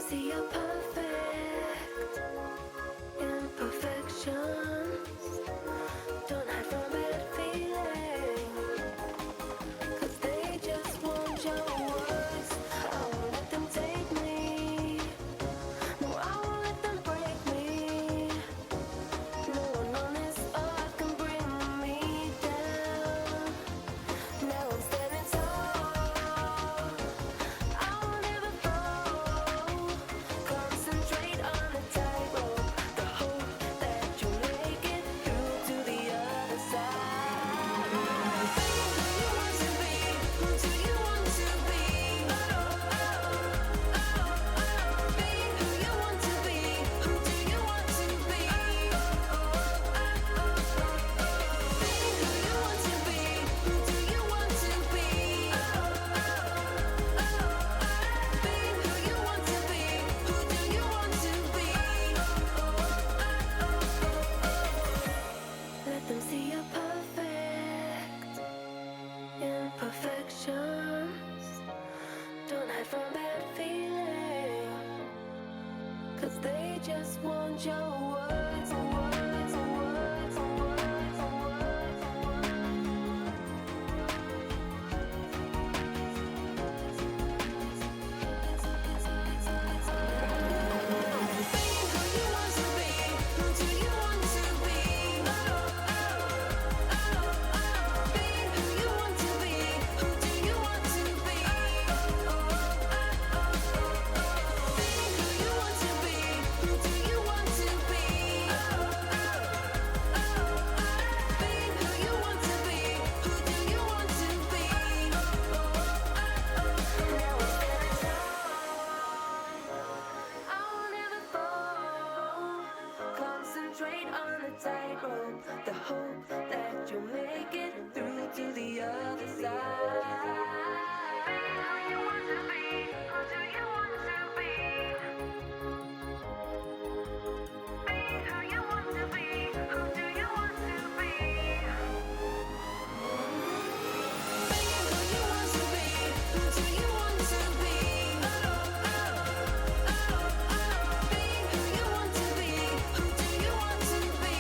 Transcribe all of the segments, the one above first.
see your perfect imperfections. Don't hide from bad feeling, 'cause they just want your words. I won't let them take me. No, I won't let them break me. No one on this earth can bring me down. Now I'm standing tall. I won't ever fall. Concentrate on the tightrope. The hope that you make it through to the other side. Be who you want to be. Who do you want to be? Be who you want to be. Who do you want to be? Be who you want to be. Who do you want to be? Be who you want to be. Who do you want to be? Let them see your perfect imperfections. Don't hide from bad feeling, 'cause they just want your words, words, words, words, words, Be who you want to be. Who do you want to be? Be who you want to be. Who do you want to be? Be who you want to be. Who do you want to be? Be who you want to be. Who do you want to be? Now I'm standing tall. I won't ever fall. Concentrate on the tightrope. The hope that you'll make it through to the other side. Be who you want to be. Who do you want to be? Be who you want to be. Who do you want to be? Be who you want to be. Who do you want to be? Be who you want to be. Who do you want to be? Be who you want to be. Who do you want to be?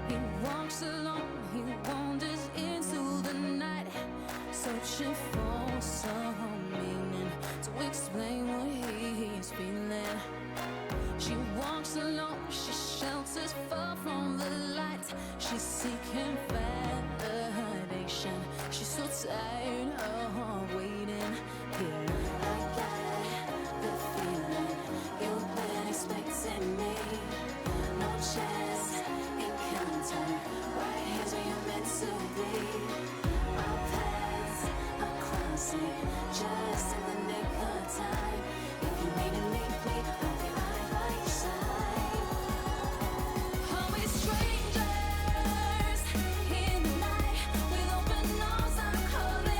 He walks alone, he wanders into the night, searching for some meaning to explain what he's feeling. She walks alone, she shelters far from the light. She's seeking validation. She's so tired of waiting here. I got the feeling you've been expecting me. No chance, encounter. Right here's where you're meant to be. Our paths are crossing just in the nick of time. If you need to meet me, I'll be right by your side. Are we strangers in the night with open arms? I'm calling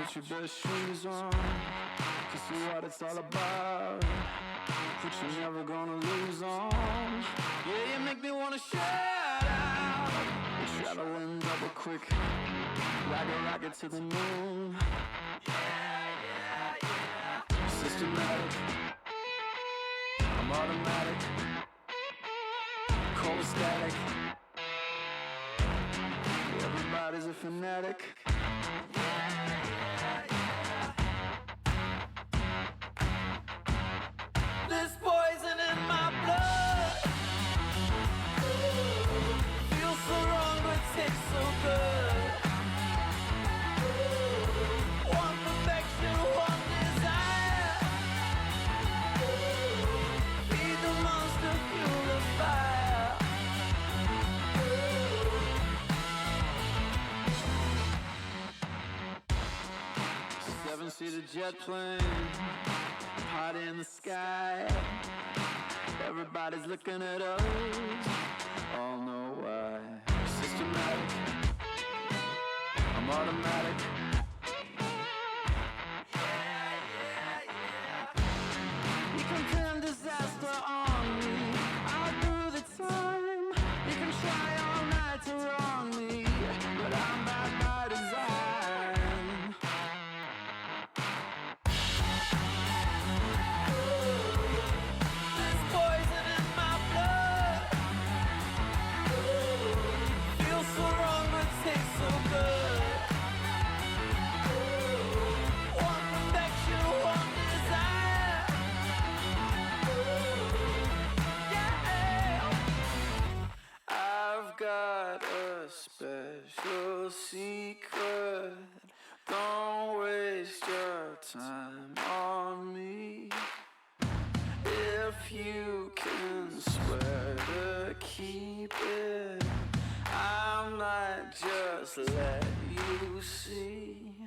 Put your best shoes on to see what it's all about. What you're never gonna lose on. Yeah, you make me wanna shout out. We're traveling double quick, like a rocket to the moon. Systematic, I'm automatic, cold static. Everybody's a fanatic. There's poison in my blood. Feels so wrong but tastes so good. One perfection, one desire. Feed the monster, fuel the fire. Seven-seater jet plane, hot in the sky. Everybody's looking at us, all know why. Systematic, I'm automatic. You can pin disaster on me, I'll do the time. You can try all night to wrong me, but I'm bad by design. There's poison in my blood. Feels so wrong but tastes so good. One perfection, one desire. Yeah. I've got a special secret. Don't waste your time on me. If you can swear to keep it, I might just let you see.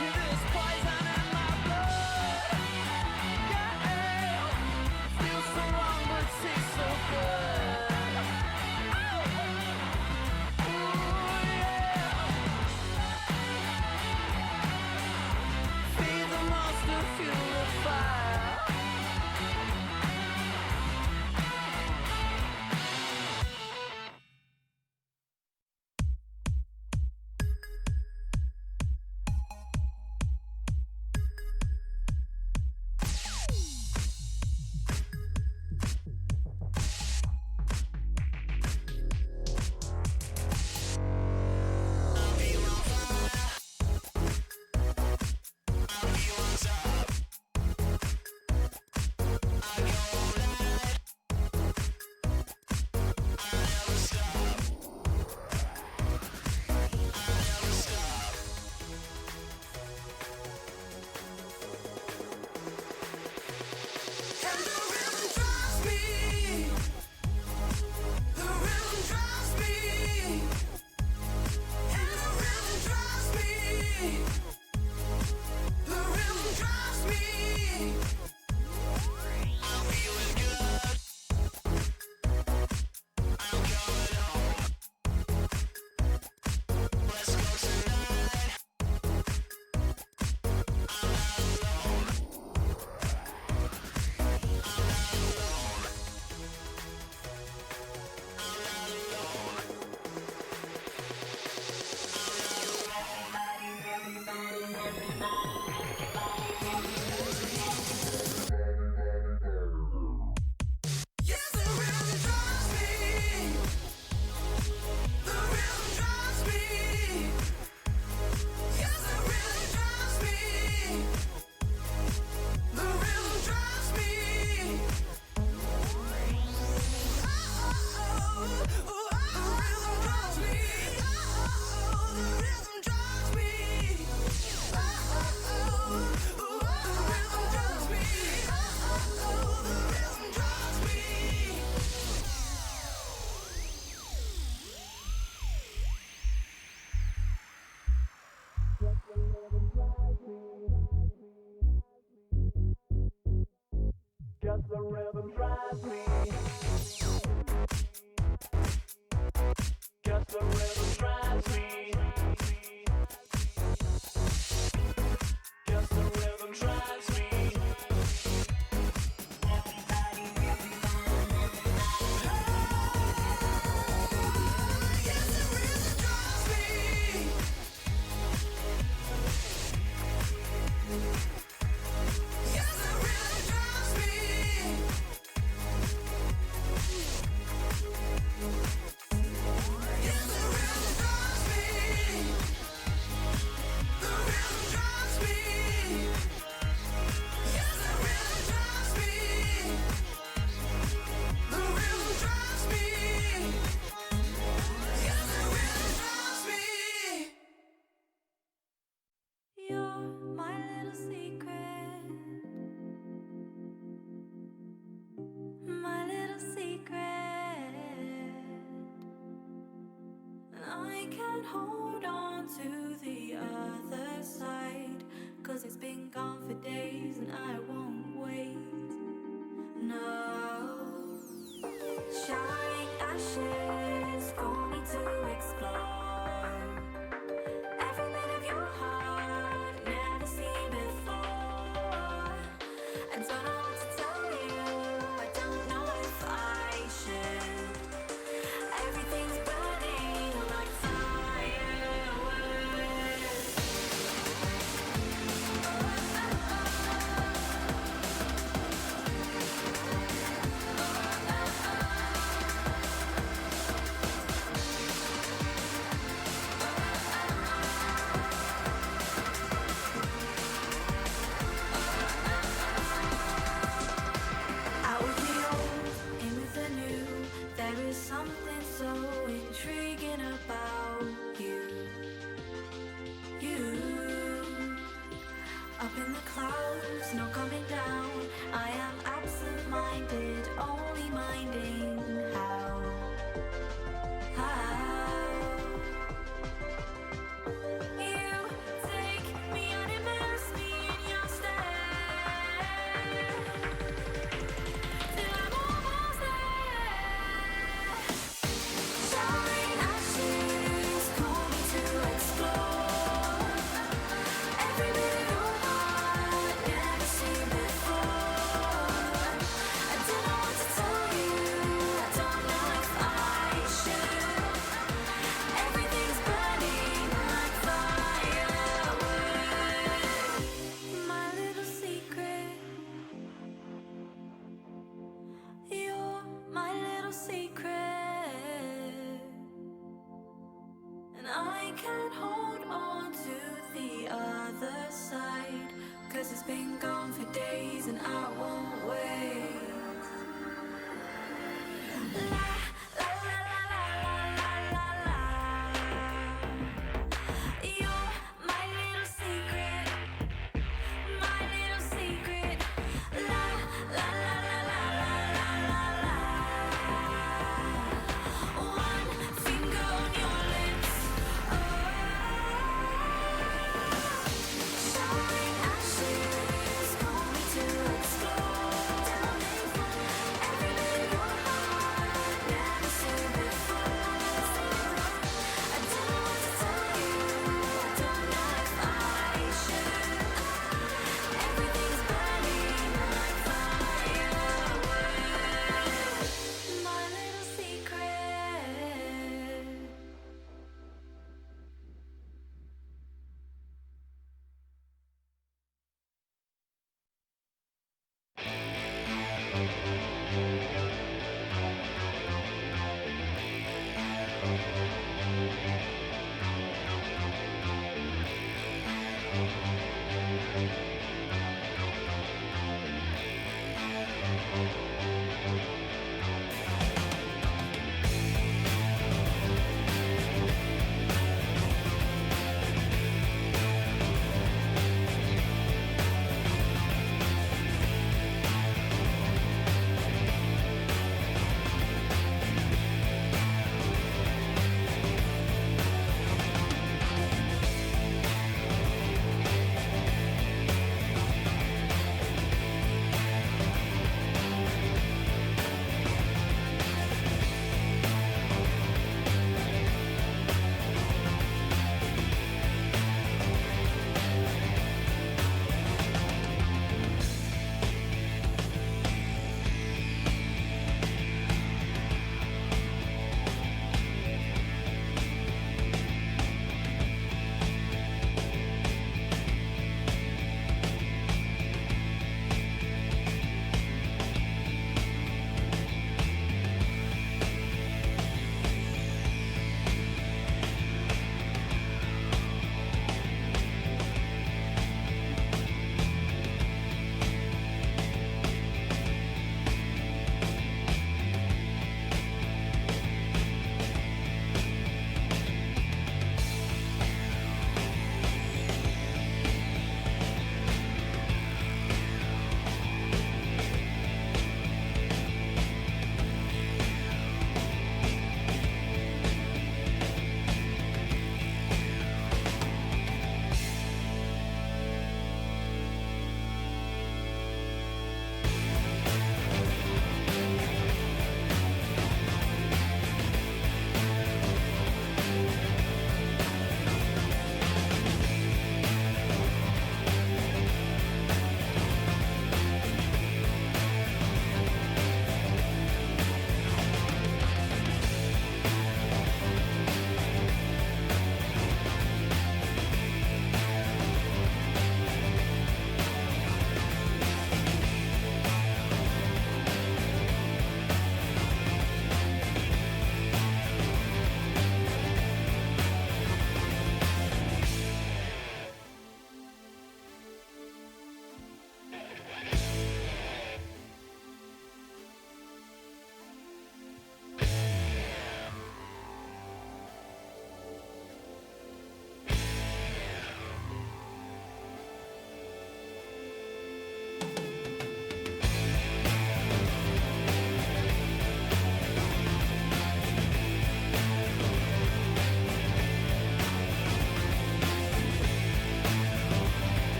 There's poison in my blood. Yeah. Feels so wrong but tastes so good. Ooh, yeah. Feed the monster, fuel the fire.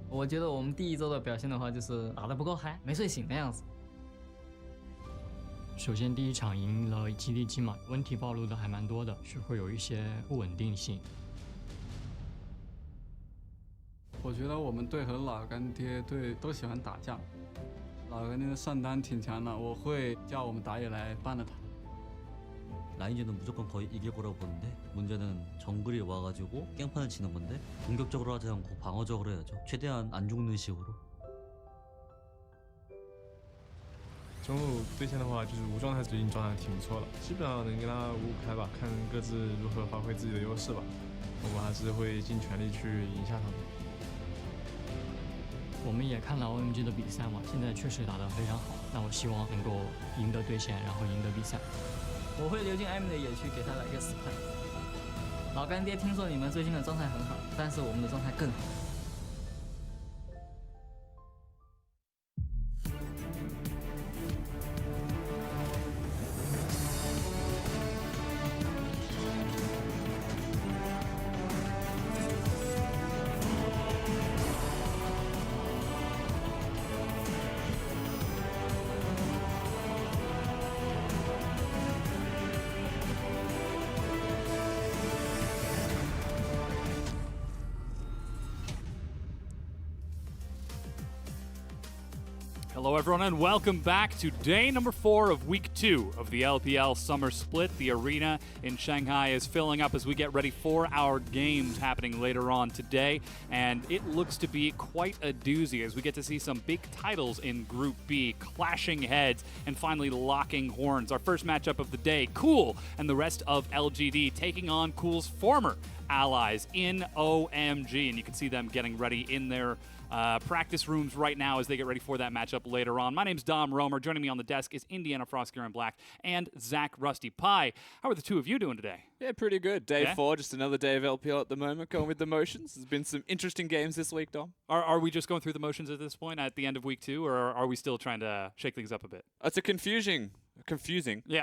我觉得我们第一周的表现的话，就是打得不够嗨，没睡醒的样子。首先第一场赢了JDG嘛，问题暴露的还蛮多的，是会有一些不稳定性。我觉得我们队和老干爹队都喜欢打架，老干爹的上单挺强的，我会叫我们打野来帮了他。 라인전은 무조건 거의 이길 거라고 보는데 문제는 정글이 와가지고 깽판을 치는 건데 공격적으로 하지 않고 방어적으로 해야죠. 최대한 안 죽는 식으로. 中路对线的话，就是无状态最近状态挺不错的，基本上能跟他五五开吧，看各自如何发挥自己的优势吧。我们还是会尽全力去赢下他们。我们也看了 OMG 的比赛嘛，现在确实打得非常好。那我希望能够赢得对线，然后赢得比赛。 我会溜进艾米的野区，给他来个死喷。老干爹，听说你们最近的状态很好，但是我们的状态更好。 Hello, everyone, and welcome back to day number 4 of week 2 of the LPL Summer Split. The arena in Shanghai is filling up as we get ready for our games happening later on today, and it looks to be quite a doozy as we get to see some big titles in Group B, clashing heads and finally locking horns. Our first matchup of the day, Cool and the rest of LGD taking on Cool's former allies in OMG, and you can see them getting ready in their practice rooms right now as they get ready for that matchup later on. My name's Dom Romer. Joining me on the desk is Indiana Frostgear in Black and Zach Rusty Pie. How are the two of you doing today? Yeah, pretty good. Day 4, just another day of LPL at the moment, going with the motions. There's been some interesting games this week, Dom. Are we just going through the motions at this point at the end of week 2, or are we still trying to shake things up a bit? It's a confusing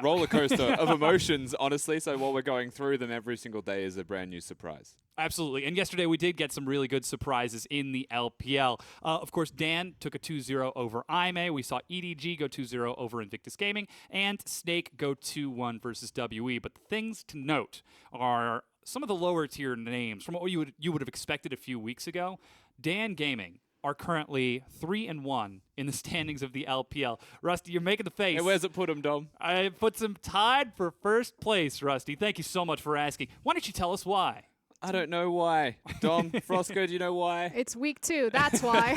roller coaster of emotions, honestly. So while we're going through them, every single day is a brand new surprise. Absolutely. And yesterday we did get some really good surprises in the LPL. Of course, Dan took a 2-0 over IMA. We saw EDG go 2-0 over Invictus Gaming, and Snake go 2-1 versus WE. But the things to note are some of the lower tier names from what you would have expected a few weeks ago. Dan Gaming are currently 3-1 in the standings of the LPL. Rusty, you're making the face. Hey, where's it put him, Dom? I puts him tied for first place, Rusty. Thank you so much for asking. Why don't you tell us why? I don't know why. Dom, Frosco, do you know why? It's week 2. That's why.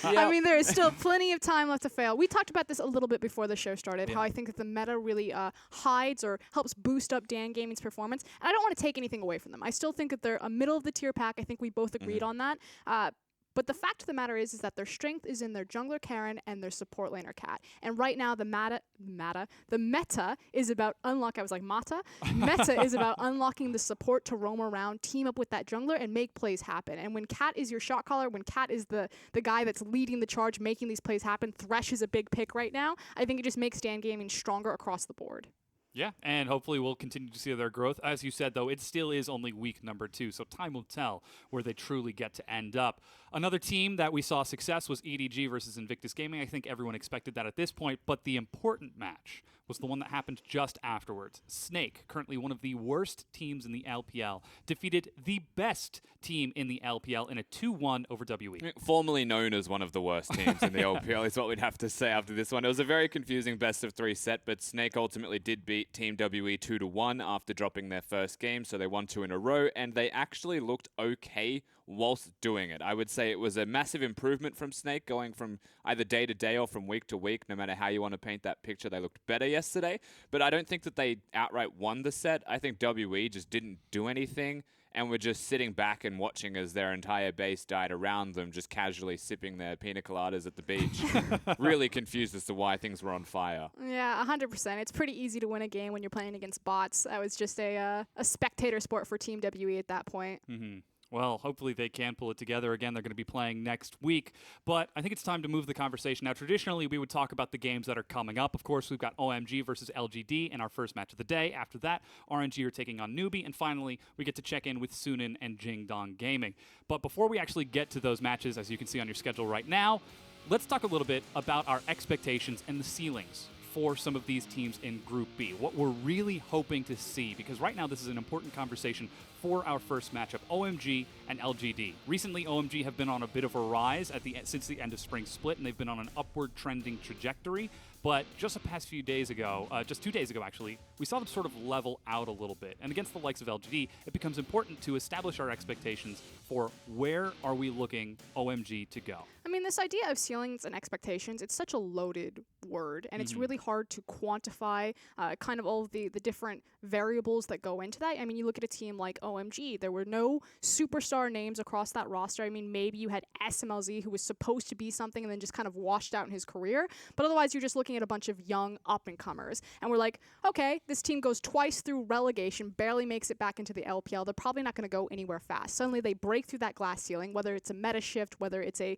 I mean, there is still plenty of time left to fail. We talked about this a little bit before the show started, how I think that the meta really hides or helps boost up Dan Gaming's performance. And I don't want to take anything away from them. I still think that they're a middle-of-the-tier pack. I think we both agreed on that. But the fact of the matter is that their strength is in their jungler Karen and their support laner Cat. And right now, the meta is about meta is about unlocking the support to roam around, team up with that jungler, and make plays happen. And when Cat is your shot caller, when Cat is the guy that's leading the charge, making these plays happen, Thresh is a big pick right now. I think it just makes Dan Gaming stronger across the board. Yeah, and hopefully we'll continue to see their growth. As you said, though, it still is only week number 2, so time will tell where they truly get to end up. Another team that we saw success was EDG versus Invictus Gaming. I think everyone expected that at this point, but the important match was the one that happened just afterwards. Snake, currently one of the worst teams in the LPL, defeated the best team in the LPL in a 2-1 over WE. Formerly known as one of the worst teams in the LPL is what we'd have to say after this one. It was a very confusing best-of-3 set, but Snake ultimately did beat Team WE 2-1 after dropping their first game, so they won 2 in a row, and they actually looked okay whilst doing it. I would say it was a massive improvement from Snake, going from either day to day or from week to week. No matter how you want to paint that picture, they looked better yesterday. But I don't think that they outright won the set. I think WE just didn't do anything and were just sitting back and watching as their entire base died around them, just casually sipping their pina coladas at the beach. Really confused as to why things were on fire. Yeah, 100%. It's pretty easy to win a game when you're playing against bots. That was just a spectator sport for Team WE at that point. Well, hopefully they can pull it together. Again, they're going to be playing next week. But I think it's time to move the conversation. Now, traditionally, we would talk about the games that are coming up. Of course, we've got OMG versus LGD in our first match of the day. After that, RNG are taking on NewBee. And finally, we get to check in with Sunin and Jingdong Gaming. But before we actually get to those matches, as you can see on your schedule right now, let's talk a little bit about our expectations and the ceilings for some of these teams in Group B. What we're really hoping to see, because right now this is an important conversation for our first matchup, OMG and LGD. Recently, OMG have been on a bit of a rise since the end of Spring Split, and they've been on an upward trending trajectory. But just the past few days ago, just 2 days ago actually, we saw them sort of level out a little bit. And against the likes of LGD, it becomes important to establish our expectations for where are we looking OMG to go. I mean, this idea of ceilings and expectations, it's such a loaded word, and it's really hard to quantify kind of all of the different variables that go into that. I mean, you look at a team like OMG, there were no superstar names across that roster. I mean, maybe you had SMLZ, who was supposed to be something and then just kind of washed out in his career, but otherwise you're just looking at a bunch of young up-and-comers. And we're like, okay, this team goes twice through relegation, barely makes it back into the LPL. They're probably not going to go anywhere fast. Suddenly they break through that glass ceiling, whether it's a meta shift, whether it's a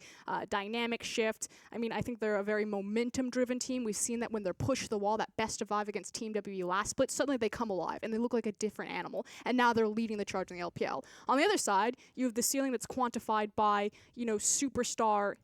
dynamic shift. I mean, I think they're a very momentum-driven team. We've seen that when they're pushed to the wall, that best of 5 against Team WE last split, suddenly they come alive and they look like a different animal. And now they're leading the charge in the LPL. On the other side, you have the ceiling that's quantified by, you know, superstar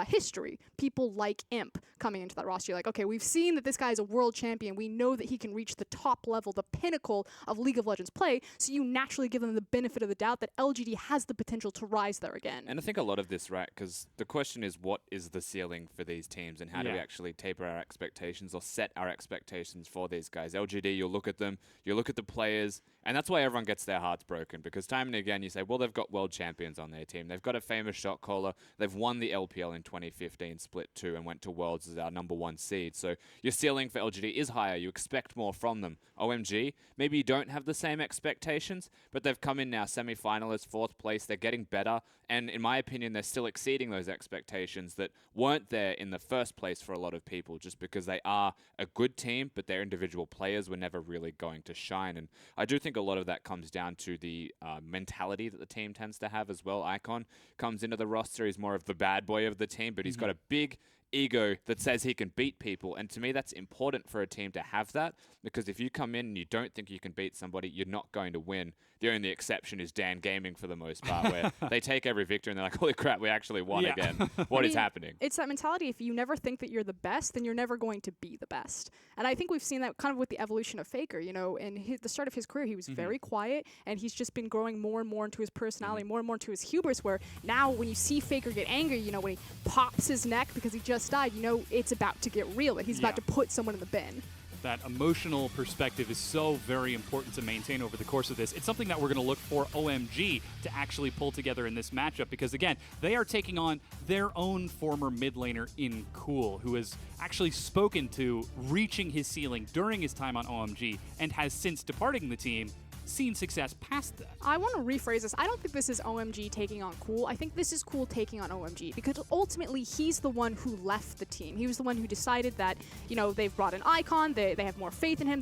history. People like Imp coming into that roster. You're like, okay, we've seen that this guy is a world champion. We know that he can reach the top level, the pinnacle of League of Legends play. So you naturally give them the benefit of the doubt that LGD has the potential to rise there again. And I think a lot of this, right, because the question is, what is the ceiling for these teams and how do we actually taper our expectations or set our expectations for these guys? LGD, you'll look at them, you look at the players, and that's why everyone gets their hearts broken, because time and again you say, well, they've got world champions on their team. They've got a famous shot caller. They've won the LPL in 2015 Split 2 and went to Worlds as our #1 seed. So your ceiling for LGD is higher. You expect more from them. OMG, maybe you don't have the same expectations, but they've come in now semi-finalists, 4th place. They're getting better, and in my opinion, they're still exceeding those expectations that weren't there in the first place for a lot of people, just because they are a good team, but their individual players were never really going to shine. And I do think a lot of that comes down to the mentality that the team tends to have as well. Icon comes into the roster, he's more of the bad boy of the team, but he's got a big ego that says he can beat people. And to me, that's important for a team to have that, because if you come in and you don't think you can beat somebody, you're not going to win. The only exception is Dan Gaming for the most part, where they take every victory and they're like, holy crap, we actually won again. What is happening? It's that mentality. If you never think that you're the best, then you're never going to be the best. And I think we've seen that kind of with the evolution of Faker. You know, in the start of his career, he was very quiet, and he's just been growing more and more into his personality, more and more into his hubris, where now when you see Faker get angry, you know, when he pops his neck because he just died, you know it's about to get real. He's about to put someone in the bin. That emotional perspective is so very important to maintain over the course of this. It's something that we're going to look for OMG to actually pull together in this matchup because, again, they are taking on their own former mid laner in Cool, who has actually spoken to reaching his ceiling during his time on OMG and has since departing the team seen success past that. I want to rephrase this. I don't think this is OMG taking on Cool. I think this is Cool taking on OMG because ultimately he's the one who left the team. He was the one who decided that, you know, they've brought an icon, they have more faith in him,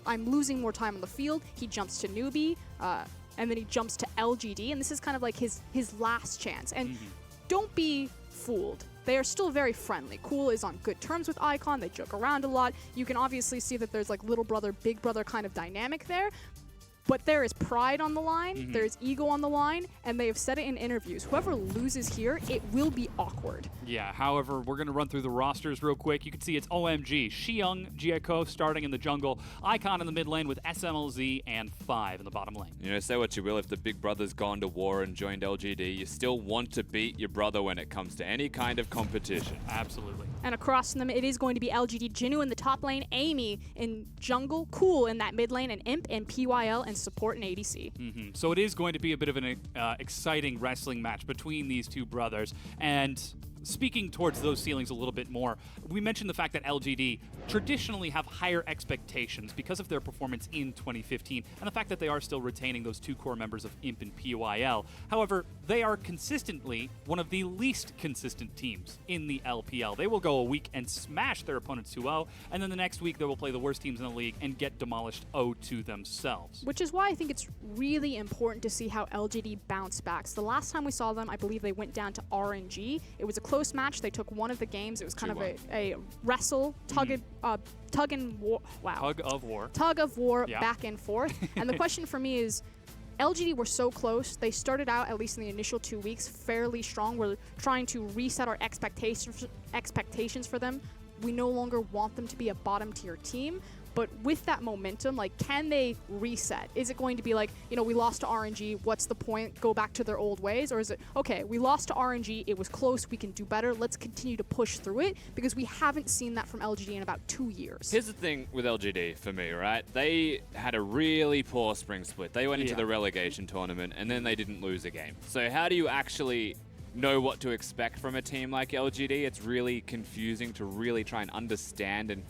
I'm losing more time on the field. He jumps to NewBee, and then he jumps to LGD, and this is kind of like his last chance. And don't be fooled. They are still very friendly. Cool is on good terms with Icon. They joke around a lot. You can obviously see that there's like little brother, big brother kind of dynamic there. But there is pride on the line, there is ego on the line, and they have said it in interviews. Whoever loses here, it will be awkward. Yeah, however, we're going to run through the rosters real quick. You can see it's OMG, Xiyoung, Jieko starting in the jungle, Icon in the mid lane with SMLZ, and 5 in the bottom lane. You know, say what you will, if the big brother's gone to war and joined LGD, you still want to beat your brother when it comes to any kind of competition. Absolutely. And across from them, it is going to be LGD Jinwoo in the top lane, Amy in jungle, Cool in that mid lane, and Imp and PYL and support and ADC. So it is going to be a bit of an exciting wrestling match between these two brothers. And speaking towards those ceilings a little bit more, we mentioned the fact that LGD traditionally have higher expectations because of their performance in 2015 and the fact that they are still retaining those two core members of Imp and PYL. However, they are consistently one of the least consistent teams in the LPL. They will go a week and smash their opponents 2-0, and then the next week they will play the worst teams in the league and get demolished 0-2 themselves. Which is why I think it's really important to see how LGD bounce back. So the last time we saw them, I believe they went down to RNG. It was a close match. They took one of the games. It was kind of a wrestle, tug of war back and forth. And the question for me is, LGD were so close. They started out, at least in the initial 2 weeks, fairly strong. We're trying to reset our expectations for them. We no longer want them to be a bottom tier team. But with that momentum, like, can they reset? Is it going to be like, you know, we lost to RNG, what's the point? Go back to their old ways? Or is it, okay, we lost to RNG, it was close, we can do better, let's continue to push through it? Because we haven't seen that from LGD in about 2 years. Here's the thing with LGD for me, right? They had a really poor spring split. They went into the relegation tournament, and then they didn't lose a game. So how do you actually know what to expect from a team like LGD? It's really confusing to really try and understand and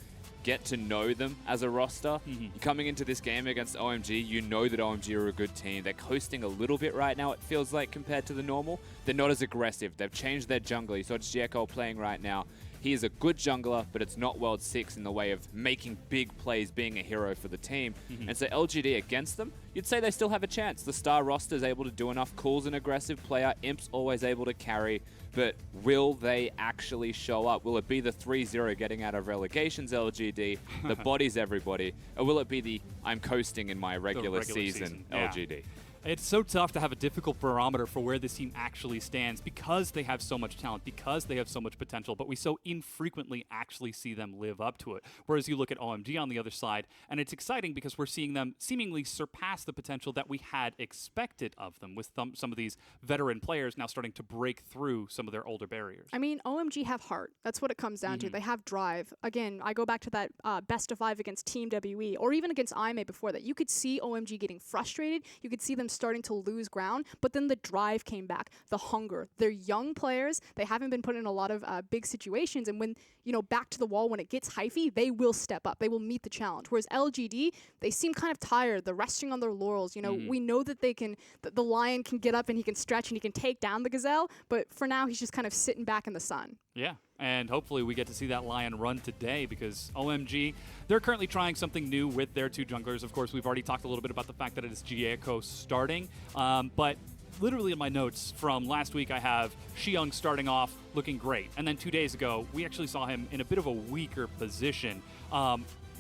get to know them as a roster. Coming into this game against OMG, you know that OMG are a good team. They're coasting a little bit right now, it feels like, compared to the normal. They're not as aggressive. They've changed their jungler. You saw Jieko playing right now. He is a good jungler, but it's not World 6 in the way of making big plays, being a hero for the team. And so LGD against them, you'd say they still have a chance. The star roster is able to do enough. Cool's an aggressive player. Imp's always able to carry. But will they actually show up? Will it be the 3-0 getting out of relegations LGD, the bodies everybody, or will it be the I'm coasting in my regular season LGD? It's so tough to have a difficult barometer for where this team actually stands because they have so much talent, because they have so much potential, but we so infrequently actually see them live up to it. Whereas you look at OMG on the other side, and it's exciting because we're seeing them seemingly surpass the potential that we had expected of them, with some of these veteran players now starting to break through some of their older barriers. I mean, OMG have heart. That's what it comes down to. They have drive. Again, I go back to that best of 5 against Team WE, or even against IMA before that. You could see OMG getting frustrated. You could see them starting to lose ground, but then the drive came back, the hunger. They're young players. They haven't been put in a lot of big situations, and when, you know, back to the wall, when it gets hyphy, they will step up. They will meet the challenge. Whereas LGD, they seem kind of tired. They're resting on their laurels. You know, we know that they can, the lion can get up and he can stretch and he can take down the gazelle, but for now, he's just kind of sitting back in the sun. Yeah, and hopefully we get to see that lion run today, because OMG, they're currently trying something new with their two junglers. Of course, we've already talked a little bit about the fact that it is Jieko starting, but literally in my notes from last week, I have Xiyoung starting off looking great, and then 2 days ago, we actually saw him in a bit of a weaker position.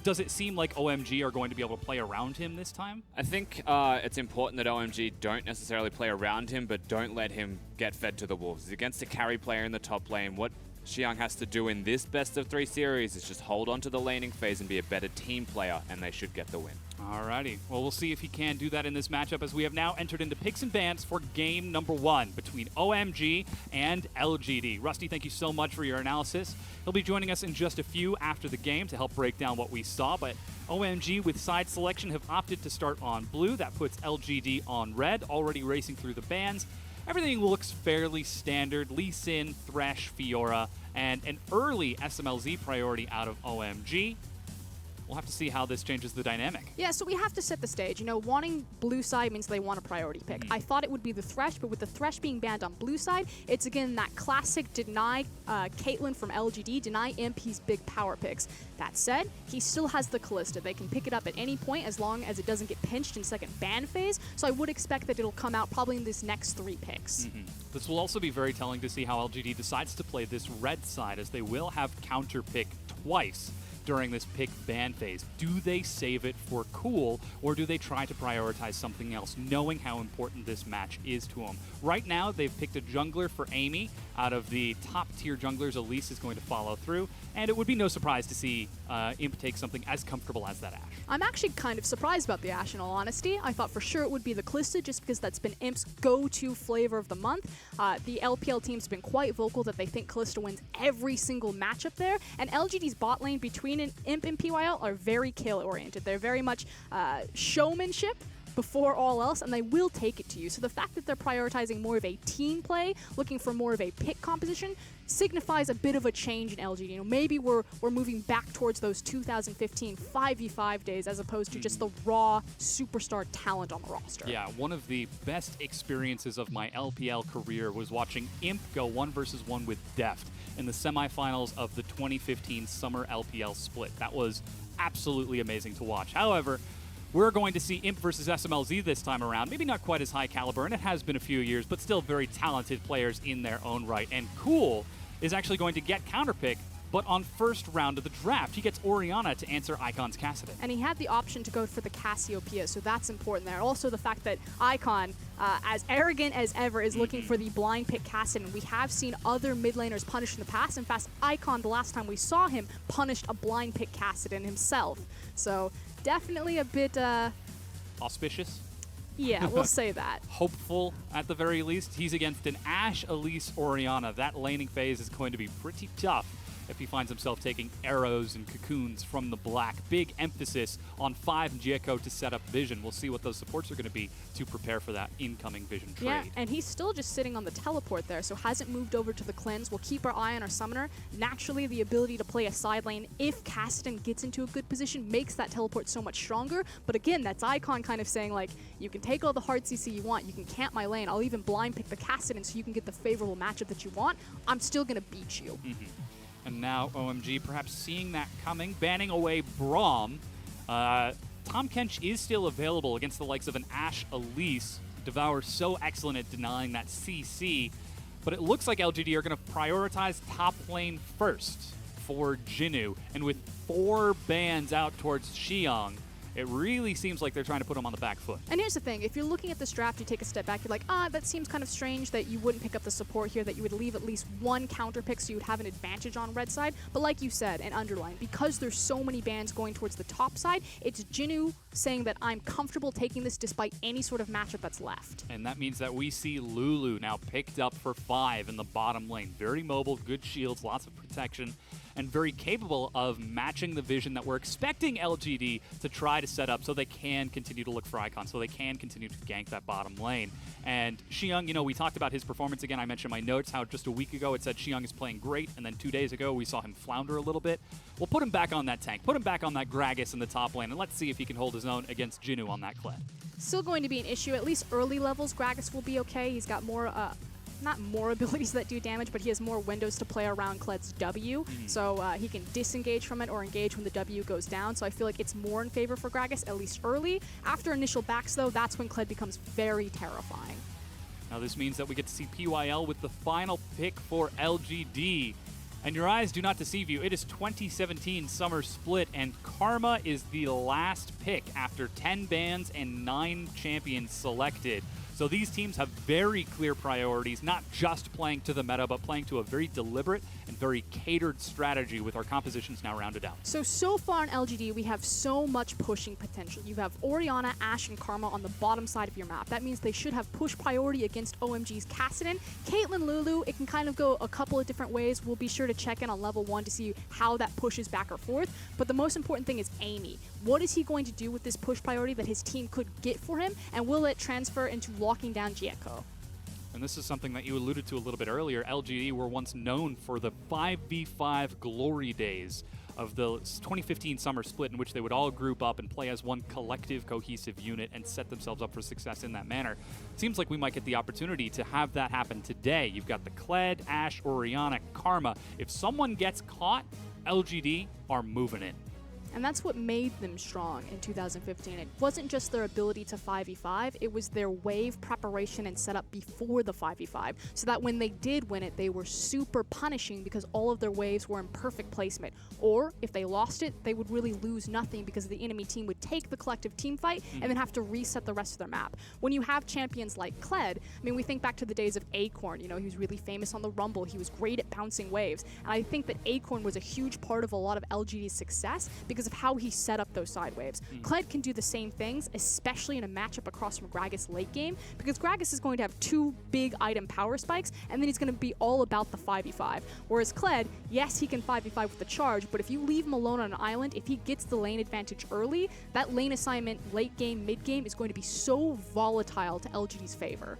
does it seem like OMG are going to be able to play around him this time? I think it's important that OMG don't necessarily play around him, but don't let him get fed to the wolves. He's against a carry player in the top lane. What Xiang has to do in this best-of-3 series is just hold on to the laning phase and be a better team player, and they should get the win. Alrighty. Well, we'll see if he can do that in this matchup, as we have now entered into picks and bans for game number 1 between OMG and LGD. Rusty, thank you so much for your analysis. He'll be joining us in just a few after the game to help break down what we saw, but OMG with side selection have opted to start on blue. That puts LGD on red, already racing through the bans. Everything looks fairly standard. Lee Sin, Thresh, Fiora, and an early SMLZ priority out of OMG. We'll have to see how this changes the dynamic. Yeah, so we have to set the stage. You know, wanting blue side means they want a priority pick. I thought it would be the Thresh, but with the Thresh being banned on blue side, it's again that classic deny Caitlyn from LGD, deny Imp, big power picks. That said, he still has the Kalista. They can pick it up at any point as long as it doesn't get pinched in second ban phase, so I would expect that it'll come out probably in this next 3 picks. This will also be very telling to see how LGD decides to play this red side, as they will have counter pick twice during this pick ban phase. Do they save it for cool, or do they try to prioritize something else, knowing how important this match is to them? Right now, they've picked a jungler for Amy. Out of the top tier junglers, Elise is going to follow through, and it would be no surprise to see Imp take something as comfortable as that Ashe. I'm actually kind of surprised about the Ashe, in all honesty. I thought for sure it would be the Kalista, just because that's been Imp's go-to flavor of the month. The LPL team's been quite vocal that they think Kalista wins every single matchup there, and LGD's bot lane between an Imp and PYL are very kill-oriented. They're very much showmanship before all else, and they will take it to you. So the fact that they're prioritizing more of a team play, looking for more of a pick composition, signifies a bit of a change in LGD. You know, maybe we're moving back towards those 2015 5v5 days, as opposed to just the raw superstar talent on the roster. Yeah, one of the best experiences of my LPL career was watching Imp go 1v1 with Deft in the semifinals of the 2015 Summer LPL split. That was absolutely amazing to watch. However, we're going to see Imp versus SMLZ this time around. Maybe not quite as high caliber, and it has been a few years, but still very talented players in their own right. And Cool is actually going to get counterpick, but on first round of the draft, he gets Orianna to answer Icon's Kassadin. And he had the option to go for the Cassiopeia, so that's important there. Also, the fact that Icon, as arrogant as ever, is looking for the blind pick Kassadin. We have seen other mid laners punished in the past. In fact, Icon, the last time we saw him, punished a blind pick Kassadin himself. So definitely a bit auspicious. Yeah, we'll say that. Hopeful, at the very least. He's against an Ashe, Elise, Orianna. That laning phase is going to be pretty tough if he finds himself taking arrows and cocoons from the black. Big emphasis on 5 Jeko to set up Vision. We'll see what those supports are going to be to prepare for that incoming Vision trade. Yeah, and he's still just sitting on the teleport there, so hasn't moved over to the cleanse. We'll keep our eye on our summoner. Naturally, the ability to play a side lane if Kassadin gets into a good position makes that teleport so much stronger. But again, that's Icon kind of saying, like, you can take all the hard CC you want, you can camp my lane, I'll even blind pick the Kassadin so you can get the favorable matchup that you want. I'm still going to beat you. And now OMG perhaps seeing that coming, banning away Braum. Tom Kench is still available against the likes of an Ashe, Elise. Devour so excellent at denying that CC. But it looks like LGD are going to prioritize top lane first for Jinnu. And with 4 bans out towards Xiang, it really seems like they're trying to put him on the back foot. And here's the thing, if you're looking at this draft, you take a step back, you're like, that seems kind of strange that you wouldn't pick up the support here, that you would leave at least 1 counter pick so you would have an advantage on red side. But like you said, and underline, because there's so many bans going towards the top side, it's Jinnu saying that I'm comfortable taking this despite any sort of matchup that's left. And that means that we see Lulu now picked up for 5 in the bottom lane. Very mobile, good shields, lots of protection, and very capable of matching the vision that we're expecting LGD to try to set up so they can continue to look for icons, so they can continue to gank that bottom lane. And Xiang, you know, we talked about his performance again. I mentioned in my notes how just a week ago it said Xiang is playing great, and then 2 days ago we saw him flounder a little bit. We'll put him back on that tank, put him back on that Gragas in the top lane, and let's see if he can hold his own against Jinnu on that Kled. Still going to be an issue. At least early levels, Gragas will be okay. He's got more not more abilities that do damage, but he has more windows to play around Kled's W, so he can disengage from it or engage when the W goes down, so I feel like it's more in favor for Gragas, at least early. After initial backs, though, that's when Kled becomes very terrifying. Now this means that we get to see PYL with the final pick for LGD. And your eyes do not deceive you. It is 2017 Summer Split, and Karma is the last pick after 10 bans and 9 champions selected. So these teams have very clear priorities, not just playing to the meta, but playing to a very deliberate and very catered strategy with our compositions now rounded out. So far in LGD, we have so much pushing potential. You have Orianna, Ashe, and Karma on the bottom side of your map. That means they should have push priority against OMG's Kassadin. Caitlyn, Lulu, it can kind of go a couple of different ways. We'll be sure to check in on level 1 to see how that pushes back or forth. But the most important thing is Amy. What is he going to do with this push priority that his team could get for him? And will it transfer into locking down Jieko? And this is something that you alluded to a little bit earlier. LGD were once known for the 5v5 glory days of the 2015 Summer Split, in which they would all group up and play as one collective, cohesive unit and set themselves up for success in that manner. Seems like we might get the opportunity to have that happen today. You've got the Kled, Ashe, Orianna, Karma. If someone gets caught, LGD are moving it. And that's what made them strong in 2015. It wasn't just their ability to 5v5, it was their wave preparation and setup before the 5v5, so that when they did win it, they were super punishing because all of their waves were in perfect placement. Or if they lost it, they would really lose nothing because the enemy team would take the collective team fight and then have to reset the rest of their map. When you have champions like Kled, I mean, we think back to the days of Acorn. You know, he was really famous on the Rumble. He was great at bouncing waves. And I think that Acorn was a huge part of a lot of LGD's success because of how he set up those side waves. Kled can do the same things, especially in a matchup across from Gragas late game, because Gragas is going to have 2 big item power spikes, and then he's going to be all about the 5v5. Whereas Kled, yes, he can 5v5 with the charge, but if you leave him alone on an island, if he gets the lane advantage early, that lane assignment late game, mid game is going to be so volatile to LGD's favor.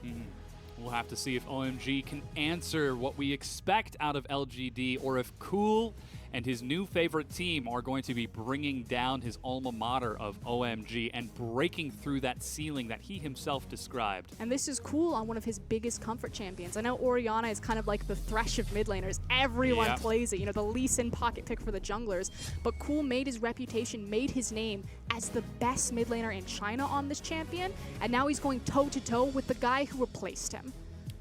We'll have to see if OMG can answer what we expect out of LGD, or if Cool and his new favorite team are going to be bringing down his alma mater of OMG and breaking through that ceiling that he himself described. And this is Cool on one of his biggest comfort champions. I know Orianna is kind of like the Thresh of mid laners. Everyone plays it, you know, the Lee Sin pocket pick for the junglers. But Cool made his reputation, made his name as the best mid laner in China on this champion, and now he's going toe-to-toe with the guy who replaced him.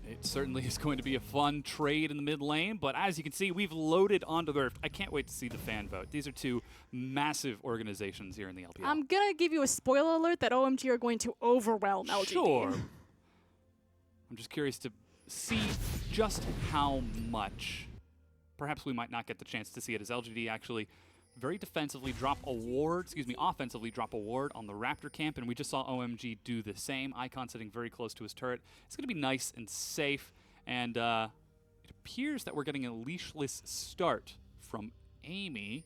It certainly is going to be a fun trade in the mid lane, but as you can see, we've loaded onto the Rift. I can't wait to see the fan vote. These are 2 massive organizations here in the LPL. I'm going to give you a spoiler alert that OMG are going to overwhelm LGD. Sure. I'm just curious to see just how much. Perhaps we might not get the chance to see it, as LGD actually very defensively drop a ward, offensively drop a ward on the Raptor camp, and we just saw OMG do the same. Icon sitting very close to his turret. It's going to be nice and safe, and it appears that we're getting a leashless start from Amy,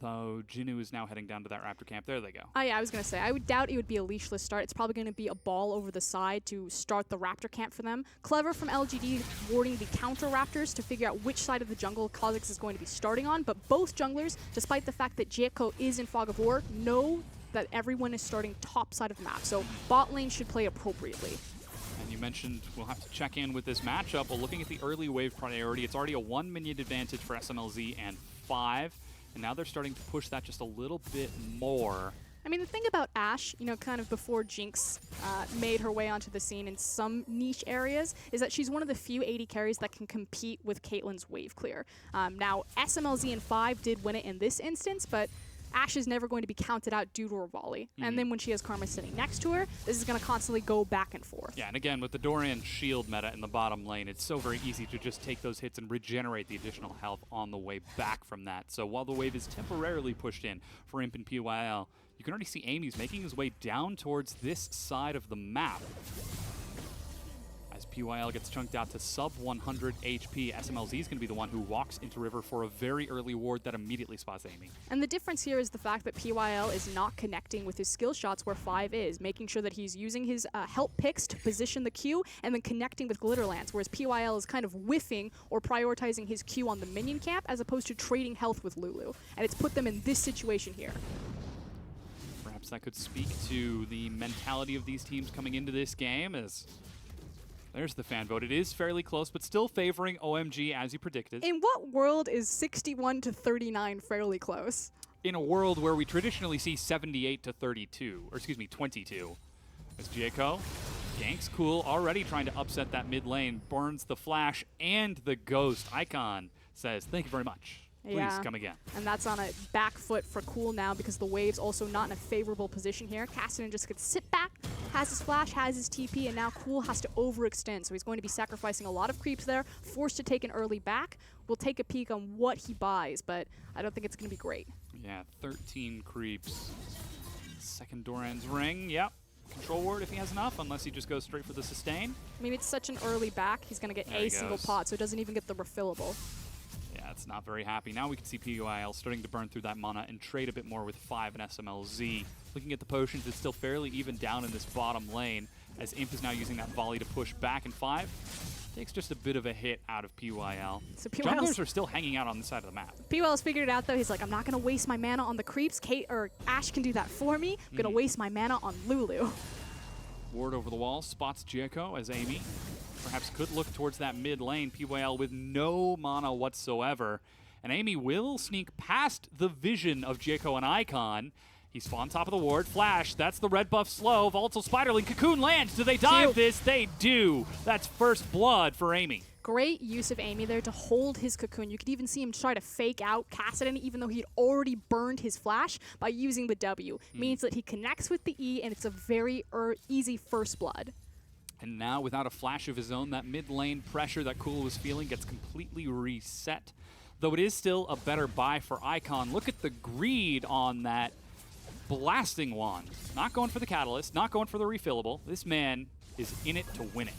though Jinnu is now heading down to that Raptor camp. There they go. Oh yeah, I was going to say, I would doubt it would be a leashless start. It's probably going to be a ball over the side to start the Raptor camp for them. Clever from LGD warding the counter Raptors to figure out which side of the jungle Kha'Zix is going to be starting on, but both junglers, despite the fact that Jieko is in Fog of War, know that everyone is starting top side of the map, so bot lane should play appropriately. And you mentioned we'll have to check in with this matchup. Well, looking at the early wave priority, it's already a 1 minion advantage for SMLZ and 5. And now they're starting to push that just a little bit more. I mean, the thing about Ashe, you know, kind of before Jinx made her way onto the scene in some niche areas, is that she's one of the few AD carries that can compete with Caitlyn's wave clear. Now, SMLZ and 5 did win it in this instance, but Ashe is never going to be counted out due to her volley. And then when she has Karma sitting next to her, this is going to constantly go back and forth. Yeah, and again, with the Dorian shield meta in the bottom lane, it's so very easy to just take those hits and regenerate the additional health on the way back from that. So while the wave is temporarily pushed in for Imp and PYL, you can already see Amy's making his way down towards this side of the map. As PYL gets chunked out to sub 100 HP, SMLZ is going to be the one who walks into River for a very early ward that immediately spots Amy. And the difference here is the fact that PYL is not connecting with his skill shots where 5 is, making sure that he's using his help picks to position the Q and then connecting with Glitterlance, whereas PYL is kind of whiffing or prioritizing his Q on the minion camp as opposed to trading health with Lulu. And it's put them in this situation here. Perhaps that could speak to the mentality of these teams coming into this game, as there's the fan vote. It is fairly close, but still favoring OMG as you predicted. In what world is 61 to 39 fairly close? In a world where we traditionally see 78 to 32, or excuse me, 22. As Jieko ganks Cool, already trying to upset that mid lane, burns the flash and the ghost. Icon says, thank you very much. Please Yeah. come again. And that's on a back foot for Cool now because the wave's also not in a favorable position here. Cassidy just gets sit back, has his flash, has his TP, and now Cool has to overextend. So he's going to be sacrificing a lot of creeps there, forced to take an early back. We'll take a peek on what he buys, but I don't think it's going to be great. Yeah, 13 creeps. Second Doran's ring, yep. Control ward if he has enough, unless he just goes straight for the sustain. I mean, it's such an early back, he's going to get There a he single goes. pot, so it doesn't even get the refillable. Yeah, it's not very happy. Now we can see PUIL starting to burn through that mana and trade a bit more with 5 and SMLZ. Looking at the potions, it's still fairly even down in this bottom lane, as Imp is now using that volley to push back, and 5 takes just a bit of a hit out of PUIL. So Junglers are still hanging out on the side of the map. PUL's figured it out though. He's like, I'm not going to waste my mana on the creeps. Kate or Ash can do that for me. I'm going to waste my mana on Lulu. Ward over the wall, spots Jeko as Amy perhaps could look towards that mid lane. PYL with no mana whatsoever. And Amy will sneak past the vision of Jeko and Icon. He spawned top of the ward. Flash, that's the red buff slow. Volatile Spiderling, Cocoon lands. Do they dive this? They do. That's first blood for Amy. Great use of Amy there to hold his cocoon. You could even see him try to fake out Cassidy, even though he'd already burned his flash by using the W. Means that he connects with the E, and it's a very easy first blood. And now, without a flash of his own, that mid lane pressure that Cool was feeling gets completely reset. Though it is still a better buy for Icon. Look at the greed on that blasting wand. Not going for the catalyst, not going for the refillable. This man is in it to win it.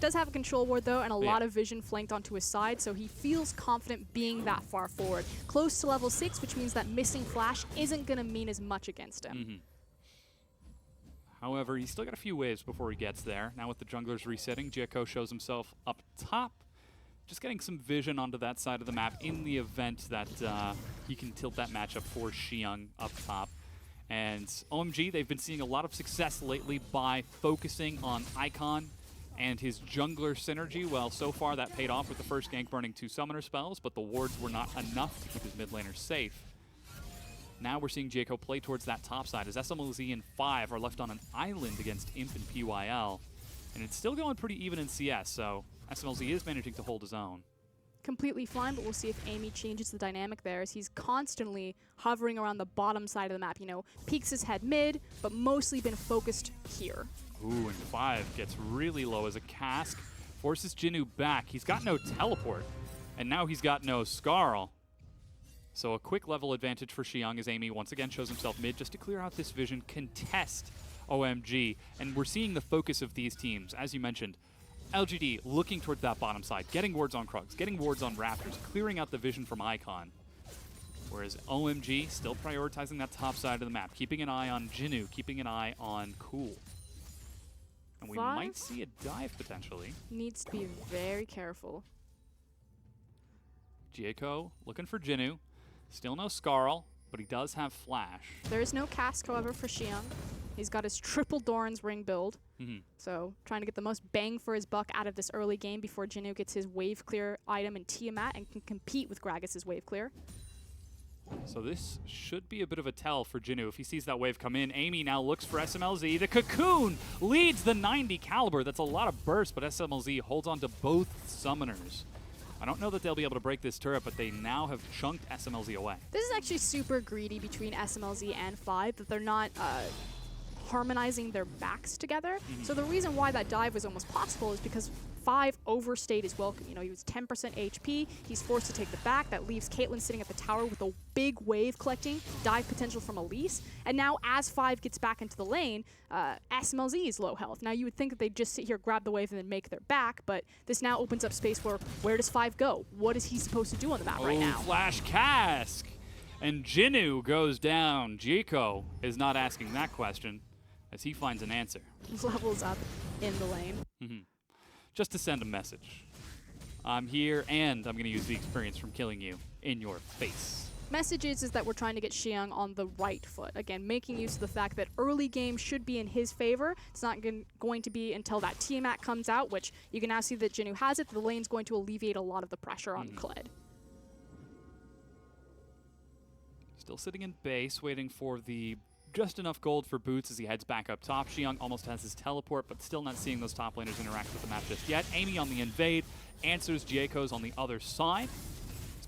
Does have a control ward though, and a lot of vision flanked onto his side, so he feels confident being that far forward. Close to level 6, which means that missing flash isn't going to mean as much against him. However, he's still got a few waves before he gets there. Now with the junglers resetting, Jeko shows himself up top. Just getting some vision onto that side of the map in the event that he can tilt that matchup for Xiang up top. And OMG, they've been seeing a lot of success lately by focusing on Icon and his jungler synergy. Well, so far that paid off with the first gank burning 2 summoner spells, but the wards were not enough to keep his mid laner safe. Now we're seeing Jeko play towards that top side as SMLZ and 5 are left on an island against Imp and PYL. And it's still going pretty even in CS, so SMLZ is managing to hold his own. Completely fine, but we'll see if Amy changes the dynamic there, as he's constantly hovering around the bottom side of the map. You know, peeks his head mid, but mostly been focused here. Ooh, and 5 gets really low as a cask. Forces Jinnu back. He's got no teleport, and now he's got no Skarl. So a quick level advantage for Xiang as Amy once again shows himself mid just to clear out this vision, contest OMG. And we're seeing the focus of these teams, as you mentioned. LGD looking towards that bottom side, getting wards on Krugs, getting wards on Raptors, clearing out the vision from Icon. Whereas OMG still prioritizing that top side of the map, keeping an eye on Jinnu, keeping an eye on Cool. And we might see a dive potentially. Needs to be very careful. Jeko looking for Jinnu. Still no Skarl, but he does have Flash. There is no cask, however, for Xiang. He's got his triple Doran's ring build. So trying to get the most bang for his buck out of this early game before Jinnu gets his wave clear item in Tiamat and can compete with Gragas' wave clear. So this should be a bit of a tell for Jinnu if he sees that wave come in. Amy now looks for SMLZ. The Cocoon leads the 90 caliber. That's a lot of burst, but SMLZ holds on to both summoners. I don't know that they'll be able to break this turret, but they now have chunked SMLZ away. This is actually super greedy between SMLZ and 5 that they're not harmonizing their backs together. So the reason why that dive was almost possible is because 5 overstayed his welcome. You know, he was 10% HP. He's forced to take the back. That leaves Caitlyn sitting at the tower with a big wave collecting, dive potential from Elise. And now as 5 gets back into the lane, SMLZ is low health. Now you would think that they'd just sit here, grab the wave, and then make their back, but this now opens up space for where does 5 go? What is he supposed to do on the map right now? Flash cask! And Jinnu goes down. Jeko is not asking that question as he finds an answer. Levels up in the lane. Just to send a message. I'm here, and I'm going to use the experience from killing you in your face. Message is that we're trying to get Xiang on the right foot. Again, making use of the fact that early game should be in his favor. It's not going to be until that Tiamat comes out, which you can now see that Jinnu has it. The lane's going to alleviate a lot of the pressure on Kled. Still sitting in base, waiting for the just enough gold for boots as he heads back up top. Xiang almost has his teleport, but still not seeing those top laners interact with the map just yet. Amy on the invade. answers Jieko's on the other side.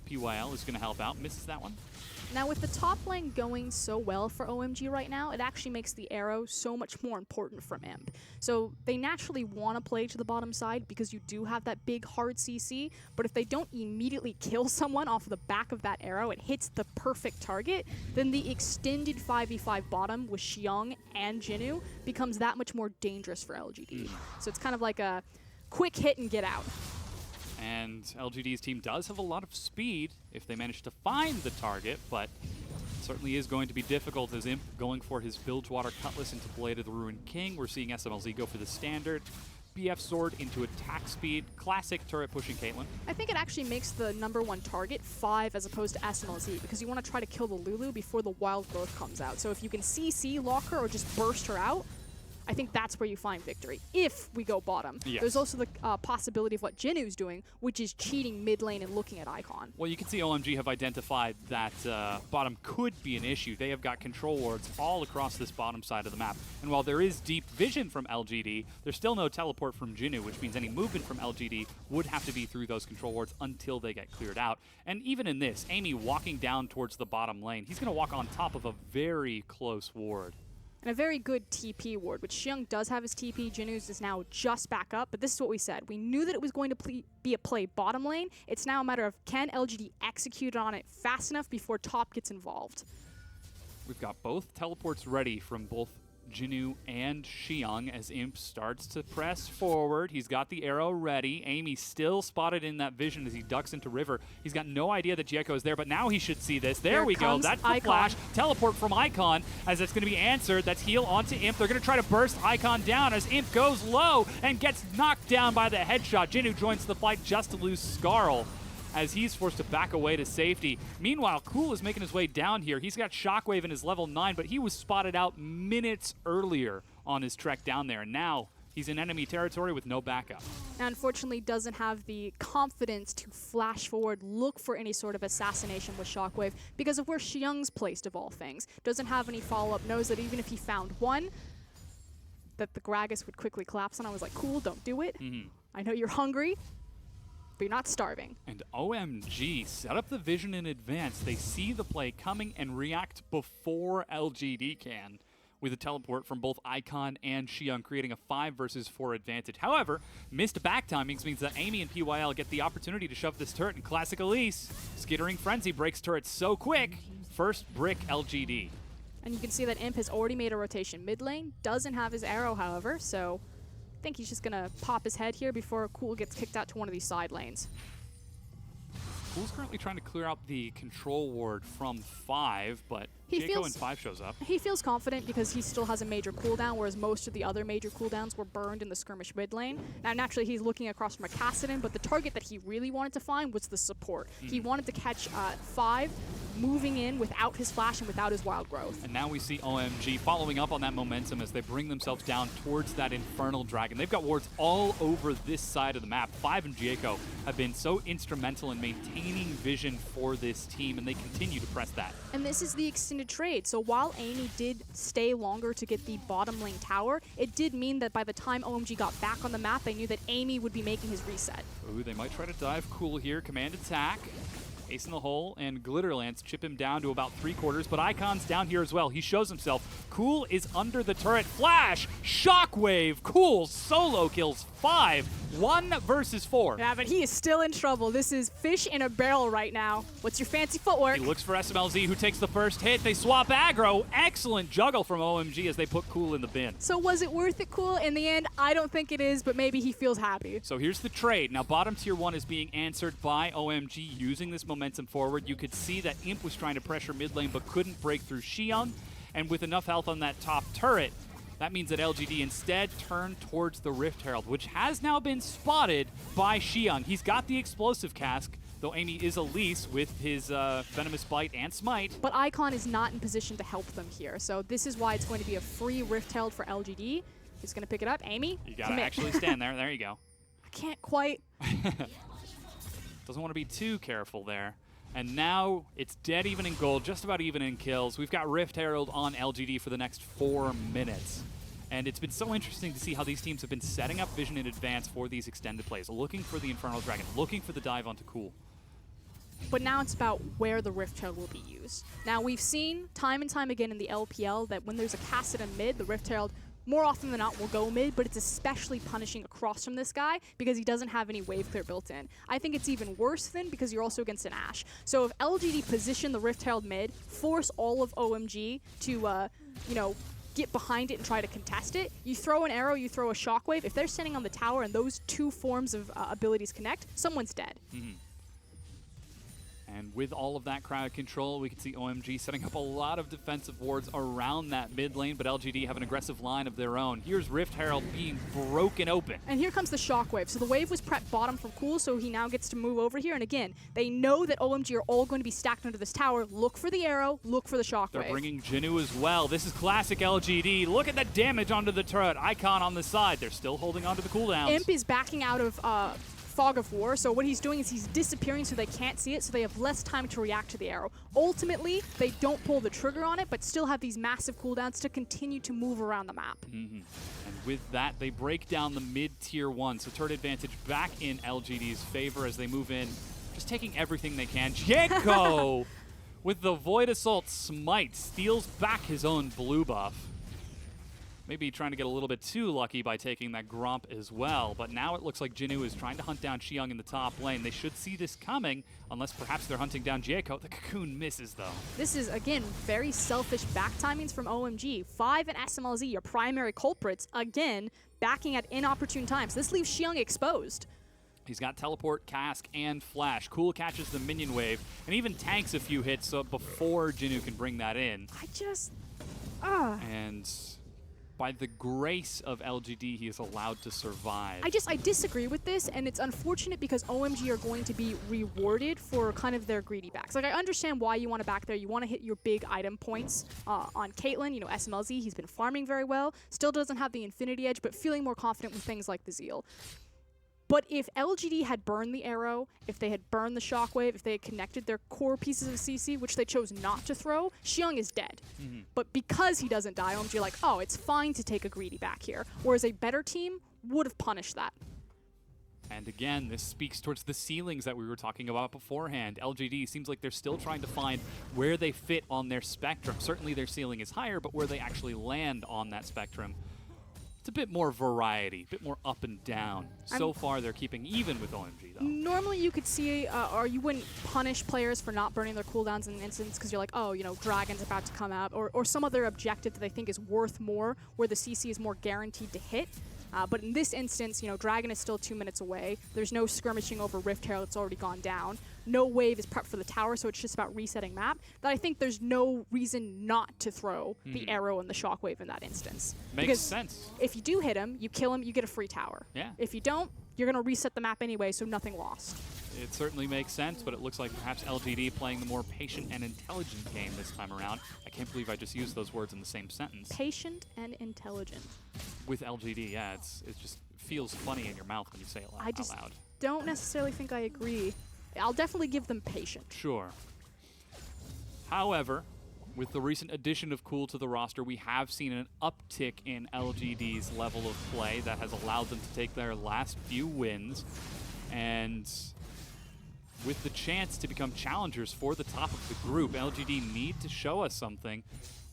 PYL is going to help out. Misses that one. Now, with the top lane going so well for OMG right now, it actually makes the arrow so much more important from Imp. So they naturally want to play to the bottom side because you do have that big hard CC, but if they don't immediately kill someone off of the back of that arrow, it hits the perfect target, then the extended 5v5 bottom with Xiang and Jinnu becomes that much more dangerous for LGD. So it's kind of like a quick hit and get out. And LGD's team does have a lot of speed if they manage to find the target, but it certainly is going to be difficult as Imp going for his Bilgewater Cutlass into Blade of the Ruined King. We're seeing SMLZ go for the standard. BF Sword into attack speed. Classic turret pushing Caitlyn. I think it actually makes the #1 target 5 as opposed to SMLZ because you want to try to kill the Lulu before the Wild Growth comes out. So if you can CC lock her or just burst her out, I think that's where you find victory, if we go bottom. Yes. There's also the possibility of what Jinnu's doing, which is cheating mid lane and looking at Icon. Well, you can see OMG have identified that bottom could be an issue. They have got control wards all across this bottom side of the map. And while there is deep vision from LGD, there's still no teleport from Jinnu, which means any movement from LGD would have to be through those control wards until they get cleared out. And even in this, Amy walking down towards the bottom lane, he's going to walk on top of a very close ward. And a very good TP ward, which Xiang does have his TP. Jinnu's is now just back up, but this is what we said. We knew that it was going to be a play bottom lane. It's now a matter of can LGD execute on it fast enough before top gets involved. We've got both teleports ready from both Jinnu and Xiang as Imp starts to press forward. He's got the arrow ready. Amy still spotted in that vision as he ducks into river. He's got no idea that Jieko is there, but now he should see this. There we go. That's the flash. Teleport from Icon as it's going to be answered. That's heal onto Imp. They're going to try to burst Icon down as Imp goes low and gets knocked down by the headshot. Jinnu joins the fight just to lose Scarl as he's forced to back away to safety. Meanwhile, Cool is making his way down here. He's got Shockwave in his level 9, but he was spotted out minutes earlier on his trek down there. And now he's in enemy territory with no backup. And unfortunately doesn't have the confidence to flash forward, look for any sort of assassination with Shockwave because of where Xiang's placed of all things. Doesn't have any follow-up, knows that even if he found one, that the Gragas would quickly collapse on. I was like, cool, don't do it. I know you're hungry, but you're not starving. And OMG set up the vision in advance. They see the play coming and react before LGD can with a teleport from both Icon and Xiang, creating a 5 versus 4 advantage. However, missed back timings means that Amy and PYL get the opportunity to shove this turret in classic Elise. Skittering Frenzy breaks turret so quick. First brick LGD. And you can see that Imp has already made a rotation mid lane. Doesn't have his arrow, however, so I think he's just going to pop his head here before Cool gets kicked out to one of these side lanes. Cool's currently trying to clear out the control ward from 5, but Jieko in 5 shows up. He feels confident because he still has a major cooldown, whereas most of the other major cooldowns were burned in the skirmish mid lane. Now, naturally, he's looking across from a Kassadin, but the target that he really wanted to find was the support. He wanted to catch 5 moving in without his flash and without his wild growth. And now we see OMG following up on that momentum as they bring themselves down towards that Infernal Dragon. They've got wards all over this side of the map. 5 and Jieko have been so instrumental in maintaining vision for this team, and they continue to press that. And this is the extended trade. So while Amy did stay longer to get the bottom lane tower, it did mean that by the time OMG got back on the map, they knew that Amy would be making his reset. Ooh, they might try to dive Cool here. Command attack. Ace in the hole, and Glitterlance chip him down to about 3/4, but Icon's down here as well. He shows himself. Cool is under the turret. Flash! Shockwave! Cool solo kills 5. 1 versus 4. Yeah, but he is still in trouble. This is fish in a barrel right now. What's your fancy footwork? He looks for SMLZ, who takes the first hit. They swap aggro. Excellent juggle from OMG as they put Cool in the bin. So was it worth it, Cool? In the end, I don't think it is, but maybe he feels happy. So here's the trade. Now, bottom tier 1 is being answered by OMG using this momentum forward. You could see that Imp was trying to pressure mid lane but couldn't break through Xiang. And with enough health on that top turret, that means that LGD instead turned towards the Rift Herald, which has now been spotted by Xiang. He's got the explosive cask, though Amy is Elise with his Venomous Bite and Smite. But Icon is not in position to help them here, so this is why it's going to be a free Rift Herald for LGD. He's going to pick it up. Amy, you gotta actually stand there. There you go. I can't quite. Doesn't want to be too careful there. And now it's dead even in gold, just about even in kills. We've got Rift Herald on LGD for the next 4 minutes. And it's been so interesting to see how these teams have been setting up vision in advance for these extended plays, looking for the Infernal Dragon, looking for the dive onto Cool. But now it's about where the Rift Herald will be used. Now, we've seen time and time again in the LPL that when there's a Kassadin mid, the Rift Herald more often than not will go mid, but it's especially punishing across from this guy because he doesn't have any wave clear built in. I think it's even worse then because you're also against an Ashe. So if LGD position the Rift Herald mid, force all of OMG to, you know, get behind it and try to contest it, you throw an arrow, you throw a shockwave, if they're standing on the tower and those two forms of abilities connect, someone's dead. And with all of that crowd control, we can see OMG setting up a lot of defensive wards around that mid lane, but LGD have an aggressive line of their own. Here's Rift Herald being broken open. And here comes the shockwave. So the wave was prepped bottom from Cool, so he now gets to move over here. And again, they know that OMG are all going to be stacked under this tower. Look for the arrow, look for the shockwave. They're bringing Jinu as well. This is classic LGD. Look at the damage onto the turret. Icon on the side. They're still holding onto the cooldowns. Imp is backing out of Fog of War, so what he's doing is he's disappearing so they can't see it, so they have less time to react to the arrow. Ultimately, they don't pull the trigger on it, but still have these massive cooldowns to continue to move around the map. And with that, they break down the mid-tier 1, so turret advantage back in LGD's favor as they move in, just taking everything they can. Jaco, with the Void Assault Smite, steals back his own blue buff. Maybe trying to get a little bit too lucky by taking that Gromp as well, but now it looks like Jinu is trying to hunt down Xiang in the top lane. They should see this coming, unless perhaps they're hunting down Jaco. The Cocoon misses, though. This is, again, very selfish back timings from OMG. 5 and SMLZ, your primary culprits, again, backing at inopportune times. This leaves Xiang exposed. He's got Teleport, Cask, and Flash. Cool catches the minion wave, and even tanks a few hits before Jinu can bring that in. And by the grace of LGD, he is allowed to survive. I disagree with this, and it's unfortunate because OMG are going to be rewarded for kind of their greedy backs. Like, I understand why you want to back there. You want to hit your big item points on Caitlyn. You know, SMLZ, he's been farming very well. Still doesn't have the Infinity Edge, but feeling more confident with things like the Zeal. But if LGD had burned the arrow, if they had burned the shockwave, if they had connected their core pieces of CC, which they chose not to throw, Xiang is dead. But because he doesn't die, OMG are like, oh, it's fine to take a greedy back here. Whereas a better team would have punished that. And again, this speaks towards the ceilings that we were talking about beforehand. LGD seems like they're still trying to find where they fit on their spectrum. Certainly their ceiling is higher, but where they actually land on that spectrum, it's a bit more variety, a bit more up and down. So far, they're keeping even with OMG, though. Normally, you could see, or you wouldn't punish players for not burning their cooldowns in an instance because you're like, oh, you know, Dragon's about to come out, or some other objective that they think is worth more, where the CC is more guaranteed to hit. But in this instance, you know, Dragon is still 2 minutes away. There's no skirmishing over Rift Herald. It's already gone down. No wave is prepped for the tower, so it's just about resetting map. That I think there's no reason not to throw the arrow and the shockwave in that instance. Makes sense. If you do hit him, you kill him, you get a free tower. Yeah. If you don't, you're going to reset the map anyway, so nothing lost. It certainly makes sense, but it looks like perhaps LGD playing the more patient and intelligent game this time around. I can't believe I just used those words in the same sentence. Patient and intelligent. With LGD, yeah, it just feels funny in your mouth when you say it out loud. Don't necessarily think I agree. I'll definitely give them patient. Sure. However, with the recent addition of Cool to the roster, we have seen an uptick in LGD's level of play that has allowed them to take their last few wins. And with the chance to become challengers for the top of the group, LGD need to show us something,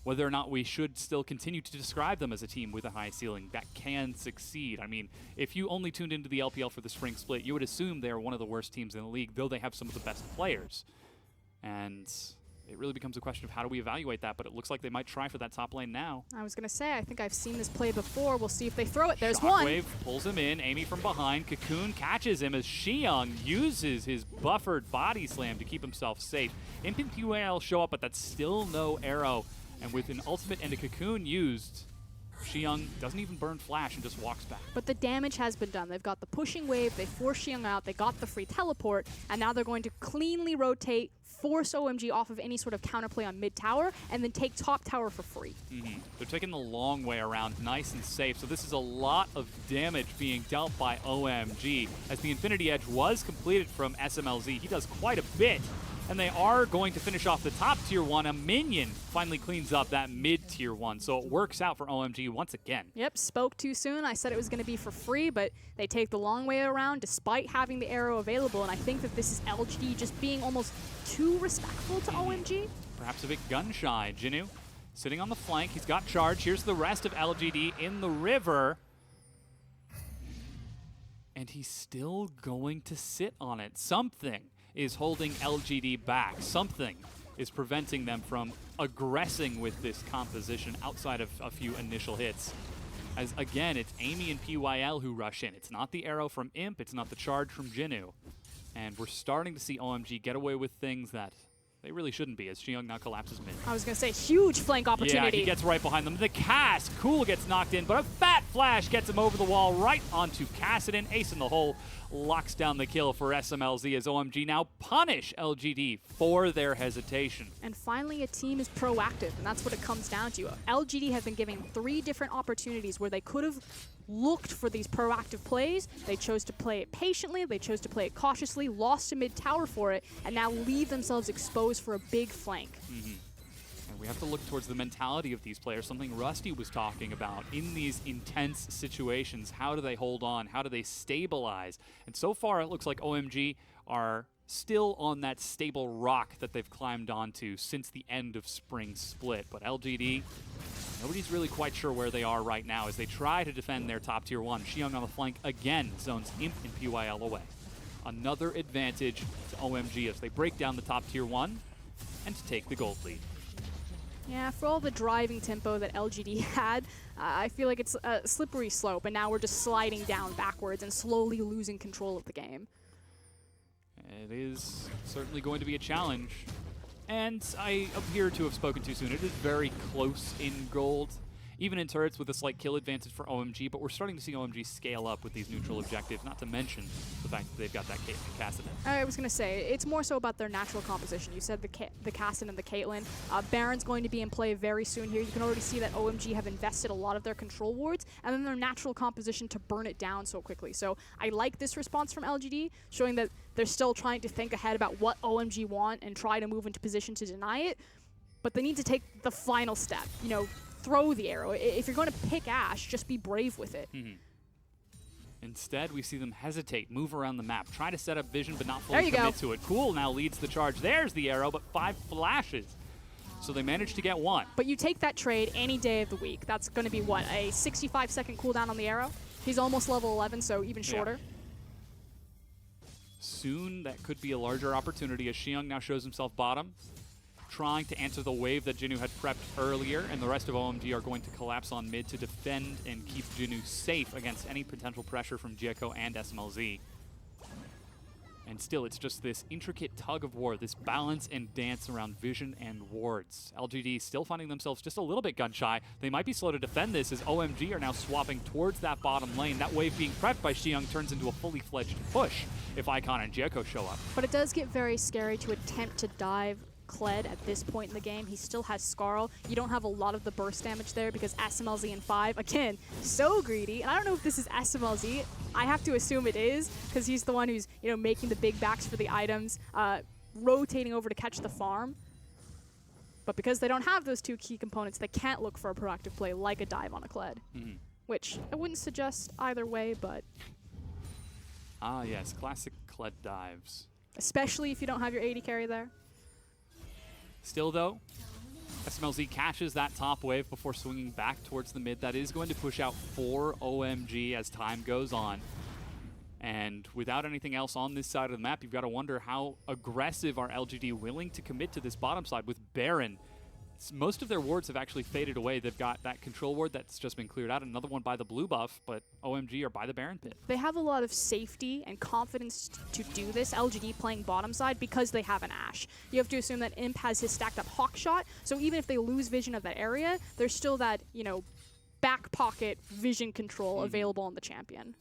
whether or not we should still continue to describe them as a team with a high ceiling that can succeed. I mean, if you only tuned into the LPL for the spring split, you would assume they're one of the worst teams in the league, though they have some of the best players. And it really becomes a question of how do we evaluate that, but it looks like they might try for that top lane now. I was going to say, I think I've seen this play before. We'll see if they throw it. There's Shockwave one. Pulls him in. Amy from behind. Cocoon catches him as Xiang uses his buffered body slam to keep himself safe. Imp and QAL show up, but that's still no arrow. And with an ultimate and a Cocoon used, Xiang doesn't even burn Flash and just walks back. But the damage has been done. They've got the pushing wave, they force Xiang out, they got the free teleport, and now they're going to cleanly rotate, force OMG off of any sort of counterplay on mid-tower, and then take top tower for free. They're taking the long way around, nice and safe. So this is a lot of damage being dealt by OMG. As the Infinity Edge was completed from SMLZ, he does quite a bit and they are going to finish off the top tier 1. A minion finally cleans up that mid tier 1, so it works out for OMG once again. Yep, spoke too soon. I said it was going to be for free, but they take the long way around despite having the arrow available, and I think that this is LGD just being almost too respectful to OMG. Perhaps a bit gun-shy. Jinnu sitting on the flank. He's got charge. Here's the rest of LGD in the river. And he's still going to sit on it. Something is holding LGD back. Something is preventing them from aggressing with this composition outside of a few initial hits. As again, it's Amy and PYL who rush in. It's not the arrow from Imp. It's not the charge from Jinnu. And we're starting to see OMG get away with things that they really shouldn't be, as Xiong now collapses mid. I was going to say, huge flank opportunity. Yeah, he gets right behind them. The cast, Cool gets knocked in, but a fat flash gets him over the wall right onto Kassadin. Ace in the hole locks down the kill for SMLZ as OMG now punish LGD for their hesitation. And finally, a team is proactive, and that's what it comes down to. LGD have been given 3 different opportunities where they could have looked for these proactive plays. They chose to play it patiently, they chose to play it cautiously, lost to mid tower for it, and now leave themselves exposed for a big flank. And we have to look towards the mentality of these players, something Rusty was talking about. In these intense situations, how do they hold on? How do they stabilize? And so far, it looks like OMG are still on that stable rock that they've climbed onto since the end of Spring Split. But LGD, nobody's really quite sure where they are right now as they try to defend their top tier 1. Xiong on the flank again zones Imp and PYL away. Another advantage to OMG as they break down the top tier 1 and to take the gold lead. Yeah, for all the driving tempo that LGD had, I feel like it's a slippery slope, and now we're just sliding down backwards and slowly losing control of the game. It is certainly going to be a challenge. And I appear to have spoken too soon. It is very close in gold, even in turrets with a slight kill advantage for OMG, but we're starting to see OMG scale up with these neutral objectives, not to mention the fact that they've got that Kassadin. I was going to say, it's more so about their natural composition. You said the Kassadin and the Caitlyn. Baron's going to be in play very soon here. You can already see that OMG have invested a lot of their control wards, and then their natural composition to burn it down so quickly. So I like this response from LGD, showing that they're still trying to think ahead about what OMG want and try to move into position to deny it, but they need to take the final step, you know, throw the arrow. If you're going to pick Ashe, just be brave with it. Instead, we see them hesitate, move around the map, try to set up vision, but not fully commit to it. Cool now leads the charge. There's the arrow, but 5 flashes. So they managed to get 1. But you take that trade any day of the week. That's going to be, what, a 65-second cooldown on the arrow? He's almost level 11, so even shorter. Soon, that could be a larger opportunity as Xiong now shows himself bottom, trying to answer the wave that Jinnu had prepped earlier, and the rest of OMG are going to collapse on mid to defend and keep Jinnu safe against any potential pressure from Jeko and SMLZ. And still, it's just this intricate tug of war, this balance and dance around vision and wards. LGD still finding themselves just a little bit gun-shy. They might be slow to defend this as OMG are now swapping towards that bottom lane. That wave being prepped by Xiong turns into a fully fledged push if Icon and Jeko show up. But it does get very scary to attempt to dive Kled at this point in the game. He still has Scarl. You don't have a lot of the burst damage there because SMLZ in 5, again, so greedy. And I don't know if this is SMLZ. I have to assume it is because he's the one who's, you know, making the big backs for the items, rotating over to catch the farm. But because they don't have those 2 key components, they can't look for a proactive play like a dive on a Kled. Which I wouldn't suggest either way, but... Ah, yes, classic Kled dives. Especially if you don't have your AD carry there. Still, though, SMLZ catches that top wave before swinging back towards the mid. That is going to push out for OMG as time goes on. And without anything else on this side of the map, you've got to wonder how aggressive are LGD willing to commit to this bottom side with Baron. Most of their wards have actually faded away. They've got that control ward that's just been cleared out, another one by the blue buff, but OMG are by the Baron pit. They have a lot of safety and confidence to do this, LGD playing bottom side, because they have an Ashe. You have to assume that Imp has his stacked up Hawk Shot, so even if they lose vision of that area, there's still that, you know, back pocket vision control available on the champion.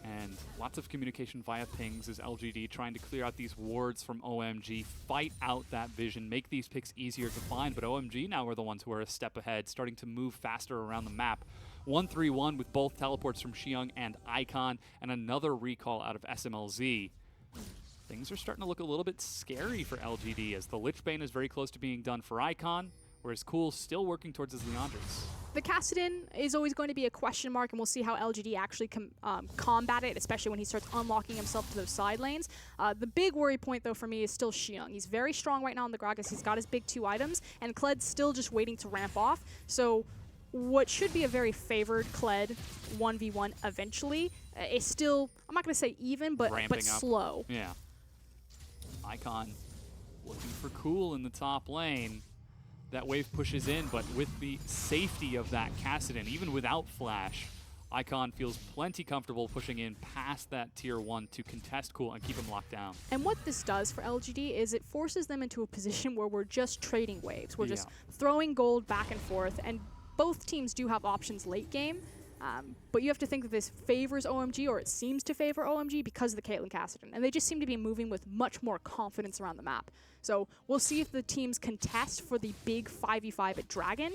And lots of communication via pings as LGD trying to clear out these wards from OMG, fight out that vision, make these picks easier to find. But OMG now are the ones who are a step ahead, starting to move faster around the map. 1-3-1 with both teleports from Xiong and Icon, and another recall out of SMLZ. things are starting to look a little bit scary for LGD as the Lich Bane is very close to being done for Icon, whereas Cool's still working towards his Leandris. The Kassadin is always going to be a question mark, and we'll see how LGD actually combat it, especially when he starts unlocking himself to those side lanes. The big worry point, though, for me is still Xiang. He's very strong right now on the Gragas. He's got his big 2 items, and Kled's still just waiting to ramp off. So what should be a very favored Kled 1v1 eventually is still, I'm not going to say even, but slow. Yeah. Icon looking for Cool in the top lane. That wave pushes in, but with the safety of that Kassadin, even without Flash, Icon feels plenty comfortable pushing in past that tier 1 to contest Cool and keep him locked down. And what this does for LGD is it forces them into a position where we're just trading waves. We're just throwing gold back and forth, and both teams do have options late game. But you have to think that this favors OMG, or it seems to favor OMG because of the Caitlyn Kassadin. And they just seem to be moving with much more confidence around the map. So we'll see if the teams contest for the big 5v5 at Dragon.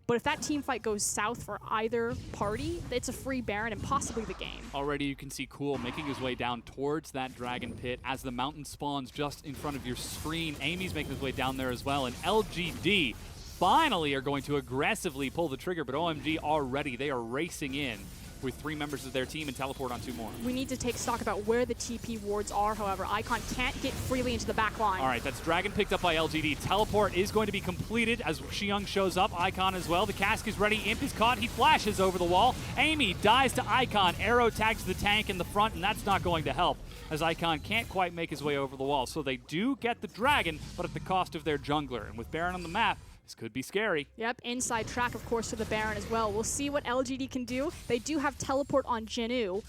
But if that team fight goes south for either party, it's a free Baron and possibly the game. Already you can see Cool making his way down towards that Dragon Pit as the mountain spawns just in front of your screen. Amy's making his way down there as well, and LGD finally are going to aggressively pull the trigger, but OMG already, they are racing in with 3 members of their team and teleport on 2 more. We need to take stock about where the TP wards are, however. Icon can't get freely into the back line. All right, that's Dragon picked up by LGD. Teleport is going to be completed as Xiang shows up. Icon as well. The cask is ready. Imp is caught. He flashes over the wall. Amy dies to Icon. Arrow tags the tank in the front, and that's not going to help as Icon can't quite make his way over the wall. So they do get the Dragon, but at the cost of their jungler. And with Baron on the map, this could be scary. Yep, inside track, of course, to the Baron as well. We'll see what LGD can do. They do have teleport on Jinu,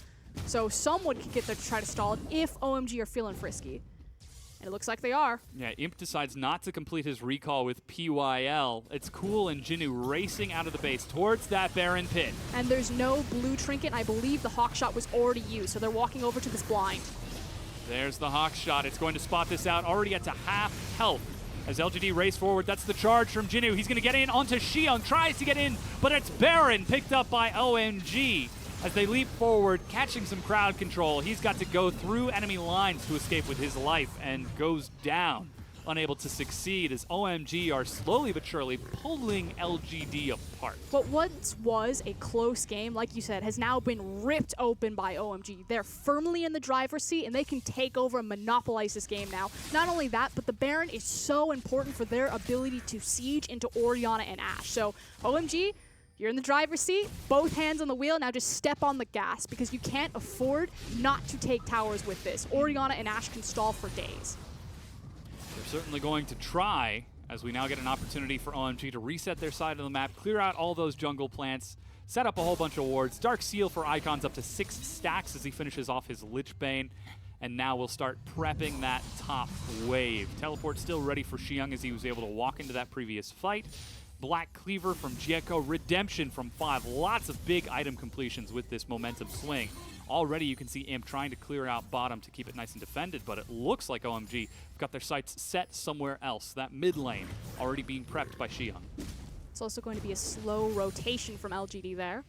so someone could get there to try to stall it if OMG are feeling frisky. And it looks like they are. Yeah, Imp decides not to complete his recall with PYL. It's Cool and Jinu racing out of the base towards that Baron pit. And there's no blue trinket. I believe the Hawk shot was already used, so they're walking over to this blind. There's the Hawk shot. It's going to spot this out. Already at to half health. As LGD race forward, that's the charge from Jinu. He's going to get in onto Xiang, tries to get in, but it's Baron picked up by OMG. As they leap forward, catching some crowd control, he's got to go through enemy lines to escape with his life and goes down, unable to succeed as OMG are slowly but surely pulling LGD apart. What once was a close game, like you said, has now been ripped open by OMG. They're firmly in the driver's seat, and they can take over and monopolize this game now. Not only that, but the Baron is so important for their ability to siege into Orianna and Ashe. So OMG, you're in the driver's seat, both hands on the wheel, now just step on the gas because you can't afford not to take towers with this. Orianna and Ashe can stall for days. They're certainly going to try, as we now get an opportunity for OMG to reset their side of the map, clear out all those jungle plants, set up a whole bunch of wards. Dark Seal for Icon's up to 6 stacks as he finishes off his Lich Bane. And now we'll start prepping that top wave. Teleport still ready for Xiang as he was able to walk into that previous fight. Black Cleaver from Jieko, Redemption from 5. Lots of big item completions with this momentum swing. Already you can see Imp trying to clear out bottom to keep it nice and defended, but it looks like OMG have got their sights set somewhere else. That mid lane already being prepped by Xiang. It's also going to be a slow rotation from LGD there.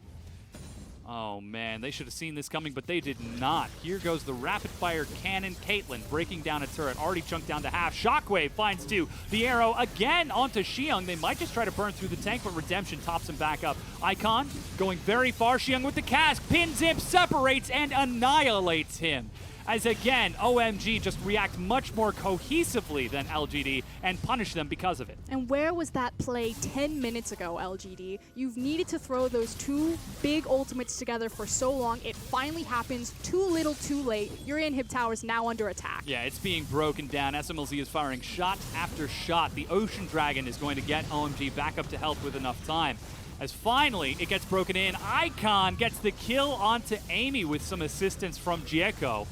Oh man, they should have seen this coming, but they did not. Here goes the rapid fire cannon. Caitlyn breaking down a turret, already chunked down to half. Shockwave finds 2. The arrow again onto Xiang. They might just try to burn through the tank, but Redemption tops him back up. Icon going very far. Xiang with the cask, pins Imp, separates and annihilates him. As again, OMG just react much more cohesively than LGD and punish them because of it. And where was that play 10 minutes ago, LGD? You've needed to throw those 2 big ultimates together for so long. It finally happens. Too little, too late. Your inhib tower is now under attack. Yeah, it's being broken down. SMLZ is firing shot after shot. The Ocean Dragon is going to get OMG back up to health with enough time. As finally it gets broken in, Icon gets the kill onto Amy with some assistance from Jieko.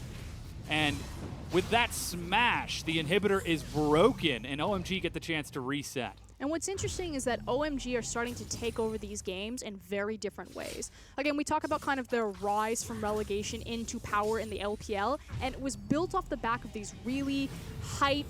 And with that smash, the inhibitor is broken, and OMG get the chance to reset. And what's interesting is that OMG are starting to take over these games in very different ways. Again, we talk about kind of their rise from relegation into power in the LPL, and it was built off the back of these really hype,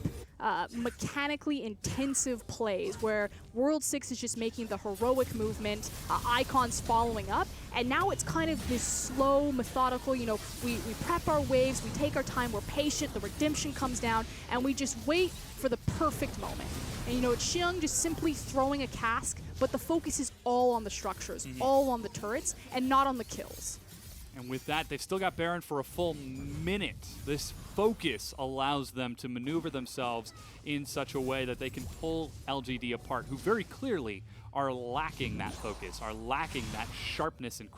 mechanically intensive plays where World 6 is just making the heroic movement, Icons following up, and now it's kind of this slow, methodical, you know, we prep our waves, we take our time, we're patient, the redemption comes down, and we just wait for the perfect moment. And you know, it's Xiang just simply throwing a cask, but the focus is all on the structures, all on the turrets, and not on the kills. And with that, they've still got Baron for a full minute. This focus allows them to maneuver themselves in such a way that they can pull LGD apart, who very clearly are lacking that focus, are lacking that sharpness and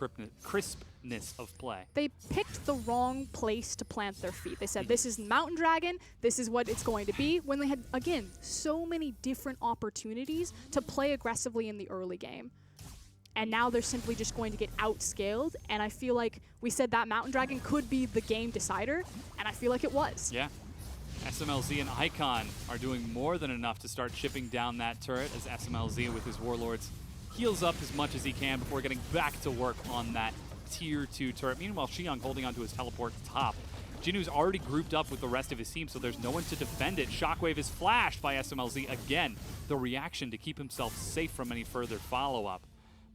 crispness of play. They picked the wrong place to plant their feet. They said, this is Mountain Dragon, this is what it's going to be, when they had, again, so many different opportunities to play aggressively in the early game. And now they're simply just going to get outscaled, and I feel like we said that Mountain Dragon could be the game decider, and I feel like it was. Yeah. SMLZ and Icon are doing more than enough to start chipping down that turret as SMLZ with his Warlords heals up as much as he can before getting back to work on that Tier 2 turret. Meanwhile, Xiang holding onto his teleport top. Jinu's already grouped up with the rest of his team, so there's no one to defend it. Shockwave is flashed by SMLZ again. The reaction to keep himself safe from any further follow-up.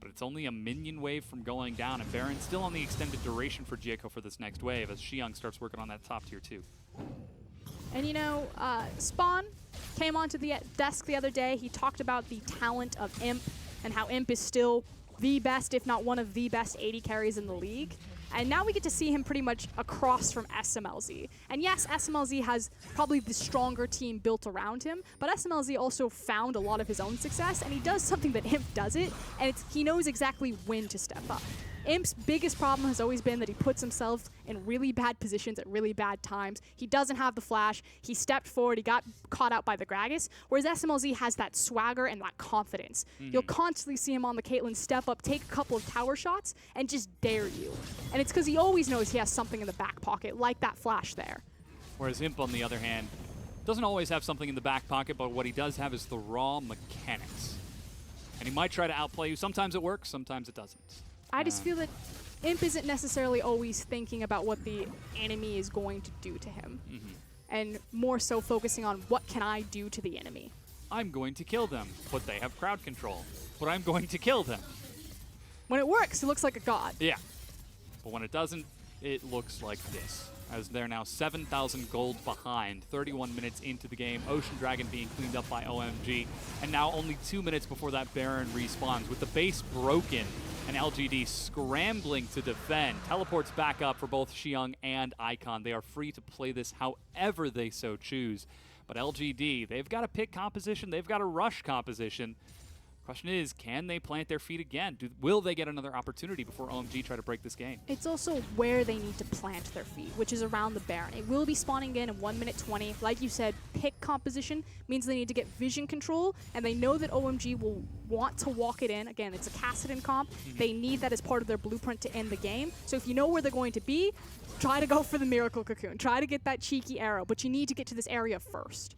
But it's only a minion wave from going down, and Baron's still on the extended duration for Jieko for this next wave as Xiang starts working on that top Tier 2. And you know, Spawn came onto the desk the other day. He talked about the talent of Imp and how Imp is still the best, if not one of the best AD carries in the league. And now we get to see him pretty much across from SMLZ. And yes, SMLZ has probably the stronger team built around him, but SMLZ also found a lot of his own success, and he does something that Imp doesn't, and he knows exactly when to step up. Imp's biggest problem has always been that he puts himself in really bad positions at really bad times. He doesn't have the flash. He stepped forward. He got caught out by the Gragas, whereas SMLZ has that swagger and that confidence. You'll constantly see him on the Caitlyn step up, take a couple of tower shots, and just dare you. And it's because he always knows he has something in the back pocket, like that flash there. Whereas Imp, on the other hand, doesn't always have something in the back pocket, but what he does have is the raw mechanics. And he might try to outplay you. Sometimes it works, sometimes it doesn't. I just feel that Imp isn't necessarily always thinking about what the enemy is going to do to him, and more so focusing on what can I do to the enemy. I'm going to kill them, but they have crowd control. But I'm going to kill them. When it works, he looks like a god. Yeah. But when it doesn't, it looks like this. As they're now 7,000 gold behind, 31 minutes into the game, Ocean Dragon being cleaned up by OMG, and now only 2 minutes before that Baron respawns. With the base broken, and LGD scrambling to defend. Teleports back up for both Xiang and Icon. They are free to play this however they so choose. But LGD, they've got to pick composition, they've got to rush composition. Question is, can they plant their feet again? Will they get another opportunity before OMG try to break this game? It's also where they need to plant their feet, which is around the Baron. It will be spawning in 1 minute 20. Like you said, pick composition means they need to get vision control, and they know that OMG will want to walk it in. Again, it's a Kassadin comp. They need that as part of their blueprint to end the game. So if you know where they're going to be, try to go for the Miracle Cocoon. Try to get that cheeky arrow, but you need to get to this area first.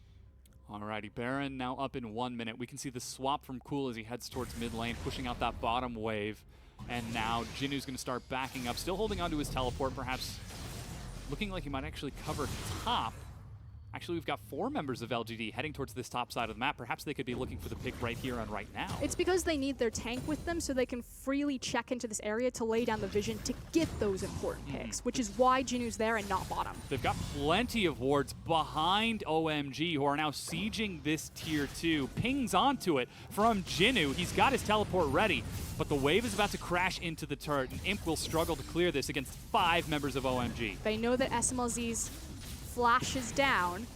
Alrighty, Baron now up in 1 minute. We can see the swap from Cool as he heads towards mid lane, pushing out that bottom wave. And now Jinu's going to start backing up, still holding onto his teleport, perhaps looking like he might actually cover top. Actually, we've got 4 members of LGD heading towards this top side of the map. Perhaps they could be looking for the pick right here and right now. It's because they need their tank with them so they can freely check into this area to lay down the vision to get those important picks, which is why Jinu's there and not bottom. They've got plenty of wards behind OMG, who are now sieging this tier 2. Pings onto it from Jinu. He's got his teleport ready, but the wave is about to crash into the turret, and Imp will struggle to clear this against 5 members of OMG. They know that SMLZ's flash is down.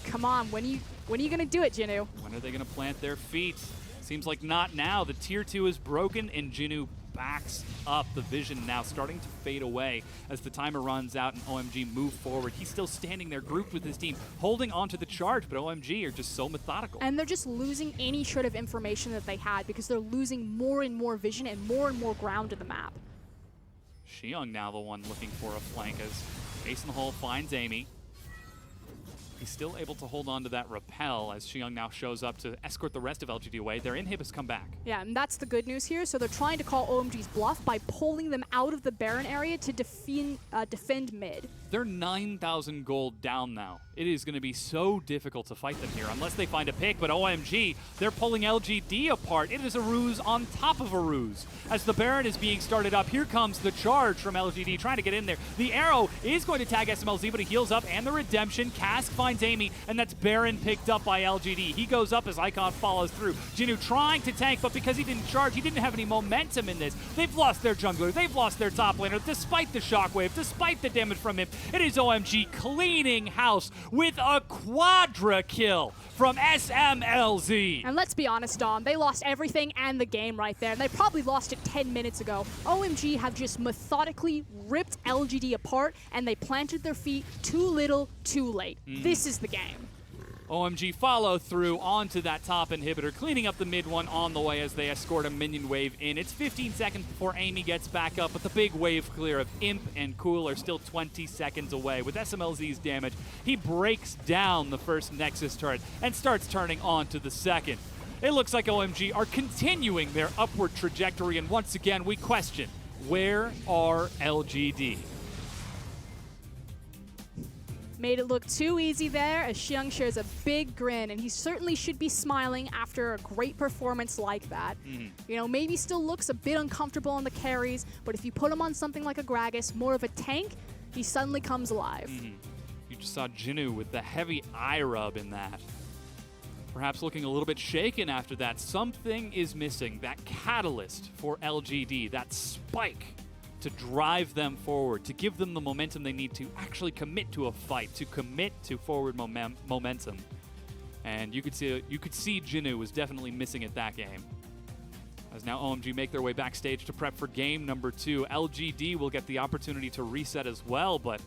Come on, when are you gonna do it, Jinu? When are they gonna plant their feet? Seems like not now. The tier 2 is broken, and Jinu backs up. The vision now starting to fade away as the timer runs out and OMG move forward. He's still standing there grouped with his team, holding onto the charge, but OMG are just so methodical. And they're just losing any shred of information that they had because they're losing more and more vision and more ground in the map. Xiang now the one looking for a flank as Ace in the hole finds Amy. He's still able to hold on to that repel as Xiang now shows up to escort the rest of LGD away. Their inhib has come back. Yeah, and that's the good news here. So they're trying to call OMG's bluff by pulling them out of the Baron area to defend mid. They're 9,000 gold down now. it is going to be so difficult to fight them here unless they find a pick. But OMG, they're pulling LGD apart. It is a ruse on top of a ruse. As the Baron is being started up, here comes the charge from LGD trying to get in there. The arrow is going to tag SMLZ, but he heals up, and the redemption. Cask finds Amy, and that's Baron picked up by LGD. He goes up as Icon follows through. Jinu trying to tank, but because he didn't charge, he didn't have any momentum in this. They've lost their jungler. They've lost their top laner, despite the shockwave, despite the damage from him. It is OMG cleaning house with a quadra kill from SMLZ. And let's be honest, Dom, they lost everything and the game right there. And they probably lost it 10 minutes ago. OMG have just methodically ripped LGD apart, and they planted their feet too little, too late. This is the game. OMG follow through onto that top inhibitor, cleaning up the mid one on the way as they escort a minion wave in. It's 15 seconds before Amy gets back up, but the big wave clear of Imp and Cool are still 20 seconds away. With SMLZ's damage, he breaks down the first Nexus turret and starts turning on to the second. It looks like OMG are continuing their upward trajectory, and once again we question, where are LGD? Made it look too easy there as Xiang shares a big grin, and he certainly should be smiling after a great performance like that. You know, maybe still looks a bit uncomfortable on the carries, but if you put him on something like a Gragas, more of a tank, he suddenly comes alive. You just saw Jinu with the heavy eye rub in that. Perhaps looking a little bit shaken after that. Something is missing. That catalyst for LGD, that spike to drive them forward, to give them the momentum they need to actually commit to a fight, to commit to forward momentum. And you could see Jinu was definitely missing it that game. As now OMG make their way backstage to prep for game number 2. LGD will get the opportunity to reset as well, but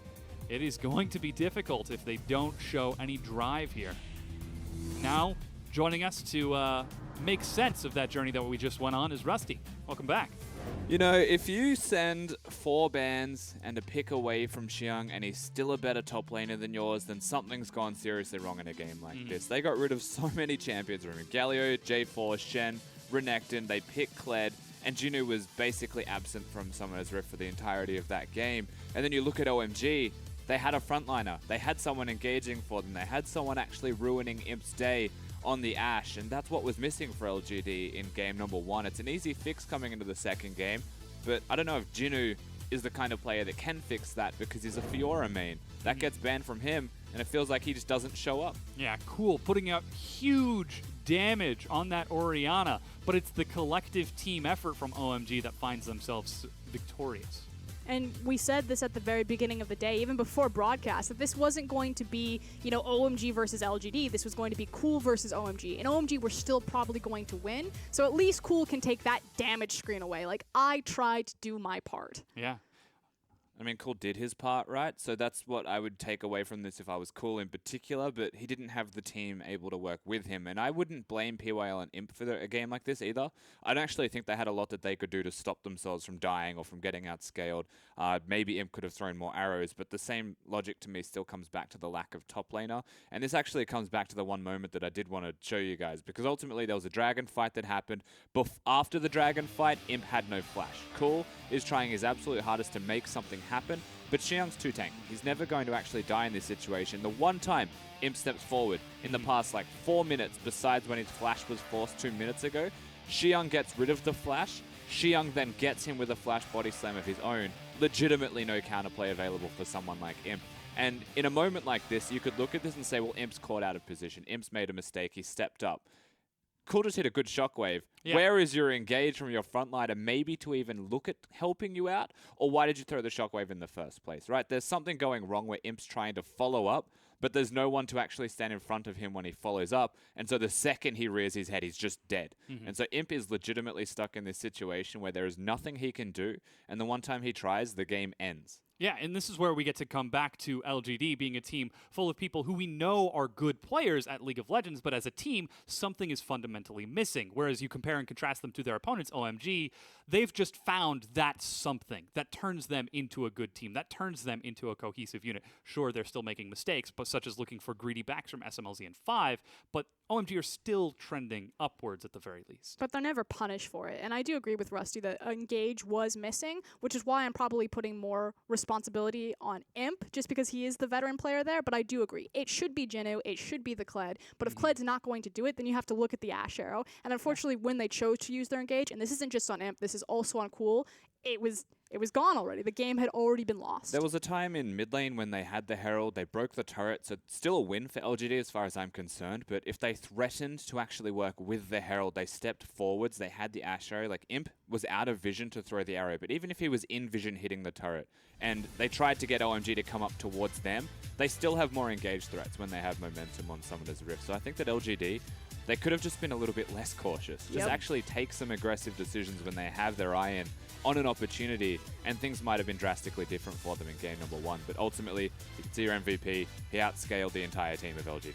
it is going to be difficult if they don't show any drive here. Now, joining us to make sense of that journey that we just went on is Rusty. Welcome back. You know, if you send 4 bans and a pick away from Xiang and he's still a better top laner than yours, then something's gone seriously wrong in a game like this. They got rid of so many champions. Galio, J4, Shen, Renekton, they picked Kled, and Jinu was basically absent from Summoner's Rift for the entirety of that game. And then you look at OMG, they had a frontliner. They had someone engaging for them. They had someone actually ruining Imp's day on the Ashe, and that's what was missing for LGD in game number 1. It's an easy fix coming into the second game, but I don't know if Jinu is the kind of player that can fix that because he's a Fiora main. That gets banned from him, and it feels like he just doesn't show up. Yeah, Cool, putting out huge damage on that Orianna, but it's the collective team effort from OMG that finds themselves victorious. And we said this at the very beginning of the day, even before broadcast, that this wasn't going to be, you know, OMG versus LGD. This was going to be Cool versus OMG. And OMG were still probably going to win. So at least Cool can take that damage screen away. Like, I tried to do my part. Yeah. I mean, Cool did his part, right? So that's what I would take away from this if I was Cool in particular, but he didn't have the team able to work with him. And I wouldn't blame PYL and Imp for a game like this either. I don't actually think they had a lot that they could do to stop themselves from dying or from getting outscaled. Maybe Imp could have thrown more arrows, but the same logic to me still comes back to the lack of top laner. And this actually comes back to the one moment that I did want to show you guys, because ultimately there was a dragon fight that happened. After the dragon fight, Imp had no flash. Cool is trying his absolute hardest to make something happen, but Xiang's too tanky. He's never going to actually die in this situation. The one time Imp steps forward in the past like 4 minutes, besides when his flash was forced 2 minutes ago, Xiang gets rid of the flash. Xiang then gets him with a flash body slam of his own. Legitimately no counterplay available for someone like Imp. And in a moment like this, you could look at this and say, well, Imp's caught out of position. Imp's made a mistake. He stepped up. Cool just hit a good shockwave. Yeah. Where is your engage from your frontliner maybe to even look at helping you out? Or why did you throw the shockwave in the first place, right? There's something going wrong where Imp's trying to follow up, but there's no one to actually stand in front of him when he follows up. And so the second he rears his head, he's just dead. And so Imp is legitimately stuck in this situation where there is nothing he can do. And the one time he tries, the game ends. Yeah, and this is where we get to come back to LGD being a team full of people who we know are good players at League of Legends, but as a team, something is fundamentally missing. Whereas you compare and contrast them to their opponents, OMG, they've just found that something that turns them into a good team, that turns them into a cohesive unit. Sure, they're still making mistakes, but such as looking for greedy backs from SMLZ and 5, but OMG are still trending upwards at the very least. But they're never punished for it. And I do agree with Rusty that Engage was missing, which is why I'm probably putting more responsibility on Imp just because he is the veteran player there, but I do agree. It should be Jinu, it should be the Kled, but if Kled's not going to do it, then you have to look at the Ash Arrow. And unfortunately, when they chose to use their engage, and this isn't just on Imp, this is also on Cool, it was gone already. The game had already been lost. There was a time in mid lane when they had the Herald, they broke the turret, so still a win for LGD as far as I'm concerned, but if they threatened to actually work with the Herald, they stepped forwards, they had the Ash Arrow, like Imp was out of vision to throw the arrow, but even if he was in vision hitting the turret, and they tried to get OMG to come up towards them, they still have more engaged threats when they have momentum on Summoner's Rift. So I think that LGD, they could have just been a little bit less cautious. Just actually take some aggressive decisions when they have their eye in on an opportunity, and things might have been drastically different for them in game number 1. But ultimately, you can see your MVP, he outscaled the entire team of LGD.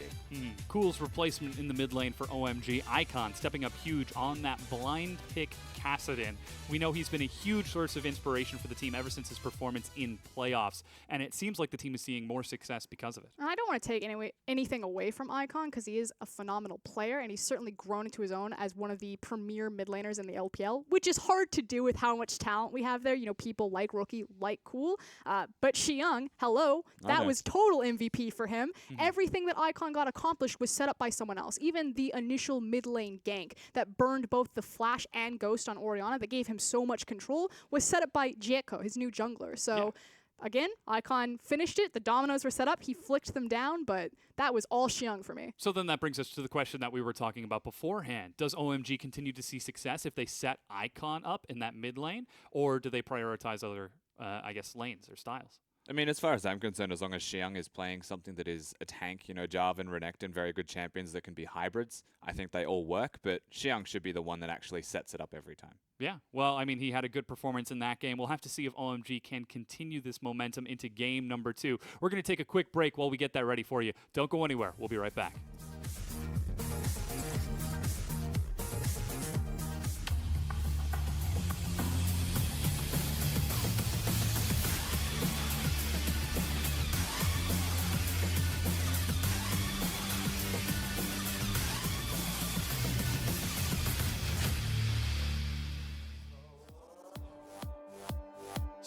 Cool's replacement in the mid lane for OMG, Icon, stepping up huge on that blind pick Kassadin. We know he's been a huge source of inspiration for the team ever since his performance in playoffs, and it seems like the team is seeing more success because of it. I don't want to take anything away from Icon because he is a phenomenal player, and he's certainly grown into his own as one of the premier mid laners in the LPL, which is hard to do with how much talent we have there. You know, people like Rookie, like Cool, but Xiang, hello, that was total MVP for him. Everything that Icon got accomplished was set up by someone else. Even the initial mid lane gank that burned both the Flash and Ghost on Orianna that gave him so much control was set up by Jeko, his new jungler. So again, Icon finished it. The dominoes were set up. He flicked them down, but that was all Xiang for me. So then that brings us to the question that we were talking about beforehand. Does OMG continue to see success if they set Icon up in that mid lane, or do they prioritize other, I guess, lanes or styles? I mean, as far as I'm concerned, as long as Xiang is playing something that is a tank, you know, Jarvan, Renekton, very good champions that can be hybrids, I think they all work, but Xiang should be the one that actually sets it up every time. Yeah, well, I mean, he had a good performance in that game. We'll have to see if OMG can continue this momentum into game number 2. We're going to take a quick break while we get that ready for you. Don't go anywhere. We'll be right back.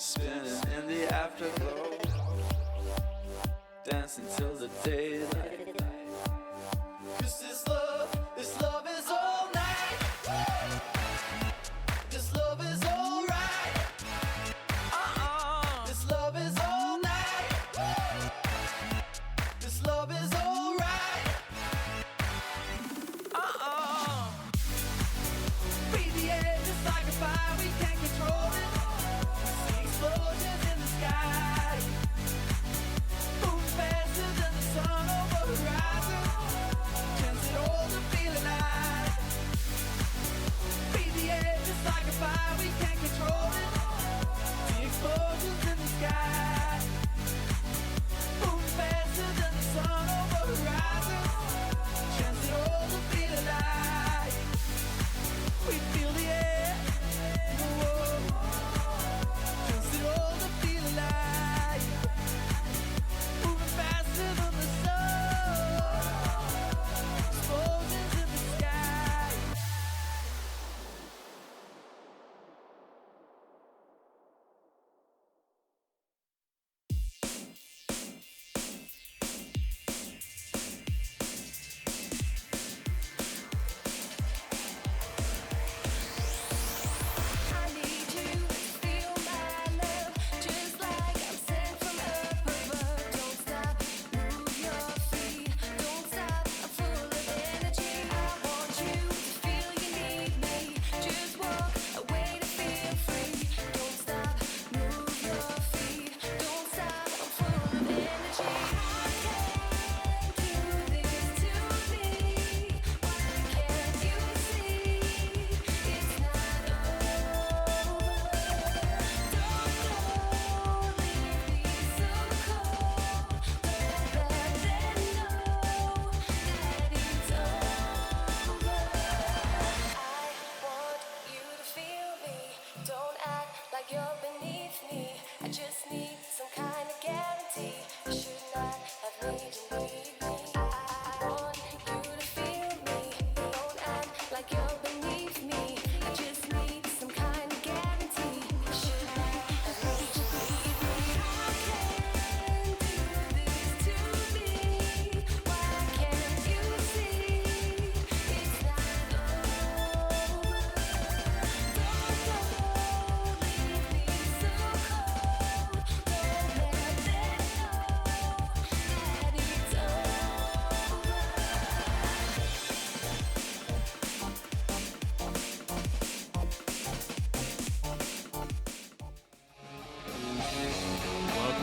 Spinning in the afterglow, dancing till the daylight.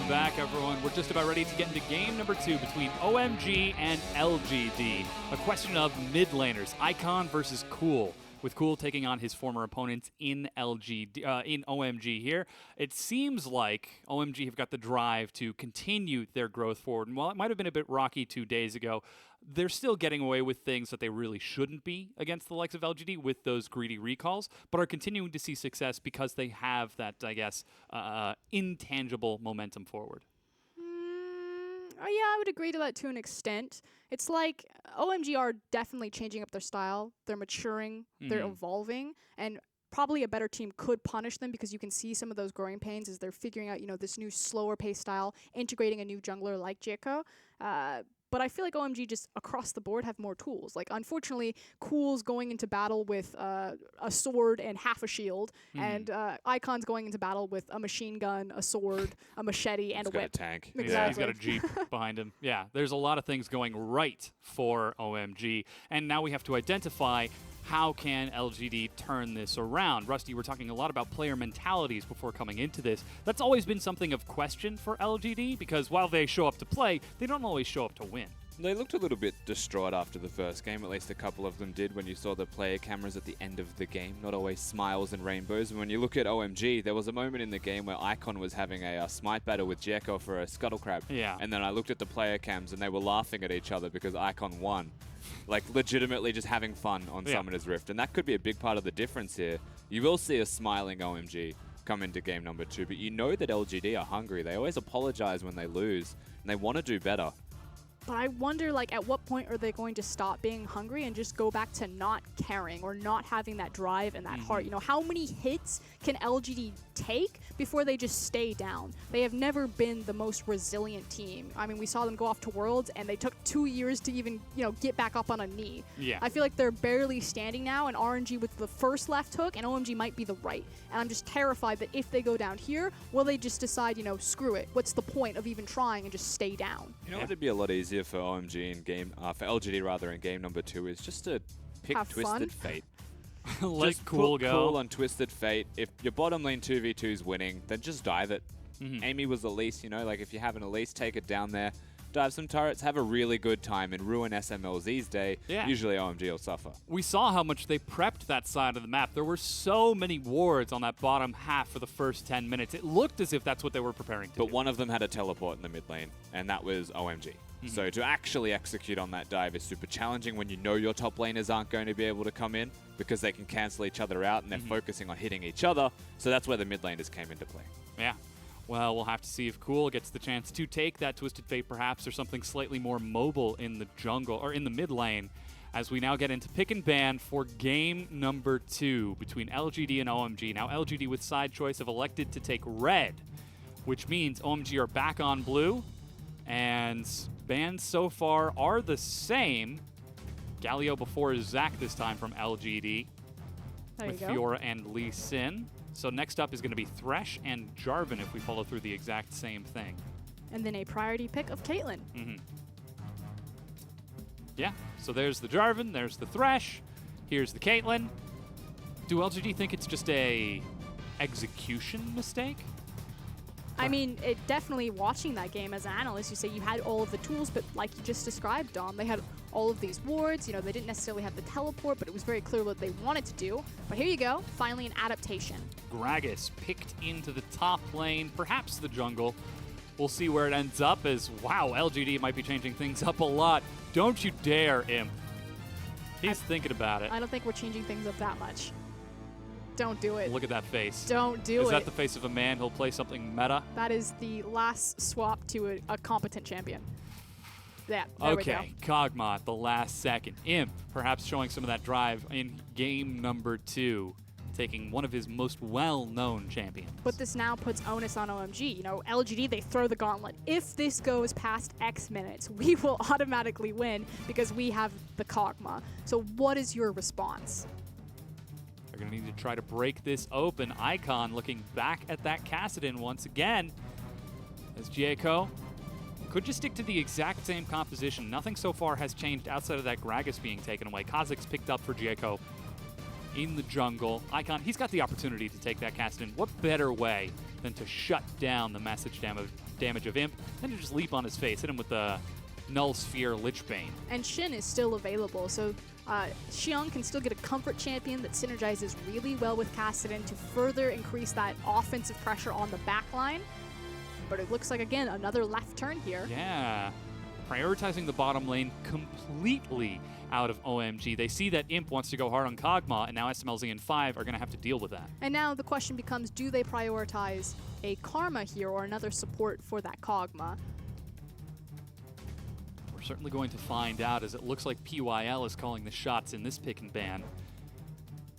back, everyone. We're just about ready to get into game number 2 between OMG and LGD. A question of mid laners, Icon versus Cool, with Cool taking on his former opponents in OMG here. It seems like OMG have got the drive to continue their growth forward. And while it might have been a bit rocky 2 days ago, they're still getting away with things that they really shouldn't be against the likes of LGD with those greedy recalls, but are continuing to see success because they have that, I guess, intangible momentum forward. Oh, yeah, I would agree to that to an extent. It's like OMG are definitely changing up their style. They're maturing, they're evolving, and probably a better team could punish them because you can see some of those growing pains as they're figuring out, this new slower pace style, integrating a new jungler like Jeko. But I feel like OMG just across the board have more tools. Like, unfortunately, Cool's going into battle with a sword and half a shield, and Icon's going into battle with a machine gun, a sword, a machete, and He's a whip. got a tank. Exactly. Yeah, he's got a Jeep behind him. Yeah, there's a lot of things going right for OMG. And now we have to identify how can LGD turn this around. Rusty, we're talking a lot about player mentalities before coming into this. That's always been something of question for LGD because while they show up to play, they don't always show up to win. They looked a little bit distraught after the first game, at least a couple of them did when you saw the player cameras at the end of the game. Not always smiles and rainbows. And when you look at OMG, there was a moment in the game where Icon was having a smite battle with Jeko for a scuttle crab. Yeah. And then I looked at the player cams and they were laughing at each other because Icon won. Like, legitimately just having fun on Summoner's Rift. And that could be a big part of the difference here. You will see a smiling OMG come into game number 2, but you know that LGD are hungry. They always apologize when they lose, and they want to do better. But I wonder, like, at what point are they going to stop being hungry and just go back to not caring or not having that drive and that heart? How many hits can LGD take before they just stay down? They have never been the most resilient team. I mean, we saw them go off to Worlds, and they took 2 years to even, get back up on a knee. Yeah. I feel like they're barely standing now, and RNG with the first left hook, and OMG might be the right. And I'm just terrified that if they go down here, will they just decide, screw it? What's the point of even trying and just stay down? You know what would be a lot easier for OMG in game, for LGD rather in game number 2 is just to pick Have Twisted fun. Fate. Let Just Cool put go. Cool on Twisted Fate. If your bottom lane 2v2 is winning, then just dive it. Amy was Elise, like if you have an Elise, take it down there. Dive some turrets, have a really good time, and ruin SMLZ's day. Yeah. Usually OMG will suffer. We saw how much they prepped that side of the map. There were so many wards on that bottom half for the first 10 minutes. It looked as if that's what they were preparing to do. But one of them had a teleport in the mid lane, and that was OMG. So to actually execute on that dive is super challenging when you know your top laners aren't going to be able to come in because they can cancel each other out and they're focusing on hitting each other. So that's where the mid laners came into play. Yeah. Well, we'll have to see if Cool gets the chance to take that Twisted Fate perhaps, or something slightly more mobile in the jungle, or in the mid lane, as we now get into pick and ban for game number 2 between LGD and OMG. Now, LGD with side choice have elected to take red, which means OMG are back on blue, and bans so far are the same. Galio before Zach this time from LGD, There with you go. Fiora and Lee Sin. So next up is going to be Thresh and Jarvan if we follow through the exact same thing. And then a priority pick of Caitlyn. Yeah, so there's the Jarvan, there's the Thresh, here's the Caitlyn. Do LGD think it's just a execution mistake? I mean, it definitely, watching that game as an analyst, you say you had all of the tools, but like you just described, Dom, they had all of these wards. They didn't necessarily have the teleport, but it was very clear what they wanted to do. But here you go, finally an adaptation. Gragas picked into the top lane, perhaps the jungle. We'll see where it ends up as, wow, LGD might be changing things up a lot. Don't you dare, Imp. He's thinking about it. I don't think we're changing things up that much. Don't do it. Look at that face. Don't do Is it. that the face of a man who'll play something meta? That is the last swap to a competent champion. Yeah, there we go. Okay, Kog'Maw at the last second. Imp perhaps showing some of that drive in game number 2, taking one of his most well-known champions. But this now puts onus on OMG. LGD, they throw the gauntlet. If this goes past X minutes, we will automatically win because we have the Kog'Maw. So what is your response? They're going to need to try to break this open. Icon looking back at that Kassadin once again as Jeko could just stick to the exact same composition. Nothing so far has changed outside of that Gragas being taken away. Kha'Zix picked up for Jeko in the jungle. Icon, he's got the opportunity to take that Kassadin. What better way than to shut down the message damage of Imp than to just leap on his face, hit him with the Null Sphere Lichbane. And Shin is still available, so Xiong can still get a comfort champion that synergizes really well with Kassadin to further increase that offensive pressure on the backline. But it looks like, again, another left turn here. Yeah. Prioritizing the bottom lane completely out of OMG. They see that Imp wants to go hard on Kog'Maw, and now SMLZ and 5 are going to have to deal with that. And now the question becomes, do they prioritize a Karma here or another support for that Kog'Maw? We're certainly going to find out, as it looks like PYL is calling the shots in this pick and ban.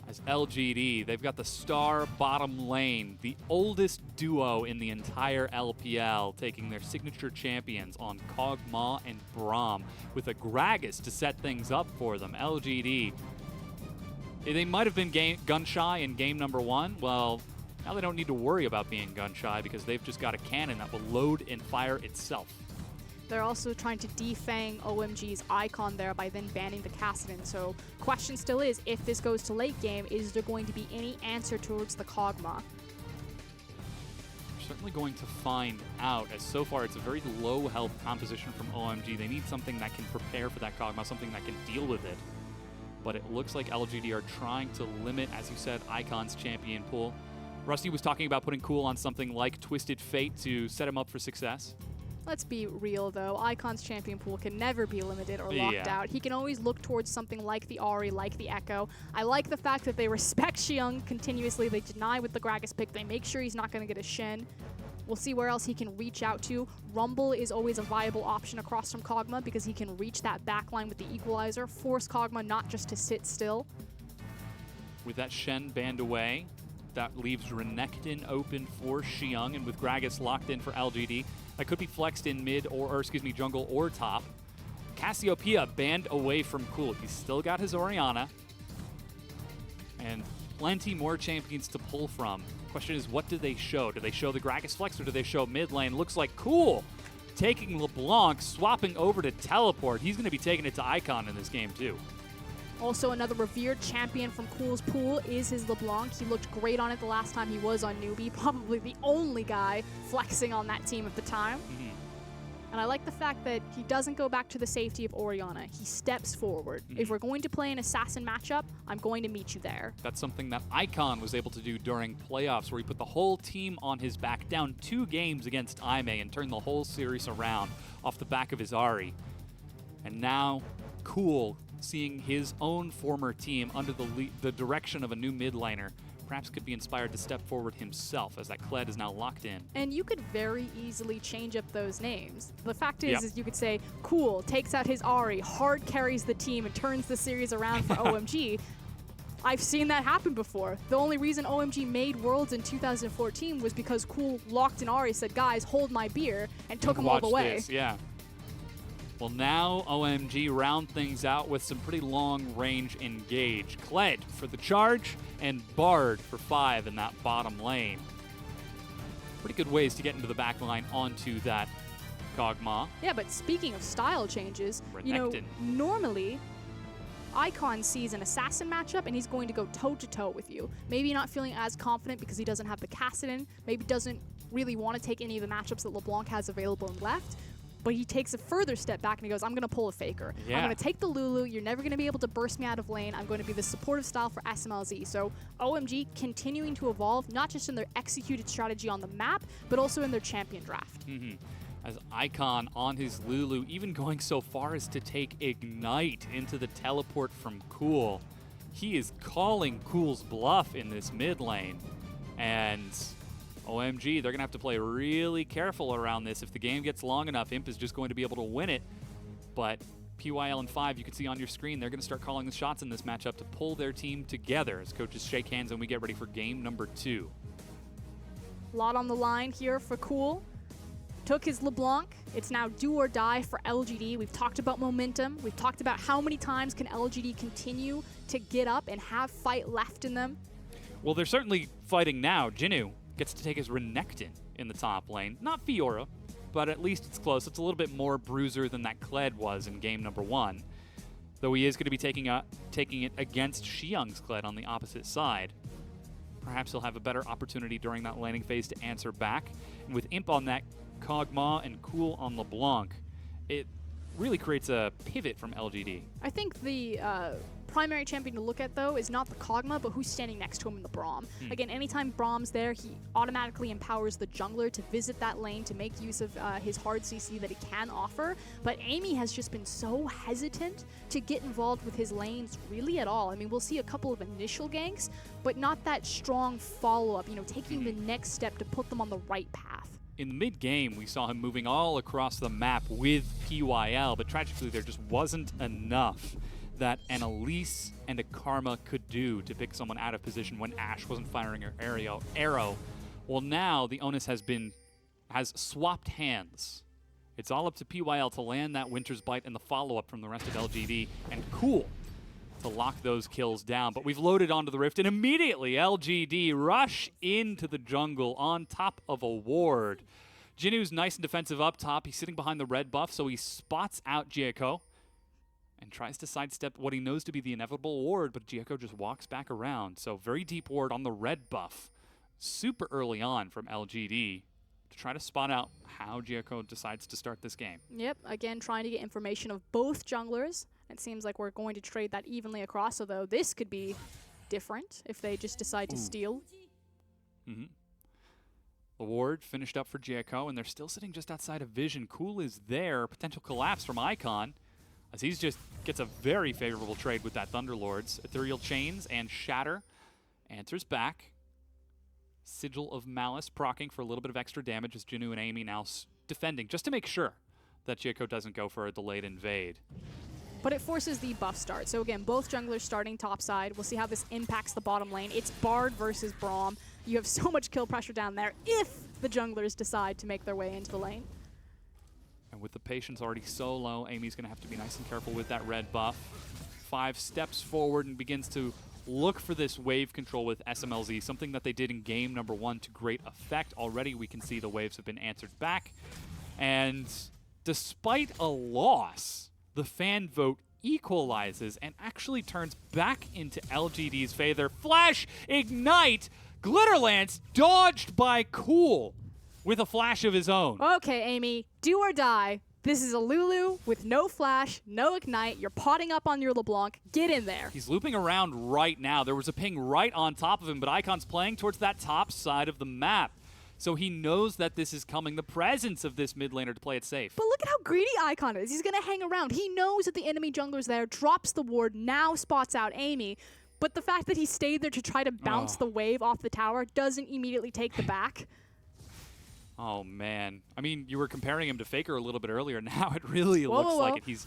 As LGD, they've got the star bottom lane, the oldest duo in the entire LPL, taking their signature champions on Kog'Maw and Braum, with a Gragas to set things up for them. LGD, they might have been gun-shy in game number 1. Well, now they don't need to worry about being gun-shy because they've just got a cannon that will load and fire itself. They're also trying to defang OMG's Icon there by then banning the Kassadin. So question still is, if this goes to late game, is there going to be any answer towards the Kog'Maw? We're certainly going to find out, as so far it's a very low health composition from OMG. They need something that can prepare for that Kog'Maw, something that can deal with it. But it looks like LGD are trying to limit, as you said, Icon's champion pool. Rusty was talking about putting Cool on something like Twisted Fate to set him up for success. Let's be real, though. Icon's champion pool can never be limited or locked out. He can always look towards something like the Ahri, like the Echo. I like the fact that they respect Xiong continuously. They deny with the Gragas pick. They make sure he's not going to get a Shen. We'll see where else he can reach out to. Rumble is always a viable option across from Kog'Maw because he can reach that backline with the Equalizer, force Kog'Maw not just to sit still. With that Shen banned away, that leaves Renekton open for Xiong, and with Gragas locked in for LGD, that could be flexed in mid or excuse me, jungle or top. Cassiopeia banned away from Cool. He's still got his Orianna. And plenty more champions to pull from. Question is, what do they show? Do they show the Gragas flex or do they show mid lane? Looks like Cool taking LeBlanc, swapping over to Teleport. He's going to be taking it to Icon in this game too. Also, another revered champion from Cool's pool is his LeBlanc. He looked great on it the last time he was on NewBee, probably the only guy flexing on that team at the time. And I like the fact that he doesn't go back to the safety of Orianna. He steps forward. If we're going to play an assassin matchup, I'm going to meet you there. That's something that Icon was able to do during playoffs, where he put the whole team on his back, down 2 games against Aimee, and turned the whole series around off the back of his Ahri. And now, Cool, seeing his own former team under the direction of a new mid laner, perhaps could be inspired to step forward himself, as that Kled is now locked in. And you could very easily change up those names. The fact is you could say, Cool takes out his Ahri, hard carries the team, and turns the series around for OMG. I've seen that happen before. The only reason OMG made Worlds in 2014 was because Cool locked in Ahri, said, guys, hold my beer, and took him all the way. This, yeah. Well, now OMG round things out with some pretty long-range engage. Kled for the charge, and Bard for 5 in that bottom lane. Pretty good ways to get into the back line onto that Kog'Maw. Yeah, but speaking of style changes, you know, normally Icon sees an assassin matchup and he's going to go toe-to-toe with you. Maybe not feeling as confident because he doesn't have the Kassadin, maybe doesn't really want to take any of the matchups that LeBlanc has available and left. But he takes a further step back and he goes, I'm going to pull a Faker. I'm going to take the Lulu. You're never going to be able to burst me out of lane. I'm going to be the supportive style for SMLZ. So OMG continuing to evolve, not just in their executed strategy on the map, but also in their champion draft. As Icon on his Lulu, even going so far as to take Ignite into the teleport from Cool. He is calling Cool's bluff in this mid lane. And OMG, they're going to have to play really careful around this. If the game gets long enough, Imp is just going to be able to win it. But PYL and 5, you can see on your screen, they're going to start calling the shots in this matchup to pull their team together as coaches shake hands and we get ready for game number 2. A lot on the line here for Cool. Took his LeBlanc. It's now do or die for LGD. We've talked about momentum. We've talked about how many times can LGD continue to get up and have fight left in them. Well, they're certainly fighting now. Jinnu gets to take his Renekton in the top lane. Not Fiora, but at least it's close. It's a little bit more bruiser than that Kled was in game number 1. though he is going to be taking it against Xiang's Kled on the opposite side. Perhaps he'll have a better opportunity during that laning phase to answer back. And with Imp on that, Kog'Maw and Cool on LeBlanc, it really creates a pivot from LGD. I think the primary champion to look at, though, is not the Kog'Maw, but who's standing next to him in the Braum. Again, anytime Braum's there, he automatically empowers the jungler to visit that lane, to make use of his hard CC that he can offer. But Amy has just been so hesitant to get involved with his lanes really at all. I mean, we'll see a couple of initial ganks, but not that strong follow-up, you know, taking the next step to put them on the right path. In the mid-game, we saw him moving all across the map with PYL, but tragically there just wasn't enough that an Elise and a Karma could do to pick someone out of position when Ashe wasn't firing her arrow. Well, now the onus has swapped hands. It's all up to PYL to land that Winter's Bite and the follow-up from the rest of LGD, and Cool to lock those kills down. But we've loaded onto the Rift, and immediately LGD rush into the jungle on top of a ward. Jinu's nice and defensive up top. He's sitting behind the red buff, so he spots out Jieko and tries to sidestep what he knows to be the inevitable ward, but Jieko just walks back around. So very deep ward on the red buff, super early on from LGD to try to spot out how Jieko decides to start this game. Yep, again, trying to get information of both junglers. It seems like we're going to trade that evenly across, although this could be different if they just decide to steal. The ward finished up for Jieko, and they're still sitting just outside of vision. Cool is there. Potential collapse from Icon, as he's just gets a very favorable trade with that Thunderlords. Ethereal Chains and Shatter answers back. Sigil of Malice proccing for a little bit of extra damage as Jinu and Amy now defending, just to make sure that Jieko doesn't go for a delayed invade. But it forces the buff start. So again, both junglers starting topside. We'll see how this impacts the bottom lane. It's Bard versus Braum. You have so much kill pressure down there if the junglers decide to make their way into the lane. And with the patience already so low, Amy's going to have to be nice and careful with that red buff. 5 steps forward and begins to look for this wave control with SMLZ, something that they did in game number 1 to great effect. Already we can see the waves have been answered back. And despite a loss, the fan vote equalizes and actually turns back into LGD's favor. Flash, Ignite, Glitterlance dodged by Cool with a flash of his own. Okay, Amy, do or die. This is a Lulu with no flash, no ignite. You're potting up on your LeBlanc. Get in there. He's looping around right now. There was a ping right on top of him, but Icon's playing towards that top side of the map. So he knows that this is coming, the presence of this mid laner to play it safe. But look at how greedy Icon is. He's going to hang around. He knows that the enemy jungler's there, drops the ward, now spots out Amy. But the fact that he stayed there to try to bounce the wave off the tower doesn't immediately take the back. Oh, man. I mean, you were comparing him to Faker a little bit earlier. Now it really looks like it. He's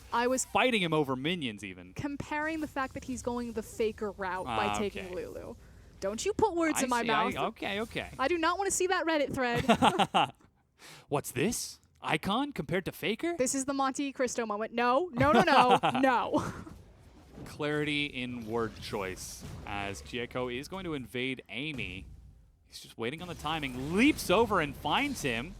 fighting him over minions even. Comparing the fact that he's going the Faker route by taking Lulu. Don't you put words in my mouth. Okay. I do not want to see that Reddit thread. What's this? Icon compared to Faker? This is the Monte Cristo moment. No. No. Clarity in word choice, as Jieko is going to invade Amy. He's just waiting on the timing, leaps over and finds him.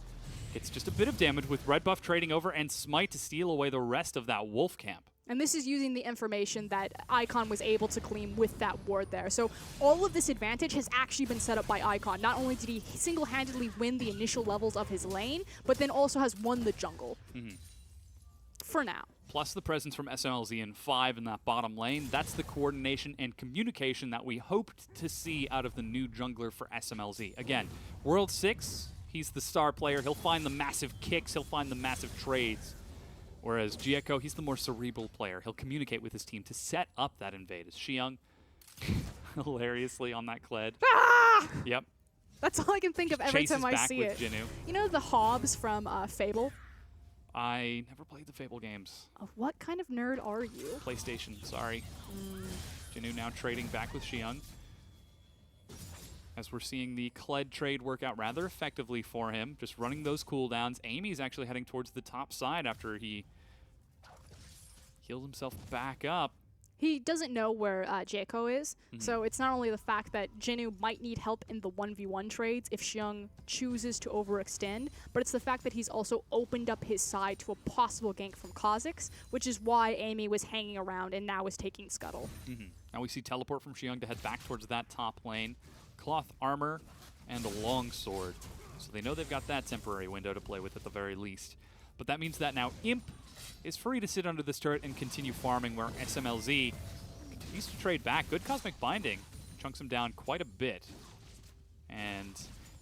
Gets just a bit of damage with red buff trading over and Smite to steal away the rest of that wolf camp. And this is using the information that Icon was able to glean with that ward there. So all of this advantage has actually been set up by Icon. Not only did he single-handedly win the initial levels of his lane, but then also has won the jungle. For now. Plus the presence from SMLZ in 5 in that bottom lane. That's the coordination and communication that we hoped to see out of the new jungler for SMLZ. Again, World 6, he's the star player. He'll find the massive kicks. He'll find the massive trades. Whereas Jieko, he's the more cerebral player. He'll communicate with his team to set up that invade. As Xiang, hilariously on that Kled. Ah! Yep. That's all I can think of every time I see it. Jinu. You know the Hobbs from Fable? I never played the Fable games. What kind of nerd are you? PlayStation, sorry. Jinu now trading back with Xiang. As we're seeing the Kled trade work out rather effectively for him, just running those cooldowns. Amy's actually heading towards the top side after he healed himself back up. He doesn't know where Jaco is, so it's not only the fact that Jinnu might need help in the 1v1 trades if Xiong chooses to overextend, but it's the fact that he's also opened up his side to a possible gank from Kha'Zix, which is why Amy was hanging around and now is taking Scuttle. Now we see teleport from Xiong to head back towards that top lane. Cloth armor and a long sword. So they know they've got that temporary window to play with at the very least. But that means that now Imp is free to sit under this turret and continue farming, where SMLZ continues to trade back. Good Cosmic Binding. Chunks him down quite a bit. And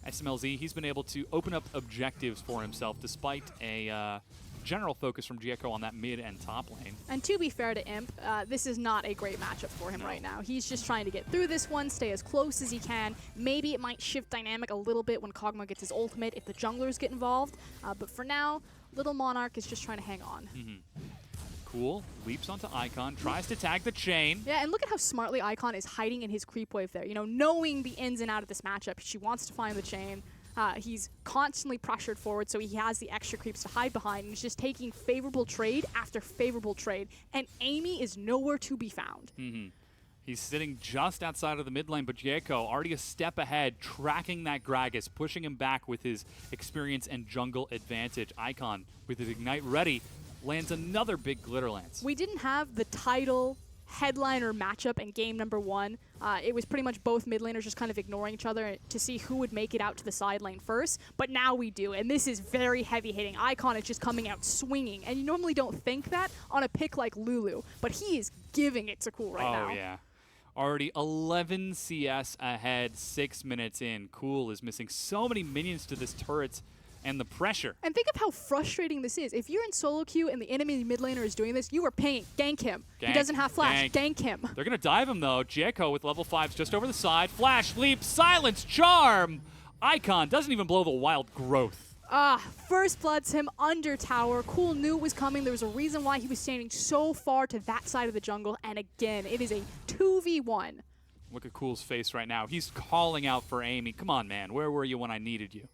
SMLZ, he's been able to open up objectives for himself despite a general focus from Jaco on that mid and top lane. And to be fair to Imp, this is not a great matchup for him right now. He's just trying to get through this one, stay as close as he can. Maybe it might shift dynamic a little bit when Kog'Maw gets his ultimate if the junglers get involved. But for now, Little Monarch is just trying to hang on. Cool. Leaps onto Icon, tries to tag the chain. Yeah, and look at how smartly Icon is hiding in his creep wave there. You know, knowing the ins and outs of this matchup, she wants to find the chain. He's constantly pressured forward, so he has the extra creeps to hide behind, and he's just taking favorable trade after favorable trade, and Amy is nowhere to be found. He's sitting just outside of the mid lane, but Jaco already a step ahead, tracking that Gragas, pushing him back with his experience and jungle advantage. Icon, with his Ignite ready, lands another big Glitter Lance. We didn't have the title headliner matchup in game number 1. It was pretty much both mid laners just kind of ignoring each other to see who would make it out to the side lane first, but now we do, and this is very heavy hitting. Icon is just coming out swinging, and you normally don't think that on a pick like Lulu, but he is giving it to Cool right now. Oh, yeah. Already 11 CS ahead, 6 minutes in. Cool is missing so many minions to this turret and the pressure. And think of how frustrating this is. If you're in solo queue and the enemy mid laner is doing this, you are paying. Gank him. He doesn't have flash. Gank him. They're going to dive him, though. Jaco with level 5s just over the side. Flash, leap, silence, charm. Icon doesn't even blow the wild growth. First bloods him under tower. Cool knew it was coming. There was a reason why he was standing so far to that side of the jungle. And again, it is a 2v1. Look at Cool's face right now. He's calling out for Amy. Come on, man. Where were you when I needed you?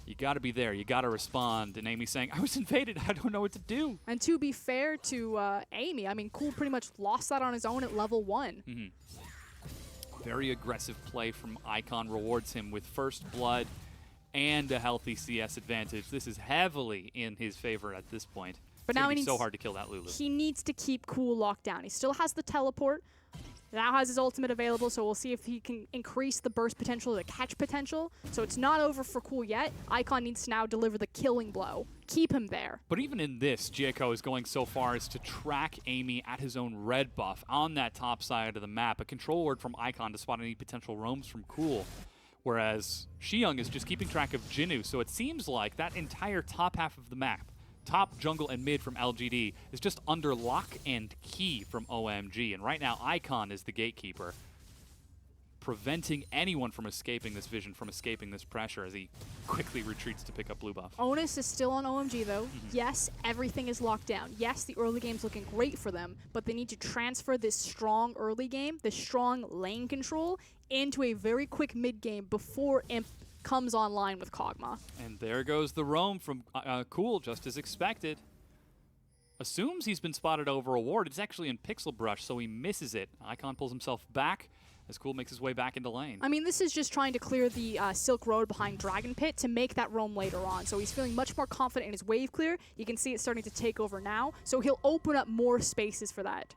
You got to be there. You got to respond. And Amy's saying, I was invaded. I don't know what to do. And to be fair to Amy, I mean, Cool pretty much lost that on his own at level 1. Very aggressive play from Icon rewards him with first blood and a healthy CS advantage. This is heavily in his favor at this point. But it's now be so hard to kill that Lulu. He needs to keep Cool locked down. He still has the teleport. Now has his ultimate available, so we'll see if he can increase the burst potential, the catch potential. So it's not over for Cool yet. Icon needs to now deliver the killing blow. Keep him there. But even in this, Jaco is going so far as to track Amy at his own red buff on that top side of the map. A control word from Icon to spot any potential roams from Cool. Whereas Xiong is just keeping track of Jinnu, so it seems like that entire top half of the map, top, jungle, and mid from LGD, is just under lock and key from OMG. And right now, Icon is the gatekeeper, preventing anyone from escaping this vision, from escaping this pressure as he quickly retreats to pick up blue buff. Onus is still on OMG, though. Yes, everything is locked down. Yes, the early game's looking great for them, but they need to transfer this strong early game, this strong lane control, into a very quick mid game before Imp comes online with Kog'Maw. And there goes the roam from Cool, just as expected. Assumes he's been spotted over a ward. It's actually in Pixel Brush, so he misses it. Icon pulls himself back as Cool makes his way back into lane. I mean, this is just trying to clear the Silk Road behind Dragon Pit to make that roam later on. So he's feeling much more confident in his wave clear. You can see it starting to take over now. So he'll open up more spaces for that.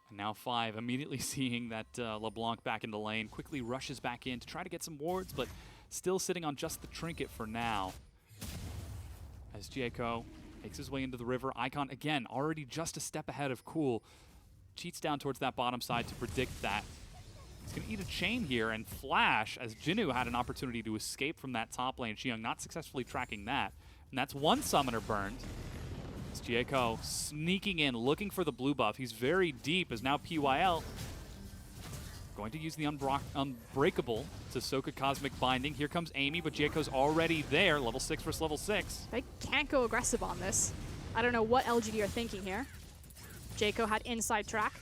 And now 5, immediately seeing that LeBlanc back into lane, quickly rushes back in to try to get some wards, but still sitting on just the trinket for now. As Jaco makes his way into the river, Icon, again, already just a step ahead of Cool, cheats down towards that bottom side to predict that. He's going to eat a chain here and flash as Jinnu had an opportunity to escape from that top lane. Xiong not successfully tracking that. And that's one summoner burned. It's Jaco sneaking in, looking for the blue buff. He's very deep as now PYL going to use the Unbreakable to soak a Cosmic Binding. Here comes Amy, but Jaco's already there. Level 6 versus level 6. They can't go aggressive on this. I don't know what LGD are thinking here. Jaco had inside track.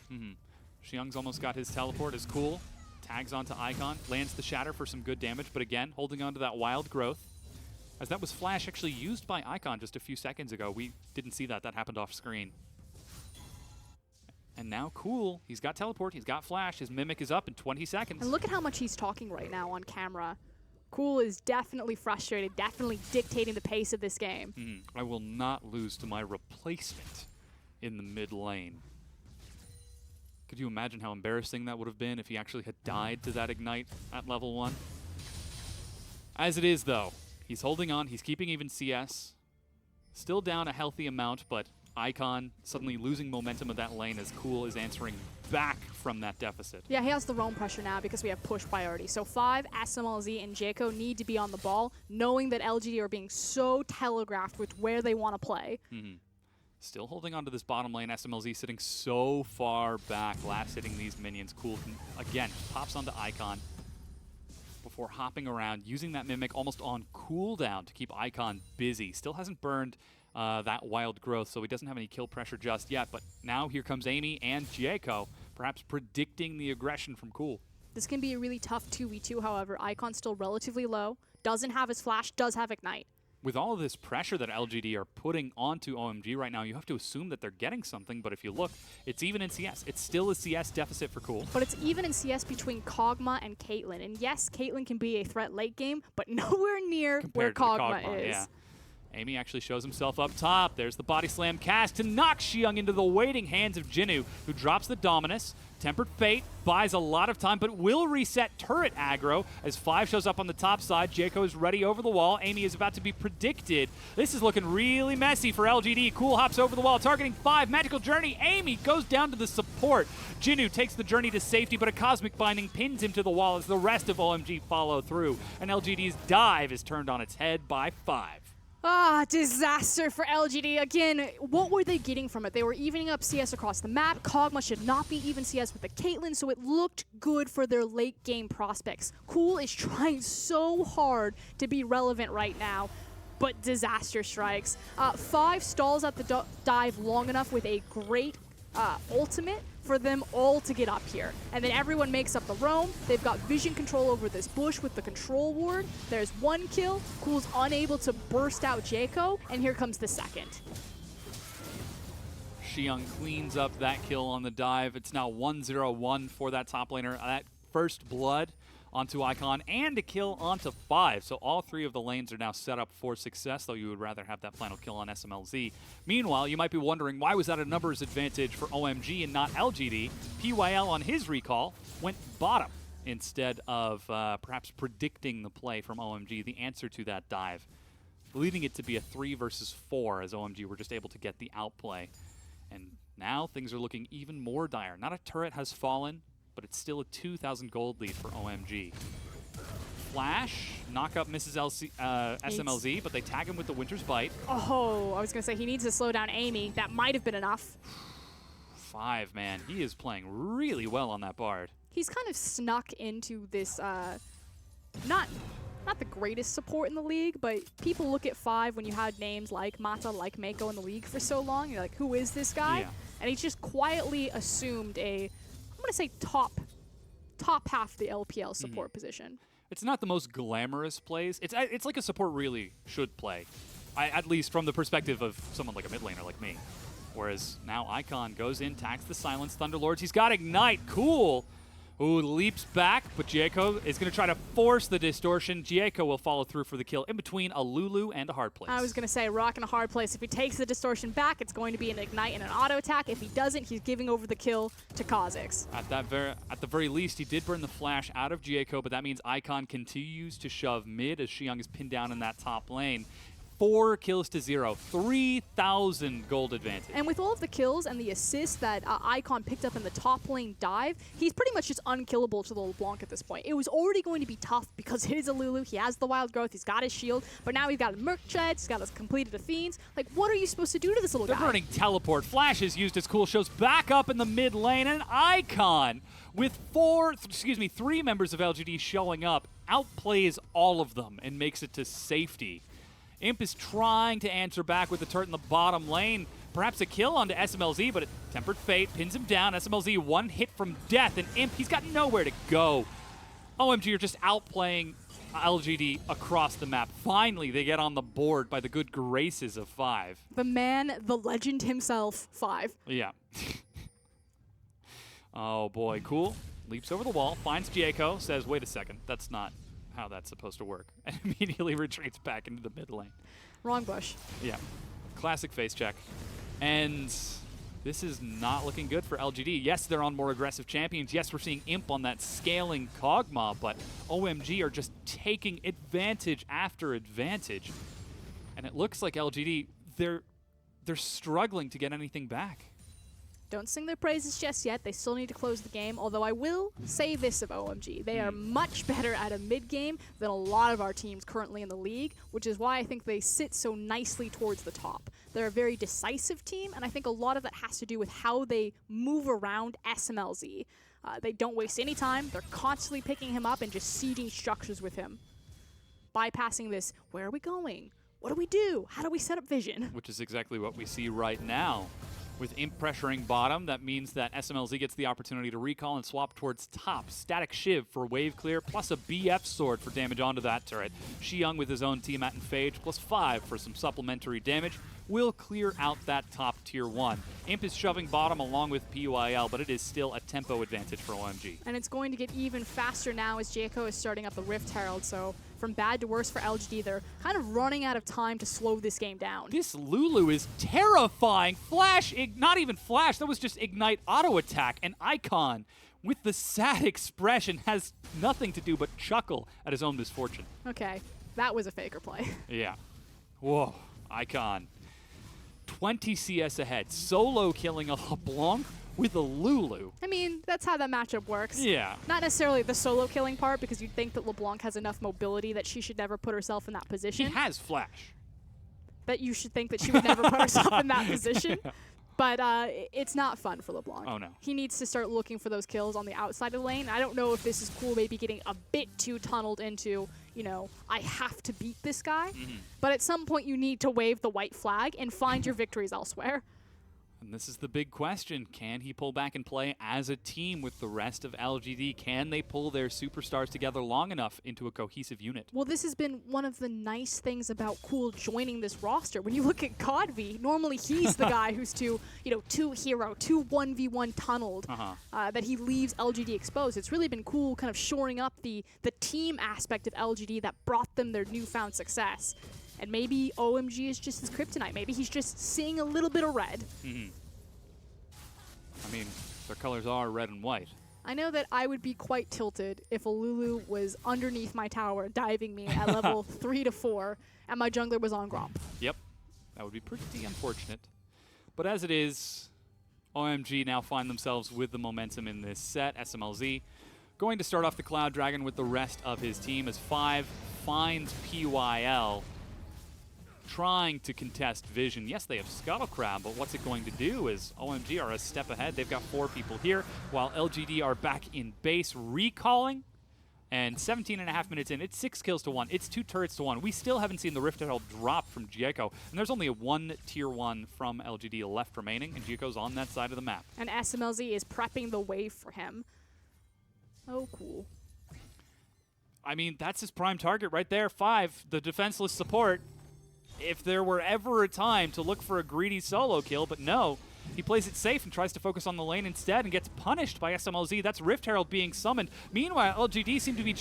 Xiong's almost got his teleport as Cool. Tags onto Icon, lands the Shatter for some good damage, but again, holding on to that wild growth. As that was flash actually used by Icon just a few seconds ago. We didn't see that. That happened off screen. And now Cool, he's got teleport, he's got flash, his mimic is up in 20 seconds. And look at how much he's talking right now on camera. Cool is definitely frustrated, definitely dictating the pace of this game. I will not lose to my replacement in the mid lane. Could you imagine how embarrassing that would have been if he actually had died to that Ignite at level 1? As it is, though, he's holding on, he's keeping even CS. Still down a healthy amount, but Icon suddenly losing momentum of that lane as Cool is answering back from that deficit. Yeah, he has the roam pressure now because we have push priority. So 5, SMLZ, and Jaco need to be on the ball, knowing that LGD are being so telegraphed with where they want to play. Still holding on to this bottom lane. SMLZ sitting so far back, last hitting these minions. Cool, again, pops onto Icon before hopping around, using that Mimic almost on cooldown to keep Icon busy. Still hasn't burned that wild growth, so he doesn't have any kill pressure just yet. But now here comes Amy and Jaco, perhaps predicting the aggression from Cool. This can be a really tough 2v2, however. Icon's still relatively low, doesn't have his flash, does have Ignite. With all of this pressure that LGD are putting onto OMG right now, you have to assume that they're getting something, but if you look, it's even in CS. It's still a CS deficit for Cool. But it's even in CS between Kog'Maw and Caitlyn. And yes, Caitlyn can be a threat late game, but nowhere near where Kog'Maw is. Yeah. Amy actually shows himself up top. There's the body slam cast to knock Xiang into the waiting hands of Jinnu, who drops the Dominus. Tempered Fate buys a lot of time, but will reset turret aggro as 5 shows up on the top side. Jaco is ready over the wall. Amy is about to be predicted. This is looking really messy for LGD. Cool hops over the wall, targeting 5. Magical Journey. Amy goes down to the support. Jinnu takes the journey to safety, but a Cosmic Binding pins him to the wall as the rest of OMG follow through. And LGD's dive is turned on its head by 5. Ah, disaster for LGD. Again, what were they getting from it? They were evening up CS across the map. Kog'Maw should not be even CS with the Caitlyn, so it looked good for their late game prospects. Cool is trying so hard to be relevant right now, but disaster strikes. 5 stalls at the dive long enough with a great ultimate for them all to get up here. And then everyone makes up the roam. They've got vision control over this bush with the control ward. There's 1 kill. Cool's unable to burst out Jaco, and here comes the second. Xiang cleans up that kill on the dive. It's now 1-0-1 for that top laner. That first blood onto Icon and a kill onto 5. So all 3 of the lanes are now set up for success, though you would rather have that final kill on SMLZ. Meanwhile, you might be wondering, why was that a numbers advantage for OMG and not LGD? PYL on his recall went bottom instead of perhaps predicting the play from OMG, the answer to that dive, leading it to be a 3 versus 4 as OMG were just able to get the outplay. And now things are looking even more dire. Not a turret has fallen, but it's still a 2,000 gold lead for OMG. Flash, knock up misses SMLZ, but they tag him with the Winter's Bite. Oh, I was going to say he needs to slow down Amy. That might have been enough. 5, man. He is playing really well on that Bard. He's kind of snuck into this, not the greatest support in the league, but people look at 5 when you had names like Mata, like Mako in the league for so long. You're like, who is this guy? Yeah. And he's just quietly assumed I'm going to say top half the LPL support position. It's not the most glamorous plays. It's like a support really should play, at least from the perspective of someone like a mid laner like me. Whereas now Icon goes in, tags the Silence Thunderlords. He's got Ignite. Cool. Ooh, leaps back, but Jaco is going to try to force the distortion. Jaco will follow through for the kill in between a Lulu and a hard place. I was going to say, rock in a hard place. If he takes the distortion back, it's going to be an Ignite and an auto attack. If he doesn't, he's giving over the kill to Kha'Zix. At the very least, he did burn the flash out of Jaco, but that means Icon continues to shove mid as Xiang is pinned down in that top lane. 4 kills to 0, 3,000 gold advantage. And with all of the kills and the assists that Icon picked up in the top lane dive, he's pretty much just unkillable to the LeBlanc at this point. It was already going to be tough because it is a Lulu, he has the wild growth, he's got his shield, but now he's got a Merc Treads, he's got his completed the Fiends. Like, what are you supposed to do to this little guy? They're burning teleport. Flash is used as Cool shows back up in the mid lane, and Icon, with 3 members of LGD showing up, outplays all of them and makes it to safety. Imp is trying to answer back with the turret in the bottom lane. Perhaps a kill onto SMLZ, but Tempered Fate pins him down. SMLZ 1 hit from death, and Imp, he's got nowhere to go. OMG are just outplaying LGD across the map. Finally, they get on the board by the good graces of 5. The man, the legend himself, 5. Yeah. Oh boy, cool. Leaps over the wall, finds Jaco, says, wait a second, that's not how that's supposed to work. And immediately retreats back into the mid lane. Wrong bush. Yeah, classic face check. And this is not looking good for LGD. Yes, they're on more aggressive champions. Yes, we're seeing Imp on that scaling Kog'Maw, but OMG are just taking advantage after advantage. And it looks like LGD, they're struggling to get anything back. Don't sing their praises just yet. They still need to close the game, although I will say this of OMG. They are much better at a mid-game than a lot of our teams currently in the league, which is why I think they sit so nicely towards the top. They're a very decisive team, and I think a lot of that has to do with how they move around SMLZ. They don't waste any time. They're constantly picking him up and just sieging structures with him. Bypassing this, where are we going? What do we do? How do we set up vision? Which is exactly what we see right now. With Imp pressuring bottom, that means that SMLZ gets the opportunity to recall and swap towards top. Static Shiv for wave clear, plus a BF sword for damage onto that turret. Xiyoung with his own Tiamat and Phage, plus 5 for some supplementary damage, will clear out that top tier 1. Imp is shoving bottom along with PYL, but it is still a tempo advantage for OMG. And it's going to get even faster now as Jaco is starting up the Rift Herald, so from bad to worse for LGD, they're kind of running out of time to slow this game down. This Lulu is terrifying. Flash, not even Flash, that was just Ignite auto attack. And Icon, with the sad expression, has nothing to do but chuckle at his own misfortune. Okay, that was a faker play. Yeah. Whoa, Icon. 20 CS ahead, solo killing a LeBlanc with a Lulu. I mean, that's how that matchup works. Yeah. Not necessarily the solo killing part, because you'd think that LeBlanc has enough mobility that she should never put herself in that position. He has Flash. But you should think that she would never put herself in that position. But it's not fun for LeBlanc. Oh, no. He needs to start looking for those kills on the outside of the lane. I don't know if this is cool, maybe getting a bit too tunneled into, you know, I have to beat this guy. But at some point, you need to wave the white flag and find your victories elsewhere. And this is the big question. Can he pull back and play as a team with the rest of LGD? Can they pull their superstars together long enough into a cohesive unit? Well, this has been one of the nice things about Cool joining this roster. When you look at Godv, normally he's the guy who's too hero, too 1v1 tunneled, that he leaves LGD exposed. It's really been Cool kind of shoring up the team aspect of LGD that brought them their newfound success. And maybe OMG is just his kryptonite. Maybe he's just seeing a little bit of red. I mean, their colors are red and white. I know that I would be quite tilted if a Lulu was underneath my tower diving me at level 3 to 4 and my jungler was on Gromp. Yep. That would be pretty unfortunate. But as it is, OMG now find themselves with the momentum in this set. SMLZ going to start off the Cloud Dragon with the rest of his team as 5 finds PYL. Trying to contest Vision. Yes, they have Scuttle Crab, but what's it going to do is OMG are a step ahead. They've got 4 people here, while LGD are back in base recalling. And 17.5 minutes in, it's 6 kills to 1. It's 2 turrets to 1. We still haven't seen the Rift Herald drop from Jaco, and there's only a 1 tier 1 from LGD left remaining, and Jaco's on that side of the map. And SMLZ is prepping the way for him. Oh, cool. I mean, that's his prime target right there. 5, the defenseless support. If there were ever a time to look for a greedy solo kill, but no, he plays it safe and tries to focus on the lane instead and gets punished by SMLZ. That's Rift Herald being summoned. Meanwhile, LGD seem to be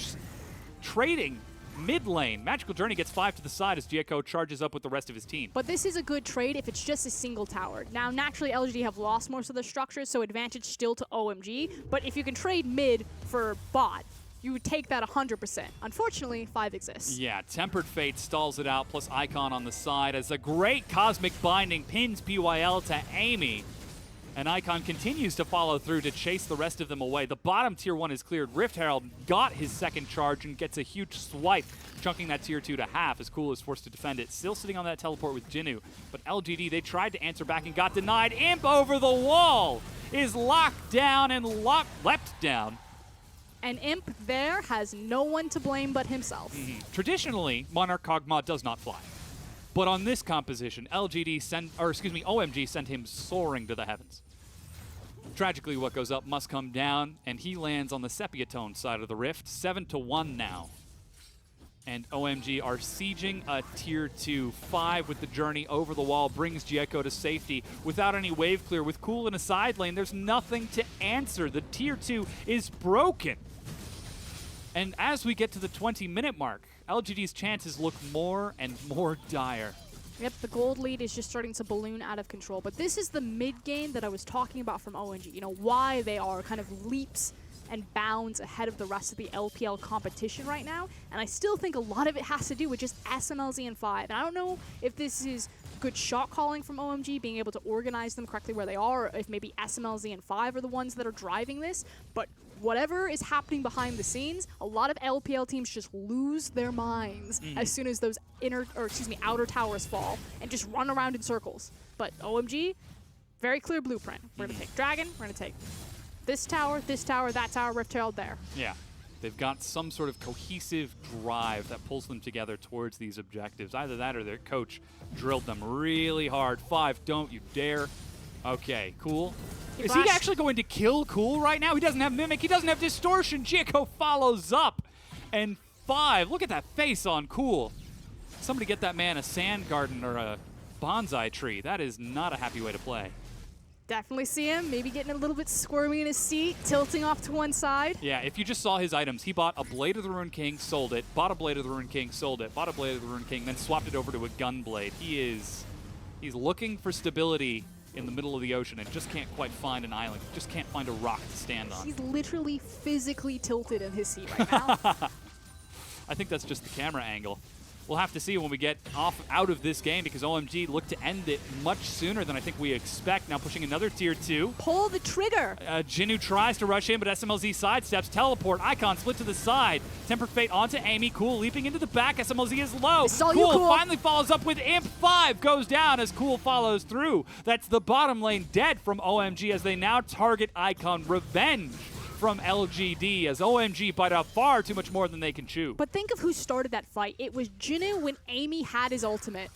trading mid lane. Magical Journey gets 5 to the side as Jaco charges up with the rest of his team. But this is a good trade if it's just a single tower. Now, naturally, LGD have lost most of their structures, so advantage still to OMG. But if you can trade mid for bot, you would take that 100%. Unfortunately, 5 exists. Yeah, Tempered Fate stalls it out, plus Icon on the side as a great Cosmic Binding pins PYL to Amy. And Icon continues to follow through to chase the rest of them away. The bottom tier 1 is cleared. Rift Herald got his second charge and gets a huge swipe, chunking that tier 2 to half as Cool is forced to defend it. Still sitting on that teleport with Jinnu. But LGD, they tried to answer back and got denied. Imp over the wall is locked down and leapt down. And Imp there has no one to blame but himself. Traditionally, Monarch Kog'Maw does not fly. But on this composition, OMG sent him soaring to the heavens. Tragically, what goes up must come down, and he lands on the Sepia Tone side of the rift. 7 to 1 now. And OMG are sieging a tier 2. 5 with the journey over the wall brings Gieko to safety without any wave clear. With Cool in a side lane, there's nothing to answer. The tier 2 is broken. And as we get to the 20-minute mark, LGD's chances look more and more dire. Yep, the gold lead is just starting to balloon out of control. But this is the mid game that I was talking about from OMG. You know, why they are kind of leaps and bounds ahead of the rest of the LPL competition right now. And I still think a lot of it has to do with just SMLZ and 5. And I don't know if this is good shot calling from OMG, being able to organize them correctly where they are, or if maybe SMLZ and 5 are the ones that are driving this. But whatever is happening behind the scenes, a lot of LPL teams just lose their minds as soon as those outer towers fall and just run around in circles. But OMG, very clear blueprint. We're going to take Dragon, we're going to take this tower, that tower, Rift Herald there. Yeah. They've got some sort of cohesive drive that pulls them together towards these objectives. Either that or their coach drilled them really hard. 5, don't you dare. Okay, Cool. Is he actually going to kill Cool right now? He doesn't have Mimic, he doesn't have Distortion. Gieko follows up. And 5, look at that face on Cool. Somebody get that man a sand garden or a bonsai tree. That is not a happy way to play. Definitely see him, maybe getting a little bit squirmy in his seat, tilting off to one side. Yeah, if you just saw his items, he bought a Blade of the Ruined King, sold it, bought a Blade of the Ruined King, sold it, bought a Blade of the Ruined King, then swapped it over to a Gunblade. He's looking for stability in the middle of the ocean and just can't quite find an island, just can't find a rock to stand on. He's literally physically tilted in his seat right now. I think that's just the camera angle. We'll have to see when we get out of this game because OMG looked to end it much sooner than I think we expect. Now pushing another tier 2. Pull the trigger. Jinnu tries to rush in, but SMLZ sidesteps. Teleport. Icon split to the side. Temper Fate onto Amy. Cool leaping into the back. SMLZ is low. Cool finally follows up with Imp. 5 goes down as Cool follows through. That's the bottom lane dead from OMG as they now target Icon. Revenge from LGD as OMG bite out far too much more than they can chew. But think of who started that fight. It was Jinnu when Amy had his ultimate,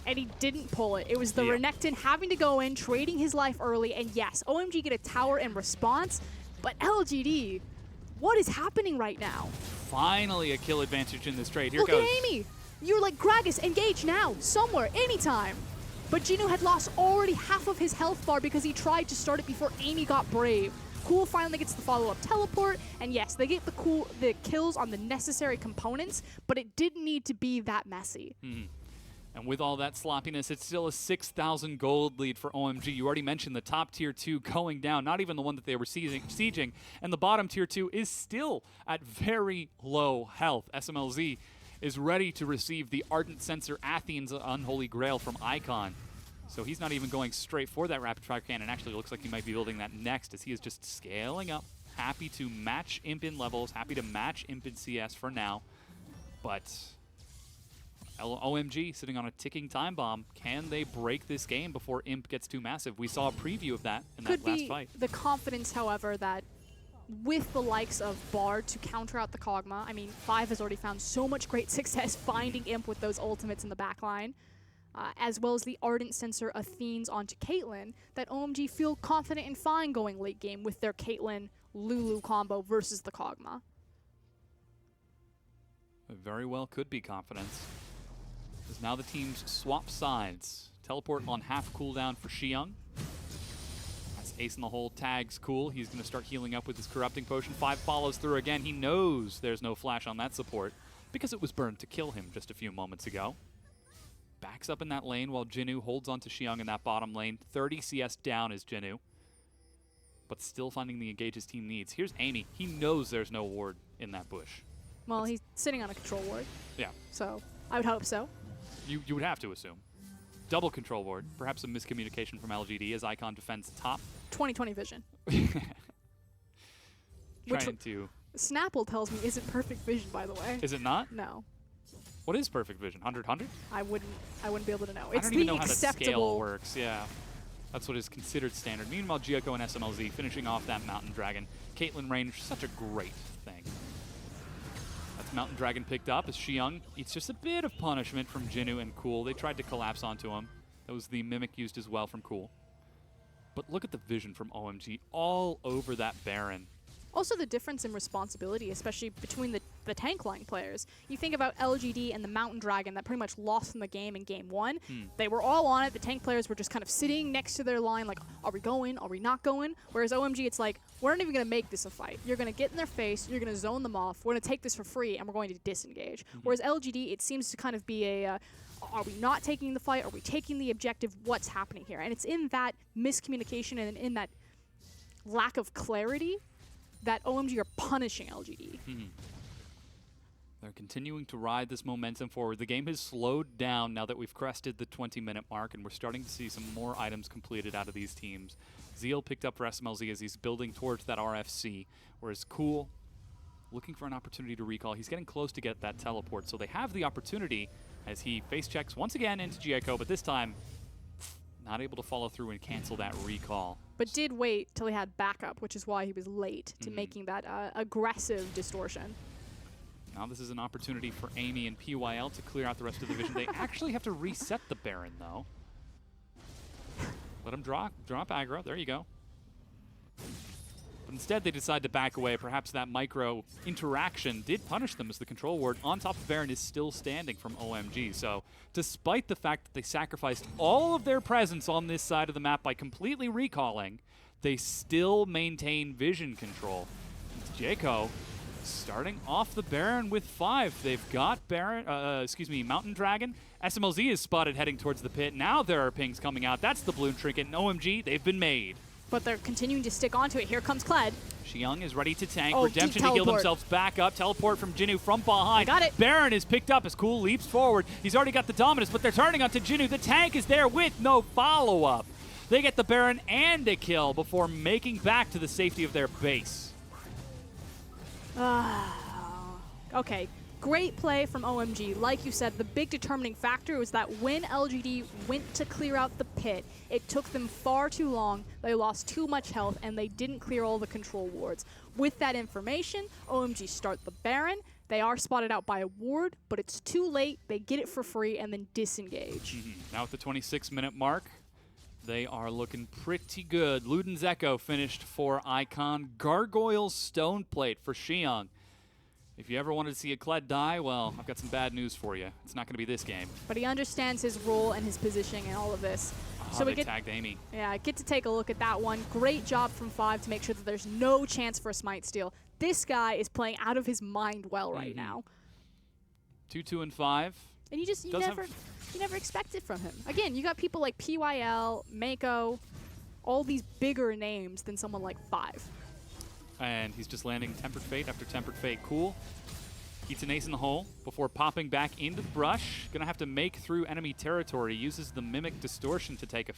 and he didn't pull it. It was the Renekton having to go in, trading his life early, and yes, OMG get a tower in response, but LGD, what is happening right now? Finally a kill advantage in this trade. Here Look goes. Look at Amy. You're like, Gragas, engage now, somewhere, anytime. But Jinnu had lost already half of his health bar because he tried to start it before Amy got brave. Cool finally gets the follow-up teleport, and yes, they get the kills on the necessary components, but it didn't need to be that messy. And with all that sloppiness, it's still a 6,000 gold lead for OMG. You already mentioned the top tier 2 going down, not even the one that they were sieging, and the bottom tier 2 is still at very low health. SMLZ is ready to receive the Ardent Censer Athene's Unholy Grail from Icon. So he's not even going straight for that rapid fire cannon. Actually, looks like he might be building that next as he is just scaling up. Happy to match Imp in levels, happy to match Imp in CS for now. But OMG sitting on a ticking time bomb. Can they break this game before Imp gets too massive? We saw a preview of that in that last fight. Could be the confidence, however, that with the likes of Bard to counter out the Kog'Maw, I mean, 5 has already found so much great success finding Imp with those ultimates in the backline. As well as the Ardent Censer Athenes onto Caitlyn, that OMG feel confident and fine going late game with their Caitlyn-Lulu combo versus the Kog'Maw. It very well could be confidence. As now the teams swap sides. Teleport on half cooldown for Xiang. That's Ace in the Hole tags Cool. He's going to start healing up with his Corrupting Potion. 5 follows through again. He knows there's no flash on that support because it was burned to kill him just a few moments ago. Backs up in that lane while Jinnu holds on to Xiang in that bottom lane. 30 CS down is Jinnu, but still finding the engage his team needs. Here's Amy. He knows there's no ward in that bush. Well, he's sitting on a control ward. Yeah. So I would hope so. You would have to assume. Double control ward. Perhaps some miscommunication from LGD as Icon defends top. 20/20 vision. Trying to... Snapple tells me isn't perfect vision, by the way. Is it not? No. What is perfect vision? 100/100? I wouldn't be able to know. I don't even know how that scale works. Yeah, that's what is considered standard. Meanwhile, Gieko and SMLZ finishing off that Mountain Dragon. Caitlyn range, such a great thing. That's Mountain Dragon picked up as Xiang eats just a bit of punishment from Jinnu and Cool. They tried to collapse onto him. That was the Mimic used as well from Cool. But look at the vision from OMG all over that Baron. Also the difference in responsibility, especially between the the tank line players. You think about LGD and the Mountain Dragon that pretty much lost in the game in game 1. They were all on it. The tank players were just kind of sitting next to their line like, are we going? Are we not going? Whereas OMG, it's like, we're not even going to make this a fight. You're going to get in their face. You're going to zone them off. We're going to take this for free, and we're going to disengage. Whereas LGD, it seems to kind of be a, are we not taking the fight? Are we taking the objective? What's happening here? And it's in that miscommunication and in that lack of clarity that OMG are punishing LGD. They're continuing to ride this momentum forward. The game has slowed down now that we've crested the 20-minute mark, and we're starting to see some more items completed out of these teams. Zeal picked up for SMLZ as he's building towards that RFC, whereas Cool looking for an opportunity to recall. He's getting close to get that teleport, so they have the opportunity as he face checks once again into Gieko, but this time not able to follow through and cancel that recall. But did wait till he had backup, which is why he was late to making that aggressive distortion. Now this is an opportunity for Amy and PYL to clear out the rest of the vision. They actually have to reset the Baron, though. Let him drop aggro. There you go. But instead, they decide to back away. Perhaps that micro interaction did punish them, as the control ward on top of Baron is still standing from OMG. So despite the fact that they sacrificed all of their presence on this side of the map by completely recalling, they still maintain vision control. Gieko starting off the Baron with 5. They've got Mountain Dragon. SMLZ is spotted heading towards the pit. Now there are pings coming out. That's the Bloom Trinket, and OMG, they've been made. But they're continuing to stick onto it. Here comes Kled. Xiang is ready to tank. Oh, Redemption to heal themselves back up. Teleport from Jinnu from behind. Got it. Baron is picked up as Cool leaps forward. He's already got the dominance, but they're turning onto Jinnu. The tank is there with no follow-up. They get the Baron and a kill before making back to the safety of their base. Okay, great play from OMG. Like you said, the big determining factor was that when LGD went to clear out the pit, it took them far too long, they lost too much health, and they didn't clear all the control wards. With that information, OMG start the Baron. They are spotted out by a ward, but it's too late. They get it for free and then disengage. Now at the 26-minute mark, they are looking pretty good. Luden's Echo finished for Icon. Gargoyle's Stone Plate for Xiang. If you ever wanted to see a Kled die, well, I've got some bad news for you. It's not going to be this game. But he understands his role and his positioning and all of this. So we tagged Amy. Yeah, get to take a look at that one. Great job from 5 to make sure that there's no chance for a smite steal. This guy is playing out of his mind well right now. 2-2 and 5. And you never expect it from him. Again, you got people like PYL, Mako, all these bigger names than someone like 5. And he's just landing Tempered Fate after Tempered Fate. Cool. Eats an ace in the hole before popping back into the brush. Gonna have to make through enemy territory. Uses the Mimic Distortion to take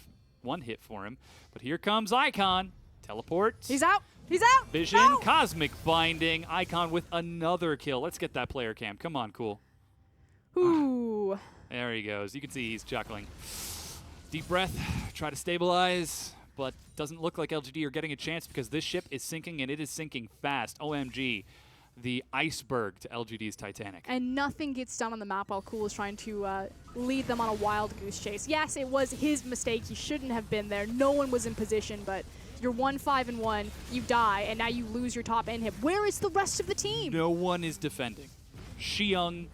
one hit for him. But here comes Icon. Teleport. He's out. He's out. Vision. No. Cosmic Binding. Icon with another kill. Let's get that player cam. Come on, Cool. Ooh. There he goes. You can see he's chuckling. Deep breath. Try to stabilize. But doesn't look like LGD are getting a chance because this ship is sinking, and it is sinking fast. OMG, the iceberg to LGD's Titanic. And nothing gets done on the map while Cool is trying to lead them on a wild goose chase. Yes, it was his mistake. He shouldn't have been there. No one was in position, but you're 1-5-1, you die, and now you lose your top inhib. Where is the rest of the team? No one is defending. Xiang.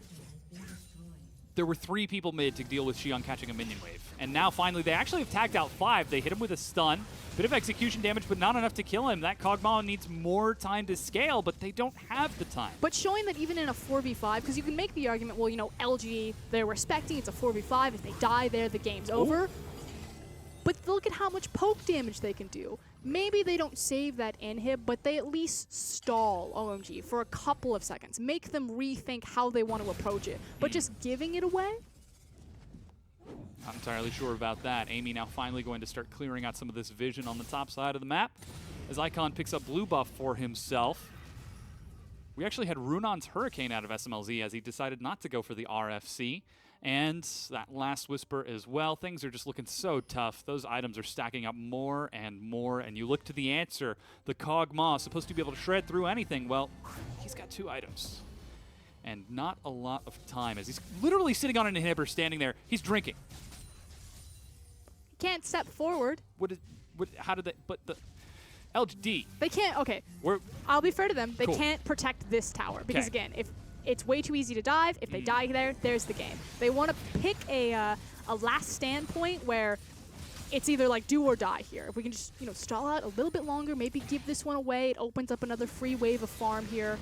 There were 3 people mid to deal with Xiang catching a minion wave. And now finally they actually have tagged out 5. They hit him with a stun. Bit of execution damage, but not enough to kill him. That Kog'Maw needs more time to scale, but they don't have the time. But showing that even in a 4v5, because you can make the argument, well, you know, LG, they're respecting, it's a 4v5. If they die there, the game's over. But look at how much poke damage they can do. Maybe they don't save that inhib, but they at least stall OMG for a couple of seconds. Make them rethink how they want to approach it. But just giving it away? Not entirely sure about that. Amy now finally going to start clearing out some of this vision on the top side of the map as Icon picks up blue buff for himself. We actually had Runon's Hurricane out of SMLZ as he decided not to go for the RFC. And that last Whisper as well. Things are just looking so tough. Those items are stacking up more and more. And you look to the answer. The Kog'Maw, supposed to be able to shred through anything. Well, he's got 2 items. And not a lot of time as he's literally sitting on an inhibitor standing there. He's drinking. Can't step forward. How did they... But LGD. They can't. Okay, We're I'll be fair to them. They Cool. can't protect this tower because Okay. again, if it's way too easy to dive, if they die there, there's the game. They want to pick a last stand point where it's either like do or die here. If we can just stall out a little bit longer, maybe give this one away, it opens up another free wave of farm here.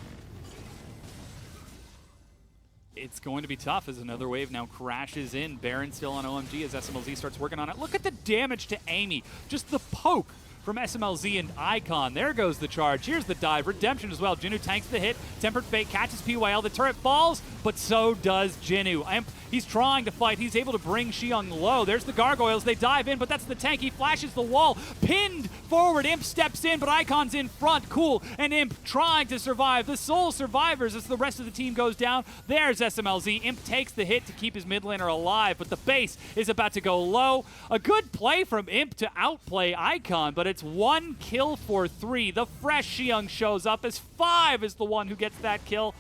It's going to be tough as another wave now crashes in. Baron still on OMG as SMLZ starts working on it. Look at the damage to Amy. Just the poke from SMLZ and Icon. There goes the charge. Here's the dive. Redemption as well. Jinu tanks the hit. Tempered Fate catches PYL. The turret falls, but so does Jinu. He's trying to fight. He's able to bring Xiong low. There's the gargoyles. They dive in, but that's the tank. He flashes the wall. Pinned forward. Imp steps in, but Icon's in front. Cool. And Imp trying to survive. The sole survivors as the rest of the team goes down. There's SMLZ. Imp takes the hit to keep his mid laner alive, but the base is about to go low. A good play from Imp to outplay Icon, but it's 1 kill for 3. The fresh Xiong shows up as 5 is the one who gets that kill.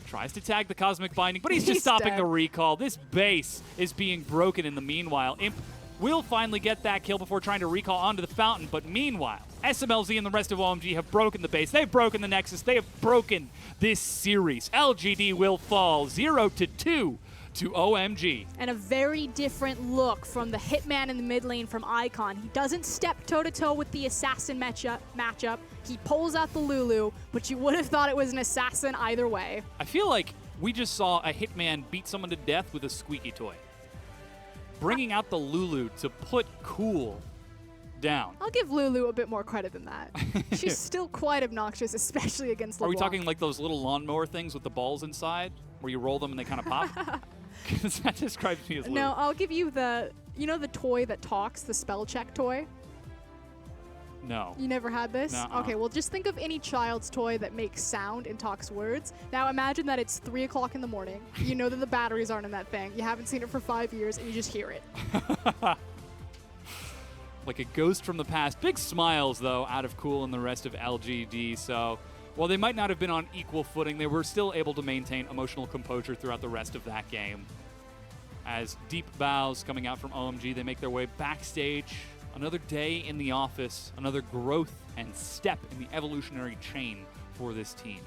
Tries to tag the Cosmic Binding, but he's just stopping dead. the recall. This base is being broken in the meanwhile. Imp will finally get that kill before trying to recall onto the fountain, but meanwhile, SMLZ and the rest of OMG have broken the base. They've broken the Nexus. They have broken this series. LGD will fall 0-2 to OMG. And a very different look from the Hitman in the mid lane from Icon. He doesn't step toe-to-toe with the Assassin matchup. He pulls out the Lulu, but you would have thought it was an Assassin either way. I feel like we just saw a Hitman beat someone to death with a squeaky toy. Bringing out the Lulu to put Cool down. I'll give Lulu a bit more credit than that. She's still quite obnoxious, especially against Are we LeBlanc. talking like those little lawnmower things with the balls inside, where you roll them and they kind of pop? Because that describes me as Lulu. No, I'll give you the toy that talks, the spell check toy. No. You never had this? Nuh-uh. Okay, well just think of any child's toy that makes sound and talks words. Now imagine that it's 3 o'clock in the morning. You know that the batteries aren't in that thing. You haven't seen it for 5 years and you just hear it. Like a ghost from the past. Big smiles, though, out of Cool and the rest of LGD. So while they might not have been on equal footing, they were still able to maintain emotional composure throughout the rest of that game. As deep bows coming out from OMG, they make their way backstage. Another day in the office, another growth and step in the evolutionary chain for this team.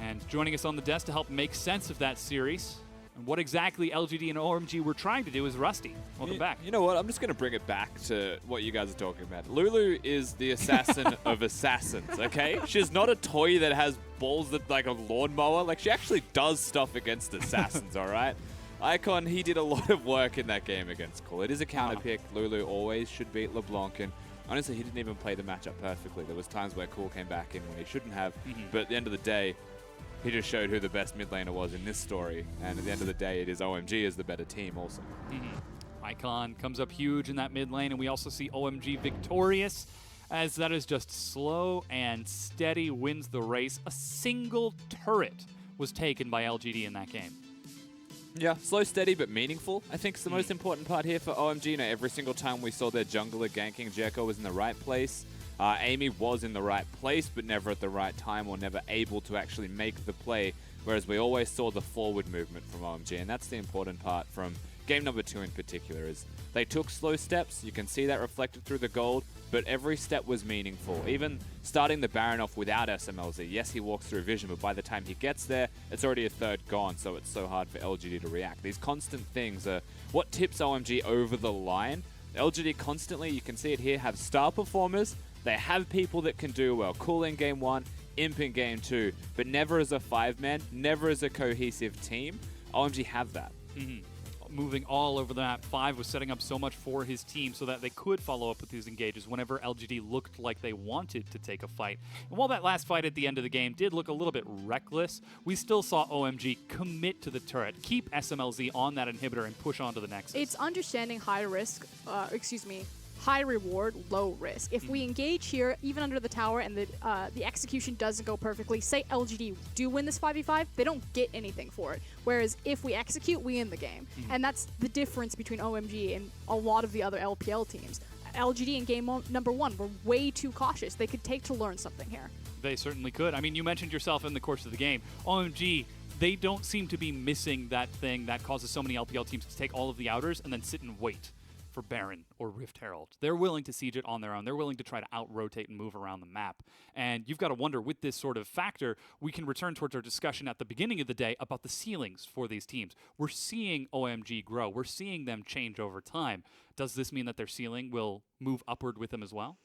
And joining us on the desk to help make sense of that series and what exactly LGD and OMG were trying to do is Rusty. Welcome back. You know what? I'm just going to bring it back to what you guys are talking about. Lulu is the assassin of assassins, okay? She's not a toy that has balls that like a lawnmower. Like, she actually does stuff against assassins, all right? Icon, he did a lot of work in that game against Cool. It is a counter pick. Lulu always should beat LeBlanc, and honestly, he didn't even play the matchup perfectly. There was times where Cool came back in when he shouldn't have, but at the end of the day, he just showed who the best mid laner was in this story, and at the end of the day, it is OMG as the better team also. Icon comes up huge in that mid lane, and we also see OMG victorious, as that is just slow and steady, wins the race. A single turret was taken by LGD in that game. Yeah, slow, steady, but meaningful. I think it's the most important part here for OMG. You know, every single time we saw their jungler ganking, Jericho was in the right place. Amy was in the right place, but never at the right time or never able to actually make the play, whereas we always saw the forward movement from OMG, and that's the important part from game number 2 in particular, is they took slow steps. You can see that reflected through the gold, but every step was meaningful. Even starting the Baron off without SMLZ. Yes, he walks through vision, but by the time he gets there, it's already a third gone, so it's so hard for LGD to react. These constant things are what tips OMG over the line. LGD constantly, you can see it here, have star performers. They have people that can do well. Cool in game 1, Imp in game 2, but never as a 5-man, never as a cohesive team. OMG have that. Moving all over the map. 5 was setting up so much for his team so that they could follow up with these engages whenever LGD looked like they wanted to take a fight. And while that last fight at the end of the game did look a little bit reckless, we still saw OMG commit to the turret, keep SMLZ on that inhibitor, and push on to the Nexus. It's understanding high risk, high reward, low risk. If we engage here, even under the tower, and the execution doesn't go perfectly, say LGD do win this 5v5, they don't get anything for it. Whereas if we execute, we win the game. And that's the difference between OMG and a lot of the other LPL teams. LGD in game number 1 were way too cautious. They could take to learn something here. They certainly could. I mean, you mentioned yourself in the course of the game. OMG, they don't seem to be missing that thing that causes so many LPL teams to take all of the outers and then sit and wait for Baron or Rift Herald. They're willing to siege it on their own. They're willing to try to out-rotate and move around the map. And you've got to wonder, with this sort of factor, we can return towards our discussion at the beginning of the day about the ceilings for these teams. We're seeing OMG grow. We're seeing them change over time. Does this mean that their ceiling will move upward with them as well?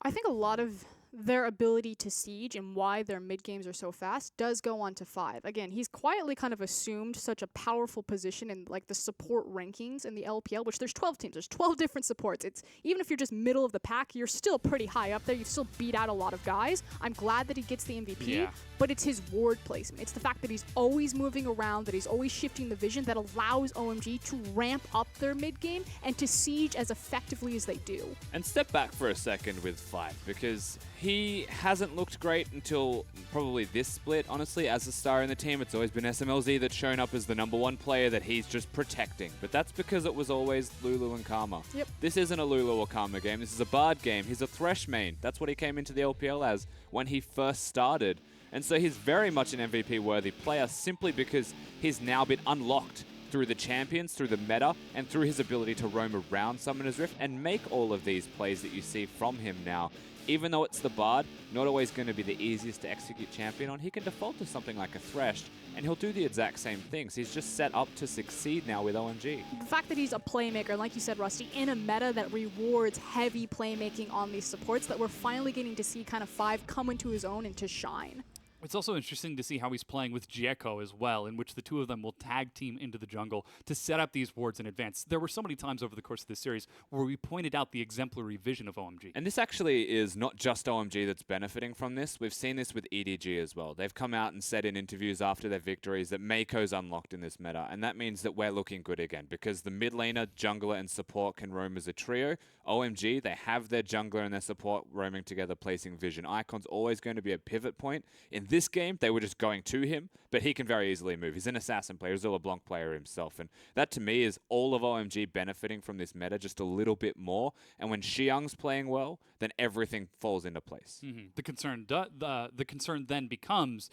I think a lot of their ability to siege and why their mid games are so fast does go on to 5. Again, he's quietly kind of assumed such a powerful position in like the support rankings in the LPL, which there's 12 teams, there's 12 different supports. It's even if you're just middle of the pack, you're still pretty high up there. You still beat out a lot of guys. I'm glad that he gets the MVP, but it's his ward placement. It's the fact that he's always moving around, that he's always shifting the vision that allows OMG to ramp up their mid game and to siege as effectively as they do. And step back for a second with 5, because he hasn't looked great until probably this split, honestly. As a star in the team, it's always been SMLZ that's shown up as the #1 player that he's just protecting. But that's because it was always Lulu and Karma. Yep. This isn't a Lulu or Karma game. This is a Bard game. He's a Thresh main. That's what he came into the LPL as when he first started. And so he's very much an MVP-worthy player simply because he's now been unlocked through the champions, through the meta, and through his ability to roam around Summoner's Rift and make all of these plays that you see from him now. Even though it's the Bard, not always going to be the easiest to execute champion on, he can default to something like a Thresh, and he'll do the exact same things. He's just set up to succeed now with OMG. The fact that he's a playmaker, and like you said, Rusty, in a meta that rewards heavy playmaking on these supports, that we're finally getting to see kind of 5 come into his own and to shine. It's also interesting to see how he's playing with Jeko as well, in which the two of them will tag team into the jungle to set up these wards in advance. There were so many times over the course of this series where we pointed out the exemplary vision of OMG. And this actually is not just OMG that's benefiting from this. We've seen this with EDG as well. They've come out and said in interviews after their victories that Mako's unlocked in this meta, and that means that we're looking good again because the mid laner, jungler, and support can roam as a trio. OMG, they have their jungler and their support roaming together, placing vision icons, always going to be a pivot point. In this game, they were just going to him, but he can very easily move. He's an assassin player, he's a LeBlanc player himself, and that to me is all of OMG benefiting from this meta just a little bit more. And when Xiang's playing well, then everything falls into place. The concern then becomes,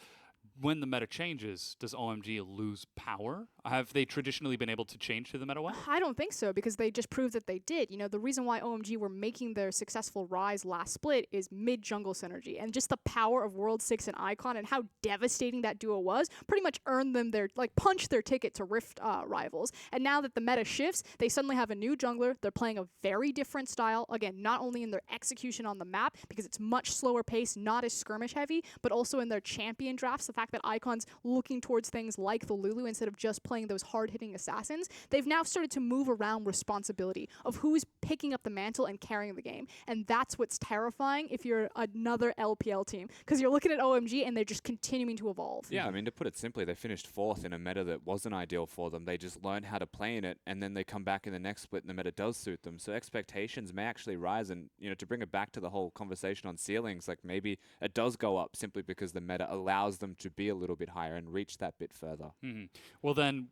when the meta changes, does OMG lose power? Have they traditionally been able to change to the meta well? I don't think so, because they just proved that they did. You know, the reason why OMG were making their successful rise last split is mid-jungle synergy, and just the power of World 6 and Icon and how devastating that duo was pretty much earned them their, punched their ticket to Rift rivals. And now that the meta shifts, they suddenly have a new jungler. They're playing a very different style, again, not only in their execution on the map, because it's much slower pace, not as skirmish heavy, but also in their champion drafts, the fact that Icon's looking towards things like the Lulu instead of just playing those hard-hitting assassins. They've now started to move around responsibility of who's picking up the mantle and carrying the game. And that's what's terrifying if you're another LPL team, because you're looking at OMG and they're just continuing to evolve. Yeah, I mean, to put it simply, they finished 4th in a meta that wasn't ideal for them. They just learned how to play in it, and then they come back in the next split and the meta does suit them. So expectations may actually rise, and, you know, to bring it back to the whole conversation on ceilings, like maybe it does go up simply because the meta allows them to be a little bit higher and reach that bit further. Well then,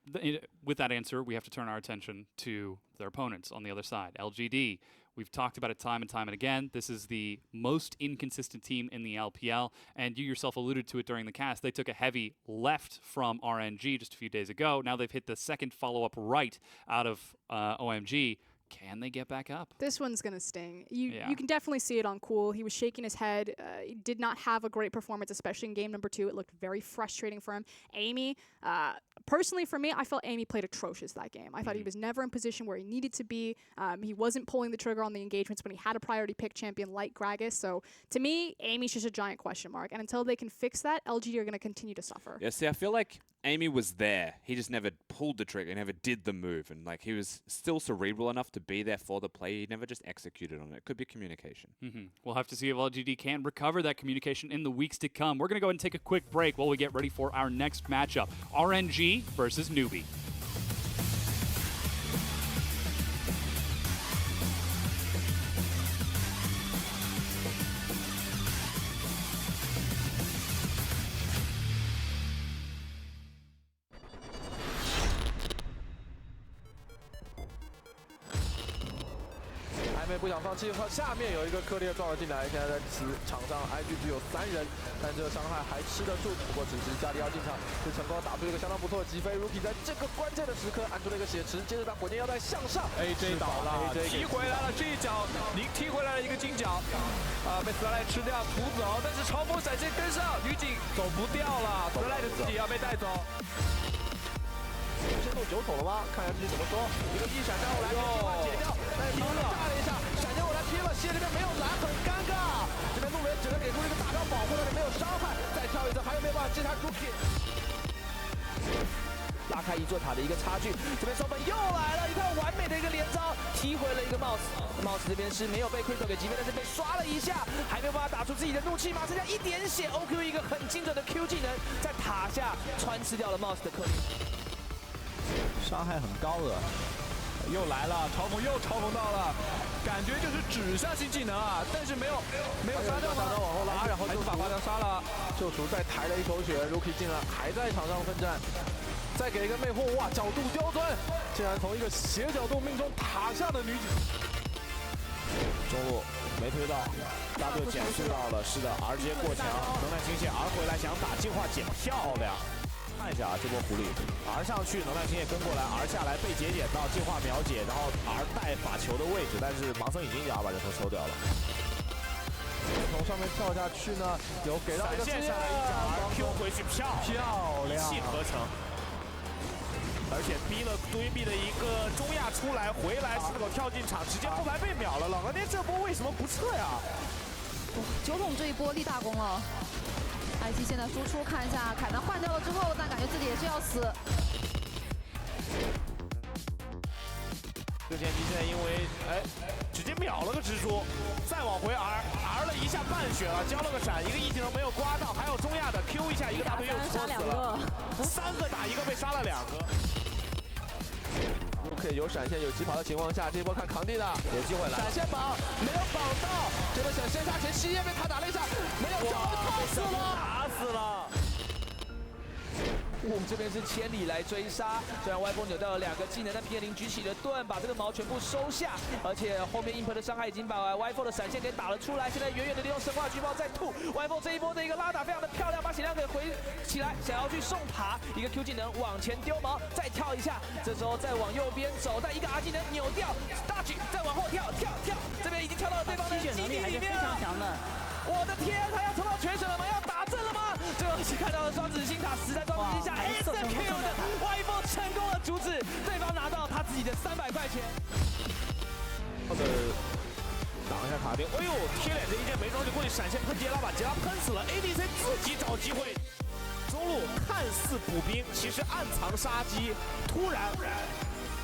with that answer, we have to turn our attention to their opponents on the other side. LGD, we've talked about it time and time and again. This is the most inconsistent team in the LPL, and you yourself alluded to it during the cast. They took a heavy left from RNG just a few days ago. Now they've hit the second follow-up right out of OMG. Can they get back up? This one's going to sting. You can definitely see it on Cool. He was shaking his head. He did not have a great performance, especially in game number 2. It looked very frustrating for him. Amy, personally for me, I felt Amy played atrocious that game. I thought he was never in position where he needed to be. He wasn't pulling the trigger on the engagements when he had a priority pick champion like Gragas. So to me, Amy's just a giant question mark. And until they can fix that, LGD are going to continue to suffer. Yeah, see, I feel like Amy was there. He just never pulled the trigger, never did the move. And like he was still cerebral enough to be there for the play. He never just executed on it. It could be communication. We'll have to see if LGD can recover that communication in the weeks to come. We're going to go ahead and take a quick break while we get ready for our next matchup. RNG versus NewBee. 不想放弃。下面有一个克烈撞了进来，现在在场上 IG 只有3人，但这个伤害还吃得住。不过此时加里奥进场，是成功打出一个相当不错的击飞。Rookie 在这个关键的时刻按出了一个血池，接着他火箭腰带向上 ，AJ 倒了，踢回来了这一脚，您踢回来了一个金脚，被斯莱吃掉屠走，但是超风闪现跟上，女警走不掉了，斯莱的自己要被带走。 先动9筒了吗？看一下自己怎么说。一个一闪站后来，计划解掉，但是他炸了一下，闪现后来贴了，鞋这边没有拦，很尴尬。这边路人只能给出一个大招保护，但是没有伤害。再跳一次，还有没有办法接他 Rookie？ 拉开一座塔的一个差距，这边双分又来了，一套完美的一个连招，踢回了一个 Mouse。Mouse 这边是没有被 Crystal 给击飞，但是被刷了一下，还没有办法打出自己的怒气，马剩下一点血。OQ 一个很精准的 Q 技能，在塔下穿刺掉了 Mouse 的克林。 伤害很高的，又来了，嘲讽又嘲讽到了，感觉就是指向性技能啊，但是没有杀掉吗？往后拉，然后就把花雕杀了，救赎再抬了一口血 ，Rookie 进来还在场上奋战，再给一个魅惑，哇，角度刁钻，竟然从一个斜角度命中塔下的女警。中路没推到，大队检视到了，是的 ，R 接过墙，能量倾泻 ，R 回来想打净化解，漂亮。 看一下啊，这波狐狸 R 上去，能量星也跟过来 ，R 下来被解到净化秒解，然后 R 带法球的位置，但是盲僧已经把人头抽掉了。从上面跳下去呢，有给到一个闪现上来一脚 ，Q 回去漂亮，气合成，而且逼了堆逼的一个中亚出来，回来4狗跳进场，直接后排被秒了。老干爹这波为什么不撤呀？9筒这一波立大功了。 IT 现在输出，看一下凯南换掉了之后，但感觉自己也是要死。这前期现在因为直接秒了个蜘蛛，再往回 R 了一下半血了，交了个闪，一个 E 技能没有刮到，还有中亚的 Q 一下，一个大队又戳死了，3个打1个被杀了2个。 Rookie 有闪现有疾跑的情况下，这一波看扛地的有机会来，闪现绑没有绑到，这边想先杀前吸烟被他打了一下，没有套死了，打死了。我们这边是千里来追杀，虽然歪风扭掉了2个技能，但PN0举起了盾，把这个毛全部收下，而且后面硬核的伤害已经把歪风的闪现给打了出来，现在远远的利用神话巨炮在吐，歪风这一波的一个拉打非常的漂亮，把血量给回起来，想要去送塔，一个 Q 技能往前丢毛，再跳一下，这时候再往右边走，再一个 R 技能扭掉，大举再往后跳，这边已经跳到了对方的基地里面了。我的天，他要冲到全省了吗？要打阵了吗？最后是看到了双子星塔死在状况之下 ，SNG 的歪风成功的阻止对方拿到他自己的300块钱。挡一下卡丁，哎呦，贴脸这一剑没中就过去闪现喷杰拉，把杰拉喷死了 ，ADC 自己找机会。中路看似补兵，其实暗藏杀机，突然。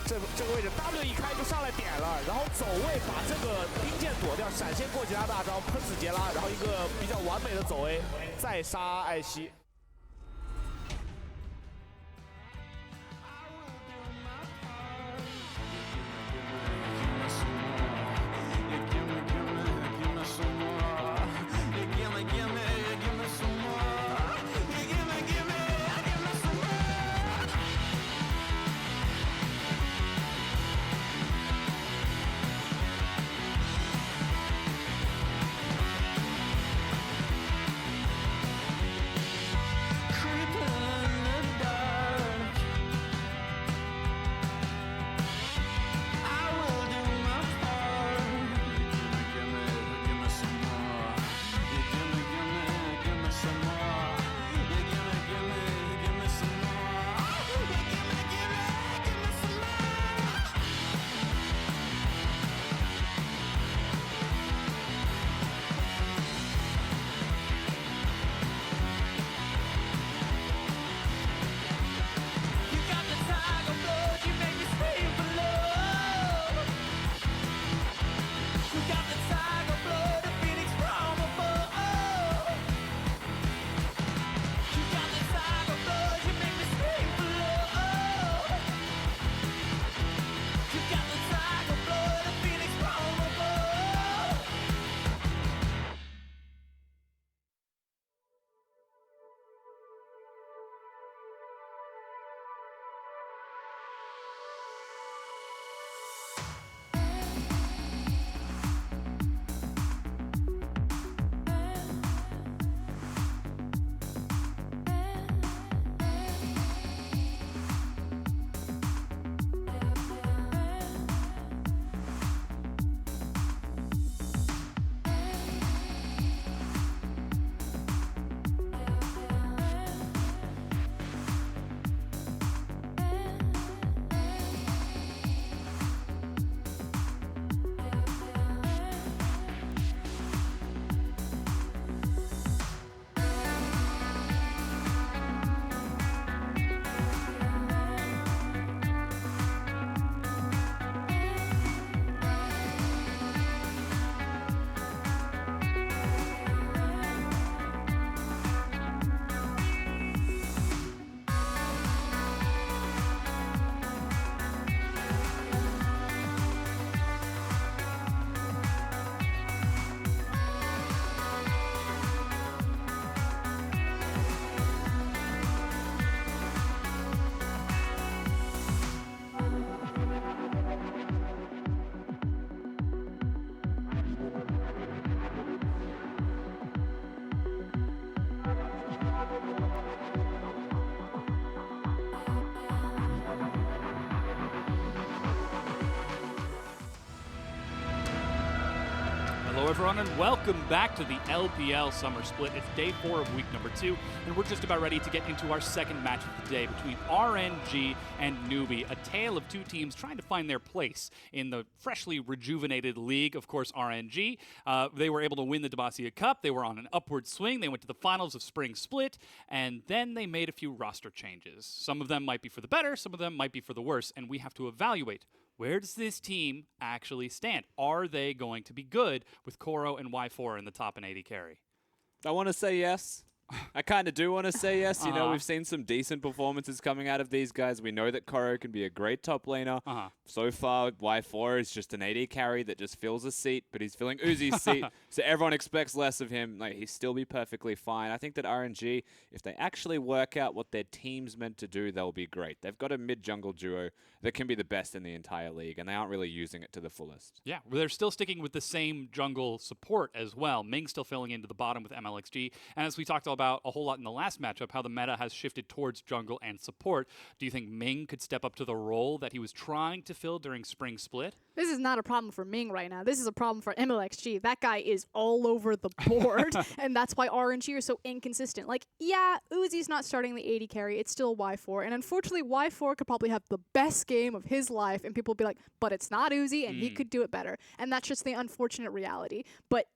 这个位置 W 一开就上来点了，然后走位把这个兵剑躲掉，闪现过其他大招喷死杰拉，然后一个比较完美的走 A， 再杀艾希。Hello everyone and welcome back to the LPL Summer Split. It's day 4 of week number 2, and we're just about ready to get into our second match of the day between RNG and NewBee, a tale of two teams trying to find their place in the freshly rejuvenated league. Of course, RNG, they were able to win the Demacia Cup, they were on an upward swing, they went to the finals of Spring Split, and then they made a few roster changes. Some of them might be for the better, some of them might be for the worse, and we have to evaluate, where does this team actually stand? Are they going to be good with Koro and Y4 in the top and AD carry? I want to say yes. I kind of do want to say yes. You know, we've seen some decent performances coming out of these guys. We know that Koro can be a great top laner. So far, Y4 is just an AD carry that just fills a seat, but he's filling Uzi's seat, so everyone expects less of him. Like, he'll still be perfectly fine. I think that RNG, if they actually work out what their team's meant to do, they'll be great. They've got a mid-jungle duo that can be the best in the entire league, and they aren't really using it to the fullest. Yeah, they're still sticking with the same jungle support as well. Ming still filling into the bottom with MLXG, and as we talked about a whole lot in the last matchup, how the meta has shifted towards jungle and support. Do you think Ming could step up to the role that he was trying to fill during Spring Split? This is not a problem for Ming right now. This is a problem for MLXG. That guy is all over the board, and that's why RNG are so inconsistent. Like, yeah, Uzi's not starting the AD carry. It's still Y4, and unfortunately, Y4 could probably have the best game of his life, and people will be like, but it's not Uzi, and he could do it better. And that's just the unfortunate reality. But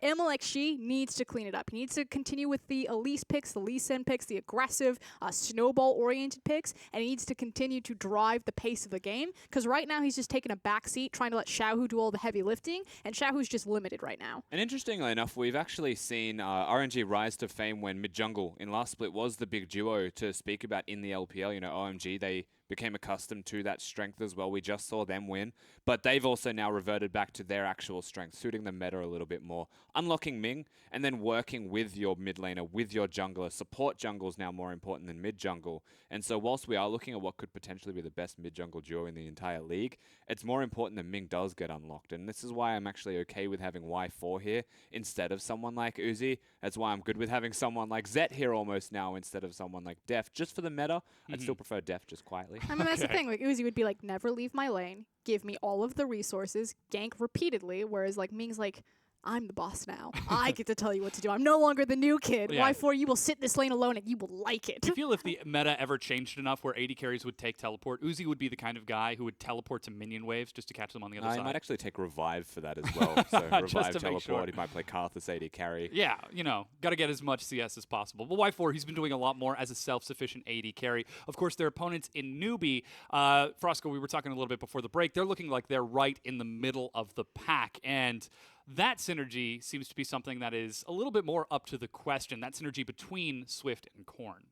MLXG needs to clean it up. He needs to continue with the Elise picks, the Lee Sin picks, the aggressive, snowball-oriented picks, and he needs to continue to drive the pace of the game, because right now he's just taking a backseat, trying to let Xiaohu do all the heavy lifting, and Xiaohu's just limited right now. And interestingly enough, we've actually seen RNG rise to fame when mid-jungle in last split was the big duo to speak about in the LPL. You know, OMG, they became accustomed to that strength as well. We just saw them win, but they've also now reverted back to their actual strength, suiting the meta a little bit more. Unlocking Ming and then working with your mid laner, with your jungler. Support jungle is now more important than mid jungle. And so whilst we are looking at what could potentially be the best mid jungle duo in the entire league, it's more important that Ming does get unlocked. And this is why I'm actually okay with having Y4 here instead of someone like Uzi. That's why I'm good with having someone like Zet here almost now instead of someone like Def. Just for the meta, I'd still prefer Def just quietly. I mean, that's the thing. Like, Uzi would be like, never leave my lane, give me all of the resources, gank repeatedly, whereas like Ming's like, I'm the boss now. I get to tell you what to do. I'm no longer the new kid. Yeah. Y4, you will sit this lane alone and you will like it. I feel if the meta ever changed enough where AD carries would take teleport, Uzi would be the kind of guy who would teleport to minion waves just to catch them on the other side. He might actually take Revive for that as well. So Revive, teleport, sure. He might play Karthus AD carry. Yeah, you know, got to get as much CS as possible. But Y4, he's been doing a lot more as a self-sufficient AD carry. Of course, their opponents in NewBee, Frosco, we were talking a little bit before the break, they're looking like they're right in the middle of the pack. And that synergy seems to be something that is a little bit more up to the question, that synergy between Swift and Korn.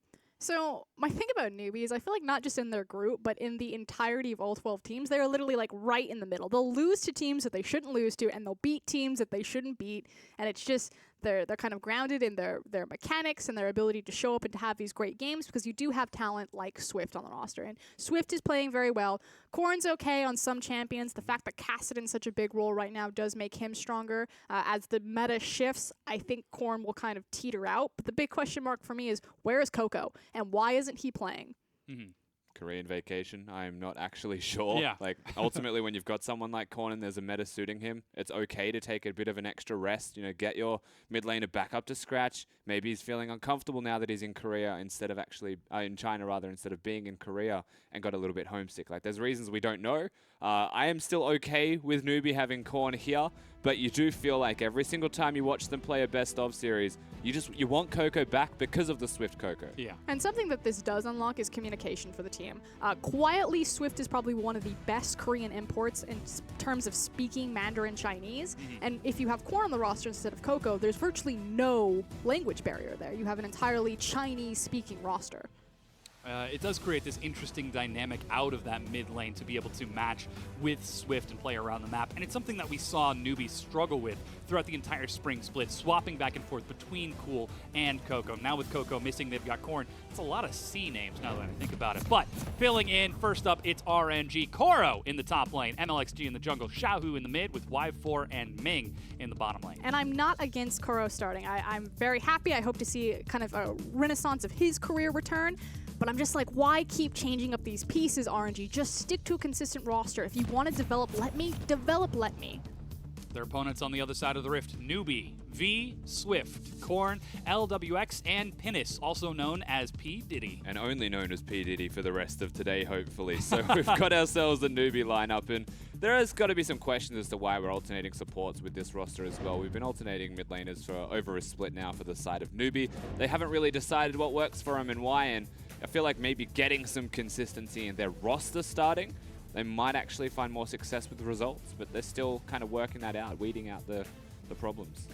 So my thing about NewBee is I feel like not just in their group, but in the entirety of all 12 teams, they're literally like right in the middle. They'll lose to teams that they shouldn't lose to, and they'll beat teams that they shouldn't beat. And it's just they're kind of grounded in their mechanics and their ability to show up and to have these great games, because you do have talent like Swift on the roster. And Swift is playing very well. Korn's okay on some champions. The fact that Kassadin's such a big role right now does make him stronger. As the meta shifts, I think Korn will kind of teeter out. But the big question mark for me is, where is Coco? And why isn't he playing? Korean vacation, I'm not actually sure. Yeah. Like, ultimately, when you've got someone like Korn and there's a meta suiting him, it's okay to take a bit of an extra rest, you know, get your mid laner back up to scratch. Maybe he's feeling uncomfortable now that he's in Korea instead of actually, in China rather, instead of being in Korea, and got a little bit homesick. Like, there's reasons we don't know. I am still okay with NewBee having Korn here, but you do feel like every single time you watch them play a best of series, you want Coco back because of the Swift Coco. Yeah. And something that this does unlock is communication for the team. Quietly, Swift is probably one of the best Korean imports in terms of speaking Mandarin Chinese. And if you have Korn on the roster instead of Coco, there's virtually no language barrier there. You have an entirely Chinese-speaking roster. It does create this interesting dynamic out of that mid lane to be able to match with Swift and play around the map. And it's something that we saw NewBee struggle with throughout the entire Spring Split, swapping back and forth between Cool and Coco. Now with Coco missing, they've got Korn. It's a lot of C names now that I think about it. But filling in, first up, it's RNG. Koro in the top lane, MLXG in the jungle, Xiaohu in the mid with Y4 and Ming in the bottom lane. And I'm not against Koro starting. I'm very happy. I hope to see kind of a renaissance of his career return. But I'm just like, why keep changing up these pieces, RNG? Just stick to a consistent roster. If you want to develop, let me. Develop, let me. Their opponents on the other side of the rift, NewBee, V, Swift, Korn, LWX, and Pinnis, also known as P. Diddy. And only known as P. Diddy for the rest of today, hopefully. So we've got ourselves a NewBee lineup, and there has got to be some questions as to why we're alternating supports with this roster as well. We've been alternating mid laners for over a split now for the side of NewBee. They haven't really decided what works for them and why, and I feel like maybe getting some consistency in their roster starting, they might actually find more success with the results, but they're still kind of working that out, weeding out the problems.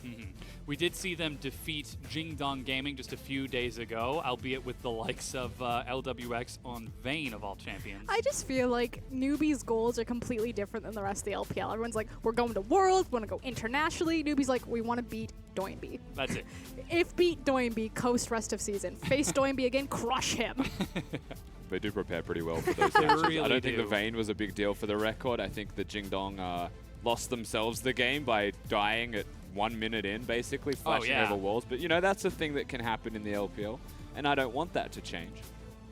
We did see them defeat JDG Gaming just a few days ago, albeit with the likes of LWX on Vayne of all champions. I just feel like NewBee's goals are completely different than the rest of the LPL. Everyone's like, we're going to Worlds, we want to go internationally. NewBee's like, we want to beat Doinby. That's it. If beat Doinby, coast rest of season. Face Doinby again, crush him. They do prepare pretty well for those matches. I don't think the Vayne was a big deal for the record. I think the JDG lost themselves the game by dying at 1 minute in, basically, flashing over walls. But, you know, that's a thing that can happen in the LPL, and I don't want that to change.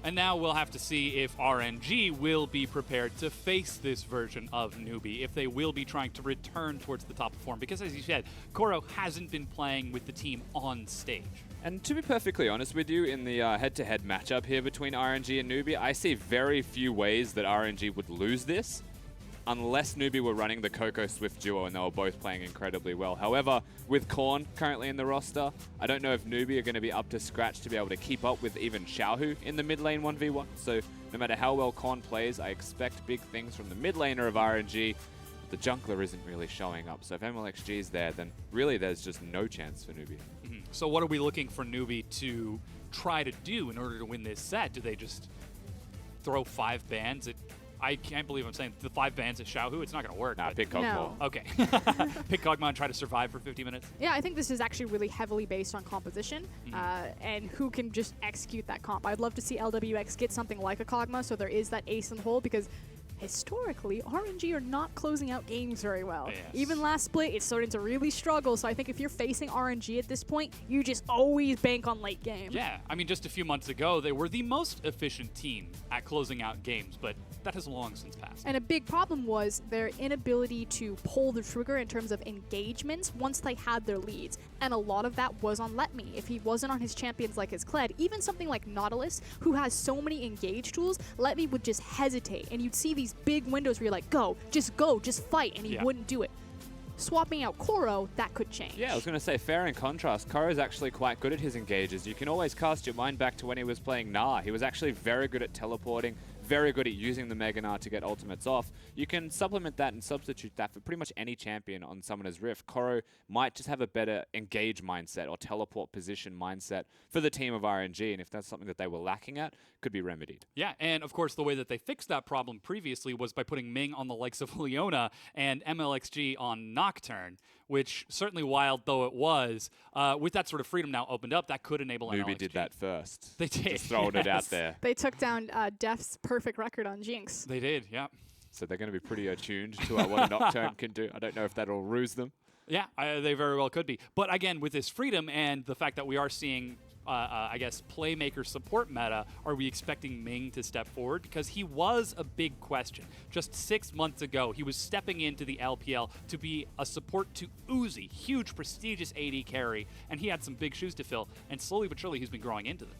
And now we'll have to see if RNG will be prepared to face this version of NewBee, if they will be trying to return towards the top of form. Because, as you said, Koro hasn't been playing with the team on stage. And to be perfectly honest with you, in the head-to-head matchup here between RNG and NewBee, I see very few ways that RNG would lose this, unless NewBee were running the Coco Swift duo and they were both playing incredibly well. However, with Korn currently in the roster, I don't know if NewBee are going to be up to scratch to be able to keep up with even Xiaohu in the mid lane 1v1. So no matter how well Korn plays, I expect big things from the mid laner of RNG. The jungler isn't really showing up. So if MLXG is there, then really there's just no chance for NewBee. So what are we looking for NewBee to try to do in order to win this set? Do they just throw 5 bans at... I can't believe I'm saying the 5 bans at Xiaohu. It's not going to work. Nah, pick Kog'Maw. No. Okay. Pick Kog'Maw and try to survive for 50 minutes? Yeah, I think this is actually really heavily based on composition and who can just execute that comp. I'd love to see LWX get something like a Kog'Maw so there is that ace in the hole, because historically, RNG are not closing out games very well. Yes. Even last split, it's starting to really struggle. So I think if you're facing RNG at this point, you just always bank on late game. Yeah, I mean, just a few months ago, they were the most efficient team at closing out games, but that has long since passed. And a big problem was their inability to pull the trigger in terms of engagements once they had their leads. And a lot of that was on Let Me. If he wasn't on his champions like his Kled, even something like Nautilus, who has so many engage tools, Let Me would just hesitate. And you'd see these big windows where you're like, go, just fight, and he wouldn't do it. Swapping out Koro, that could change. Yeah, I was going to say, fair in contrast, Koro's actually quite good at his engages. You can always cast your mind back to when he was playing Gnar. He was actually very good at teleporting, very good at using the Mega Gnar to get ultimates off. You can supplement that and substitute that for pretty much any champion on Summoner's Rift. Koro might just have a better engage mindset or teleport position mindset for the team of RNG, and if that's something that they were lacking at, could be remedied. Yeah, and of course the way that they fixed that problem previously was by putting Ming on the likes of Leona and MLXG on Nocturne, which certainly wild though it was, with that sort of freedom now opened up, that could enable MLXG. NewBee did that first. They did. Just throwing it out there. They took down Def's perfect record on Jinx. They did, yeah. So they're going to be pretty attuned to what a Nocturne can do. I don't know if that'll ruse them. Yeah, they very well could be. But again, with this freedom and the fact that we are seeing, I guess, playmaker support meta, are we expecting Ming to step forward? Because he was a big question. Just 6 months ago, he was stepping into the LPL to be a support to Uzi, huge, prestigious AD carry, and he had some big shoes to fill, and slowly but surely he's been growing into them.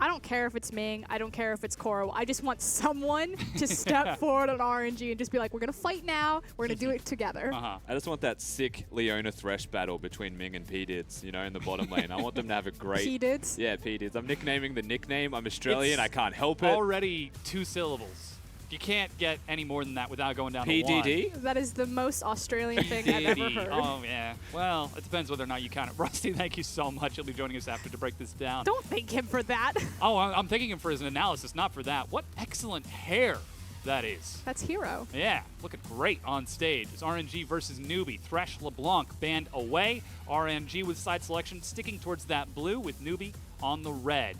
I don't care if it's Ming, I don't care if it's Koro. I just want someone to step forward on RNG and just be like, we're going to fight now, we're going to do it together. I just want that sick Leona Thresh battle between Ming and P-Dids, you know, in the bottom lane. I want them to have a great... P-Dids? Yeah, P-Dids. I'm nicknaming the nickname. I'm Australian, I can't help it. Already 2 syllables. You can't get any more than that without going down to 1. PDD? That is the most Australian thing I've ever heard. Oh, yeah. Well, it depends whether or not you count it. Rusty, thank you so much. You'll be joining us after to break this down. Don't thank him for that. Oh, I'm thanking him for his analysis, not for that. What excellent hair that is. That's Hero. Yeah, looking great on stage. It's RNG versus NewBee. Thresh LeBlanc banned away. RNG with side selection sticking towards that blue with NewBee on the red.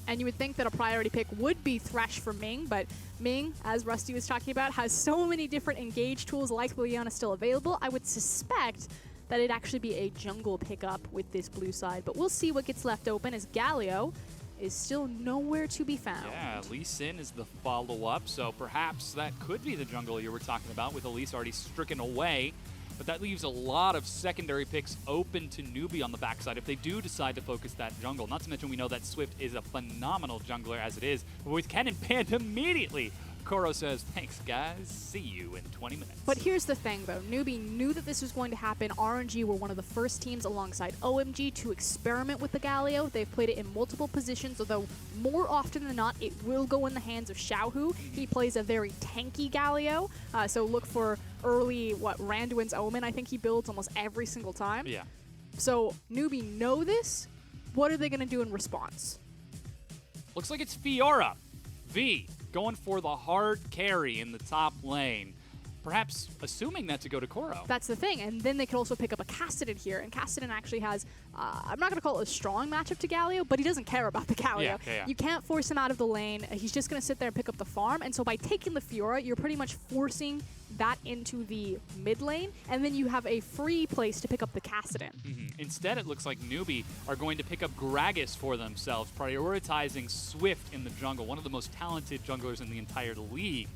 And you would think that a priority pick would be Thresh for Ming, but Ming, as Rusty was talking about, has so many different engage tools like Liliana still available. I would suspect that it'd actually be a jungle pickup with this blue side, but we'll see what gets left open as Galio is still nowhere to be found. Yeah, Lee Sin is the follow-up, so perhaps that could be the jungle you were talking about with Elise already stricken away. But that leaves a lot of secondary picks open to NewBee on the backside if they do decide to focus that jungle. Not to mention we know that Swift is a phenomenal jungler as it is. But with Kennen banned immediately, Koro says, thanks guys, see you in 20 minutes. But here's the thing though, NewBee knew that this was going to happen. RNG were one of the first teams alongside OMG to experiment with the Galio. They've played it in multiple positions, although more often than not, it will go in the hands of Xiaohu. He plays a very tanky Galio, so look for early, Randuin's Omen, I think he builds almost every single time. Yeah. So NewBee know this. What are they going to do in response? Looks like it's Fiora. V going for the hard carry in the top lane. Perhaps assuming that to go to Koro. That's the thing, and then they could also pick up a Cassidy here, and Cassidy actually has, I'm not going to call it a strong matchup to Galio, but he doesn't care about the Galio. Yeah. You can't force him out of the lane. He's just going to sit there and pick up the farm, and so by taking the Fiora, you're pretty much forcing that into the mid lane, and then you have a free place to pick up the Cassidy. Instead, it looks like NewBee are going to pick up Gragas for themselves, prioritizing Swift in the jungle, one of the most talented junglers in the entire league.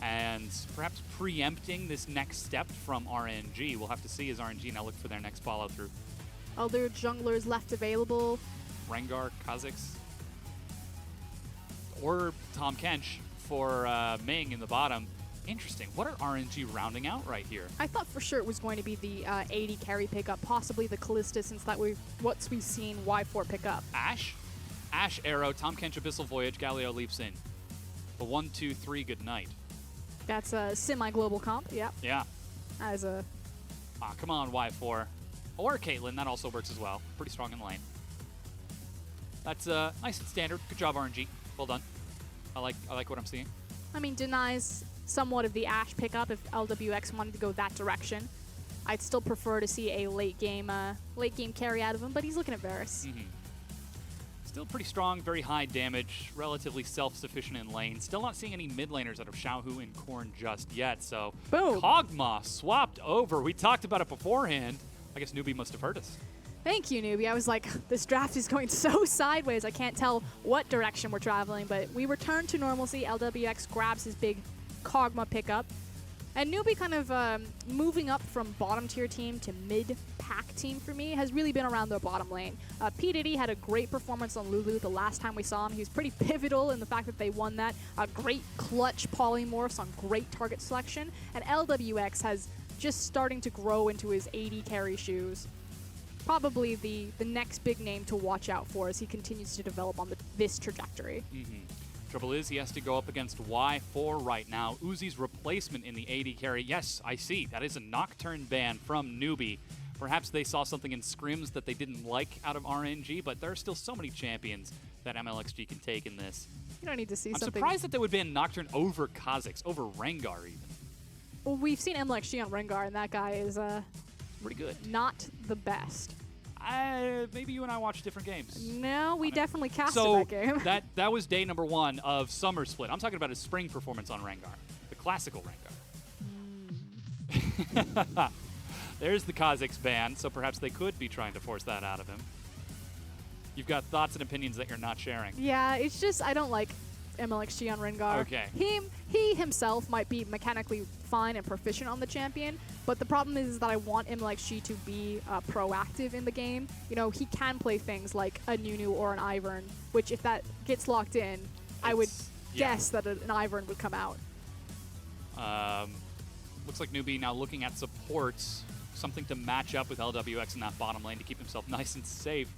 And perhaps preempting this next step from RNG. We'll have to see as RNG now look for their next follow-through. Other junglers left available. Rengar, Kha'Zix, or Tom Kench for Ming in the bottom. Interesting. What are RNG rounding out right here? I thought for sure it was going to be the AD carry pickup, possibly the Callista, since that we've seen Y4 pick up. Ash Arrow, Tom Kench Abyssal Voyage, Galio leaps in. The 1, 2, 3, good night. That's a semi-global comp, yep. Yeah. As a... Come on, Y4. Or Caitlyn, that also works as well. Pretty strong in the lane. That's nice and standard. Good job, RNG. Well done. I like what I'm seeing. I mean, denies somewhat of the Ashe pickup if LWX wanted to go that direction. I'd still prefer to see a late game carry out of him, but he's looking at Varus. Still pretty strong, very high damage, relatively self-sufficient in lane. Still not seeing any mid laners out of Xiaohu and Korn just yet, so boom. Kog'Maw swapped over. We talked about it beforehand. I guess NewBee must have heard us. Thank you, NewBee. I was like, this draft is going so sideways. I can't tell what direction we're traveling, but we return to normalcy. LWX grabs his big Kog'Maw pickup. And NewBee kind of moving up from bottom tier team to mid pack team for me has really been around their bottom lane. P. Diddy had a great performance on Lulu the last time we saw him. He was pretty pivotal in the fact that they won that. Great clutch polymorphs on great target selection. And LWX has just starting to grow into his AD carry shoes. Probably the next big name to watch out for as he continues to develop on this trajectory. Trouble is, he has to go up against Y4 right now. Uzi's replacement in the AD carry. Yes, I see. That is a Nocturne ban from NewBee. Perhaps they saw something in scrims that they didn't like out of RNG, but there are still so many champions that MLXG can take in this. You don't need to see I'm something. surprised that they would ban Nocturne over Kha'Zix, over Rengar even. Well, we've seen MLXG on Rengar, and that guy is pretty good. Not the best. Maybe you and I watch different games. No, we definitely casted that game. that was day number 1 of Summer Split. I'm talking about his spring performance on Rengar, the classical Rengar. There's the Kha'Zix ban, so perhaps they could be trying to force that out of him. You've got thoughts and opinions that you're not sharing. Yeah, it's just I don't like MLXG on Rengar. Okay. He himself might be mechanically fine and proficient on the champion, but the problem is that I want MLXG to be proactive in the game. You know, he can play things like a Nunu or an Ivern, which if that gets locked in, I would guess that an Ivern would come out. Looks like NewBee now looking at supports, something to match up with LWX in that bottom lane to keep himself nice and safe.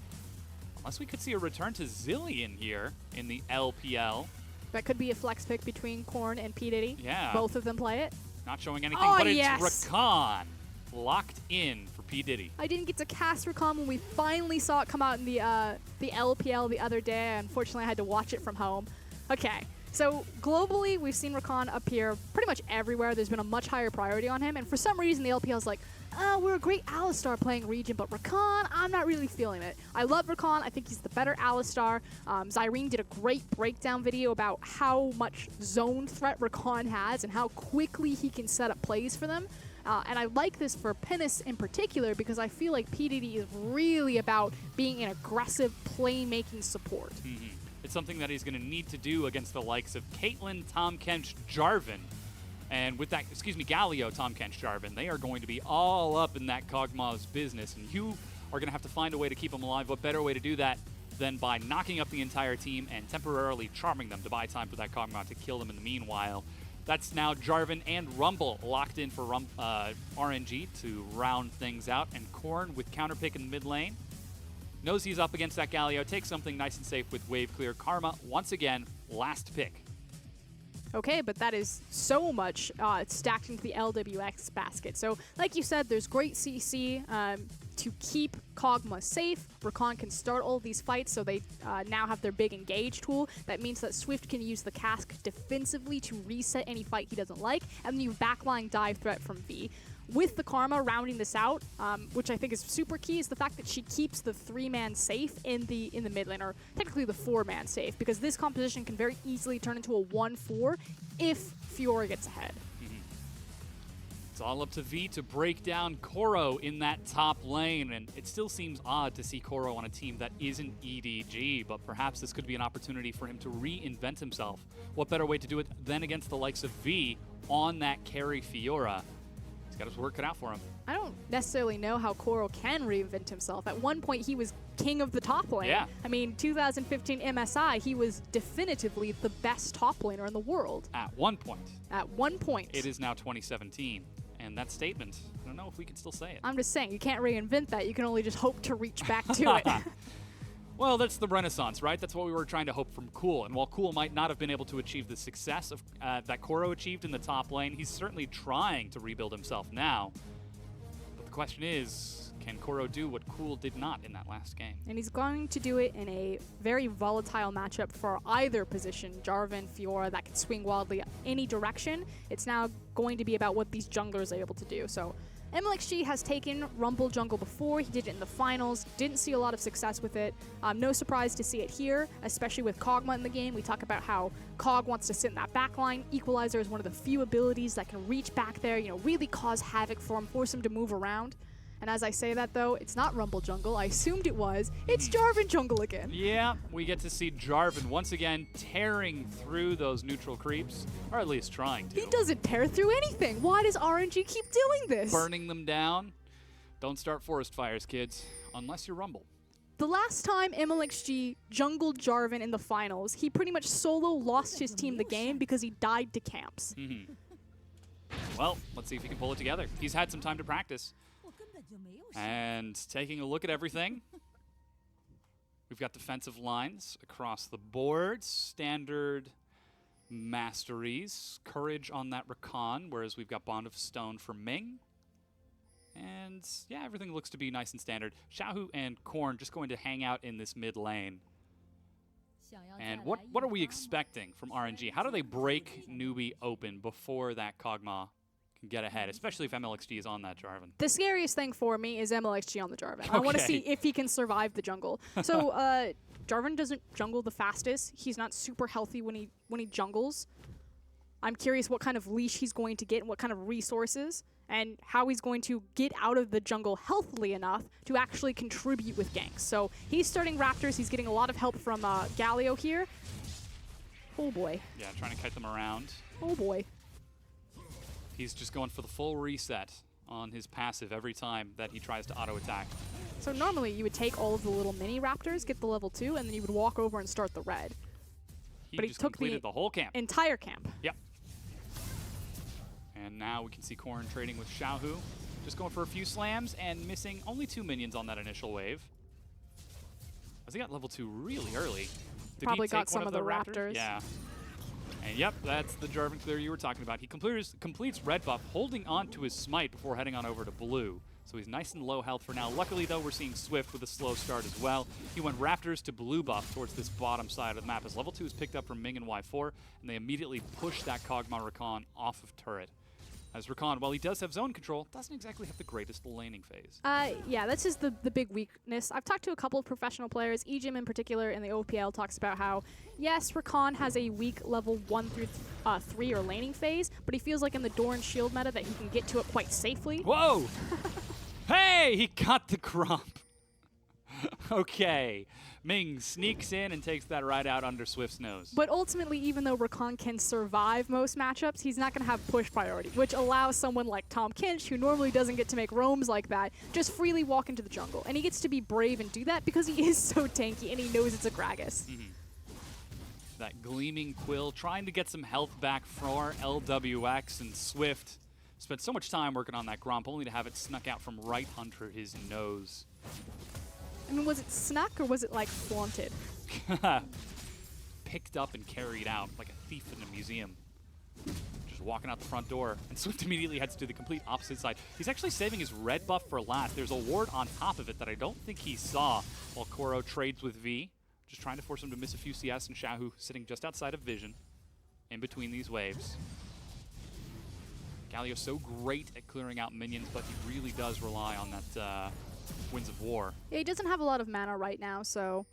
Unless we could see a return to Zillion here in the LPL. That could be a flex pick between Korn and P. Diddy. Yeah. Both of them play it. Not showing anything, oh, but it's yes. Rakan locked in for P. Diddy. I didn't get to cast Rakan when we finally saw it come out in the LPL the other day. Unfortunately, I had to watch it from home. Okay, so globally, we've seen Rakan appear pretty much everywhere. There's been a much higher priority on him, and for some reason, the LPL's like, we're a great Alistar playing region, but Rakan, I'm not really feeling it. I love Rakan. I think he's the better Alistar. Zyrene did a great breakdown video about how much zone threat Rakan has and how quickly he can set up plays for them. And I like this for Pinnis in particular because I feel like PDD is really about being an aggressive playmaking support. It's something that he's going to need to do against the likes of Caitlyn, Tom Kench, Jarvan. And with that, Galio, Tom Kench, Jarvan, they are going to be all up in that Kog'Maw's business. And you are going to have to find a way to keep them alive. What better way to do that than by knocking up the entire team and temporarily charming them to buy time for that Kog'Maw to kill them in the meanwhile. That's now Jarvan and Rumble locked in for RNG to round things out. And Korn with counterpick in the mid lane. Knows he's up against that Galio. Takes something nice and safe with wave clear. Karma, once again, last pick. Okay, but that is so much stacked into the LWX basket. So, like you said, there's great CC to keep Kog'Maw safe. Rakan can start all these fights, so they now have their big engage tool. That means that Swift can use the cask defensively to reset any fight he doesn't like, and then you backline dive threat from V. With the Karma rounding this out, which I think is super key, is the fact that she keeps the 3-man safe in the mid lane, or technically the 4-man safe, because this composition can very easily turn into a 1-4 if Fiora gets ahead. It's all up to V to break down Koro in that top lane, and it still seems odd to see Koro on a team that isn't EDG, but perhaps this could be an opportunity for him to reinvent himself. What better way to do it than against the likes of V on that carry Fiora? Got his work cut out for him. I don't necessarily know how Koro can reinvent himself. At one point, he was king of the top lane. Yeah. I mean, 2015 MSI, he was definitively the best top laner in the world. At one point. At one point. It is now 2017. And that statement, I don't know if we can still say it. I'm just saying, you can't reinvent that. You can only just hope to reach back to it. Well, that's the Renaissance, right? That's what we were trying to hope from Cool. And while Cool might not have been able to achieve the success of that Koro achieved in the top lane, he's certainly trying to rebuild himself now. But the question is, can Koro do what Cool did not in that last game? And he's going to do it in a very volatile matchup for either position, Jarvan, Fiora, that can swing wildly any direction. It's now going to be about what these junglers are able to do. So MLXG has taken Rumble jungle before. He did it in the finals. Didn't see a lot of success with it. No surprise to see it here, especially with Kog'Maw in the game. We talk about how Kog wants to sit in that backline. Equalizer is one of the few abilities that can reach back there, really cause havoc for him, force him to move around. And as I say that, though, it's not Rumble jungle. I assumed it was. It's Jarvan jungle again. Yeah, we get to see Jarvan once again tearing through those neutral creeps, or at least trying to. He doesn't tear through anything. Why does RNG keep doing this? Burning them down. Don't start forest fires, kids, unless you're Rumble. The last time MLXG jungled Jarvan in the finals, he pretty much solo lost his team the game because he died to camps. Well, let's see if he can pull it together. He's had some time to practice. And taking a look at everything, we've got defensive lines across the board, standard masteries, courage on that Rakan, whereas we've got Bond of Stone for Ming. And yeah, everything looks to be nice and standard. Xiaohu and Korn just going to hang out in this mid lane. And what are we expecting from RNG? How do they break NewBee open before that Kog'Maw can get ahead, especially if MLXG is on that Jarvan? The scariest thing for me is MLXG on the Jarvan. Okay. I want to see if he can survive the jungle. So Jarvan doesn't jungle the fastest. He's not super healthy when he jungles. I'm curious what kind of leash he's going to get and what kind of resources and how he's going to get out of the jungle healthily enough to actually contribute with ganks. So he's starting Raptors. He's getting a lot of help from Galio here. Oh boy. Yeah, trying to kite them around. Oh boy. He's just going for the full reset on his passive every time that he tries to auto-attack. So normally you would take all of the little mini Raptors, get the level 2, and then you would walk over and start the red. But he just took the whole camp. Entire camp. Yep. And now we can see Korn trading with Xiaohu. Just going for a few slams and missing only 2 minions on that initial wave. As he got level 2 really early. Did Probably he take got some of the Raptors. Yeah. And yep, that's the Jarvan clear you were talking about. He completes red buff, holding on to his smite before heading on over to blue. So he's nice and low health for now. Luckily, though, we're seeing Swift with a slow start as well. He went Raptors to blue buff towards this bottom side of the map as level 2 is picked up from Ming and Y4, and they immediately push that Kog'Maw Rakan off of turret. As Rakan, while he does have zone control, doesn't exactly have the greatest laning phase. Yeah, that's just the big weakness. I've talked to a couple of professional players, EGM in particular, in the OPL talks about how, yes, Rakan has a weak level 1 through 3 or laning phase, but he feels like in the Doran Shield meta that he can get to it quite safely. Whoa! Hey, he got the Gromp. Okay. Ming sneaks in and takes that right out under Swift's nose. But ultimately, even though Rakan can survive most matchups, he's not going to have push priority, which allows someone like Tom Kinch, who normally doesn't get to make roams like that, just freely walk into the jungle. And he gets to be brave and do that because he is so tanky and he knows it's a Gragas. That Gleaming Quill trying to get some health back for LWX, and Swift spent so much time working on that Gromp only to have it snuck out from right under his nose. I mean, was it snuck or was it like flaunted? Picked up and carried out like a thief in a museum. Just walking out the front door, and Swift immediately heads to the complete opposite side. He's actually saving his red buff for last. There's a ward on top of it that I don't think he saw while Koro trades with V. Just trying to force him to miss a few CS, and Xiaohu sitting just outside of vision in between these waves. Galio's so great at clearing out minions, but he really does rely on that Winds of War. Yeah, he doesn't have a lot of mana right now, so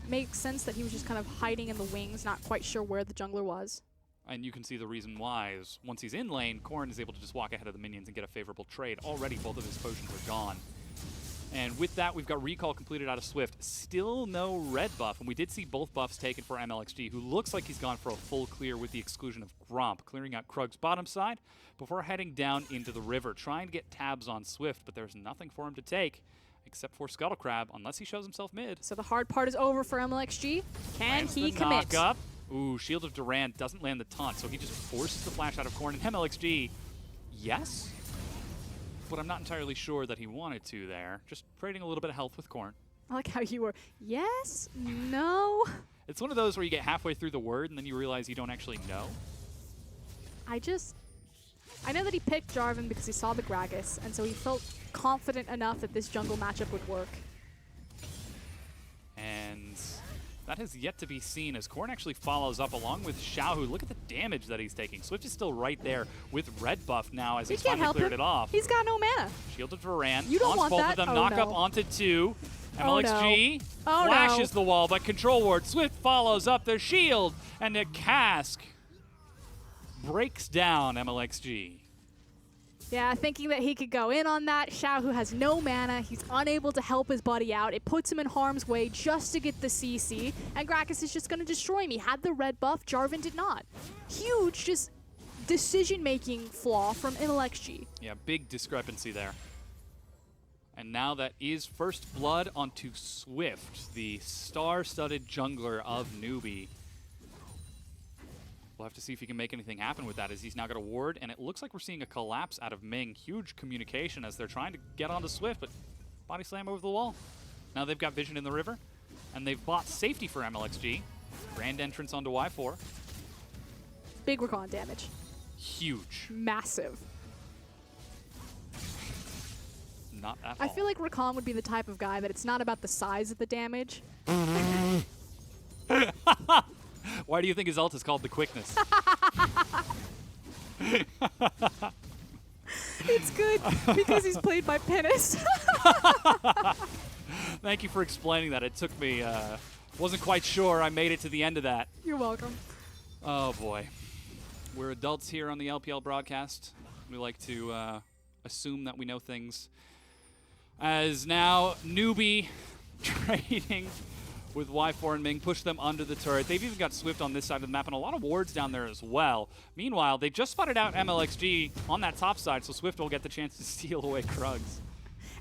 it makes sense that he was just kind of hiding in the wings, not quite sure where the jungler was. And you can see the reason why is once he's in lane, Corrin is able to just walk ahead of the minions and get a favorable trade. Already both of his potions are gone. And with that, we've got recall completed out of Swift. Still no red buff, and we did see both buffs taken for MLXG, who looks like he's gone for a full clear with the exclusion of Gromp, clearing out Krug's bottom side before heading down into the river, trying to get tabs on Swift, but there's nothing for him to take except for Scuttle Crab, unless he shows himself mid. So the hard part is over for MLXG. Can Lands he the commit? Knock-up. Ooh, Shield of Durant doesn't land the taunt, so he just forces the flash out of Corrin. And MLXG, yes? But I'm not entirely sure that he wanted to there. Just trading a little bit of health with Corrin. I like how you were, yes, no. It's one of those where you get halfway through the word and then you realize you don't actually know. I know that he picked Jarvan because he saw the Gragas, and so he felt confident enough that this jungle matchup would work. And that has yet to be seen as Corrin actually follows up along with Xiaohu. Look at the damage that he's taking. Swift is still right there with red buff now as he's finally cleared it off. He's got no mana. Shield of Durant. You don't Taunts want both that? of them. Oh, Knock up no. onto two. Oh, MLXG no. Oh, flashes no. the wall, but control ward. Swift follows up their shield, and the cask breaks down MLXG. Yeah, thinking that he could go in on that. Xiaohu has no mana. He's unable to help his buddy out. It puts him in harm's way just to get the CC. And Gragas is just going to destroy him. He had the red buff. Jarvan did not. Huge just decision-making flaw from MLXG. Yeah, big discrepancy there. And now that is first blood onto Swift, the star-studded jungler of NewBee. We'll have to see if he can make anything happen with that, as he's now got a ward, and it looks like we're seeing a collapse out of Ming. Huge communication as they're trying to get onto Swift, but body slam over the wall. Now they've got vision in the river, and they've bought safety for MLXG. Grand entrance onto Y4. Big recon damage. Huge. Massive. Not at I all. feel like Rakan would be the type of guy that it's not about the size of the damage. Why do you think his ult is called the quickness? It's good because he's played by Penis. Thank you for explaining that. It took me, wasn't quite sure I made it to the end of that. You're welcome. Oh boy. We're adults here on the LPL broadcast. We like to assume that we know things. As now NewBee trading with Y4 and Ming, push them under the turret. They've even got Swift on this side of the map and a lot of wards down there as well. Meanwhile, they just spotted out MLXG on that top side, so Swift will get the chance to steal away Krugs.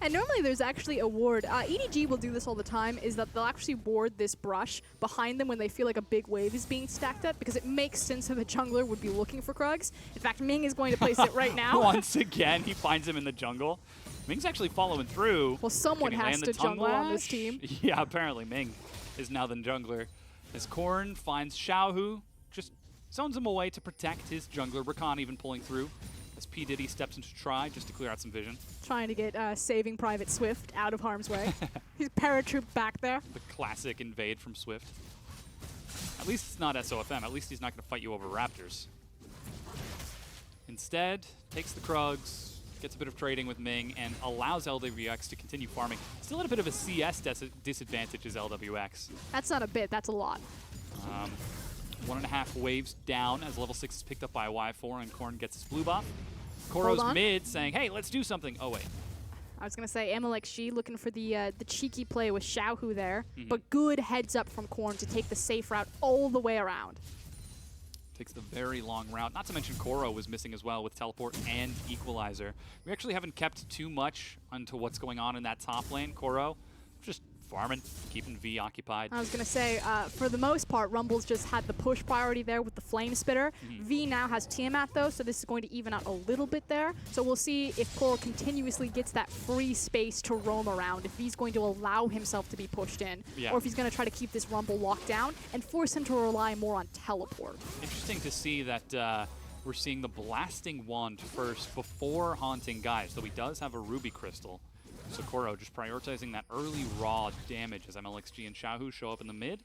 And normally there's actually a ward. EDG will do this all the time, is that they'll actually ward this brush behind them when they feel like a big wave is being stacked up, because it makes sense that the jungler would be looking for Krugs. In fact, Ming is going to place it right now. Once again, he finds him in the jungle. Ming's actually following through. Well, someone Can he has land to the tongue jungle on this lash? team. Yeah, apparently Ming is now the jungler. As Corrin finds Xiaohu, just zones him away to protect his jungler. Rakan even pulling through as P. Diddy steps into try just to clear out some vision. Trying to get Saving Private Swift out of harm's way. He's paratroop back there. The classic invade from Swift. At least it's not SOFM. At least he's not going to fight you over Raptors. Instead, takes the Krugs, gets a bit of trading with Ming, and allows LWX to continue farming. Still at a bit of a CS disadvantage as LWX. That's not a bit, that's a lot. 1.5 waves down as level 6 is picked up by Y4 and Corrin gets his blue buff. Koro's on. mid saying, hey, let's do something. Oh, wait. I was going to say MLXG looking for the cheeky play with Xiaohu there, but good heads up from Corn to take the safe route all the way around. Takes the very long route. Not to mention Koro was missing as well with teleport and equalizer. We actually haven't kept too much onto what's going on in that top lane. Koro just farming, keeping V occupied. I was going to say, for the most part, Rumble's just had the push priority there with the Flame Spitter. V now has Tiamat, though, so this is going to even out a little bit there. So we'll see if Coral continuously gets that free space to roam around, if he's going to allow himself to be pushed in, or if he's going to try to keep this Rumble locked down and force him to rely more on teleport. Interesting to see that we're seeing the Blasting Wand first before Haunting Guys, though he does have a Ruby Crystal. So Koro just prioritizing that early raw damage as MLXG and Xiaohu show up in the mid.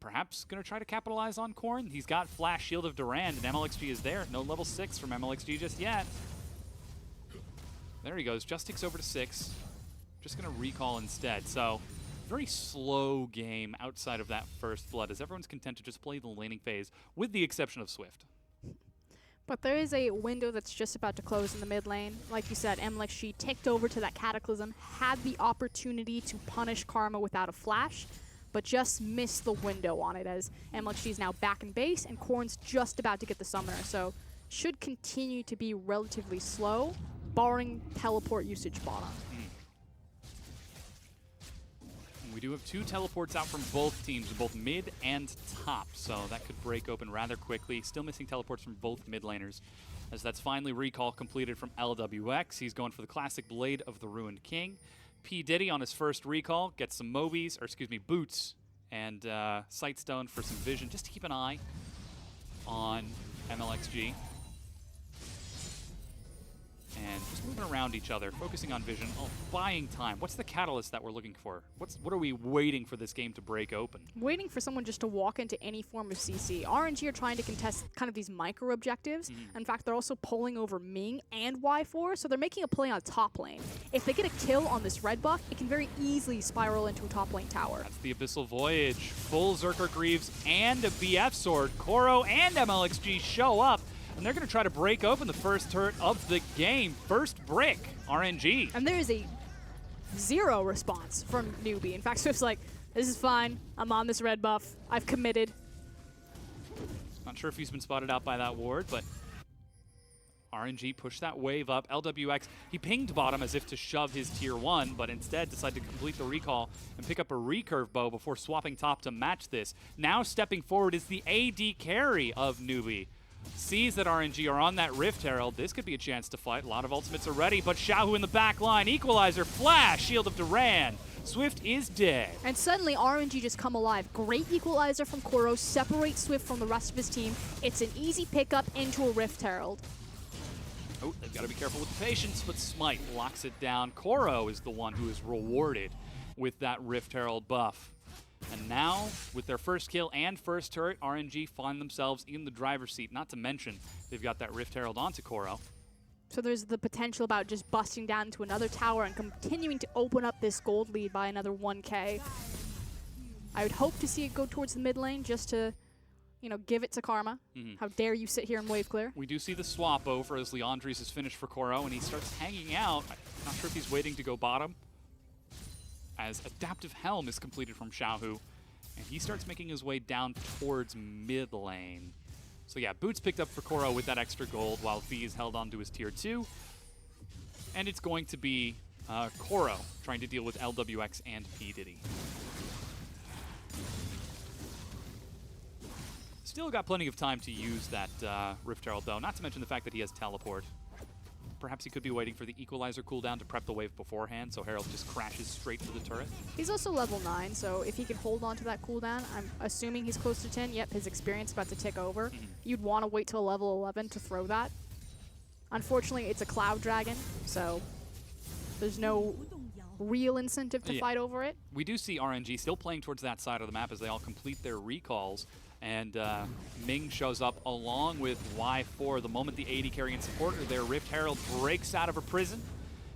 Perhaps going to try to capitalize on Korn. He's got Flash Shield of Durand, and MLXG is there. No level 6 from MLXG just yet. There he goes. Just ticks over to 6. Just going to recall instead. So very slow game outside of that first blood, as everyone's content to just play the laning phase, with the exception of Swift. But there is a window that's just about to close in the mid lane. Like you said, MLXG ticked over to that Cataclysm, had the opportunity to punish Karma without a flash, but just missed the window on it as MLXG is now back in base and Korn's just about to get the Summoner. So should continue to be relatively slow, barring teleport usage bottom. We do have 2 teleports out from both teams, both mid and top, so that could break open rather quickly. Still missing teleports from both mid laners, as that's finally recall completed from LWX. He's going for the classic Blade of the Ruined King. P. Diddy on his first recall gets some Mobies, or excuse me, boots, and Sightstone for some vision, just to keep an eye on MLXG. And just moving around each other, focusing on vision, buying time. What's the catalyst that we're looking for? What are we waiting for this game to break open? Waiting for someone just to walk into any form of CC. RNG are trying to contest kind of these micro objectives. In fact, they're also pulling over Ming and Y4, so they're making a play on top lane. If they get a kill on this red buff, it can very easily spiral into a top lane tower. That's the Abyssal Voyage. Full Zerker Greaves and a BF Sword. Koro and MLXG show up. And they're going to try to break open the first turret of the game. First brick, RNG. And there is a 0 response from NewBee. In fact, Swift's like, this is fine. I'm on this red buff. I've committed. Not sure if he's been spotted out by that ward, but RNG pushed that wave up. LWX, he pinged bottom as if to shove his tier 1, but instead decided to complete the recall and pick up a recurve bow before swapping top to match this. Now stepping forward is the AD carry of NewBee. Sees that RNG are on that Rift Herald. This could be a chance to fight. A lot of ultimates are ready, but Xiaohu in the back line. Equalizer, Flash, Shield of Durand. Swift is dead. And suddenly RNG just come alive. Great equalizer from Koro, separates Swift from the rest of his team. It's an easy pickup into a Rift Herald. Oh, they've got to be careful with the patience, but Smite locks it down. Koro is the one who is rewarded with that Rift Herald buff. And now, with their first kill and first turret, RNG find themselves in the driver's seat. Not to mention, they've got that Rift Herald onto Koro. So there's the potential about just busting down into another tower and continuing to open up this gold lead by another 1K. I would hope to see it go towards the mid lane just to, you know, give it to Karma. How dare you sit here and wave clear? We do see the swap over as Leandres is finished for Koro, and he starts hanging out. I'm not sure if he's waiting to go bottom, as Adaptive Helm is completed from Xiaohu, and he starts making his way down towards mid lane. So yeah, boots picked up for Koro with that extra gold, while V is held on to his tier 2. And it's going to be Koro trying to deal with LWX and P. Diddy. Still got plenty of time to use that Rift Herald, though, not to mention the fact that he has teleport. Perhaps he could be waiting for the equalizer cooldown to prep the wave beforehand, so Herald just crashes straight for the turret. He's also level 9, so if he can hold on to that cooldown, I'm assuming he's close to 10. Yep, his experience about to tick over. You'd want to wait till level 11 to throw that. Unfortunately, it's a Cloud Dragon, so there's no real incentive to fight over it. We do see RNG still playing towards that side of the map as they all complete their recalls. And Ming shows up along with Y4. The moment the AD carry and supporter there, Rift Herald breaks out of her prison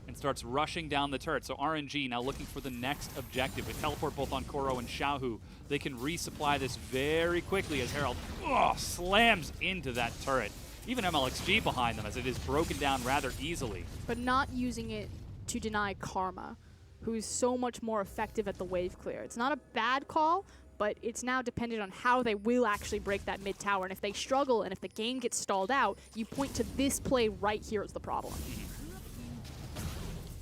and starts rushing down the turret. So RNG now looking for the next objective. With teleport both on Koro and Xiaohu, they can resupply this very quickly as Herald slams into that turret. Even MLXG behind them as it is broken down rather easily. But not using it to deny Karma, who's so much more effective at the wave clear. It's not a bad call, but it's now dependent on how they will actually break that mid tower. And if they struggle and if the game gets stalled out, you point to this play right here as the problem.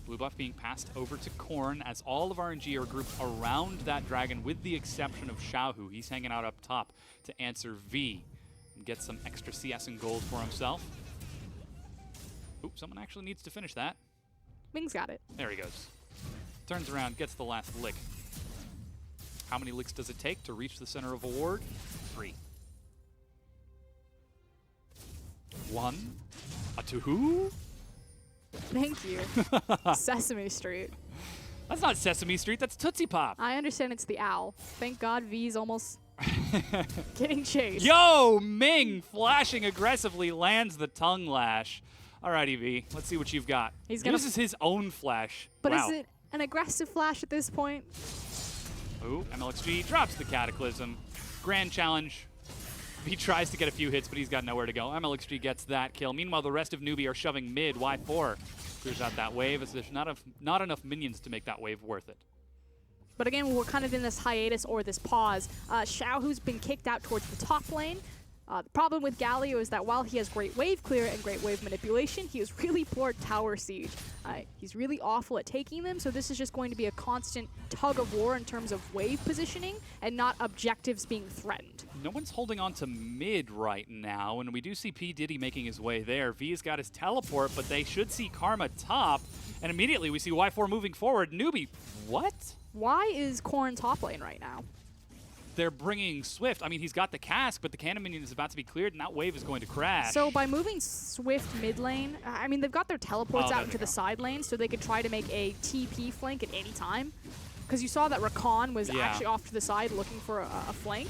Blue buff being passed over to Korn as all of RNG are grouped around that dragon with the exception of Xiaohu. He's hanging out up top to answer V and get some extra CS and gold for himself. Oop, someone actually needs to finish that. Ming's got it. There he goes. Turns around, gets the last lick. How many licks does it take to reach the center of a ward? 3. 1. A 2. Thank you. Sesame Street. That's not Sesame Street, that's Tootsie Pop. I understand it's the owl. Thank God V's almost getting chased. Yo, Ming flashing aggressively lands the tongue lash. Alrighty, V, let's see what you've got. He's He gonna uses his own flash. But wow. is it an aggressive flash at this point? Ooh, MLXG drops the Cataclysm. Grand challenge. He tries to get a few hits, but he's got nowhere to go. MLXG gets that kill. Meanwhile, the rest of NewBee are shoving mid. Y4 clears out that wave as there's not enough minions to make that wave worth it. But again, we're kind of in this hiatus or this pause. Xiaohu's been kicked out towards the top lane. The problem with Galio is that while he has great wave clear and great wave manipulation, he is really poor at tower siege. He's really awful at taking them, so this is just going to be a constant tug of war in terms of wave positioning and not objectives being threatened. No one's holding on to mid right now, and we do see P. Diddy making his way there. V has got his teleport, but they should see Karma top, and immediately we see Y4 moving forward. NewBee, what? Why is Korn top lane right now? They're bringing Swift. I mean, he's got the cask, but the cannon minion is about to be cleared, and that wave is going to crash. So by moving Swift mid lane, I mean, they've got their teleports out into the side lane, so they could try to make a TP flank at any time. Because you saw that Rakan was actually off to the side looking for a flank.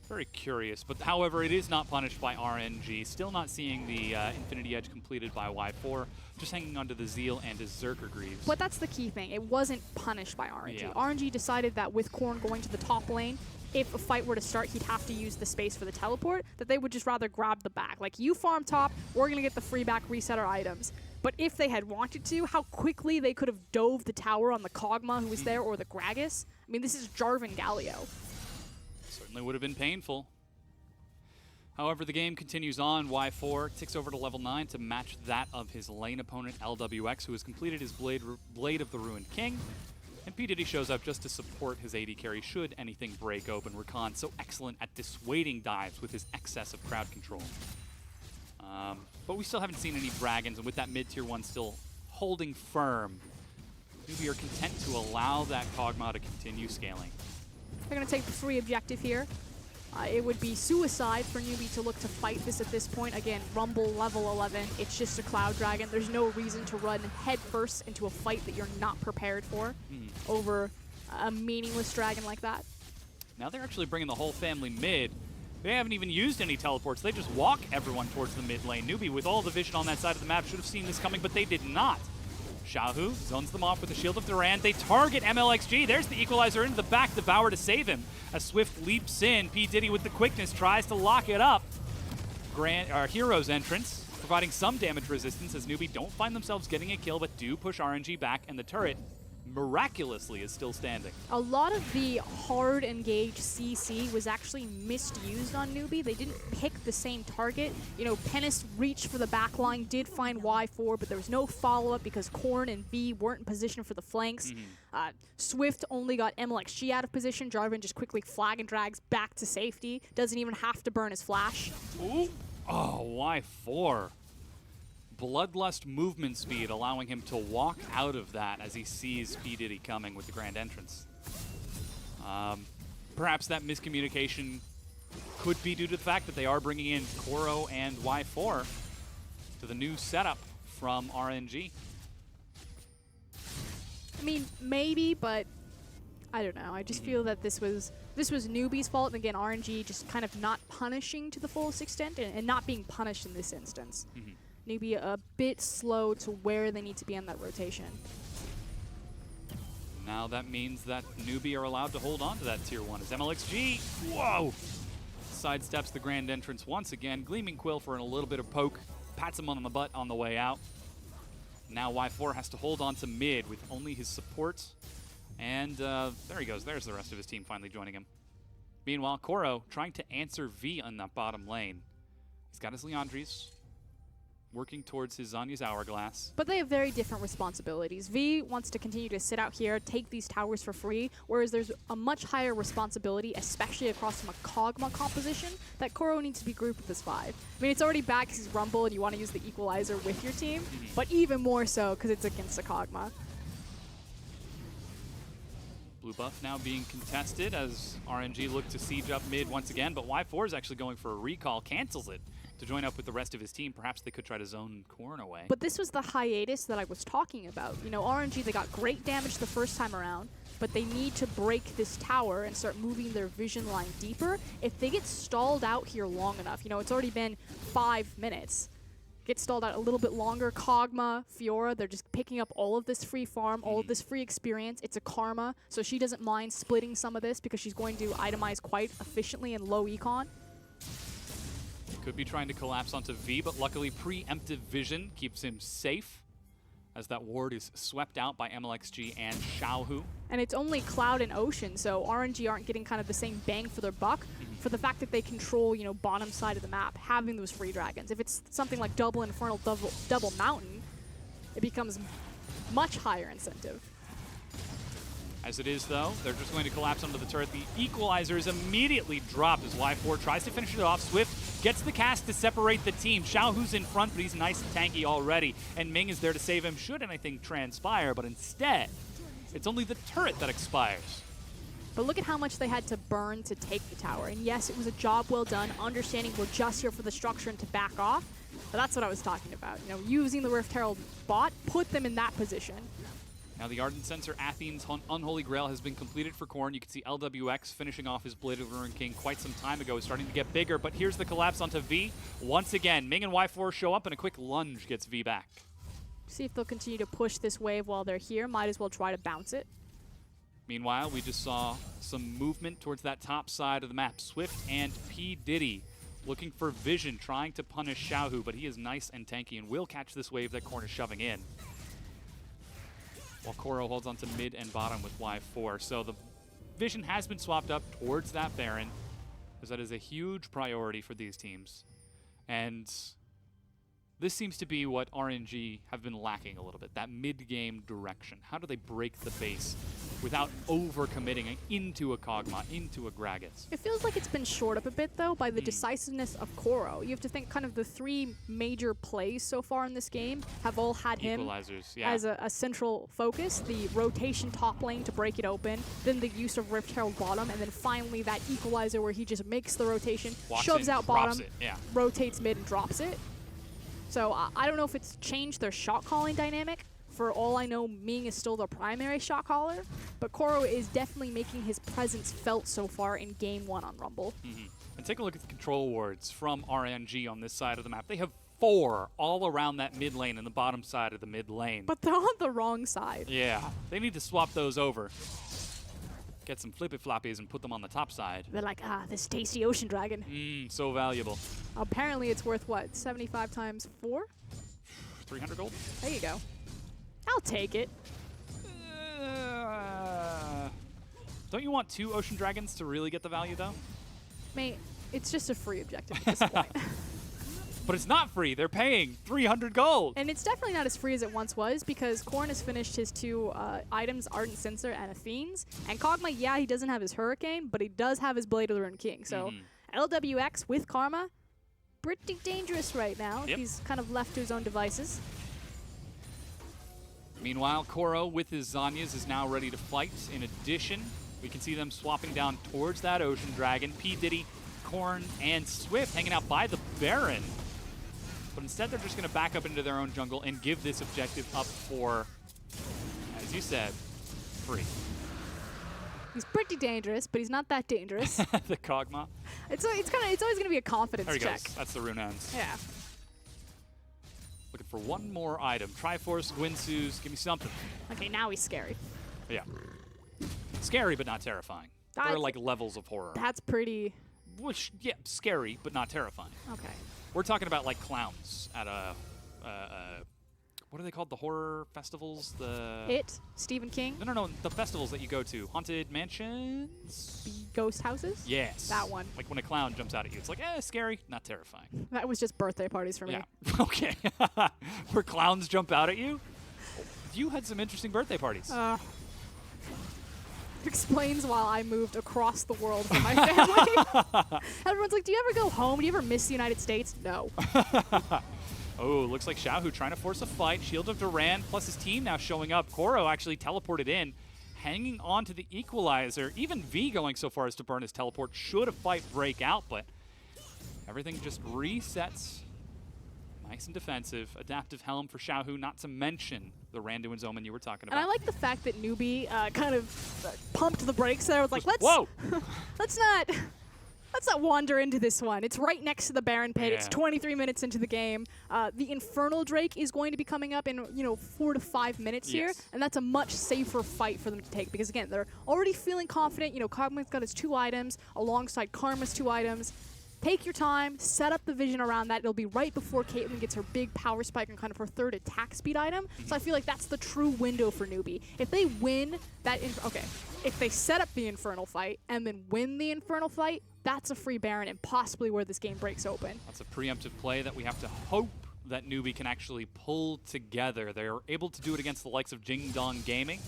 Very curious, but however, it is not punished by RNG. Still not seeing the Infinity Edge completed by Y4, just hanging onto the Zeal and his Zerker Greaves. But that's the key thing. It wasn't punished by RNG. Yeah. RNG decided that with Korn going to the top lane, if a fight were to start, he'd have to use the space for the teleport, that they would just rather grab the back. Like, you farm top, we're going to get the free back, reset our items. But if they had wanted to, how quickly they could have dove the tower on the Kog'Maw who was there, or the Gragas. I mean, this is Jarvan Galio. Certainly would have been painful. However, the game continues on. Y4 ticks over to level 9 to match that of his lane opponent, LWX, who has completed his Blade of the Ruined King. And P. Diddy shows up just to support his AD carry should anything break open. Rakan so excellent at dissuading dives with his excess of crowd control. But we still haven't seen any dragons, and with that mid-tier one still holding firm, NewBee are content to allow that Kog'Maw to continue scaling. They're going to take the free objective here. It would be suicide for NewBee to look to fight this at this point. Again, Rumble level 11. It's just a Cloud Dragon. There's no reason to run headfirst into a fight that you're not prepared for over a meaningless dragon like that. Now they're actually bringing the whole family mid. They haven't even used any teleports. They just walk everyone towards the mid lane. NewBee, with all the vision on that side of the map, should have seen this coming, but they did not. Xiaohu zones them off with the Shield of Duran. They target MLXG. There's the equalizer into the back. Devour to save him. As Swift leaps in, P. Diddy with the quickness tries to lock it up. Hero's entrance, providing some damage resistance as NewBee don't find themselves getting a kill, but do push RNG back, and the turret miraculously is still standing. A lot of the hard engage CC was actually misused on NewBee. They didn't pick the same target. You know, Penis reached for the back line, did find Y4, but there was no follow-up because Korn and V weren't in position for the flanks. Swift only got MLXG out of position. Jarvan just quickly flag and drags back to safety. Doesn't even have to burn his flash. Ooh. Oh, Y4. Bloodlust movement speed, allowing him to walk out of that as he sees P. Diddy coming with the grand entrance. Perhaps that miscommunication could be due to the fact that they are bringing in Koro and Y4 to the new setup from RNG. I mean, maybe, but I don't know. I just feel that this was NewBee's fault, and again, RNG just kind of not punishing to the fullest extent and not being punished in this instance. NewBee a bit slow to where they need to be on that rotation. Now that means that NewBee are allowed to hold on to that tier 1 as MLXG, whoa, sidesteps the grand entrance once again. Gleaming Quill for a little bit of poke, pats him on the butt on the way out. Now Y4 has to hold on to mid with only his support. And there he goes. There's the rest of his team finally joining him. Meanwhile, Koro trying to answer V on that bottom lane. He's got his Leandries, working towards his Zanya's Hourglass. But they have very different responsibilities. V wants to continue to sit out here, take these towers for free, whereas there's a much higher responsibility, especially across from a Kog'Maw composition, that Koro needs to be grouped with this 5. I mean, it's already bad because he's Rumble and you want to use the equalizer with your team, but even more so because it's against a Kog'Maw. Blue buff now being contested as RNG look to siege up mid once again, but Y4 is actually going for a recall, cancels it to join up with the rest of his team. Perhaps they could try to zone Corn away. But this was the hiatus that I was talking about. You know, RNG, they got great damage the first time around, but they need to break this tower and start moving their vision line deeper. If they get stalled out here long enough, you know, it's already been 5 minutes. Get stalled out a little bit longer. Kog'Maw, Fiora, they're just picking up all of this free farm, all of this free experience. It's a Karma, so she doesn't mind splitting some of this because she's going to itemize quite efficiently in low econ. Could be trying to collapse onto V, but luckily preemptive vision keeps him safe as that ward is swept out by MLXG and Xiaohu. And it's only Cloud and Ocean, so RNG aren't getting kind of the same bang for their buck for the fact that they control, you know, bottom side of the map, having those free dragons. If it's something like double Infernal, double Mountain, it becomes much higher incentive. As it is, though, they're just going to collapse onto the turret. The equalizer is immediately dropped as Y4 tries to finish it off. Swift gets the cast to separate the team. Xiaohu's in front, but he's nice and tanky already. And Ming is there to save him should anything transpire, but instead, it's only the turret that expires. But look at how much they had to burn to take the tower. And yes, it was a job well done, understanding we're just here for the structure and to back off. But that's what I was talking about. You know, using the Rift Herald bot, put them in that position. Now the Ardent Censer Athene's Unholy Grail has been completed for Korn. You can see LWX finishing off his Blade of the Ruin King quite some time ago. Is starting to get bigger, but here's the collapse onto V. Once again, Ming and Y4 show up and a quick lunge gets V back. See if they'll continue to push this wave while they're here. Might as well try to bounce it. Meanwhile, we just saw some movement towards that top side of the map. Swift and P. Diddy looking for vision, trying to punish Xiaohu, but he is nice and tanky and will catch this wave that Korn is shoving in. While Koro holds on to mid and bottom with Y4. So the vision has been swapped up towards that Baron, because that is a huge priority for these teams. And this seems to be what RNG have been lacking a little bit, that mid-game direction. How do they break the base without over-committing into a Kog'Maw, into a Gragas? It feels like it's been shored up a bit, though, by the decisiveness of Koro. You have to think kind of the 3 major plays so far in this game have all had him as a central focus. The rotation top lane to break it open, then the use of Rift Herald bottom, and then finally that equalizer where he just makes the rotation, shoves out bottom, rotates mid, and drops it. So I don't know if it's changed their shot calling dynamic. For all I know, Ming is still the primary shot caller, but Koro is definitely making his presence felt so far in Game 1 on Rumble. And take a look at the control wards from RNG on this side of the map. They have 4 all around that mid lane and the bottom side of the mid lane. But they're on the wrong side. Yeah, they need to swap those over. Get some flippy floppies and put them on the top side. They're like, this tasty ocean dragon. So valuable. Apparently it's worth, what, 75 times 4? 300 gold? There you go. I'll take it. Don't you want 2 ocean dragons to really get the value, though? Mate, it's just a free objective at this point. But it's not free. They're paying 300 gold. And it's definitely not as free as it once was because Korn has finished his 2 items, Ardent Censer and Athene's. And Kog'Maw, yeah, he doesn't have his Hurricane, but he does have his Blade of the Ruin King. So LWX with Karma, pretty dangerous right now. He's kind of left to his own devices. Meanwhile, Koro with his Zanyas is now ready to fight. In addition, we can see them swapping down towards that Ocean Dragon. P. Diddy, Korn, and Swift hanging out by the Baron. But instead, they're just going to back up into their own jungle and give this objective up for, as you said, free. He's pretty dangerous, but he's not that dangerous. The Kog'Maw. It's always going to be a confidence there he check. goes. That's the Runehounds. Yeah. Looking for one more item. Triforce, Gwinsu's, give me something. Okay, now he's scary. Yeah. Scary, but not terrifying. There are like levels of horror. That's pretty... Which, yeah, scary, but not terrifying. Okay. We're talking about like clowns at a what are they called? The horror festivals? The It, Stephen King. No. The festivals that you go to. Haunted Mansions? Ghost houses? Yes. That one. Like when a clown jumps out at you. It's like, scary, not terrifying. That was just birthday parties for me. Yeah. Okay. Where clowns jump out at you? You had some interesting birthday parties. Explains why I moved across the world from my family. Everyone's like, do you ever go home? Do you ever miss the United States? No. Oh, looks like Xiaohu trying to force a fight. Shield of Duran plus his team now showing up. Koro actually teleported in, hanging on to the equalizer. Even V going so far as to burn his teleport should a fight break out, but everything just resets. Nice and defensive. Adaptive Helm for Xiaohu, not to mention the Randuin's Omen you were talking about. And I like the fact that NewBee kind of pumped the brakes there. It was like, Whoa! let's not wander into this one. It's right next to the Baron pit. Yeah. It's 23 minutes into the game. The Infernal Drake is going to be coming up in 4 to 5 minutes here, and that's a much safer fight for them to take because again, they're already feeling confident. Kog'Maw's got his 2 items alongside Karma's 2 items. Take your time, set up the vision around that. It'll be right before Caitlyn gets her big power spike and kind of her 3rd attack speed item. So I feel like that's the true window for NewBee. If they win that, if they set up the Infernal fight and then win the Infernal fight, that's a free Baron and possibly where this game breaks open. That's a preemptive play that we have to hope that NewBee can actually pull together. They're able to do it against the likes of JDG Gaming,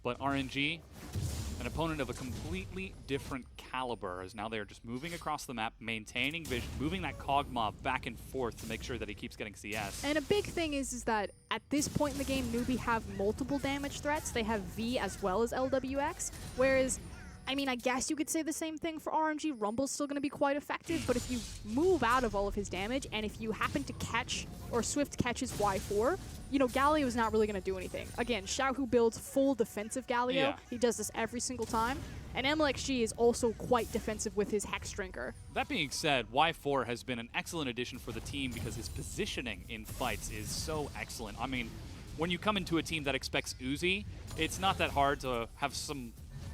but RNG, an opponent of a completely different caliber, as now they're just moving across the map, maintaining vision, moving that Kog'Maw back and forth to make sure that he keeps getting CS. And a big thing is that at this point in the game, NewBee have multiple damage threats. They have V as well as LWX, whereas I mean, I guess you could say the same thing for RNG. Rumble's still going to be quite effective, but if you move out of all of his damage, and if you happen to catch, or Swift catches Y4, Galio's not really going to do anything. Again, Xiaohu builds full defensive Galio. Yeah. He does this every single time. And MLXG is also quite defensive with his Hex Drinker. That being said, Y4 has been an excellent addition for the team because his positioning in fights is so excellent. I mean, when you come into a team that expects Uzi, it's not that hard to have some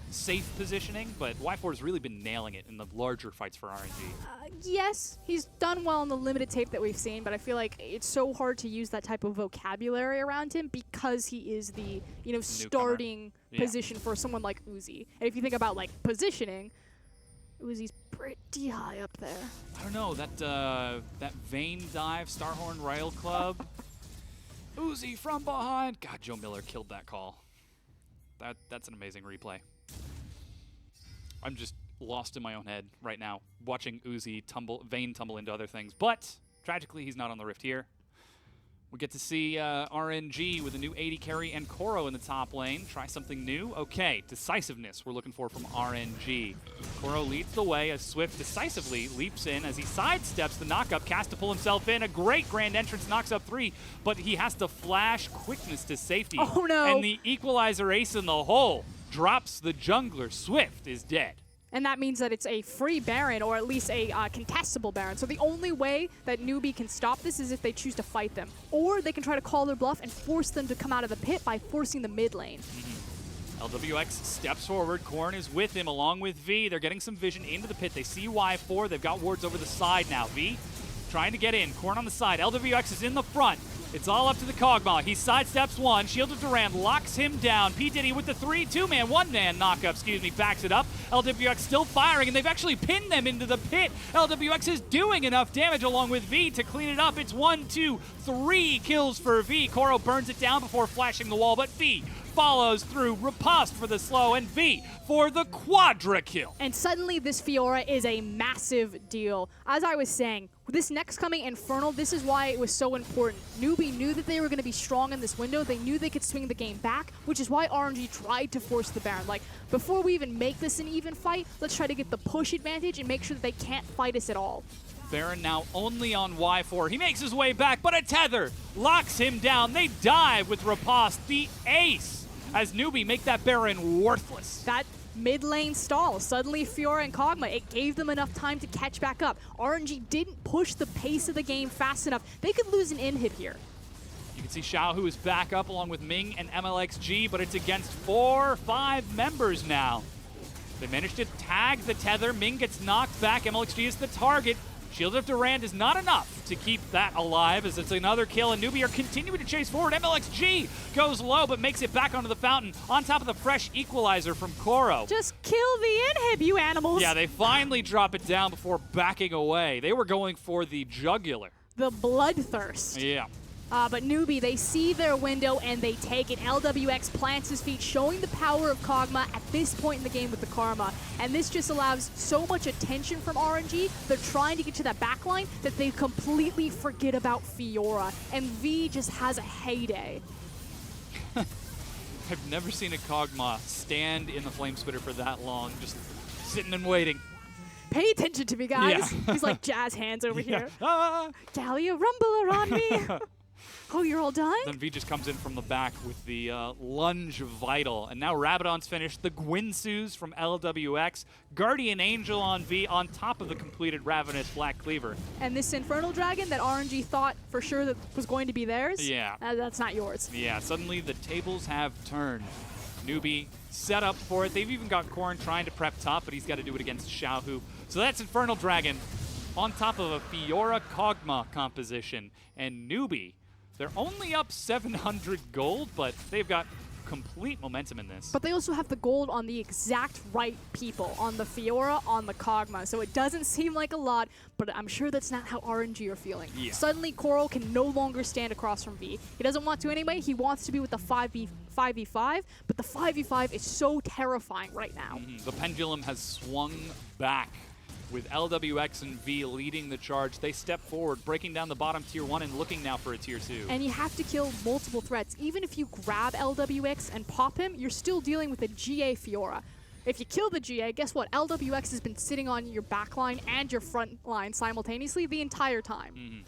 safe positioning, but Y4's really been nailing it in the larger fights for RNG. Yes, he's done well in the limited tape that we've seen, but I feel like it's so hard to use that type of vocabulary around him because he is the, starting position for someone like Uzi. And if you think about, positioning, Uzi's pretty high up there. I don't know, that Vayne dive, Starhorn Rail Club, Uzi from behind. God, Joe Miller killed that call. That's an amazing replay. I'm just lost in my own head right now, watching Uzi Vayne tumble into other things. But tragically, he's not on the Rift here. We get to see RNG with a new 80 carry and Koro in the top lane. Try something new. Okay, decisiveness we're looking for from RNG. Koro leads the way as Swift decisively leaps in as he sidesteps the knockup cast to pull himself in. A great grand entrance knocks up 3, but he has to flash quickness to safety. Oh no! And the equalizer ace in the hole drops the jungler. Swift is dead. And that means that it's a free Baron, or at least a contestable Baron. So the only way that NewBee can stop this is if they choose to fight them. Or they can try to call their bluff and force them to come out of the pit by forcing the mid lane. LWX steps forward. Korn is with him along with V. They're getting some vision into the pit. They see Y4. They've got wards over the side now. V trying to get in. Korn on the side. LWX is in the front. It's all up to the Kog'Maw. He sidesteps one. Shield of Duran locks him down. P. Diddy with the 3-2-man, 1-man knockup, backs it up. LWX still firing, and they've actually pinned them into the pit. LWX is doing enough damage along with V to clean it up. It's 1, 2, 3 kills for V. Koro burns it down before flashing the wall, but V follows through. Riposte for the slow, and V for the quadra kill. And suddenly this Fiora is a massive deal. As I was saying, this next coming Infernal, this is why it was so important. NewBee knew that they were going to be strong in this window. They knew they could swing the game back, which is why RNG tried to force the Baron. Before we even make this an even fight, let's try to get the push advantage and make sure that they can't fight us at all. Baron now only on Y4. He makes his way back, but a tether locks him down. They dive with Riposte, the ace, as NewBee make that Baron worthless. That mid lane stall, suddenly Fiora and Kog'Maw, it gave them enough time to catch back up. RNG didn't push the pace of the game fast enough. They could lose an in-hit here. You can see Xiaohu is back up along with Ming and MLXG, but it's against 4 or 5 members now. They managed to tag the tether. Ming gets knocked back. MLXG is the target. Shield of Durand is not enough to keep that alive as it's another kill, and NewBee are continuing to chase forward. MLXG goes low, but makes it back onto the fountain on top of the fresh equalizer from Koro. Just kill the inhib, you animals. Yeah, they finally drop it down before backing away. They were going for the jugular. The bloodthirst. Yeah. But NewBee, they see their window and they take it. LWX plants his feet, showing the power of Kog'Maw at this point in the game with the Karma. And this just allows so much attention from RNG. They're trying to get to that backline that they completely forget about Fiora. And V just has a heyday. I've never seen a Kog'Maw stand in the Flame Spitter for that long, just sitting and waiting. Pay attention to me, guys. Yeah. He's like jazz hands over here. Ah! Dahlia, rumble around me. Oh, you're all done? Then V just comes in from the back with the lunge vital. And now Rabadon's finished. The Gwinsus from LWX. Guardian Angel on V on top of the completed Ravenous Black Cleaver. And this Infernal Dragon that RNG thought for sure that was going to be theirs? Yeah. That's not yours. Yeah, suddenly the tables have turned. NewBee set up for it. They've even got Korn trying to prep top, but he's got to do it against Xiaohu. So that's Infernal Dragon on top of a Fiora Kog'Maw composition. And NewBee, they're only up 700 gold, but they've got complete momentum in this. But they also have the gold on the exact right people, on the Fiora, on the Kog'Maw. So it doesn't seem like a lot, but I'm sure that's not how RNG are feeling. Yeah. Suddenly, Koro can no longer stand across from V. He doesn't want to anyway. He wants to be with the 5v5, but the 5v5 is so terrifying right now. The pendulum has swung back. With LWX and V leading the charge, they step forward, breaking down the bottom tier 1 and looking now for a tier 2. And you have to kill multiple threats. Even if you grab LWX and pop him, you're still dealing with a GA Fiora. If you kill the GA, guess what? LWX has been sitting on your back line and your front line simultaneously the entire time.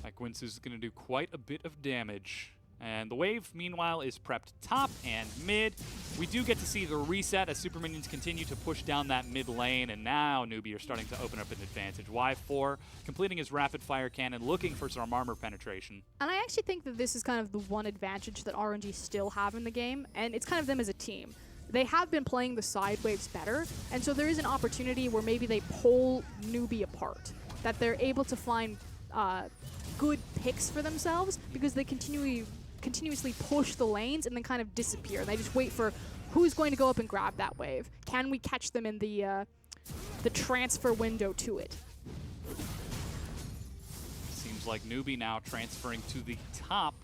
That Gwinsu is going to do quite a bit of damage. And the wave, meanwhile, is prepped top and mid. We do get to see the reset as super minions continue to push down that mid lane, and now NewBee are starting to open up an advantage. Y4 completing his rapid fire cannon, looking for some armor penetration. And I actually think that this is kind of the one advantage that RNG still have in the game, and it's kind of them as a team. They have been playing the side waves better, and so there is an opportunity where maybe they pull NewBee apart, that they're able to find good picks for themselves because they continuously push the lanes and then kind of disappear. They just wait for who's going to go up and grab that wave. Can we catch them in the transfer window to it? Seems like NewBee now transferring to the top,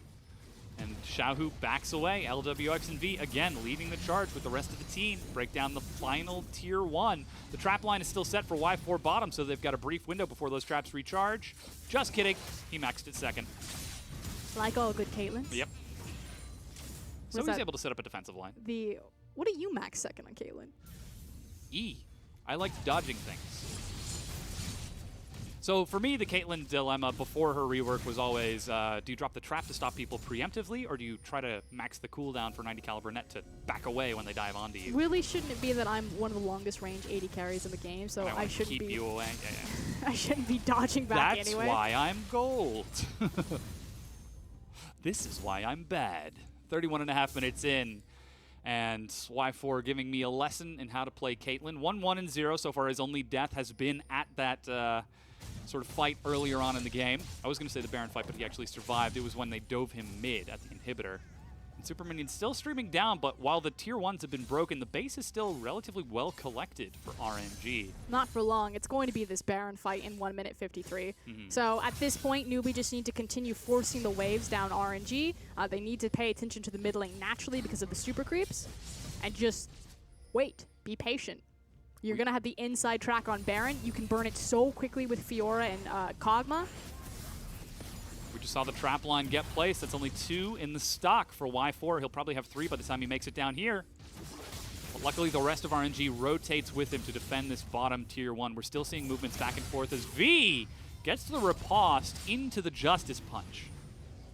and Xiaohu backs away. LWX and V again leading the charge with the rest of the team. Break down the final tier 1. The trap line is still set for Y4 bottom, so they've got a brief window before those traps recharge. Just kidding. He maxed it second. Like all good Caitlyn's. Yep. So he's able to set up a defensive line. What do you max second on Caitlyn? E. I like dodging things. So for me, the Caitlyn dilemma before her rework was always, do you drop the trap to stop people preemptively, or do you try to max the cooldown for 90 caliber net to back away when they dive onto you? Really shouldn't it be that I'm one of the longest range 80 carries in the game, so I shouldn't keep be... you away. Yeah. I shouldn't be dodging back That's anyway. why I'm gold. This is why I'm bad. 31.5 minutes in, and Y4 giving me a lesson in how to play Caitlyn. 1-1-0 so far. His only death has been at that sort of fight earlier on in the game. I was going to say the Baron fight, but he actually survived. It was when they dove him mid at the inhibitor. And Super Minion's still streaming down, but while the tier 1s have been broken, the base is still relatively well collected for RNG. Not for long. It's going to be this Baron fight in 1 minute 53. So at this point, NewBee just need to continue forcing the waves down RNG. They need to pay attention to the mid lane naturally because of the super creeps. And just wait. Be patient. You're going to have the inside track on Baron. You can burn it so quickly with Fiora and Kog'Maw. We just saw the trap line get placed. That's only 2 in the stock for Y4. He'll probably have 3 by the time he makes it down here. But luckily, the rest of RNG rotates with him to defend this bottom tier 1. We're still seeing movements back and forth as V gets the riposte into the Justice Punch.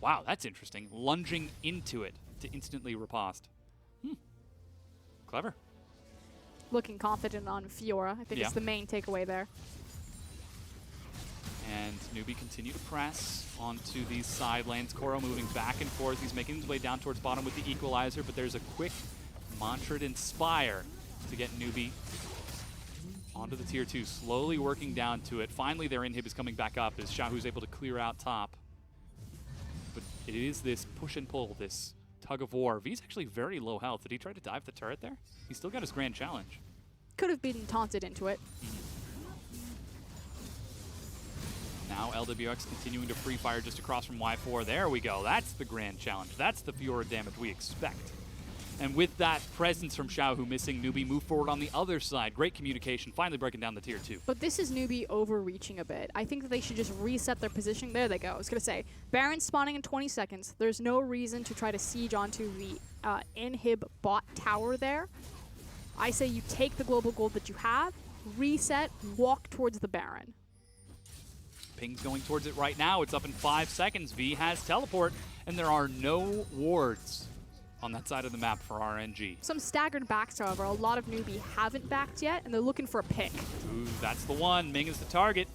Wow, that's interesting. Lunging into it to instantly riposte. Clever. Looking confident on Fiora. I think it's the main takeaway there. And NewBee continue to press onto these side lanes. Koro moving back and forth. He's making his way down towards bottom with the equalizer, but there's a quick Mantra Inspire to get NewBee Onto the tier 2, slowly working down to it. Finally, their inhib is coming back up as Xiaohu's able to clear out top. But it is this push and pull, this tug of war. V's actually very low health. Did he try to dive the turret there? He's still got his grand challenge. Could have been taunted into it. Now LWX continuing to free fire just across from Y4. There we go. That's the grand challenge. That's the Fiora damage we expect. And with that presence from Xiaohu missing, NewBee move forward on the other side. Great communication, finally breaking down the tier 2. But this is NewBee overreaching a bit. I think that they should just reset their positioning. There they go. I was going to say, Baron spawning in 20 seconds. There's no reason to try to siege onto the inhib bot tower there. I say you take the global gold that you have, reset, walk towards the Baron. Ping's going towards it right now. It's up in 5 seconds. V has teleport, and there are no wards on that side of the map for RNG. Some staggered backs, however. A lot of NewBee haven't backed yet, and they're looking for a pick. Ooh, that's the one. Ming is the target.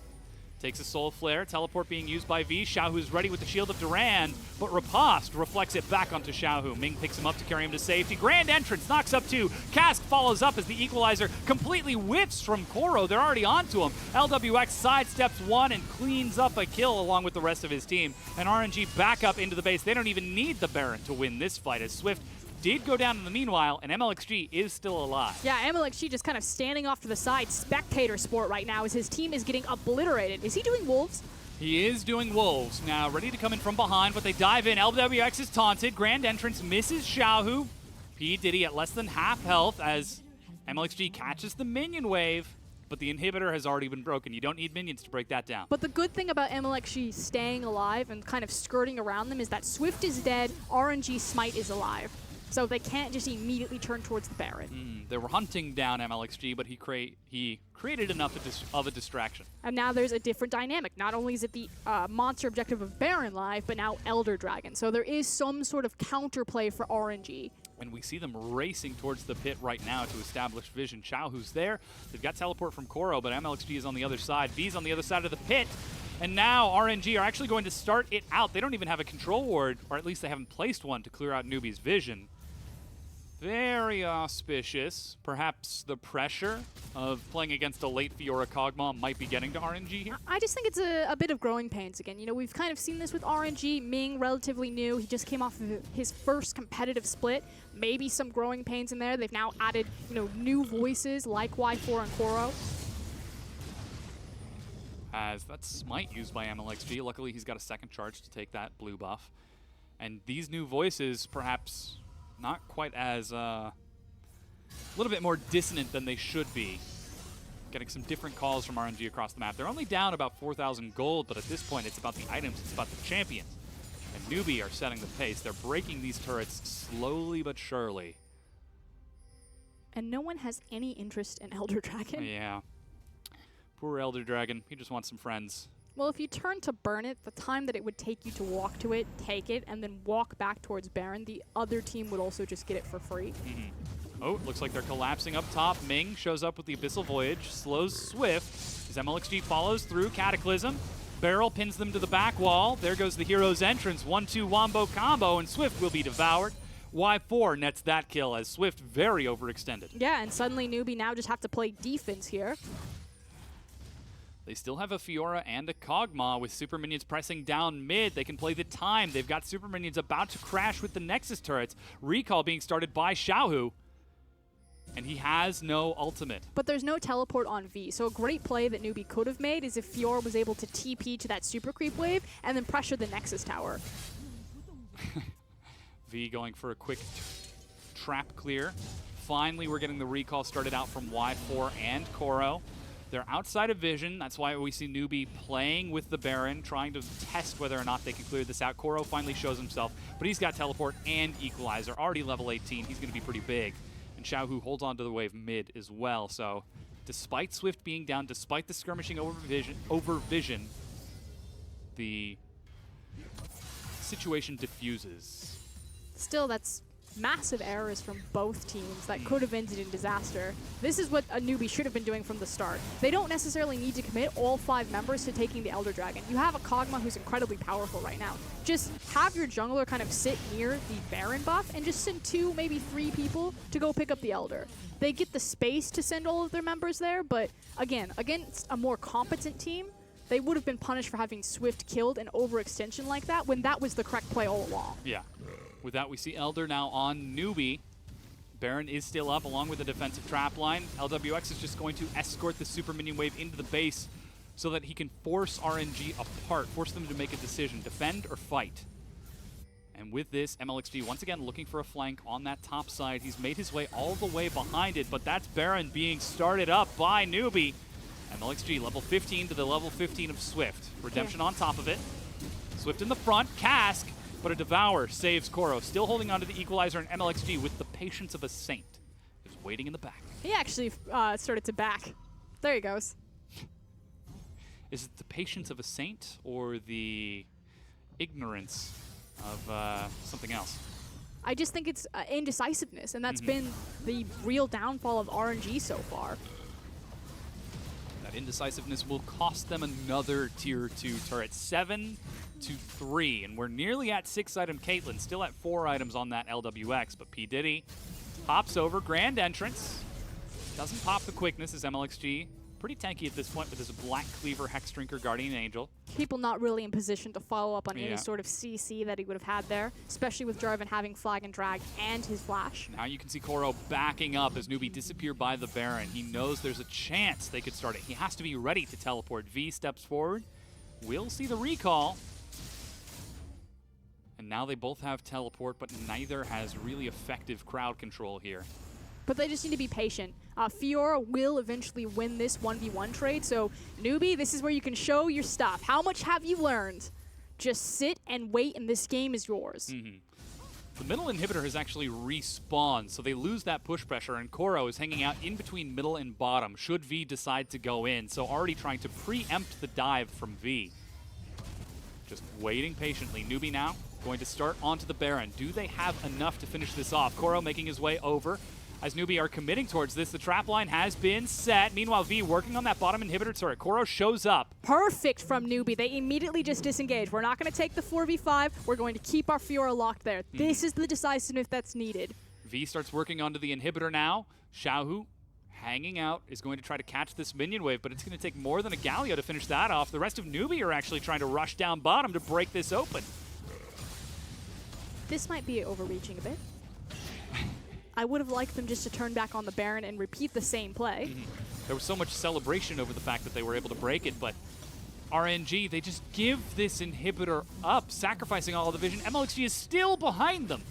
Takes a Soul Flare. Teleport being used by V. Xiaohu's ready with the Shield of Duran, but Riposte reflects it back onto Xiaohu. Ming picks him up to carry him to safety. Grand entrance, knocks up 2. Cask follows up as the equalizer completely whiffs from Koro. They're already onto him. LWX sidesteps 1 and cleans up a kill along with the rest of his team. And RNG back up into the base. They don't even need the Baron to win this fight as Swift did go down in the meanwhile, and MLXG is still alive. Yeah, MLXG just kind of standing off to the side, spectator sport right now as his team is getting obliterated. Is he doing Wolves? He is doing Wolves. Now, ready to come in from behind, but they dive in. LWX is taunted. Grand entrance misses Xiaohu. P. Diddy at less than half health as MLXG catches the minion wave, but the inhibitor has already been broken. You don't need minions to break that down. But the good thing about MLXG staying alive and kind of skirting around them is that Swift is dead, RNG Smite is alive. So they can't just immediately turn towards the Baron. They were hunting down MLXG, but he created enough of a distraction. And now there's a different dynamic. Not only is it the monster objective of Baron live, but now Elder Dragon. So there is some sort of counterplay for RNG. And we see them racing towards the pit right now to establish vision. Xiaohu's there. They've got teleport from Koro, but MLXG is on the other side. V's on the other side of the pit. And now RNG are actually going to start it out. They don't even have a control ward, or at least they haven't placed one to clear out NewBee's vision. Very auspicious. Perhaps the pressure of playing against a late Fiora Kog'Maw might be getting to RNG here. I just think it's a bit of growing pains again. You know, we've kind of seen this with RNG. Ming, relatively new. He just came off of his first competitive split. Maybe some growing pains in there. They've now added, you know, new voices like Y4 and Koro. As that's Smite used by MLXG. Luckily, he's got a second charge to take that blue buff. And these new voices, perhaps not quite as, a little bit more dissonant than they should be. Getting some different calls from RNG across the map. They're only down about 4,000 gold, but at this point it's about the items, it's about the champions. And NewBee are setting the pace. They're breaking these turrets slowly but surely. And no one has any interest in Elder Dragon. Yeah. Poor Elder Dragon. He just wants some friends. Well, if you turn to burn it, the time that it would take you to walk to it, take it, and then walk back towards Baron, the other team would also just get it for free. Oh, it looks like they're collapsing up top. Ming shows up with the Abyssal Voyage, slows Swift as MLXG follows through Cataclysm. Barrel pins them to the back wall. There goes the hero's entrance. 1-2 wombo combo, and Swift will be devoured. Y4 nets that kill as Swift very overextended. Yeah, and suddenly NewBee now just have to play defense here. They still have a Fiora and a Kog'Maw with super minions pressing down mid. They can play the time. They've got super minions about to crash with the Nexus turrets. Recall being started by Xiaohu. And he has no ultimate. But there's no teleport on V, so a great play that NewBee could have made is if Fiora was able to TP to that super creep wave and then pressure the Nexus tower. V going for a quick trap clear. Finally, we're getting the recall started out from Y4 and Koro. They're outside of vision. That's why we see NewBee playing with the Baron, trying to test whether or not they can clear this out. Koro finally shows himself, but he's got teleport and equalizer. Already level 18. He's going to be pretty big. And Xiaohu holds on to the wave mid as well. So despite Swift being down, despite the skirmishing over vision, the situation diffuses. Still, that's massive errors from both teams that could have ended in disaster. This is what a NewBee should have been doing from the start. They don't necessarily need to commit all 5 members to taking the Elder Dragon. You have a Kog'Maw who's incredibly powerful right now. Just have your jungler kind of sit near the Baron buff and just send 2, maybe 3 people to go pick up the Elder. They get the space to send all of their members there, but again, against a more competent team, they would have been punished for having Swift killed an overextension like that when that was the correct play all along. Yeah. With that, we see Elder now on NewBee. Baron is still up along with the defensive trap line. LWX is just going to escort the super minion wave into the base so that he can force RNG apart, force them to make a decision, defend or fight. And with this, MLXG once again looking for a flank on that top side. He's made his way all the way behind it, but that's Baron being started up by NewBee. MLXG level 15 to the level 15 of Swift. Redemption on top of it. Swift in the front, Cask, but a Devour saves Koro. Still holding on to the equalizer and MLXG with the patience of a saint. Just waiting in the back. He actually started to back. There he goes. Is it the patience of a saint or the ignorance of something else? I just think it's indecisiveness, and that's been the real downfall of RNG so far. That indecisiveness will cost them another tier 2 turret. 7-3, and we're nearly at 6-item Caitlyn, still at 4 items on that LWX, but P. Diddy hops over, grand entrance. Doesn't pop the quickness as MLXG. Pretty tanky at this point with his Black Cleaver, Hex Drinker, Guardian Angel. People not really in position to follow up on any sort of CC that he would have had there, especially with Jarvan having Flag and Drag and his Flash. Now you can see Koro backing up as NewBee disappear by the Baron. He knows there's a chance they could start it. He has to be ready to teleport. V steps forward. We'll see the recall. And now they both have teleport, but neither has really effective crowd control here. But they just need to be patient. Fiora will eventually win this 1v1 trade, so NewBee, this is where you can show your stuff. How much have you learned? Just sit and wait, and this game is yours. The middle inhibitor has actually respawned, so they lose that push pressure, and Koro is hanging out in between middle and bottom, should V decide to go in, so already trying to preempt the dive from V. Just waiting patiently. NewBee now going to start onto the Baron. Do they have enough to finish this off? Koro making his way over. As NewBee are committing towards this, the trap line has been set. Meanwhile, V working on that bottom inhibitor turret. Koro shows up. Perfect from NewBee. They immediately just disengage. We're not going to take the 4v5. We're going to keep our Fiora locked there. This is the decisiveness that's needed. V starts working onto the inhibitor now. Xiaohu hanging out is going to try to catch this minion wave, but it's going to take more than a Galio to finish that off. The rest of NewBee are actually trying to rush down bottom to break this open. This might be overreaching a bit. I would have liked them just to turn back on the Baron and repeat the same play. There was so much celebration over the fact that they were able to break it, but RNG, they just give this inhibitor up, sacrificing all the vision. MLXG is still behind them.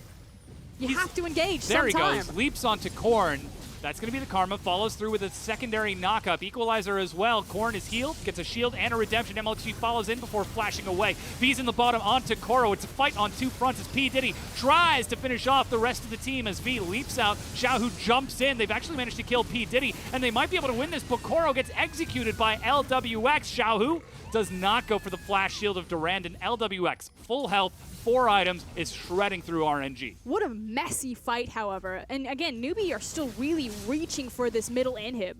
You have to engage There sometime. he goes, leaps onto Korn. That's going to be the Karma, follows through with a secondary knock-up. Equalizer as well. Korn is healed, gets a shield and a redemption. MLXG follows in before flashing away. V's in the bottom onto Koro. It's a fight on 2 fronts as P. Diddy tries to finish off the rest of the team as V leaps out. Xiaohu jumps in. They've actually managed to kill P. Diddy, and they might be able to win this, but Koro gets executed by LWX. Xiaohu does not go for the flash shield of Durand, and LWX, full health, 4 items, is shredding through RNG. What a messy fight, however. And again, NewBee are still really reaching for this middle inhib.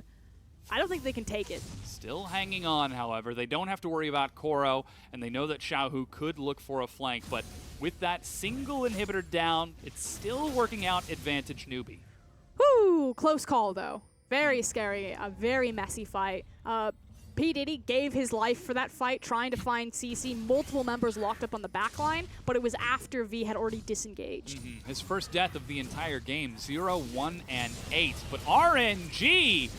I don't think they can take it. Still hanging on, however. They don't have to worry about Koro, and they know that Xiaohu could look for a flank, but with that single inhibitor down, it's still working out advantage NewBee. Whoo! Close call, though. Very scary. A very messy fight. P. Diddy gave his life for that fight, trying to find CC. Multiple members locked up on the back line, but it was after V had already disengaged. His first death of the entire game, 0, 1, and 8. But RNG,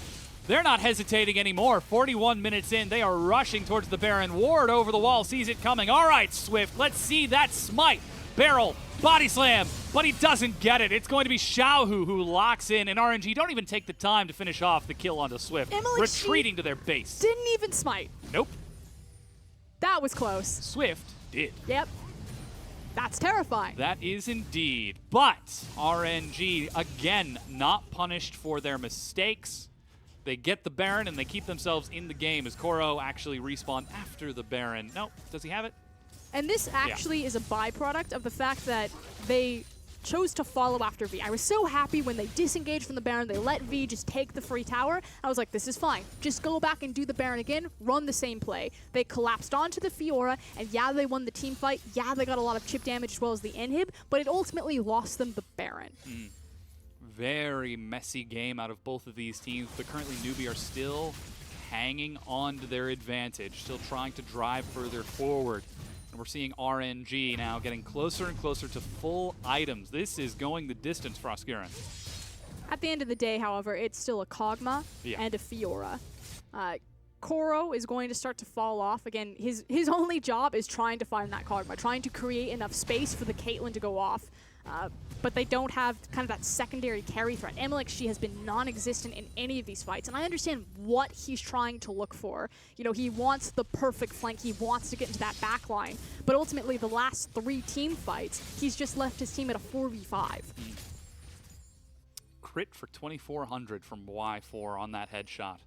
they're not hesitating anymore. 41 minutes in, they are rushing towards the Baron. Ward over the wall, sees it coming. All right, Swift, let's see that smite. Barrel, body slam, but he doesn't get it. It's going to be Xiaohu who locks in, and RNG don't even take the time to finish off the kill onto Swift, retreating to their base. Didn't even smite. Nope. That was close. Swift did. Yep. That's terrifying. That is indeed. But RNG, again, not punished for their mistakes. They get the Baron, and they keep themselves in the game as Koro actually respawned after the Baron. Nope. Does he have it? And this actually is a byproduct of the fact that they chose to follow after V. I was so happy when they disengaged from the Baron, they let V just take the free tower. I was like, this is fine. Just go back and do the Baron again, run the same play. They collapsed onto the Fiora, and yeah, they won the team fight. Yeah, they got a lot of chip damage as well as the inhib, but it ultimately lost them the Baron. Very messy game out of both of these teams, but currently NewBee are still hanging on to their advantage, still trying to drive further forward. And we're seeing RNG now getting closer and closer to full items. This is going the distance for Oscurin. At the end of the day, however, it's still a Kog'Maw and a Fiora. Koro is going to start to fall off. Again, his only job is trying to find that Kog'Maw, trying to create enough space for the Caitlyn to go off. But they don't have kind of that secondary carry threat. LGD has been non-existent in any of these fights, and I understand what he's trying to look for. You know, he wants the perfect flank, he wants to get into that back line, but ultimately the last 3 team fights, he's just left his team at a 4v5. Crit for 2400 from Y4 on that headshot,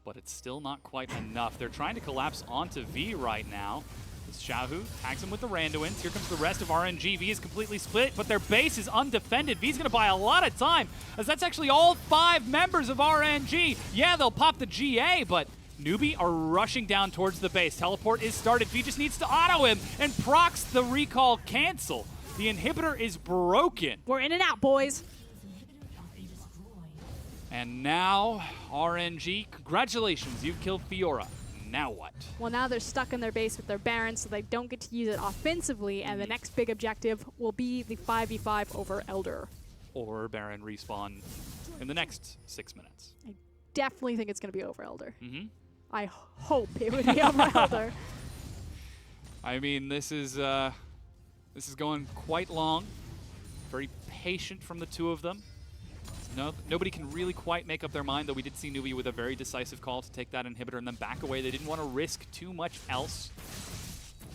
but it's still not quite enough. They're trying to collapse onto V right now. Xiaohu tags him with the Randuins. Here comes the rest of RNG. V is completely split, but their base is undefended. V's going to buy a lot of time, as that's actually all 5 members of RNG. Yeah, they'll pop the GA, but NewBee are rushing down towards the base. Teleport is started. V just needs to auto him and procs the recall cancel. The inhibitor is broken. We're in and out, boys. And now, RNG, congratulations, you've killed Fiora. Now what? Well, now they're stuck in their base with their Baron, so they don't get to use it offensively, and the next big objective will be the 5v5 over Elder. Or Baron respawn in the next 6 minutes. I definitely think it's going to be over Elder. I hope it would be over Elder. I mean, this is going quite long. Very patient from the two of them. Nobody can really quite make up their mind, though we did see NewBee with a very decisive call to take that inhibitor and then back away. They didn't want to risk too much else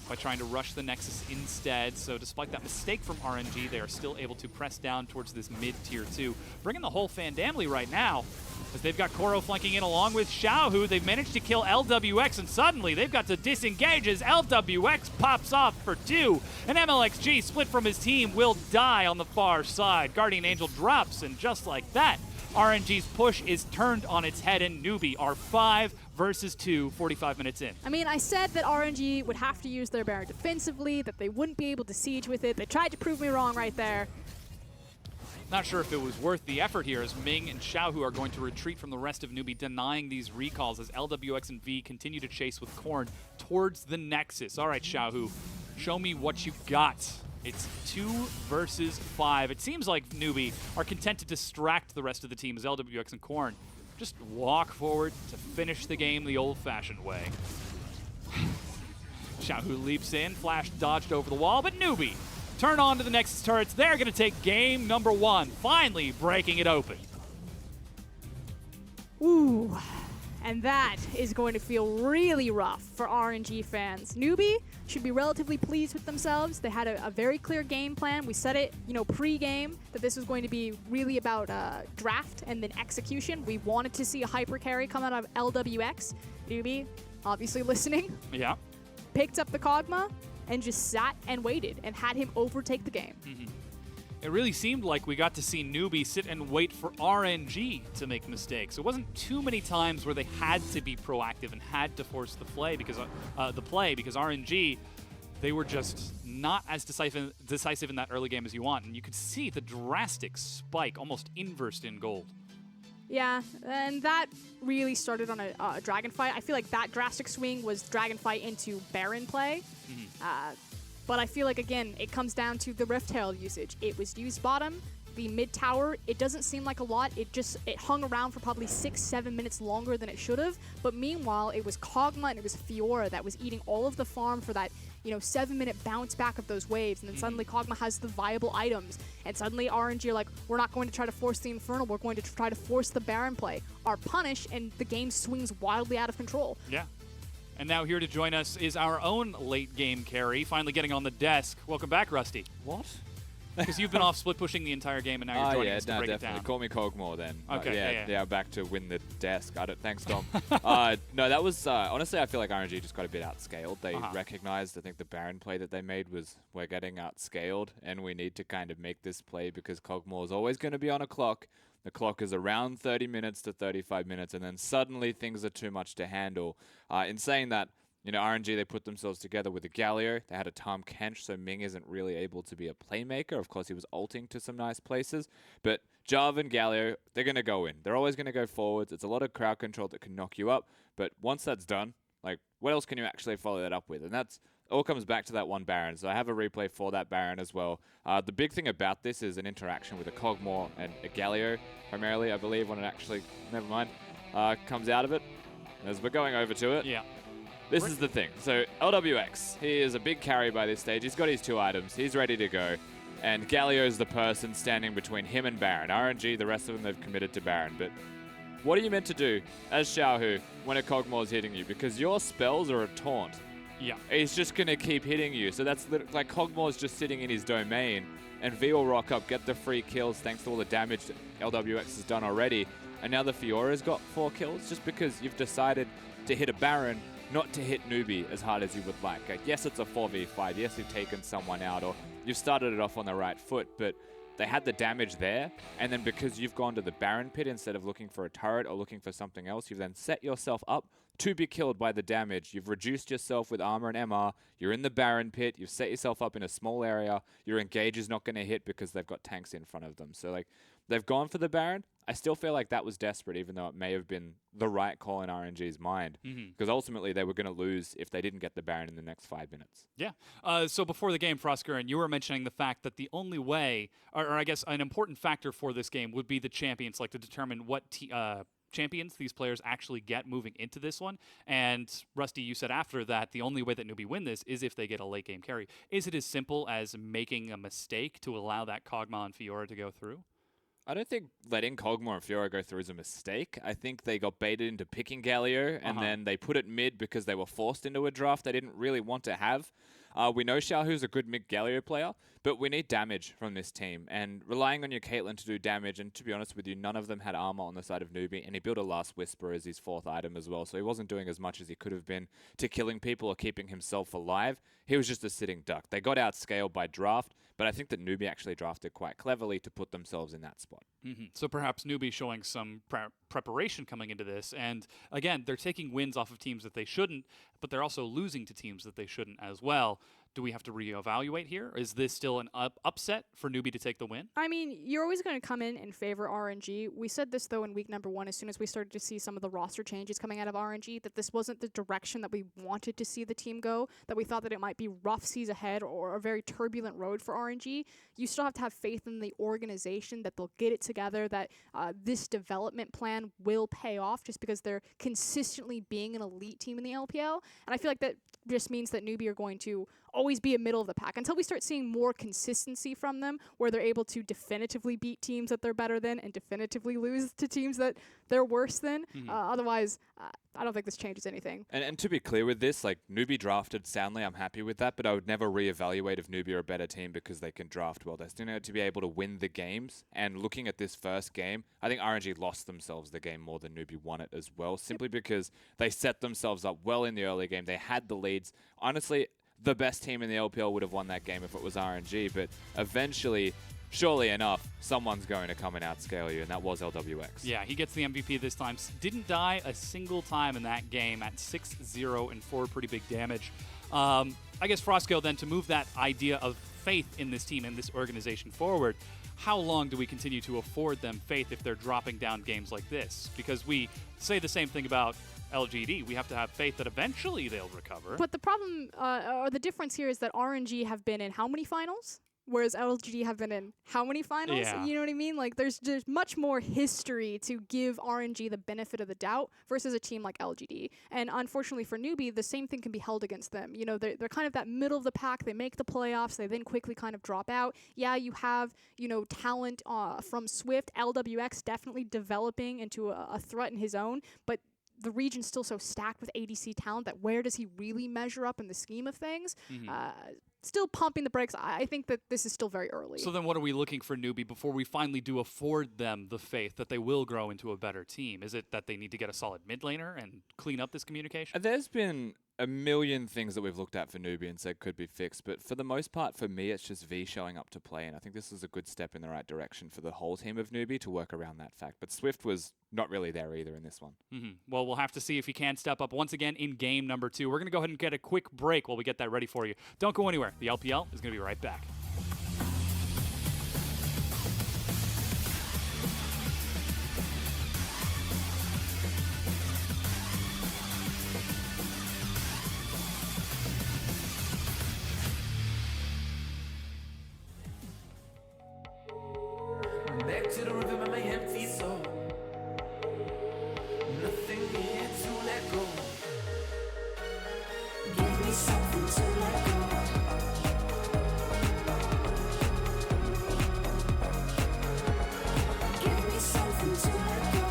by trying to rush the Nexus instead. So despite that mistake from RNG, they are still able to press down towards this mid-tier 2. Bringing the whole Fandamly right now, as they've got Koro flanking in along with Xiaohu. They've managed to kill LWX, and suddenly they've got to disengage as LWX pops off for 2. And MLXG, split from his team, will die on the far side. Guardian Angel drops, and just like that, RNG's push is turned on its head, and NewBee are 5 versus 2, 45 minutes in. I mean, I said that RNG would have to use their Baron defensively, that they wouldn't be able to siege with it. They tried to prove me wrong right there. Not sure if it was worth the effort here, as Ming and Xiaohu are going to retreat from the rest of NewBee, denying these recalls as LWX and V continue to chase with Korn towards the Nexus. All right, Xiaohu, show me what you got. It's 2 versus 5. It seems like NewBee are content to distract the rest of the team as LWX and Korn just walk forward to finish the game the old-fashioned way. Xiaohu leaps in, flash dodged over the wall, but NewBee turn on to the Nexus turrets. They're going to take game number 1, finally breaking it open. Ooh, and that is going to feel really rough for RNG fans. NewBee should be relatively pleased with themselves. They had a very clear game plan. We said it, pre-game, that this was going to be really about draft and then execution. We wanted to see a hyper carry come out of LWX. NewBee, obviously listening. Yeah. Picked up the Kog'Maw and just sat and waited and had him overtake the game. It really seemed like we got to see NewBee sit and wait for RNG to make mistakes. It wasn't too many times where they had to be proactive and had to force the play because RNG, they were just not as decisive in that early game as you want. And you could see the drastic spike, almost inversed in gold. Yeah, and that really started on a Dragon fight. I feel like that drastic swing was Dragon fight into Baron play. But I feel like, again, it comes down to the Rift Herald usage. It was used bottom. The mid tower, it doesn't seem like a lot. It hung around for probably 6-7 minutes longer than it should have. But meanwhile, it was Kog'Maw and it was Fiora that was eating all of the farm for that 7-minute bounce back of those waves, and then suddenly Kog'Maw has the viable items, and suddenly RNG are like, we're not going to try to force the Infernal, we're going to try to force the Baron play. Are punished, and the game swings wildly out of control. Yeah. And now here to join us is our own late game carry, finally getting on the desk. Welcome back, Rusty. What? Because you've been off split pushing the entire game, and now you're joining us to break definitely. it down. Call me Cogmore then. Okay, yeah, back to win the desk. Thanks, Dom. No, that was honestly, I feel like RNG just got a bit outscaled. They recognized, I think, the Baron play that they made was we're getting outscaled, and we need to kind of make this play because Cogmore is always going to be on a clock. The clock is around 30 minutes to 35 minutes, and then suddenly things are too much to handle. In saying that, RNG, they put themselves together with a Galio. They had a Tom Kench, so Ming isn't really able to be a playmaker. Of course, he was ulting to some nice places. But Jav and Galio, they're going to go in. They're always going to go forwards. It's a lot of crowd control that can knock you up. But once that's done, like, what else can you actually follow that up with? And that's all comes back to that one Baron. So I have a replay for that Baron as well. The big thing about this is an interaction with a Cogmore and a Galio, primarily, I believe, when it actually, never mind, comes out of it. As we're going over to it. Yeah. This is the thing. So LWX, he is a big carry by this stage. He's got his 2 items. He's ready to go. And Galio is the person standing between him and Baron. RNG, the rest of them, they've committed to Baron. But what are you meant to do as Xiaohu when a Cogmore is hitting you? Because your spells are a taunt. Yeah. He's just going to keep hitting you. So that's like Cogmore's just sitting in his domain. And V will rock up, get the free kills thanks to all the damage that LWX has done already. And now the Fiora's got 4 kills just because you've decided to hit a Baron, not to hit NewBee as hard as you would like. Yes, it's a 4v5. Yes, you've taken someone out, or you've started it off on the right foot, but they had the damage there, and then because you've gone to the Baron pit instead of looking for a turret or looking for something else, you've then set yourself up to be killed by the damage. You've reduced yourself with armor and MR. You're in the Baron pit. You've set yourself up in a small area. Your engage is not going to hit because they've got tanks in front of them. So, like, they've gone for the Baron. I still feel like that was desperate, even though it may have been the right call in RNG's mind. Because ultimately, they were going to lose if they didn't get the Baron in the next 5 minutes. Yeah. So before the game, Froskuren, you were mentioning the fact that the only way, or I guess an important factor for this game would be the champions, like to determine what champions these players actually get moving into this one. And Rusty, you said after that the only way that NewBee win this is if they get a late game carry. Is it as simple as making a mistake to allow that Kog'Maw and Fiora to go through? I don't think letting Cogmore and Fiora go through is a mistake. I think they got baited into picking Galio, and then they put it mid because they were forced into a draft they didn't really want to have. We know Xiaohu's a good mid-Galio player, but we need damage from this team. And relying on your Caitlyn to do damage, and to be honest with you, none of them had armor on the side of NewBee, and he built a Last Whisper as his 4th item as well, so he wasn't doing as much as he could have been to killing people or keeping himself alive. He was just a sitting duck. They got outscaled by draft, but I think that NewBee actually drafted quite cleverly to put themselves in that spot. So perhaps NewBee showing some preparation coming into this. And again, they're taking wins off of teams that they shouldn't, but they're also losing to teams that they shouldn't as well. Do we have to reevaluate here? Is this still an upset for NewBee to take the win? I mean, you're always going to come in favor RNG. We said this, though, in week number 1, as soon as we started to see some of the roster changes coming out of RNG, that this wasn't the direction that we wanted to see the team go, that we thought that it might be rough seas ahead or a very turbulent road for RNG. You still have to have faith in the organization that they'll get it together, that this development plan will pay off just because they're consistently being an elite team in the LPL. And I feel like that just means that NewBee are going to always be a middle of the pack until we start seeing more consistency from them, where they're able to definitively beat teams that they're better than and definitively lose to teams that they're worse than. Otherwise, I don't think this changes anything. And to be clear with this, like, NewBee drafted soundly, I'm happy with that, but I would never reevaluate if NewBee are a better team because they can draft well. They're still to be able to win the games, and looking at this first game, I think RNG lost themselves the game more than NewBee won it as well, simply because they set themselves up well in the early game. They had the leads. Honestly, the best team in the LPL would have won that game if it was RNG, but eventually, surely enough, someone's going to come and outscale you, and that was LWX. Yeah, he gets the MVP this time. Didn't die a single time in that game at 6-0 and 4 pretty big damage. I guess Frosco, then, to move that idea of faith in this team and this organization forward, how long do we continue to afford them faith if they're dropping down games like this? Because we say the same thing about LGD. We have to have faith that eventually they'll recover. But the problem, or the difference here, is that RNG have been in how many finals? Whereas LGD have been in how many finals? Yeah. You know what I mean? Like, there's much more history to give RNG the benefit of the doubt versus a team like LGD. And unfortunately for NewBee, the same thing can be held against them. You know, they're kind of that middle of the pack. They make the playoffs. They then quickly kind of drop out. Yeah, you have, you know, talent from Swift. LWX definitely developing into a threat in his own. But the region's still so stacked with ADC talent that where does he really measure up in the scheme of things? still pumping the brakes. I think that this is still very early. So then what are we looking for NewBee before we finally do afford them the faith that they will grow into a better team? Is it that they need to get a solid mid laner and clean up this communication? There's been a million things that we've looked at for NewBee and said could be fixed, but for the most part, for me, it's just V showing up to play, and I think this is a good step in the right direction for the whole team of NewBee to work around that fact. But Swift was not really there either in this one. Well, we'll have to see if he can step up once again in game number 2. We're going to go ahead and get a quick break while we get that ready for you. Don't go anywhere. The LPL is going to be right back. Back to the rhythm of my empty soul. Nothing here to let go. Give me something to let go. Give me something to let go.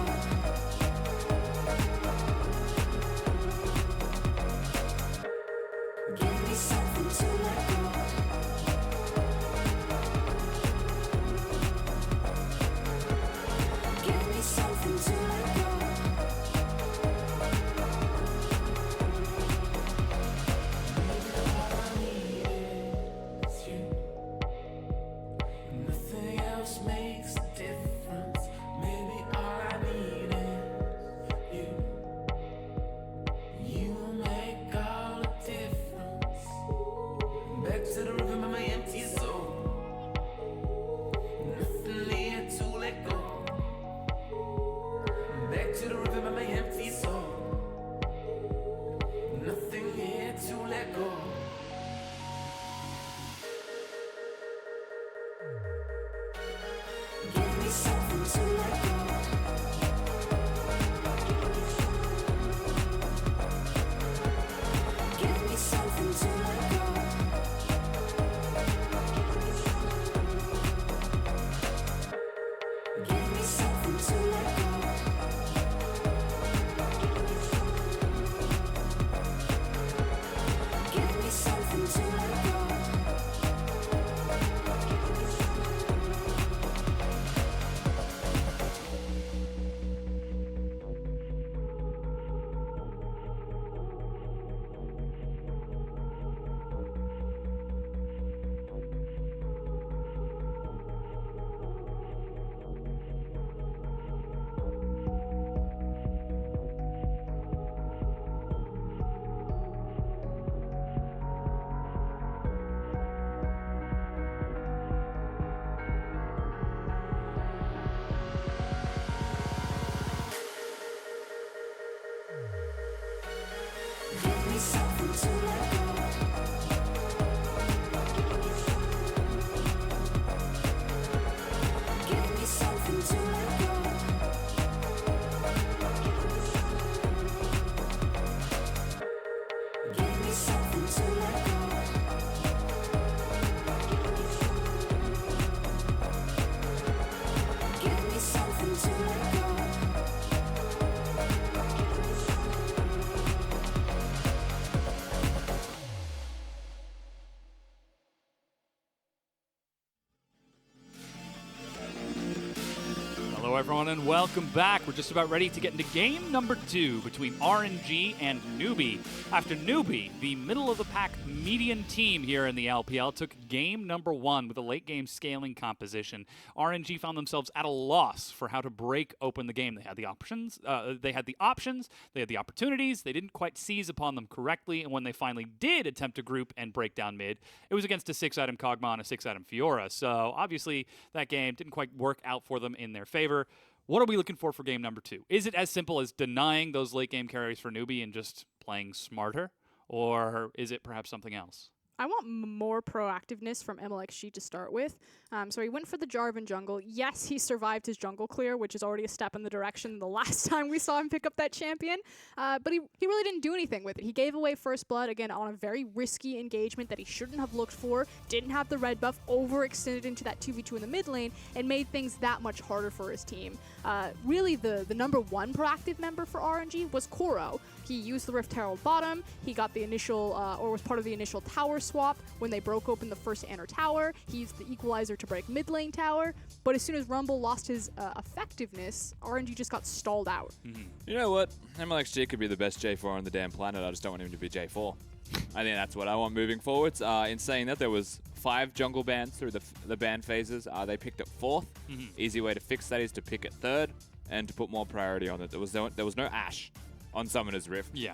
Give me something to let go. Something to let go. Maybe all I need is you. Nothing else makes a difference. Maybe all I need is you. You make all the difference. Back to the rhythm of my empty soul. Nothing here to let go. Back to the rhythm of my empty soul. Nothing here to let go. Give me something to let go. Give me something to let go. Give me something to let go. Give me something to let go. Give me something to let go. Give me something to let go. Give me something to let go. Give me something to let go. Hello, everyone, and welcome back. We're just about ready to get into game number 2 between RNG and NewBee. After NewBee, the middle-of-the-pack median team here in the LPL, took game number 1 with a late-game scaling composition, RNG found themselves at a loss for how to break open the game. They had the options, they had the opportunities, they didn't quite seize upon them correctly, and when they finally did attempt to group and break down mid, it was against a 6-item Kog'Maw and a 6-item Fiora. So obviously that game didn't quite work out for them in their favor. What are we looking for game number 2? Is it as simple as denying those late game carries for NewBee and just playing smarter? Or is it perhaps something else? I want more proactiveness from MLXG to start with. So he went for the Jarvan jungle. Yes, he survived his jungle clear, which is already a step in the direction the last time we saw him pick up that champion. But he really didn't do anything with it. He gave away first blood, again, on a very risky engagement that he shouldn't have looked for, didn't have the red buff, overextended into that 2v2 in the mid lane, and made things that much harder for his team. Really, the number 1 proactive member for RNG was Koro. He used the Rift Herald bottom, he got the initial, or was part of the initial tower swap when they broke open the first inner tower. He used the equalizer to break mid lane tower. But as soon as Rumble lost his effectiveness, RNG just got stalled out. You know what? MLXG could be the best J4 on the damn planet. I just don't want him to be J4. I think that's what I want moving forwards. In saying that, there was 5 jungle bans through the ban phases. They picked it 4th. Easy way to fix that is to pick it 3rd and to put more priority on it. There was no Ashe on Summoner's Rift. Yeah.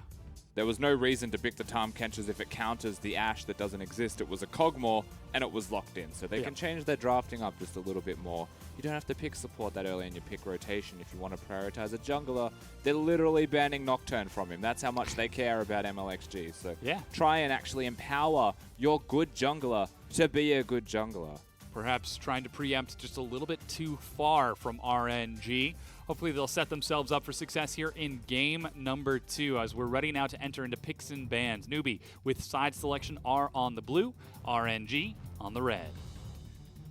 There was no reason to pick the Tahm Kenches if it counters the Ashe that doesn't exist. It was a Cogmore, and it was locked in. So they can change their drafting up just a little bit more. You don't have to pick support that early in your pick rotation if you want to prioritize a jungler. They're literally banning Nocturne from him. That's how much they care about MLXG. So try and actually empower your good jungler to be a good jungler. Perhaps trying to preempt just a little bit too far from RNG. Hopefully they'll set themselves up for success here in game number 2 as we're ready now to enter into picks and bans. NewBee with side selection R on the blue, RNG on the red.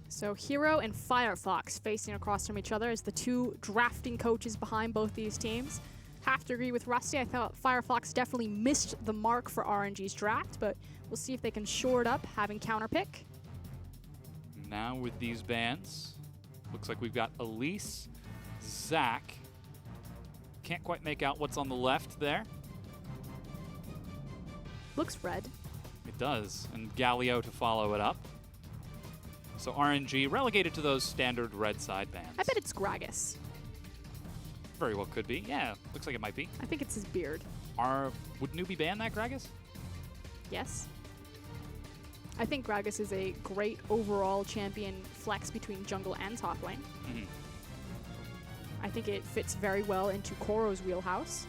So Hero and Firefox facing across from each other as the 2 drafting coaches behind both these teams. Have to agree with Rusty. I thought Firefox definitely missed the mark for RNG's draft, but we'll see if they can shore it up having counter pick. Now with these bans, looks like we've got Elise, Zach. Can't quite make out what's on the left there. Looks red. It does, and Galio to follow it up. So RNG relegated to those standard red side bans. I bet it's Gragas. Very well could be. Yeah, looks like it might be. I think it's his beard. Would NewBee ban that, Gragas? Yes. I think Gragas is a great overall champion flex between jungle and top lane. I think it fits very well into Koro's wheelhouse.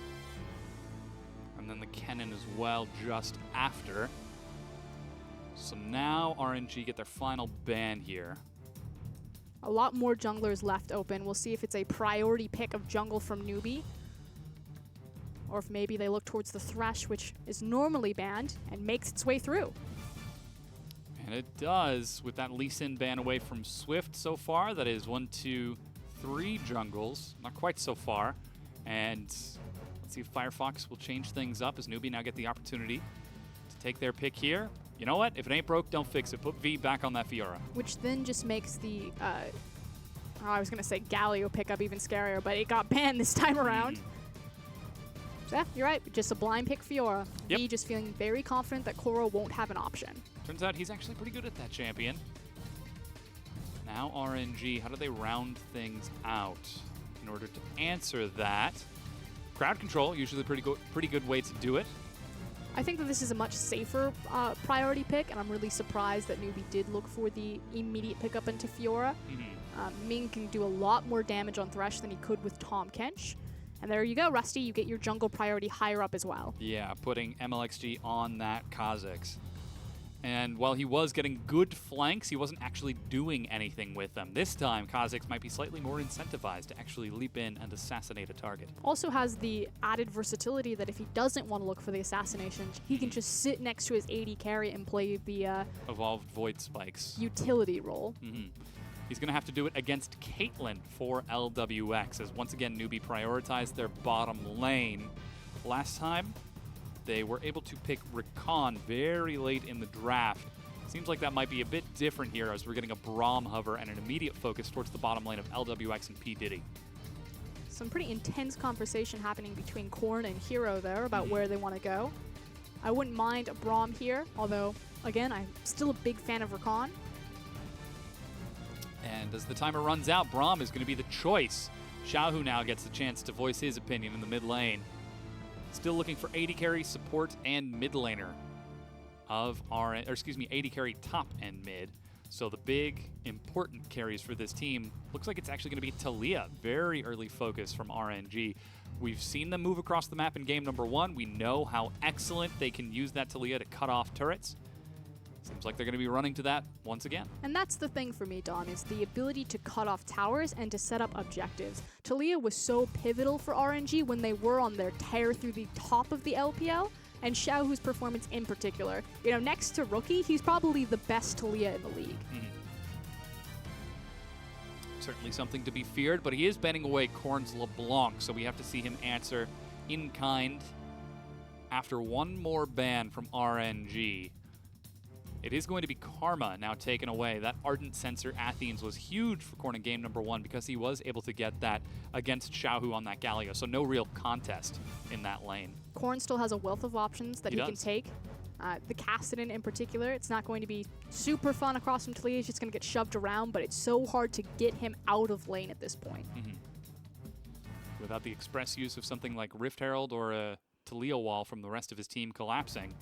And then the Kennen as well just after. So now RNG get their final ban here. A lot more junglers left open. We'll see if it's a priority pick of jungle from NewBee. Or if maybe they look towards the Thresh, which is normally banned, and makes its way through. And it does, with that Lee Sin ban away from Swift so far. That is 1, 2, 3 jungles. Not quite so far. And let's see if Firefox will change things up as NewBee now get the opportunity to take their pick here. You know what? If it ain't broke, don't fix it. Put V back on that Fiora. Which then just makes the, I was going to say Galio pickup even scarier, but it got banned this time around. So yeah, you're right. Just a blind pick Fiora. V just feeling very confident that Koro won't have an option. Turns out he's actually pretty good at that champion. Now RNG, how do they round things out? In order to answer that, crowd control, usually pretty good way to do it. I think that this is a much safer priority pick, and I'm really surprised that NewBee did look for the immediate pickup into Fiora. Ming can do a lot more damage on Thresh than he could with Tahm Kench. And there you go, Rusty, you get your jungle priority higher up as well. Yeah, putting MLXG on that Kha'Zix. And while he was getting good flanks, he wasn't actually doing anything with them. This time, Kha'Zix might be slightly more incentivized to actually leap in and assassinate a target. Also has the added versatility that if he doesn't want to look for the assassination, he can just sit next to his AD carry and play the Evolved Void Spikes utility role. He's going to have to do it against Caitlyn for LWX, as once again, NewBee prioritized their bottom lane. Last time, they were able to pick Rakan very late in the draft. Seems like that might be a bit different here as we're getting a Braum hover and an immediate focus towards the bottom lane of LWX and P. Diddy. Some pretty intense conversation happening between Korn and Hero there about where they want to go. I wouldn't mind a Braum here, although, again, I'm still a big fan of Rakan. And as the timer runs out, Braum is going to be the choice. Xiaohu now gets the chance to voice his opinion in the mid lane. Still looking for AD carry, support, and mid laner of AD carry top and mid. So the big, important carries for this team, looks like it's actually going to be Taliyah. Very early focus from RNG. We've seen them move across the map in game number 1. We know how excellent they can use that Taliyah to cut off turrets. Seems like they're going to be running to that once again. And that's the thing for me, Don, is the ability to cut off towers and to set up objectives. Taliyah was so pivotal for RNG when they were on their tear through the top of the LPL, and Xiaohu's performance in particular. You know, next to Rookie, he's probably the best Taliyah in the league. Certainly something to be feared, but he is banning away Korn's LeBlanc, so we have to see him answer in kind after one more ban from RNG. It is going to be Karma now taken away. That Ardent Sensor Athens was huge for Corn in game number 1 because he was able to get that against Xiaohu on that Galio, so no real contest in that lane. Corn still has a wealth of options that he can does. take. The Cassidy in particular, it's not going to be super fun across from Talia. He's just going to get shoved around, but it's so hard to get him out of lane at this point. Without the express use of something like Rift Herald or a Talia wall from the rest of his team collapsing.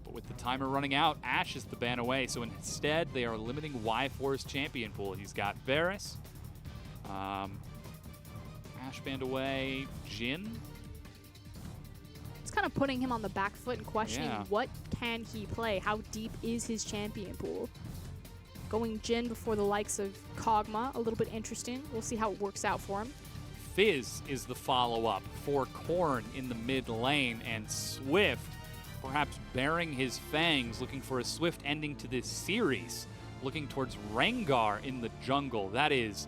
But with the timer running out, Ash is the ban away, so instead they are limiting Y4's champion pool. He's got Varus, Ash banned away, Jin. It's kind of putting him on the back foot and questioning what can he play? How deep is his champion pool? Going Jin before the likes of Kog'Maw, a little bit interesting. We'll see how it works out for him. Fizz is the follow-up for Korn in the mid lane, and Swift perhaps baring his fangs, looking for a swift ending to this series, looking towards Rengar in the jungle. That is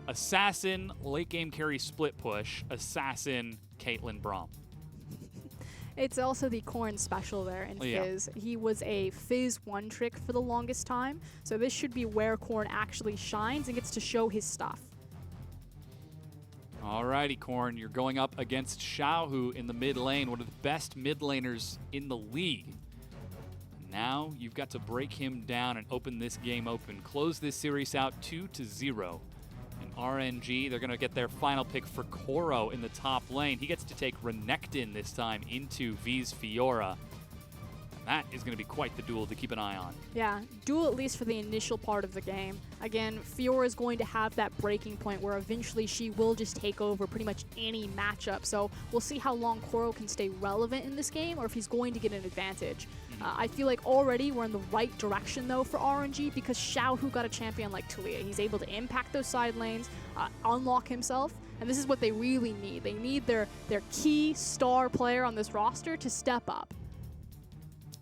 Assassin, late game carry split push, Assassin, Caitlyn Braum. It's also the Corn special there in Fizz. He was a Fizz one trick for the longest time, so this should be where Corn actually shines and gets to show his stuff. Alrighty, Korn, you're going up against Xiaohu in the mid lane, one of the best mid laners in the league. Now you've got to break him down and open this game open. Close this series out 2-0. And RNG, they're going to get their final pick for Koro in the top lane. He gets to take Renekton this time into V's Fiora. That is going to be quite the duel to keep an eye on. Yeah, duel at least for the initial part of the game. Again, Fiora is going to have that breaking point where eventually she will just take over pretty much any matchup. So we'll see how long Koro can stay relevant in this game or if he's going to get an advantage. I feel like already we're in the right direction though for RNG because Xiaohu got a champion like Talia. He's able to impact those side lanes, unlock himself, and this is what they really need. They need their key star player on this roster to step up.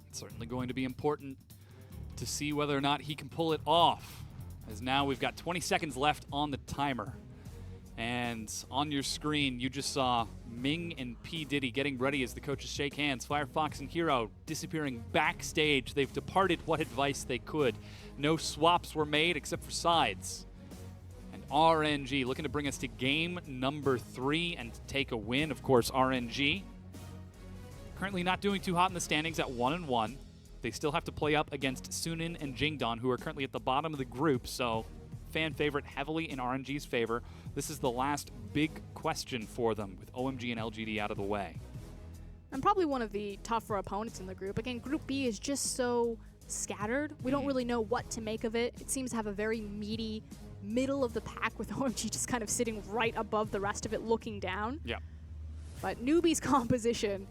It's certainly going to be important to see whether or not he can pull it off, as now we've got 20 seconds left on the timer. And on your screen, you just saw Ming and P. Diddy getting ready as the coaches shake hands. Firefox and Hero disappearing backstage. They've departed what advice they could. No swaps were made except for sides. And RNG looking to bring us to game number 3 and take a win. Of course, RNG currently not doing too hot in the standings at 1-1. They still have to play up against Sunin and Jingdon, who are currently at the bottom of the group, so fan favorite heavily in RNG's favor. This is the last big question for them with OMG and LGD out of the way. And probably one of the tougher opponents in the group. Again, Group B is just so scattered. We don't really know what to make of it. It seems to have a very meaty middle of the pack with OMG just kind of sitting right above the rest of it looking down. Yeah. But NewBee's composition,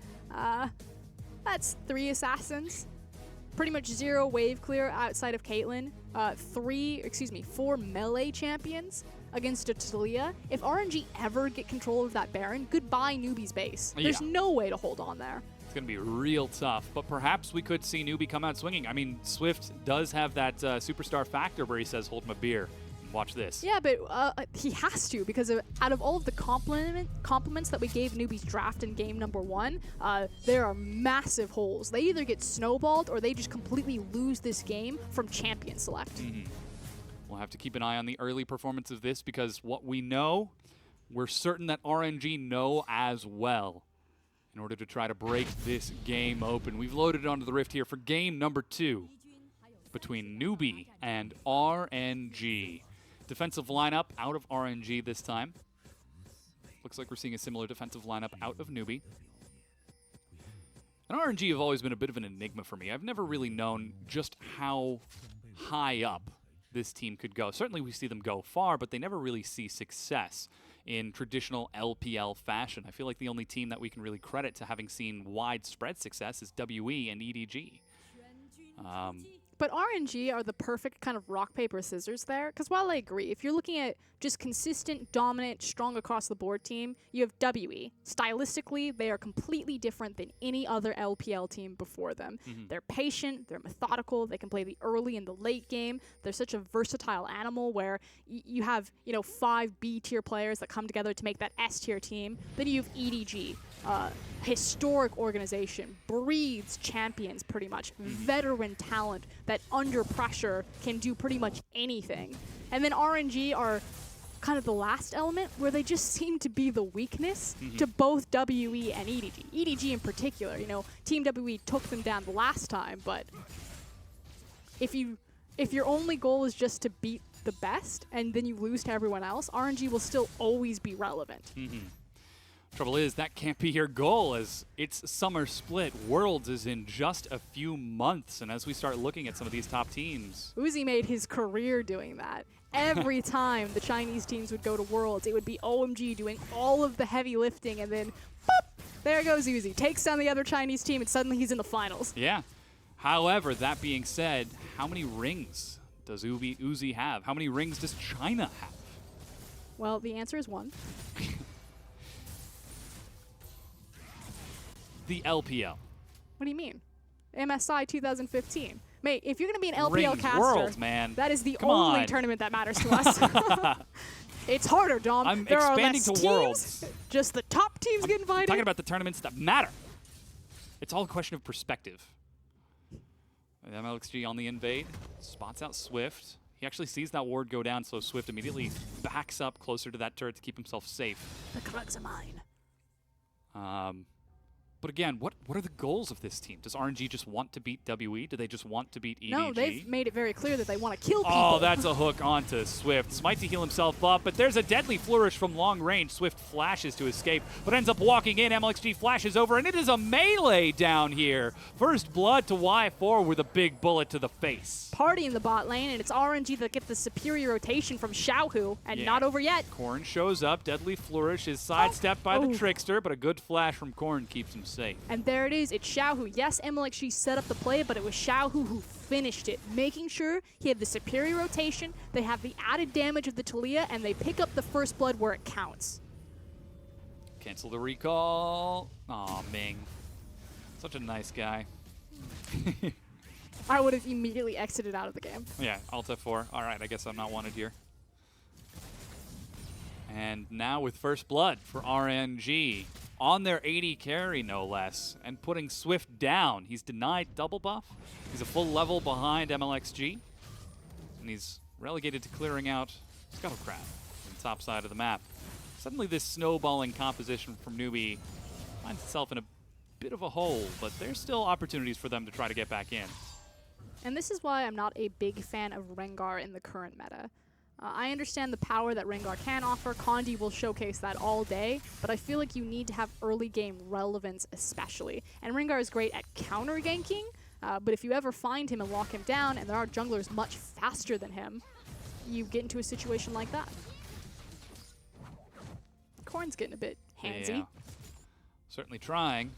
that's 3 assassins. Pretty much 0 wave clear outside of Caitlyn. 4 melee champions against a Talia. If RNG ever get control of that Baron, goodbye NewBee's base. There's no way to hold on there. It's going to be real tough, but perhaps we could see NewBee come out swinging. I mean, Swift does have that superstar factor where he says, hold my beer. Watch this. Yeah, but he has to because out of all of the compliments that we gave NewBee's draft in game number 1, there are massive holes. They either get snowballed or they just completely lose this game from champion select. We'll have to keep an eye on the early performance of this because what we know, we're certain that RNG know as well in order to try to break this game open. We've loaded onto the Rift here for game number 2 between NewBee and RNG. Defensive lineup out of RNG this time. Looks like we're seeing a similar defensive lineup out of NewBee. And RNG have always been a bit of an enigma for me. I've never really known just how high up this team could go. Certainly we see them go far, but they never really see success in traditional LPL fashion. I feel like the only team that we can really credit to having seen widespread success is WE and EDG. But RNG are the perfect kind of rock, paper, scissors there. Because while I agree, if you're looking at just consistent, dominant, strong across the board team, you have WE. Stylistically, they are completely different than any other LPL team before them. They're patient, they're methodical, they can play the early and the late game. They're such a versatile animal where you have, 5 B tier players that come together to make that S tier team. Then you have EDG. historic organization, breeds champions pretty much, veteran talent that under pressure can do pretty much anything. And then RNG are kind of the last element where they just seem to be the weakness to both WE and EDG. EDG in particular, you know, Team WE took them down the last time, but if your only goal is just to beat the best and then you lose to everyone else, RNG will still always be relevant. Trouble is, that can't be your goal, as it's Summer Split. Worlds is in just a few months, and as we start looking at some of these top teams. Uzi made his career doing that. Every time the Chinese teams would go to Worlds, it would be OMG doing all of the heavy lifting, and then, boop, there goes Uzi. Takes down the other Chinese team, and suddenly he's in the finals. Yeah. However, that being said, how many rings does Uzi have? How many rings does China have? Well, the answer is 1. The LPL. What do you mean? MSI 2015. Mate, if you're going to be an LPL Rings caster, Worlds, man. that is the Come only on. tournament that matters to us. It's harder, Dom. I'm there expanding are less to teams, Worlds. Just the top teams get invited. Talking about the tournaments that matter. It's all a question of perspective. MLXG on the invade, spots out Swift. He actually sees that ward go down, so Swift immediately backs up closer to that turret to keep himself safe. The Krugs are mine. But again, what are the goals of this team? Does RNG just want to beat WE? Do they just want to beat EDG? No, they've made it very clear that they want to kill people. Oh, that's a hook onto Swift. Smite to heal himself up, but there's a deadly flourish from long range. Swift flashes to escape, but ends up walking in. MLXG flashes over, and it is a melee down here. First blood to Y4 with a big bullet to the face. Party in the bot lane, and it's RNG that get the superior rotation from Xiaohu, and not over yet. Korn shows up. Deadly flourish is sidestepped by the Trickster, but a good flash from Korn keeps him safe. And there it is. It's Xiaohu. Yes, MLXG set up the play, but it was Xiaohu who finished it, making sure he had the superior rotation, they have the added damage of the Talia, and they pick up the first blood where it counts. Cancel the recall. Aw, Ming. Such a nice guy. I would have immediately exited out of the game. Yeah, Alt F4. All right, I guess I'm not wanted here. And now with first blood for RNG. On their 80 carry, no less, and putting Swift down. He's denied double buff. He's a full level behind MLXG. And he's relegated to clearing out Scuttlecraft on the top side of the map. Suddenly this snowballing composition from NewBee finds itself in a bit of a hole, but there's still opportunities for them to try to get back in. And this is why I'm not a big fan of Rengar in the current meta. I understand the power that Rengar can offer. Condi will showcase that all day, but I feel like you need to have early game relevance especially. And Rengar is great at counter ganking, but if you ever find him and lock him down, and there are junglers much faster than him, you get into a situation like that. Korn's getting a bit handsy. Yeah. Certainly trying.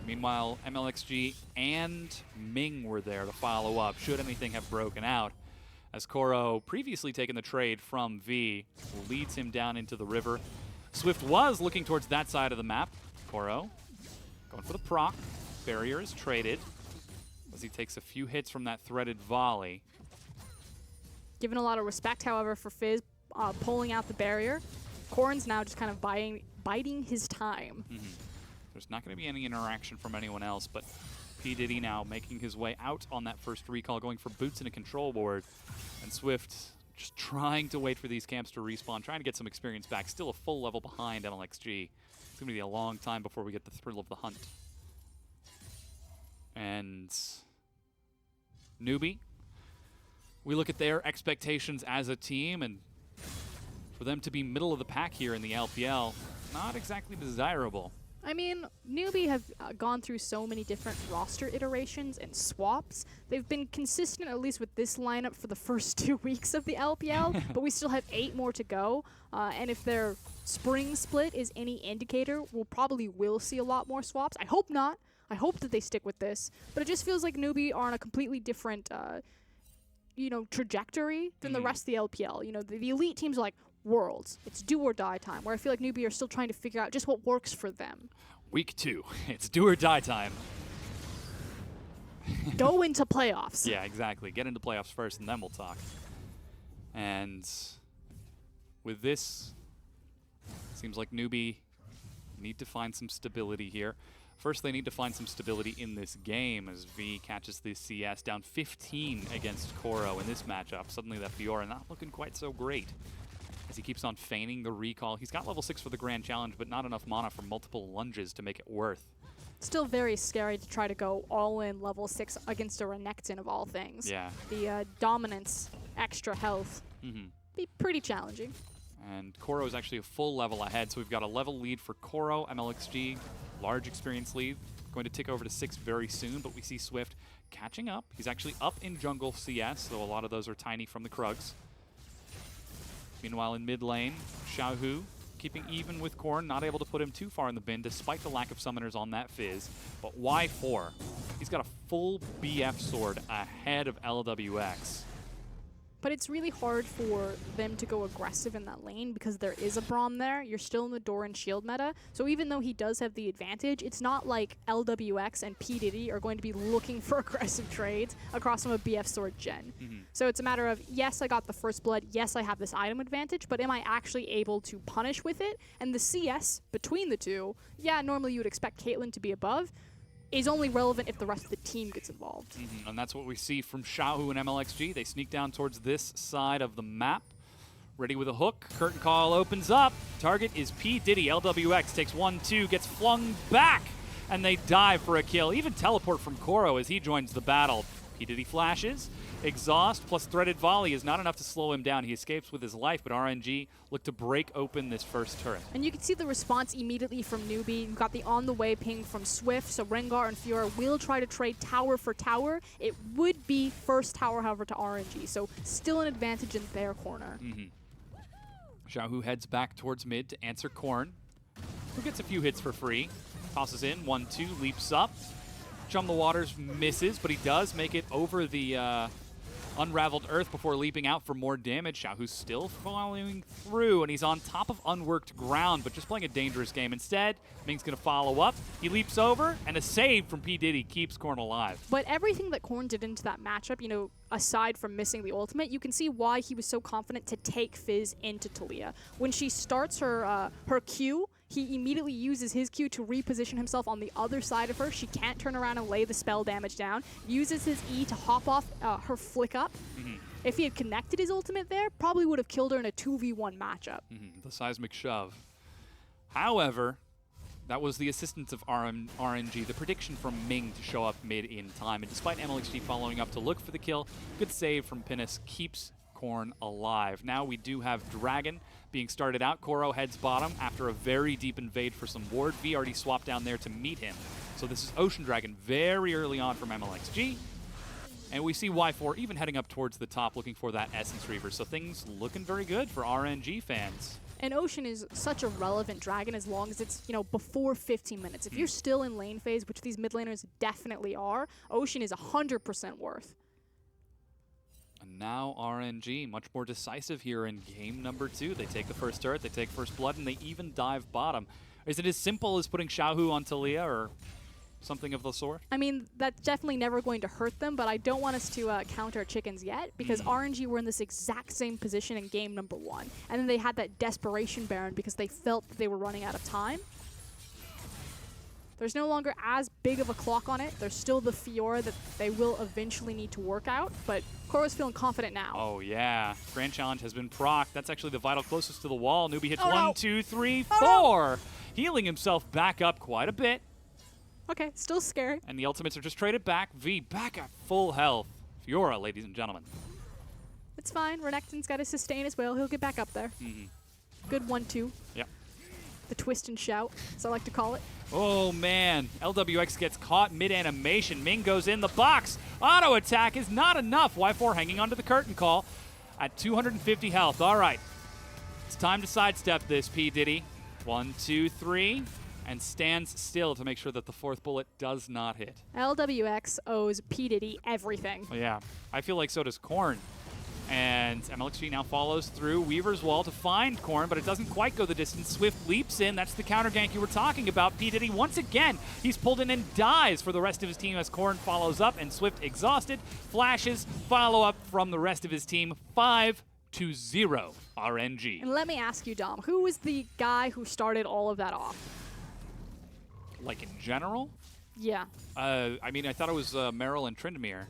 Meanwhile, MLXG and Ming were there to follow up, should anything have broken out. As Koro, previously taken the trade from V, leads him down into the river. Swift was looking towards that side of the map. Koro going for the proc. Barrier is traded as he takes a few hits from that threaded volley. Given a lot of respect, however, for Fizz pulling out the barrier. Korn's now just kind of biding his time. There's not going to be any interaction from anyone else, but P. Diddy now making his way out on that first recall, going for boots in a control ward. And Swift just trying to wait for these camps to respawn, trying to get some experience back. Still a full level behind MLXG. It's going to be a long time before we get the thrill of the hunt. And NewBee, we look at their expectations as a team, and for them to be middle of the pack here in the LPL, not exactly desirable. I mean, NewBee have gone through so many different roster iterations and swaps. They've been consistent, at least with this lineup, for the first 2 weeks of the LPL, but we still have 8 more to go. And if their spring split is any indicator, we'll probably will see a lot more swaps. I hope not. I hope that they stick with this. But it just feels like NewBee are on a completely different, trajectory than the rest of the LPL. You know, the elite teams are like, Worlds. It's do or die time, where I feel like NewBee are still trying to figure out just what works for them. Week 2, it's do or die time. Go into playoffs. Yeah, exactly. Get into playoffs first, and then we'll talk. And with this, seems like NewBee need to find some stability here. First, they need to find some stability in this game as V catches the CS down 15 against Koro in this matchup. Suddenly that Fiora not looking quite so great as he keeps on feigning the recall. He's got level 6 for the Grand Challenge, but not enough mana for multiple lunges to make it worth. Still very scary to try to go all in level 6 against a Renekton of all things. Yeah. The dominance, extra health, be pretty challenging. And Koro is actually a full level ahead, so we've got a level lead for Koro. MLXG, large experience lead, going to tick over to 6 very soon, but we see Swift catching up. He's actually up in jungle CS, though a lot of those are tiny from the Krugs. Meanwhile, in mid lane, Xiaohu keeping even with Korn, not able to put him too far in the bin despite the lack of summoners on that Fizz. But Y4, he's got a full BF sword ahead of LWX. But it's really hard for them to go aggressive in that lane because there is a Braum there. You're still in the door and shield meta. So even though he does have the advantage, it's not like LWX and P. Diddy are going to be looking for aggressive trades across from a BF sword gen. So it's a matter of, yes, I got the first blood. Yes, I have this item advantage, but am I actually able to punish with it? And the CS between the two, yeah, normally you would expect Caitlyn to be above, is only relevant if the rest of the team gets involved. And that's what we see from Xiaohu and MLXG. They sneak down towards this side of the map. Ready with a hook. Curtain call opens up. Target is P. Diddy. LWX takes 1-2, gets flung back, and they dive for a kill. Even teleport from Koro as he joins the battle. P. Diddy flashes. Exhaust plus threaded volley is not enough to slow him down. He escapes with his life, but RNG look to break open this first turret. And you can see the response immediately from NewBee. You've got the on-the-way ping from Swift, so Rengar and Fiora will try to trade tower for tower. It would be first tower, however, to RNG, so still an advantage in their corner. Xiaohu heads back towards mid to answer Korn, who gets a few hits for free. Tosses in, 1-2, leaps up. Chum the Waters misses, but he does make it over the unraveled earth before leaping out for more damage. Xiaohu's still following through, and he's on top of unworked ground, but just playing a dangerous game. Instead, Ming's going to follow up. He leaps over, and a save from P. Diddy keeps Korn alive. But everything that Korn did into that matchup, you know, aside from missing the ultimate, you can see why he was so confident to take Fizz into Talia. When she starts her Q, he immediately uses his Q to reposition himself on the other side of her. She can't turn around and lay the spell damage down. Uses his E to hop off her flick up. If he had connected his ultimate there, probably would have killed her in a 2v1 matchup. The seismic shove. However, that was the assistance of RNG, the prediction from Ming to show up mid in time. And despite MLXG following up to look for the kill, good save from Pinnis keeps Korn alive. Now we do have Dragon being started out. Koro heads bottom after a very deep invade for some ward. V already swapped down there to meet him. So this is Ocean Dragon very early on from MLXG. And we see Y4 even heading up towards the top looking for that Essence Reaver. So things looking very good for RNG fans. And Ocean is such a relevant Dragon as long as it's, you know, before 15 minutes. If you're still in lane phase, which these mid laners definitely are, Ocean is 100% worth. And now RNG, much more decisive here in game number 2. They take the first turret, they take first blood, and they even dive bottom. Is it as simple as putting Xiaohu on Talia or something of the sort? I mean, that's definitely never going to hurt them, but I don't want us to count our chickens yet, because RNG were in this exact same position in game number 1. And then they had that desperation Baron because they felt that they were running out of time. There's no longer as big of a clock on it. There's still the Fiora that they will eventually need to work out, but Koro's feeling confident now. Oh, yeah. Grand Challenge has been procced. That's actually the vital closest to the wall. NewBee hits 1, no. 2, 3, 4. No. Healing himself back up quite a bit. Okay, still scary. And the ultimates are just traded back. V back at full health. Fiora, ladies and gentlemen. It's fine. Renekton's got to sustain as well. He'll get back up there. Good 1-2. Yep. The twist and shout, as I like to call it. Oh, man. LWX gets caught mid-animation. Ming goes in the box. Auto attack is not enough. Y4 hanging onto the curtain call at 250 health. All right. It's time to sidestep this, P. Diddy. 1, 2, 3. And stands still to make sure that the fourth bullet does not hit. LWX owes P. Diddy everything. Oh, yeah. I feel like so does Korn. And MLXG now follows through Weaver's Wall to find Korn, but it doesn't quite go the distance. Swift leaps in. That's the counter gank you were talking about. P. Diddy, once again, he's pulled in and dies for the rest of his team as Korn follows up, and Swift exhausted. Flashes, follow-up from the rest of his team. 5-0 RNG. And let me ask you, Dom, who was the guy who started all of that off? like in general. Yeah. I mean, I thought it was Meryl and Tryndamere.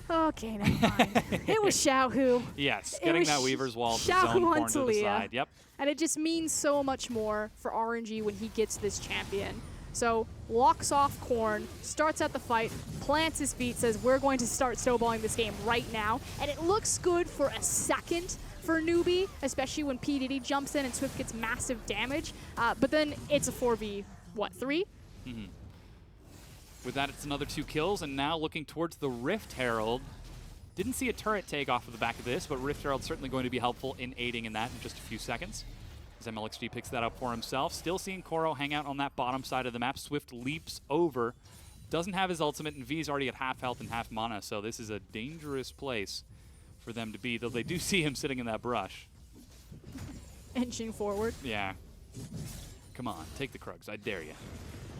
Okay, never mind. It was Xiaohu. Yes, It getting was that Weaver's Wall to Xiaohu zone on corn to the Talia. side. Yep. And it just means so much more for RNG when he gets this champion. So, locks off Corn, starts at the fight, plants his feet, says we're going to start snowballing this game right now. And it looks good for a second for NewBee, especially when P. Diddy jumps in and Swift gets massive damage. But then it's a 4v, what, 3? Mm-hmm. With that, it's another 2 kills, and now looking towards the Rift Herald. Didn't see a turret take off of the back of this, but Rift Herald's certainly going to be helpful in aiding in that in just a few seconds. As MLXG picks that up for himself. Still seeing Koro hang out on that bottom side of the map. Swift leaps over. Doesn't have his ultimate, and V's already at half health and half mana, so this is a dangerous place for them to be, though they do see him sitting in that brush. Inching forward. Yeah. Come on, take the Krugs. I dare you.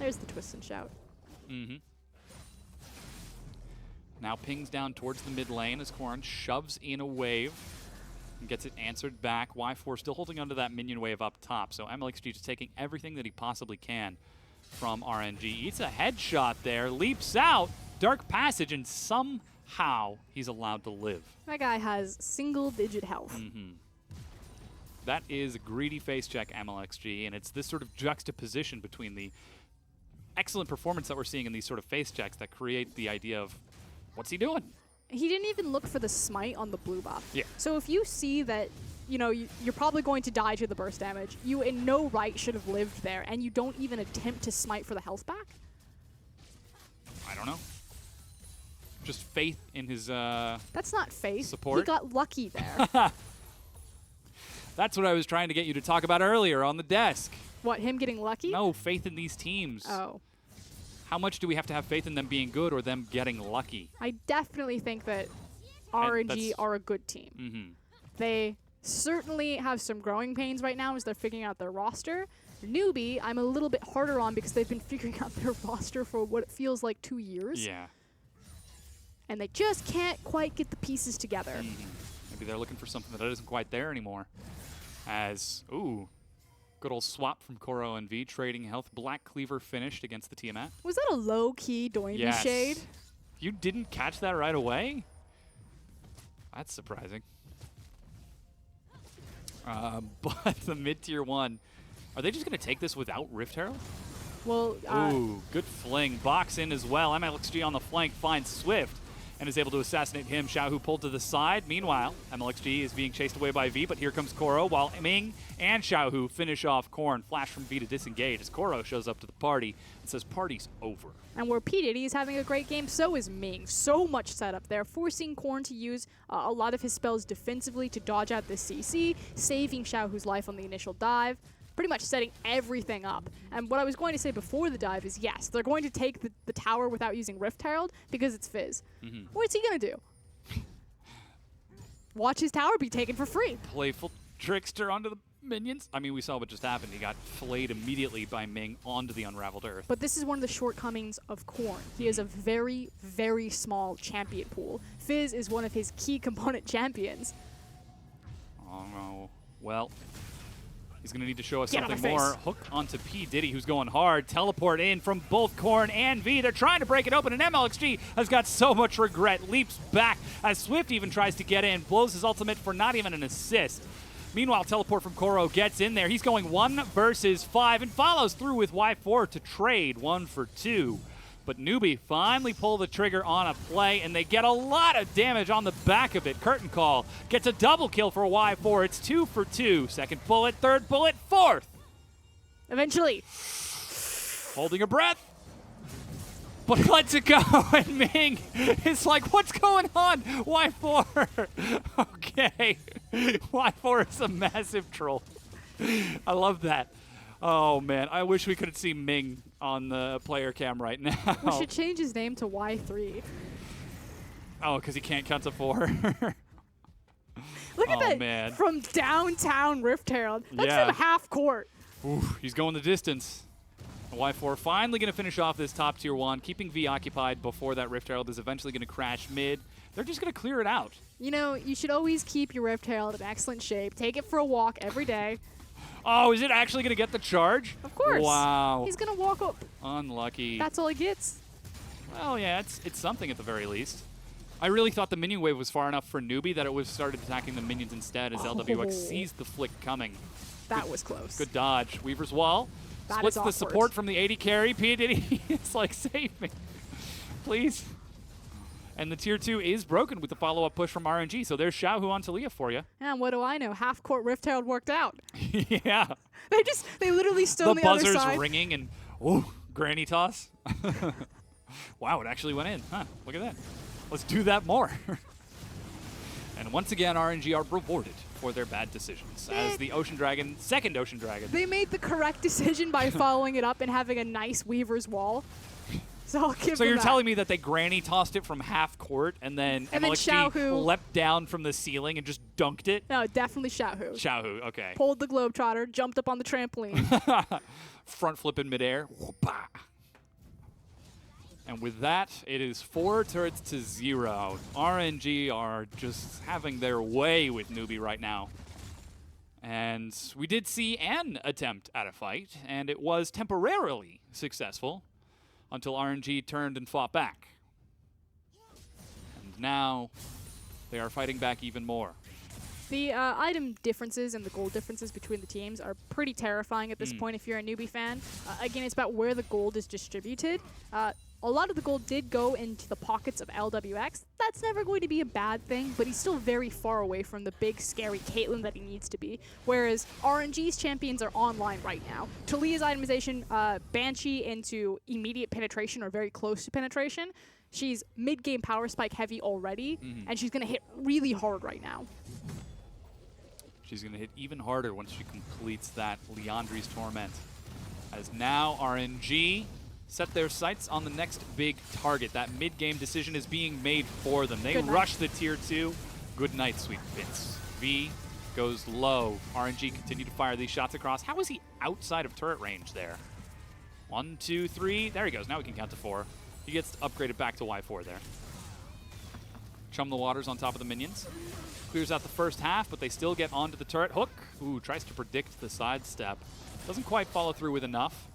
There's the twist and shout. Mm-hmm. Now pings down towards the mid lane as Corn shoves in a wave and gets it answered back. Y4 still holding onto that minion wave up top, so MLXG just taking everything that he possibly can from RNG. Eats a headshot there, leaps out, Dark Passage, and somehow he's allowed to live. That guy has single-digit health. Mm-hmm. That is a greedy face check, MLXG, and it's this sort of juxtaposition between the excellent performance that we're seeing in these sort of face checks that create the idea of, what's he doing? He didn't even look for the smite on the blue buff. Yeah. So if you see that, you know, you're probably going to die to the burst damage, you in no right should have lived there, and you don't even attempt to smite for the health back? I don't know. Just faith in his That's not faith. Support? He got lucky there. That's what I was trying to get you to talk about earlier on the desk. What, him getting lucky? No, faith in these teams. Oh. How much do we have to have faith in them being good or them getting lucky? I definitely think that RNG are a good team. Mm-hmm. They certainly have some growing pains right now as they're figuring out their roster. NewBee, I'm a little bit harder on because they've been figuring out their roster for what it feels like 2 years. Yeah. And they just can't quite get the pieces together. Mm-hmm. Maybe they're looking for something that isn't quite there anymore. As, ooh, good old swap from Koro and V, trading health. Black Cleaver finished against the Tiamat. Was that a low-key Doinby shade? You didn't catch that right away? That's surprising. But the mid-tier 1, are they just going to take this without Rift Herald? Well, ooh, good fling. Box in as well. MLXG on the flank finds Swift and is able to assassinate him. Xiaohu pulled to the side. Meanwhile, MLXG is being chased away by V, but here comes Koro while Ming and Xiaohu finish off Corn. Flash from V to disengage as Koro shows up to the party and says party's over. And where P. Diddy is having a great game, so is Ming. So much setup there, forcing Corn to use a lot of his spells defensively to dodge out the CC, saving Xiaohu's life on the initial dive. Pretty much setting everything up. And what I was going to say before the dive is, yes, they're going to take the tower without using Rift Herald because it's Fizz. Mm-hmm. What's he going to do? Watch his tower be taken for free. Playful trickster onto the minions. I mean, we saw what just happened. He got flayed immediately by Ming onto the Unraveled Earth. But this is one of the shortcomings of Corn. He has a very, very small champion pool. Fizz is one of his key component champions. Oh, no. Well, he's going to need to show us Get something more. Hook onto P. Diddy, who's going hard. Teleport in from both Corn and V. They're trying to break it open, and MLXG has got so much regret. Leaps back as Swift even tries to get in. Blows his ultimate for not even an assist. Meanwhile, teleport from Koro gets in there. He's going 1 versus 5 and follows through with Y4 to trade 1 for 2. But NewBee finally pull the trigger on a play, and they get a lot of damage on the back of it. Curtain Call gets a double kill for Y4. It's 2 for 2. Second bullet, third bullet, fourth. Eventually. Holding her breath. But lets it go, and Ming is like, what's going on? Y4. Okay. Y4 is a massive troll. I love that. Oh, man. I wish we could see Ming on the player cam right now. We should change his name to Y3. Oh, because he can't count to 4. Look at that. Man. From downtown Rift Herald. That's from half court. Oof, he's going the distance. Y4 finally going to finish off this top tier 1, keeping V occupied before that Rift Herald is eventually going to crash mid. They're just going to clear it out. You know, you should always keep your Rift Herald in excellent shape. Take it for a walk every day. Oh, is it actually going to get the charge? Of course. Wow. He's going to walk up. Unlucky. That's all he gets. Well, yeah, it's something at the very least. I really thought the minion wave was far enough for NewBee that it would have started attacking the minions instead as LWX sees the flick coming. That was close. Good dodge. Weaver's Wall That splits is the awkward. support from the 80 carry. P. Diddy is like, save me, please. And the tier 2 is broken with the follow-up push from RNG. So there's Xiaohu on Talia for you. And what do I know? Half-court Rift Herald worked out. Yeah. They literally stood on The the other buzzer's side. ringing and, ooh, granny toss. Wow, it actually went in. Huh, look at that. Let's do that more. And once again, RNG are rewarded for their bad decisions as the Ocean Dragon, second Ocean Dragon. They made the correct decision by following it up and having a nice Weaver's Wall. So I'll give So them you're that. telling me that they granny tossed it from half court and then MLXG Xiaohu leapt down from the ceiling and just dunked it? No, definitely Xiaohu. Xiaohu, okay. Pulled the Globetrotter, jumped up on the trampoline. Front flip in midair. And with that, it is 4 turrets to 0. RNG are just having their way with NewBee right now. And we did see an attempt at a fight, and it was temporarily successful until RNG turned and fought back. And now they are fighting back even more. The item differences and the gold differences between the teams are pretty terrifying at this point if you're a NewBee fan. Again, it's about where the gold is distributed. A lot of the gold did go into the pockets of LWX. That's never going to be a bad thing, but he's still very far away from the big, scary Caitlyn that he needs to be. Whereas RNG's champions are online right now. Talia's itemization, Banshee into immediate penetration or very close to penetration. She's mid-game power spike heavy already, and she's going to hit really hard right now. She's going to hit even harder once she completes that Leandri's Torment. As now RNG set their sights on the next big target. That mid-game decision is being made for them. They rush the tier 2. Good night, sweet bits. V goes low. RNG continue to fire these shots across. How is he outside of turret range there? 1, 2, 3. There he goes. Now we can count to 4. He gets upgraded back to Y4 there. Chum the waters on top of the minions. Clears out the first half, but they still get onto the turret. Hook. Ooh, tries to predict the sidestep. Doesn't quite follow through with enough.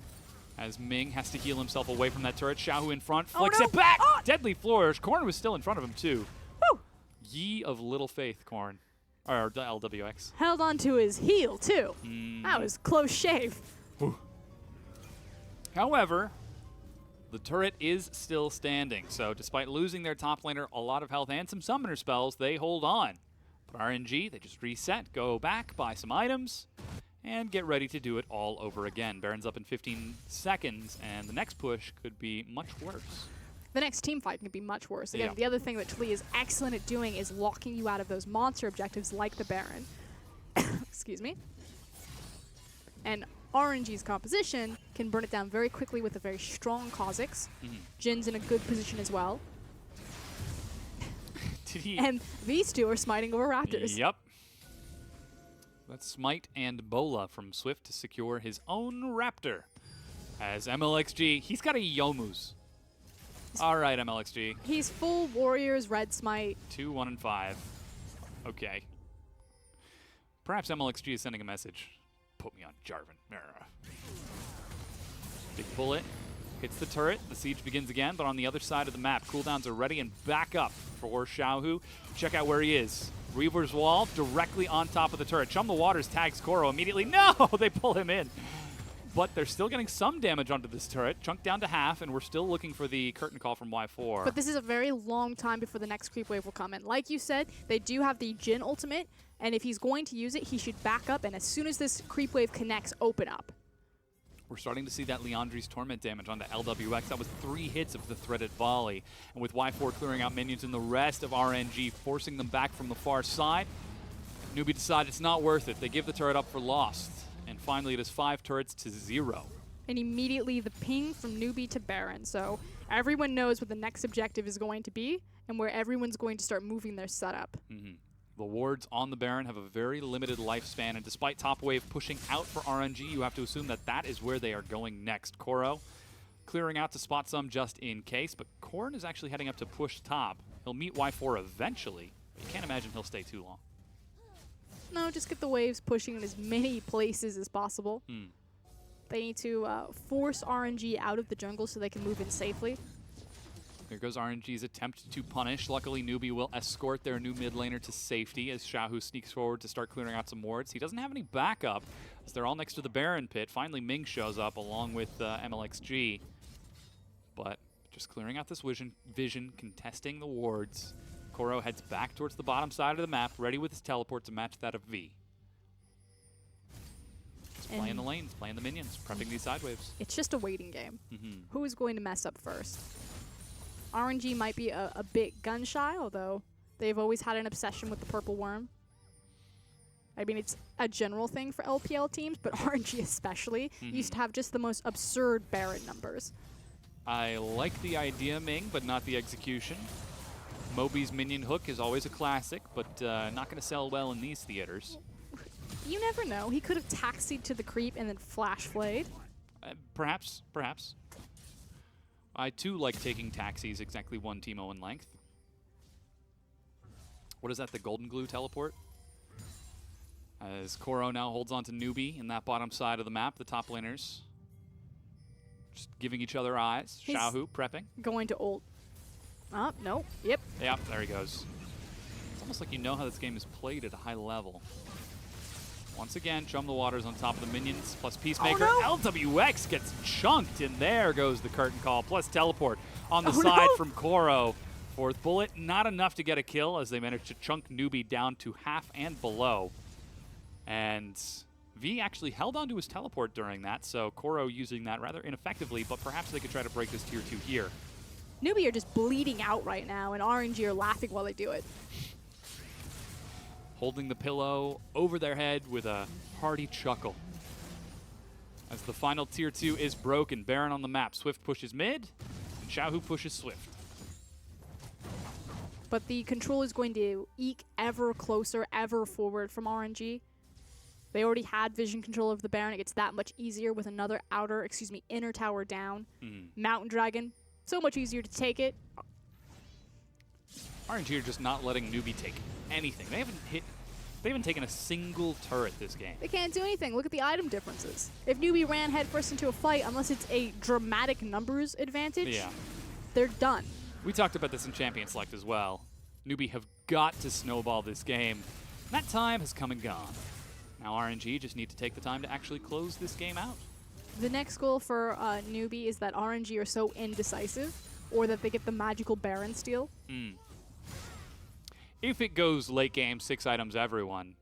As Ming has to heal himself away from that turret. Xiaohu in front, flicks it back! Deadly flourish. Korn was still in front of him, too. Woo! Ye of little faith, Korn. Or LWX. Held on to his heel, too. That was close shave. Ooh. However, the turret is still standing. So despite losing their top laner, a lot of health, and some summoner spells, they hold on. But RNG, they just reset, go back, buy some items, and get ready to do it all over again. Baron's up in 15 seconds, and the next push could be much worse. The next team fight can be much worse. Again, Yeah. the other thing that Talia is excellent at doing is locking you out of those monster objectives like the Baron. Excuse me. And RNG's composition can burn it down very quickly with a very strong Kha'Zix. Jin's in a good position as well. And these two are smiting over Raptors. Yep. That's Smite and Bola from Swift to secure his own Raptor. As MLXG, he's got a Yomu's. All right, MLXG. He's full Warriors, Red Smite. 2, 1, and 5. Okay. Perhaps MLXG is sending a message. Put me on Jarvan. Big bullet. Hits the turret. The siege begins again, but on the other side of the map. Cooldowns are ready and back up for Xiaohu. Check out where he is. Reaver's Wall directly on top of the turret. Chum the Waters tags Koro immediately. No! They pull him in. But they're still getting some damage onto this turret. Chunked down to half, and we're still looking for the curtain call from Y4. But this is a very long time before the next creep wave will come in. Like you said, they do have the Jin ultimate, and if he's going to use it, he should back up, and as soon as this creep wave connects, open up. We're starting to see that Leandri's Torment damage onto LWX. That was 3 hits of the threaded volley. And with Y4 clearing out minions and the rest of RNG forcing them back from the far side, NewBee decided it's not worth it. They give the turret up for lost. And finally, it is 5 turrets to 0. And immediately the ping from NewBee to Baron. So everyone knows what the next objective is going to be and where everyone's going to start moving their setup. The wards on the Baron have a very limited lifespan, and despite top wave pushing out for RNG, you have to assume that that is where they are going next. Koro clearing out to spot some just in case, but Korn is actually heading up to push top. He'll meet Y4 eventually, but you can't imagine he'll stay too long. No, just get the waves pushing in as many places as possible. They need to force RNG out of the jungle so they can move in safely. There goes RNG's attempt to punish. Luckily, NewBee will escort their new mid laner to safety as Xiaohu sneaks forward to start clearing out some wards. He doesn't have any backup as they're all next to the Baron pit. Finally, Ming shows up along with MLXG. But just clearing out this vision, contesting the wards. Koro heads back towards the bottom side of the map, ready with his teleport to match that of V. Just playing the lanes, playing the minions, prepping these side waves. It's just a waiting game. Who is going to mess up first? RNG might be a bit gun shy, although they've always had an obsession with the purple worm. I mean, it's a general thing for LPL teams, but RNG especially used to have just the most absurd Baron numbers. I like the idea, Ming, but not the execution. Moby's minion hook is always a classic, but not going to sell well in these theaters. You never know. He could have taxied to the creep and then flash flayed. Perhaps. I, too, like taking taxis exactly one Teemo in length. What is that, the Golden Glue teleport? As Koro now holds on to NewBee in that bottom side of the map, the top laners just giving each other eyes. He's Xiaohu prepping. Going to ult. Oh, no. Yep. Yep, there he goes. It's almost like you know how this game is played at a high level. Once again, Chum the Waters on top of the minions, plus Peacemaker. Oh, no. LWX gets chunked, and there goes the curtain call, plus teleport on the side from Koro. Fourth bullet, not enough to get a kill as they manage to chunk NewBee down to half and below. And V actually held onto his teleport during that, so Koro using that rather ineffectively, but perhaps they could try to break this tier 2 here. NewBee are just bleeding out right now, and RNG are laughing while they do it. Holding the pillow over their head with a hearty chuckle. As the final tier 2 is broken, Baron on the map. Swift pushes mid, and Xiaohu pushes Swift. But the control is going to eke ever closer, ever forward from RNG. They already had vision control of the Baron. It gets that much easier with another inner tower down. Mountain Dragon, so much easier to take it. RNG are just not letting NewBee take anything. They haven't taken a single turret this game. They can't do anything. Look at the item differences. If NewBee ran headfirst into a fight, unless it's a dramatic numbers advantage, they're done. We talked about this in Champion Select as well. NewBee have got to snowball this game. That time has come and gone. Now RNG just need to take the time to actually close this game out. The next goal for NewBee is that RNG are so indecisive, or that they get the magical Baron steal. If it goes late game, 6 items everyone,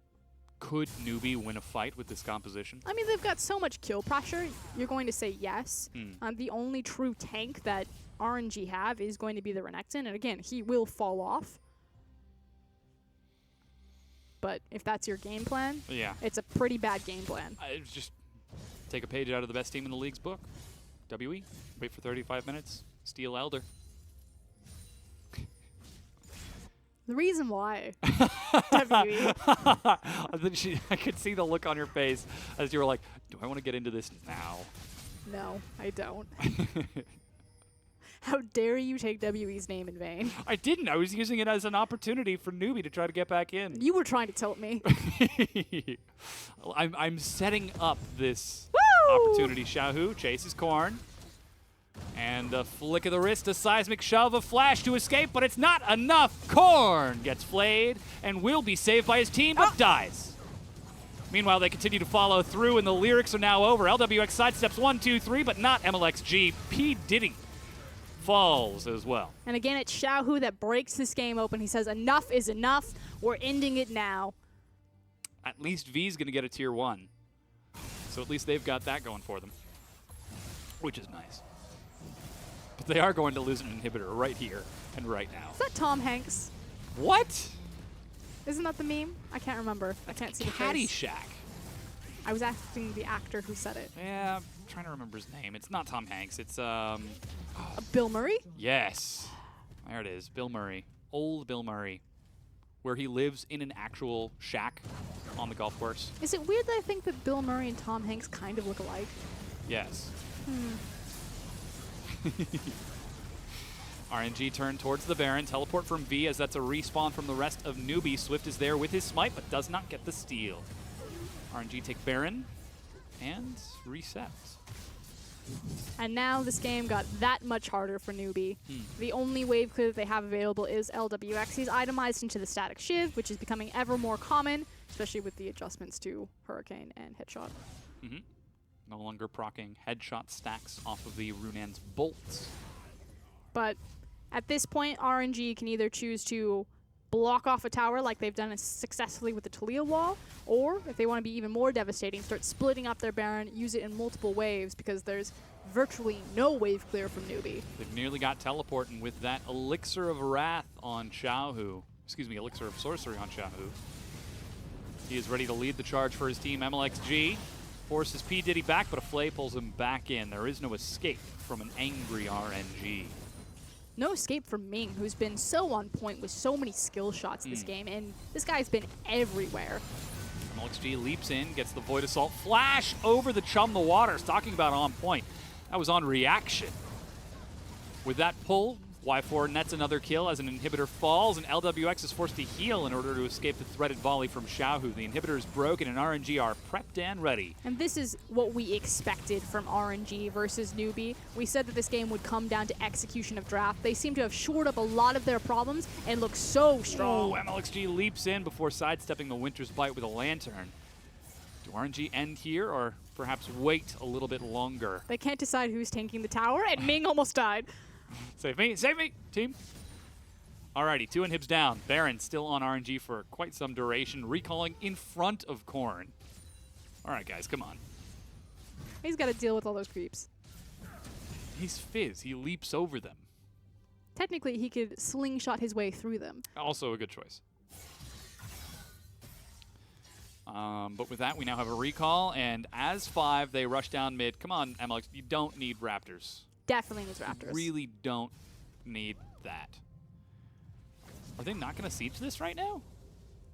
could NewBee win a fight with this composition? I mean, they've got so much kill pressure, you're going to say yes. The only true tank that RNG have is going to be the Renekton, and again, he will fall off. But if that's your game plan, it's a pretty bad game plan. Just take a page out of the best team in the league's book. WE, wait for 35 minutes, steal Elder. The reason why WE. I could see the look on your face as you were like, do I want to get into this now? No, I don't. How dare you take WE's name in vain? I didn't. I was using it as an opportunity for NewBee to try to get back in. You were trying to tilt me. I'm setting up this opportunity. Xiaohu chases Korn. And a flick of the wrist, a seismic shove, a flash to escape, but it's not enough. Korn gets flayed and will be saved by his team, but dies. Meanwhile, they continue to follow through, and the lyrics are now over. LWX sidesteps 1, 2, 3, but not MLXG. P. Diddy falls as well. And again, it's Xiaohu that breaks this game open. He says, enough is enough. We're ending it now. At least V's going to get a tier 1. So at least they've got that going for them, which is nice. But they are going to lose an inhibitor right here and right now. Is that Tom Hanks? What? Isn't that the meme? I can't remember. I can't see the face. Caddyshack. I was asking the actor who said it. Yeah, I'm trying to remember his name. It's not Tom Hanks. It's, Bill Murray? Yes. There it is. Bill Murray. Old Bill Murray. Where he lives in an actual shack on the golf course. Is it weird that I think that Bill Murray and Tom Hanks kind of look alike? Yes. RNG turn towards the Baron. Teleport from V as that's a respawn from the rest of NewBee. Swift is there with his smite, but does not get the steal. RNG take Baron and reset. And now this game got that much harder for NewBee. The only wave clear that they have available is LWX. He's itemized into the static shiv, which is becoming ever more common, especially with the adjustments to Hurricane and Headshot. No longer proccing headshot stacks off of the Runan's bolts. But at this point, RNG can either choose to block off a tower like they've done successfully with the Talia wall, or if they want to be even more devastating, start splitting up their Baron, use it in multiple waves because there's virtually no wave clear from NewBee. They've nearly got teleport, and with that Elixir of Wrath on Xiaohu, excuse me, Elixir of Sorcery on Xiaohu, he is ready to lead the charge for his team. MLXG forces P. Diddy back, but a Flay pulls him back in. There is no escape from an angry RNG. No escape from Ming, who's been so on point with so many skill shots this game, and this guy's been everywhere. MLXG leaps in, gets the Void Assault, flash over the Chum the Waters, talking about on point. That was on reaction. With that pull, Y4 nets another kill as an inhibitor falls, and LWX is forced to heal in order to escape the threaded volley from Xiaohu. The inhibitor is broken, and RNG are prepped and ready. And this is what we expected from RNG versus NewBee. We said that this game would come down to execution of draft. They seem to have shored up a lot of their problems and look so strong. Oh, MLXG leaps in before sidestepping the Winter's Bite with a Lantern. Do RNG end here, or perhaps wait a little bit longer? They can't decide who's tanking the tower, and Ming almost died. Save me, team. Alrighty, 2 inhibs down. Baron still on RNG for quite some duration, recalling in front of Korn. Alright, guys, come on. He's got to deal with all those creeps. He's Fizz. He leaps over them. Technically, he could slingshot his way through them. Also a good choice. But with that, we now have a recall, and as 5, they rush down mid. Come on, MLX, you don't need Raptors. Definitely needs Raptors. Really don't need that. Are they not going to siege this right now?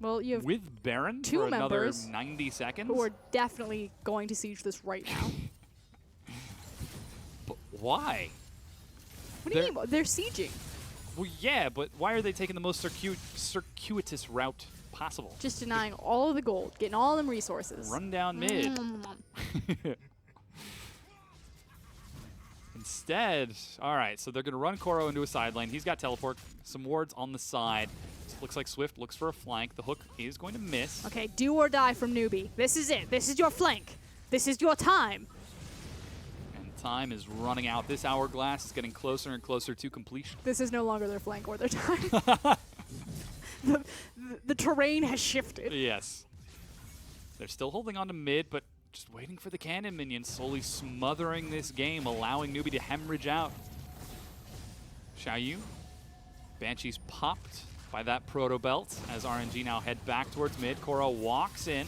Well, you have with Baron two for another members 90 seconds? who are definitely going to siege this right now. But why? What do you mean? They're sieging. Well, yeah, but why are they taking the most circuitous route possible? Just denying all of the gold, getting all them resources. Run down mid. Instead, all right, so they're going to run Koro into a side lane. He's got teleport, some wards on the side. Looks like Swift looks for a flank. The hook is going to miss. Okay, do or die from NewBee. This is it. This is your flank. This is your time. And time is running out. This hourglass is getting closer and closer to completion. This is no longer their flank or their time. the terrain has shifted. Yes. They're still holding on to mid, but just waiting for the cannon minions, slowly smothering this game, allowing NewBee to hemorrhage out. Xiaoyu. Banshee's popped by that proto belt as RNG now head back towards mid. Koro walks in.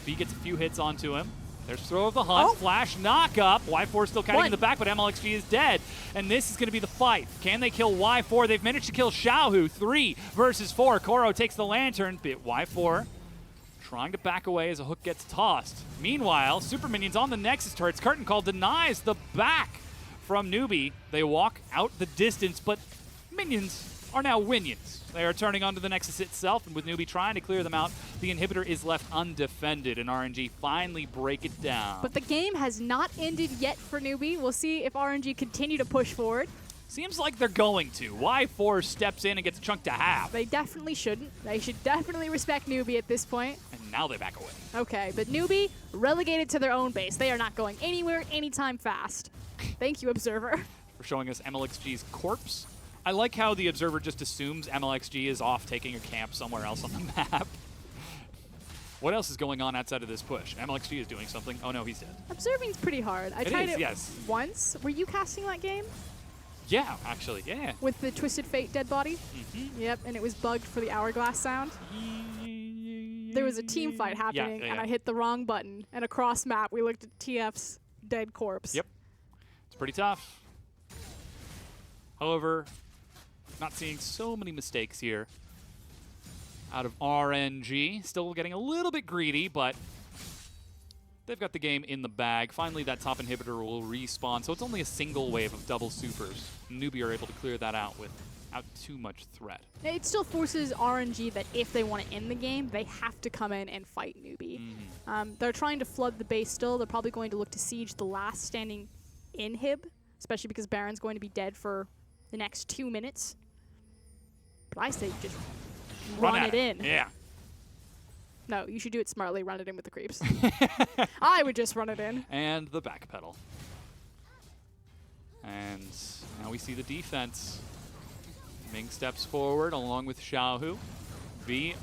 B gets a few hits onto him. There's throw of the hunt. Flash knock up. Y4 still cutting in the back, but MLXG is dead. And this is going to be the fight. Can they kill Y4? They've managed to kill Xiaohu. 3 versus 4. Koro takes the lantern, but Y4 trying to back away as a hook gets tossed. Meanwhile, Super Minions on the Nexus turrets. Curtain Call denies the back from NewBee. They walk out the distance, but Minions are now Winions. They are turning onto the Nexus itself, and with NewBee trying to clear them out, the inhibitor is left undefended, and RNG finally break it down. But the game has not ended yet for NewBee. We'll see if RNG continue to push forward. Seems like they're going to. Y4 steps in and gets chunked to half. They definitely shouldn't. They should definitely respect NewBee at this point. And now they back away. Okay, but NewBee relegated to their own base. They are not going anywhere anytime fast. Thank you, Observer. For showing us MLXG's corpse. I like how the Observer just assumes MLXG is off taking a camp somewhere else on the map. What else is going on outside of this push? MLXG is doing something. Oh no, he's dead. Observing's pretty hard. I tried it yes. once. Were you casting that game? Yeah, actually, yeah. With the Twisted Fate dead body? Yep, and it was bugged for the hourglass sound. There was a team fight happening, and I hit the wrong button. And across map, we looked at TF's dead corpse. Yep. It's pretty tough. However, not seeing so many mistakes here out of RNG. Still getting a little bit greedy, but they've got the game in the bag. Finally, that top inhibitor will respawn, so it's only a single wave of double supers. NewBee are able to clear that out without too much threat. It still forces RNG that if they want to end the game, they have to come in and fight NewBee. They're trying to flood the base still. They're probably going to look to siege the last standing inhib, especially because Baron's going to be dead for the next 2 minutes. But I say just run it in. Yeah. No, you should do it smartly. Run it in with the creeps. I would just run it in. And the back pedal. And now we see the defense. Ming steps forward along with Xiaohu. V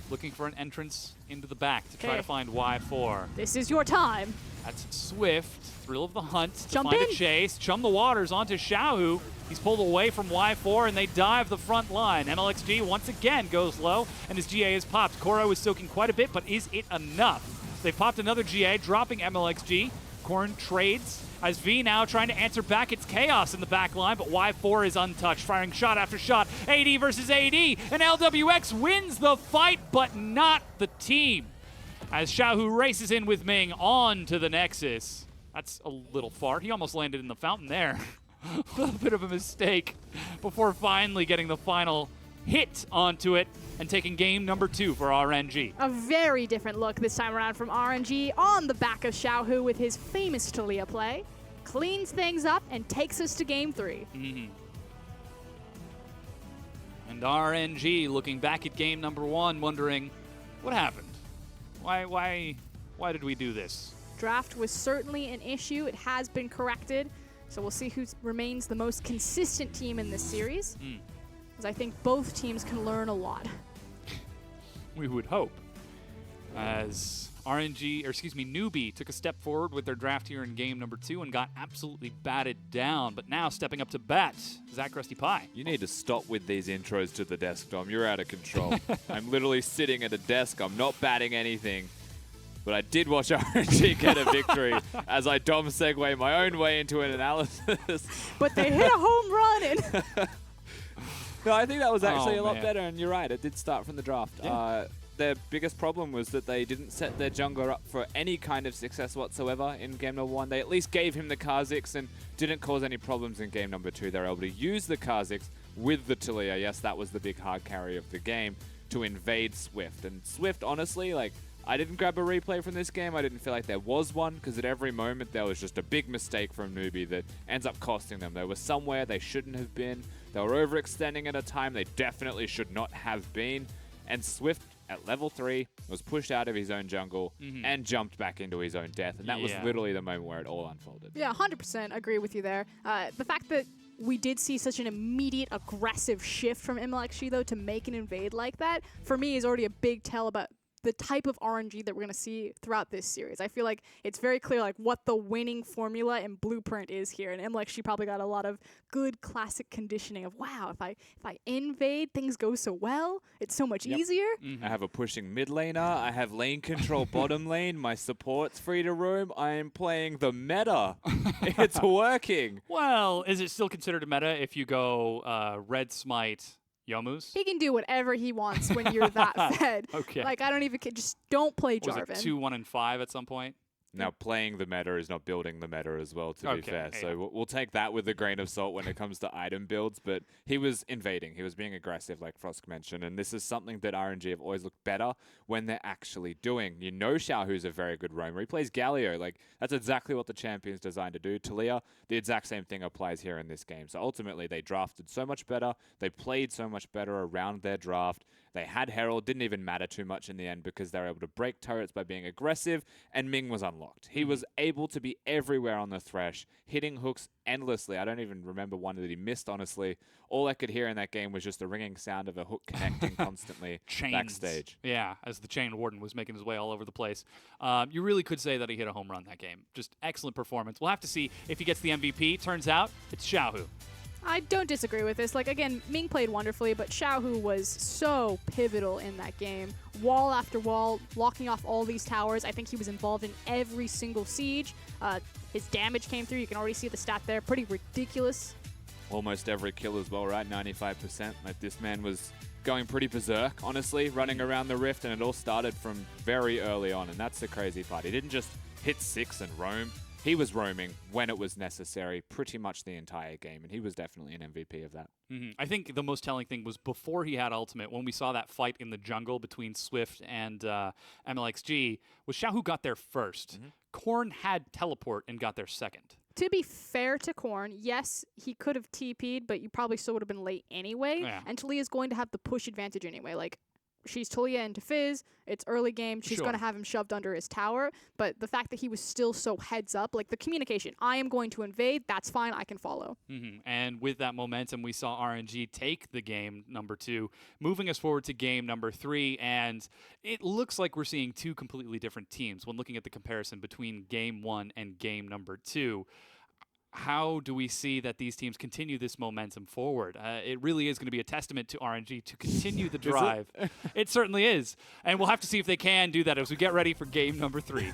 looking for an entrance into the back to try to find Y4. This is your time. That's Swift, thrill of the hunt to Jump find in. a chase. Chum the waters onto Xiaohu. He's pulled away from Y4 and they dive the front line. MLXG once again goes low and his GA is popped. Koro is soaking quite a bit, but is it enough? They've popped another GA, dropping MLXG. Korn trades as V now trying to answer back. It's chaos in the back line, but Y4 is untouched, firing shot after shot. AD versus AD, and LWX wins the fight, but not the team. As Xiaohu races in with Ming on to the Nexus. That's a little far. He almost landed in the fountain there. A little bit of a mistake before finally getting the final hit onto it and taking game number 2 for RNG. A very different look this time around from RNG on the back of Xiaohu with his famous Talia play. Cleans things up and takes us to game 3. And RNG looking back at game number 1, wondering what happened. Why did we do this? Draft was certainly an issue. It has been corrected. So we'll see who remains the most consistent team in this series. Because I think both teams can learn a lot. We would hope. As NewBee took a step forward with their draft here in game number 2 and got absolutely batted down. But now stepping up to bat, Zach Rusty Pie. You need to stop with these intros to the desk, Dom. You're out of control. I'm literally sitting at a desk. I'm not batting anything. But I did watch RNG get a victory as I Dom segue my own way into an analysis. But they hit a home run. And no, I think that was actually a lot better, and you're right. It did start from the draft. Yeah. Their biggest problem was that they didn't set their jungler up for any kind of success whatsoever in game number 1. They at least gave him the Kha'Zix and didn't cause any problems in game number 2. They were able to use the Kha'Zix with the Talia. Yes, that was the big hard carry of the game to invade Swift. And Swift, honestly, like, I didn't grab a replay from this game. I didn't feel like there was one because at every moment there was just a big mistake from NewBee that ends up costing them. They were somewhere they shouldn't have been. They were overextending at a time they definitely should not have been. And Swift at level 3 was pushed out of his own jungle and jumped back into his own death. And that was literally the moment where it all unfolded. yeah, 100% agree with you there. The fact that we did see such an immediate aggressive shift from MLXG though to make an invade like that, for me is already a big tell about the type of RNG that we're going to see throughout this series. I feel like it's very clear like what the winning formula and blueprint is here. And MLXG probably got a lot of good classic conditioning of, wow, if I invade, things go so well. It's so much easier. I have a pushing mid laner. I have lane control bottom lane. My support's free to roam. I am playing the meta. It's working. Well, is it still considered a meta if you go Red Smite Yomu's? He can do whatever he wants when you're that fed. Okay. Like, I don't even care. Just don't play Was Jarvan. it 2, 1, and 5 at some point? Now, playing the meta is not building the meta as well, to be fair. Yeah. So we'll take that with a grain of salt when it comes to item builds. But he was invading. He was being aggressive, like Frosk mentioned. And this is something that RNG have always looked better when they're actually doing. You know Xiaohu's a very good roamer. He plays Galio. Like, that's exactly what the champion's designed to do. Talia, the exact same thing applies here in this game. So ultimately, they drafted so much better. They played so much better around their draft. They had Herald, didn't even matter too much in the end because they were able to break turrets by being aggressive, and Ming was unlocked. He was able to be everywhere on the Thresh, hitting hooks endlessly. I don't even remember one that he missed, honestly. All I could hear in that game was just the ringing sound of a hook connecting constantly backstage. Yeah, as the Chain Warden was making his way all over the place. You really could say that he hit a home run that game. Just excellent performance. We'll have to see if he gets the MVP. Turns out it's Xiaohu. I don't disagree with this. Like, again, Ming played wonderfully, but Xiaohu was so pivotal in that game. Wall after wall, locking off all these towers. I think he was involved in every single siege. His damage came through. You can already see the stat there. Pretty ridiculous. Almost every kill as well, right? 95%. Like, this man was going pretty berserk, honestly, running around the rift, and it all started from very early on, and that's the crazy part. He didn't just hit 6 and roam. He was roaming when it was necessary pretty much the entire game, and he was definitely an MVP of that. I think the most telling thing was before he had ultimate, when we saw that fight in the jungle between Swift and MLXG, was Xiao who got there first. Korn had teleport and got there second. To be fair to Korn, yes, he could have TP'd, but you probably still would have been late anyway. Yeah. And Talia is going to have the push advantage anyway. Like, she's Talia into Fizz. It's early game. She's going to have him shoved under his tower. But the fact that he was still so heads up, like the communication, I am going to invade. That's fine. I can follow. And with that momentum, we saw RNG take the game number 2, moving us forward to game number 3. And it looks like we're seeing two completely different teams when looking at the comparison between game 1 and game number 2. How do we see that these teams continue this momentum forward? It really is going to be a testament to RNG to continue the drive. It certainly is. And we'll have to see if they can do that as we get ready for game number 3.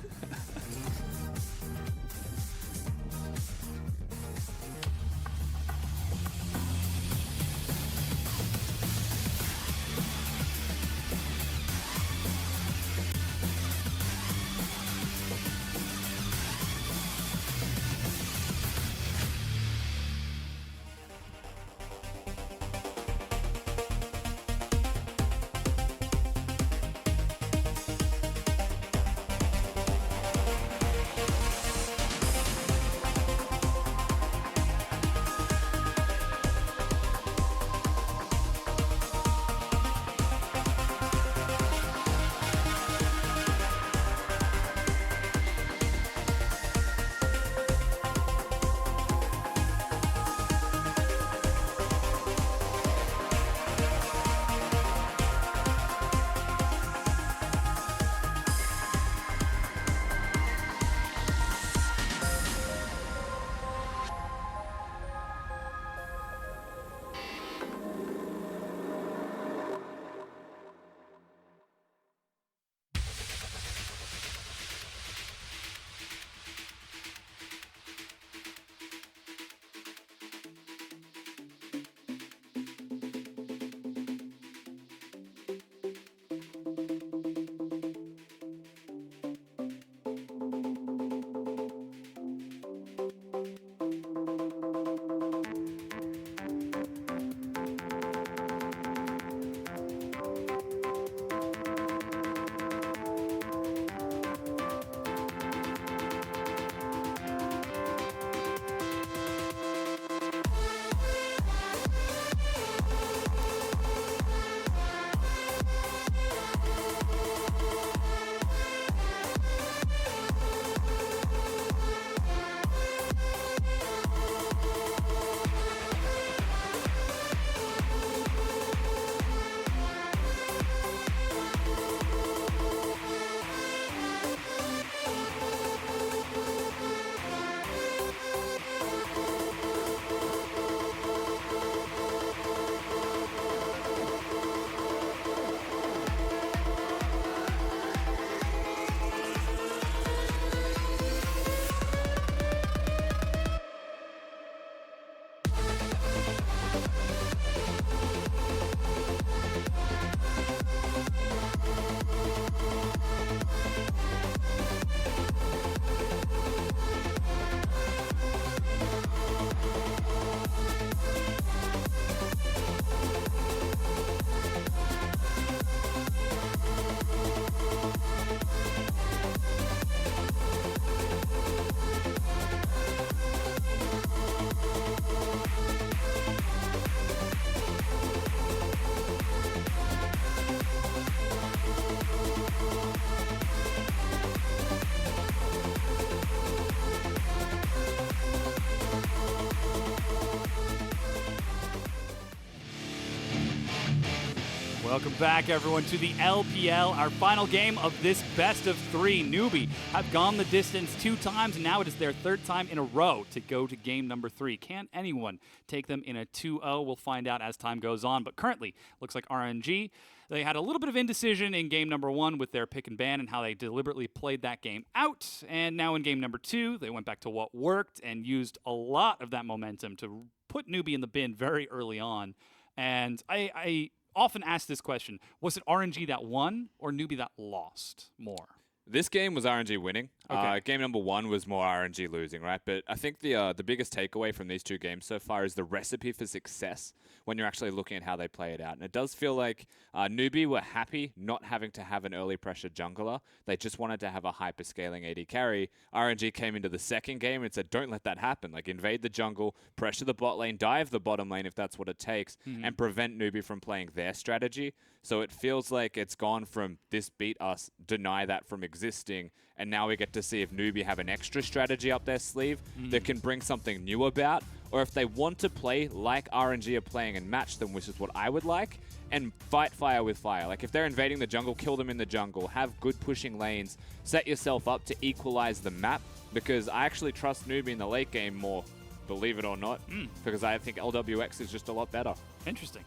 Welcome back, everyone, to the LPL, our final game of this best of 3. NewBee have gone the distance 2 times, and now it is their 3rd time in a row to go to game number 3. Can anyone take them in a 2-0? We'll find out as time goes on, but currently, looks like RNG, they had a little bit of indecision in game number 1 with their pick and ban and how they deliberately played that game out, and now in game number 2, they went back to what worked and used a lot of that momentum to put NewBee in the bin very early on, and I often ask this question, was it RNG that won or NewBee that lost more? This game was RNG winning. Okay. Game number 1 was more RNG losing, right? But I think the biggest takeaway from these two games so far is the recipe for success when you're actually looking at how they play it out. And it does feel like NewBee were happy not having to have an early pressure jungler. They just wanted to have a hyper scaling AD carry. RNG came into the second game and said, don't let that happen. Like, invade the jungle, pressure the bot lane, dive the bottom lane if that's what it takes, and prevent NewBee from playing their strategy. So it feels like it's gone from this beat us, deny that from existing, and now we get to see if NewBee have an extra strategy up their sleeve that can bring something new about, or if they want to play like RNG are playing and match them, which is what I would like, and fight fire with fire. Like, if they're invading the jungle, kill them in the jungle, have good pushing lanes, set yourself up to equalize the map, because I actually trust NewBee in the late game more, believe it or not, because I think LWX is just a lot better. Interesting.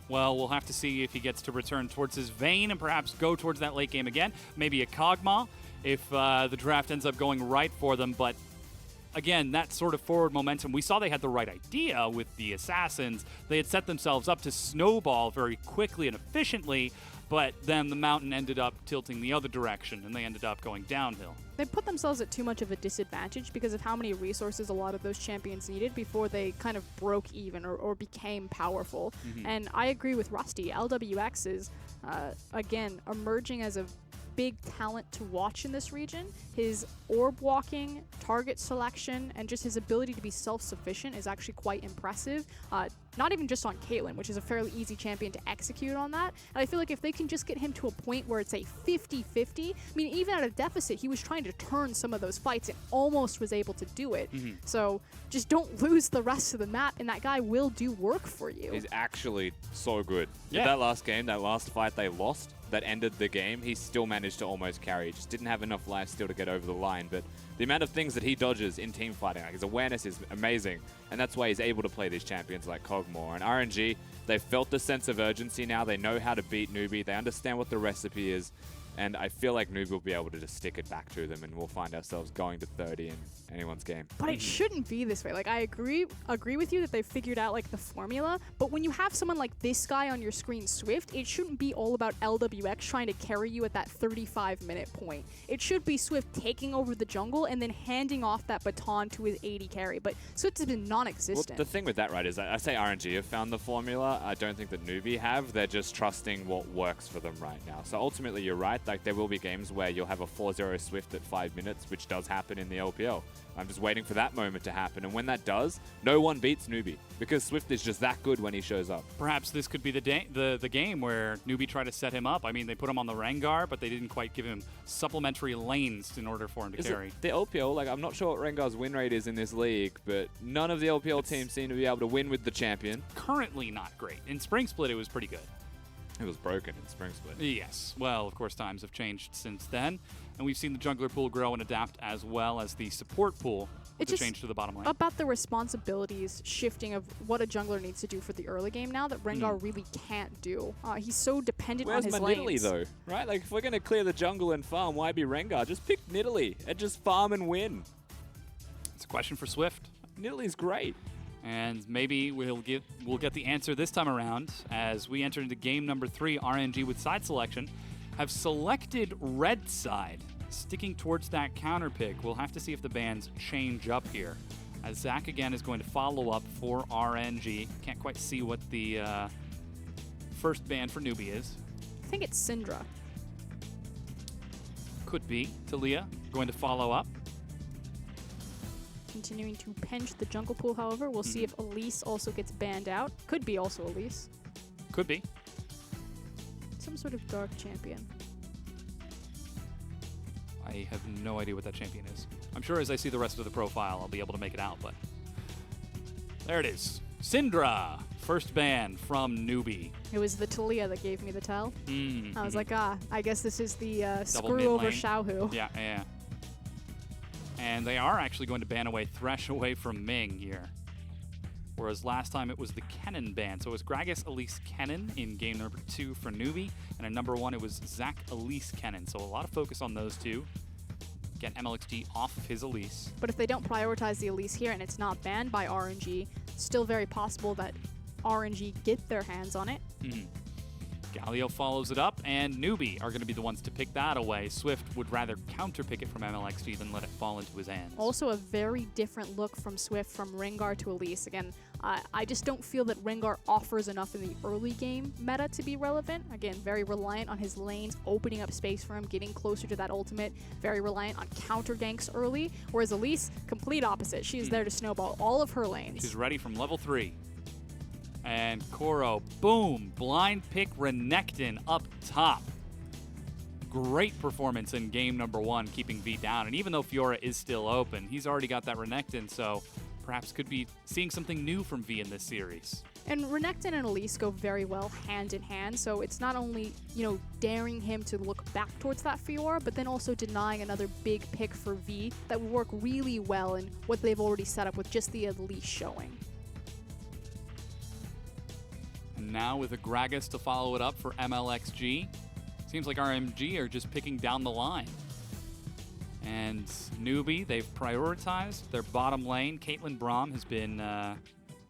Well, we'll have to see if he gets to return towards his vein and perhaps go towards that late game again. Maybe a Kog'Maw if the draft ends up going right for them. But again, that sort of forward momentum, we saw they had the right idea with the Assassins. They had set themselves up to snowball very quickly and efficiently, but then the mountain ended up tilting the other direction, and they ended up going downhill. They put themselves at too much of a disadvantage because of how many resources a lot of those champions needed before they kind of broke even or became powerful. And I agree with Rusty. LWX is, again, emerging as a big talent to watch in this region. His orb walking, target selection, and just his ability to be self-sufficient is actually quite impressive. Not even just on Caitlyn, which is a fairly easy champion to execute on that. And I feel like if they can just get him to a point where it's a 50-50, I mean, even at a deficit, he was trying to turn some of those fights and almost was able to do it. So just don't lose the rest of the map, and that guy will do work for you. He's actually so good. Yeah. That last game, that last fight they lost, that ended the game, he still managed to almost carry. He just didn't have enough life still to get over the line. But the amount of things that he dodges in team fighting, like his awareness is amazing. And that's why he's able to play these champions like Kog'Maw. And RNG, they've felt the sense of urgency now. They know how to beat NewBee. They understand what the recipe is. And I feel like NewBee will be able to just stick it back to them, and we'll find ourselves going to 30 in anyone's game. But it shouldn't be this way. Like, I agree with you that they've figured out like the formula, but when you have someone like this guy on your screen, Swift, it shouldn't be all about LWX trying to carry you at that 35-minute point. It should be Swift taking over the jungle and then handing off that baton to his AD carry, but Swift has been non-existent. Well, the thing with that, right, is I say RNG have found the formula. I don't think that NewBee have. They're just trusting what works for them right now. So ultimately, you're right. Like, there will be games where you'll have a 4-0 Swift at 5 minutes, which does happen in the LPL. I'm just waiting for that moment to happen. And when that does, no one beats NewBee, because Swift is just that good when he shows up. Perhaps this could be the game where NewBee tried to set him up. I mean, they put him on the Rengar, but they didn't quite give him supplementary lanes in order for him to carry. The LPL, like, I'm not sure what Rengar's win rate is in this league, but none of the LPL teams seem to be able to win with the champion. Currently not great. In Spring Split, it was pretty good. It was broken in Spring Split. Yes. Well, of course, times have changed since then. And we've seen the jungler pool grow and adapt as well as the support pool to change to the bottom lane. About the responsibilities shifting of what a jungler needs to do for the early game now that Rengar really can't do. He's so dependent on his lanes. Where's my Nidalee, though? Right? Like, if we're going to clear the jungle and farm, why be Rengar? Just pick Nidalee and just farm and win. It's a question for Swift. Nidalee's great. And maybe we'll get the answer this time around as we enter into game number 3. RNG with side selection have selected red side, sticking towards that counter pick. We'll have to see if the bans change up here. As Zach again is going to follow up for RNG. Can't quite see what the first ban for NewBee is. I think it's Syndra. Could be. Talia going to follow up. Continuing to pinch the jungle pool, however. We'll see if Elise also gets banned out. Could be also Elise. Could be. Some sort of dark champion. I have no idea what that champion is. I'm sure as I see the rest of the profile, I'll be able to make it out, but there it is. Syndra, first ban from NewBee. It was the Talia that gave me the tell. I was like, I guess this is the Double screw mid over lane. Xiaohu. Yeah. And they are actually going to ban away Thresh away from Ming here. Whereas last time it was the Kennen ban. So it was Gragas, Elise, Kennen in game number 2 for NewBee. And in number 1, it was Zach, Elise, Kennen. So a lot of focus on those two. Get MLXG off of his Elise. But if they don't prioritize the Elise here and it's not banned by RNG, it's still very possible that RNG get their hands on it. Galio follows it up, and NewBee are going to be the ones to pick that away. Swift would rather counter-pick it from MLXG than let it fall into his hands. Also a very different look from Swift from Rengar to Elise. Again, I just don't feel that Rengar offers enough in the early game meta to be relevant. Again, very reliant on his lanes, opening up space for him, getting closer to that ultimate, very reliant on counter ganks early, whereas Elise, complete opposite. She's there to snowball all of her lanes. She's ready from level 3. And Koro, boom, blind pick Renekton up top. Great performance in game number 1, keeping V down. And even though Fiora is still open, he's already got that Renekton, so perhaps could be seeing something new from V in this series. And Renekton and Elise go very well hand in hand, so it's not only, daring him to look back towards that Fiora, but then also denying another big pick for V that would work really well in what they've already set up with just the Elise showing. And now with a Gragas to follow it up for MLXG, seems like RNG are just picking down the line. And NewBee, they've prioritized their bottom lane. Caitlyn Braum has been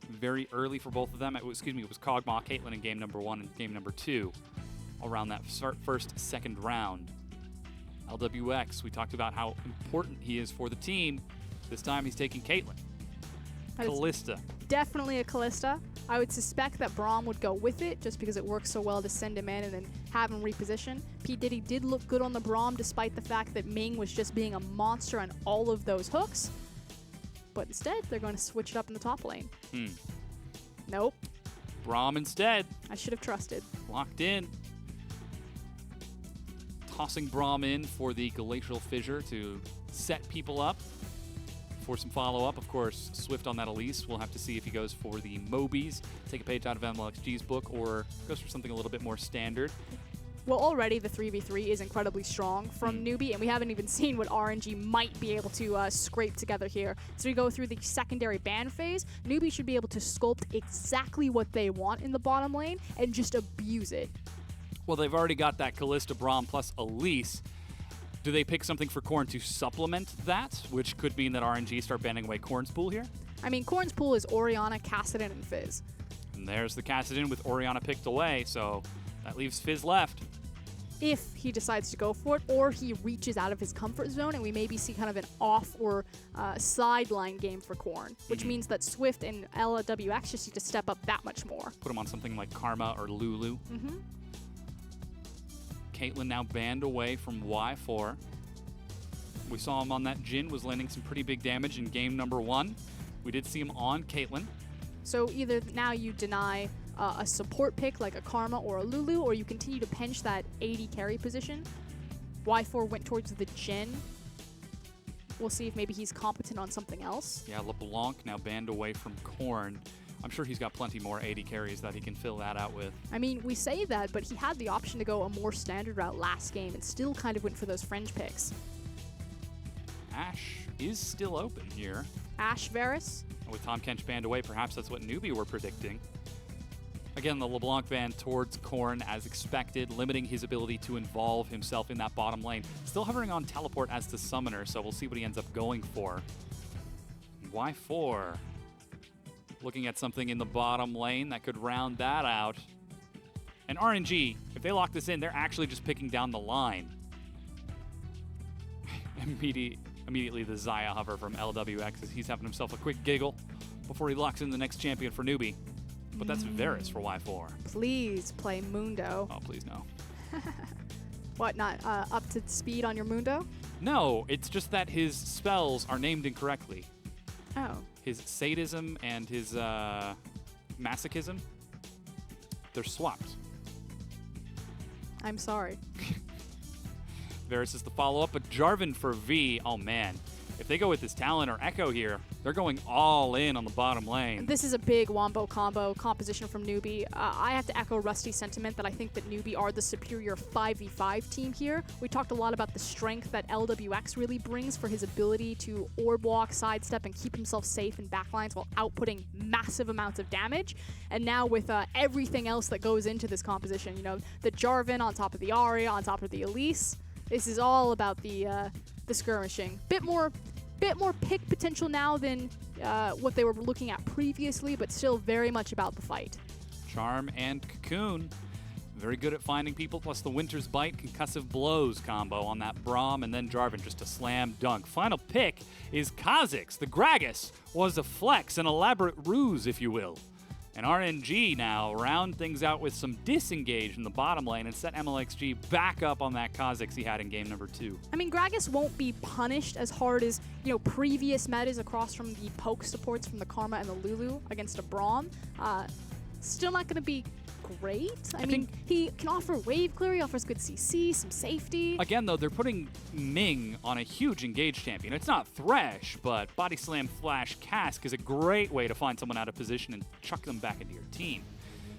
very early for both of them. It was Kog'Maw, Caitlyn in game number 1 and game number 2 around that second round. LWX, we talked about how important he is for the team. This time he's taking Caitlyn. Kalista. Definitely a Kalista. I would suspect that Braum would go with it just because it works so well to send him in and then have him reposition. P. Diddy did look good on the Braum despite the fact that Ming was just being a monster on all of those hooks. But instead, they're going to switch it up in the top lane. Nope. Braum instead. I should have trusted. Locked in. Tossing Braum in for the Glacial Fissure to set people up. For some follow-up, of course, Swift on that Elise. We'll have to see if he goes for the Mobies, take a page out of MLXG's book, or goes for something a little bit more standard. Well, already the 3v3 is incredibly strong from NewBee, and we haven't even seen what RNG might be able to scrape together here. So we go through the secondary ban phase. NewBee should be able to sculpt exactly what they want in the bottom lane and just abuse it. Well, they've already got that Kalista, Braum plus Elise. Do they pick something for Corn to supplement that, which could mean that RNG start banning away Corn's pool here? I mean, Corn's pool is Orianna, Kassadin, and Fizz. And there's the Kassadin with Orianna picked away, so that leaves Fizz left. If he decides to go for it, or he reaches out of his comfort zone, and we maybe see kind of an off or sideline game for Corn, which means that Swift and LWX just need to step up that much more. Put him on something like Karma or Lulu. Caitlyn now banned away from Y4. We saw him on that Jhin, was landing some pretty big damage in game number 1. We did see him on Caitlyn. So either now you deny a support pick like a Karma or a Lulu, or you continue to pinch that AD carry position. Y4 went towards the Jhin. We'll see if maybe he's competent on something else. Yeah, LeBlanc now banned away from Corn. I'm sure he's got plenty more AD carries that he can fill that out with. I mean, we say that, but he had the option to go a more standard route last game and still kind of went for those fringe picks. Ashe is still open here. Ashe Varus. With Tom Kench banned away, perhaps that's what NewBee were predicting. Again, the LeBlanc ban towards Corn as expected, limiting his ability to involve himself in that bottom lane. Still hovering on teleport as the summoner, so we'll see what he ends up going for. Y4. Looking at something in the bottom lane that could round that out. And RNG, if they lock this in, they're actually just picking down the line. Immediately the Xayah hover from LWX as he's having himself a quick giggle before he locks in the next champion for NewBee. But that's Varus for Y4. Please play Mundo. Oh, please no. What, not up to speed on your Mundo? No, it's just that his spells are named incorrectly. Oh. His sadism and his masochism, they're swapped. I'm sorry. Varus is the follow-up, but Jarvan for V, oh man. If they go with this Talon or Echo here, they're going all in on the bottom lane. This is a big wombo combo composition from NewBee. I have to echo Rusty's sentiment that I think that NewBee are the superior 5v5 team here. We talked a lot about the strength that LWX really brings for his ability to orb walk, sidestep, and keep himself safe in backlines while outputting massive amounts of damage. And now with everything else that goes into this composition, you know, the Jarvan on top of the Arya, on top of the Elise, this is all about the skirmishing. Bit more pick potential now than what they were looking at previously, but still very much about the fight. Charm and Cocoon. Very good at finding people, plus the Winter's Bite concussive blows combo on that Braum, and then Jarvan just a slam dunk. Final pick is Kha'Zix. The Gragas was a flex, an elaborate ruse, if you will. And RNG now round things out with some disengage in the bottom lane and set MLXG back up on that Kha'Zix he had in game number 2. I mean, Gragas won't be punished as hard as, previous metas across from the poke supports from the Karma and the Lulu against a Braum. Still not going to be great. I mean, he can offer wave clear, he offers good CC, some safety. Again, though, they're putting Ming on a huge engage champion. It's not Thresh, but Body Slam Flash Cask is a great way to find someone out of position and chuck them back into your team.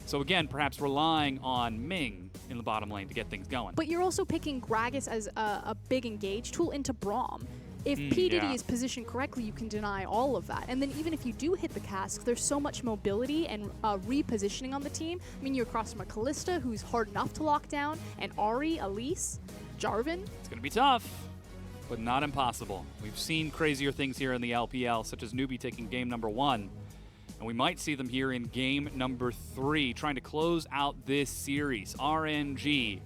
So again, perhaps relying on Ming in the bottom lane to get things going. But you're also picking Gragas as a big engage tool into Braum. If PDD is positioned correctly, you can deny all of that. And then even if you do hit the cask, there's so much mobility and repositioning on the team. I mean, you're across from a Kalista, who's hard enough to lock down, and Ahri, Elise, Jarvan. It's going to be tough, but not impossible. We've seen crazier things here in the LPL, such as NewBee taking game number 1. And we might see them here in game number 3, trying to close out this series. RNG.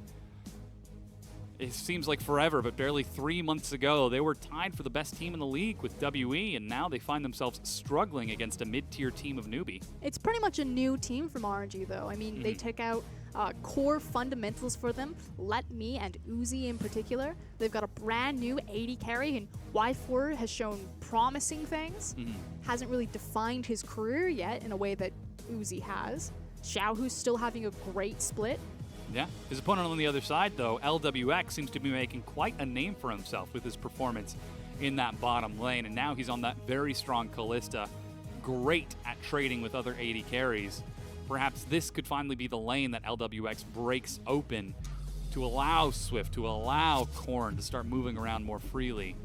It seems like forever, but barely 3 months ago, they were tied for the best team in the league with WE, and now they find themselves struggling against a mid-tier team of NewBee. It's pretty much a new team from RNG, though. I mean, they took out core fundamentals for them, Let Me and Uzi in particular. They've got a brand new AD carry, and Y4 has shown promising things. Hasn't really defined his career yet in a way that Uzi has. Xiaohu's still having a great split. Yeah. His opponent on the other side, though, LWX, seems to be making quite a name for himself with his performance in that bottom lane, and now he's on that very strong Kalista, great at trading with other AD carries. Perhaps this could finally be the lane that LWX breaks open to allow Swift, to allow Korn to start moving around more freely.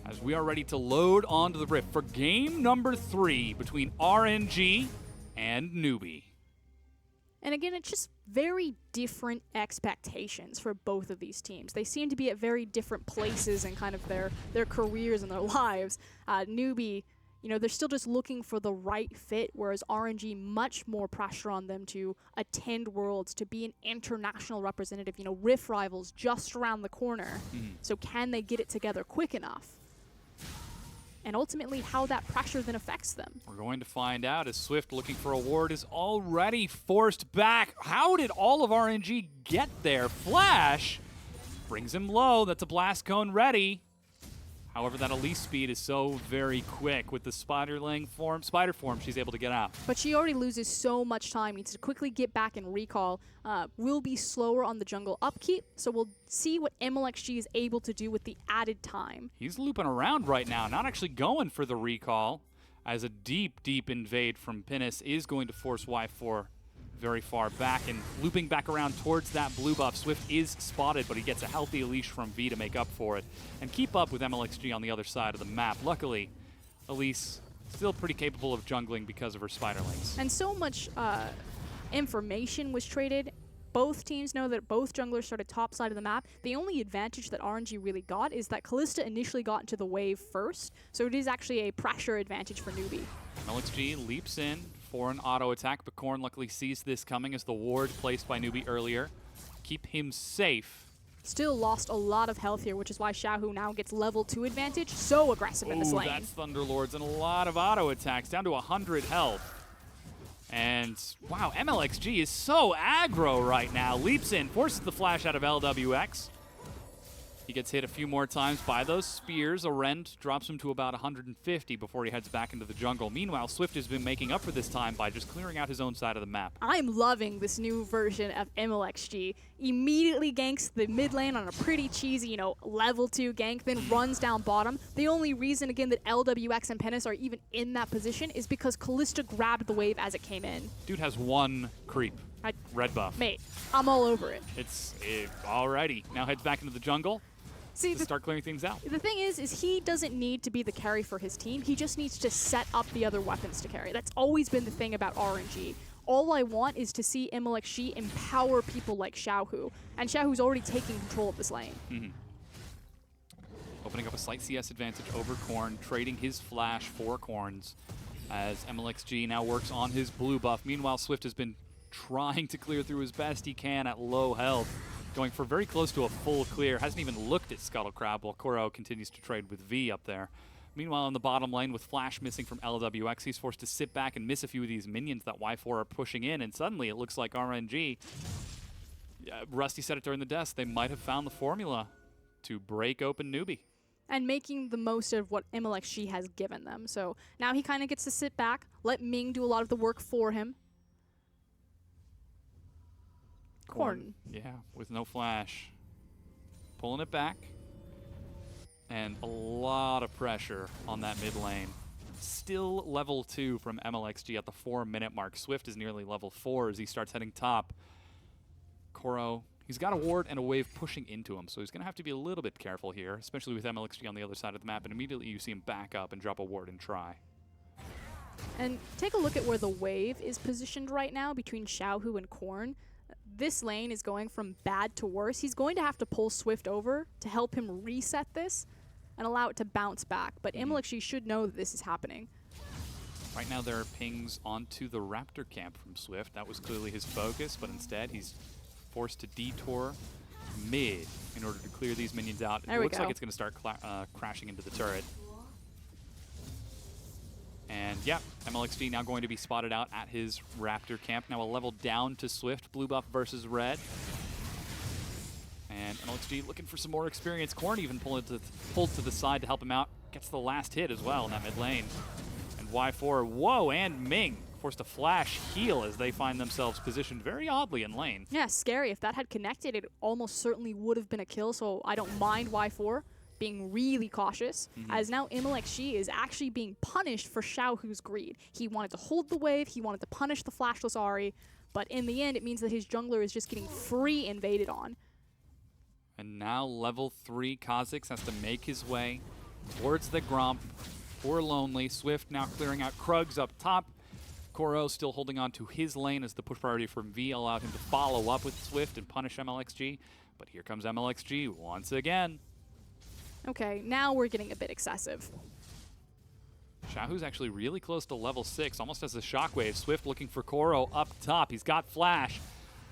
As we are ready to load onto the Rift for game number 3 between RNG and NewBee. And again, it's just very different expectations for both of these teams. They seem to be at very different places in kind of their careers and their lives. NewBee, they're still just looking for the right fit, whereas RNG, much more pressure on them to attend Worlds, to be an international representative. Rift Rivals just around the corner. So can they get it together quick enough? And ultimately how that pressure then affects them. We're going to find out as Swift, looking for a ward, is already forced back. How did all of RNG get there? Flash brings him low. That's a blast cone ready. However, that Elise speed is so very quick with the spider form, she's able to get out. But she already loses so much time, needs to quickly get back and recall. Will be slower on the jungle upkeep, so we'll see what MLXG is able to do with the added time. He's looping around right now, not actually going for the recall, as a deep, deep invade from Pinnis is going to force Y4 very far back, and looping back around towards that blue buff. Swift is spotted, but he gets a healthy leash from V to make up for it and keep up with MLXG on the other side of the map. Luckily, Elise still pretty capable of jungling because of her spider links. And so much information was traded. Both teams know that both junglers started top side of the map. The only advantage that RNG really got is that Kalista initially got into the wave first, so it is actually a pressure advantage for NewBee. MLXG leaps in for an auto attack, but Korn luckily sees this coming as the ward placed by NewBee earlier. Keep him safe. Still lost a lot of health here, which is why Xiaohu now gets level 2 advantage. So aggressive in this lane. That's Thunderlords and a lot of auto attacks, down to 100 health. And wow, MLXG is so aggro right now. Leaps in, forces the flash out of LWX. He gets hit a few more times by those spears. A rend drops him to about 150 before he heads back into the jungle. Meanwhile, Swift has been making up for this time by just clearing out his own side of the map. I'm loving this new version of MLXG. Immediately ganks the mid lane on a pretty cheesy, level 2 gank, then runs down bottom. The only reason, again, that LWX and Pinnis are even in that position is because Kalista grabbed the wave as it came in. Dude has one creep. Red buff. Mate, I'm all over it. It's alrighty. Now heads back into the jungle. See, to start clearing things out. The thing is he doesn't need to be the carry for his team. He just needs to set up the other weapons to carry. That's always been the thing about RNG. All I want is to see MLXG empower people like Xiaohu, and Xiaohu's already taking control of this lane. Opening up a slight CS advantage over Korn, trading his flash for Korn's, as MLXG now works on his blue buff. Meanwhile, Swift has been trying to clear through as best he can at low health. Going for very close to a full clear. Hasn't even looked at Scuttle Crab while Koro continues to trade with V up there. Meanwhile, in the bottom lane with Flash missing from LWX, he's forced to sit back and miss a few of these minions that Y4 are pushing in, and suddenly it looks like RNG, Rusty said it during the desk, they might have found the formula to break open NewBee. And making the most of what MLXG has given them. So now he kind of gets to sit back, let Ming do a lot of the work for him. Corn. Yeah, with no flash. Pulling it back. And a lot of pressure on that mid lane. Still level 2 from MLXG at the 4-minute mark. Swift is nearly level 4 as he starts heading top. Koro, he's got a ward and a wave pushing into him, so he's going to have to be a little bit careful here, especially with MLXG on the other side of the map, and immediately you see him back up and drop a ward and try. And take a look at where the wave is positioned right now between Xiaohu and Korn. This lane is going from bad to worse. He's going to have to pull Swift over to help him reset this and allow it to bounce back. But MLXG should know that this is happening. Right now there are pings onto the Raptor camp from Swift. That was clearly his focus, but instead he's forced to detour mid in order to clear these minions out. It looks like it's going to start crashing into the turret. And yeah, MLXG now going to be spotted out at his Raptor camp. Now a level down to Swift, blue buff versus red. And MLXG looking for some more experience. Korn even pulled to the side to help him out. Gets the last hit as well in that mid lane. And Y4, whoa, and Ming forced to flash heal as they find themselves positioned very oddly in lane. Yeah, scary. If that had connected, it almost certainly would have been a kill, so I don't mind Y4 being really cautious, as now MLXG is actually being punished for Xiaohu's greed. He wanted to hold the wave, he wanted to punish the flashless Ahri, but in the end it means that his jungler is just getting free invaded on. And now level 3 Kha'Zix has to make his way towards the Gromp for Lonely. Swift now clearing out Krugs up top. Koro still holding on to his lane as the push priority from V allowed him to follow up with Swift and punish MLXG. But here comes MLXG once again. Okay, now we're getting a bit excessive. Xiaohu's actually really close to level 6, almost as a shockwave. Swift looking for Koro up top. He's got flash.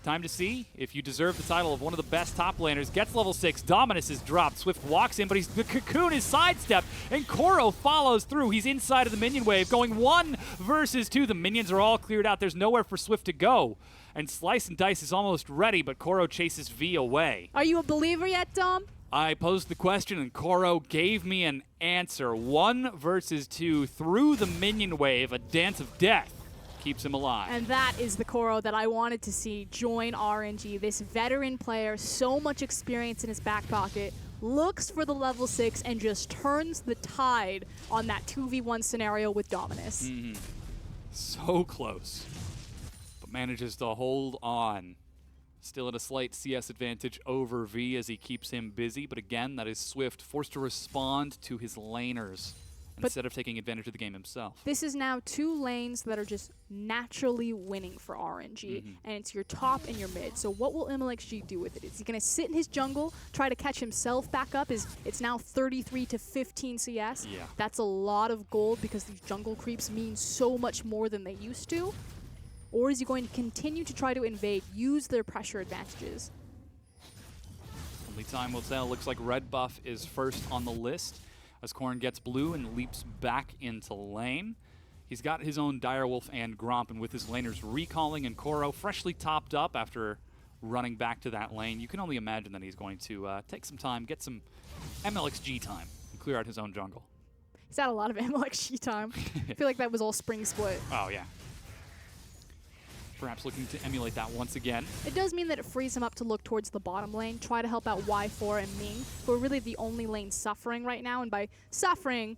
Time to see if you deserve the title of one of the best top laners. Gets level 6. Dominus is dropped. Swift walks in, but the cocoon is sidestepped, and Koro follows through. He's inside of the minion wave, going 1 versus 2. The minions are all cleared out. There's nowhere for Swift to go. And Slice and Dice is almost ready, but Koro chases V away. Are you a believer yet, Dom? I posed the question, and Koro gave me an answer. 1 versus 2 through the minion wave. A dance of death keeps him alive. And that is the Koro that I wanted to see join RNG. This veteran player, so much experience in his back pocket, looks for the level 6 and just turns the tide on that 2v1 scenario with Dominus. So close, but manages to hold on. Still at a slight CS advantage over V as he keeps him busy, but again, that is Swift forced to respond to his laners instead of taking advantage of the game himself. This is now 2 lanes that are just naturally winning for RNG, and it's your top and your mid. So what will MLXG do with it? Is he going to sit in his jungle, try to catch himself back up? It's now 33 to 15 CS. Yeah. That's a lot of gold because these jungle creeps mean so much more than they used to. Or is he going to continue to try to invade, use their pressure advantages? Only time will tell. Looks like red buff is first on the list as Korn gets blue and leaps back into lane. He's got his own Direwolf and Gromp, and with his laners recalling and Koro freshly topped up after running back to that lane, you can only imagine that he's going to take some time, get some MLXG time, and clear out his own jungle. He's had a lot of MLXG time. I feel like that was all spring split. Oh, yeah. Perhaps looking to emulate that once again. It does mean that it frees him up to look towards the bottom lane, try to help out Y4 and Ming, who are really the only lane suffering right now. And by suffering,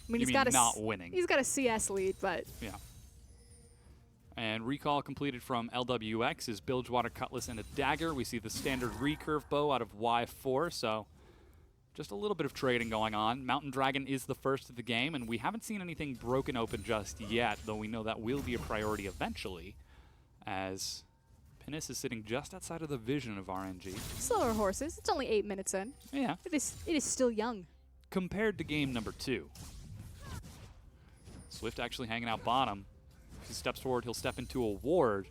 I mean, he's got not winning. He's got a CS lead, but yeah. And recall completed from LWX is Bilgewater Cutlass and a dagger. We see the standard recurve bow out of Y4, so just a little bit of trading going on. Mountain Dragon is the first of the game, and we haven't seen anything broken open just yet, though we know that will be a priority eventually, as Pinnis is sitting just outside of the vision of RNG. Slower horses. It's only 8 minutes in. Yeah. It is still young. Compared to game number 2. Swift actually hanging out bottom. If he steps forward, he'll step into a ward.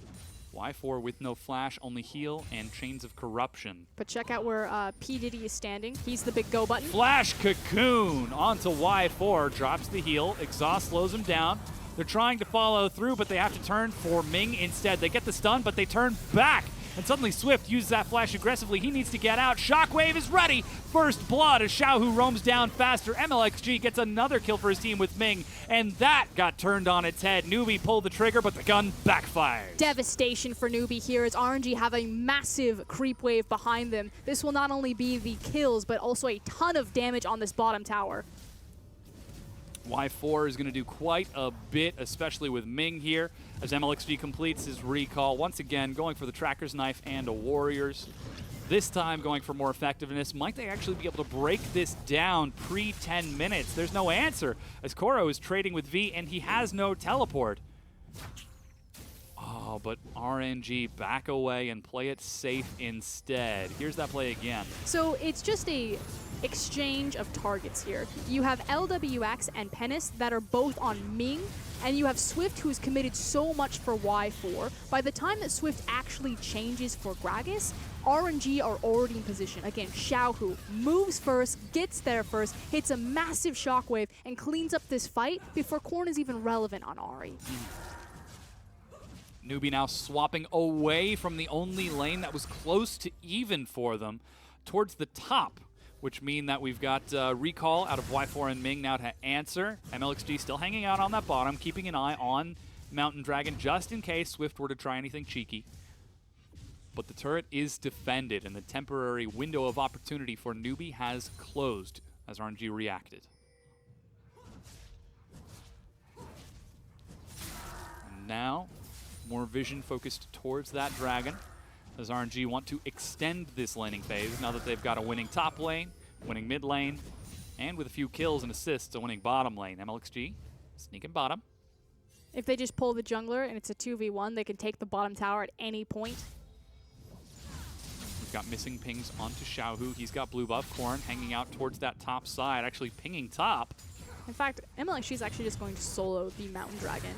Y4 with no flash, only heal and Chains of Corruption. But check out where P. Diddy is standing. He's the big go button. Flash Cocoon onto Y4, drops the heal. Exhaust slows him down. They're trying to follow through, but they have to turn for Ming instead. They get the stun, but they turn back. And suddenly Swift uses that flash aggressively. He needs to get out. Shockwave is ready. First blood as Xiaohu roams down faster. MLXG gets another kill for his team with Ming, and that got turned on its head. NewBee pulled the trigger, but the gun backfired. Devastation for NewBee here as RNG have a massive creep wave behind them. This will not only be the kills, but also a ton of damage on this bottom tower. Y4 is going to do quite a bit, especially with Ming here, as MLXG completes his recall. Once again, going for the Tracker's Knife and a Warriors. This time going for more effectiveness. Might they actually be able to break this down pre-10 minutes? There's no answer, as Koro is trading with V, and he has no teleport. Oh, but RNG back away and play it safe instead. Here's that play again. So it's just a exchange of targets here. You have LWX and Penis that are both on Ming, and you have Swift, who's committed so much for Y4. By the time that Swift actually changes for Gragas, RNG are already in position. Again, Xiaohu moves first, gets there first, hits a massive shockwave, and cleans up this fight before Korn is even relevant on Ahri. NewBee now swapping away from the only lane that was close to even for them towards the top, which mean that we've got recall out of Y4 and Ming now to answer. MLXG still hanging out on that bottom, keeping an eye on Mountain Dragon just in case Swift were to try anything cheeky. But the turret is defended, and the temporary window of opportunity for NewBee has closed as RNG reacted. And now, more vision focused towards that Dragon, as RNG want to extend this laning phase now that they've got a winning top lane, winning mid lane, and with a few kills and assists, a winning bottom lane. MLXG sneaking bottom. If they just pull the jungler and it's a 2v1, they can take the bottom tower at any point. We've got missing pings onto Xiaohu. He's got blue buff. Korn hanging out towards that top side, actually pinging top. In fact, MLXG is actually just going to solo the Mountain Dragon.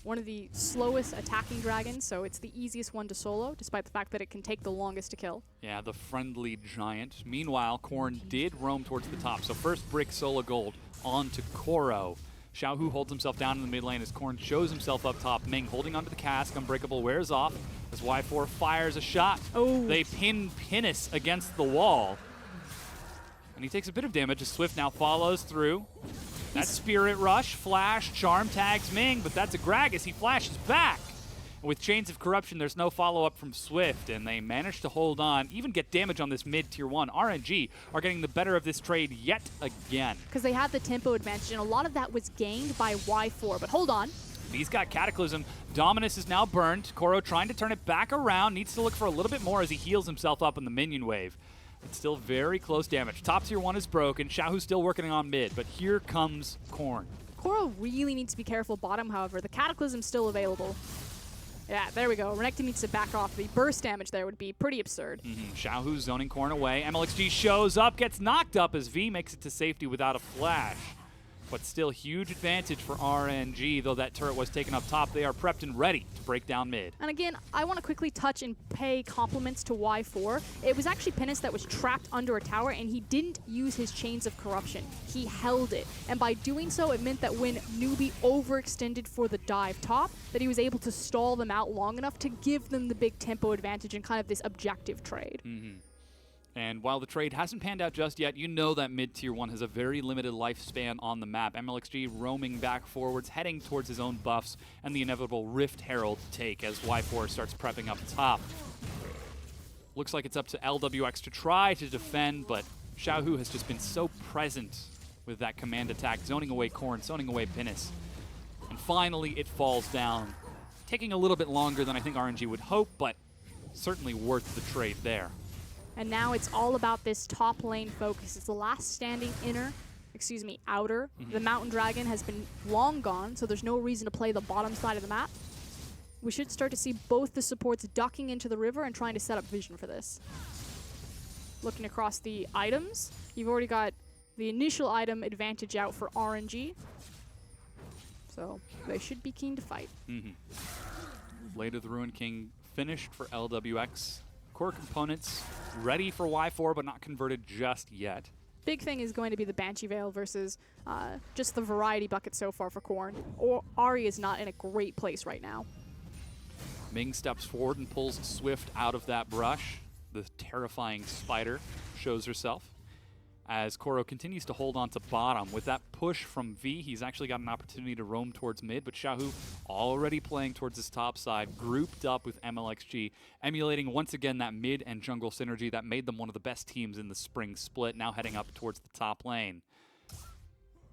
One of the slowest attacking dragons, so it's the easiest one to solo, despite the fact that it can take the longest to kill. Yeah, the friendly giant. Meanwhile, Korn did roam towards the top, so first brick solo gold onto Koro. Xiaohu holds himself down in the mid lane as Korn shows himself up top. Ming holding onto the cask, Unbreakable wears off as Y4 fires a shot. Oh. They pin Pinnis against the wall. And he takes a bit of damage as Swift now follows through. That Spirit Rush, Flash, Charm tags Ming, but that's a Gragas. He flashes back. And with Chains of Corruption, there's no follow-up from Swift, and they manage to hold on, even get damage on this mid-tier 1. RNG are getting the better of this trade yet again. Because they had the tempo advantage, and a lot of that was gained by Y4. But hold on. He's got Cataclysm. Dominus is now burned. Koro trying to turn it back around. Needs to look for a little bit more as he heals himself up in the minion wave. It's still very close damage. Top tier 1 is broken. Xiaohu's still working on mid, but here comes Korn. Koro really needs to be careful bottom, however. The Cataclysm's still available. Yeah, there we go. Renekton needs to back off. The burst damage there would be pretty absurd. Xiaohu's zoning Korn away. MLXG shows up, gets knocked up as V makes it to safety without a flash. But still huge advantage for RNG, though that turret was taken up top. They are prepped and ready to break down mid. And again, I want to quickly touch and pay compliments to Y4. It was actually Pinnis that was trapped under a tower, and he didn't use his Chains of Corruption. He held it. And by doing so, it meant that when NewBee overextended for the dive top, that he was able to stall them out long enough to give them the big tempo advantage and kind of this objective trade. And while the trade hasn't panned out just yet, you know that mid-tier 1 has a very limited lifespan on the map. MLXG roaming back forwards, heading towards his own buffs, and the inevitable Rift Herald take as Y4 starts prepping up top. Looks like it's up to LWX to try to defend, but Xiaohu has just been so present with that command attack, zoning away Korn, zoning away Pinnis. And finally, it falls down. Taking a little bit longer than I think RNG would hope, but certainly worth the trade there. And now it's all about this top lane focus. It's the last standing outer. The Mountain Dragon has been long gone, so there's no reason to play the bottom side of the map. We should start to see both the supports ducking into the river and trying to set up vision for this. Looking across the items, you've already got the initial item advantage out for RNG. So they should be keen to fight. Blade of the Ruin King finished for LWX. Core components ready for Y4, but not converted just yet. Big thing is going to be the Banshee Veil versus just the variety bucket so far for Korn. Or Ari is not in a great place right now. Ming steps forward and pulls Swift out of that brush. The terrifying spider shows herself. As Koro continues to hold on to bottom. With that push from V, he's actually got an opportunity to roam towards mid, but Xiaohu already playing towards his top side, grouped up with MLXG, emulating once again that mid and jungle synergy that made them one of the best teams in the spring split, now heading up towards the top lane.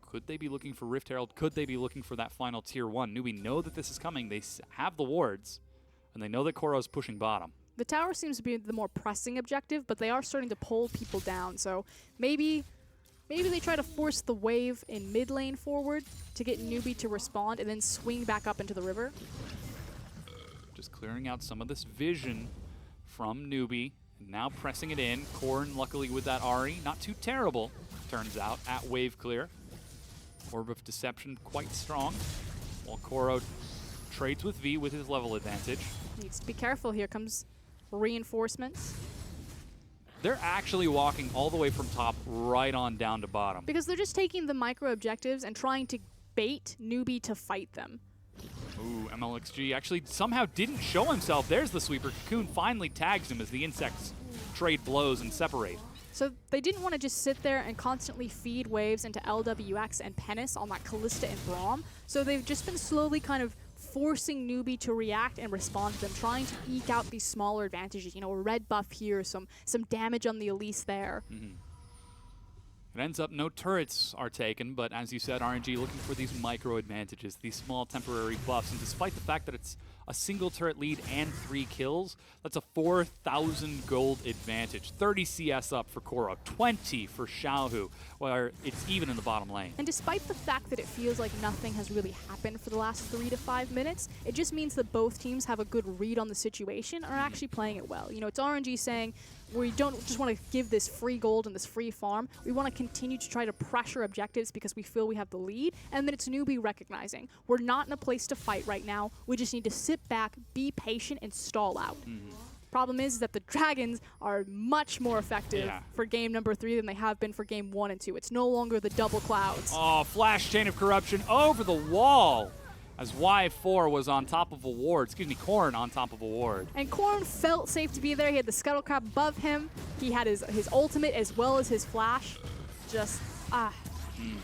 Could they be looking for Rift Herald? Could they be looking for that final tier 1? NewBee know that this is coming. They have the wards, and they know that Koro's pushing bottom. The tower seems to be the more pressing objective, but they are starting to pull people down. So maybe they try to force the wave in mid lane forward to get NewBee to respond and then swing back up into the river. Just clearing out some of this vision from NewBee. And now pressing it in. Korn, luckily with that Ahri, not too terrible, turns out, at wave clear. Orb of Deception quite strong, while Koro trades with V with his level advantage. Needs to be careful. Here comes reinforcements. They're actually walking all the way from top right on down to bottom. Because they're just taking the micro objectives and trying to bait NewBee to fight them. Ooh, MLXG actually somehow didn't show himself. There's the sweeper. Cocoon finally tags him as the insects trade blows and separate. So they didn't want to just sit there and constantly feed waves into LWX and Penis on that Callista and Braum. So they've just been slowly kind of forcing NewBee to react and respond to them, trying to eke out these smaller advantages. You know, a red buff here, some damage on the Elise there. It ends up no turrets are taken, but as you said, RNG looking for these micro advantages, these small temporary buffs, and despite the fact that it's a single turret lead and 3 kills, that's a 4,000 gold advantage. 30 CS up for Koro, 20 for Xiaohu, where it's even in the bottom lane. And despite the fact that it feels like nothing has really happened for the last 3 to 5 minutes, it just means that both teams have a good read on the situation, are actually playing it well. You know, it's RNG saying, we don't just want to give this free gold and this free farm. We want to continue to try to pressure objectives because we feel we have the lead. And then it's NewBee recognizing, we're not in a place to fight right now. We just need to sit back, be patient, and stall out. Problem is that the Dragons are much more effective for game number 3 than they have been for game 1 and 2. It's no longer the double clouds. Oh, flash chain of corruption over the wall as Y4 was on top of a ward. Excuse me, Korn on top of a ward. And Korn felt safe to be there. He had the Scuttle Crab above him. He had his ultimate as well as his flash. Just,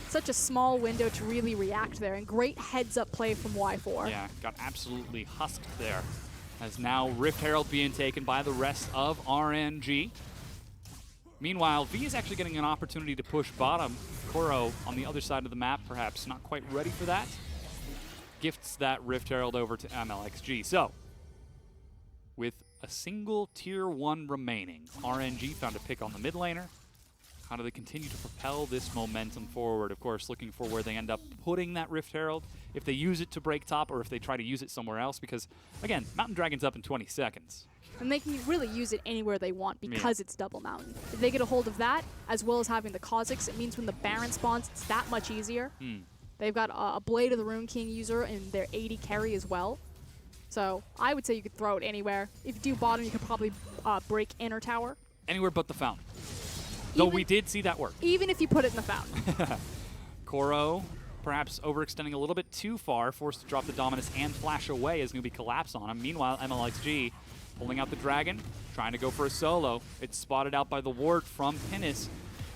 such a small window to really react there. And great heads-up play from Y4. Yeah, got absolutely husked there. As now Rift Herald being taken by the rest of RNG. Meanwhile, V is actually getting an opportunity to push bottom. Koro on the other side of the map, perhaps not quite ready for that. Gifts that Rift Herald over to MLXG. So, with a single tier 1 remaining, RNG found a pick on the mid laner. How do they continue to propel this momentum forward? Of course, looking for where they end up putting that Rift Herald, if they use it to break top or if they try to use it somewhere else, because, again, Mountain Dragon's up in 20 seconds. And they can really use it anywhere they want because it's double mountain. If they get a hold of that, as well as having the Kha'Zix, it means when the Baron spawns, it's that much easier. They've got a Blade of the Rune King user in their 80 carry as well. So I would say you could throw it anywhere. If you do bottom, you could probably break inner tower. Anywhere but the fountain. Though we did see that work. Even if you put it in the fountain. Koro perhaps overextending a little bit too far, forced to drop the Dominus and flash away as NewBee collapse on him. Meanwhile, MLXG pulling out the Dragon, trying to go for a solo. It's spotted out by the ward from Pinnis.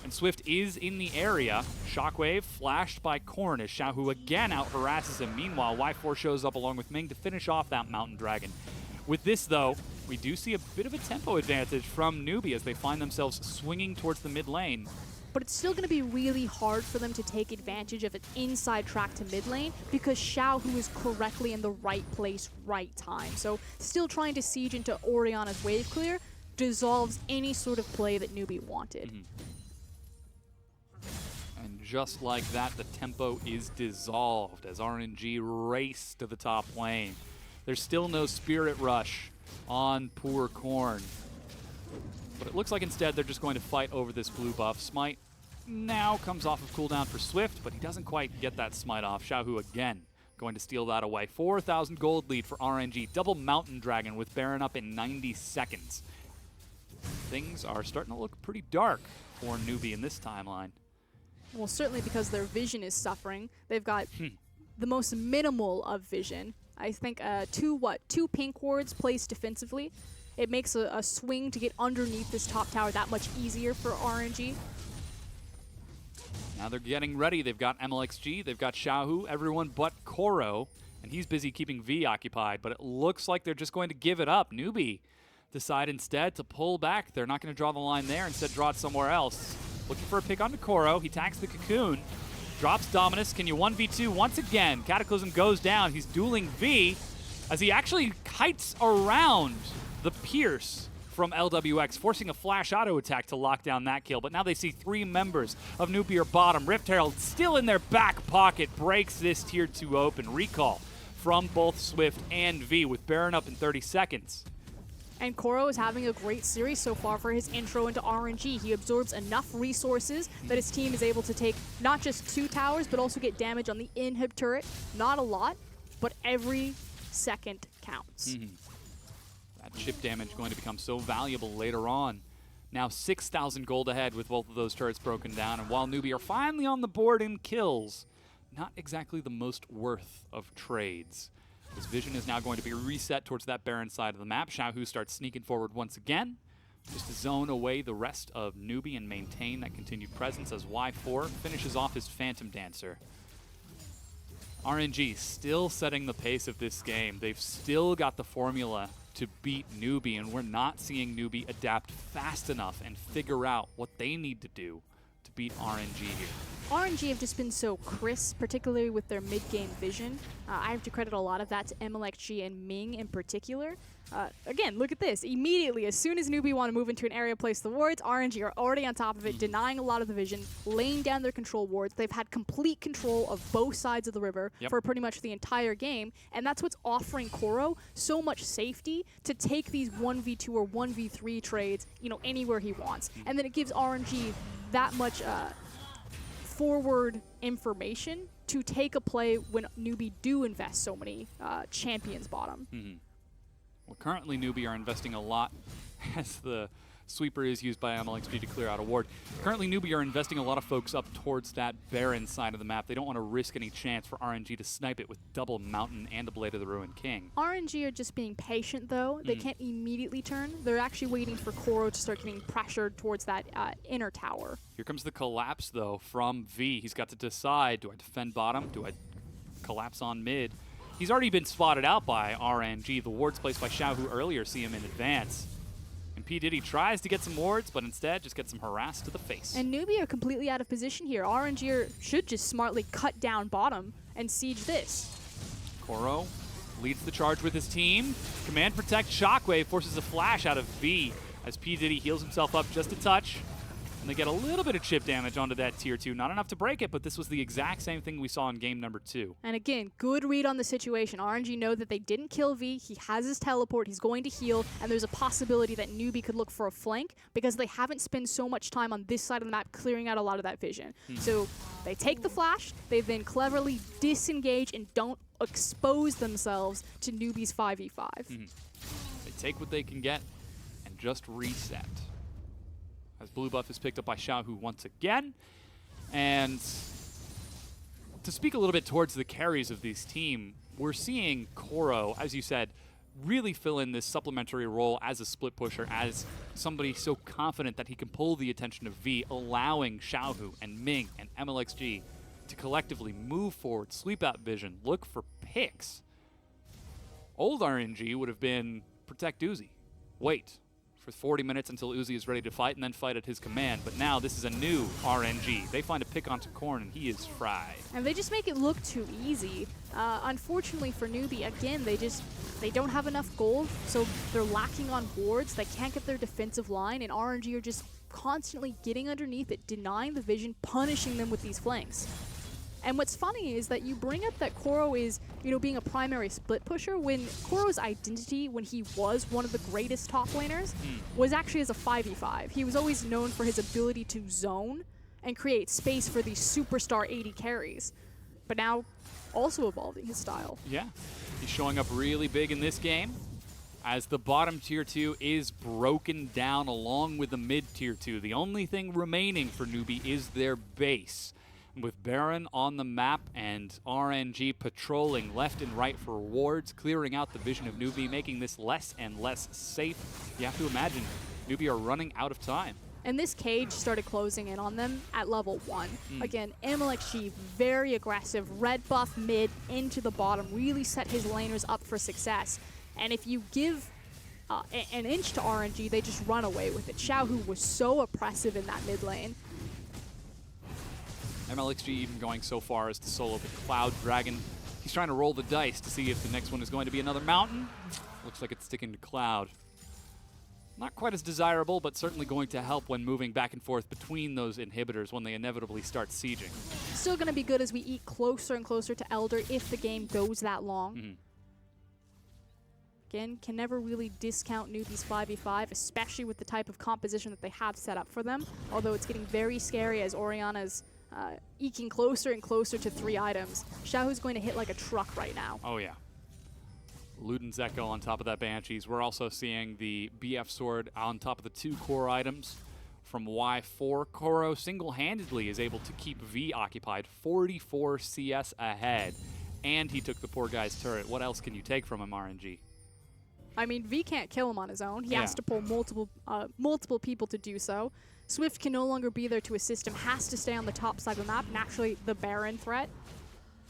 And Swift is in the area. Shockwave flashed by Korn as Xiaohu again out-harasses him. Meanwhile, Y4 shows up along with Ming to finish off that Mountain Dragon. With this, though, we do see a bit of a tempo advantage from NewBee as they find themselves swinging towards the mid lane. But it's still going to be really hard for them to take advantage of an inside track to mid lane because Xiaohu is correctly in the right place, right time. So still trying to siege into Orianna's wave clear dissolves any sort of play that NewBee wanted. And just like that, the tempo is dissolved as RNG race to the top lane. There's still no Spirit Rush on poor Korn. But it looks like instead they're just going to fight over this blue buff. Smite now comes off of cooldown for Swift, but he doesn't quite get that smite off. Xiaohu again going to steal that away. 4,000 gold lead for RNG. Double Mountain Dragon with Baron up in 90 seconds. Things are starting to look pretty dark for NewBee in this timeline. Well, certainly because their vision is suffering. They've got the most minimal of vision. I think two pink wards placed defensively. It makes a swing to get underneath this top tower that much easier for RNG. Now they're getting ready. They've got MLXG, they've got Xiaohu, everyone but Koro, and he's busy keeping V occupied, but it looks like they're just going to give it up. NewBee decide instead to pull back. They're not going to draw the line there, instead draw it somewhere else. Looking for a pick onto Koro. He tags the Cocoon, drops Dominus. Can you 1v2 once again? Cataclysm goes down. He's dueling V as he actually kites around the Pierce from LWX, forcing a flash auto attack to lock down that kill. But now they see 3 members of NewBee are bottom. Rift Herald still in their back pocket, breaks this tier 2 open. Recall from both Swift and V with Baron up in 30 seconds. And Koro is having a great series so far for his intro into RNG. He absorbs enough resources that his team is able to take not just 2 towers, but also get damage on the inhib turret. Not a lot, but every second counts. That chip damage going to become so valuable later on. Now 6,000 gold ahead with both of those turrets broken down. And while NewBee are finally on the board in kills, not exactly the most worth of trades. His vision is now going to be reset towards that Baron side of the map. Xiaohu starts sneaking forward once again, just to zone away the rest of NewBee and maintain that continued presence as Y4 finishes off his Phantom Dancer. RNG still setting the pace of this game. They've still got the formula to beat NewBee, and we're not seeing NewBee adapt fast enough and figure out what they need to do to beat RNG here. RNG have just been so crisp, particularly with their mid-game vision. I have to credit a lot of that to MLXG and Ming in particular. Again, look at this. Immediately, as soon as NewBee want to move into an area, place the wards, RNG are already on top of it, denying a lot of the vision, laying down their control wards. They've had complete control of both sides of the river for pretty much the entire game, and that's what's offering Koro so much safety to take these 1v2 or 1v3 trades, you know, anywhere he wants. And then it gives RNG that much forward information to take a play when NewBee do invest so many champions bottom. Well, currently NewBee are investing a lot as the sweeper is used by MLXG to clear out a ward. Currently NewBee are investing a lot of folks up towards that Baron side of the map. They don't want to risk any chance for RNG to snipe it with double Mountain and a Blade of the Ruined King. RNG are just being patient though. They can't immediately turn. They're actually waiting for Koro to start getting pressured towards that inner tower. Here comes the collapse though from V. He's got to decide, do I defend bottom? Do I collapse on mid? He's already been spotted out by RNG. The wards placed by Xiaohu earlier see him in advance. And P. Diddy tries to get some wards, but instead just gets some harass to the face. And NewBee are completely out of position here. RNG should just smartly cut down bottom and siege this. Koro leads the charge with his team. Command Protect Shockwave forces a flash out of V as P. Diddy heals himself up just a touch. And they get a little bit of chip damage onto that tier 2. Not enough to break it, but this was the exact same thing we saw in game number 2. And again, good read on the situation. RNG know that they didn't kill V. He has his teleport. He's going to heal. And there's a possibility that NewBee could look for a flank because they haven't spent so much time on this side of the map clearing out a lot of that vision. So they take the flash. They then cleverly disengage and don't expose themselves to NewBee's 5v5. They take what they can get and just reset. As blue buff is picked up by Xiaohu once again. And to speak a little bit towards the carries of this team, we're seeing Koro, as you said, really fill in this supplementary role as a split pusher, as somebody so confident that he can pull the attention of V, allowing Xiaohu and Ming and MLXG to collectively move forward, sweep out vision, look for picks. Old RNG would have been protect Uzi. Wait for 40 minutes until Uzi is ready to fight, and then fight at his command. But now this is a new RNG. They find a pick onto Korn, and he is fried. And they just make it look too easy. Unfortunately for NewBee, again, they don't have enough gold, so they're lacking on wards. They can't get their defensive line, and RNG are just constantly getting underneath it, denying the vision, punishing them with these flanks. And what's funny is that you bring up that Koro is, you know, being a primary split pusher, when Koro's identity, when he was one of the greatest top laners, was actually as a 5v5. He was always known for his ability to zone and create space for these superstar AD carries. but now also evolving his style. Yeah, he's showing up really big in this game as the bottom tier 2 is broken down along with the mid tier 2. The only thing remaining for NewBee is their base. With Baron on the map and RNG patrolling left and right for rewards, clearing out the vision of NewBee, making this less and less safe. You have to imagine NewBee are running out of time. And this cage started closing in on them at level 1. Again, MLXG, very aggressive, red buff mid into the bottom, really set his laners up for success. And if you give an inch to RNG, they just run away with it. Xiaohu was so oppressive in that mid lane. MLXG even going so far as to solo the Cloud Dragon. He's trying to roll the dice to see if the next one is going to be another mountain. Looks like it's sticking to Cloud. Not quite as desirable, but certainly going to help when moving back and forth between those inhibitors when they inevitably start sieging. Still going to be good as we eat closer and closer to Elder if the game goes that long. Again, can never really discount NewBee's 5v5, especially with the type of composition that they have set up for them, although it's getting very scary as Orianna's eking closer and closer to 3 items. Xiaohu's going to hit like a truck right now. Oh, yeah. Luden's Echo on top of that Banshees. We're also seeing the BF Sword on top of the 2 core items from Y4. Koro single-handedly is able to keep V occupied, 44 CS ahead. And he took the poor guy's turret. What else can you take from him, RNG? I mean, V can't kill him on his own. He has to pull multiple people to do so. Swift can no longer be there to assist him, has to stay on the top side of the map, naturally the Baron threat.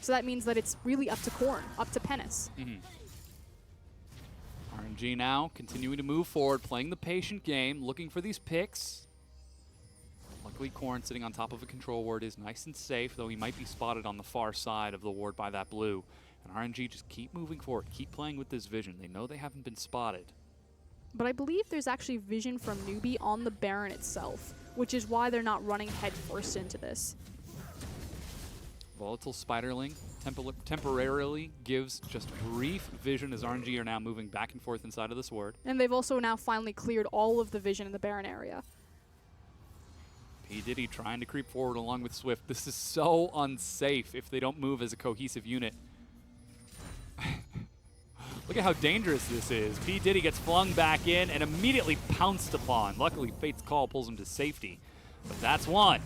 So that means that it's really up to Korn, up to Penis. RNG now continuing to move forward, playing the patient game, looking for these picks. Luckily, Korn sitting on top of a control ward is nice and safe, though he might be spotted on the far side of the ward by that blue. And RNG just keep moving forward, keep playing with this vision. They know they haven't been spotted. But I believe there's actually vision from NewBee on the Baron itself, which is why they're not running headfirst into this. Volatile Spiderling temporarily gives just brief vision as RNG are now moving back and forth inside of this ward. And they've also now finally cleared all of the vision in the Baron area. P. Diddy trying to creep forward along with Swift. This is so unsafe if they don't move as a cohesive unit. Look at how dangerous this is. P. Diddy gets flung back in and immediately pounced upon. Luckily, Fate's Call pulls him to safety. But that's one.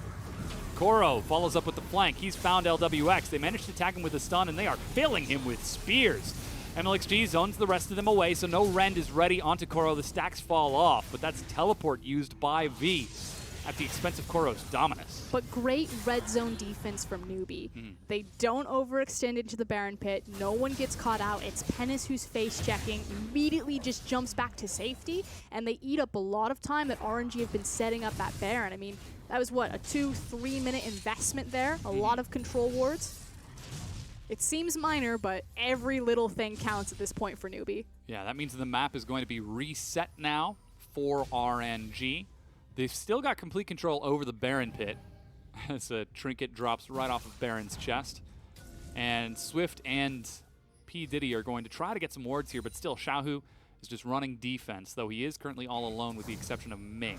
Koro follows up with the flank. He's found LWX. They managed to tag him with a stun, and they are filling him with spears. MLXG zones the rest of them away, so no rend is ready onto Koro. The stacks fall off, but that's teleport used by V at the expense of Koro's dominance. But great red zone defense from NewBee. They don't overextend into the Baron pit. No one gets caught out. It's Penis who's face checking, immediately just jumps back to safety, and they eat up a lot of time that RNG have been setting up that Baron. I mean, that was what, a 2-3 minute investment there? A lot of control wards. It seems minor, but every little thing counts at this point for NewBee. Yeah, that means the map is going to be reset now for RNG. They've still got complete control over the Baron pit as a trinket drops right off of Baron's chest. And Swift and P. Diddy are going to try to get some wards here, but still Xiaohu is just running defense, though he is currently all alone with the exception of Ming.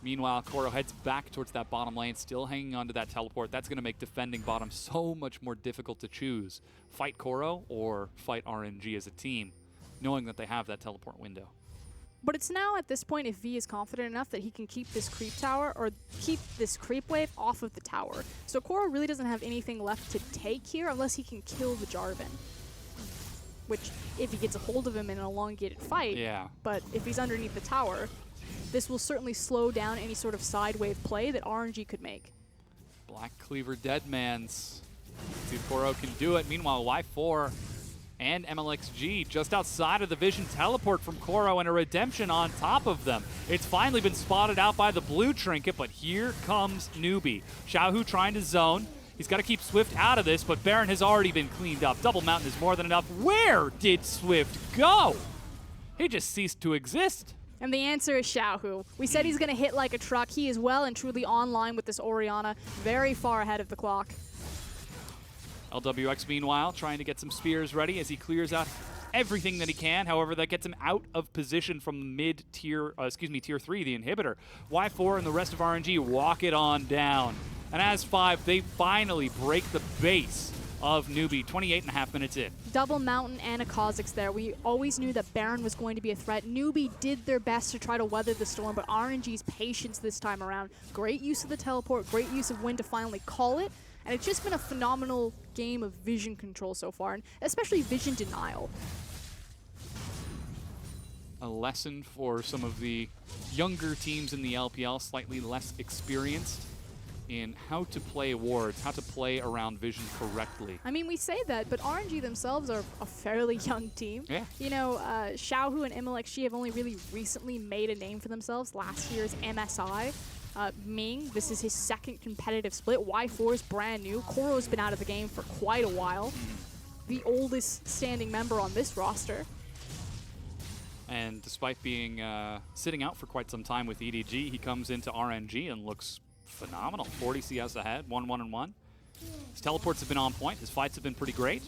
Meanwhile, Koro heads back towards that bottom lane, still hanging onto that teleport. That's going to make defending bottom so much more difficult to choose. Fight Koro or fight RNG as a team, knowing that they have that teleport window. But it's now at this point if V is confident enough that he can keep this creep tower or keep this creep wave off of the tower. So Koro really doesn't have anything left to take here unless he can kill the Jarvan. Which, if he gets a hold of him in an elongated fight, but if he's underneath the tower, this will certainly slow down any sort of side wave play that RNG could make. Black Cleaver Deadmans. See if Koro can do it. Meanwhile, Y4 and MLXG just outside of the vision teleport from Koro and a redemption on top of them. It's finally been spotted out by the blue trinket, but here comes NewBee. Xiaohu trying to zone. He's got to keep Swift out of this, but Baron has already been cleaned up. Double Mountain is more than enough. Where did Swift go? He just ceased to exist. And the answer is Xiaohu. We said he's going to hit like a truck. He is well and truly online with this Orianna, very far ahead of the clock. LWX, meanwhile, trying to get some spears ready as he clears out everything that he can. However, that gets him out of position from mid-tier, tier 3, the inhibitor. Y4 and the rest of RNG walk it on down. And as 5, they finally break the base of NewBee, 28.5 minutes in. Double Mountain and a Kha'Zix there. We always knew that Baron was going to be a threat. NewBee did their best to try to weather the storm, but RNG's patience this time around. Great use of the teleport, great use of Wind to finally call it, and it's just been a phenomenal game of vision control so far, and especially vision denial. A lesson for some of the younger teams in the LPL, slightly less experienced in how to play wards, how to play around vision correctly. I mean, we say that, but RNG themselves are a fairly young team. Yeah. You know, Xiaohu and MLXG have only really recently made a name for themselves. Last year's MSI. Ming, this is his second competitive split. Y4 is brand new. Koro's been out of the game for quite a while. The oldest standing member on this roster. And despite being sitting out for quite some time with EDG, he comes into RNG and looks phenomenal. 40 CS ahead, 1-1-1. His teleports have been on point. His fights have been pretty great.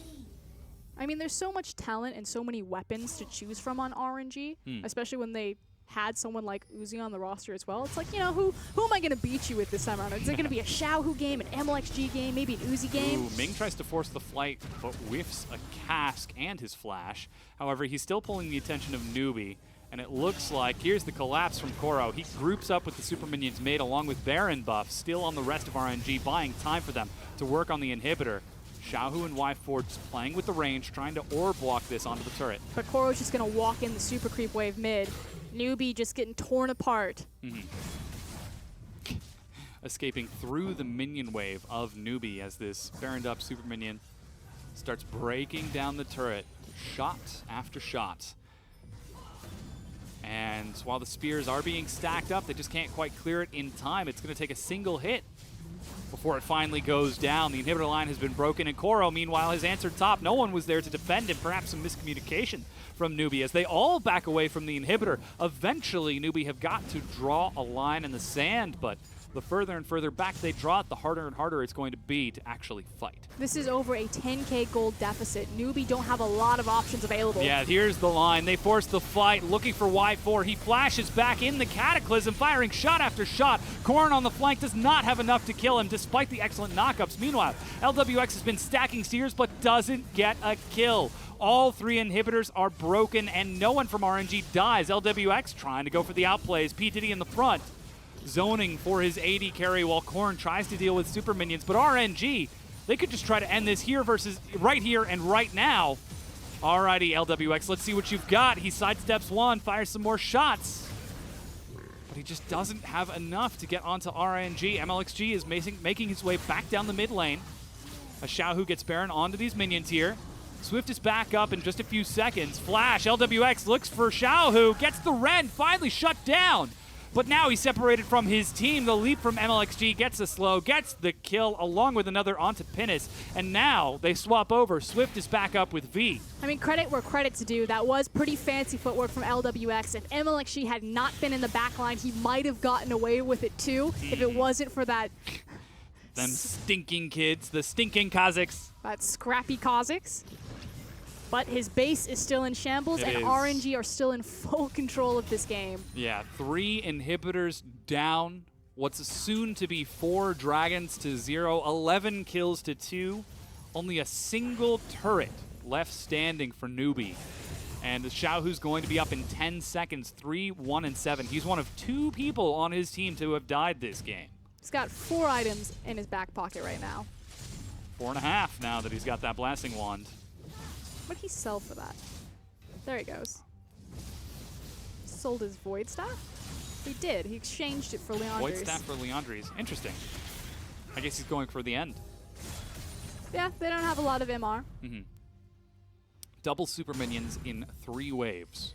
I mean, there's so much talent and so many weapons to choose from on RNG, especially when they had someone like Uzi on the roster as well. It's like, you know, who am I going to beat you with this time around? Is it going to be a Xiaohu game, an MLXG game, maybe an Uzi game? Ooh, Ming tries to force the flight, but whiffs a cask and his flash. However, he's still pulling the attention of NewBee, and it looks like, here's the collapse from Koro. He groups up with the super minions made along with Baron buff, still on the rest of RNG, buying time for them to work on the inhibitor. Xiaohu and Y4 just playing with the range, trying to orb block this onto the turret. But Koro's just going to walk in the super creep wave mid. NewBee just getting torn apart. Escaping through the minion wave of NewBee as this Baroned up super minion starts breaking down the turret, shot after shot. And while the spears are being stacked up, they just can't quite clear it in time. It's going to take a single hit before it finally goes down. The inhibitor line has been broken, and Koro, meanwhile, has answered top. No one was there to defend him. Perhaps some miscommunication from NewBee as they all back away from the inhibitor. Eventually, NewBee have got to draw a line in the sand, but the further and further back they draw it, the harder and harder it's going to be to actually fight. This is over a 10k gold deficit. NewBee don't have a lot of options available. Yeah, here's the line. They force the fight, looking for Y4. He flashes back in the Cataclysm, firing shot after shot. Korn on the flank does not have enough to kill him, despite the excellent knockups. Meanwhile, LWX has been stacking Sears, but doesn't get a kill. All 3 inhibitors are broken, and no one from RNG dies. LWX trying to go for the outplays. P. Diddy in the front, zoning for his AD carry while Korn tries to deal with super minions. But RNG, they could just try to end this here versus right here and right now. Alrighty, LWX, let's see what you've got. He sidesteps one, fires some more shots. But he just doesn't have enough to get onto RNG. MLXG is making his way back down the mid lane. A Xiaohu gets Baron onto these minions here. Swift is back up in just a few seconds. Flash, LWX looks for Xiaohu, gets the Ren, finally shut down. But now he's separated from his team. The leap from MLXG gets a slow, gets the kill along with another onto Pinnis. And now they swap over. Swift is back up with V. I mean, credit where credit's due. That was pretty fancy footwork from LWX. If MLXG had not been in the backline, he might have gotten away with it too if it wasn't for that... Them stinking kids, the stinking Kha'Zix. That scrappy Kha'Zix. But his base is still in shambles, and RNG are still in full control of this game. Yeah, 3 inhibitors down. What's soon to be 4 dragons to 0, 11 kills to 2. Only a single turret left standing for NewBee. And Xiaohu's going to be up in 10 seconds, 3, 1, and 7. He's one of 2 people on his team to have died this game. He's got 4 items in his back pocket right now. 4.5 now that he's got that blasting wand. What did he sell for that? There he goes. Sold his Void Staff? He did. He exchanged it for Leandre's. Void Staff for Leandre's. Interesting. I guess he's going for the end. Yeah, they don't have a lot of MR. Double super minions in 3 waves.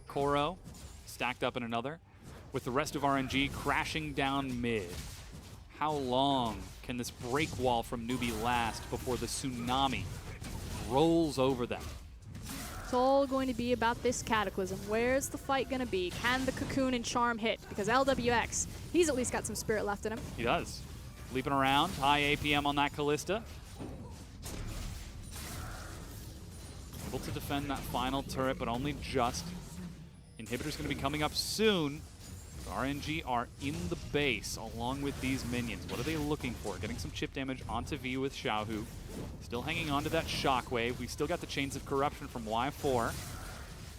Koro stacked up in another, with the rest of RNG crashing down mid. How long can this break wall from NewBee last before the tsunami rolls over them? It's all going to be about this Cataclysm. Where's the fight going to be? Can the Cocoon and Charm hit? Because LWX, he's at least got some spirit left in him. He does. Leaping around, high APM on that Callista. Able to defend that final turret, but only just. Inhibitor's going to be coming up soon. RNG are in the base along with these minions. What are they looking for? Getting some chip damage onto V with Xiaohu. Still hanging on to that shockwave. We still got the Chains of Corruption from Y4.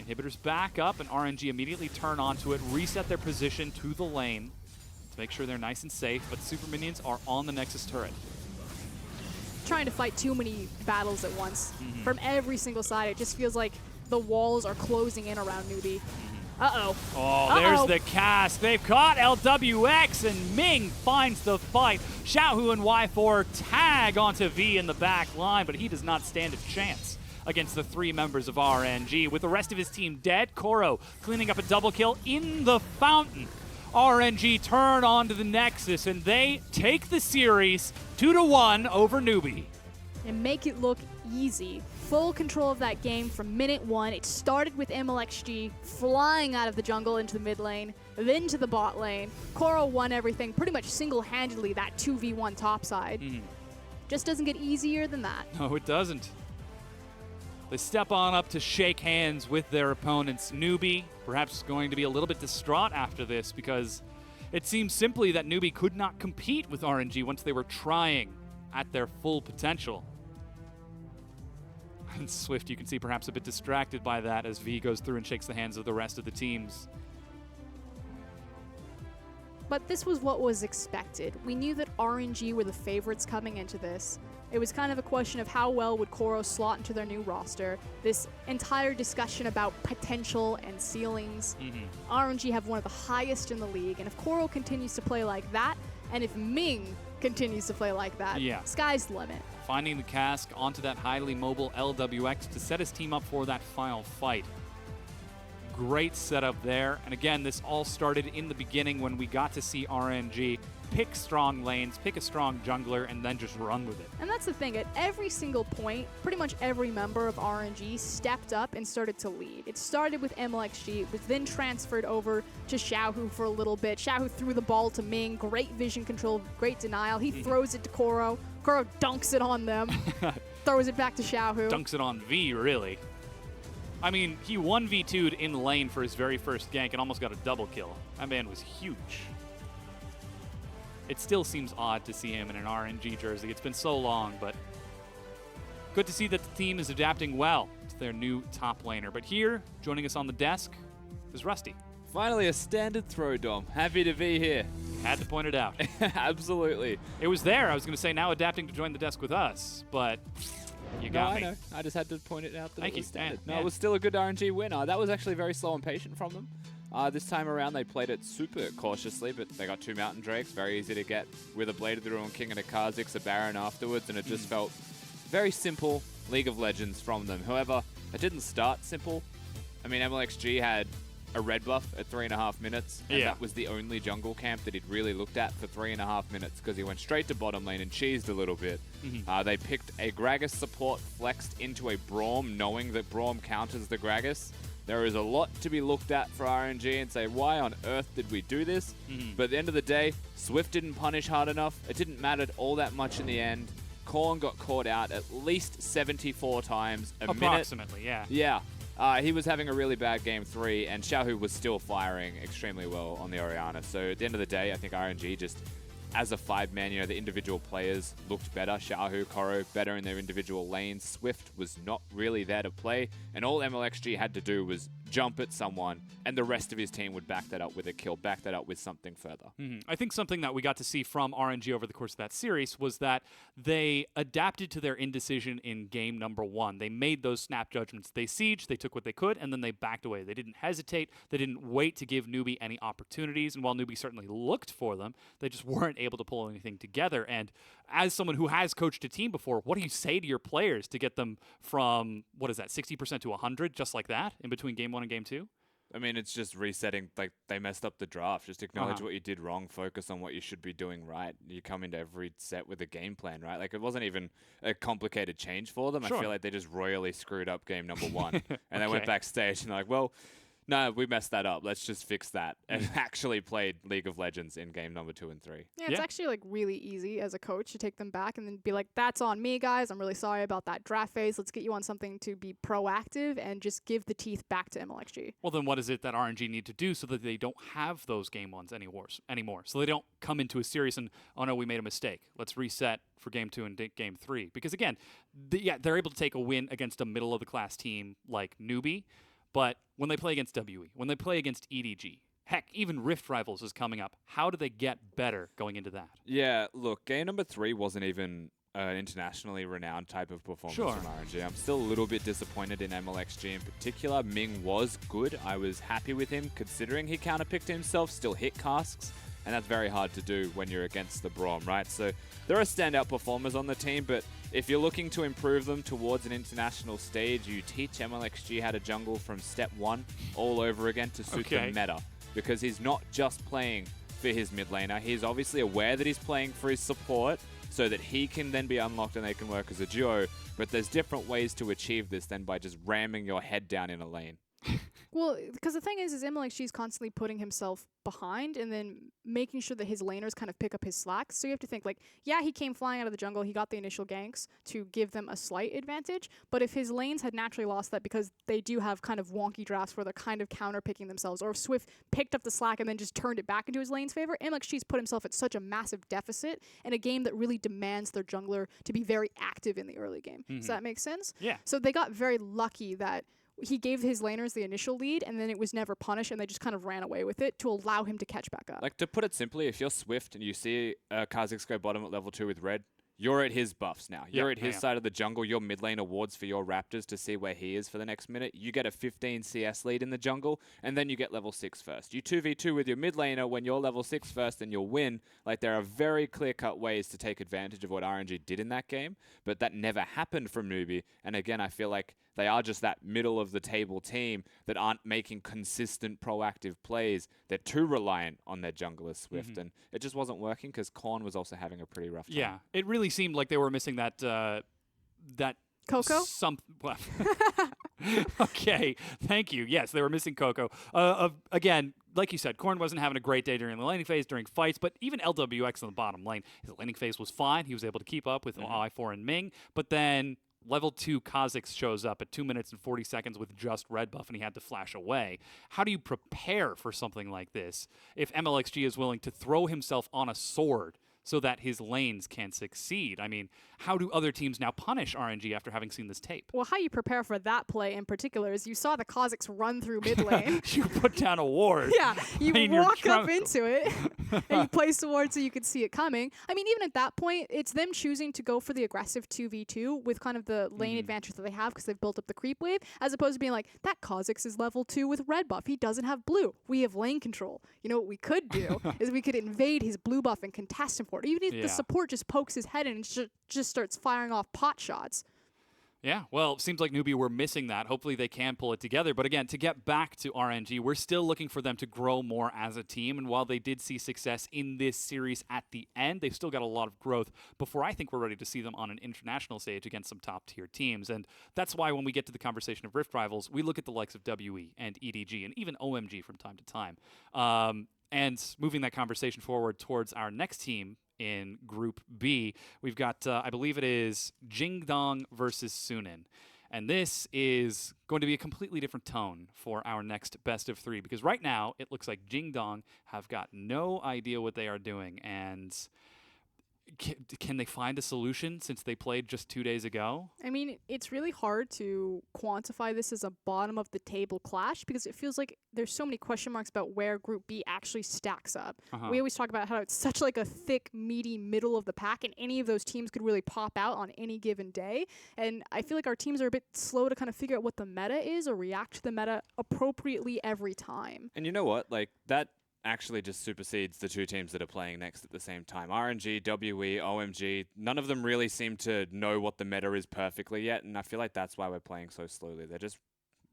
Inhibitors back up, and RNG immediately turn onto it, reset their position to the lane to make sure they're nice and safe, but Super Minions are on the Nexus turret. Trying to fight too many battles at once. From every single side, it just feels like the walls are closing in around NewBee. Uh-oh. Oh, there's the cast. They've caught LWX, and Ming finds the fight. Xiaohu and Y4 tag onto V in the back line, but he does not stand a chance against the 3 members of RNG. With the rest of his team dead, Koro cleaning up a double kill in the fountain. RNG turn onto the Nexus, and they take the series 2-1 over NewBee. And make it look easy. Full control of that game from minute 1. It started with MLXG flying out of the jungle into the mid lane, then to the bot lane. Koro won everything pretty much single-handedly, that 2v1 topside. Just doesn't get easier than that. No, it doesn't. They step on up to shake hands with their opponents. NewBee perhaps going to be a little bit distraught after this because it seems simply that NewBee could not compete with RNG once they were trying at their full potential. And Swift, you can see, perhaps a bit distracted by that as V goes through and shakes the hands of the rest of the teams. But this was what was expected. We knew that RNG were the favorites coming into this. It was kind of a question of how well would Koro slot into their new roster. This entire discussion about potential and ceilings. RNG have one of the highest in the league, and if Koro continues to play like that, and if Ming continues to play like that, sky's the limit. Finding the cask onto that highly mobile LWX to set his team up for that final fight. Great setup there. And again, this all started in the beginning when we got to see RNG pick strong lanes, pick a strong jungler, and then just run with it. And that's the thing. At every single point, pretty much every member of RNG stepped up and started to lead. It started with MLXG. It was then transferred over to Xiaohu for a little bit. Xiaohu threw the ball to Ming. Great vision control, great denial. He throws it to Koro. Koro dunks it on them. Throws it back to Xiaohu. Dunks it on V, really. I mean, he 1v2'd in lane for his very first gank and almost got a double kill. That man was huge. It still seems odd to see him in an RNG jersey. It's been so long, but good to see that the team is adapting well to their new top laner. But here, joining us on the desk, is Rusty. Finally, a standard throw, Dom. Happy to be here. Had to point it out. Absolutely. It was there. I was going to say now adapting to join the desk with us, but you got me. I know. I just had to point it out that Thank it was you. standard. Yeah. No, it was still a good RNG winner. That was actually very slow and patient from them. This time around, they played it super cautiously, but they got 2 Mountain Drakes, very easy to get with a Blade of the Ruin King and a Kha'Zix, a Baron afterwards, and it just felt very simple League of Legends from them. However, it didn't start simple. I mean, MLXG had a red buff at 3.5 minutes, and that was the only jungle camp that he'd really looked at for 3.5 minutes because he went straight to bottom lane and cheesed a little bit. They picked a Gragas support flexed into a Braum, knowing that Braum counters the Gragas. There is a lot to be looked at for RNG and say, why on earth did we do this? But at the end of the day, Swift didn't punish hard enough. It didn't matter all that much in the end. Korn got caught out at least 74 times a minute. Approximately, yeah. Yeah. He was having a really bad game 3, and Xiaohu was still firing extremely well on the Orianna. So at the end of the day, I think RNG just, as a 5-man, you know, the individual players looked better. Xiaohu, Koro, better in their individual lanes. Swift was not really there to play, and all MLXG had to do was jump at someone, and the rest of his team would back that up with a kill, back that up with something further. I think something that we got to see from RNG over the course of that series was that they adapted to their indecision in game number 1. They made those snap judgments. They sieged, they took what they could, and then they backed away. They didn't hesitate. They didn't wait to give NewBee any opportunities, and while NewBee certainly looked for them, they just weren't able to pull anything together. And as someone who has coached a team before, what do you say to your players to get them from, 60% to 100, just like that, in between game 1 and game 2? I mean, it's just resetting. Like, they messed up the draft. Just acknowledge what you did wrong. Focus on what you should be doing right. You come into every set with a game plan, right? Like, it wasn't even a complicated change for them. I feel like they just royally screwed up game number 1. And they went backstage and they're like, well, No, we messed that up. Let's just fix that. And actually played League of Legends in game number 2 and 3. Yeah, it's actually like really easy as a coach to take them back and then be like, that's on me, guys. I'm really sorry about that draft phase. Let's get you on something to be proactive and just give the teeth back to MLXG. Well, then what is it that RNG need to do so that they don't have those game ones anymore? So they don't come into a series and, oh no, we made a mistake. Let's reset for game 2 and game 3. Because again, they're able to take a win against a middle of the class team like NewBee. But when they play against WE, when they play against EDG, heck, even Rift Rivals is coming up. How do they get better going into that? Yeah, look, game number 3 wasn't even an internationally renowned type of performance from RNG. I'm still a little bit disappointed in MLXG in particular. Ming was good. I was happy with him considering he counterpicked himself, still hit casks. And that's very hard to do when you're against the Braum, right? So there are standout performers on the team, but if you're looking to improve them towards an international stage, you teach MLXG how to jungle from step 1 all over again to suit the meta. Because he's not just playing for his mid laner. He's obviously aware that he's playing for his support so that he can then be unlocked and they can work as a duo. But there's different ways to achieve this than by just ramming your head down in a lane. Well, because the thing is MLXG is constantly putting himself behind and then making sure that his laners kind of pick up his slack. So you have to think like, yeah, he came flying out of the jungle. He got the initial ganks to give them a slight advantage. But if his lanes had naturally lost that because they do have kind of wonky drafts where they're kind of counter-picking themselves, or if Swift picked up the slack and then just turned it back into his lane's favor, MLXG's put himself at such a massive deficit in a game that really demands their jungler to be very active in the early game. Does that make sense? Yeah. So they got very lucky that he gave his laners the initial lead, and then it was never punished, and they just kind of ran away with it to allow him to catch back up. Like, to put it simply, if you're Swift and you see Kha'Zix go bottom at level 2 with red, you're at his buffs now. You're at his side of the jungle. Your mid lane awards for your Raptors to see where he is for the next minute. You get a 15 CS lead in the jungle, and then you get level 6 first. You 2v2 with your mid laner when you're level 6 first, and you'll win. Like, there are very clear-cut ways to take advantage of what RNG did in that game, but that never happened from NewBee. And again, I feel like they are just that middle-of-the-table team that aren't making consistent, proactive plays. They're too reliant on their jungler Swift, and it just wasn't working because Korn was also having a pretty rough time. Yeah, it really seemed like they were missing that Coco? Well, okay, thank you. Yes, they were missing Coco. Again, like you said, Korn wasn't having a great day during the laning phase, during fights, but even LWX in the bottom lane, his laning phase was fine. He was able to keep up with I4 and Ming, but then level 2 Kha'Zix shows up at 2 minutes and 40 seconds with just red buff, and he had to flash away. How do you prepare for something like this if MLXG is willing to throw himself on a sword so that his lanes can succeed? I mean, how do other teams now punish RNG after having seen this tape? Well, how you prepare for that play in particular is you saw the Kha'Zix run through mid lane. You put down a ward. Yeah, you walk up into it and you place the ward so you can see it coming. I mean, even at that point, it's them choosing to go for the aggressive 2v2 with kind of the lane advantage that they have because they've built up the creep wave, as opposed to being like, that Kha'Zix is level 2 with red buff. He doesn't have blue. We have lane control. You know what we could do is we could invade his blue buff and contest him for it. Even if the support just pokes his head in and just starts firing off pot shots. Yeah, well, it seems like NewBee were missing that. Hopefully they can pull it together. But again, to get back to RNG, we're still looking for them to grow more as a team. And while they did see success in this series at the end, they've still got a lot of growth before I think we're ready to see them on an international stage against some top-tier teams. And that's why when we get to the conversation of Rift Rivals, we look at the likes of WE and EDG and even OMG from time to time. And moving that conversation forward towards our next team in Group B, we've got, I believe it is Jingdong versus Sunin. And this is going to be a completely different tone for our next best of 3, because right now it looks like Jingdong have got no idea what they are doing. And can they find a solution since they played just 2 days ago? I mean, it's really hard to quantify this as a bottom-of-the-table clash because it feels like there's so many question marks about where Group B actually stacks up. We always talk about how it's such like a thick, meaty middle of the pack, and any of those teams could really pop out on any given day. And I feel like our teams are a bit slow to kind of figure out what the meta is or react to the meta appropriately every time. And you know what? Like, that actually just supersedes the 2 teams that are playing next at the same time. RNG, WE, OMG, none of them really seem to know what the meta is perfectly yet, and I feel like that's why we're playing so slowly. They're just,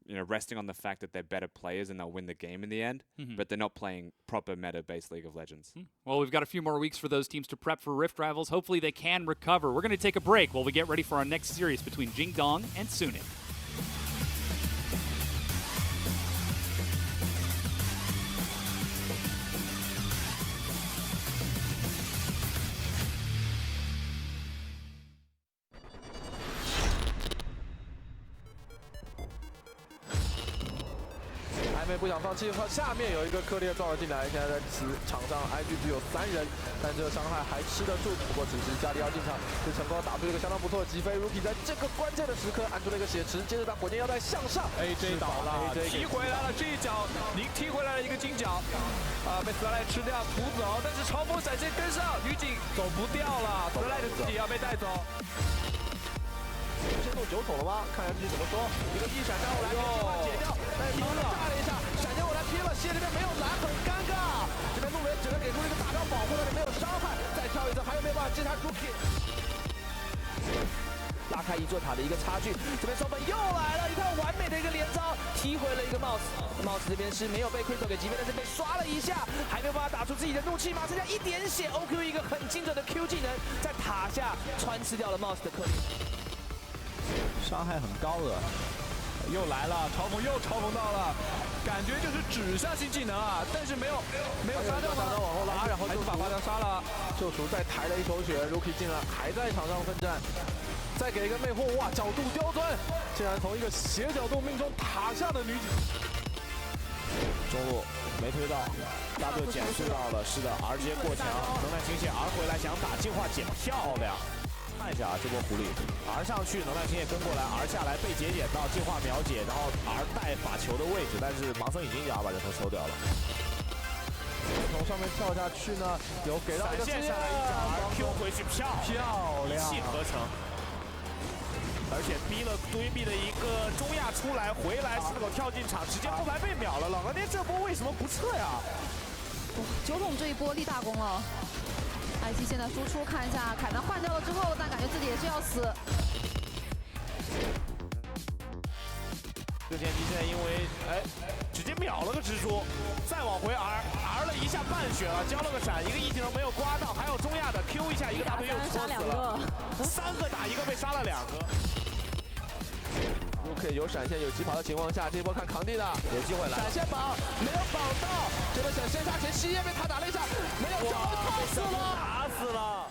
you know, resting on the fact that they're better players and they'll win the game in the end, but they're not playing proper meta-based League of Legends. Well, we've got a few more weeks for those teams to prep for Rift Rivals. Hopefully they can recover. We're going to take a break while we get ready for our next series between Jingdong and Sunin. 妹不想放弃，下面有一个克烈撞了进来，现在在场上 IG 只有3人，但这个伤害还吃得住。不过此时加里奥进场，是成功打出一个相当不错的击飞。Rookie 在这个关键的时刻按出了一个血池，接着他火箭腰带向上 ，AJ 倒了，踢回来了，这一脚您踢回来了一个金脚，被德莱吃掉突走，但是超风闪现跟上，女警走不掉了，德莱的自己要被带走。 先动9筒了吗？看下去怎么说。一个一闪站过来，计划解掉，但是炸了一下，闪现过来劈了，这边没有拦，很尴尬。这边路人只能给出一个大招保护，但是没有伤害。再跳一次，还有没有办法接他 Rookie？ 拉开一座塔的一个差距，这边双分又来了一套完美的一个连招，踢回了一个 Mouse 这边是没有被 Crystal 给击飞，但是被刷了一下，还没有办法打出自己的怒气，马剩下一点血 ，OQ 一个很精准的 Q 技能，在塔下穿刺掉了 Mouse 的克林。 伤害很高的，又来了，嘲讽又嘲讽到了，感觉就是指向性技能啊，但是没有杀掉吗？往后拉，然后就把发条杀了，救赎再抬了一口血 ，Rookie 进来还在场上奋战，再给一个魅惑，哇，角度刁钻，竟然从一个斜角度命中塔下的女警。中路没推到，大队检视到了，是的 ，R 接过墙，能量倾泻 ，R 回来想打净化解，漂亮。 看一下啊，这波狐狸 R 上去，能量星也跟过来 ，R 下来被解到净化秒解，然后 R 带把球的位置，但是盲僧已经把人头收掉了。从上面跳下去呢，有给到一个闪现下来一脚 ，Q 回去漂亮，一气呵成。而且逼了堆逼的一个中亚出来，回来四狗跳进场，直接后排被秒了。老干爹这波为什么不撤呀？9筒这一波立大功了。 IC 现在输出看一下，凯南换掉了之后，但感觉自己也是要死。这前提现在因为直接秒了个蜘蛛，再往回 R 了一下半血了，交了个闪，一个 E 技能没有刮到，还有中亚的 Q 一下，一个大队又戳死了，3个打1个被杀了2个。 Rookie 有闪现有疾跑的情况下，这一波看扛地的有机会来，闪现绑没有绑到，这边想先杀前吸烟被他打了一下，没有招，套死了，打死了。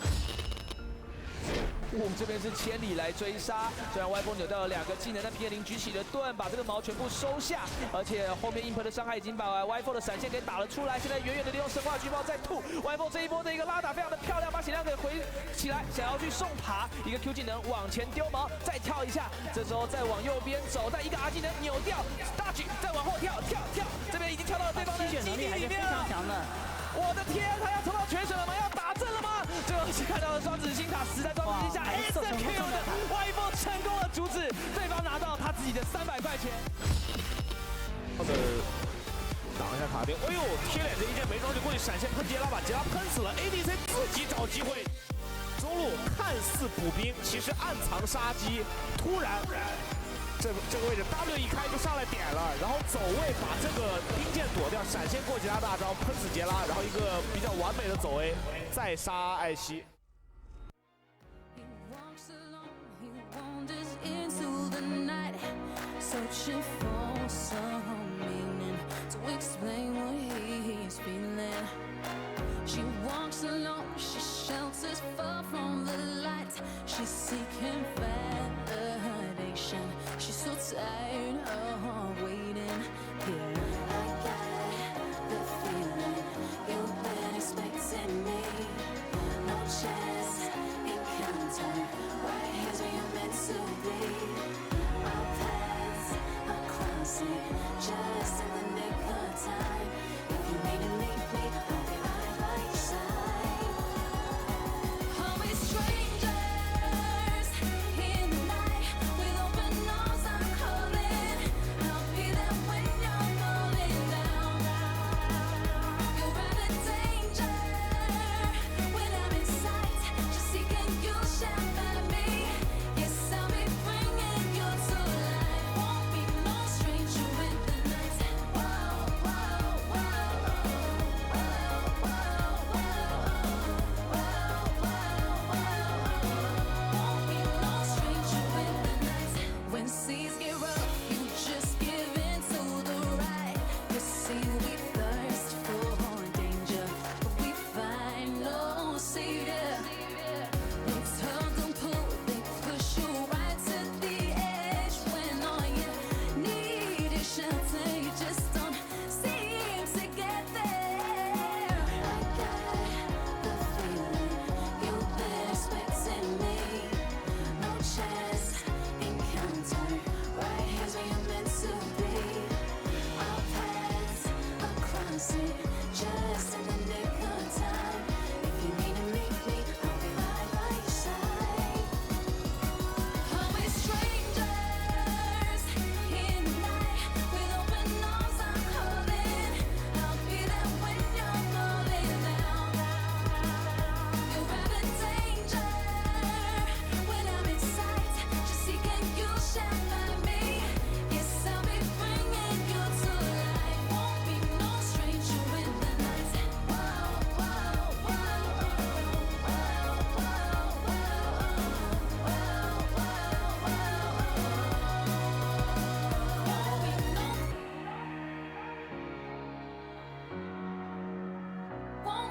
我们这边是千里来追杀，虽然歪风扭掉了2个技能，但P0举起了盾，把这个矛全部收下，而且后面硬核的伤害已经把歪风的闪现给打了出来，现在远远的利用神话巨炮在吐，歪风这一波的一个拉打非常的漂亮，把血量给回起来，想要去送塔，一个 Q 技能往前丢矛，再跳一下，这时候再往右边走，再一个 R 技能扭掉，大举再往后跳，这边已经跳到了对方的基地里面了。我的天，他要冲到全水了吗？要打正了吗？最后是看到了双子星塔，实在装不下 SNG 的歪风成功的阻止对方拿到他自己的300块钱。挡一下塔边，哎呦，贴脸这一箭没中就过去闪现喷杰拉，把杰拉喷死了 ，ADC 自己找机会。中路看似补兵，其实暗藏杀机，突然。这个位置 W 一开就上来点了，然后走位把这个兵剑躲掉，闪现过其他大招喷死杰拉，然后一个比较完美的走 A， 再杀艾希。She's so tired of waiting here. I got the feeling you've been expecting me. No chance encounter. Right here's where you're meant to be. Our paths are crossing.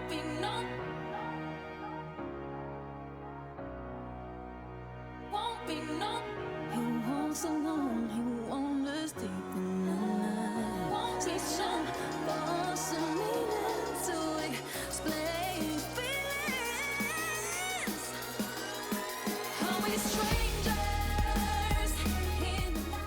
be no. Won't be no. He wants alone, he wanders deep in the night. Won't be no. For some meaning to explain feelings. Are we strangers in the night?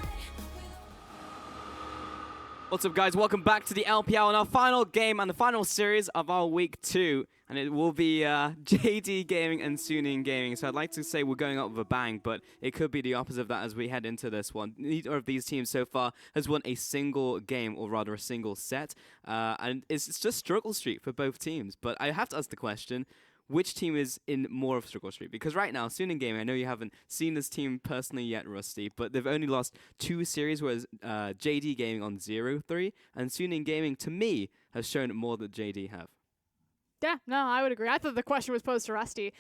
What's up, guys? Welcome back to the LPL and our final game and the final series of our week 2. And it will be JD Gaming and Suning Gaming. So I'd like to say we're going up with a bang, but it could be the opposite of that as we head into this one. Neither of these teams so far has won a single game, or rather a single set. And it's just struggle streak for both teams. But I have to ask the question, which team is in more of a struggle streak? Because right now, Suning Gaming, I know you haven't seen this team personally yet, Rusty, but they've only lost 2 series, whereas JD Gaming on 0-3, and Suning Gaming, to me, has shown more than JD have. Yeah, no, I would agree. I thought the question was posed to Rusty.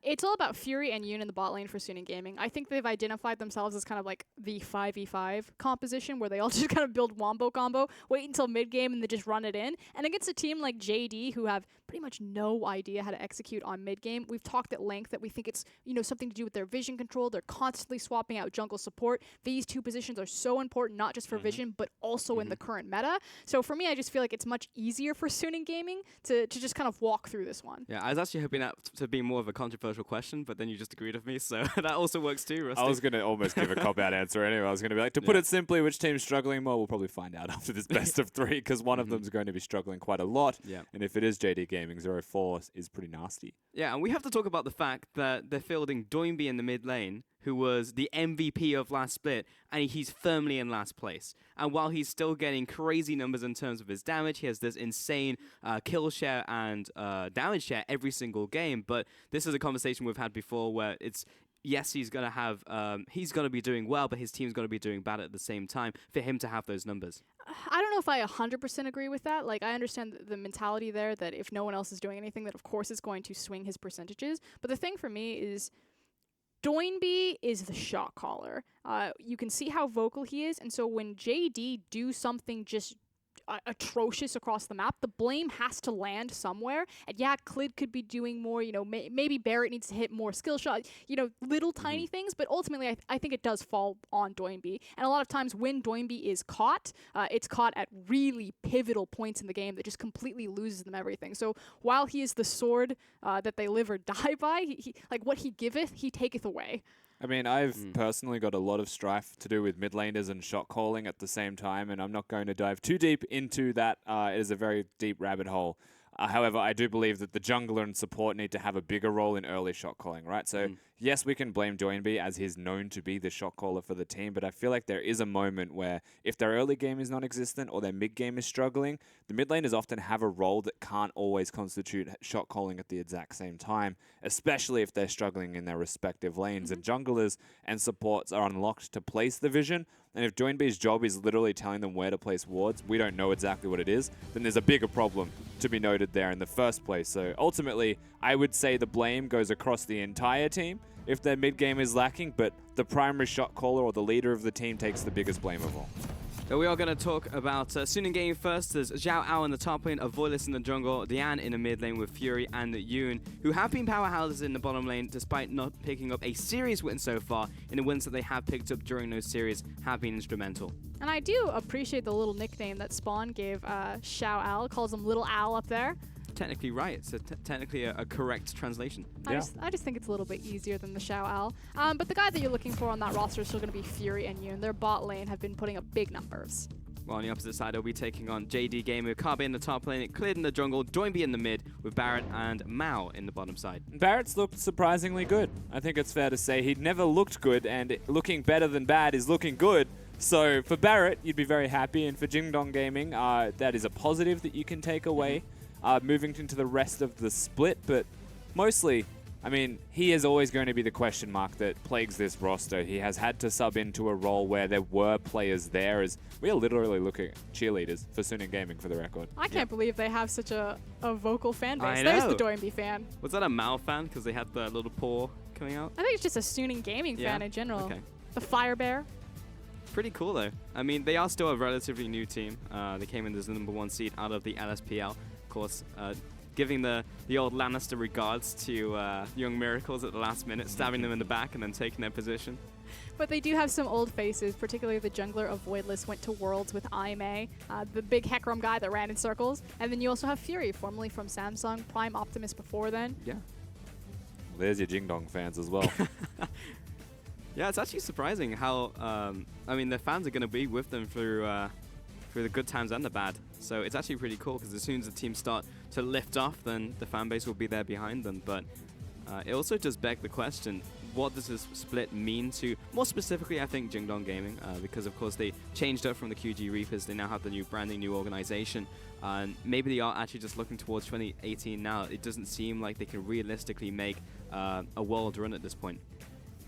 It's all about Fury and Yoon in the bot lane for Suning Gaming. I think they've identified themselves as kind of like the 5v5 composition where they all just kind of build wombo combo, wait until mid-game, and then just run it in. And against a team like JD, who have pretty much no idea how to execute on mid-game, we've talked at length that we think it's, you know, something to do with their vision control. They're constantly swapping out jungle support. These 2 positions are so important, not just for vision, but also in the current meta. So for me, I just feel like it's much easier for Suning Gaming to just kind of walk through this one. Yeah, I was actually hoping that to be more of a controversial question, but then you just agreed with me, so that also works too, Rusty. I was going to almost give a cop-out answer anyway. I was going to be like, to put it simply, which team's struggling more? We'll probably find out after this best of 3, because one of them's going to be struggling quite a lot. Yeah. And if it is JD Gaming, 0-4 is pretty nasty. Yeah, and we have to talk about the fact that they're fielding Doinby in the mid lane, who was the MVP of last split, and he's firmly in last place. And while he's still getting crazy numbers in terms of his damage, he has this insane kill share and damage share every single game. But this is a conversation we've had before where it's, yes, he's going to have, he's going to be doing well, but his team's going to be doing bad at the same time for him to have those numbers. I don't know if I 100% agree with that. Like, I understand the mentality there that if no one else is doing anything, that of course it's going to swing his percentages. But the thing for me is, Doinby is the shot caller. You can see how vocal he is, and so when JD do something just atrocious across the map, the blame has to land somewhere. And yeah, Clid could be doing more, you know, maybe Barrett needs to hit more skill shots, you know, little tiny things, but ultimately I think it does fall on Doinby. And a lot of times when Doinby is caught, it's caught at really pivotal points in the game that just completely loses them everything. So while he is the sword that they live or die by, he like what he giveth, he taketh away. I mean, I've personally got a lot of strife to do with mid laners and shot calling at the same time, and I'm not going to dive too deep into that. It is a very deep rabbit hole. However, I do believe that the jungler and support need to have a bigger role in early shot calling, right? So, yes, we can blame Doinby as he's known to be the shot caller for the team, but I feel like there is a moment where if their early game is non-existent or their mid game is struggling, the mid laners often have a role that can't always constitute shot calling at the exact same time, especially if they're struggling in their respective lanes. And junglers and supports are unlocked to place the vision, and if Doinby's job is literally telling them where to place wards, we don't know exactly what it is, then there's a bigger problem to be noted there in the first place. So ultimately, I would say the blame goes across the entire team if their mid game is lacking, but the primary shot caller or the leader of the team takes the biggest blame of all. So we are going to talk about Suning Gaming first. There's Zhao Ao in the top lane, Avoidless in the jungle, Diane in the mid lane with Fury and Yoon, who have been powerhouses in the bottom lane despite not picking up a series win so far. In the wins that they have picked up during those series have been instrumental. And I do appreciate the little nickname that Spawn gave Xiao Al, calls him Little Al up there. Technically right, so technically a correct translation. I just think it's a little bit easier than the Xiao Al. But the guy that you're looking for on that roster is still going to be Fury and Yoon. Their bot lane have been putting up big numbers. Well, on the opposite side, they'll be taking on JD Gaming with Kabe in the top lane, Clid in the jungle, Doinby in the mid, with Barrett and Mao in the bottom side. Barrett's looked surprisingly good. I think it's fair to say he'd never looked good, and looking better than bad is looking good. So for Barrett, you'd be very happy, and for Jingdong Gaming, that is a positive that you can take away. Moving into the rest of the split, but mostly, I mean, he is always going to be the question mark that plagues this roster. He has had to sub into a role where there were players there, as we are literally looking at cheerleaders for Suning Gaming, for the record. I can't believe they have such a vocal fan base. I There's know. the Doinby fan. Was that a Mao fan because they had the little paw coming out? I think it's just a Suning Gaming fan in general. Okay. The Fire Bear. Pretty cool though. I mean, they are still a relatively new team. They came in as the #1 seed out of the LSPL. Of course, giving the old Lannister regards to young Miracles at the last minute, stabbing them in the back and then taking their position. But they do have some old faces, particularly the jungler of Voidless went to Worlds with Aime, the big Hecarim guy that ran in circles. And then you also have Fury, formerly from Samsung, Prime Optimus before then. Yeah. Well, there's your Jingdong fans as well. Yeah, it's actually surprising how, I mean, the fans are going to be with them through the good times and the bad. So it's actually pretty cool because as soon as the teams start to lift off, then the fan base will be there behind them. But it also does beg the question, what does this split mean to, more specifically, I think, Jingdong Gaming, because, of course, they changed up from the QG Reapers. They now have the new branding, new organization. And maybe they are actually just looking towards 2018 now. It doesn't seem like they can realistically make a world run at this point.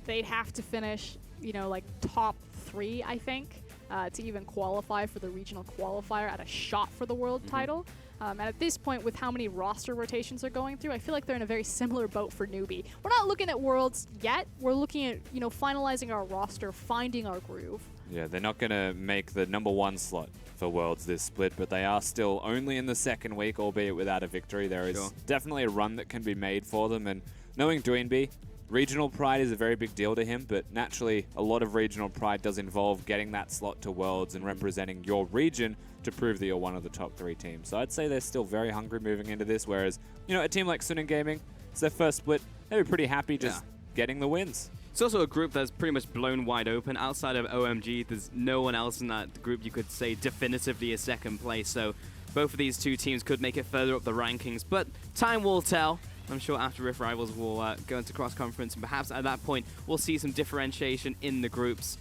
They'd have to finish, you know, like top 3, I think, to even qualify for the regional qualifier at a shot for the world title. And at this point, with how many roster rotations are going through, I feel like they're in a very similar boat for NewBee. We're not looking at Worlds yet. We're looking at, you know, finalizing our roster, finding our groove. Yeah, they're not going to make the #1 slot for Worlds this split, but they are still only in the second week, albeit without a victory. There is definitely a run that can be made for them, and knowing Doinby, regional pride is a very big deal to him, but naturally a lot of regional pride does involve getting that slot to Worlds and representing your region to prove that you're one of the top 3 teams. So I'd say they're still very hungry moving into this, whereas, you know, a team like SNG Gaming, it's their first split, they'd be pretty happy just getting the wins. It's also a group that's pretty much blown wide open. Outside of OMG, there's no one else in that group you could say definitively is second place, so both of these two teams could make it further up the rankings, but time will tell. I'm sure after Rift Rivals will go into cross-conference, and perhaps at that point we'll see some differentiation in the groups.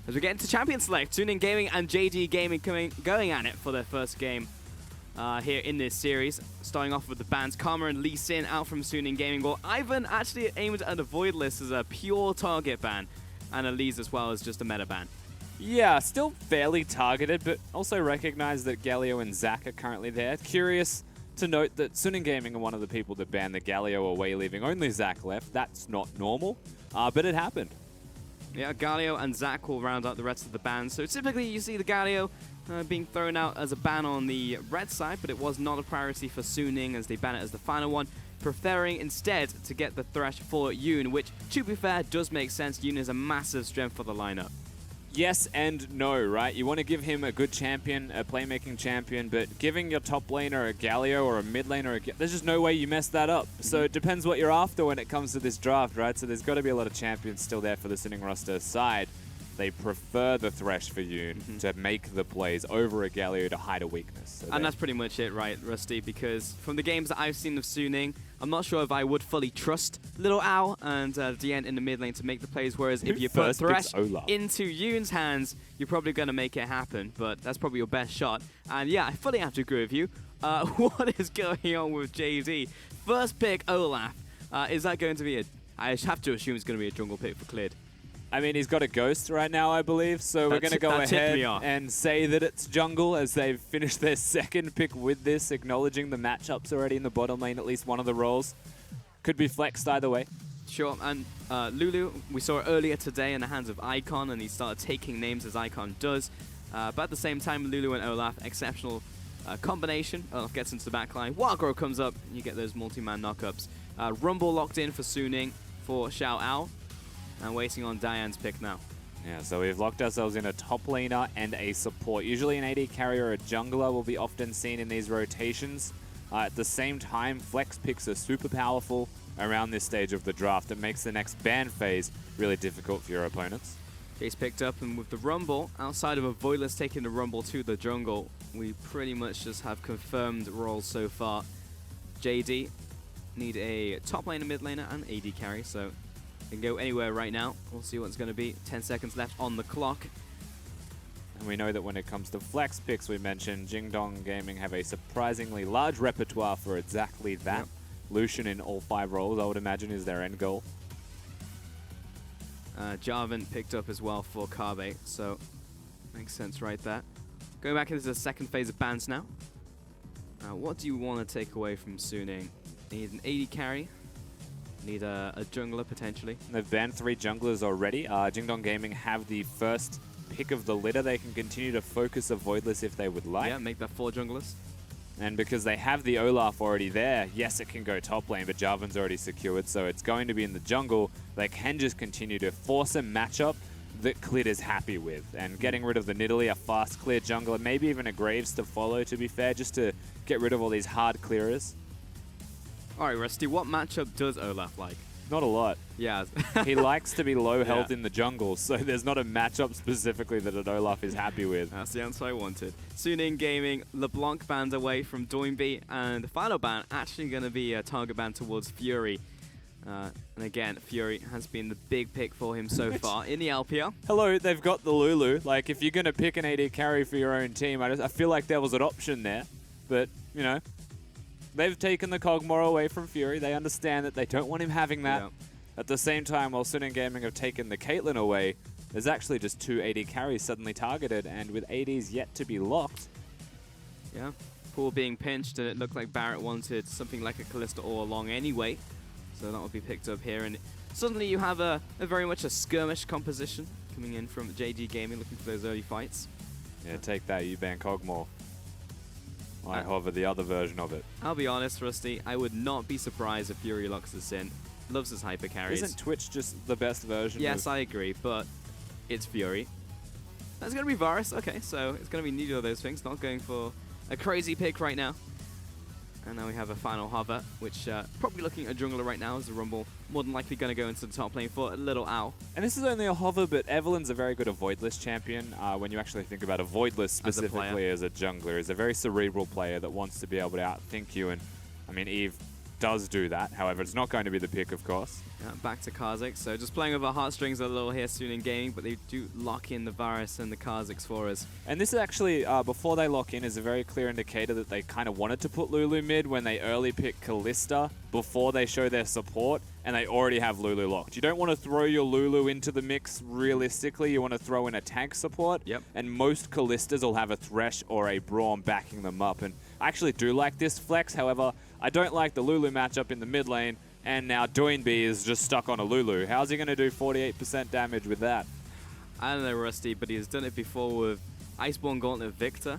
As we get into Champion Select, Suning Gaming and JDG Gaming going at it for their first game here in this series. Starting off with the bans, Karma and Lee Sin out from Suning Gaming, while Ivan actually aimed at a Voidless as a pure target ban, and Elise as well as just a meta ban. Yeah, still fairly targeted, but also recognize that Galio and Zach are currently there. Curious to note that Suning Gaming are one of the people that banned the Galio away, leaving only Zach left. That's not normal, but it happened. Yeah, Galio and Zach will round out the rest of the bans. So typically you see the Galio being thrown out as a ban on the red side, but it was not a priority for Suning as they ban it as the final one, preferring instead to get the Thresh for Yoon, which, to be fair, does make sense. Yoon is a massive strength for the lineup. Yes and no, right? You want to give him a good champion, a playmaking champion, but giving your top laner a Galio or a mid laner, there's just no way you mess that up. So it depends what you're after when it comes to this draft, right? So there's got to be a lot of champions still there for the Suning roster side. They prefer the Thresh for Yoon to make the plays over a Galio to hide a weakness. So and that's pretty much it, right, Rusty? Because from the games that I've seen of Suning, I'm not sure if I would fully trust Little Owl and DN in the mid lane to make the plays, whereas if you put Thresh into Yoon's hands, you're probably going to make it happen, but that's probably your best shot. And yeah, I fully have to agree with you. What is going on with JD? First pick, Olaf. Is that going to be I have to assume it's going to be a jungle pick for Cleared. I mean, he's got a Ghost right now, I believe, so we're going to go ahead and say that it's jungle as they've finished their second pick with this, acknowledging the matchups already in the bottom lane, at least one of the roles. Could be flexed either way. Sure, and Lulu, we saw earlier today in the hands of Icon, and he started taking names as Icon does. But at the same time, Lulu and Olaf, exceptional combination. Olaf gets into the backline, Wildgrow comes up, and you get those multi-man knockups. Rumble locked in for Suning for Xiao Ao. And waiting on Diane's pick now. Yeah, so we've locked ourselves in a top laner and a support. Usually an AD carrier or a jungler will be often seen in these rotations. At the same time, flex picks are super powerful around this stage of the draft. It makes the next ban phase really difficult for your opponents. Jace picked up, and with the Rumble, outside of a Voidless taking the Rumble to the jungle, we pretty much just have confirmed roles so far. JD need a top laner, mid laner, and AD carry, so can go anywhere right now. We'll see what it's going to be. 10 seconds left on the clock. And we know that when it comes to flex picks, we mentioned Jingdong Gaming have a surprisingly large repertoire for exactly that. Yep. Lucian in all 5 roles, I would imagine, is their end goal. Jarvan picked up as well for Carbe, so makes sense right there. Going back into the second phase of bans now. What do you want to take away from Suning? Need an AD carry. Need a jungler, potentially. They've banned 3 junglers already. Jingdong Gaming have the first pick of the litter. They can continue to focus a Voidless if they would like. Yeah, make that 4 junglers. And because they have the Olaf already there, yes, it can go top lane, but Jarvan's already secured, so it's going to be in the jungle. They can just continue to force a matchup that Clit is happy with. And getting rid of the Nidalee, a fast clear jungler, maybe even a Graves to follow, to be fair, just to get rid of all these hard clearers. All right, Rusty, what matchup does Olaf like? Not a lot. Yeah. He likes to be low health in the jungle, so there's not a matchup specifically that an Olaf is happy with. That's the answer I wanted. Suning Gaming, LeBlanc banned away from Doinby, and the final ban actually going to be a target ban towards Fury. And again, Fury has been the big pick for him so far in the LPL. Hello, they've got the Lulu. Like, if you're going to pick an AD carry for your own team, I feel like there was an option there. But, you know, they've taken the Kog'Maw away from Fury. They understand that they don't want him having that. Yeah. At the same time, while Suning Gaming have taken the Caitlyn away, there's actually just 2 AD carries suddenly targeted, and with ADs yet to be locked. Yeah, Pool being pinched, and it looked like Barrett wanted something like a Kalista all along anyway. So that will be picked up here, and suddenly you have a very much a skirmish composition coming in from JDG Gaming, looking for those early fights. Yeah, take that, you ban Kog'Maw. I hover the other version of it. I'll be honest, Rusty, I would not be surprised if Fury locks this in. Loves his hyper carries. Isn't Twitch just the best version? Yes, I agree, but it's Fury. That's going to be Varus. Okay, so it's going to be neither of those things. Not going for a crazy pick right now. And now we have a final hover, which probably looking at a jungler right now as the Rumble. More than likely going to go into the top lane for a little owl. And this is only a hover, but Evelyn's a very good avoidless champion. When you actually think about avoidless specifically as a jungler, is a very cerebral player that wants to be able to outthink you. And I mean, Eve does do that. However, it's not going to be the pick, of course. Back to Kha'Zix. So just playing with our heartstrings a little here soon in gaming, but they do lock in the Varus and the Kha'Zix for us. And this is actually, before they lock in, is a very clear indicator that they kind of wanted to put Lulu mid when they early pick Kalista before they show their support, and they already have Lulu locked. You don't want to throw your Lulu into the mix realistically. You want to throw in a tank support. Yep. And most Kalistas will have a Thresh or a Braum backing them up. And I actually do like this flex. However, I don't like the Lulu matchup in the mid lane. And now Doinby is just stuck on a Lulu. How's he going to do 48% damage with that? I don't know, Rusty, but he's done it before with Iceborne Gauntlet Victor,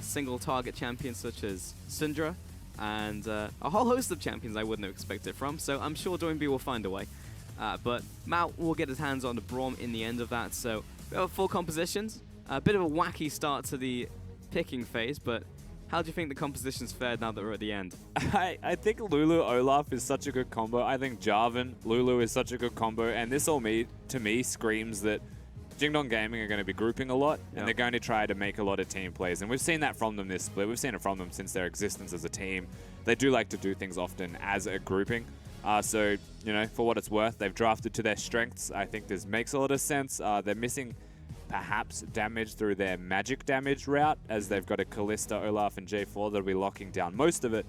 single target champions such as Syndra, and a whole host of champions I wouldn't have expected from, so I'm sure Doinby will find a way. But Mao will get his hands on the Braum in the end of that, so we have full compositions. A bit of a wacky start to the picking phase, but how do you think the composition's fared now that we're at the end? I think Lulu Olaf is such a good combo. I think Jarvan Lulu is such a good combo, and this all to me screams that Jingdong Gaming are going to be grouping a lot, and they're going to try to make a lot of team plays. And we've seen that from them this split. We've seen it from them since their existence as a team. They do like to do things often as a grouping. So, you know, for what it's worth, they've drafted to their strengths. I think this makes a lot of sense. They're missing perhaps damage through their magic damage route, as they've got a Kalista, Olaf, and J4 that'll be locking down most of it.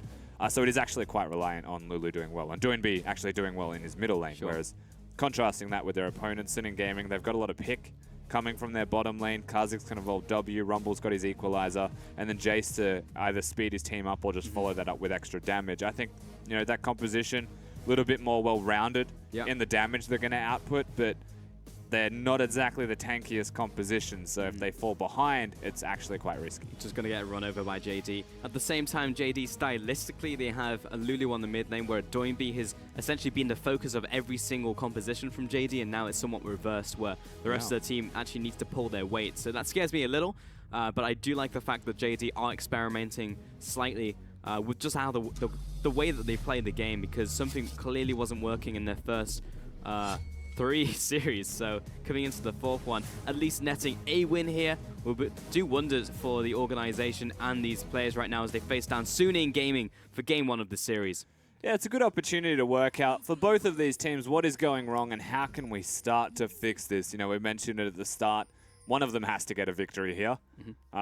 So it is actually quite reliant on Lulu doing well, and Doinby actually doing well in his middle lane, whereas contrasting that with their opponents, Sin Gaming, they've got a lot of pick coming from their bottom lane. Kha'Zix can evolve W, Rumble's got his equalizer, and then Jace to either speed his team up or just follow that up with extra damage. I think, you know, that composition, a little bit more well-rounded in the damage they're going to output, but they're not exactly the tankiest composition, so if they fall behind, it's actually quite risky. Just going to get run over by JD. At the same time, JD stylistically, they have a Lulu on the mid lane, where Doinby has essentially been the focus of every single composition from JD, and now it's somewhat reversed, where the rest of the team actually needs to pull their weight. So that scares me a little, but I do like the fact that JD are experimenting slightly with just how the way that they play the game, because something clearly wasn't working in their first 3 series, so coming into the 4th one, at least netting a win here will do wonders for the organization and these players right now as they face down Suning Gaming for game 1 of the series. Yeah, it's a good opportunity to work out for both of these teams what is going wrong and how can we start to fix this. You know, we mentioned it at the start. One of them has to get a victory here.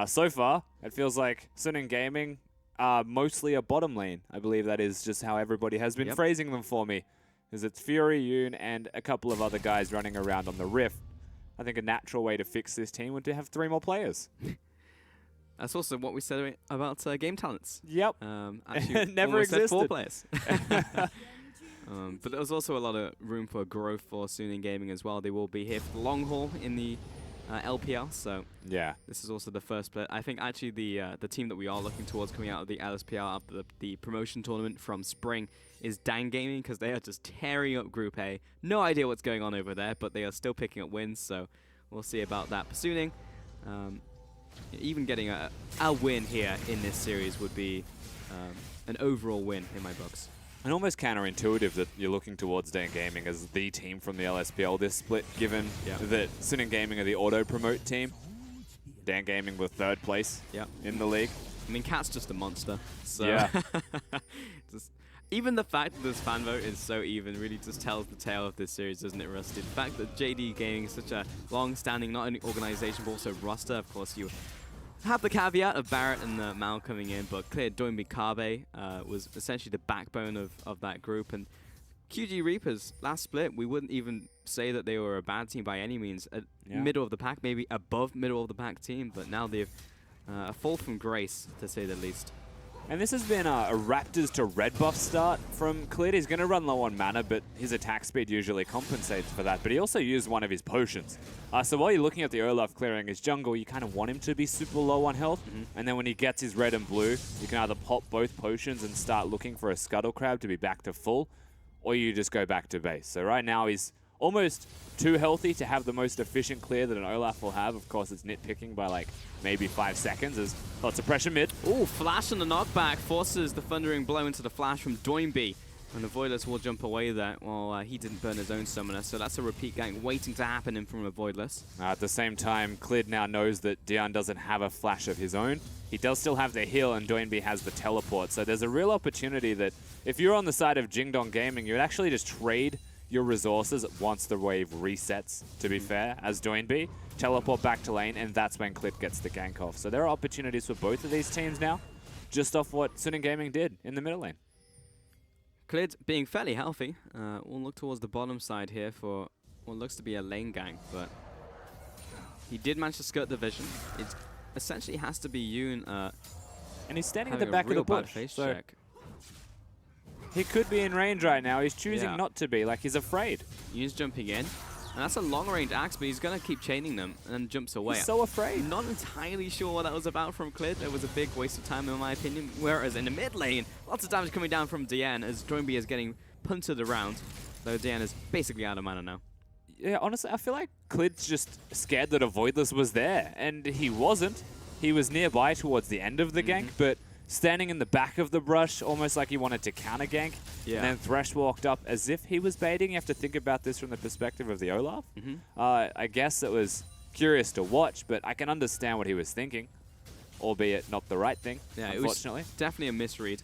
So far, it feels like Suning Gaming are mostly a bottom lane. I believe that is just how everybody has been phrasing them for me. Is it's Fury, Yoon, and a couple of other guys running around on the Rift. I think a natural way to fix this team would to have 3 more players. That's also what we said about game talents. Yep. Actually, never existed. 4 players. But there was also a lot of room for growth for Suning Gaming as well. They will be here for the long haul in the LPL, so yeah, this is also the first split. I think actually the team that we are looking towards coming out of the LSPL after the promotion tournament from spring is Dan Gaming, because they are just tearing up Group A. No idea what's going on over there, but they are still picking up wins, so we'll see about that. Pursuing, even getting a win here in this series would be an overall win in my books. And almost counterintuitive that you're looking towards Dan Gaming as the team from the LSPL this split, given that SNG Gaming are the auto-promote team. Dan Gaming were 3rd place in the league. I mean, Cat's just a monster. So yeah. Even the fact that this fan vote is so even really just tells the tale of this series, doesn't it, Rusty? The fact that JD Gaming is such a long-standing, not only organization, but also roster. Of course, you have the caveat of Barrett and Mal coming in, but clear Doinby Kabe was essentially the backbone of that group. And QG Reapers, last split, we wouldn't even say that they were a bad team by any means. Middle of the pack, maybe above middle of the pack team, but now they've a fall from grace, to say the least. And this has been a Raptors to red buff start from Clid. He's going to run low on mana, but his attack speed usually compensates for that. But he also used one of his potions. So while you're looking at the Olaf clearing his jungle, you kind of want him to be super low on health. And then when he gets his red and blue, you can either pop both potions and start looking for a Scuttle Crab to be back to full, or you just go back to base. So right now he's almost too healthy to have the most efficient clear that an Olaf will have. Of course, it's nitpicking by like maybe 5 seconds as lots of pressure mid. Ooh, flash on the knockback forces the thundering blow into the flash from Doinby. And the Voidless will jump away there. Well, he didn't burn his own summoner, so that's a repeat gank waiting to happen in from a Voidless. At the same time, Clid now knows that Dion doesn't have a flash of his own. He does still have the heal, and Doinby has the teleport. So there's a real opportunity that if you're on the side of Jingdong Gaming, you would actually just trade your resources once the wave resets, to be fair, as Doinby, teleport back to lane, and that's when Clid gets the gank off. So there are opportunities for both of these teams now, just off what SNG Gaming did in the middle lane. Clid being fairly healthy. We'll look towards the bottom side here for what looks to be a lane gank, but he did manage to skirt the vision. It essentially has to be Yoon. And he's standing at the back of the bush. So check. He could be in range right now. He's choosing not to be, like he's afraid. Yoon's jumping in. And that's a long-range axe, but he's going to keep chaining them and jumps away. He's so afraid. Not entirely sure what that was about from Clid. It was a big waste of time, in my opinion. Whereas in the mid lane, lots of damage coming down from Dian as Doinby is getting punted around. Though Dian is basically out of mana now. Yeah, honestly, I feel like Clid's just scared that a Voidless was there. And he wasn't. He was nearby towards the end of the gank, but standing in the back of the brush, almost like he wanted to counter gank. Yeah. And then Thresh walked up as if he was baiting. You have to think about this from the perspective of the Olaf. I guess it was curious to watch, but I can understand what he was thinking, albeit not the right thing, unfortunately. It was definitely a misread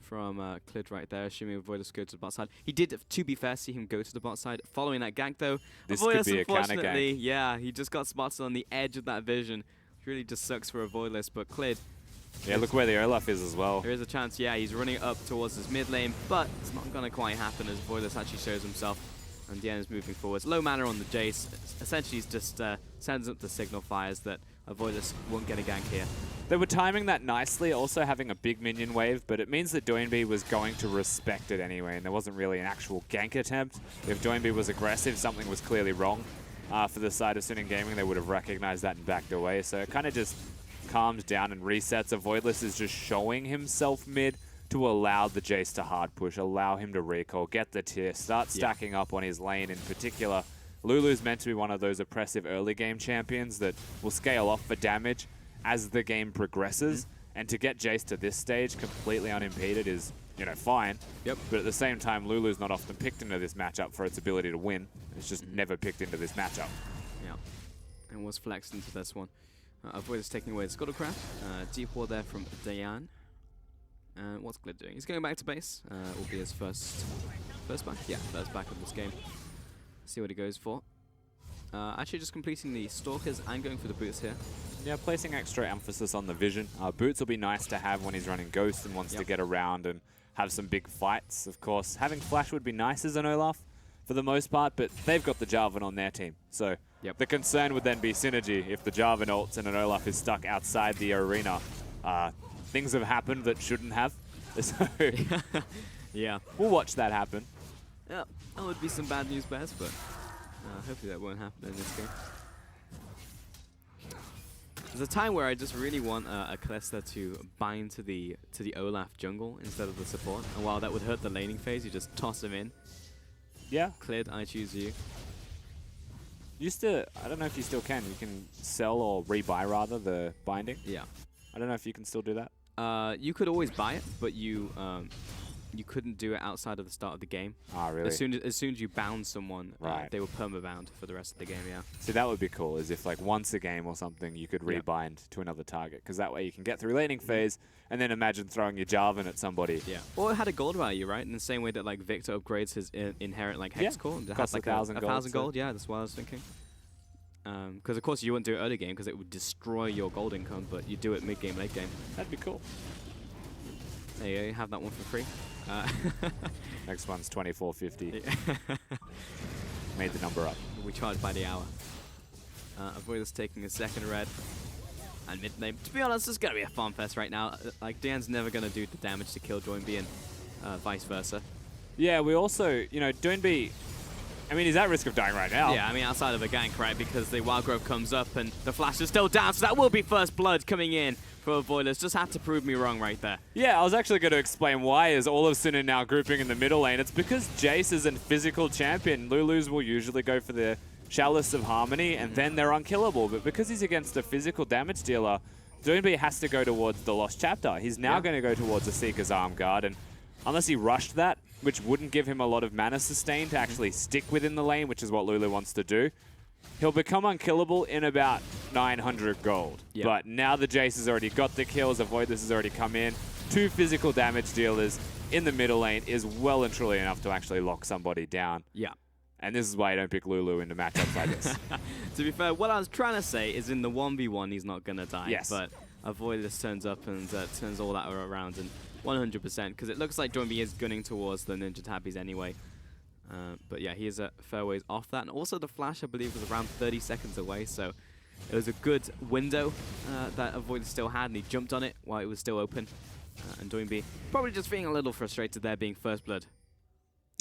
from Clid right there, assuming Voidless go to the bot side. He did, to be fair, see him go to the bot side. Following that gank, though, this Voidless, could be a counter unfortunately, gank. yeah, he just got spotted on the edge of that vision. Really just sucks for a Voidless, but Clid. Yeah, look where the Olaf is as well. There is a chance, yeah, he's running up towards his mid lane, but it's not going to quite happen as Voidless actually shows himself. And Dian is moving forwards. Low mana on the Jace. Essentially, he's just sends up the signal fires that a Voidless won't get a gank here. They were timing that nicely, also having a big minion wave, but it means that Doinby was going to respect it anyway, and there wasn't really an actual gank attempt. If Doinby was aggressive, something was clearly wrong. For the side of SNG Gaming, they would have recognized that and backed away, so it kind of just calms down and resets. A Voidless is just showing himself mid to allow the Jace to hard push, allow him to recall, get the tier, start stacking up on his lane in particular. Lulu's meant to be one of those oppressive early game champions that will scale off for damage as the game progresses, and to get Jace to this stage completely unimpeded is, you know, fine. But at the same time, Lulu's not often picked into this matchup for its ability to win. It's just never picked into this matchup. Yeah, and was flexed into this one. Voidless taking away the Scuttle Crab. Deep wall there from Dian. What's Clid doing? He's going back to base. Will be his first back? Yeah, first back of this game. See what he goes for. Actually just completing the Stalkers and going for the boots here. Yeah, placing extra emphasis on the vision. Boots will be nice to have when he's running Ghost and wants to get around and have some big fights. Of course, having Flash would be nice as an Olaf for the most part, but they've got the Jarvan on their team. So the concern would then be synergy. If the Jarvan ults and an Olaf is stuck outside the arena, things have happened that shouldn't have. So we'll watch that happen. Yeah, that would be some bad news, Bears, but hopefully that won't happen in this game. There's a time where I just really want a Kalista to bind to the Olaf jungle instead of the support. And while that would hurt the laning phase, you just toss him in. Yeah. Cleared, I choose you. I don't know if you still can. You can sell or rebuy rather the binding. Yeah. I don't know if you can still do that. You could always buy it, but you couldn't do it outside of the start of the game. Ah, really? As soon as you bound someone, right. They were permabound for the rest of the game. Yeah. So that would be cool. Is if like once a game or something you could rebind to another target, because that way you can get through laning phase, and then imagine throwing your Jarvan at somebody. Yeah. Or it had a gold value, right? In the same way that like Victor upgrades his inherent like hex core. It costs has like 1,000 gold. Yeah, that's what I was thinking. Because of course you wouldn't do it early game because it would destroy your gold income, but you do it mid game, late game. That'd be cool. There you go, you have that one for free. Next one's 24.50. Made the number up. We charge by the hour. Avoid us taking a second red. And mid lane. To be honest, it's gonna be a farm fest right now. Like Dan's never gonna do the damage to kill JoinB and vice versa. Yeah, we also, JoinB. I mean, he's at risk of dying right now. Yeah, I mean, outside of a gank, right? Because the Wild Growth comes up and the flash is still down, so that will be first blood coming in for Avoidless. Just have to prove me wrong right there. Yeah, I was actually going to explain why is all of Sin now grouping in the middle lane. It's because Jace is a physical champion. Lulus will usually go for the Chalice of Harmony, and then they're unkillable. But because he's against a physical damage dealer, JoinB has to go towards the Lost Chapter. He's now going to go towards the Seeker's Arm Guard, and unless he rushed that, which wouldn't give him a lot of mana sustain to actually stick within the lane, which is what Lulu wants to do, he'll become unkillable in about 900 gold. Yep. But now the Jace has already got the kills, Avoidless has already come in. 2 physical damage dealers in the middle lane is well and truly enough to actually lock somebody down. Yeah. And this is why I don't pick Lulu into matchups like this. To be fair, what I was trying to say is in the 1v1 he's not going to die. Yes. But Avoidless turns up and turns all that around, and 100%, because it looks like JoinB is gunning towards the Ninja Tabbies anyway. But yeah, he is a fair ways off that. And also the flash, I believe, was around 30 seconds away, so it was a good window that Avoidless still had, and he jumped on it while it was still open. And JoinB probably just feeling a little frustrated there being first blood.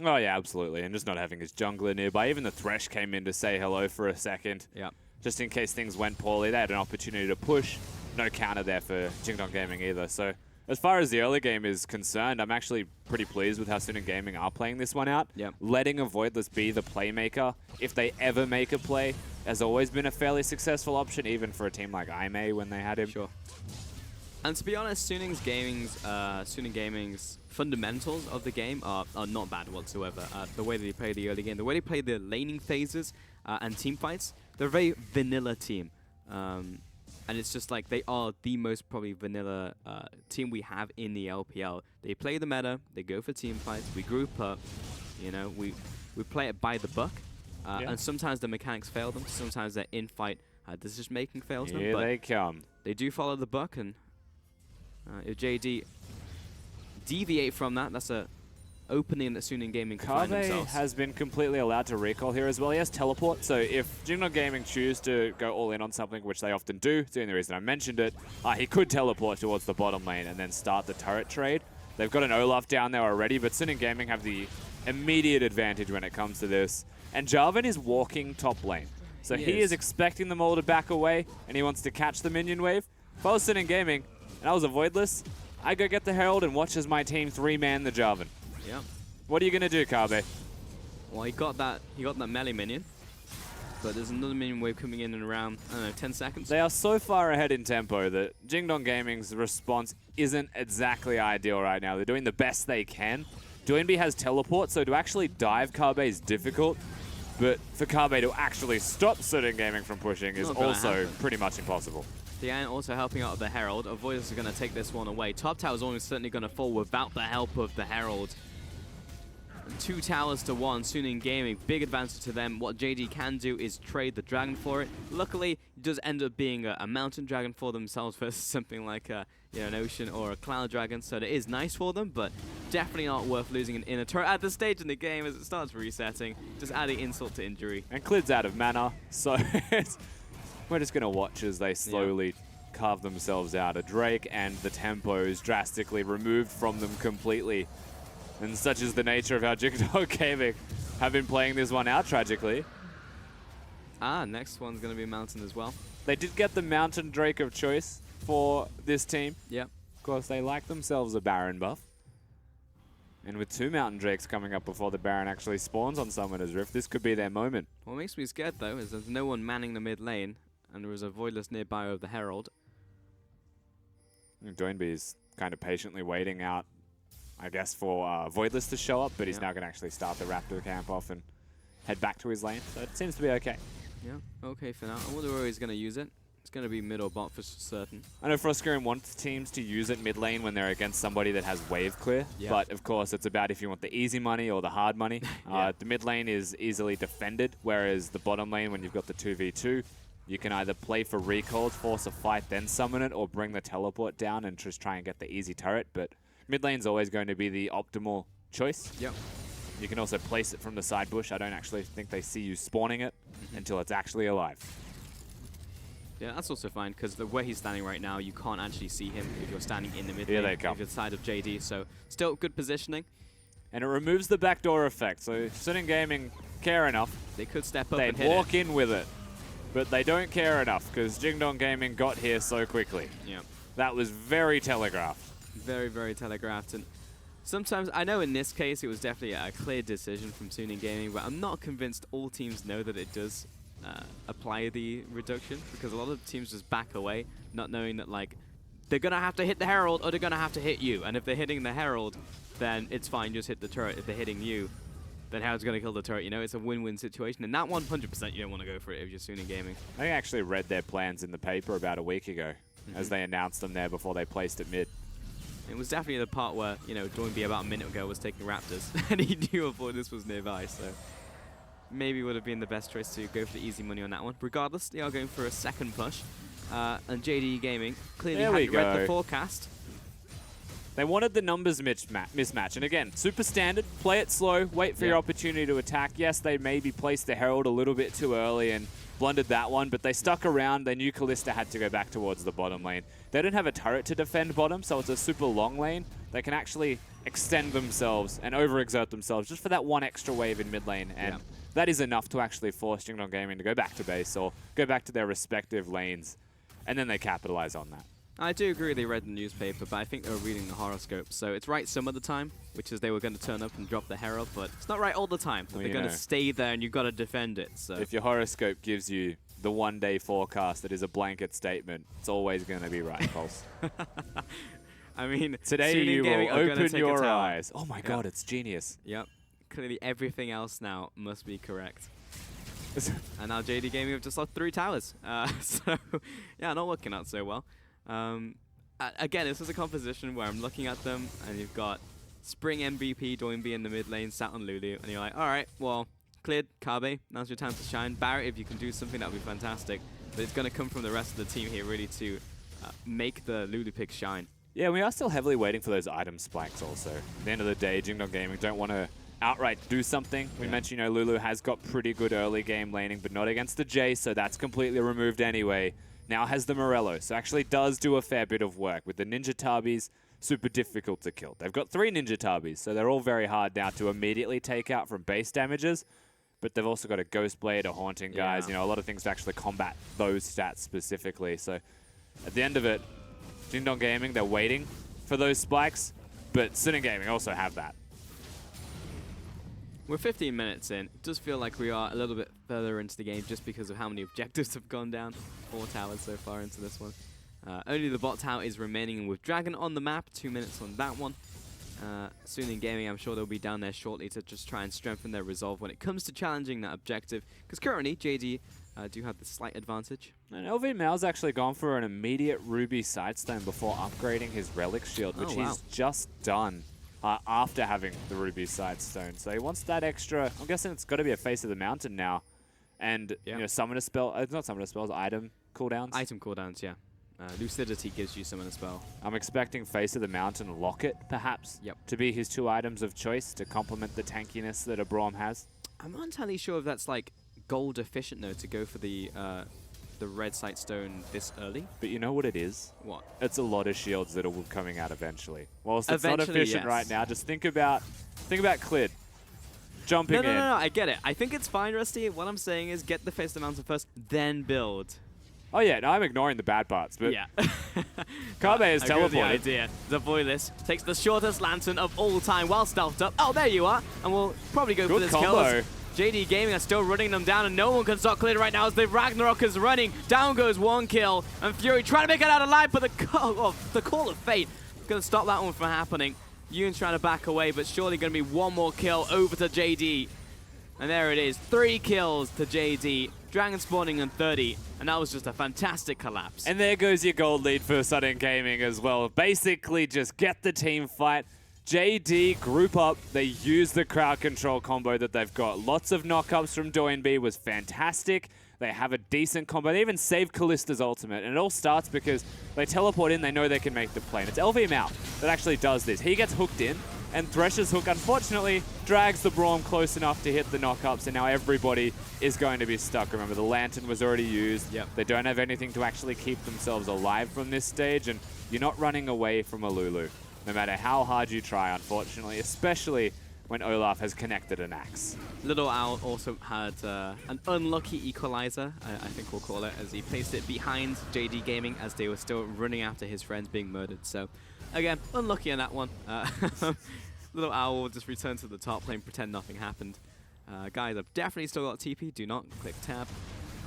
Oh yeah, absolutely, and just not having his jungler nearby. Even the Thresh came in to say hello for a second. Yeah. Just in case things went poorly, they had an opportunity to push. No counter there for Jingdong Gaming either, so as far as the early game is concerned, I'm actually pretty pleased with how Suning Gaming are playing this one out. Yep. Letting Avoidless be the playmaker, if they ever make a play, has always been a fairly successful option, even for a team like IMA when they had him. Sure. And to be honest, Suning Gaming's fundamentals of the game are not bad whatsoever. The way that they play the early game, the way they play the laning phases and team fights, they're a very vanilla team. And it's just like they are the most probably vanilla team we have in the LPL. They play the meta, they go for team fights, we group up, we play it by the book. And sometimes the mechanics fail them, sometimes their in-fight decision making fails them. Here but they come. They do follow the book, and if JD deviate from that, that's a opening that Suning Gaming can find Kave themselves. has been completely allowed to recall here as well. He has teleport, so if Jingdong Gaming choose to go all in on something, which they often do, it's the only reason I mentioned it, he could teleport towards the bottom lane and then start the turret trade. They've got an Olaf down there already, but Suning Gaming have the immediate advantage when it comes to this. And Jarvan is walking top lane. So he is expecting them all to back away, and he wants to catch the minion wave. If I was Suning Gaming, and I was Avoidless, I'd go get the Herald and watch as my team 3-man the Jarvan. Yeah. What are you going to do, Kabe? Well, he got that melee minion, but there's another minion wave coming in around, I don't know, 10 seconds. They are so far ahead in tempo that Jingdong Gaming's response isn't exactly ideal right now. They're doing the best they can. JoinB has teleport, so to actually dive Kabe is difficult, but for Kabe to actually stop Suning Gaming from pushing is also pretty much impossible. Diane also helping out of the Herald. Avoidless is going to take this one away. Top tower is almost certainly going to fall without the help of the Herald. 2 towers to 1, Suning Gaming, big advantage to them. What JD can do is trade the dragon for it. Luckily, it does end up being a mountain dragon for themselves versus something like an ocean or a cloud dragon, so it is nice for them, but definitely not worth losing in a turret at this stage in the game as it starts resetting, just adding insult to injury. And Clid's out of mana, so we're just going to watch as they slowly carve themselves out. A Drake and the tempo is drastically removed from them completely. And such is the nature of how Jingdong Gaming have been playing this one out, tragically. Next one's going to be Mountain as well. They did get the Mountain Drake of choice for this team. Yeah. Of course, they like themselves a Baron buff. And with 2 Mountain Drakes coming up before the Baron actually spawns on Summoner's Rift, this could be their moment. What makes me scared, though, is there's no one manning the mid lane, and there is a Voidless nearby of the Herald. Joinbee's kind of patiently waiting out, I guess, for Voidless to show up, but he's now going to actually start the Raptor camp off and head back to his lane, so it seems to be okay. Yeah, okay for now. I wonder where he's going to use it. It's going to be mid or bot for certain. I know Frostgrim wants teams to use it mid lane when they're against somebody that has wave clear, but of course it's about if you want the easy money or the hard money. The mid lane is easily defended, whereas the bottom lane, when you've got the 2v2, you can either play for recalls, force a fight, then summon it, or bring the teleport down and just try and get the easy turret, but mid lane's always going to be the optimal choice. Yep. You can also place it from the side bush. I don't actually think they see you spawning it until it's actually alive. Yeah, that's also fine, because the way he's standing right now, you can't actually see him if you're standing in the mid Here lane, they come. if you're the side of JD, so still good positioning. And it removes the backdoor effect, so Sudden Gaming care enough. They could step up They'd and hit walk in with it, but they don't care enough, because Jingdong Gaming got here so quickly. Yeah. That was very telegraphed. Very, very telegraphed. And sometimes, I know in this case, it was definitely a clear decision from Suning Gaming, but I'm not convinced all teams know that it does apply the reduction, because a lot of teams just back away, not knowing that, like, they're going to have to hit the Herald or they're going to have to hit you. And if they're hitting the Herald, then it's fine, just hit the turret. If they're hitting you, then Herald's going to kill the turret. You know, it's a win-win situation. And that 100% you don't want to go for it if you're Suning Gaming. I actually read their plans in the paper about a week ago, as they announced them there before they placed it mid. It was definitely the part where, you know, Joinbee about a minute ago was taking Raptors, and he knew this was nearby, so maybe would have been the best choice to go for the easy money on that one. Regardless, they are going for a second push, and JDG Gaming clearly hadn't read the forecast. They wanted the numbers mismatch, and again, super standard, play it slow, wait for your opportunity to attack. Yes, they maybe placed the Herald a little bit too early and blundered that one, but they stuck around. They knew Kalista had to go back towards the bottom lane. They don't have a turret to defend bottom, so it's a super long lane. They can actually extend themselves and overexert themselves just for that one extra wave in mid lane, and that is enough to actually force Jingdong Gaming to go back to base or go back to their respective lanes, and then they capitalize on that. I do agree they read the newspaper, but I think they were reading the horoscope. So it's right some of the time, which is they were going to turn up and drop the Herald, but it's not right all the time. Well, they're going to stay there and you've got to defend it. So if your horoscope gives you the one-day forecast that is a blanket statement, it's always going to be right, Pulse. I mean, today you will open your eyes. Oh my god, it's genius. Yep. Clearly everything else now must be correct. And now JD Gaming have just lost 3 towers. So, yeah, not working out so well. Again, this is a composition where I'm looking at them, and you've got Spring MVP, Joinbee in the mid lane, sat on Lulu, and you're like, alright, well, cleared, Kabe, now's your time to shine. Barrett, if you can do something, that would be fantastic. But it's going to come from the rest of the team here, really, to make the Lulu pick shine. Yeah, we are still heavily waiting for those item spikes also. At the end of the day, Jingdong Gaming don't want to outright do something. We mentioned, you know, Lulu has got pretty good early game laning, but not against the Jay, so that's completely removed anyway. Now has the Morello, so actually does do a fair bit of work. With the Ninja Tabis, super difficult to kill. They've got 3 Ninja Tabis, so they're all very hard now to immediately take out from base damages, but they've also got a Ghost Blade, a Haunting Guys, you know, a lot of things to actually combat those stats specifically. So at the end of it, Jingdong Gaming, they're waiting for those spikes, but Suning Gaming also have that. We're 15 minutes in. It does feel like we are a little bit further into the game just because of how many objectives have gone down. 4 towers so far into this one. Only the bot tower is remaining with Dragon on the map. 2 minutes on that one. Suning Gaming, I'm sure they'll be down there shortly to just try and strengthen their resolve when it comes to challenging that objective. Because currently, JD do have the slight advantage. And LV Mao's actually gone for an immediate Ruby Sightstone before upgrading his Relic Shield, which he's just done. After having the Ruby Sightstone. So he wants that extra, I'm guessing it's got to be a Face of the Mountain now. And, you know, Summoner Spell, not Summoner Spells, item cooldowns. Item cooldowns, yeah. Lucidity gives you Summoner Spell. I'm expecting Face of the Mountain Locket, perhaps, to be his 2 items of choice to complement the tankiness that a Braum has. I'm not entirely sure if that's, like, gold efficient, though, to go for the red Sightstone this early. But you know what it is? What? It's a lot of shields that are coming out eventually. Whilst it's not efficient right now, just think about Clid jumping in. No, I get it. I think it's fine, Rusty. What I'm saying is get the Face of the Mountain first, then build. Oh yeah, no, I'm ignoring the bad parts, but yeah. Kabe is I agree with the teleported. idea. Zavoilis takes the shortest lantern of all time while stealthed up. Oh, there you are. And we'll probably go for Good this combo. kill. JD Gaming are still running them down, and no one can stop clear right now as the Ragnarok is running. Down goes one kill, and Fury trying to make it out alive, but the call of fate going to stop that one from happening. Yoon's trying to back away, but surely going to be one more kill over to JD. And there it is, 3 kills to JD. Dragon spawning in 30, and that was just a fantastic collapse. And there goes your gold lead for Sudden Gaming as well. Basically, just get the team fight. JD group up. They use the crowd control combo that they've got. Lots of knockups from NewBee was fantastic. They have a decent combo. They even saved Kallista's ultimate. And it all starts because they teleport in. They know they can make the play. And it's LV Mao that actually does this. He gets hooked in. And Thresher's hook, unfortunately, drags the Braum close enough to hit the knockups, and now everybody is going to be stuck. Remember, the Lantern was already used. Yep. They don't have anything to actually keep themselves alive from this stage, and you're not running away from a Lulu, no matter how hard you try, unfortunately, especially when Olaf has connected an axe. Little Owl also had an unlucky equalizer, I think we'll call it, as he placed it behind JD Gaming as they were still running after his friends being murdered. So, again, unlucky on that one. Little Owl will just return to the top lane, pretend nothing happened. Guys, I've definitely still got TP. Do not click tab.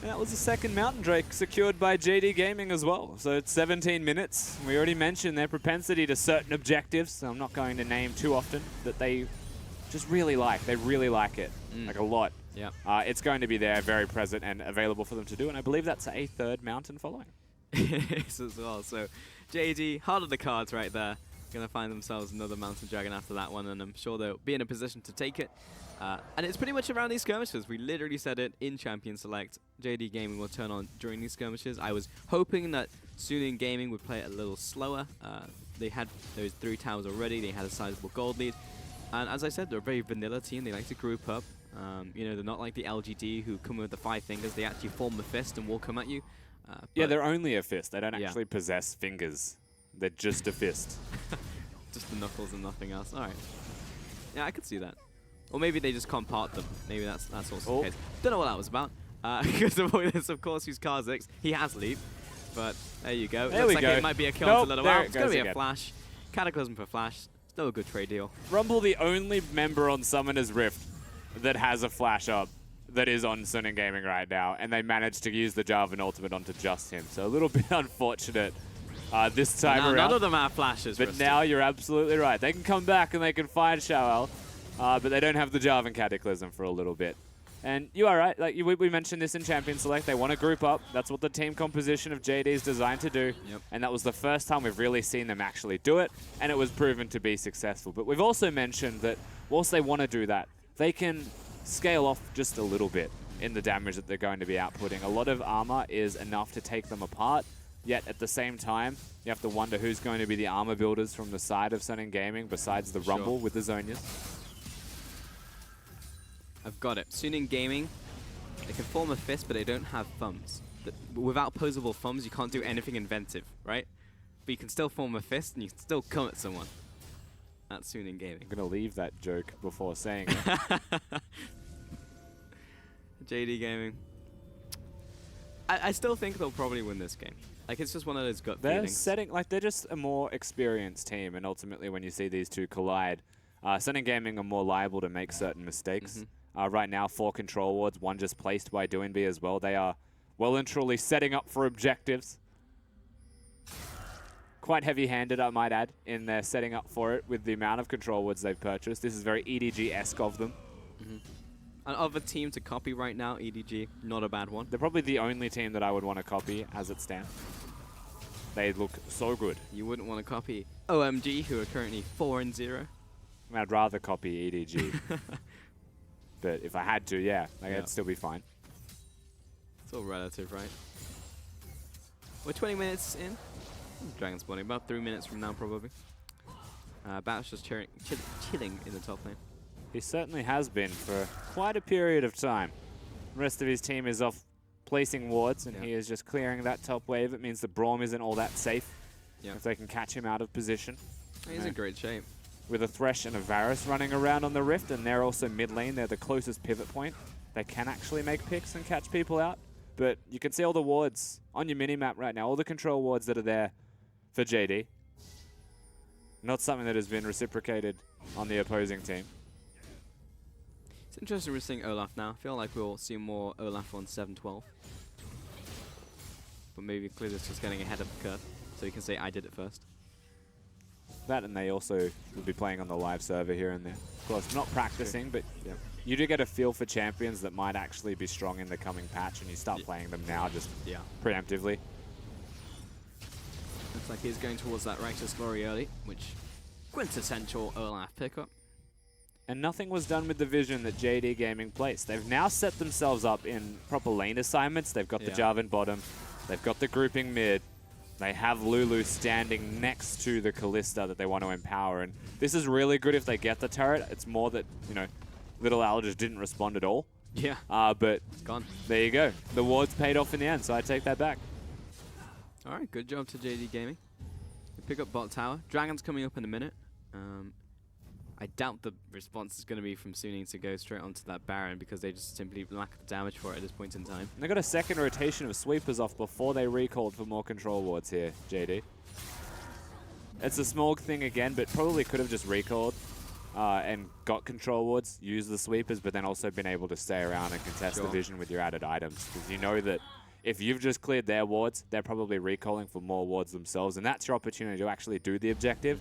And that was the second Mountain Drake secured by JD Gaming as well. So it's 17 minutes. We already mentioned their propensity to certain objectives, so I'm not going to name too often, that they just really like. They really like it, like a lot. Yeah. It's going to be there, very present and available for them to do, and I believe that's a third mountain following. It is as well. So JD, hard of the cards right there. Going to find themselves another Mountain Dragon after that one, and I'm sure they'll be in a position to take it. And it's pretty much around these skirmishes. We literally said it in Champion Select. JD Gaming will turn on during these skirmishes. I was hoping that Suning Gaming would play it a little slower. They had those 3 towers already. They had a sizable gold lead. And as I said, they're a very vanilla team. They like to group up. You know, they're not like the LGD who come with the 5 fingers. They actually form the fist and will come at you. Yeah, they're only a fist. They don't actually possess fingers. They're just a fist. Just the knuckles and nothing else. All right. Yeah, I could see that. Or maybe they just can't part them. Maybe that's also the case. Don't know what that was about. Because Avoidance, of course, who's Kha'Zix. He has leap. But there you go. There Looks we like go. it might be a kill to Little Wow. It's going to be a flash. Cataclysm for flash. Still a good trade deal. Rumble, the only member on Summoner's Rift that has a flash up that is on Suning Gaming right now, and they managed to use the Jarvan ultimate onto just him. So a little bit unfortunate this time around. None of them have flashes. But now you're absolutely right. They can come back and they can find Shawel, but they don't have the Jarvan Cataclysm for a little bit. And you are right. Like we mentioned this in Champion Select. They want to group up. That's what the team composition of JD is designed to do. Yep. And that was the first time we've really seen them actually do it, and it was proven to be successful. But we've also mentioned that whilst they want to do that, they can scale off just a little bit in the damage that they're going to be outputting. A lot of armor is enough to take them apart. Yet at the same time, you have to wonder who's going to be the armor builders from the side of Suning Gaming besides the Rumble with the Zonias. I've got it. Suning Gaming, they can form a fist, but they don't have thumbs. Without posable thumbs, you can't do anything inventive, right? But you can still form a fist, and you can still come at someone. That's Suning Gaming. I'm going to leave that joke before saying it. JD Gaming. I still think they'll probably win this game. Like, it's just one of those gut feelings. They're just a more experienced team, and ultimately when you see these two collide, Suning Gaming are more liable to make certain mistakes. Right now, 4 control wards, 1 just placed by NewBee as well. They are well and truly setting up for objectives. Quite heavy-handed, I might add, in their setting up for it with the amount of control wards they've purchased. This is very EDG-esque of them. Another team to copy right now, EDG, not a bad one. They're probably the only team that I would want to copy as it stands. They look so good. You wouldn't want to copy OMG, who are currently 4-0. I'd rather copy EDG. But if I had to, yeah, it'd still be fine. It's all relative, right? We're 20 minutes in. Dragon spawning, about 3 minutes from now, probably. Bat's just chilling in the top lane. He certainly has been for quite a period of time. The rest of his team is off placing wards, and he is just clearing that top wave. It means the Braum isn't all that safe if they can catch him out of position. He's in great shape. With a Thresh and a Varus running around on the Rift, and they're also mid lane. They're the closest pivot point. They can actually make picks and catch people out. but you can see all the wards on your mini-map right now, all the control wards that are there for JD. Not something that has been reciprocated on the opposing team. It's interesting we're seeing Olaf now. I feel like we'll see more Olaf on 7-12. But maybe Clidus just getting ahead of the curve, so he can say I did it first. That, and they also will be playing on the live server here and there. Of course, not practicing, but you do get a feel for champions that might actually be strong in the coming patch, and you start playing them now just preemptively. Looks like he's going towards that Righteous Glory early, which quintessential Olaf pickup. And nothing was done with the vision that JD Gaming placed. They've now set themselves up in proper lane assignments. They've got the Jarvan bottom. They've got the grouping mid. They have Lulu standing next to the Kalista that they want to empower. And this is really good if they get the turret. It's more that, you know, Little Al just didn't respond at all. Yeah. But it's gone. There you go. The wards paid off in the end, so I take that back. All right, good job to JD Gaming. We pick up bot tower. Dragon's coming up in a minute. I doubt the response is going to be from Suning to go straight onto that Baron because they just simply lack the damage for it at this point in time. They got a second rotation of sweepers off before they recalled for more control wards here, JD. It's a small thing again, but probably could have just recalled and got control wards, used the sweepers, but then also been able to stay around and contest the vision with your added items. Because you know that if you've just cleared their wards, they're probably recalling for more wards themselves, and that's your opportunity to actually do the objective.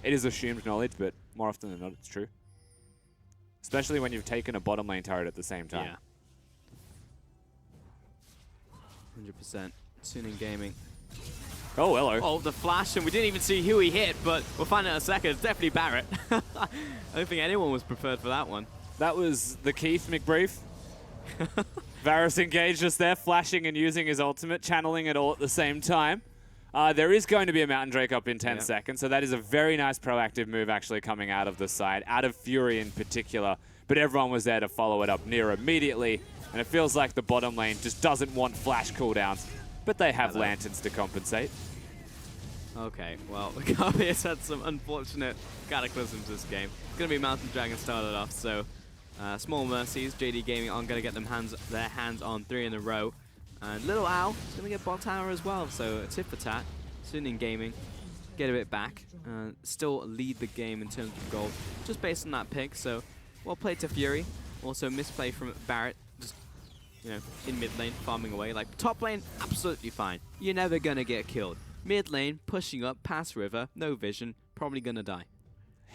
It is assumed knowledge, but more often than not, it's true. Especially when you've taken a bottom lane turret at the same time. Yeah. 100%. Suning Gaming. Oh, hello. Oh, the flash, and we didn't even see who he hit, but we'll find out in a second. It's definitely Barrett. I don't think anyone was preferred for that one. That was the Keith McBrief. Varus engaged just there, flashing and using his ultimate, channeling it all at the same time. There is going to be a Mountain Drake up in 10 seconds, so that is a very nice proactive move actually coming out of the side, out of Fury in particular, but everyone was there to follow it up near immediately, and it feels like the bottom lane just doesn't want flash cooldowns, but they have lanterns to compensate. Okay, well, the Gabi has had some unfortunate cataclysms this game. It's going to be Mountain Dragon started off, so small mercies. JD Gaming aren't going to get their hands on 3 in a row. And Little Al is going to get bot tower as well, so tit for tat. Suning Gaming get a bit back, still lead the game in terms of gold, just based on that pick. So well played to Fury. Also misplay from Barrett, just in mid lane farming away. Like top lane, absolutely fine. You're never going to get killed. Mid lane, pushing up past river, no vision, probably going to die.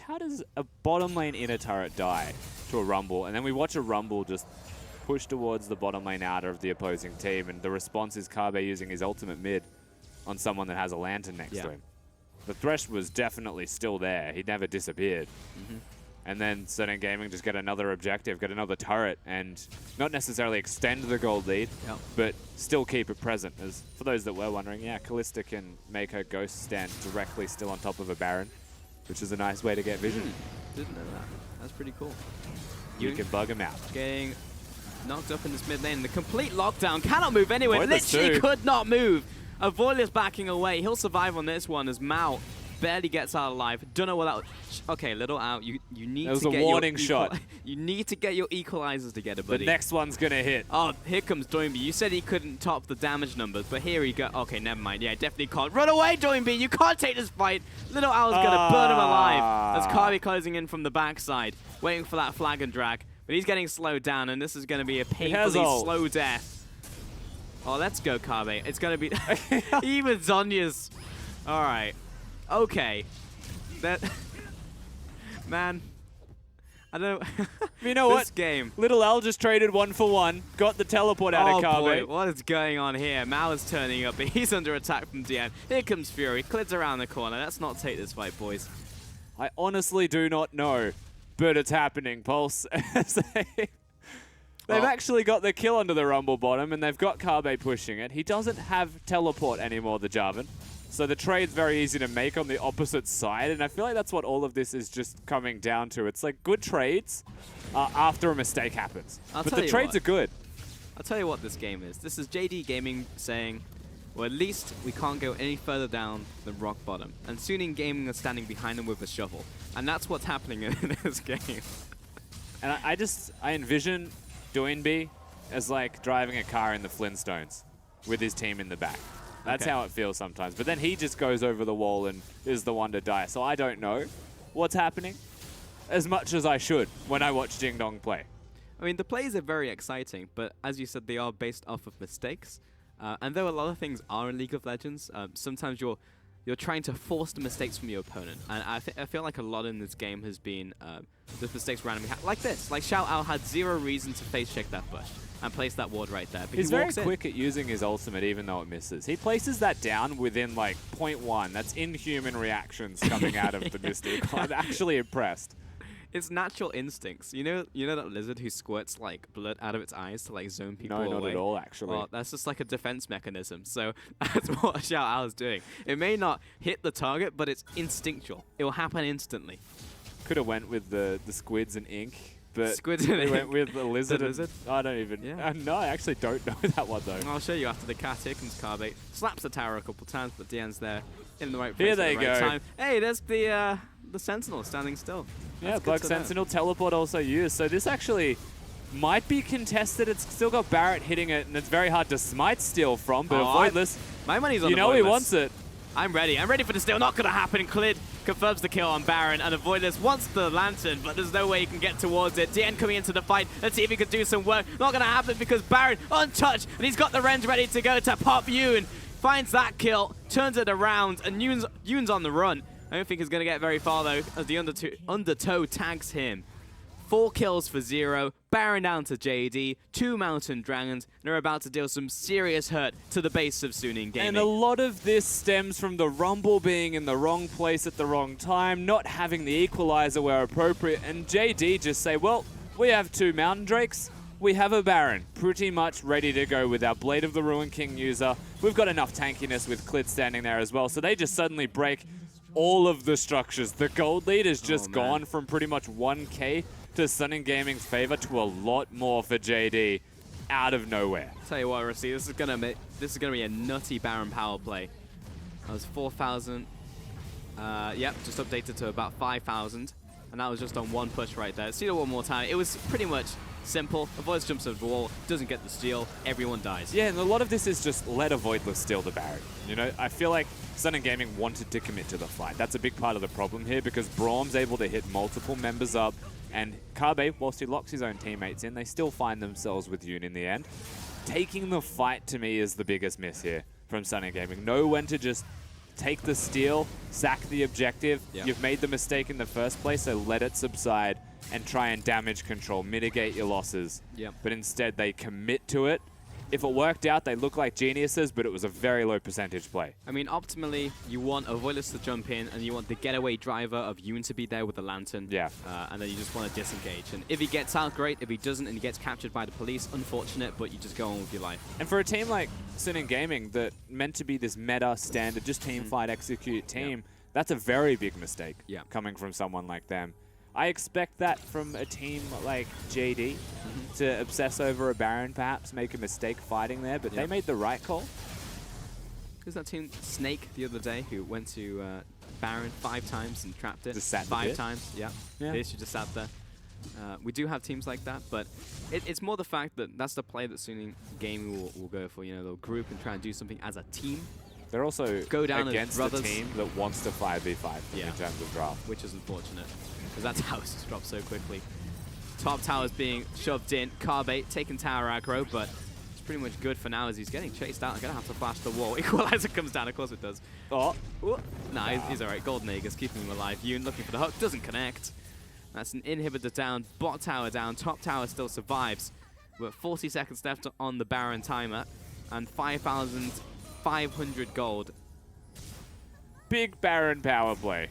How does a bottom lane inner turret die to a rumble, and then we watch a rumble just push towards the bottom lane out of the opposing team, and the response is Kabe using his ultimate mid on someone that has a lantern next to him. The Thresh was definitely still there. He never disappeared. And then Suning Gaming just get another objective, get another turret, and not necessarily extend the gold lead, but still keep it present. As for those that were wondering, yeah, Kalista can make her ghost stand directly still on top of a Baron, which is a nice way to get vision. Didn't know that. That's pretty cool. You can bug him out. Getting knocked up in this mid lane. The complete lockdown. Cannot move anywhere. Literally could not move. Avoidless backing away. He'll survive on this one as Mao barely gets out alive. Don't know what that was. Okay, Little Out. You need to get a warning shot. You need to get your equalizers together, buddy. The next one's going to hit. Oh, here comes Doinby. You said he couldn't top the damage numbers, but here he go. Okay, never mind. Yeah, definitely can't. Run away, Doinby. You can't take this fight. Little Owl's going to burn him alive as Kabi closing in from the backside, waiting for that flag and drag. But he's getting slowed down, and this is going to be a painfully slow death. Oh, let's go, Kabe. It's going to be even Zonya's. All right. Okay. That man. I don't know. You know what? Game. Little Al just traded 1 for 1. Got the teleport out of Kabe. Oh boy, what is going on here? Mao is turning up, but he's under attack from DN. Here comes Fury. Clids around the corner. Let's not take this fight, boys. I honestly do not know. But it's happening, Pulse. They've actually got the kill under the Rumble bottom, and they've got Kabe pushing it. He doesn't have teleport anymore, the Jarvan. So the trade's very easy to make on the opposite side, and I feel like that's what all of this is just coming down to. It's like good trades after a mistake happens. But the trades are good. I'll tell you what this game is. This is JD Gaming saying, well, at least we can't go any further down than rock bottom. And Suning Gaming is standing behind them with a shovel. And that's what's happening in this game. And I envision Doinby as like driving a car in the Flintstones with his team in the back. That's Okay. how it feels sometimes. But then he just goes over the wall and is the one to die. So I don't know what's happening as much as I should when I watch Jing Dong play. I mean, the plays are very exciting, but as you said, they are based off of mistakes. And though a lot of things are in League of Legends, sometimes you're trying to force the mistakes from your opponent. And I feel like a lot in this game has been just mistakes randomly. Like this. Like Xiao Ao had zero reason to face check that bush and place that ward right there. But He's he very walks in. quick at using his ultimate even though it misses. He places that down within like 0.1. That's inhuman reactions coming out of the Mystic. I'm actually impressed. It's natural instincts. You know that lizard who squirts like blood out of its eyes to like zone people No, away? not at all, actually. Well, that's just like a defense mechanism. So that's what Xiao Ao is doing. It may not hit the target, but it's instinctual. It will happen instantly. Could have went with the squids and ink, but Squids and they ink. went with the lizard. The lizard? I don't even. Yeah. No, I actually don't know that one though. I'll show you after the cat. Here comes Carbate. Slaps the tower a couple times, but Dian's there in the right place Here at they the right go. time. Hey, there's the Sentinel standing still. Yeah, That's good Bug to know. Sentinel teleport also used. So this actually might be contested. It's still got Barrett hitting it, and it's very hard to smite steal from, but Avoidless. My money's on You know he wants it. I'm ready. I'm ready for the steal. Not going to happen. Clid confirms the kill on Baron, and Avoidless wants the Lantern, but there's no way he can get towards it. Dien coming into the fight. Let's see if he can do some work. Not going to happen because Baron untouched, and he's got the Rens ready to go to pop Yoon. Finds that kill, turns it around, and Yoon's on the run. I don't think he's going to get very far, though, as the Undertow tags him. 4 kills for 0, Baron down to JD, 2 Mountain Dragons, and they're about to deal some serious hurt to the base of Suning Gaming. And a lot of this stems from the Rumble being in the wrong place at the wrong time, not having the equalizer where appropriate, and JD just say, well, we have 2 Mountain Drakes, we have a Baron, pretty much ready to go with our Blade of the Ruin King user. We've got enough tankiness with Clid standing there as well, so they just suddenly break all of the structures. The gold lead has just gone from pretty much 1k to Suning Gaming's favor to a lot more for JD out of nowhere. Tell you what, Rossi, this is gonna be a nutty Baron power play. That was 4,000. Yep, just updated to about 5,000, and that was just on one push right there. See it one more time. It was pretty much simple. Avoidless jumps over the wall, doesn't get the steal, everyone dies. Yeah, and a lot of this is just let Avoidless steal the Baron. You know, I feel like Suning Gaming wanted to commit to the fight. That's a big part of the problem here because Braum's able to hit multiple members up, and Kabe, whilst he locks his own teammates in, they still find themselves with Yoon in the end. Taking the fight, to me, is the biggest miss here from Suning Gaming. Know when to just take the steal, sack the objective. Yep. You've made the mistake in the first place, so let it subside and try and damage control, mitigate your losses. Yep. But instead, they commit to it. If it worked out, they look like geniuses, but it was a very low percentage play. I mean, optimally, you want Avoidless to jump in, and you want the getaway driver of Yoon to be there with the Lantern. Yeah. And then you just want to disengage. And if he gets out, great. If he doesn't and he gets captured by the police, unfortunate, but you just go on with your life. And for a team like Suning Gaming that meant to be this meta standard, just team fight, execute team, that's a very big mistake coming from someone like them. I expect that from a team like JD to obsess over a Baron, perhaps make a mistake fighting there, but they made the right call. Who's that team? Snake the other day who went to Baron 5 times and trapped it. Just sat 5 times, yeah. Yeah. They just sat there. We do have teams like that, but it's more the fact that that's the play that Suning Gaming will go for. You know, they'll group and try and do something as a team. They're also go down against as a brothers. team that wants to 5v5 in terms of draft. Which is unfortunate, because that tower's just dropped so quickly. Top tower's being shoved in. Carbate taking tower aggro, but it's pretty much good for now as he's getting chased out. I'm going to have to flash the wall. Equalizer comes down, of course it does. Oh. Nah, he's alright. Golden Aegis keeping him alive. Yoon looking for the hook, doesn't connect. That's an inhibitor down, bot tower down, top tower still survives. We're 40 seconds left on the Baron timer, and 5,500 gold. Big Baron power play.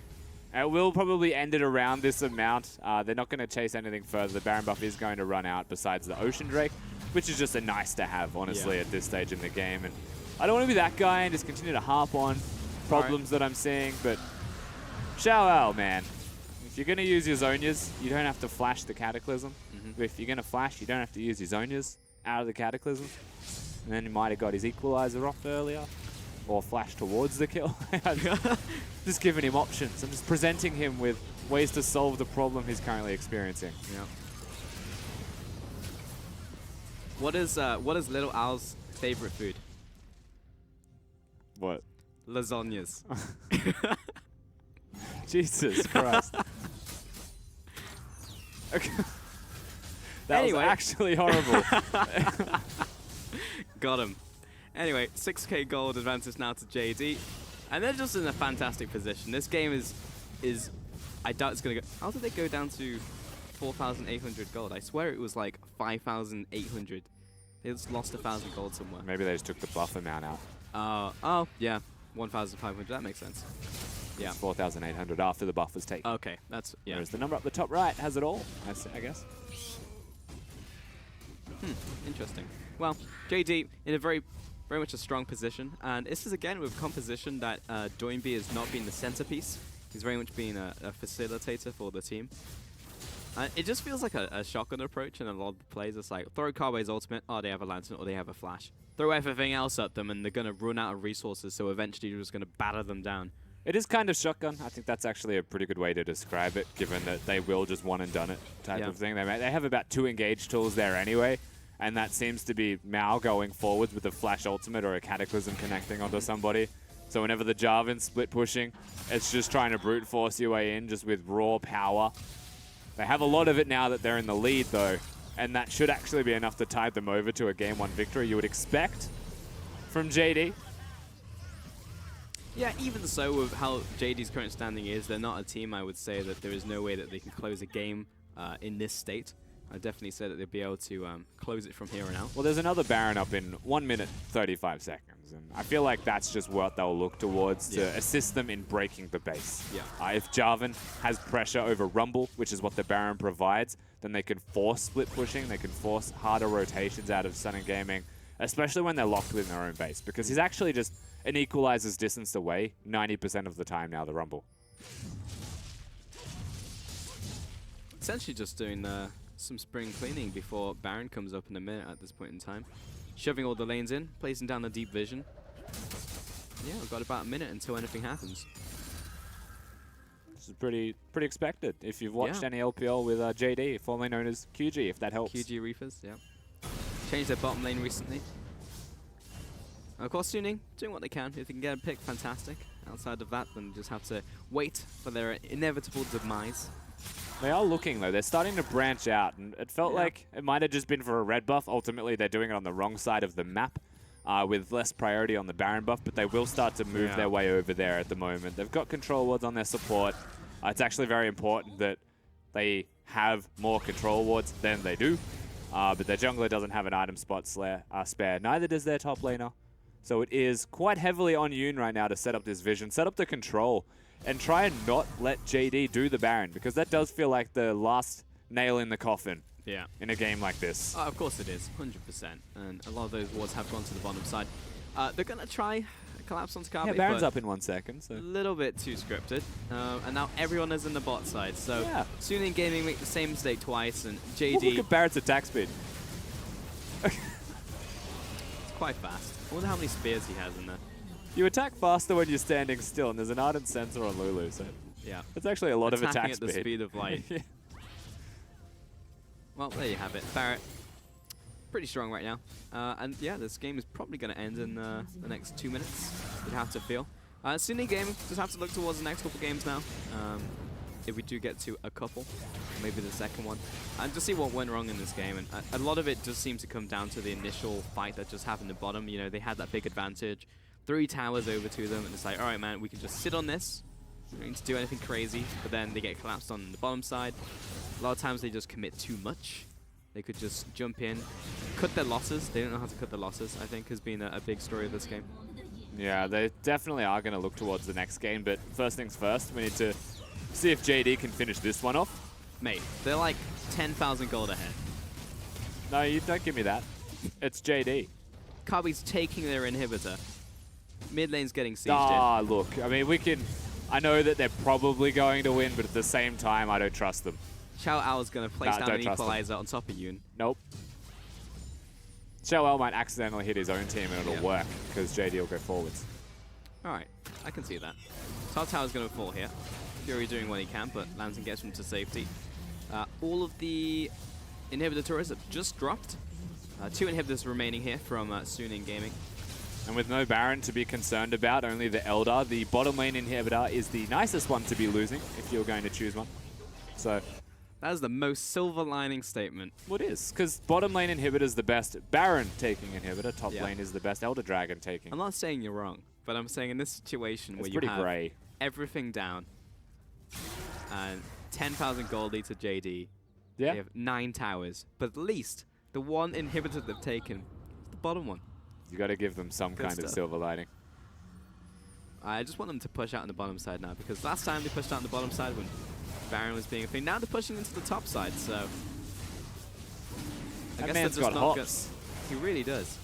We'll probably end it around this amount. They're not going to chase anything further. The Baron buff is going to run out besides the Ocean Drake, which is just a nice to have, honestly, at this stage in the game. And I don't want to be that guy and just continue to harp on problems that I'm seeing, but Xiao Ao, man. If you're going to use your Zonias, you don't have to flash the Cataclysm. If you're going to flash, you don't have to use your Zonias out of the Cataclysm. And then he might have got his Equalizer off earlier. Or flash towards the kill. Just giving him options. I'm just presenting him with ways to solve the problem he's currently experiencing. What is Little Al's favorite food? What? Lasagnas. Jesus Christ. Okay. That Anyway. was actually horrible. Got him. Anyway, 6k gold advances now to JD. And they're just in a fantastic position. This game is I doubt it's going to go... How did they go down to 4,800 gold? I swear it was like 5,800. They just lost 1,000 gold somewhere. Maybe they just took the buff amount out. Oh, yeah. 1,500. That makes sense. Yeah. 4,800 after the buff was taken. Okay, that's... Yeah. Whereas the number up the top right has it all, I guess. Interesting. Well, JD in a very much a strong position, and this is again with composition that NewBee has not been the centerpiece. He's very much been a facilitator for the team. It just feels like a shotgun approach in a lot of the plays. It's like, throw Carway's ultimate, oh, they have a lantern, or they have a flash. Throw everything else at them, and they're going to run out of resources, so eventually you're just going to batter them down. It is kind of shotgun. I think that's actually a pretty good way to describe it, given that they will just one and done it type of thing. They have about 2 engage tools there anyway, and that seems to be Mao going forwards with a flash ultimate or a cataclysm connecting onto somebody. So whenever the Jarvan's split pushing, it's just trying to brute force your way in just with raw power. They have a lot of it now that they're in the lead though, and that should actually be enough to tide them over to a game 1 victory, you would expect from JD. Yeah, even so, with how JD's current standing is, they're not a team I would say that there is no way that they can close a game in this state. I definitely say that they'll be able to close it from here on out. Well, there's another Baron up in 1 minute 35 seconds, and I feel like that's just what they'll look towards to assist them in breaking the base. Yeah. If Jarvan has pressure over Rumble, which is what the Baron provides, then they can force split pushing, they can force harder rotations out of SNG Gaming, especially when they're locked within their own base, because he's actually just an equalizer's distance away 90% of the time now, the Rumble. Essentially just doing some spring cleaning before Baron comes up in a minute at this point in time. Shoving all the lanes in, placing down the deep vision. Yeah, we've got about a minute until anything happens. This is pretty expected if you've watched any LPL with JD, formerly known as QG, if that helps. QG Reefers, yeah. Changed their bottom lane recently. Of course, Suning doing what they can. If they can get a pick, fantastic. Outside of that, then just have to wait for their inevitable demise. They are looking, though. They're starting to branch out, and it felt like it might have just been for a red buff. Ultimately, they're doing it on the wrong side of the map with less priority on the Baron buff, but they will start to move their way over there at the moment. They've got control wards on their support. It's actually very important that they have more control wards than they do, but their jungler doesn't have an item spot spare. Neither does their top laner. So it is quite heavily on Yoon right now to set up this vision, set up the control, and try and not let JD do the Baron, because that does feel like the last nail in the coffin in a game like this. Of course it is, 100%. And a lot of those wards have gone to the bottom side. They're going to try collapse onto Carby. Yeah, Baron's up in 1 second. A little bit too scripted. And now everyone is in the bot side. So NewBee Gaming make the same mistake twice, and JD... Look at Baron's attack speed. It's quite fast. I wonder how many spears he has in there. You attack faster when you're standing still, and there's an ardent sensor on Lulu, so it's actually a lot of attack at the speed of light. Well, there you have it. Barrett, pretty strong right now. And yeah, this game is probably going to end in the next 2 minutes, you'd have to feel. NewBee Gaming just have to look towards the next couple games now. If we do get to a couple, maybe the second one, and to see what went wrong in this game. And a lot of it does seem to come down to the initial fight that just happened at bottom. You know, they had that big advantage, 3 towers over to them, and it's like, all right, man, we can just sit on this. We don't need to do anything crazy, but then they get collapsed on the bottom side. A lot of times they just commit too much. They could just jump in, cut their losses. They don't know how to cut their losses, I think, has been a big story of this game. Yeah, they definitely are going to look towards the next game, but first things first, we need to see if JD can finish this one off. Mate, they're like 10,000 gold ahead. No, you don't give me that. It's JD. Carby's taking their inhibitor. Mid lane's getting sieged in. Look, I mean, I know that they're probably going to win, but at the same time, I don't trust them. Xiao Ao's going to place down an equalizer on top of Yoon. Nope. Xiao Ao might accidentally hit his own team and it'll work, because JD will go forwards. Alright, I can see that. Top tower's going to fall here. Fury doing what he can, but Lantern gets him to safety. All of the inhibitor turrets have just dropped. 2 inhibitors remaining here from Suning Gaming. And with no Baron to be concerned about, only the Elder, the bottom lane inhibitor is the nicest one to be losing if you're going to choose one. So that is the most silver lining statement. Well, it is, because bottom lane inhibitor is the best Baron taking inhibitor, top Yeah. lane is the best Elder Dragon taking. I'm not saying you're wrong, but I'm saying in this situation where It's you pretty have grey. everything down and 10,000 gold lead to JD, Yeah. they have 9 towers, but at least the one inhibitor they've taken is the bottom one. You got to give them some Good kind of stuff. silver lining. I just want them to push out on the bottom side now, because last time they pushed out on the bottom side when Baron was being a thing. Now they're pushing into the top side, so I That guess man's they're just got not hops. He really does.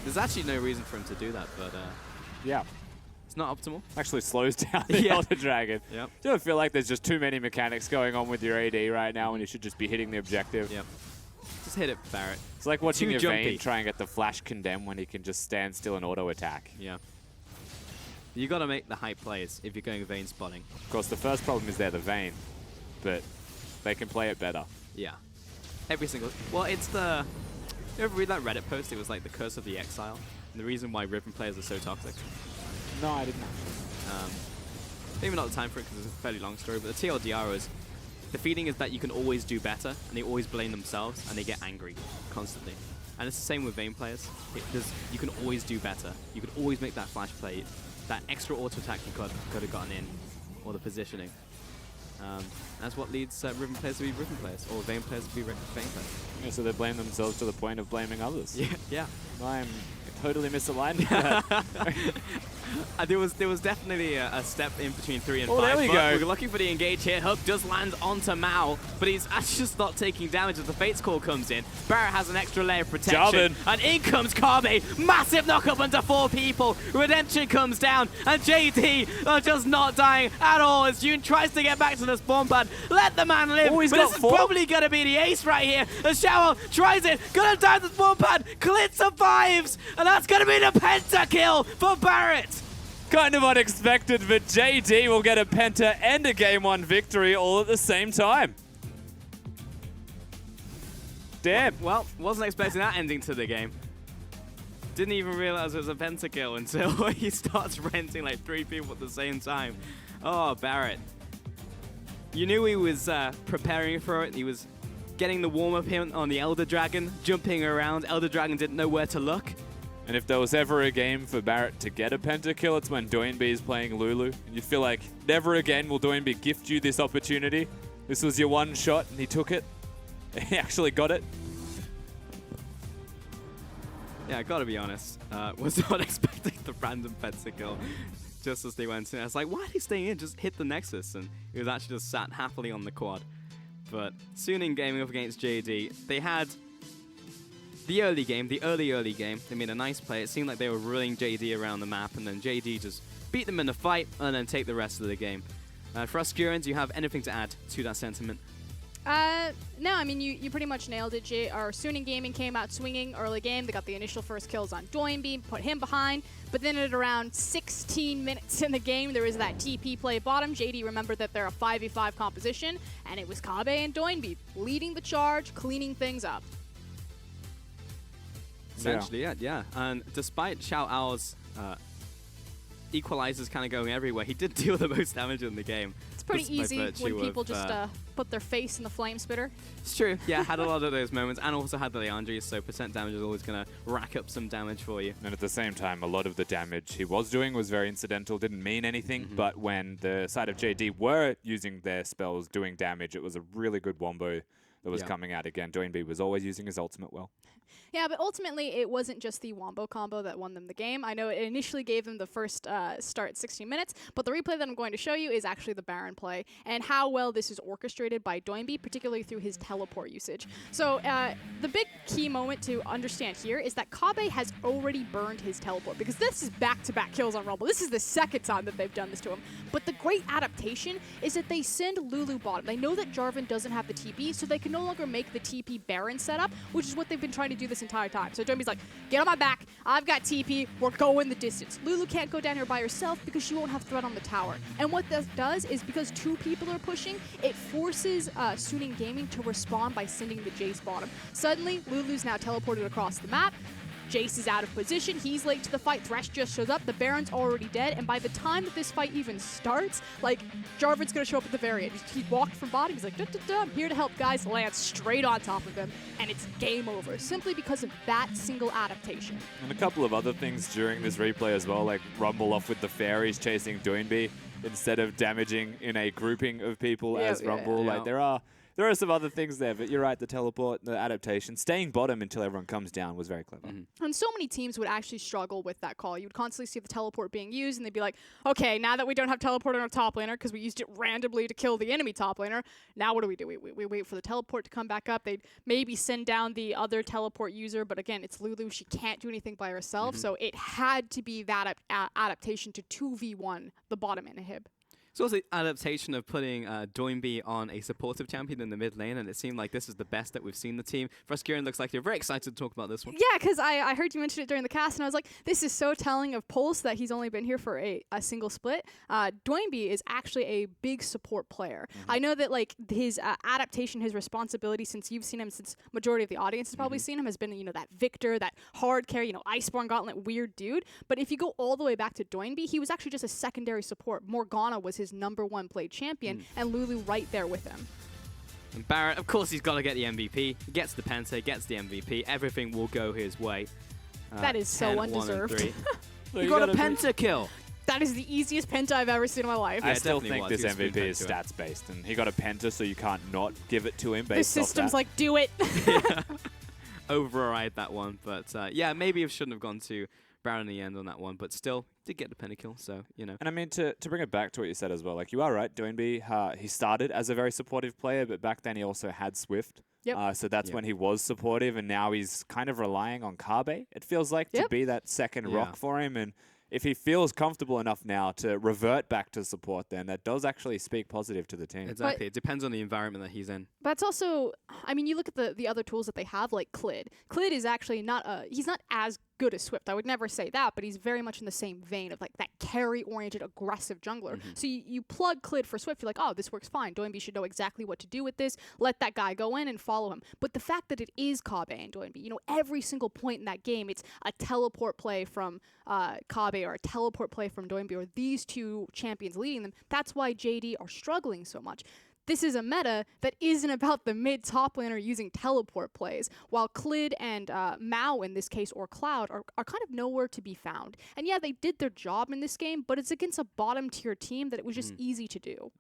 There's actually no reason for him to do that, but Yeah. it's not optimal. Actually slows down the Yeah. Elder Dragon. Yep. Do you feel like there's just too many mechanics going on with your AD right now when you should just be hitting the objective? Yep. Just hit it, Barrett. It's like watching Too your jumpy. Vayne try and get the flash condemn when he can just stand still and auto attack. Yeah. You got to make the high plays if you're going Vayne spotting. Of course, the first problem is they're the Vayne, but they can play it better. Yeah. Every single... Well, it's the... You ever read that Reddit post? It was like the curse of the exile. And the reason why Riven players are so toxic. No, I didn't. Maybe not the time for it because it's a fairly long story, but the TLDR is... The feeling is that you can always do better, and they always blame themselves, and they get angry constantly. And it's the same with Vayne players. You can always do better. You can always make that flash play, that extra auto attack you could have gotten in, or the positioning. That's what leads Riven players to be Riven players, or Vayne players to be Vayne players. Yeah, so they blame themselves to the point of blaming others. Yeah, yeah. I'm totally misaligned. There was definitely a step in between 3 and 5. There we but go. We're looking for the engage here. Hook does land onto Mao, but he's actually just not taking damage as the Fates Call comes in. Barrett has an extra layer of protection. Jarvan. And in comes Kabe. Massive knockup onto 4 people. Redemption comes down, and JD are just not dying at all as June tries to get back to the spawn pad. Let the man live. Oh, he's but got this is 4. probably going to be the ace right here. As Shower tries it. Gonna dive the spawn pad. Clit survives. And that's going to be the pentakill for Barrett. Kind of unexpected, but JD will get a penta and a Game 1 victory all at the same time. Damn. Well, wasn't expecting that ending to the game. Didn't even realize it was a pentakill until he starts renting like 3 people at the same time. Oh, Barrett. You knew he was preparing for it. He was getting the warm-up here on the Elder Dragon, jumping around. Elder Dragon didn't know where to look. And if there was ever a game for Barrett to get a pentakill, it's when Doinby is playing Lulu. And you feel like, never again will Doinby gift you this opportunity. This was your one shot, and he took it. He actually got it. Yeah, I gotta be honest. Was not expecting the random pentakill just as they went in. I was like, why are they staying in? Just hit the Nexus. And he was actually just sat happily on the quad. But Suning Gaming up against JD, they had the early game, the early game. They made a nice play. It seemed like they were running JD around the map, and then JD just beat them in the fight and then take the rest of the game. For us, Guren, do you have anything to add to that sentiment? No, I mean, you pretty much nailed it, Our Suning Gaming came out swinging early game. They got the initial first kills on Doinby, put him behind. But then at around 16 minutes in the game, there was that TP play bottom. JD remembered that they're a 5v5 composition, and it was Kabe and Doinby leading the charge, cleaning things up. Essentially, yeah. And despite Xiao Ao's equalizers kind of going everywhere, he did deal the most damage in the game. It's pretty easy when people just put their face in the flame spitter. It's true. Yeah, had a lot of those moments, and also had the Leandri, so percent damage is always going to rack up some damage for you. And at the same time, a lot of the damage he was doing was very incidental, didn't mean anything, but when the side of JD were using their spells, doing damage, it was a really good wombo that was coming out again. Doinby was always using his ultimate well. Yeah, but ultimately, it wasn't just the Wombo combo that won them the game. I know it initially gave them the first start at 16 minutes, but the replay that I'm going to show you is actually the Baron play and how well this is orchestrated by Doinby, particularly through his teleport usage. So the big key moment to understand here is that Kabe has already burned his teleport, because this is back-to-back kills on Rumble. This is the second time that they've done this to him. But the great adaptation is that they send Lulu bottom. They know that Jarvan doesn't have the TP, so they can can no longer make the TP Baron setup, which is what they've been trying to do this entire time. So Doinbee's like, get on my back, I've got TP, we're going the distance. Lulu can't go down here by herself because she won't have threat on the tower. And what this does is because 2 people are pushing, it forces Suning Gaming to respond by sending the Jace bottom. Suddenly, Lulu's now teleported across the map. Jace is out of position, he's late to the fight, Thresh just shows up, the Baron's already dead, and by the time that this fight even starts, like, Jarvan's gonna show up at the very end. He walked from bottom, he's like, duh, I'm here to help, guys, lands straight on top of him, and it's game over, simply because of that single adaptation. And a couple of other things during this replay as well, like Rumble off with the fairies chasing Doinbee instead of damaging in a grouping of people as Rumble. Like, there are some other things there, but you're right, the teleport, the adaptation, staying bottom until everyone comes down was very clever. And so many teams would actually struggle with that call. You would constantly see the teleport being used, and they'd be like, okay, now that we don't have teleport on our top laner because we used it randomly to kill the enemy top laner, now what do? We wait for the teleport to come back up. They'd maybe send down the other teleport user, but again, it's Lulu. She can't do anything by herself, so it had to be that adaptation to 2v1 the bottom inhib. It's also the adaptation of putting Doinbee on a supportive champion in the mid lane, and it seemed like this is the best that we've seen the team. Fruskieran, looks like you're very excited to talk about this one. Yeah, because I heard you mention it during the cast, and I was like, this is so telling of Pulse that he's only been here for a single split. Doinbee is actually a big support player. I know that like his adaptation, his responsibility, since you've seen him, since majority of the audience has probably seen him, has been, you know, that Victor, that hard carry, you know, Iceborne Gauntlet, weird dude. But if you go all the way back to Doinbee, he was actually just a secondary support. Morgana was his #1 played champion, and Lulu right there with him. And Barrett, of course, he's got to get the MVP. He gets the Penta, gets the MVP. Everything will go his way. That is so 10, undeserved. 1 and 3. You got a Penta kill. That is the easiest Penta I've ever seen in my life. I still think this MVP is stats based, and he got a Penta, so you can't not give it to him based The off system's that. like, do it. Override that one, but yeah, maybe it shouldn't have gone to Baron in the end on that one, but still did get the pentakill, so, you know. And I mean, to bring it back to what you said as well, like, you are right, Doinbee, he started as a very supportive player, but back then he also had Swift. Yep. So that's when he was supportive, and now he's kind of relying on Kabe, it feels like, to be that second rock for him. And if he feels comfortable enough now to revert back to support, then that does actually speak positive to the team. Exactly. It depends on the environment that he's in. But it's also, I mean, you look at the other tools that they have, like Clid. Clid is actually he's not as good as Swift. I would never say that, but he's very much in the same vein of like that carry-oriented, aggressive jungler. So you plug Clid for Swift, you're like, oh, this works fine. Doinbee should know exactly what to do with this. Let that guy go in and follow him. But the fact that it is Kabe and Doinbee, you know, every single point in that game, it's a teleport play from Kabe or a teleport play from Doinbee or these two champions leading them. That's why JD are struggling so much. This is a meta that isn't about the mid-top laner using teleport plays, while Clid and Mao, in this case, or Cloud, are kind of nowhere to be found. And yeah, they did their job in this game, but it's against a bottom-tier team that it was just easy to do.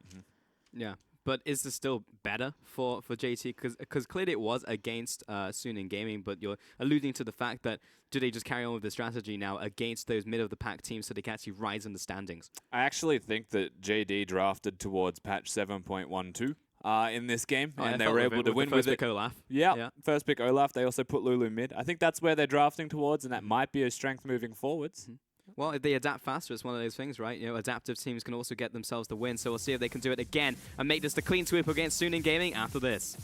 Yeah, but is this still better for JT? Because clearly it was against Suning Gaming, but you're alluding to the fact that do they just carry on with the strategy now against those mid-of-the-pack teams so they can actually rise in the standings? I actually think that JD drafted towards patch 7.12 in this game, and they were able to win with it. First pick Olaf. Yeah, first pick Olaf. They also put Lulu mid. I think that's where they're drafting towards, and that might be a strength moving forwards. Well, if they adapt faster, it's one of those things, right? You know, adaptive teams can also get themselves the win, so we'll see if they can do it again and make this the clean sweep against Suning Gaming after this.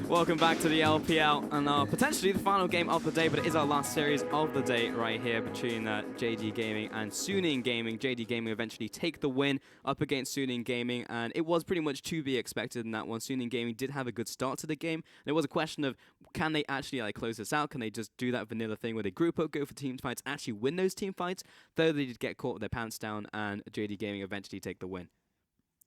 Welcome back to the LPL and potentially the final game of the day, but it is our last series of the day right here between JD Gaming and Suning Gaming. JD Gaming eventually take the win up against Suning Gaming, and it was pretty much to be expected in that one. Suning Gaming did have a good start to the game. There was a question of, can they actually close this out? Can they just do that vanilla thing where they group up, go for team fights, actually win those team fights? Though they did get caught with their pants down, and JD Gaming eventually take the win.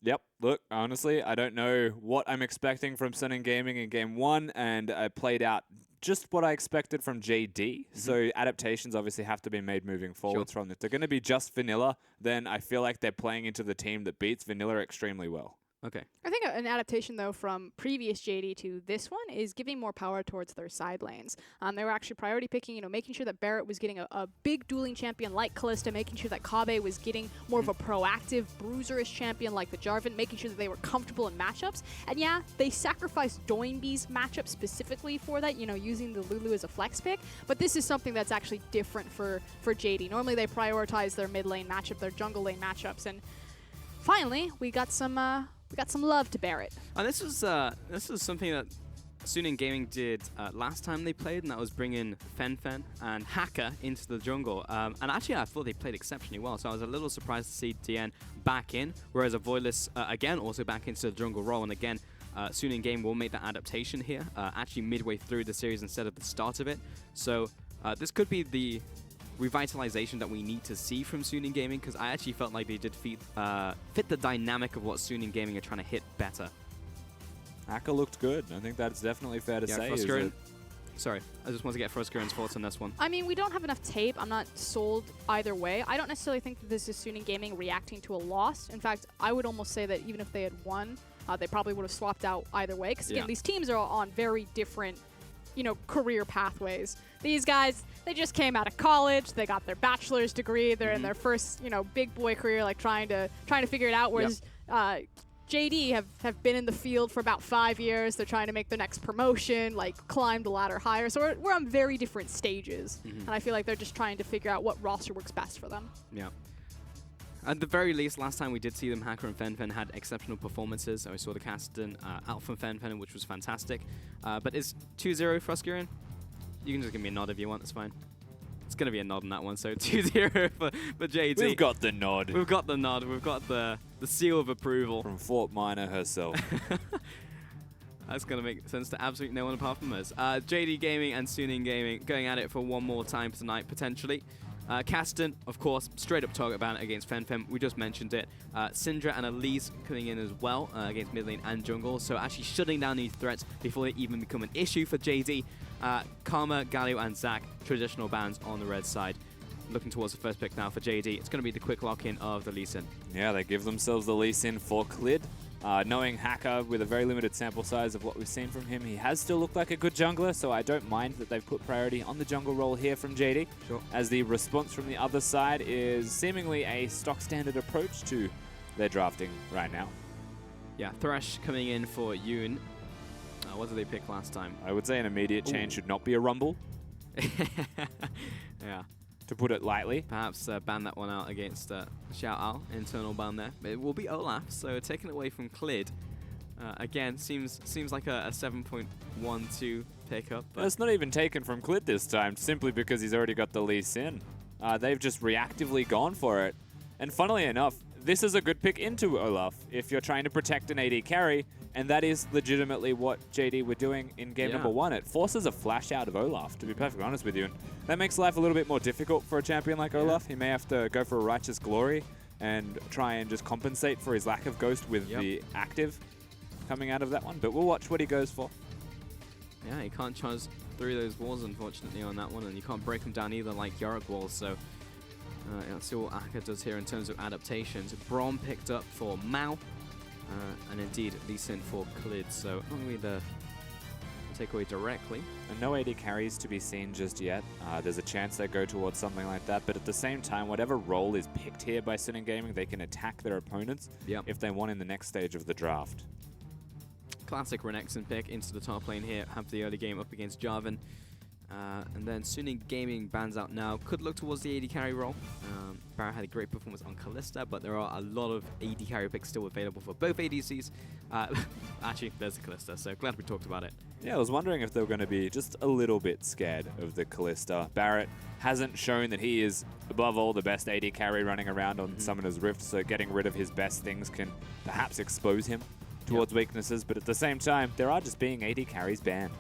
Yep. Look, honestly, I don't know what I'm expecting from Suning Gaming in Game 1, and I played out just what I expected from JD. So adaptations obviously have to be made moving forwards from this. If they're going to be just vanilla, then I feel like they're playing into the team that beats vanilla extremely well. Okay. I think an adaptation, though, from previous JD to this one is giving more power towards their side lanes. They were actually priority picking, making sure that Barrett was getting a big dueling champion like Kalista, making sure that Kabe was getting more of a proactive, bruiserish champion like the Jarvan, making sure that they were comfortable in matchups. And yeah, they sacrificed Doinbe's matchup specifically for that, using the Lulu as a flex pick. But this is something that's actually different for JD. Normally they prioritize their mid lane matchup, their jungle lane matchups, and finally we got some love to Barrett. And this was something that Suning Gaming did last time they played, and that was bringing Fen and Hacker into the jungle. And actually, I thought they played exceptionally well, so I was a little surprised to see DN back in, whereas Avoidless, again, also back into the jungle role. And again, Suning Gaming will make that adaptation here, actually midway through the series instead of the start of it. So this could be the revitalization that we need to see from Suning Gaming, because I actually felt like they did fit the dynamic of what Suning Gaming are trying to hit better. Hacker looked good. I think that's definitely fair to say. Sorry, I just want to get Froskuren's thoughts on this one. I mean, we don't have enough tape. I'm not sold either way. I don't necessarily think that this is Suning Gaming reacting to a loss. In fact, I would almost say that even if they had won, they probably would have swapped out either way, because again, these teams are on very different career pathways. These guys, they just came out of college, they got their bachelor's degree, they're in their first, big boy career, like trying to figure it out, whereas JD have been in the field for about 5 years. They're trying to make their next promotion, like climb the ladder higher. So we're on very different stages, and I feel like they're just trying to figure out what roster works best for them. Yeah. At the very least, last time we did see them, Hacker and Fen had exceptional performances. So we saw the Caston out from Fen, which was fantastic. But is 2-0 Froskuren? You can just give me a nod if you want, that's fine. It's going to be a nod on that one, so 2-0 for JD. We've got the nod. We've got the nod. We've got the seal of approval. From Fort Minor herself. That's going to make sense to absolutely no one apart from us. JD Gaming and Suning Gaming going at it for one more time tonight, potentially. Caston, of course, straight up target ban against Fen. We just mentioned it. Syndra and Elise coming in as well against mid lane and jungle. So actually shutting down these threats before they even become an issue for JD. Karma, Galio, and Zac, traditional bans on the red side. Looking towards the first pick now for JD. It's going to be the quick lock-in of the Lee Sin. Yeah, they give themselves the Lee Sin for Clid. Knowing Hacker with a very limited sample size of what we've seen from him, he has still looked like a good jungler, so I don't mind that they've put priority on the jungle role here from JD. Sure. As the response from the other side is seemingly a stock standard approach to their drafting right now. Yeah, Thresh coming in for Yoon. What did they pick last time? I would say an immediate change should not be a Rumble. Yeah. To put it lightly. Perhaps ban that one out against Xiao Ao, internal ban there. It will be Olaf, so taken away from Clid. Again, seems like a 7.12 pickup. But it's not even taken from Clid this time, simply because he's already got the Lee Sin. They've just reactively gone for it. And funnily enough, this is a good pick into Olaf if you're trying to protect an AD carry, and that is legitimately what JD were doing in game number 1. It forces a flash out of Olaf, to be perfectly honest with you. And that makes life a little bit more difficult for a champion like Olaf. He may have to go for a Righteous Glory and try and just compensate for his lack of Ghost with the active coming out of that one. But we'll watch what he goes for. Yeah, he can't charge through those walls, unfortunately, on that one, and you can't break them down either like Yorick walls, so let's see what Aka does here in terms of adaptations. Braum picked up for Mao, and indeed Lee Sin for Clid, so not going to be the takeaway directly. And no AD carries to be seen just yet. There's a chance they go towards something like that, but at the same time, whatever role is picked here by Suning Gaming, they can attack their opponents if they want in the next stage of the draft. Classic Renekton pick into the top lane here, have the early game up against Jarvan. And then Suning Gaming bans out now. Could look towards the AD carry role. Barrett had a great performance on Kalista, but there are a lot of AD carry picks still available for both ADCs. Actually, there's the Kalista, so glad we talked about it. Yeah, I was wondering if they were going to be just a little bit scared of the Kalista. Barrett hasn't shown that he is, above all, the best AD carry running around on Summoner's Rift, so getting rid of his best things can perhaps expose him towards weaknesses, but at the same time, there are just being AD carries banned.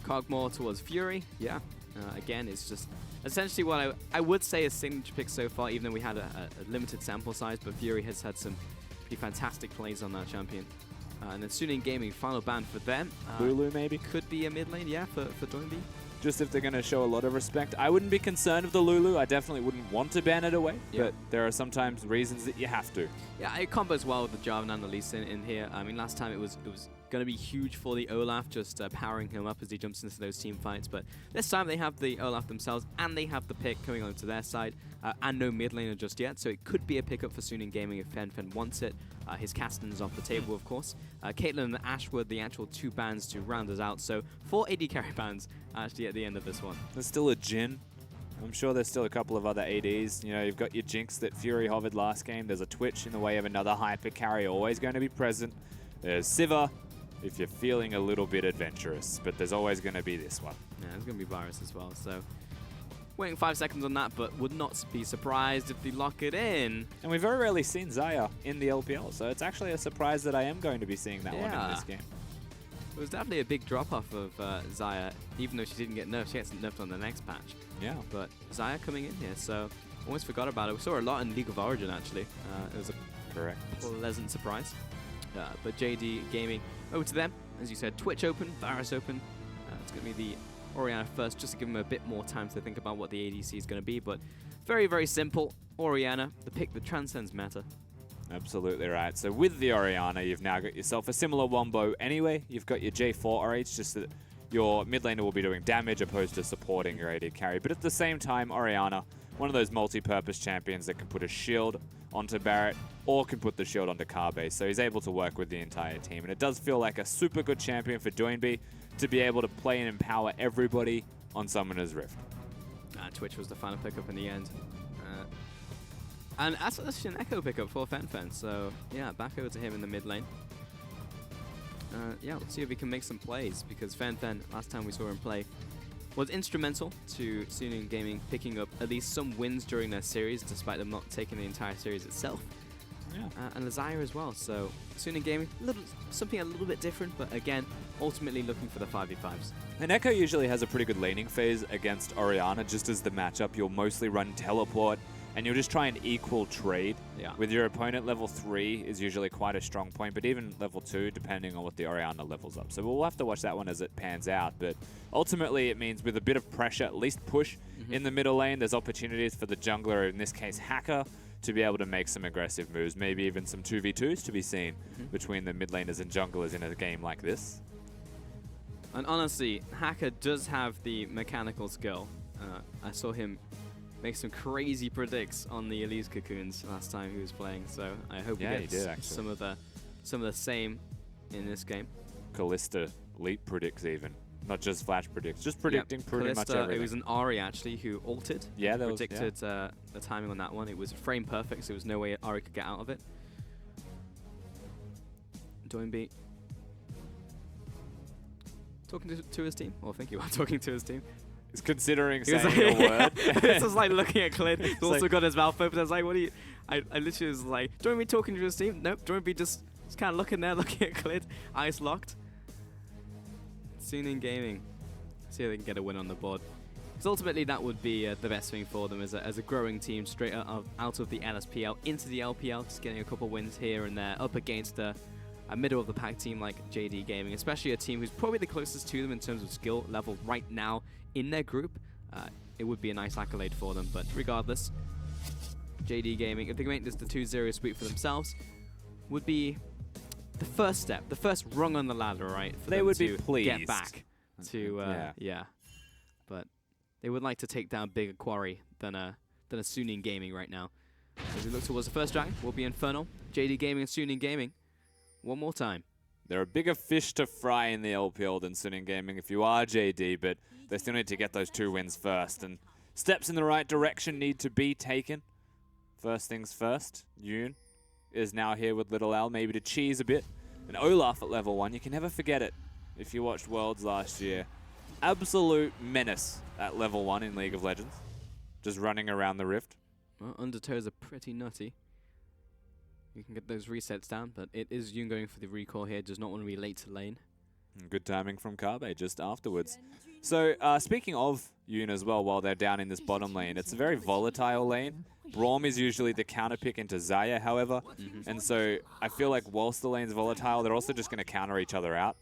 Cogmore towards Fury, yeah. Again, it's just essentially what I would say is signature pick so far, even though we had a limited sample size, but Fury has had some pretty fantastic plays on that champion. And then Suning Gaming, final ban for them. Lulu, maybe? Could be a mid lane, yeah, for Doinby. Just if they're going to show a lot of respect. I wouldn't be concerned with the Lulu. I definitely wouldn't want to ban it away, but there are sometimes reasons that you have to. Yeah, it combos well with the Jarvan and the Lee Sin in here. I mean, last time it was going to be huge for the Olaf, just powering him up as he jumps into those team fights. But this time they have the Olaf themselves, and they have the pick coming onto their side, and no mid laner just yet. So it could be a pickup for Suning Gaming if Fen wants it. His Castan's off the table, of course. Caitlyn and Ashwood, the actual 2 bans to round us out. So 4 AD carry bans actually at the end of this one. There's still a Jhin. I'm sure there's still a couple of other ADs. You know, you've got your Jinx that Fury hovered last game. There's a Twitch in the way of another hyper carry, always going to be present. There's Sivir, if you're feeling a little bit adventurous, but there's always going to be this one. Yeah, there's going to be Virus as well, so waiting 5 seconds on that, but would not be surprised if they lock it in. And we've very rarely seen Xayah in the LPL, so it's actually a surprise that I am going to be seeing that one in this game. It was definitely a big drop-off of Xayah, even though she didn't get nerfed. She gets nerfed on the next patch. Yeah. But Xayah coming in here, so almost forgot about it. We saw a lot in League of Origin, actually. It was a pleasant surprise. But JD Gaming, over to them. As you said, Twitch open, Varus open. It's going to be the Orianna first, just to give him a bit more time to think about what the ADC is going to be. But very, very simple. Orianna, the pick that transcends meta. Absolutely right. So with the Orianna, you've now got yourself a similar wombo anyway. You've got your J4 RH, just that your mid laner will be doing damage opposed to supporting your AD carry. But at the same time, Orianna, one of those multi-purpose champions that can put a shield onto Barrett or can put the shield onto Carbe. So he's able to work with the entire team. And it does feel like a super good champion for Doinby to be able to play and empower everybody on Summoner's Rift. Twitch was the final pickup in the end. And that's an Echo pickup for Fen. So yeah, back over to him in the mid lane. Yeah, let's see if he can make some plays, because Fen, last time we saw him play, was instrumental to Suning Gaming picking up at least some wins during their series, despite them not taking the entire series itself. Yeah. And Lazire as well. So Suning Gaming, something a little bit different, but again, ultimately looking for the 5v5s. And Echo usually has a pretty good laning phase against Orianna. Just as the matchup, you'll mostly run teleport, and you'll just try and equal trade. Yeah. With your opponent, level 3 is usually quite a strong point, but even level 2, depending on what the Orianna levels up. So we'll have to watch that one as it pans out. But ultimately, it means with a bit of pressure, at least push in the middle lane, there's opportunities for the jungler, in this case Hacker, to be able to make some aggressive moves. Maybe even some 2v2s to be seen between the mid laners and junglers in a game like this. And honestly, Hacker does have the mechanical skill. I saw him make some crazy predicts on the Elise Cocoons last time he was playing, so I hope he gets some of the same in this game. Kalista leap predicts even. Not just flash predicts, just predicting pretty much everything. It was an Ari actually who ulted. Yeah, that predicted the timing on that one. It was frame perfect, so there was no way Ari could get out of it. Doinby talking to his team, or thinking about talking to his team. He's considering saying a word. This was like looking at Clint. He's also got his mouth open. I was like, what do you... I literally was like, Doinby talking to his team? Nope, Doinby just kind of looking there, looking at Clint. Eyes locked. Suning Gaming. See if they can get a win on the board. Because ultimately that would be the best thing for them as a growing team straight out of the LSPL into the LPL, just getting a couple wins here and there up against a middle of the pack team like JD Gaming, especially a team who's probably the closest to them in terms of skill level right now in their group. It would be a nice accolade for them, but regardless, JD Gaming, if they can make this the 2-0 sweep for themselves, would be the first step, the first rung on the ladder, right? For they would be pleased. Get back to, yeah. But they would like to take down bigger quarry than a Suning Gaming right now. As we look towards the first dragon, will be Infernal, JD Gaming and Suning Gaming. One more time. There are bigger fish to fry in the LPL than Suning Gaming if you are JD, but they still need to get those 2 wins first. And Steps in the right direction need to be taken. First things first, Yoon is now here with Little L, maybe to cheese a bit. And Olaf at level 1, you can never forget it if you watched Worlds last year. Absolute menace at level 1 in League of Legends. Just running around the rift. Well, undertows are pretty nutty. You can get those resets down, but it is Yoon going for the recall here. Does not want to be late to lane. Good timing from Kabe just afterwards. So speaking of Yoon as well, while they're down in this bottom lane, it's a very volatile lane. Braum is usually the counter pick into Xayah, however. And so I feel like whilst the lane's volatile, they're also just going to counter each other out.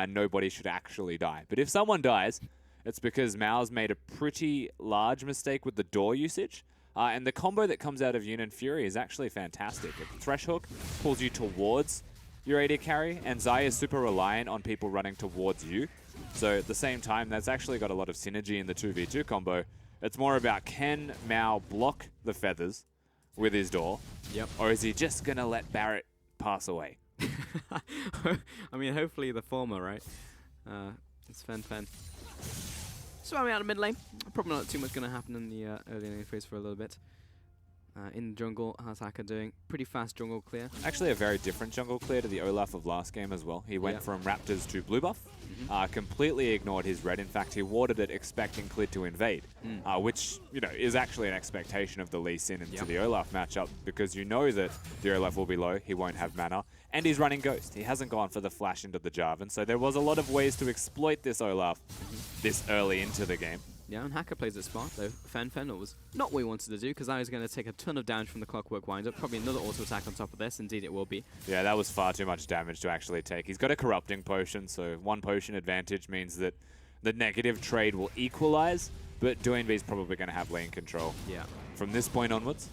Nobody should actually die. But if someone dies, it's because Mao's made a pretty large mistake with the door usage. And the combo that comes out of Yoon and Fury is actually fantastic. A Thresh Hook pulls you towards your AD carry, and Xayah is super reliant on people running towards you. So at the same time, that's actually got a lot of synergy in the 2v2 combo. It's more about, can Mao block the feathers with his door? Yep. Or is he just going to let Barrett pass away? I mean, hopefully the former, right? It's Fen. Swamming out of mid lane. Probably not too much going to happen in the early lane phase for a little bit. In the jungle, how's Haka doing? Pretty fast jungle clear. Actually a very different jungle clear to the Olaf of last game as well. He went from Raptors to blue buff, completely ignored his red. In fact, he warded it expecting Clid to invade, which, you know, is actually an expectation of the Lee Sin into the Olaf matchup, because you know that the Olaf will be low, he won't have mana, and he's running Ghost. He hasn't gone for the flash into the Jarvan, so there was a lot of ways to exploit this Olaf this early into the game. Yeah, and Haka plays it smart, though. Fen was not what he wanted to do, because I was going to take a ton of damage from the Clockwork Wind-Up. Probably another auto attack on top of this. Indeed, it will be. Yeah, that was far too much damage to actually take. He's got a Corrupting Potion, so 1 potion advantage means that the negative trade will equalize, but NewBee's probably going to have lane control. Yeah. From this point onwards.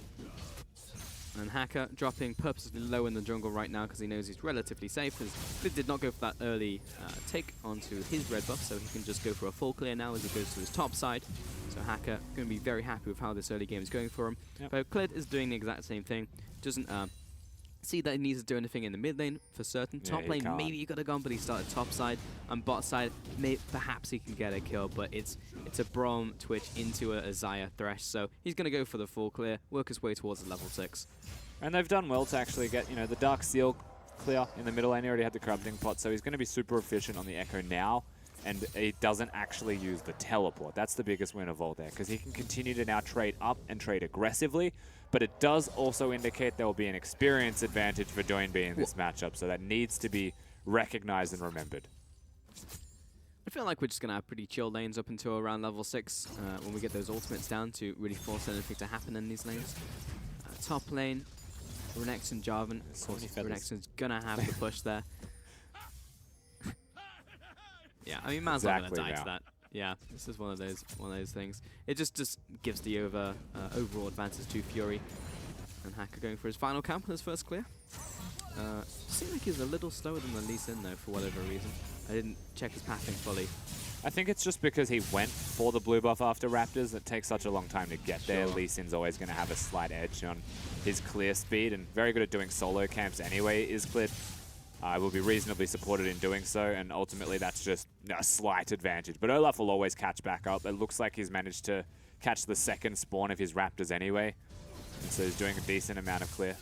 And Haka dropping purposely low in the jungle right now because he knows he's relatively safe, because Clid did not go for that early take onto his red buff, so he can just go for a full clear now as he goes to his top side. So Haka going to be very happy with how this early game is going for him. But Clid is doing the exact same thing. Doesn't see that he needs to do anything in the mid lane for certain. Yeah, top lane, can't. maybe he could have gone, but he started top side. And bot side, perhaps he can get a kill, but it's a Braum Twitch into a Xayah Thresh, so he's going to go for the full clear, work his way towards the level 6. And they've done well to actually get, you know, the Dark Seal clear in the middle lane. He already had the Corrupting Pot, so he's going to be super efficient on the Echo now. And he doesn't actually use the teleport. That's the biggest win of all there, because he can continue to now trade up and trade aggressively. But it does also indicate there will be an experience advantage for NewBee in this matchup, so that needs to be recognized and remembered. I feel like we're just going to have pretty chill lanes up until around level 6 when we get those ultimates down to really force anything to happen in these lanes. Top lane, Renex and Jarvan. Of course, Renexon's going to have the push there. Yeah, I mean, Mao's not going to die to that. Yeah, this is one of those things. It just gives the overall advantage to Fury. And Haka going for his final camp on his first clear. Seemed like he was a little slower than the Lee Sin though, for whatever reason. I didn't check his pathing fully. I think it's just because he went for the blue buff after Raptors. It takes such a long time to get there. Lee Sin's always going to have a slight edge on his clear speed, and very good at doing solo camps anyway is Clid. Will be reasonably supported in doing so, and ultimately that's just a slight advantage. But Olaf will always catch back up. It looks like he's managed to catch the second spawn of his Raptors anyway, and so he's doing a decent amount of clear.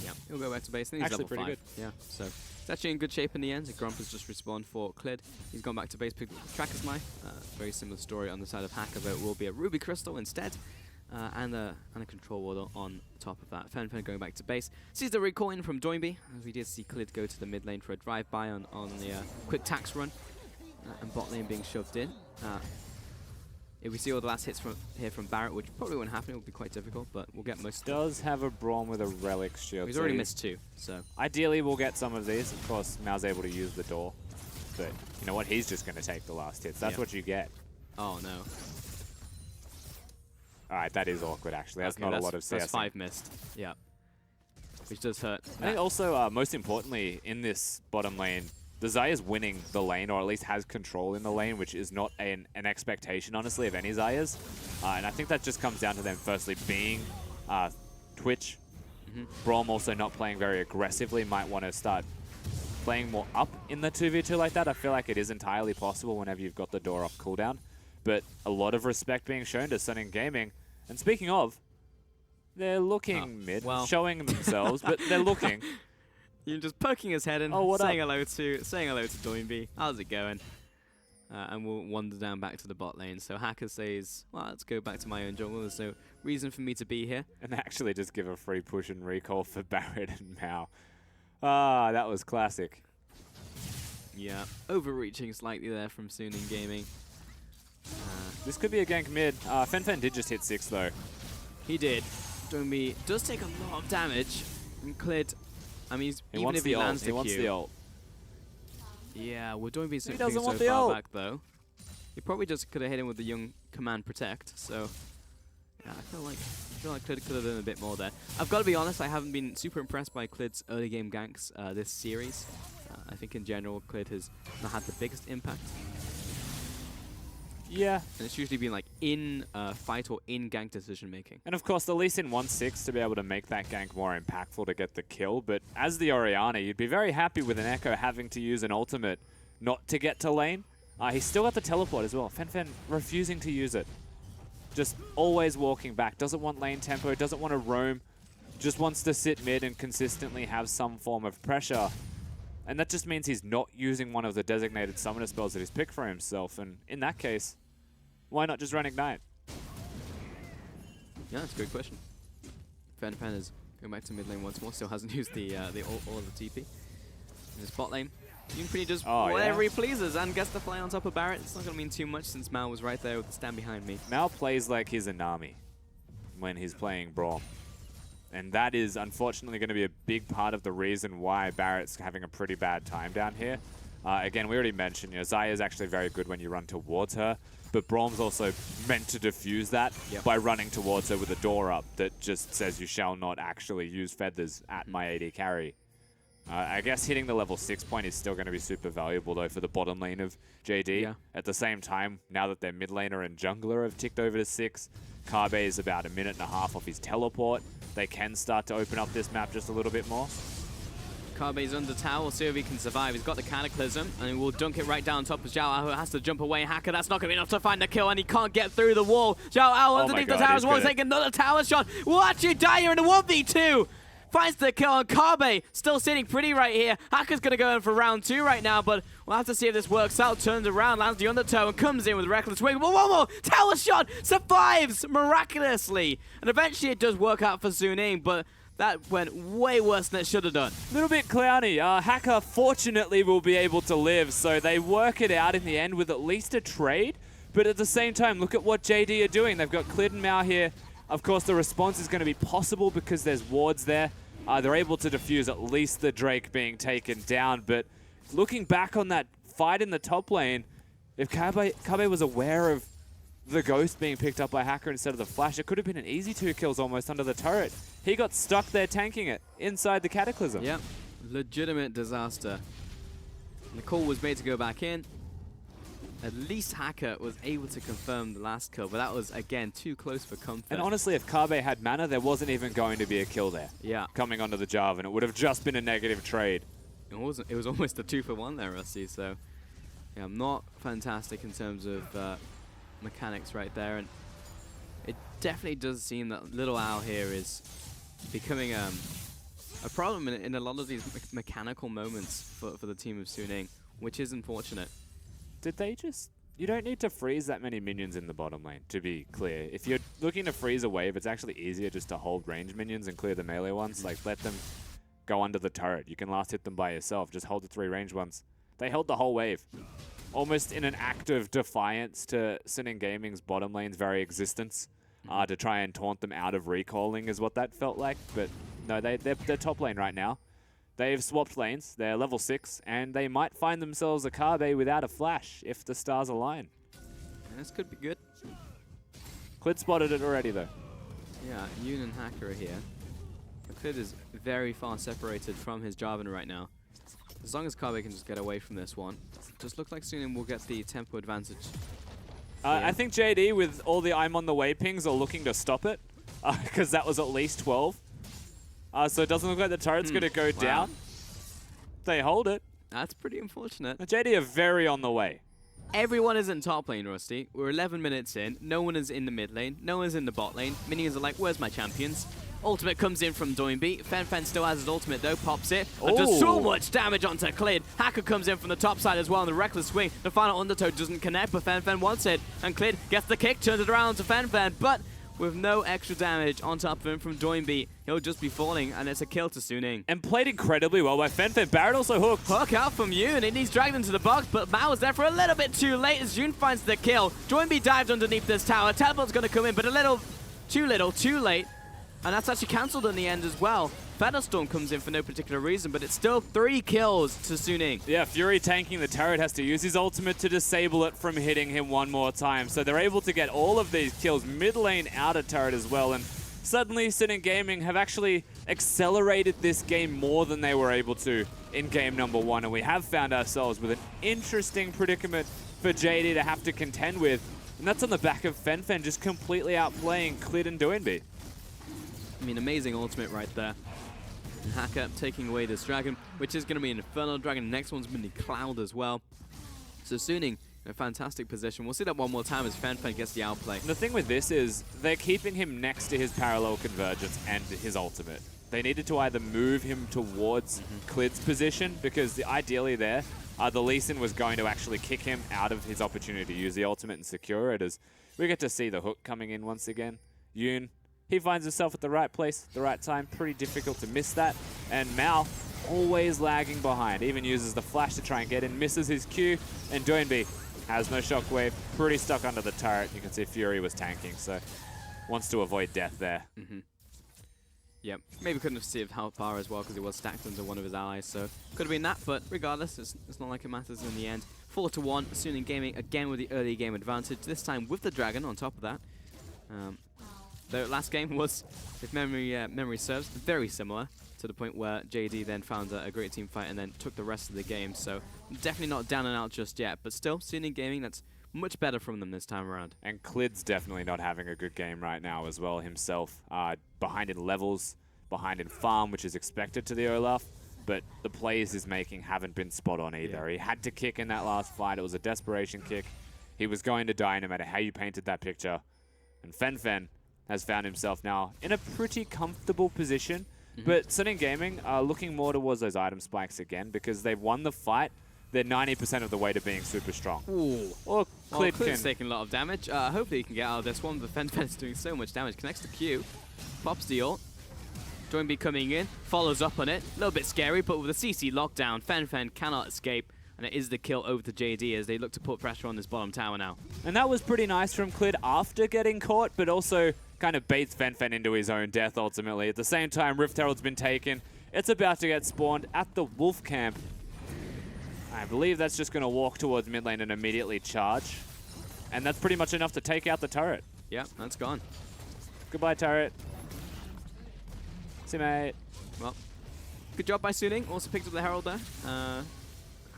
Yeah, he'll go back to base. I think he's Actually level pretty 5. good. Yeah, so it's actually in good shape in the end. Grump has just respawned for Clid. He's gone back to base, picked up the Tracker's Knife. Very similar story on the side of Haka, though it will be a Ruby Crystal instead. And a control ward on top of that. Fen going back to base. Sees the recall in from NewBee, as we did see Clid go to the mid lane for a drive-by on the quick tax run. And bot lane being shoved in. If we see all the last hits from Barrett, which probably won't happen, it will be quite difficult, but we'll get most. Does have a Braum with a Relic shield. He's already missed 2, so. Ideally, we'll get some of these. Of course, Mao's able to use the door. But you know what? He's just going to take the last hits. That's what you get. Oh, no. Alright, that is awkward, actually. That's Okay, not a lot of CS. That's 5 missed. Yeah. Which does hurt. I think also, most importantly, in this bottom lane, the Xayah's winning the lane, or at least has control in the lane, which is not an expectation, honestly, of any Xayah's. And I think that just comes down to them firstly being Twitch. Braum also not playing very aggressively, might want to start playing more up in the 2v2 like that. I feel like it is entirely possible whenever you've got the door off cooldown. but a lot of respect being shown to Sunning Gaming. And speaking of, they're looking mid, showing themselves, but they're looking. You're just poking his head in, saying hello to NewBee. How's it going? And we'll wander down back to the bot lane. So Hacker says, well, let's go back to my own jungle. There's no reason for me to be here. And actually just give a free push and recall for Barrett and Mao. Ah, that was classic. Yeah, overreaching slightly there from Suning Gaming. This could be a gank mid. Fen did just hit 6 though. He did. NewBee does take a lot of damage. And cleared. I mean, even if he lands the Q. He wants the ult. Yeah, well, NewBee's he doesn't want so the far ult. back though. He probably just could have hit him with the young command protect. So yeah, I feel like Clid could have done a bit more there. I've got to be honest, I haven't been super impressed by Clid's early game ganks this series. I think in general, Clid has not had the biggest impact. Yeah. And it's usually been like in fight or in gank decision making. And of course, the least in 1-6 to be able to make that gank more impactful to get the kill. But as the Orianna, you'd be very happy with an Echo having to use an ultimate not to get to lane. He's still got the teleport as well. Fen refusing to use it. Just always walking back. Doesn't want lane tempo, doesn't want to roam. Just wants to sit mid and consistently have some form of pressure. And that just means he's not using one of the designated summoner spells that he's picked for himself. And in that case, why not just run Ignite? Yeah, that's a good question. Fen is going back to mid lane once more. Still hasn't used the all of the TP. In his bot lane, Unity does whatever he pleases and gets the play on top of Barrett. It's not going to mean too much since Mao was right there with the stand behind me. Mao plays like he's a Nami when he's playing Braum. And that is unfortunately going to be a big part of the reason why Barrett's having a pretty bad time down here. Again, we already mentioned, Xayah is actually very good when you run towards her, but Braum's also meant to diffuse that by running towards her with a door up that just says you shall not actually use feathers at my AD carry. I guess hitting the level 6 point is still going to be super valuable though for the bottom lane of JD. Yeah. At the same time, now that their mid laner and jungler have ticked over to 6, Kabe is about a minute and a half off his teleport. They can start to open up this map just a little bit more. Kabe's under tower. We'll see if he can survive. He's got the Cataclysm, and he will dunk it right down top of Zhao Ao, who has to jump away. Hacker, that's not going to be enough to find the kill, and he can't get through the wall. Zhao Ao underneath the tower as well, taking another tower shot. Watch you die here in a 1v2. Finds the kill on Kabe, still sitting pretty right here. Hacker's going to go in for round 2 right now, but we'll have to see if this works out. Turns around, lands the undertow, and comes in with Reckless Wing. But one more tower shot, survives miraculously. And eventually it does work out for Suning, but that went way worse than it should have done. A little bit clowny. Hacker fortunately will be able to live, so they work it out in the end with at least a trade. But at the same time, look at what JD are doing. They've got Clid and Mao here. Of course, the response is going to be possible because there's wards there. They're able to defuse at least the Drake being taken down. But looking back on that fight in the top lane, if Kabe was aware of the Ghost being picked up by Hacker instead of the Flash, it could have been an easy 2 kills almost under the turret. He got stuck there tanking it inside the Cataclysm. Yep, legitimate disaster. The call was made to go back in. At least Hacker was able to confirm the last kill, but that was, again, too close for comfort. And honestly, if Kabe had mana, there wasn't even going to be a kill there. Yeah. Coming onto the Jarvan, it would have just been a negative trade. It was almost a 2-for-1 there, Rusty, so yeah, not fantastic in terms of mechanics right there. And it definitely does seem that Little Owl here is becoming a problem in a lot of these mechanical moments for the team of Suning, which is unfortunate. Did they just... You don't need to freeze that many minions in the bottom lane, to be clear. If you're looking to freeze a wave, it's actually easier just to hold range minions and clear the melee ones. Like, let them go under the turret. You can last hit them by yourself. Just hold the 3 range ones. They held the whole wave. Almost in an act of defiance to Suning Gaming's bottom lane's very existence. To try and taunt them out of recalling is what that felt like. But no, they're top lane right now. They've swapped lanes, they're level 6, and they might find themselves a Kabe without a flash if the stars align. And this could be good. Clid spotted it already though. Yeah, Yoon and Hacker are here. Clid is very far separated from his Jarvan right now. As long as Kabe can just get away from this one, just look like Suning will get the tempo advantage. I think JD, with all the I'm on the way pings, are looking to stop it, because that was at least 12. So it doesn't look like the turret's going to go down. They hold it. That's pretty unfortunate. The JD are very on the way. everyone is in top lane, Rusty. We're 11 minutes in. No one is in the mid lane. No one's in the bot lane. Minions are like, where's my champions? Ultimate comes in from Doinby. Fen still has his ultimate though, pops it, and does so much damage onto Clid. Hacker comes in from the top side as well, and the reckless swing. The final undertow doesn't connect, but Fen wants it, and Clid gets the kick, turns it around to Fen, but with no extra damage on top of him from Doinby, he'll just be falling, and it's a kill to Suning. And played incredibly well by Fen. Barrett also hooked. Hook out from Yoon, and he's dragged into the box, but Mao was there for a little bit too late as Yoon finds the kill. Doinby dived underneath this tower. Teleport's going to come in, but a little, too late. And that's actually cancelled in the end as well. Featherstorm comes in for no particular reason, but it's still 3 kills to Suning. Yeah, Fury tanking the turret has to use his ultimate to disable it from hitting him one more time. So they're able to get all of these kills mid lane out of turret as well. And suddenly SNG Gaming have actually accelerated this game more than they were able to in game number 1. And we have found ourselves with an interesting predicament for JD to have to contend with. And that's on the back of Fen just completely outplaying Clid and Doinby. I mean, amazing ultimate right there. And Hacker taking away this dragon, which is going to be an Infernal Dragon. Next one's going to be Cloud as well. So Suning in a fantastic position. We'll see that one more time as Fen gets the outplay. The thing with this is they're keeping him next to his parallel convergence and his ultimate. They needed to either move him towards Clid's position, because ideally there, the Lee Sin was going to actually kick him out of his opportunity to use the ultimate and secure it, as we get to see the hook coming in once again. Yoon, he finds himself at the right place, the right time. Pretty difficult to miss that. And Mao, always lagging behind. Even uses the flash to try and get in, misses his Q. And Doinby has no shockwave, pretty stuck under the turret. You can see Fury was tanking, so wants to avoid death there. Yep, maybe couldn't have saved how far as well because he was stacked under one of his allies, so could have been that, but regardless, it's not like it matters in the end. 4-1, SNG Gaming again with the early game advantage, this time with the Dragon on top of that. The last game was, if memory serves, very similar, to the point where JD then found a great team fight and then took the rest of the game. So definitely not down and out just yet, but still, SNG Gaming, that's much better from them this time around. And Clid's definitely not having a good game right now as well himself. Behind in levels, behind in farm, which is expected to the Olaf, but the plays he's making haven't been spot on either. He had to kick in that last fight. It was a desperation kick. He was going to die no matter how you painted that picture. And Fen has found himself now in a pretty comfortable position. But SNG Gaming are looking more towards those item spikes again because they've won the fight. They're 90% of the way to being super strong. Ooh. Or Clid's taking a lot of damage. Hopefully he can get out of this one, but Fen's doing so much damage. Connects the Q, pops the ult. Doinby coming in, follows up on it. A little bit scary, but with a CC lockdown, Fen cannot escape. And it is the kill over to JD as they look to put pressure on this bottom tower now. And that was pretty nice from Clid after getting caught, but also kind of baits Fen into his own death ultimately. At the same time, Rift Herald's been taken. It's about to get spawned at the Wolf Camp. I believe that's just going to walk towards mid lane and immediately charge. And that's pretty much enough to take out the turret. Yeah, that's gone. Goodbye, turret. See you, mate. Well, good job by Suning. Also picked up the Herald there.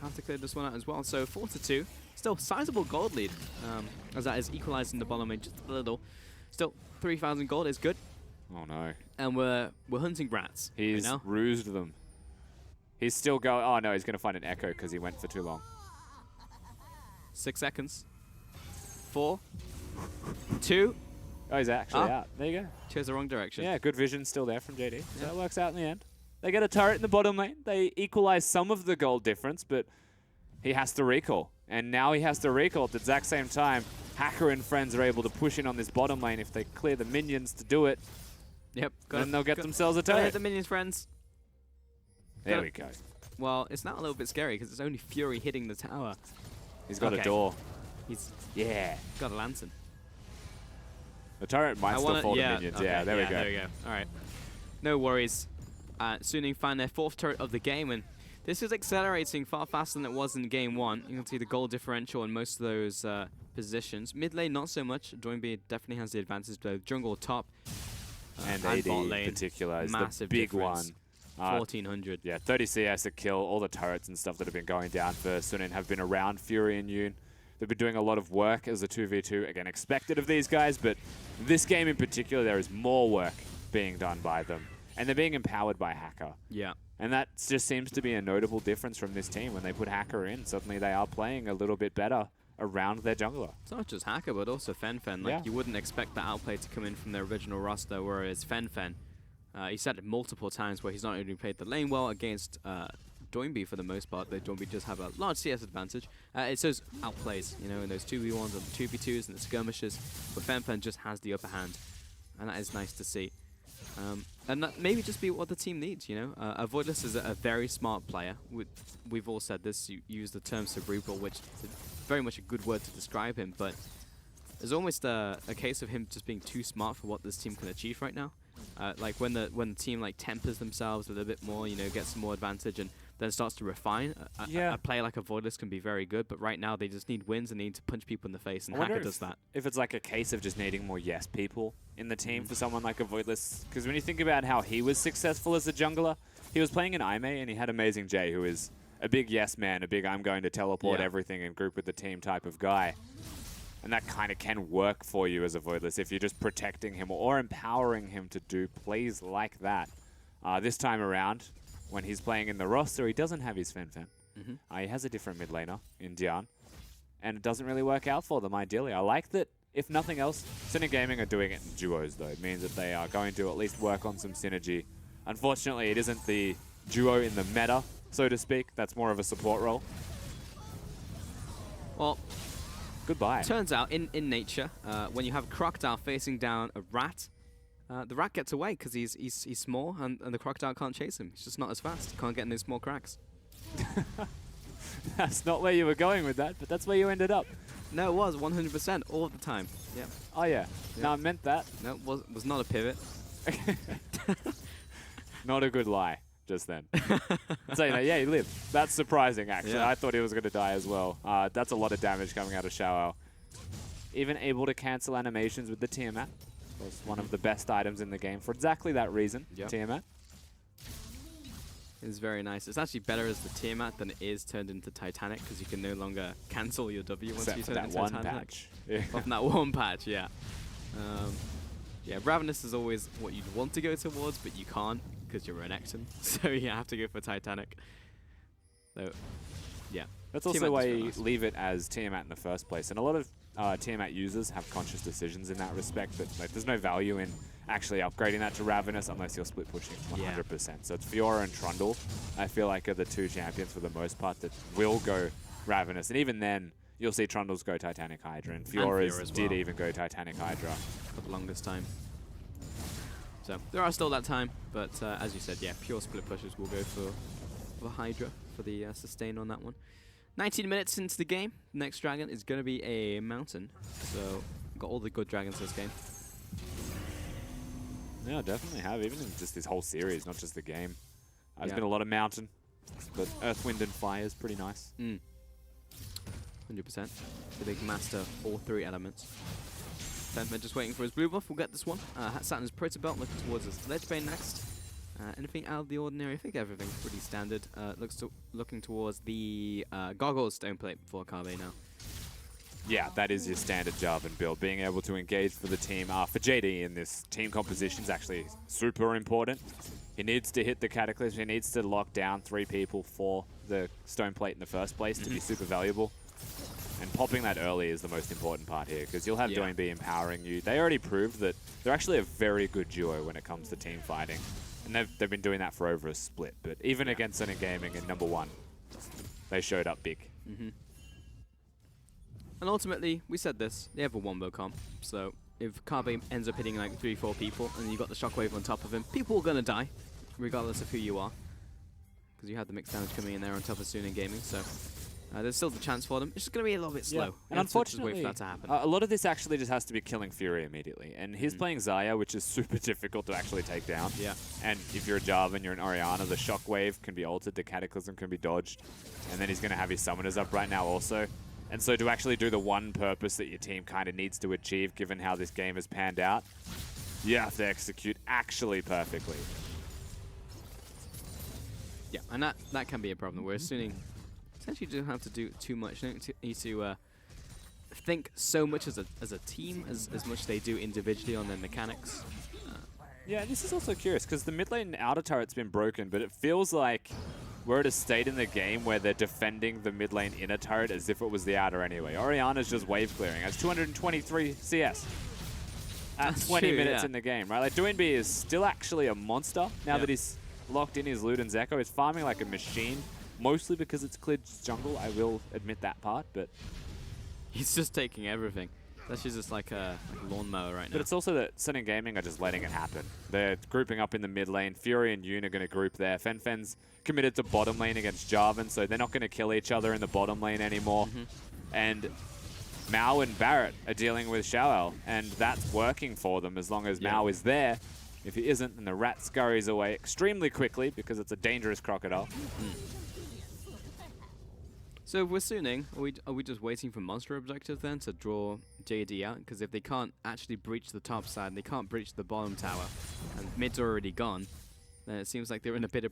Have to clear this one out as well. So 4-2. Still sizable gold lead. As that is equalizing the bottom lane just a little. Still 3,000 gold is good. Oh no. And we're hunting rats. He's right now. rused them. He's still going. Oh no, he's going to find an echo because he went for too long. 6 seconds. 4, 2. Oh, he's actually out. There you go. Chose the wrong direction. Yeah, good vision still there from JD. So that works out in the end. They get a turret in the bottom lane. They equalize some of the gold difference, but he has to recall. And now he has to recall at the exact same time. Hacker and friends are able to push in on this bottom lane if they clear the minions to do it. Yep. Then they'll get themselves a Gotta turret. hit the minions, friends. There we go. Well, it's now a little bit scary because it's only Fury hitting the tower. He's got a door. He's got a lantern. The turret might still fall to minions. Okay, Yeah, there we go. There we go. All right. No worries. Suning find their 4th turret of the game, and this is accelerating far faster than it was in game 1. You can see the goal differential in most of those positions. Mid lane, not so much. Doinby definitely has the advantage, but jungle top and and AD bot in lane, particular is massive the big difference. one. 1400. Yeah, 30 CS a kill. All the turrets and stuff that have been going down for Sunin have been around Fury and Yoon. They've been doing a lot of work as a 2v2. Again, expected of these guys, but this game in particular, there is more work being done by them. And they're being empowered by Hacker. Yeah. And that just seems to be a notable difference from this team. When they put Hacker in, suddenly they are playing a little bit better around their jungler. It's not just Hacker, but also Fen. Like, you wouldn't expect that outplay to come in from their original roster, whereas Fen, he said it multiple times where he's not only played the lane well against NewBee for the most part. They NewBee just have a large CS advantage. It's those outplays, you know, in those 2v1s and the 2v2s and the skirmishes, but Fen just has the upper hand, and that is nice to see. And that maybe just be what the team needs, you know. Avoidless is a very smart player. We've all said this. You use the term cerebral, which is very much a good word to describe him, but there's almost a case of him just being too smart for what this team can achieve right now. Like when the team like tempers themselves a little bit more, you know, gets some more advantage and then starts to refine. A player like Avoidless can be very good, but right now they just need wins and need to punch people in the face, and Hacker does that. If it's like a case of just needing more yes people in the team for someone like Avoidless, because when you think about how he was successful as a jungler, he was playing in IME and he had Amazing J, who is a big yes man, a big I'm going to teleport everything and group with the team type of guy. And that kind of can work for you as a Voidless if you're just protecting him or empowering him to do plays like that. This time around, when he's playing in the roster, he doesn't have his Fen. He has a different mid laner in Dian, and it doesn't really work out for them ideally. I like that, if nothing else, SNG Gaming are doing it in duos though. It means that they are going to at least work on some synergy. Unfortunately, it isn't the duo in the meta, so to speak. That's more of a support role. Well, goodbye. Turns out, in nature, when you have a crocodile facing down a rat, the rat gets away because he's small and the crocodile can't chase him. He's just not as fast. He can't get in those small cracks. That's not where you were going with that, but that's where you ended up. No, it was 100% all of the time. Yeah. Oh yeah. No, I meant that. No, it was not a pivot. Not a good lie just then. So, you know, yeah, he lived. That's surprising, actually. Yeah. I thought he was going to die as well. That's a lot of damage coming out of Xiao. Even able to cancel animations with the Tiamat. Was one of the best items in the game for exactly that reason, Tiamat. It's very nice. It's actually better as the Tiamat than it is turned into Titanic, because you can no longer cancel your W once you turn it into Titanic. Patch. Yeah. Apart from that one patch, yeah. Yeah, Ravenous is always what you'd want to go towards, but you can't because you're an Renekton, so you have to go for Titanic. So, yeah. That's also why you leave it as Tiamat in the first place. And a lot of Tiamat users have conscious decisions in that respect, but like, there's no value in actually upgrading that to Ravenous unless you're split pushing 100%. So it's Fiora and Trundle, I feel like, are the two champions for the most part that will go Ravenous. And even then, you'll see Trundles go Titanic Hydra, and Fiora's did even go Titanic Hydra. For the longest time. So there are still that time, but as you said, yeah, pure split pushers will go for Hydra for the sustain on that one. 19 minutes into the game. Next dragon is going to be a mountain. So got all the good dragons this game. Yeah, definitely have. Even in just this whole series, not just the game. There's been a lot of mountain, but Earth, Wind, and Fire is pretty nice. 100%. The big master, all three elements. Fenman just waiting for his blue buff. We'll get this one. Saturn's Proto Belt looking towards his Ledgebane next. Anything out of the ordinary? I think everything's pretty standard. Looking towards the Goggles Stone Plate for Carve now. Yeah, that is your standard Jarvan build. Being able to engage for the team. For JD in this team composition is actually super important. He needs to hit the Cataclysm. He needs to lock down 3 people for the Stone Plate in the first place to be super valuable. And popping that early is the most important part here, because you'll have NewBee empowering you. They already proved that they're actually a very good duo when it comes to team fighting. And they've been doing that for over a split. But even against SNG Gaming in #1, they showed up big. And ultimately, we said this, they have a wombo comp. So if Carve ends up hitting like 3-4 people, and you've got the Shockwave on top of him, people are going to die, regardless of who you are. Because you have the mixed damage coming in there on top of SNG Gaming, so there's still the chance for them. It's just going to be a little bit slow. And unfortunately, wait for that to happen. A lot of this actually just has to be killing Fury immediately. And he's playing Xayah, which is super difficult to actually take down. Yeah. And if you're a Jarvan, you're an Orianna, the Shockwave can be altered, the Cataclysm can be dodged. And then he's going to have his Summoners up right now also. And so to actually do the one purpose that your team kind of needs to achieve, given how this game has panned out, you have to execute actually perfectly. Yeah, and that can be a problem. Where SNG essentially don't have to do too much. They don't need to think so much as a team as much as they do individually on their mechanics. Yeah, this is also curious, because the mid lane outer turret's been broken, but it feels like we're at a state in the game where they're defending the mid lane inner turret as if it was the outer anyway. Oriana's just wave clearing. Has 223 CS at 20 minutes in the game, right? Like, NewBee is still actually a monster now that he's locked in his Luden's Echo. He's farming like a machine, mostly because it's cleared jungle. I will admit that part, but he's just taking everything. That's just like a lawnmower right now. But it's also that SNG Gaming are just letting it happen. They're grouping up in the mid lane. Fury and Yoon are going to group there. Fen's committed to bottom lane against Jarvan, so they're not going to kill each other in the bottom lane anymore. And Mao and Barrett are dealing with Xiaoel, and that's working for them as long as Mao is there. If he isn't, then the rat scurries away extremely quickly because it's a dangerous crocodile. So if we're Suning, are we just waiting for monster objective then to draw JD out? Because if they can't actually breach the top side, they can't breach the bottom tower, and mid's already gone, then it seems like they're in a bit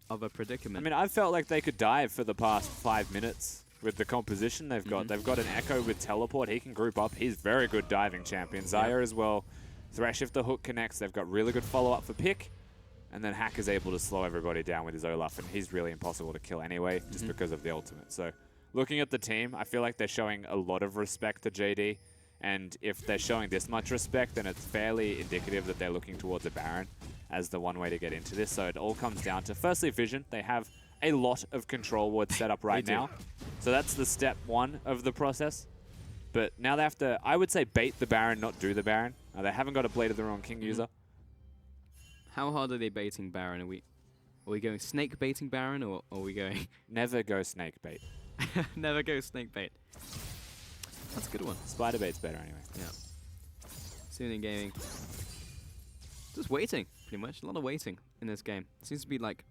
of a predicament. I mean, I've felt like they could dive for the past 5 minutes with the composition they've got. They've got an Echo with teleport. He can group up. He's very good diving champion. Zaya as well. Thresh if the hook connects. They've got really good follow-up for pick. And then Hack is able to slow everybody down with his Olaf, and he's really impossible to kill anyway, just because of the ultimate. So, looking at the team, I feel like they're showing a lot of respect to JD, and if they're showing this much respect, then it's fairly indicative that they're looking towards a Baron as the one way to get into this. So it all comes down to, firstly, vision. They have a lot of control wards set up right now. So that's the step one of the process. But now they have to, I would say, bait the Baron, not do the Baron. They haven't got a Blade of the Wrong King user. How hard are they baiting Baron? Are we going snake baiting Baron, or are we going... Never go snake bait. Never go snake bait. That's a good one. Spider bait's better anyway. Yeah. Suning Gaming. Just waiting, pretty much. A lot of waiting in this game. It seems to be like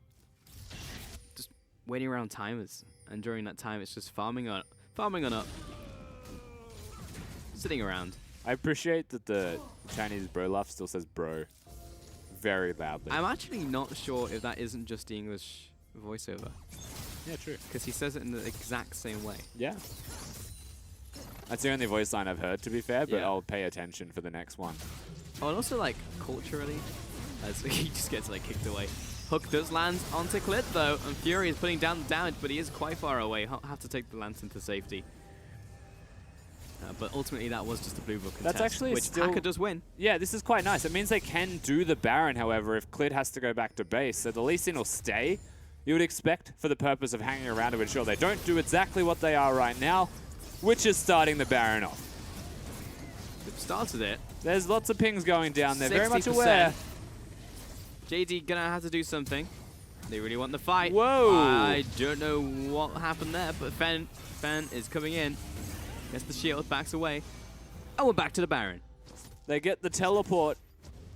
just waiting around timers, and during that time it's just farming on up. Sitting around. I appreciate that the Chinese bro laugh still says bro very loudly. I'm actually not sure if that isn't just the English voiceover. Yeah, true. Because he says it in the exact same way. Yeah. That's the only voice line I've heard, to be fair, but I'll pay attention for the next one. Oh, and also, like, culturally, as he just gets, like, kicked away. Hook does land onto Clit, though, and Fury is putting down the damage, but he is quite far away. He'll have to take the lance into safety. But ultimately, that was just a blue book contest, That's actually which still... Hacker does win. Yeah, this is quite nice. It means they can do the Baron, however, if Clit has to go back to base. So the Lee Sin will stay, you would expect, for the purpose of hanging around to ensure they don't do exactly what they are right now, which is starting the Baron off. They've started it. There's lots of pings going down there, 60%. very much aware. JD gonna have to do something. They really want the fight. Whoa! I don't know what happened there, but Fen is coming in. Gets the shield, backs away. And we're back to the Baron. They get the teleport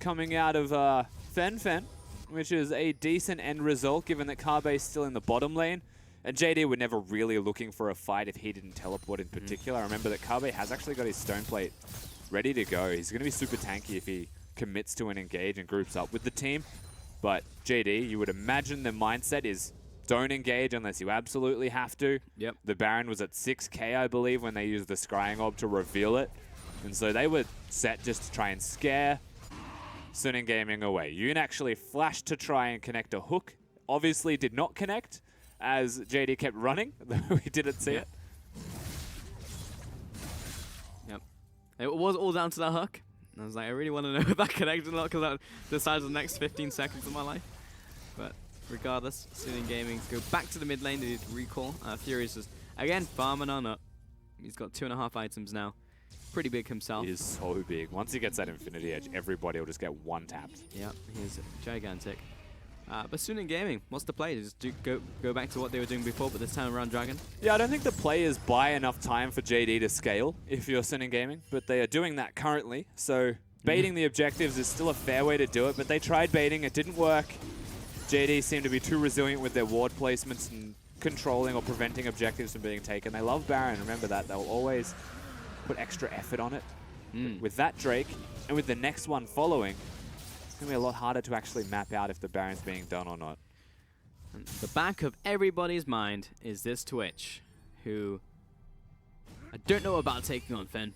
coming out of Fen, which is a decent end result given that Carbe's still in the bottom lane. And JD were never really looking for a fight if he didn't teleport in particular. I remember that Carbe has actually got his stone plate ready to go. He's going to be super tanky if he commits to an engage and groups up with the team. But JD, you would imagine the mindset is don't engage unless you absolutely have to. Yep. The Baron was at 6k, I believe, when they used the Scrying Orb to reveal it. And so they were set just to try and scare SNG Gaming away. Yoon actually flashed to try and connect a hook. Obviously did not connect as JD kept running, though we didn't see it. Yep. It was all down to that hook. I was like, I really want to know if that connected or not, because that decides the next 15 seconds of my life. But regardless, SNG Gaming go back to the mid lane to recall. Fury's just, again, farming on up. He's got 2.5 items now. Pretty big himself. He is so big. Once he gets that Infinity Edge, everybody will just get one tapped. Yep, he's gigantic. But SNG Gaming, what's the play? Just go back to what they were doing before, but this time around Dragon? Yeah, I don't think the players buy enough time for JD to scale if you're SNG Gaming, but they are doing that currently. So baiting the objectives is still a fair way to do it, but they tried baiting, it didn't work. JD seemed to be too resilient with their ward placements and controlling or preventing objectives from being taken. They love Baron, remember that. They'll always put extra effort on it. With that Drake, and with the next one following, it's going to be a lot harder to actually map out if the Baron's being done or not. And the back of everybody's mind is this Twitch, who I don't know about taking on Fen.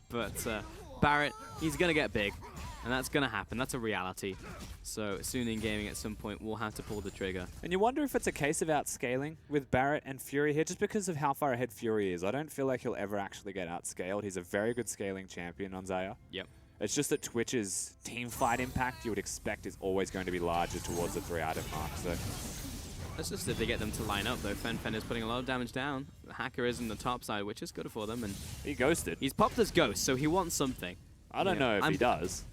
But Barrett, he's going to get big, and that's going to happen. That's a reality. So Suning Gaming at some point will have to pull the trigger. And you wonder if it's a case of outscaling with Barrett and Fury here, just because of how far ahead Fury is. I don't feel like he'll ever actually get outscaled. He's a very good scaling champion on Zaya. Yep. It's just that Twitch's team fight impact you would expect is always going to be larger towards the 3-item mark. So That's just if they get them to line up, though. Fen is putting a lot of damage down. The Hacker is on the top side, which is good for them. And he ghosted. He's popped his ghost, so he wants something. I don't know if he does.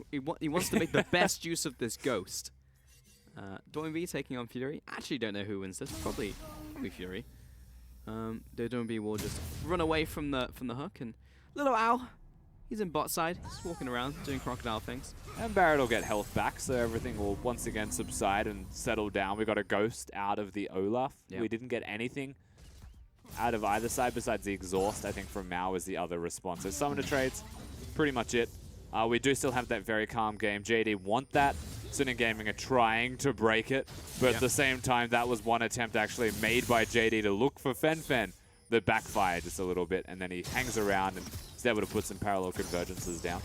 He wants to make the best use of this ghost. DoinB taking on Fury. Actually, don't know who wins this. Probably Fury. DoinB will just run away from the hook, and Little Owl, he's in bot side, just walking around doing crocodile things. And Barrett will get health back, so everything will once again subside and settle down. We got a ghost out of the Olaf. Yep. We didn't get anything out of either side besides the exhaust. I think from Mao is the other response. So summoner trades, pretty much it. We do still have that very calm game. JD want that. Suning Gaming are trying to break it, but at the same time, that was one attempt actually made by JD to look for Fen that backfired just a little bit, and then he hangs around and is able to put some parallel convergences down.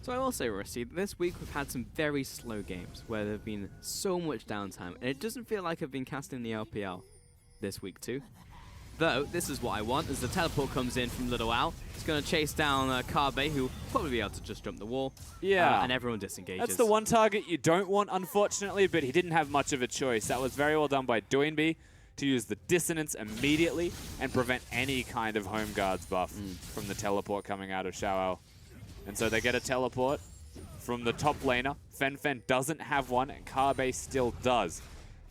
So I will say, Rusty, this week we've had some very slow games where there have been so much downtime, and it doesn't feel like I've been casting the LPL this week too. Though, this is what I want, as the teleport comes in from Little Owl. It's going to chase down Carbe, who will probably be able to just jump the wall. Yeah. And everyone disengages. That's the one target you don't want, unfortunately, but he didn't have much of a choice. That was very well done by DoinB to use the dissonance immediately and prevent any kind of home guards buff from the teleport coming out of Xiaoao. And so they get a teleport from the top laner. Fen doesn't have one, and Carbe still does.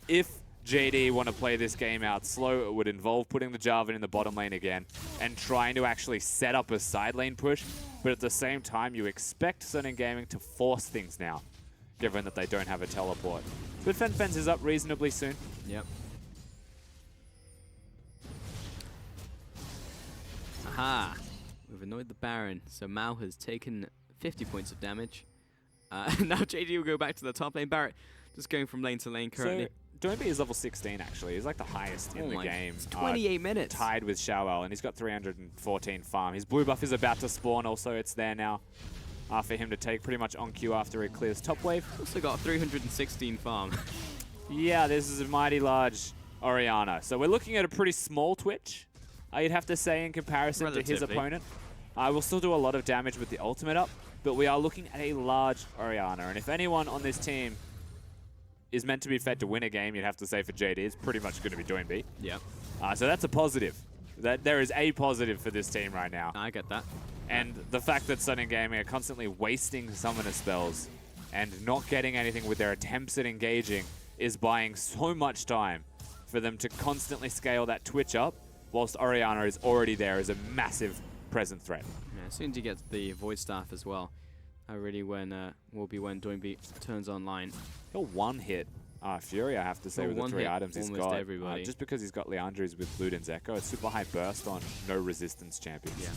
If JD want to play this game out slow, it would involve putting the Jarvan in the bottom lane again and trying to actually set up a side lane push. But at the same time, you expect Suning Gaming to force things now, given that they don't have a teleport. But Fen's is up reasonably soon. Yep. Aha! We've annoyed the Baron, so Mao has taken 50 points of damage. Now JD will go back to the top lane. Barrett just going from lane to lane currently. So DoinB is level 16 actually. He's like the highest in the game. It's 28 minutes. Tied with Xiaoao, and he's got 314 farm. His blue buff is about to spawn also. It's there now for him to take pretty much on cue after he clears top wave. Also got 316 farm. Yeah, this is a mighty large Orianna. So we're looking at a pretty small Twitch, you'd have to say, in comparison to his opponent. We'll still do a lot of damage with the ultimate up, but we are looking at a large Orianna. And if anyone on this team is meant to be fed to win a game, you'd have to say for JD, it's pretty much going to be DoinB. Yeah. So that's a positive. There is a positive for this team right now. I get that. And the fact that Suning Gaming are constantly wasting summoner spells and not getting anything with their attempts at engaging is buying so much time for them to constantly scale that Twitch up, whilst Orianna is already there as a massive present threat. Yeah, as soon as he gets the Void Staff as well, really will be when DoinB turns online. He'll one-hit Fury, I have to say, with the 3 items he's got. Everybody. Just because he's got Leandri's with Luden's Echo, a super high burst on no resistance champions.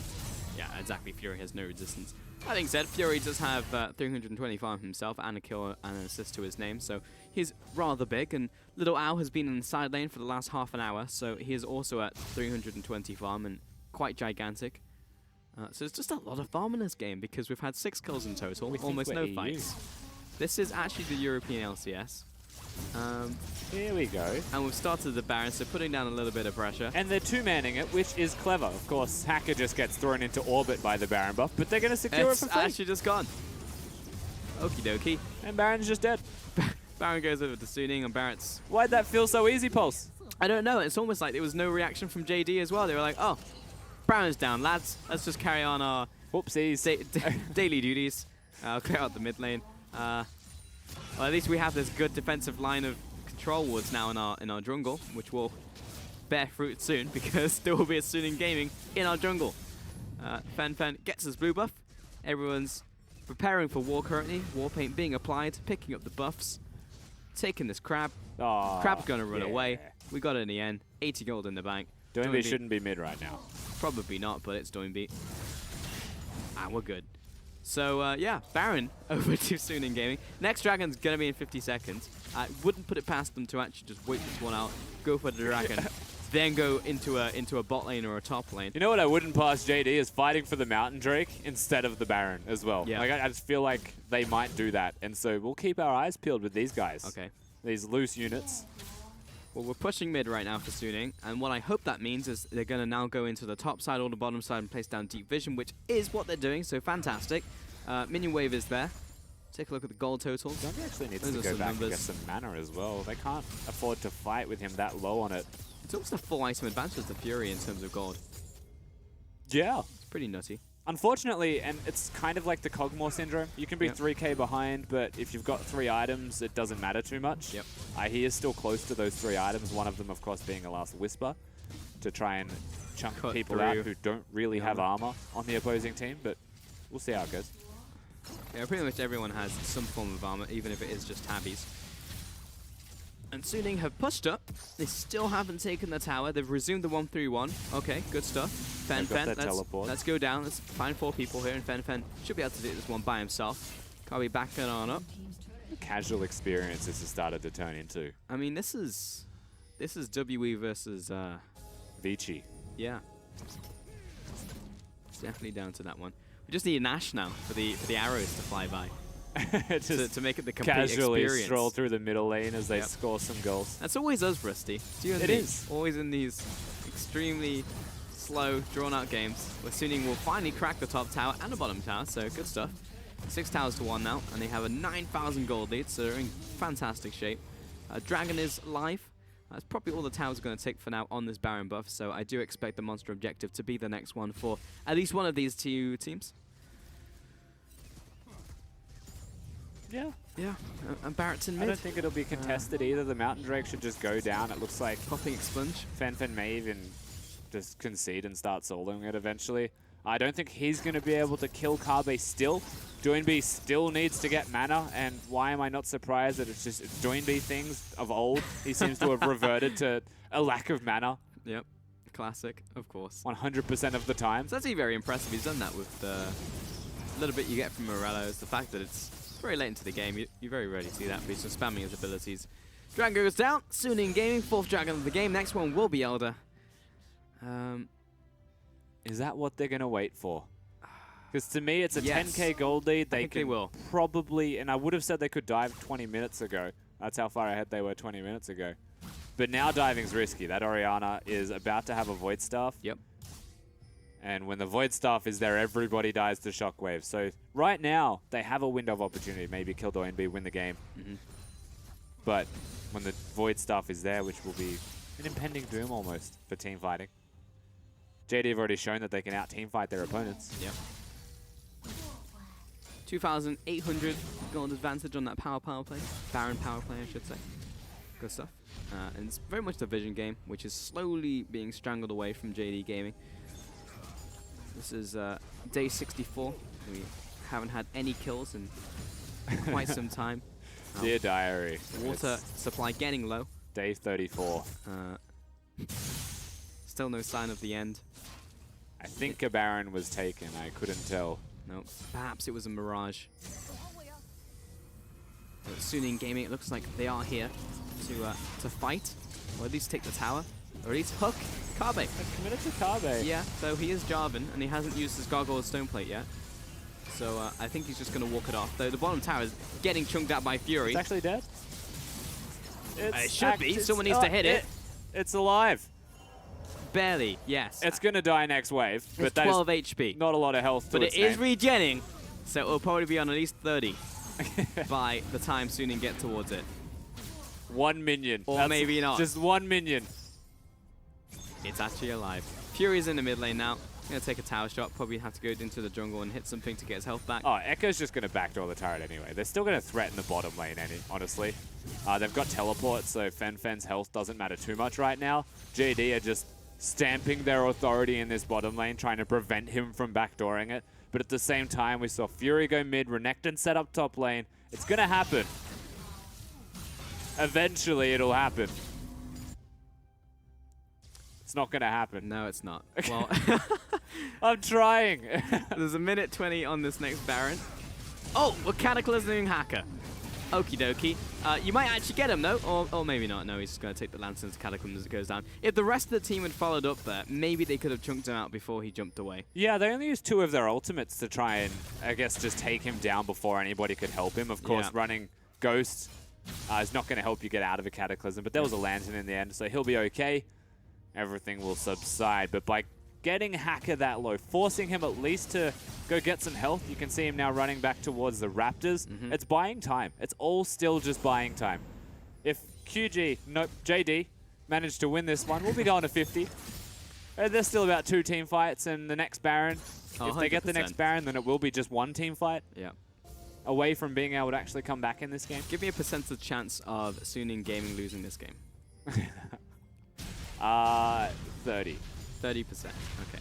Yeah, exactly. Fury has no resistance. That being said, Fury does have 320 farm himself and a kill and an assist to his name, so he's rather big. And Little Owl has been in the side lane for the last half an hour, so he is also at 320 farm and quite gigantic. So it's just a lot of farm in this game because we've had 6 kills in total, almost no fights. This is actually the European LCS. Here we go. And we've started the Baron, so putting down a little bit of pressure. And they're two-manning it, which is clever. Of course, Hacker just gets thrown into orbit by the Baron buff, but they're going to secure it for free. It's actually just gone. Okie dokie. And Baron's just dead. Baron goes over to Suning, and Barrett's... Why'd that feel so easy, Pulse? I don't know. It's almost like there was no reaction from JD as well. They were like, oh, Baron's down, lads. Let's just carry on our daily duties. Clear out the mid lane. Well, at least we have this good defensive line of control wards now in our jungle, which will bear fruit soon because there will be a Suning Gaming in our jungle. Fen gets his blue buff. Everyone's preparing for war currently. War paint being applied, picking up the buffs, taking this crab. Crab's gonna run away. We got it in the end. 80 gold in the bank. DoinB shouldn't be mid right now. Probably not, but it's DoinB. We're good. So, yeah, Baron over to Suning Gaming. Next Dragon's going to be in 50 seconds. I wouldn't put it past them to actually just wait this one out, go for the Dragon. then go into a bot lane or a top lane. You know what I wouldn't pass JD is fighting for the Mountain Drake instead of the Baron as well. Yeah. Like I just feel like they might do that, and so we'll keep our eyes peeled with these guys. Okay. These loose units. Well, we're pushing mid right now for Suning, and what I hope that means is they're going to now go into the top side or the bottom side and place down deep vision, which is what they're doing, so fantastic. Minion wave is there. Take a look at the gold total. Zombie actually needs Those to are go some back numbers. and get some mana as well. They can't afford to fight with him that low on it. It's almost a full item advantage to Fury in terms of gold. Yeah. It's pretty nutty. Unfortunately, and it's kind of like the Cogmore syndrome. You can be Yep. 3k behind, but if you've got 3 items, it doesn't matter too much. Yep. He is still close to those 3 items, one of them, of course, being a Last Whisper, to try and chunk Cut people out through who don't really the have armor on the opposing team, but we'll see how it goes. Yeah, pretty much everyone has some form of armor, even if it is just tabbies. And Suning have pushed up. They still haven't taken the tower. They've resumed the 1-3-1. Okay, good stuff. Fen, They've got their teleport. let's go down. Let's find 4 people here, and Fen should be able to do this one by himself. Can't be backing on up. Casual experience this has started to turn into. I mean, this is WE versus Vici. yeah. It's definitely down to that one. We just need a Nash now for the arrows to fly by. to make it the complete casually experience. stroll through the middle lane as they score some goals. That's always us, Rusty. It's you and It me. is. Always in these extremely slow, drawn-out games. Where Suning will finally crack the top tower and the bottom tower, so good stuff. 6 towers to 1 now, and they have a 9,000 gold lead, so they're in fantastic shape. Dragon is live. That's probably all the towers are going to take for now on this Baron buff, so I do expect the monster objective to be the next one for at least one of these 2 teams. Yeah. Yeah, and Barrett's in mid. I don't think it'll be contested either. The Mountain Drake should just go down. It looks like popping Expunge. Fen may even just concede and start soloing it eventually. I don't think he's going to be able to kill Kabe still. Doinby still needs to get mana, and why am I not surprised that it's just Doinby things of old? He seems to have reverted to a lack of mana. Yep, classic, of course. 100% of the time. So that's actually very impressive. He's done that with the little bit you get from Morello is the fact that it's very late into the game. You very rarely see that, but he's just spamming his abilities. Dragon goes down. Suning Gaming, 4th Dragon of the game. Next one will be Elder. Is that what they're going to wait for? Because to me, it's a Yes. 10k gold lead. I think they will. Probably, and I would have said they could dive 20 minutes ago. That's how far ahead they were 20 minutes ago. But now diving's risky. That Orianna is about to have a Void Staff. Yep. And when the Void Staff is there, everybody dies to Shockwave. So right now, they have a window of opportunity. Maybe kill Doinby, win the game. But when the Void Staff is there, which will be an impending doom almost for team fighting. JD have already shown that they can out-team fight their opponents. Yep. 2,800 gold advantage on that power play. Baron power play, I should say. Good stuff. And it's very much the vision game, which is slowly being strangled away from JD Gaming. This is day 64. We haven't had any kills in quite some time. Dear diary. Water It's supply getting low. day 34. Still no sign of the end. I think a Baron was taken. I couldn't tell. No, perhaps it was a mirage. Suning Gaming, it looks like they are here to fight, or at least take the tower, or at least hook Kabe. Committed to Kabe. Yeah, so he is Jarvan, and he hasn't used his Gargoyle Stoneplate yet. So I think he's just going to walk it off. Though the bottom tower is getting chunked out by Fury. It's actually dead. It should be. Someone needs to hit it. It's alive. Barely, yes. It's going to die next wave. It's But that 12 is HP. not a lot of health to But its it is name. regenning, so it'll probably be on at least 30 by the time Suning get towards it. 1 minion. Or That's maybe not. Just 1 minion. It's actually alive. Fury's in the mid lane now. Gonna take a tower shot. Probably have to go into the jungle and hit something to get his health back. Oh, Echo's just going to backdoor the turret anyway. They're still going to threaten the bottom lane, honestly. They've got teleport, so Fen's health doesn't matter too much right now. JD are just stamping their authority in this bottom lane, trying to prevent him from backdooring it. But at the same time, we saw Fury go mid, Renekton set up top lane. It's going to happen. Eventually, it'll happen. It's not going to happen. No, it's not. Well, I'm trying. There's a minute 20 on this next Baron. Oh, we're cataclysming Hacker. Okie dokie. You might actually get him, though, or maybe not. No, he's just going to take the Lancerns Catacomb as it goes down. If the rest of the team had followed up there, maybe they could have chunked him out before he jumped away. Yeah, they only used 2 of their ultimates to try and, I guess, just take him down before anybody could help him. Of course, running Ghost is not going to help you get out of a Cataclysm, but there was a Lantern in the end, so he'll be okay. Everything will subside, but by getting Hacker that low, forcing him at least to go get some health. You can see him now running back towards the Raptors. It's buying time. It's all still just buying time. If JD managed to win this one, we'll be going to 50. There's still about 2 team fights and the next Baron. If they get the next Baron, then it will be just 1 team fight. Yeah. Away from being able to actually come back in this game. Give me a percentage chance of Suning Gaming losing this game. 30. 30%. Okay.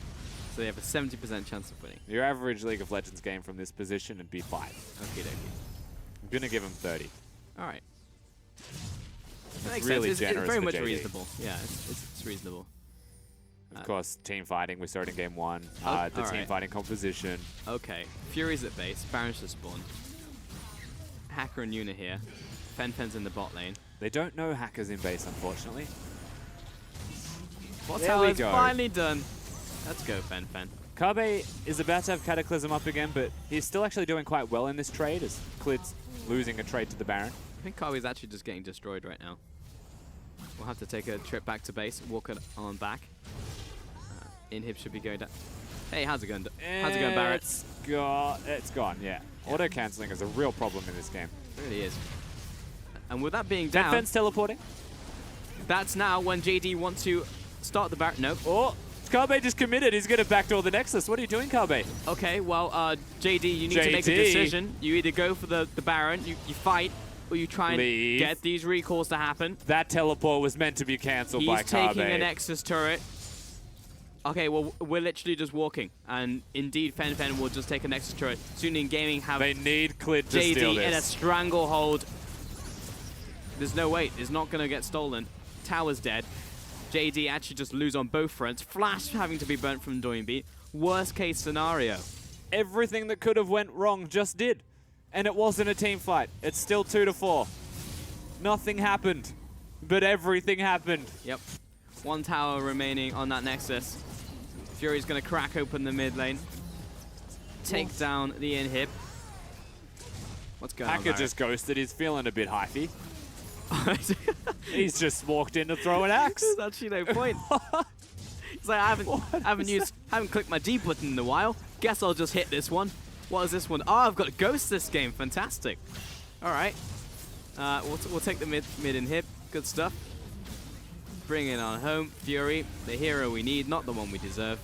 So they have a 70% chance of winning. Your average League of Legends game from this position would be 5. Okay, dokie. I'm going to give him 30. All right. That makes really sense. It's very much JD. reasonable. Yeah, it's reasonable. Of course, team fighting. We saw it in game 1. The team fighting composition. Okay. Fury's at base. Baron's just spawned. Hacker and Yuna here. Fen-Fen's in the bot lane. They don't know Hacker's in base, unfortunately. What's how it's finally done. Let's go, Fen-Fen. Kabe is about to have Cataclysm up again, but he's still actually doing quite well in this trade as Klid's losing a trade to the Baron. I think Kabe's actually just getting destroyed right now. We'll have to take a trip back to base, walk it on back. Inhib should be going down. Hey, how's it going? How's it going, Barrett? It's gone, yeah. Auto-cancelling is a real problem in this game. It really is. And with that being down... Fen-Fen's teleporting. That's now when JD wants to start the Baron. Nope. Oh, Kabe just committed. He's going to backdoor the Nexus. What are you doing, Kabe? Okay, well, JD, you need to make a decision. You either go for the Baron, you fight, or you try and get these recalls to happen. That teleport was meant to be cancelled by Kabe. He's taking a Nexus turret. Okay, well, we're literally just walking. And indeed, Fen-Fen will just take a Nexus turret. Suning Gaming have They need Klid to steal JD this. in a stranglehold. There's no way. It's not going to get stolen. Tower's dead. JD actually just lose on both fronts. Flash having to be burnt from Doinby. Worst case scenario. Everything that could have went wrong just did. And it wasn't a team fight. It's still 2-4. Nothing happened. But everything happened. Yep. 1 tower remaining on that Nexus. Fury's going to crack open the mid lane. Take down the inhib. What's going on, Hacker just ghosted. He's feeling a bit hyphy. He's just walked in to throw an axe. There's actually no point. He's like, I haven't clicked my D button in a while. Guess I'll just hit this one. What is this one? Oh, I've got a ghost this game. Fantastic. All right. We'll take the mid inhib. Good stuff. Bring it on home. Fury, the hero we need, not the one we deserve.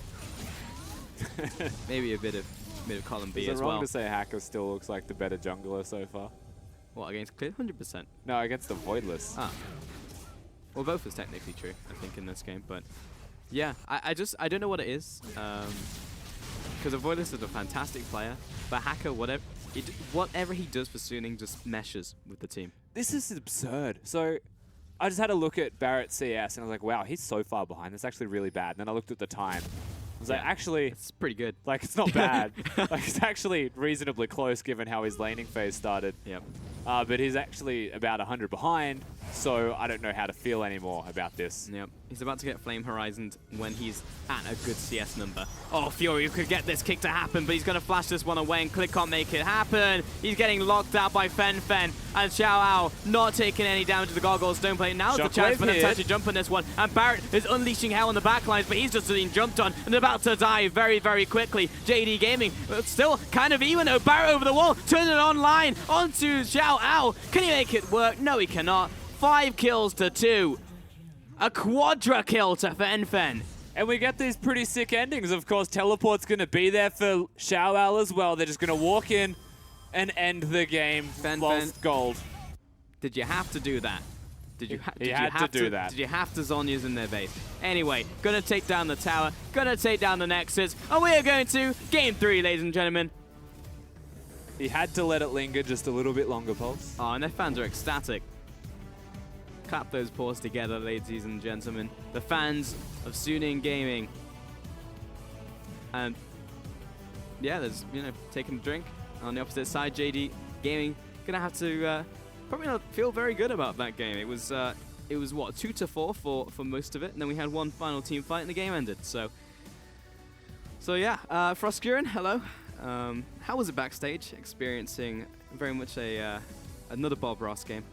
Maybe a bit of column B as well. Is it wrong to say Hacker still looks like the better jungler so far? What, against Klid? 100%. No, against the Voidless. Ah. Well, both is technically true, I think, in this game. But yeah, I don't know what it is. Because the Voidless is a fantastic player, but Hacker, whatever he does for Suning just meshes with the team. This is absurd. So I just had a look at Barrett's CS and I was like, wow, he's so far behind. That's actually really bad. And then I looked at the time. I was like, actually, it's pretty good. Like, it's not bad. Like, it's actually reasonably close given how his laning phase started. Yep. But he's actually about 100 behind, so I don't know how to feel anymore about this. Yep. He's about to get Flame Horizoned when he's at a good CS number. Oh, Fury could get this kick to happen, but he's going to flash this one away, and Click can't make it happen. He's getting locked out by Fen-Fen, and Xiao Ao not taking any damage to the Gargoyles. Don't play. Now's the chance for them to actually jump on this one, and Barrett is unleashing hell on the backlines, but he's just being jumped on and about to die very, very quickly. JD Gaming, still kind of even though. Barrett over the wall, turn it online onto Xiao Ao. Can he make it work? No, he cannot. 5 kills to 2. A quadra kill to Fen-Fen. And we get these pretty sick endings. Of course, Teleport's going to be there for Xiao Ao as well. They're just going to walk in and end the game whilst gold. Did you have to do that? Did you He had to do that. Did you have to Zhonya's in their base? Anyway, gonna take down the tower, gonna take down the Nexus, and we are going to Game 3, ladies and gentlemen. He had to let it linger just a little bit longer, Pulse. Oh, and their fans are ecstatic. Clap those paws together, ladies and gentlemen. The fans of Suning Gaming. And yeah, there's, taking a drink. On the opposite side, JD Gaming gonna have to probably not feel very good about that game. It was what, 2-4 for most of it, and then we had one final team fight and the game ended. So yeah, Froskuren, hello. How was it backstage, experiencing very much another Bob Ross game?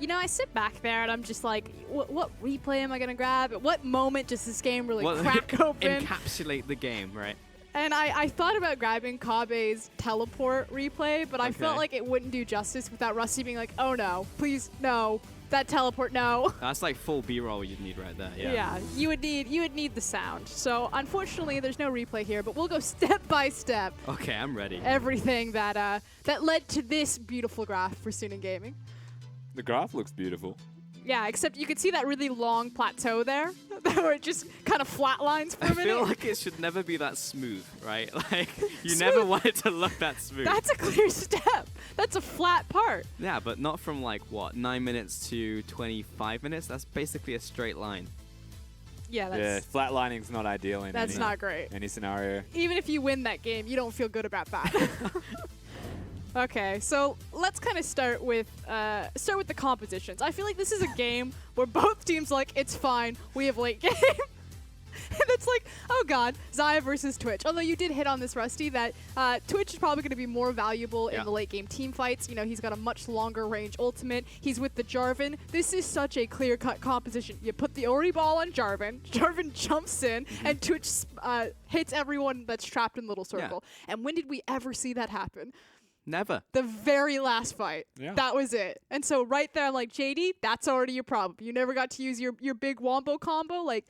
You know, I sit back there and I'm just like, what replay am I going to grab? At what moment does this game really crack open? Encapsulate the game, right? And I thought about grabbing Kabe's teleport replay, but I felt like it wouldn't do justice without Rusty being like, oh no, please, no, that teleport, no. That's like full B-roll you'd need right there, yeah. Yeah, you would need the sound. So unfortunately, there's no replay here, but we'll go step by step. Okay, I'm ready. Everything that led to this beautiful graph for Suning Gaming. The graph looks beautiful. Yeah, except you could see that really long plateau there, where it just kind of flatlines for a minute. I feel like it should never be that smooth, right? Like, you never want it to look that smooth. That's a clear step. That's a flat part. Yeah, but not from like, what, 9 minutes to 25 minutes? That's basically a straight line. Yeah, that's... Yeah, flatlining's not ideal in that's not great. Any scenario. Even if you win that game, you don't feel good about that. Okay, so let's kind of start with the compositions. I feel like this is a game where both teams like, it's fine, we have late game. And it's like, oh god, Xayah versus Twitch. Although you did hit on this, Rusty, that Twitch is probably going to be more valuable in the late game team fights. You know, he's got a much longer range ultimate. He's with the Jarvan. This is such a clear-cut composition. You put the Ori ball on Jarvan, Jarvan jumps in, and Twitch hits everyone that's trapped in Little Circle. Yeah. And when did we ever see that happen? Never. The very last fight. Yeah. That was it. And so right there, I'm like, JD, that's already your problem. You never got to use your big wombo combo. Like,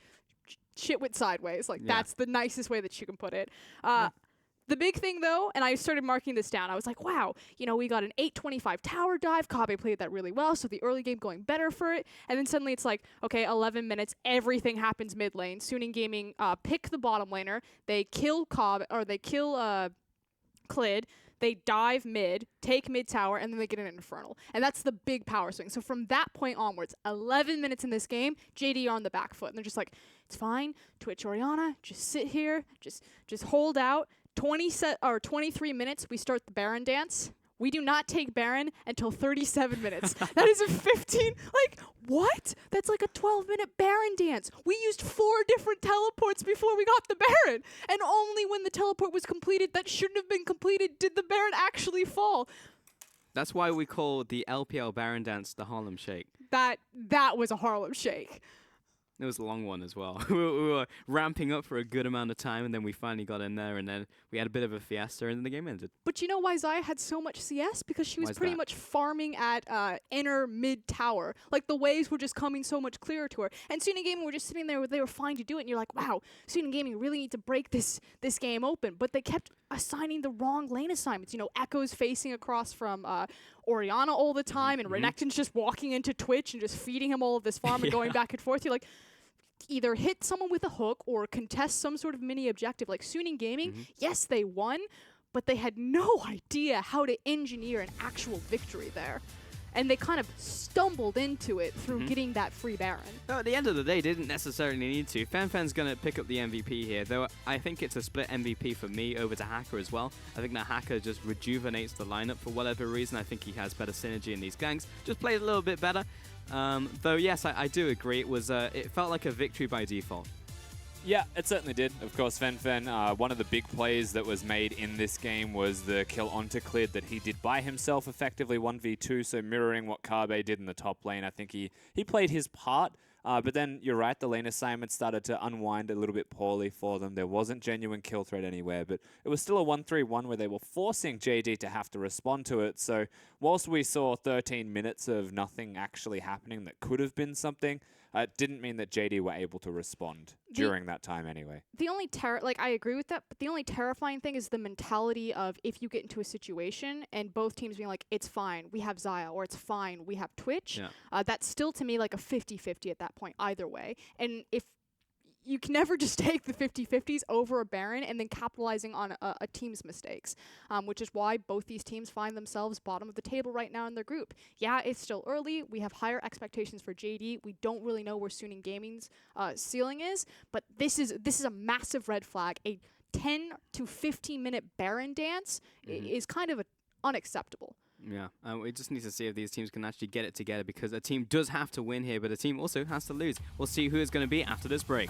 shit went sideways. Like, that's the nicest way that you can put it. The big thing, though, and I started marking this down, I was like, wow, you know, we got an 825 tower dive. Kabe played that really well, so the early game going better for it. And then suddenly it's like, okay, 11 minutes, everything happens mid lane. Suning Gaming pick the bottom laner. They kill Kabe, or they kill Clid. They dive mid, take mid tower, and then they get an Infernal. And that's the big power swing. So from that point onwards, 11 minutes in this game, JD are on the back foot. And they're just like, it's fine. Twitch Orianna, just sit here, just hold out. 23 minutes, we start the Baron dance. We do not take Baron until 37 minutes. That is a 15, like, what? That's like a 12-minute Baron dance. We used 4 different teleports before we got the Baron. And only when the teleport was completed that shouldn't have been completed did the Baron actually fall. That's why we call the LPL Baron dance the Harlem Shake. That was a Harlem Shake. It was a long one as well. we were ramping up for a good amount of time, and then we finally got in there, and then we had a bit of a fiesta, and then the game ended. But you know why Xayah had so much CS? Because she was pretty much farming at inner mid tower. Like, the waves were just coming so much clearer to her. And Suning Gaming were just sitting there, they were fine to do it, and you're like, wow, Suning Gaming really need to break this game open. But they kept assigning the wrong lane assignments. You know, Echo's facing across from Orianna all the time, and Renekton's just walking into Twitch and just feeding him all of this farm and going back and forth. You're like, either hit someone with a hook or contest some sort of mini objective. Like Suning Gaming, yes, they won, but they had no idea how to engineer an actual victory there. And they kind of stumbled into it through getting that free Baron. No, at the end of the day, they didn't necessarily need to. Fanfan's going to pick up the MVP here, though I think it's a split MVP for me over to Hacker as well. I think that Hacker just rejuvenates the lineup for whatever reason. I think he has better synergy in these ganks. Just plays a little bit better. Though, yes, I do agree. It felt like a victory by default. Yeah, it certainly did. Of course, Fen, one of the big plays that was made in this game was the kill onto Clid that he did by himself, effectively 1v2, so mirroring what Kabe did in the top lane. I think he played his part, but then you're right, the lane assignment started to unwind a little bit poorly for them. There wasn't genuine kill threat anywhere, but it was still a 1-3-1 where they were forcing JD to have to respond to it. So whilst we saw 13 minutes of nothing actually happening that could have been something, it didn't mean that JD were able to respond during that time anyway. The only I agree with that, but the only terrifying thing is the mentality of if you get into a situation and both teams being like, it's fine, we have Xayah, or it's fine, we have Twitch. Yeah. That's still, to me, like a 50-50 at that point, either way. And if you can never just take the 50-50s over a Baron and then capitalizing on a team's mistakes, which is why both these teams find themselves bottom of the table right now in their group. Yeah, it's still early. We have higher expectations for JD. We don't really know where Suning Gaming's ceiling is, but this is a massive red flag. A 10 to 15 minute Baron dance is kind of unacceptable. Yeah, we just need to see if these teams can actually get it together, because a team does have to win here, but a team also has to lose. We'll see who it's going to be after this break.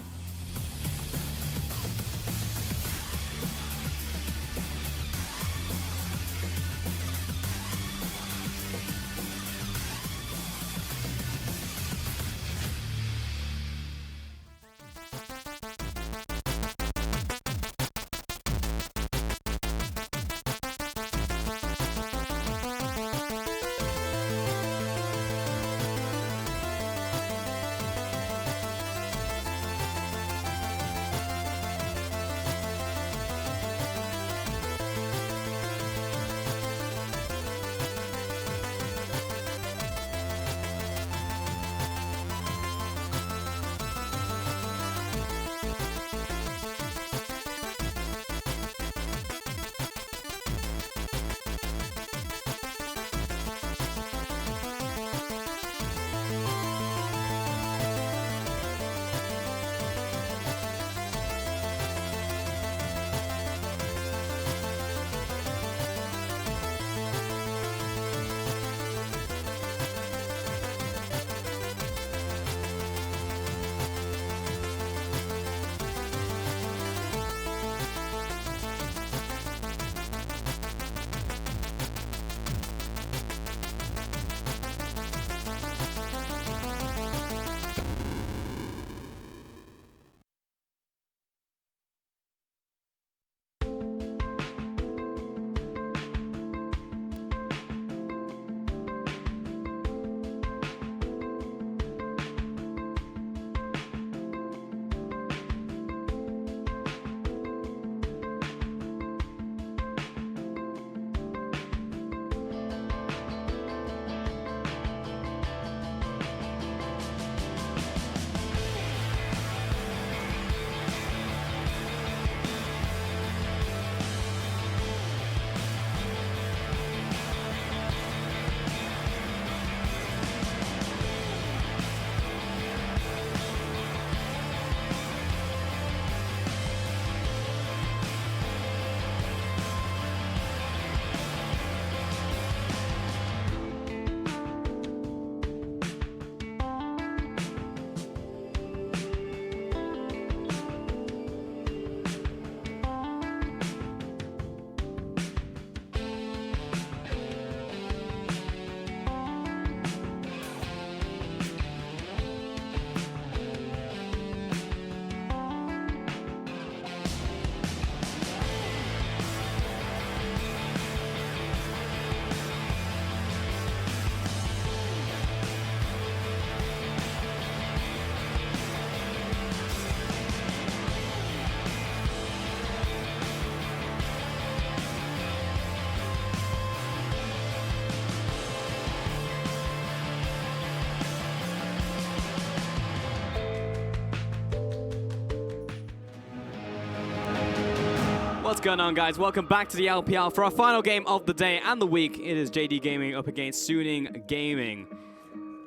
What's going on, guys? Welcome back to the LPL for our final game of the day and the week. It is JD Gaming up against Suning Gaming.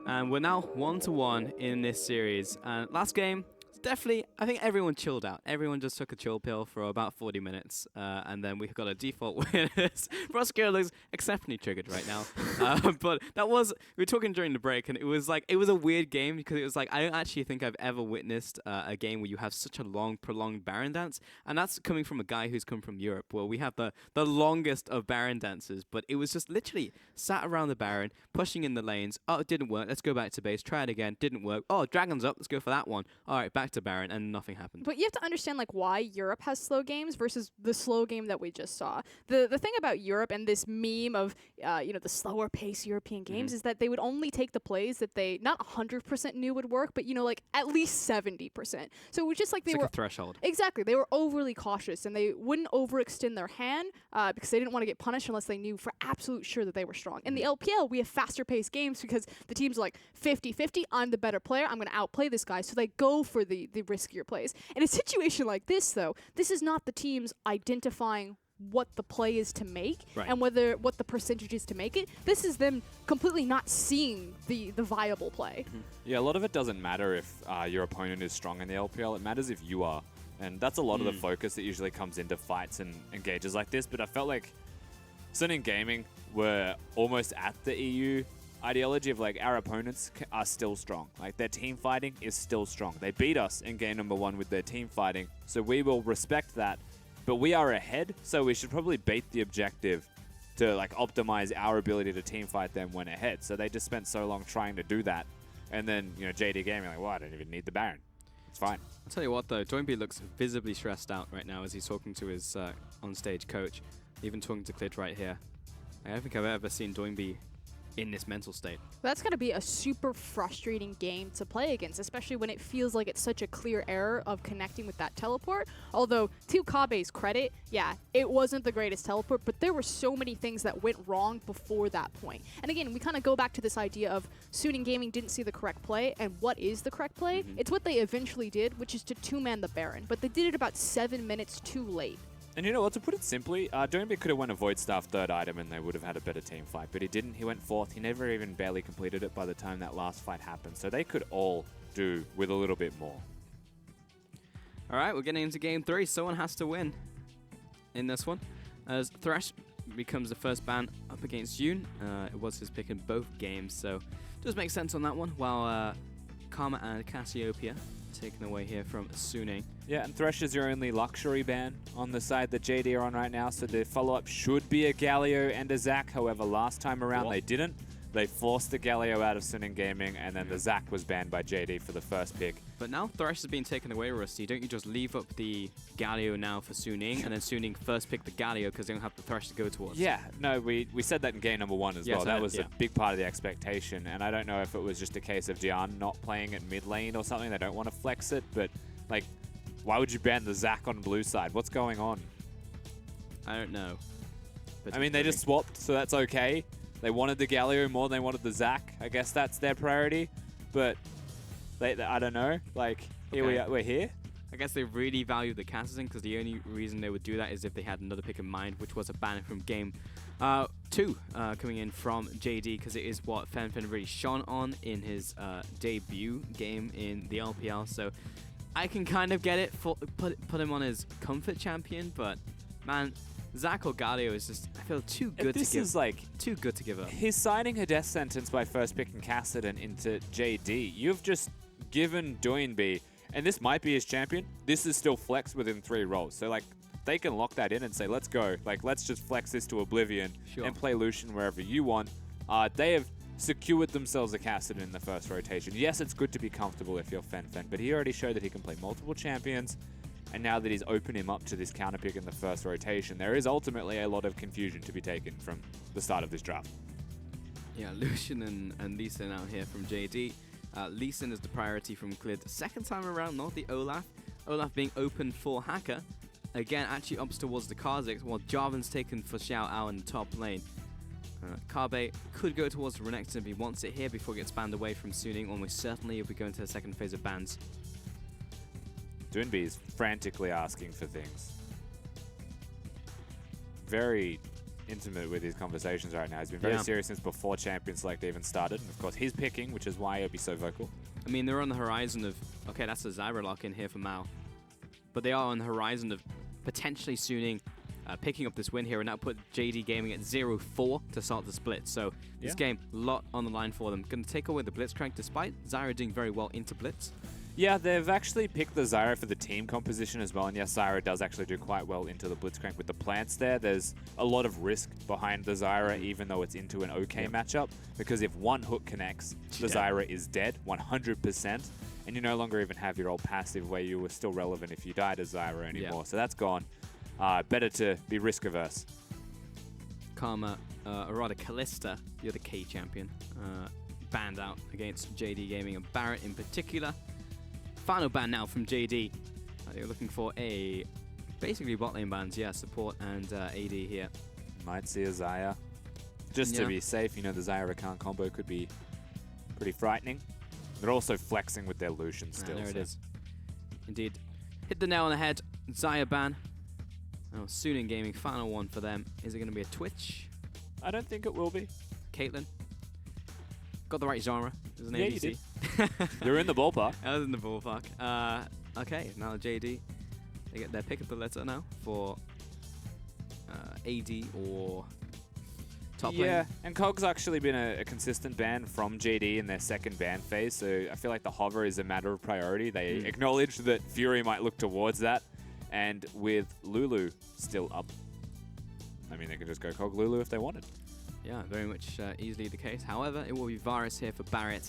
And we're now 1-1 in this series. And last game, definitely, I think everyone chilled out. Everyone just took a chill pill for about 40 minutes. And then we got a default win. Prosecutor looks exceptionally triggered right now. But that was, we were talking during the break, and it was a weird game, because it was like, I don't actually think I've ever witnessed a game where you have such a long, prolonged Baron dance. And that's coming from a guy who's come from Europe, where we have the longest of Baron dances. But it was just literally sat around the Baron, pushing in the lanes. Oh, it didn't work. Let's go back to base. Try it again. Didn't work. Oh, Dragon's up. Let's go for that one. All right, back to Baron, and nothing happened. But you have to understand like why Europe has slow games versus the slow game that we just saw. The thing about Europe and this meme of the slower pace European games is that they would only take the plays that they not 100% knew would work, but like at least 70%. So it was just like they it's were like a threshold. Exactly, they were overly cautious, and they wouldn't overextend their hand because they didn't want to get punished unless they knew for absolute sure that they were strong. In the LPL, we have faster paced games because the teams are like 50-50. I'm the better player. I'm going to outplay this guy. So they go for the riskier plays. In a situation like this, though, this is not the teams identifying what the play is to make and what the percentage is to make it. This is them completely not seeing the viable play. Yeah, a lot of it doesn't matter if your opponent is strong in the LPL. It matters if you are. And that's a lot of the focus that usually comes into fights and engages like this. But I felt like Suning Gaming were almost at the EU ideology of like our opponents are still strong. Like their team fighting is still strong. They beat us in game number 1 with their team fighting, so we will respect that. But we are ahead, so we should probably bait the objective to like optimize our ability to team fight them when ahead. So they just spent so long trying to do that, and then JD Gaming like, well, I don't even need the Baron. It's fine. I'll tell you what though, NewBee looks visibly stressed out right now as he's talking to his on-stage coach, even talking to Clit right here. I don't think I've ever seen NewBee in this mental state. That's going to be a super frustrating game to play against, especially when it feels like it's such a clear error of connecting with that teleport. Although, to Kabe's credit, yeah, it wasn't the greatest teleport, but there were so many things that went wrong before that point. And again, we kind of go back to this idea of Suning Gaming didn't see the correct play, and what is the correct play? It's what they eventually did, which is to two-man the Baron, but they did it about 7 minutes too late. And you know what, to put it simply, NewBee could have won a Void Staff 3rd item and they would have had a better team fight, but he didn't. He went 4th. He never even barely completed it by the time that last fight happened. So they could all do with a little bit more. All right, we're getting into game 3. Someone has to win in this one, as Thresh becomes the first ban up against Yoon. It was his pick in both games, so it does make sense on that one, while Karma and Cassiopeia taken away here from Suning. Yeah, and Thresh is your only luxury ban on the side that JD are on right now, so the follow-up should be a Galio and a Zac. However, last time around they didn't. They forced the Galio out of Suning Gaming, and then the Zac was banned by JD for the first pick. But now Thresh has been taken away, Rusty. Don't you just leave up the Galio now for Suning, and then Suning first pick the Galio because they don't have the Thresh to go towards? Yeah, no, we said that in game number 1 as well. That was a big part of the expectation, and I don't know if it was just a case of Jian not playing at mid lane or something. They don't want to flex it, but like, why would you ban the Zac on blue side? What's going on? I don't know. I mean, they just swapped, so that's okay. They wanted the Galio more than they wanted the Zac. I guess that's their priority, but I don't know. Like, here we're here. I guess they really value the Cassidy because the only reason they would do that is if they had another pick in mind, which was a ban from game 2 coming in from JD, because it is what Fen really shone on in his debut game in the LPL. So I can kind of get it, put him on his comfort champion, but man, Zac or Galio is just, I feel, too good to give up. He's signing a death sentence by first picking Cassidy into JD. You've just given NewBee, and this might be his champion, this is still flex within 3 roles. So like, they can lock that in and say, let's go. Like, let's just flex this to Oblivion and play Lucian wherever you want. They have secured themselves a Cassidy in the first rotation. Yes, it's good to be comfortable if you're Fen, but he already showed that he can play multiple champions. And now that he's opened him up to this counter pick in the first rotation, there is ultimately a lot of confusion to be taken from the start of this draft. Yeah, Lucian and Lee Sin out here from JD. Lee Sin is the priority from Cleared. Second time around, not the Olaf. Olaf being open for Hacker. Again, actually ups towards the Kha'Zix, while Jarvan's taken for Xiao Ao in the top lane. Kabe could go towards Renekton if he wants it here before it gets banned away from Suning. Almost certainly he'll be going to the second phase of bans. NewBee is frantically asking for things. Very intimate with his conversations right now. He's been very serious since before Champion Select even started. And of course, he's picking, which is why he'll be so vocal. I mean, they're on the horizon of, okay, that's a Zyra lock in here for Mao. But they are on the horizon of potentially Suning picking up this win here, and that put JD Gaming at 0-4 to start the split. So this game, a lot on the line for them. Going to take away the Blitzcrank despite Zyra doing very well into Blitz. Yeah, they've actually picked the Zyra for the team composition as well, and yes, Zyra does actually do quite well into the Blitzcrank with the plants there. There's a lot of risk behind the Zyra, even though it's into an okay matchup, because if one hook connects, the Zyra is dead, 100%, and you no longer even have your old passive where you were still relevant if you died as Zyra anymore, so that's gone. Better to be risk-averse. Karma, or rather Callista, the other K champion, banned out against JD Gaming and Barrett in particular. Final ban now from JD. They're looking for a basically bot lane bans, support and AD here. Might see a Zyra. Just to be safe, you know, the Zyra Rakan combo could be pretty frightening. They're also flexing with their Lucian still. There it is. Indeed. Hit the nail on the head. Zyra ban. Oh, Suning Gaming, final one for them. Is it going to be a Twitch? I don't think it will be. Caitlyn. Got the right genre. There's an ADC. you did. You're in the ballpark. I was in the ballpark. Okay, now JD. They get their pick of the letter now for AD or top yeah, lane. and Cog's actually been a consistent ban from JD in their second ban phase, so I feel like the hover is a matter of priority. They acknowledge that Fury might look towards that, and with Lulu still up, I mean, they can just go Cog Lulu if they wanted. Yeah, very much easily the case. However, it will be Varus here for Barret.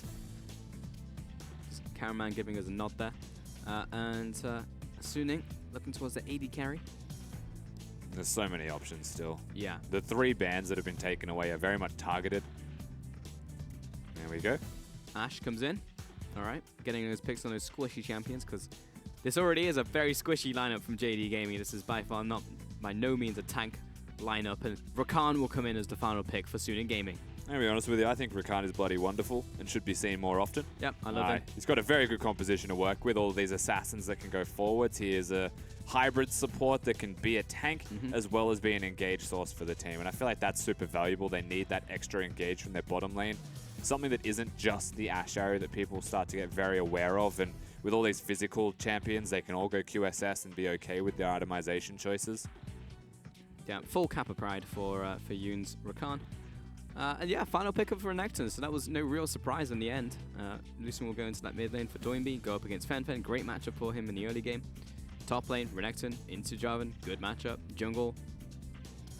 Caraman giving us a nod there. And Suning looking towards the AD carry. There's so many options still. Yeah. The 3 bans that have been taken away are very much targeted. There we go. Ash comes in. All right. Getting those picks on those squishy champions, because this already is a very squishy lineup from JD Gaming. This is by far not, by no means, a tank lineup. And Rakan will come in as the final pick for Suning Gaming. I'll be honest with you, I think Rakan is bloody wonderful and should be seen more often. Yep, I love him. He's got a very good composition to work with, all of these assassins that can go forwards. He is a hybrid support that can be a tank as well as be an engage source for the team. And I feel like that's super valuable. They need that extra engage from their bottom lane. Something that isn't just the Ashe arrow that people start to get very aware of. And with all these physical champions, they can all go QSS and be okay with their itemization choices. Yeah, full Kappa Pride for Yoon's Rakan. And yeah, final pickup for Renekton, so that was no real surprise in the end. Lucian will go into that mid lane for Doinby, go up against Fen. Great matchup for him in the early game. Top lane, Renekton into Jarvan, good matchup. Jungle,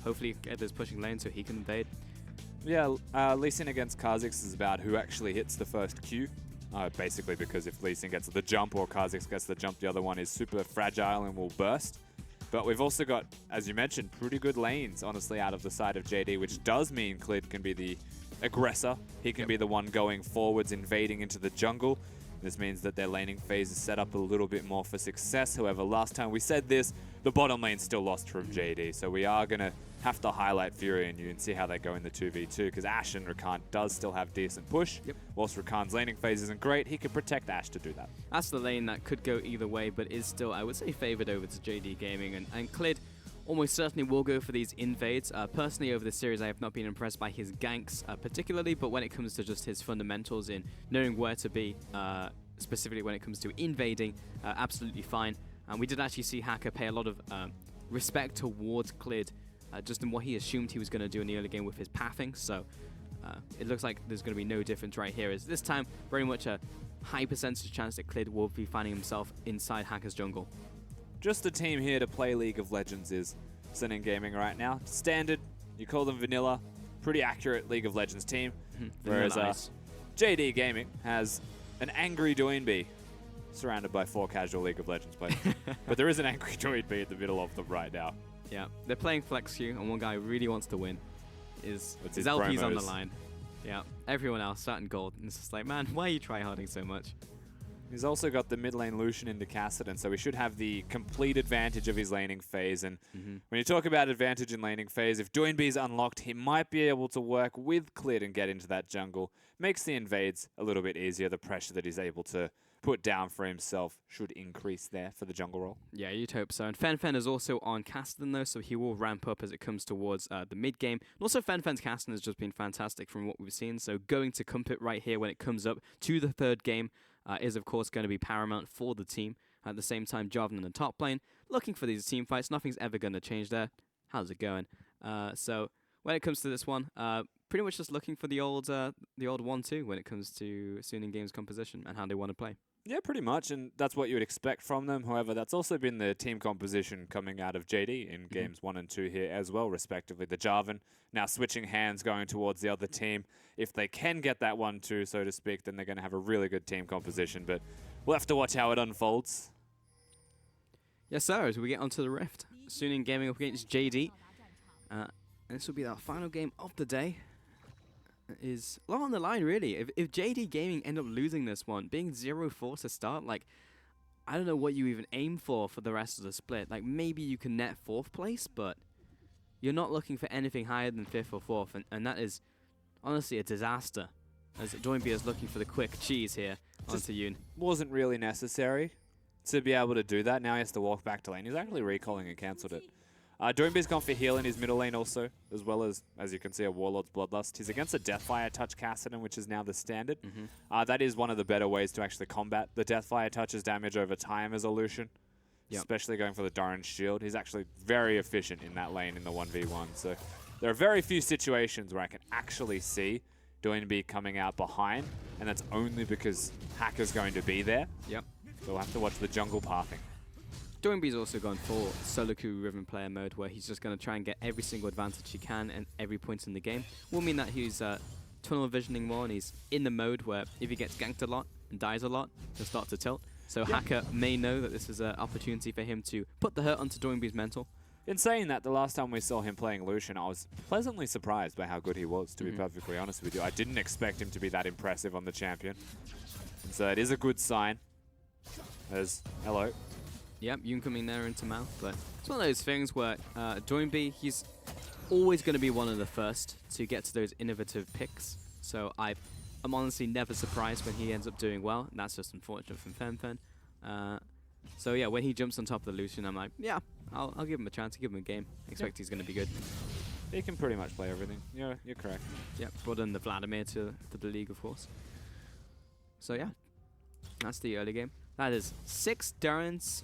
hopefully get this pushing lane so he can invade. Yeah, Lee Sin against Kha'Zix is about who actually hits the first Q. Basically because if Lee Sin gets the jump or Kha'Zix gets the jump, the other one is super fragile and will burst. But we've also got, as you mentioned, pretty good lanes, honestly, out of the side of JD, which does mean Clid can be the aggressor. He can be the one going forwards, invading into the jungle. This means that their laning phase is set up a little bit more for success. However, last time we said this, the bottom lane still lost from JD. So we are going to have to highlight Fury and you and see how they go in the 2v2, because Ashe and Rakan does still have decent push. Whilst Rakan's laning phase isn't great, he can protect Ashe to do that. That's the lane that could go either way, but is still, I would say, favored over to JD Gaming. And Clid almost certainly will go for these invades. Personally, over this series, I have not been impressed by his ganks particularly, but when it comes to just his fundamentals in knowing where to be, specifically when it comes to invading, absolutely fine. And we did actually see Hacker pay a lot of respect towards Clid, just in what he assumed he was going to do in the early game with his pathing. So it looks like there's going to be no difference right here. As this time, very much a high percentage chance that Clid will be finding himself inside Hacker's jungle. Just the team here to play League of Legends is SNG Gaming right now. Standard, you call them vanilla, pretty accurate League of Legends team. Whereas JD Gaming has an angry Doinby surrounded by 4 casual League of Legends players. But there is an angry Doinby in the middle of them right now. Yeah, they're playing Flex Q, and one guy who really wants to win is It's his his LP's on the promos. line. Yeah, everyone else starting gold. And it's just like, man, why are you tryharding so much? He's also got the mid lane Lucian into Kassadin, so he should have the complete advantage of his laning phase. And when you talk about advantage in laning phase, if Doinby's unlocked, he might be able to work with Clid and get into that jungle. Makes the invades a little bit easier. The pressure that he's able to put down for himself should increase there for the jungle role. Yeah, you'd hope so. And Fen is also on Kassadin, though, so he will ramp up as it comes towards the mid game. And also, Fen's Kassadin has just been fantastic from what we've seen. So going to Kumpit right here when it comes up to the third game is, of course, going to be paramount for the team. At the same time, Jarvan in the top lane, looking for these team fights. Nothing's ever going to change there. How's it going? So when it comes to this one, pretty much just looking for the old 1-2 when it comes to Suning Games composition and how they want to play. Yeah, pretty much, and that's what you would expect from them. However, that's also been the team composition coming out of JD in games 1 and 2 here as well, respectively. The Jarvan now switching hands, going towards the other team. If they can get that 1-2, so to speak, then they're going to have a really good team composition, but we'll have to watch how it unfolds. Yes, sir, as we get onto the Rift. Suning Gaming up against JD. And this will be our final game of the day. Is a lot on the line, really. If JD Gaming end up losing this one, being 0-4 to start, like, I don't know what you even aim for the rest of the split. Like, maybe you can net 4th place, but you're not looking for anything higher than 5th or 4th, and that is honestly a disaster. As Doinby is looking for the quick cheese here onto Yoon. Wasn't really necessary to be able to do that. Now he has to walk back to lane. He's actually recalling and cancelled it. Doinby's gone for heal in his middle lane also, as well as you can see, a Warlord's Bloodlust. He's against a Deathfire Touch Kassadin, which is now the standard. That is one of the better ways to actually combat the Deathfire Touch's damage over time as a Lucian, especially going for the Doran's Shield. He's actually very efficient in that lane in the 1v1, so There are very few situations where I can actually see NewBee coming out behind, and that's only because Hacker's going to be there. Yep. So we'll have to watch the jungle pathing. NewBee's also gone for solo queue riven player mode, where he's just going to try and get every single advantage he can and every point in the game. Will mean that he's tunnel visioning more, and he's in the mode where if he gets ganked a lot and dies a lot, he'll start to tilt. So Hacker may know that this is an opportunity for him to put the hurt onto NewBee's mental. In saying that, the last time we saw him playing Lucian, I was pleasantly surprised by how good he was, to be perfectly honest with you. I didn't expect him to be that impressive on the champion. And so it is a good sign. Hello. Yep, Yoon coming there into mouth, but it's one of those things where NewBee, he's always going to be one of the first to get to those innovative picks. So I'm honestly never surprised when he ends up doing well, and that's just unfortunate from FenFen. So yeah, when he jumps on top of the Lucian, I'm like, yeah, I'll give him a chance, give him a game. I expect he's going to be good. He can pretty much play everything. You're correct. Yep, brought in the Vladimir to the league, of course. So yeah, that's the early game. That is 6 Darren's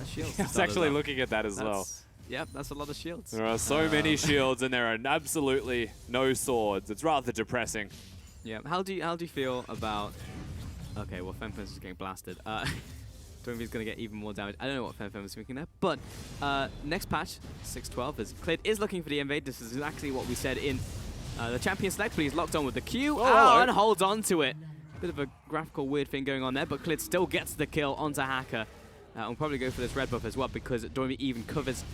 shields. I was actually looking at that as well. Yep, that's a lot of shields. There are so many shields, and there are absolutely no swords. It's rather depressing. Yeah. How do you feel about? Okay, well, FenFen's is getting blasted. NewBee's going to get even more damage. I don't know what FenFen was thinking there, but next patch, 6.12, is Clid is looking for the invade. This is exactly what we said in the champion select, but he's locked on with the Q and holds on to it. Bit of a graphical weird thing going on there, but Clid still gets the kill onto Hacker. We'll probably go for this red buff as well, because NewBee even covers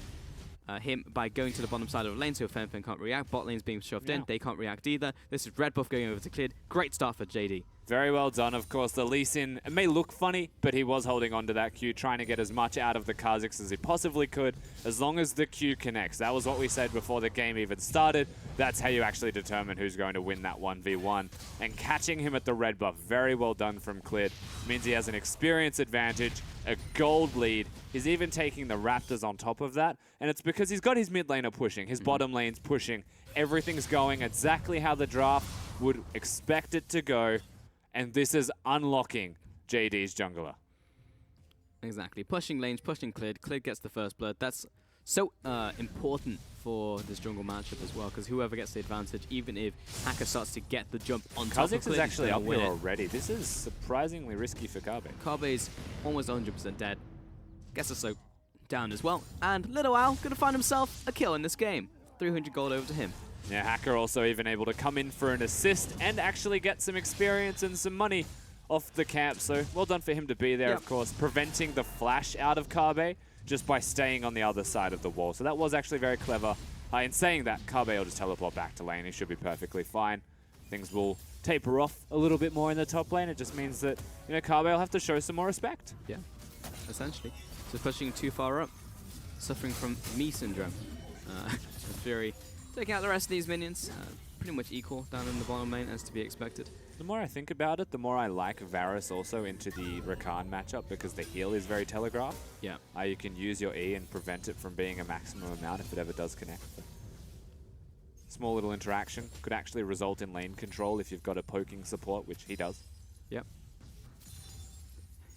him by going to the bottom side of the lane, so FenFen can't react. Bot lane's being shoved in, they can't react either. This is red buff going over to Clid. Great start for JD. Very well done, of course. The Lee Sin, it may look funny, but he was holding on to that Q, trying to get as much out of the Kha'Zix as he possibly could, as long as the Q connects. That was what we said before the game even started. That's how you actually determine who's going to win that 1v1. And catching him at the red buff, very well done from Clid. Means he has an experience advantage, a gold lead. He's even taking the Raptors on top of that, and it's because he's got his mid laner pushing, his bottom lane's pushing. Everything's going exactly how the draft would expect it to go. And this is unlocking JD's jungler. Exactly. Pushing lanes, pushing Clid. Clid gets the first blood. That's so important for this jungle matchup as well, because whoever gets the advantage, even if Hacker starts to get the jump on top of Clid, Kha'Zix is actually up here already. This is surprisingly risky for Kabe. Kabe's almost 100% dead. Gets a soak down as well. And Little Al going to find himself a kill in this game. 300 gold over to him. Yeah, Hacker also even able to come in for an assist and actually get some experience and some money off the camp. So well done for him to be there, of course, preventing the flash out of Kabe just by staying on the other side of the wall. So that was actually very clever. In saying that, Kabe will just teleport back to lane. He should be perfectly fine. Things will taper off a little bit more in the top lane. It just means that, you know, Kabe will have to show some more respect. Yeah, essentially. Just pushing too far up. Suffering from me syndrome. Fury taking out the rest of these minions. Pretty much equal down in the bottom lane, as to be expected. The more I think about it, the more I like Varus also into the Rakan matchup, because the heal is very telegraphed. Yeah. You can use your E and prevent it from being a maximum amount if it ever does connect. Small little interaction could actually result in lane control if you've got a poking support, which he does. Yep.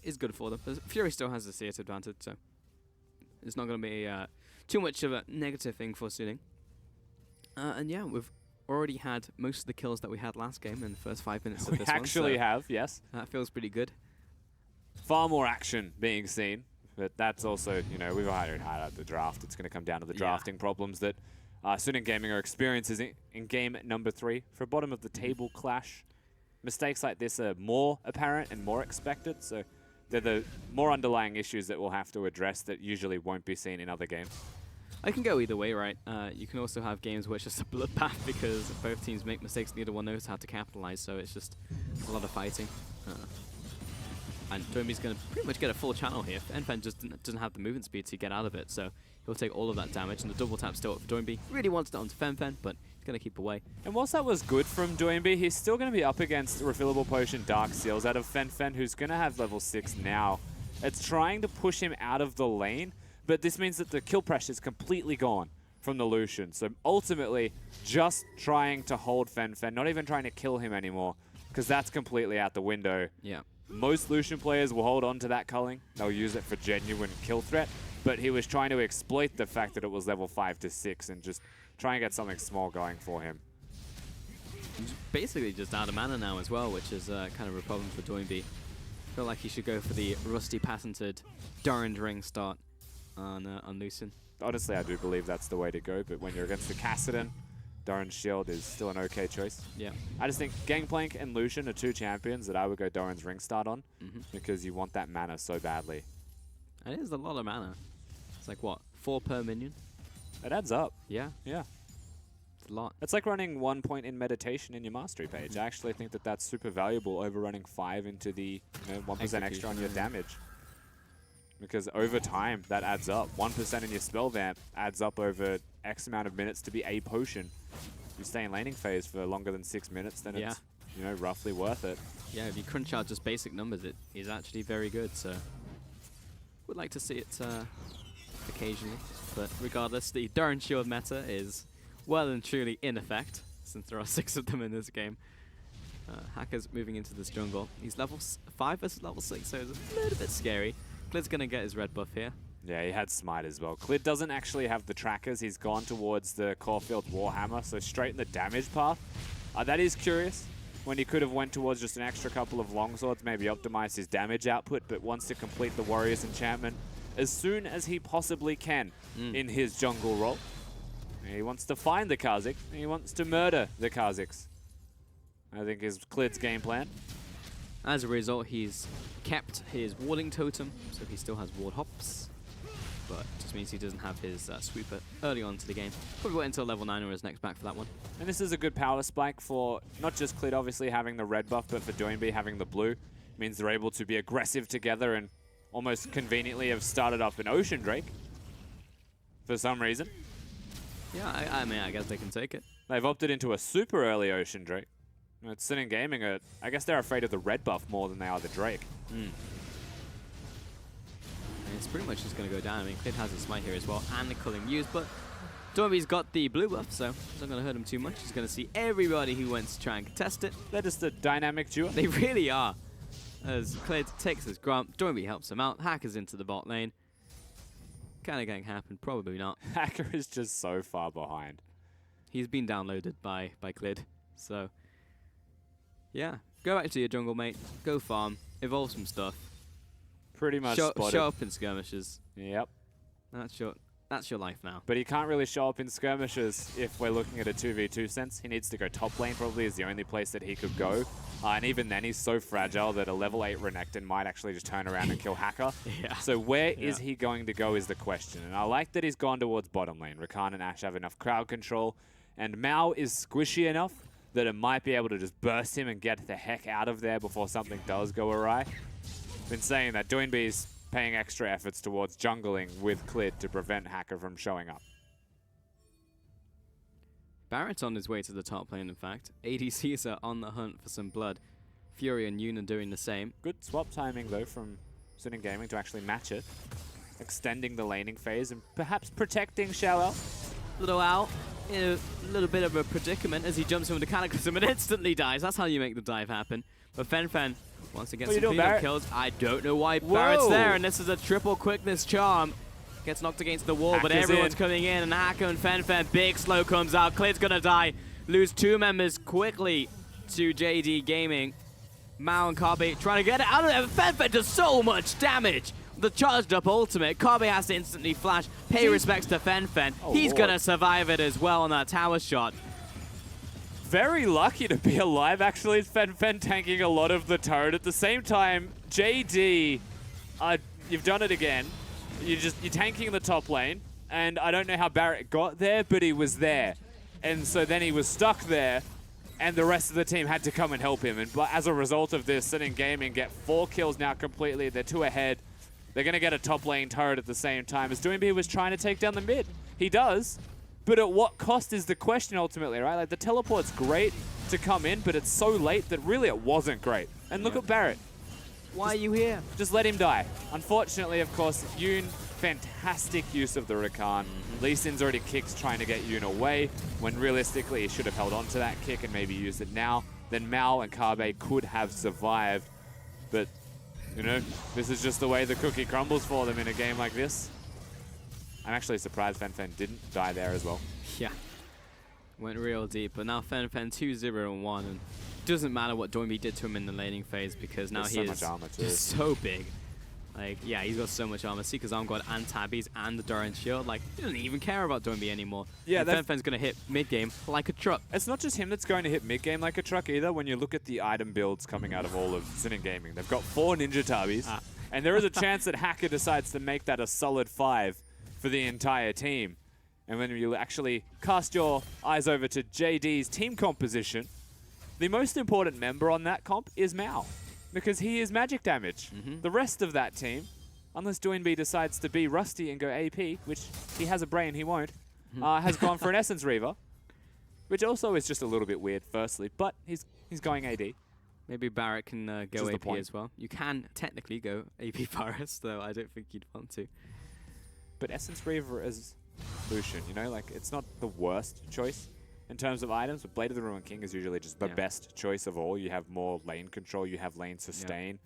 Is good for them. But Fury still has the CS advantage, so it's not going to be too much of a negative thing for Suning. And yeah, we've already had most of the kills that we had last game in the first 5 minutes of this one. We actually have, yes. That feels pretty good. Far more action being seen, but that's also, you know, we've already highlighted the draft. It's going to come down to the drafting problems that Suning Gaming are experiencing in game number 3. For bottom of the table clash, mistakes like this are more apparent and more expected, so they're the more underlying issues that we'll have to address that usually won't be seen in other games. I can go either way, right? You can also have games where it's just a bloodbath because both teams make mistakes and the other one knows how to capitalize, so it's just a lot of fighting. And NewBee's going to pretty much get a full channel here. NFen just doesn't have the movement speed to get out of it, so he'll take all of that damage, and the double tap still up for NewBee. Really wants it onto FenFen, but he's going to keep away. And whilst that was good from NewBee, he's still going to be up against Refillable Potion Dark Seals out of FenFen, who's going to have level 6 now. It's trying to push him out of the lane, but this means that the kill pressure is completely gone from the Lucian. So ultimately, just trying to hold FenFen, not even trying to kill him anymore, because that's completely out the window. Yeah. Most Lucian players will hold on to that culling. They'll use it for genuine kill threat, but he was trying to exploit the fact that it was level 5 to 6 and just try and get something small going for him. He's basically just out of mana now as well, which is kind of a problem for NewBee. I feel like he should go for the rusty patented Durand ring start on Lucian. Honestly, I do believe that's the way to go, but when you're against the Kassadin, Doran's shield is still an okay choice. Yeah. I just think Gangplank and Lucian are two champions that I would go Doran's ring start on because you want that mana so badly. It is a lot of mana. It's like, what, 4 per minion? It adds up. Yeah. Yeah. It's a lot. It's like running 1 point in meditation in your mastery page. I actually think that that's super valuable over running 5 into the 1% extra on your damage. Because over time, that adds up. 1% in your spell vamp adds up over X amount of minutes to be a potion. If you stay in laning phase for longer than 6 minutes, then it's roughly worth it. Yeah, if you crunch out just basic numbers, it is actually very good. So would like to see it occasionally. But regardless, the Durand shield meta is well and truly in effect, since there are 6 of them in this game. Hacker's moving into this jungle. He's level 5 versus level 6, so it's a little bit scary. Clid's going to get his red buff here. Yeah, he had Smite as well. Clid doesn't actually have the trackers. He's gone towards the Caulfield Warhammer, so straight in the damage path. That is curious. When he could have went towards just an extra couple of longswords, maybe optimize his damage output, but wants to complete the Warrior's Enchantment as soon as he possibly can in his jungle role. He wants to find the Kha'Zix, and he wants to murder the Kha'Zix. I think is Clid's game plan. As a result, he's kept his warding totem, so he still has ward hops. But just means he doesn't have his sweeper early on to the game. Probably wait until level 9 or his next back for that one. And this is a good power spike for not just Clid obviously having the red buff, but for NewBee having the blue. Means they're able to be aggressive together and almost conveniently have started up an Ocean Drake for some reason. Yeah, I mean, I guess they can take it. They've opted into a super early Ocean Drake. It's SNG Gaming. I guess they're afraid of the red buff more than they are the Drake. It's pretty much just going to go down. I mean, Clid has a smite here as well, and the culling used, but NewBee's got the blue buff, so it's not going to hurt him too much. He's going to see everybody who went to try and contest it. They're just a dynamic duo. They really are. As Clid takes his grump, NewBee helps him out, Hacker's into the bot lane. Kind of going to happen, probably not. Hacker is just so far behind. He's been downloaded by Clid, so yeah. Go back to your jungle, mate. Go farm, evolve some stuff. Pretty much show spotted. up in skirmishes. Yep. That's your life now. But he can't really show up in skirmishes if we're looking at a 2v2 sense. He needs to go top lane probably is the only place that he could go. And even then he's so fragile that a level 8 Renekton might actually just turn around and kill Hacker. Yeah. So where is he going to go is the question. And I like that he's gone towards bottom lane. Rakan and Ashe have enough crowd control. And Mao is squishy enough that it might be able to just burst him and get the heck out of there before something does go awry. Been saying that NewBee's paying extra efforts towards jungling with Clid to prevent Hacker from showing up. Barrett's on his way to the top lane, in fact. ADCs are on the hunt for some blood. Fury and Yuna doing the same. Good swap timing, though, from SNG Gaming to actually match it. Extending the laning phase and perhaps protecting Xiao. Little Owl in a little bit of a predicament as he jumps into the cataclysm and instantly dies. That's how you make the dive happen. But Fen wants to get some cleanup kills. I don't know why Barrett's there, and this is a triple quickness charm. Gets knocked against the wall, Hacker's but everyone's coming in, and Hacker and Fen, big slow comes out. Clid's gonna die. Lose 2 members quickly to JD Gaming. Mao and Kabe trying to get it out of there. Fen does so much damage. The charged up ultimate. Kabe has to instantly flash. Pay respects to Fen. He's gonna survive it as well on that tower shot. Very lucky to be alive, actually. Fen tanking a lot of the turret. At the same time, JD, you've done it again. You're tanking the top lane, and I don't know how Barrett got there, but he was there. And so then he was stuck there, and the rest of the team had to come and help him. And as a result of this, SNG Gaming get 4 kills now completely. They're 2 ahead. They're going to get a top lane turret at the same time as NewBee was trying to take down the mid. He does, but at what cost is the question ultimately, right? Like, the teleport's great to come in, but it's so late that really it wasn't great. And look at Barrett. Why are you here? Just let him die. Unfortunately, of course, Yoon, fantastic use of the Rakan. Lee Sin's already kicked trying to get Yoon away, when realistically he should have held on to that kick and maybe used it now. Then Mao and Kabe could have survived, but you know, this is just the way the cookie crumbles for them in a game like this. I'm actually surprised Fen didn't die there as well. Yeah. Went real deep, but now Fen 2-0-1, and doesn't matter what Doinby did to him in the laning phase because now There's he so is much armor too. just so big. Like, yeah, he's got so much armor. Seeker's Arm God and Tabby's and the Doran Shield. Like, he doesn't even care about Doinby anymore. Yeah, Fen's going to hit mid-game like a truck. It's not just him that's going to hit mid-game like a truck either. When you look at the item builds coming out of all of SNG Gaming, they've got 4 Ninja Tabis, and there is a chance that Hacker decides to make that a solid 5 for the entire team. And when you actually cast your eyes over to JD's team composition, the most important member on that comp is Mao, because he is magic damage. The rest of that team, unless Doinby decides to be rusty and go AP, which he has a brain, he won't, has gone for an Essence Reaver, which also is just a little bit weird, firstly, but he's going AD. Maybe Barrett can go AP point. as well. You can technically go AP Paris, though I don't think you'd want to. But Essence Reaver is Lucian, you know, like it's not the worst choice in terms of items, but Blade of the Ruined King is usually just the best choice of all. You have more lane control, you have lane sustain.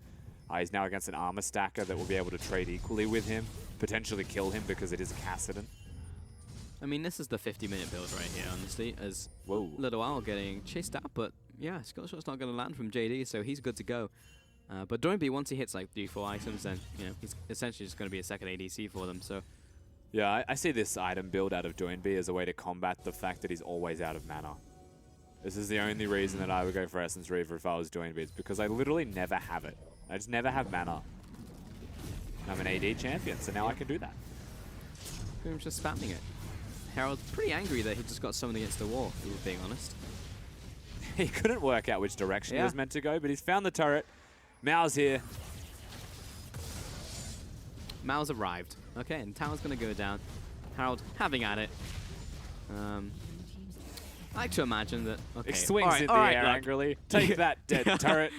He's now against an armor stacker that will be able to trade equally with him, potentially kill him because it is a Cassidon. I mean, this is the 50-minute build right here, honestly, as Little Owl getting chased out, but yeah, Skull Shot's not going to land from JD, so he's good to go. But Doinby, once he hits like 3-4 items, then he's essentially just going to be a second ADC for them, so... Yeah, I see this item build out of Doinby as a way to combat the fact that he's always out of mana. This is the only reason that I would go for Essence Reaver if I was Doinby. It's because I literally never have it. I just never have mana. I'm an AD champion, so now I can do that. I'm just spamming it. Harold's pretty angry that he just got summoned against the wall, if we're being honest. He couldn't work out which direction he was meant to go, but he's found the turret. Mao's here. Mao's arrived. Okay, and tower's going to go down. Harold having at it. I like to imagine that... Okay. He swings in the air angrily. Take that, dead turret.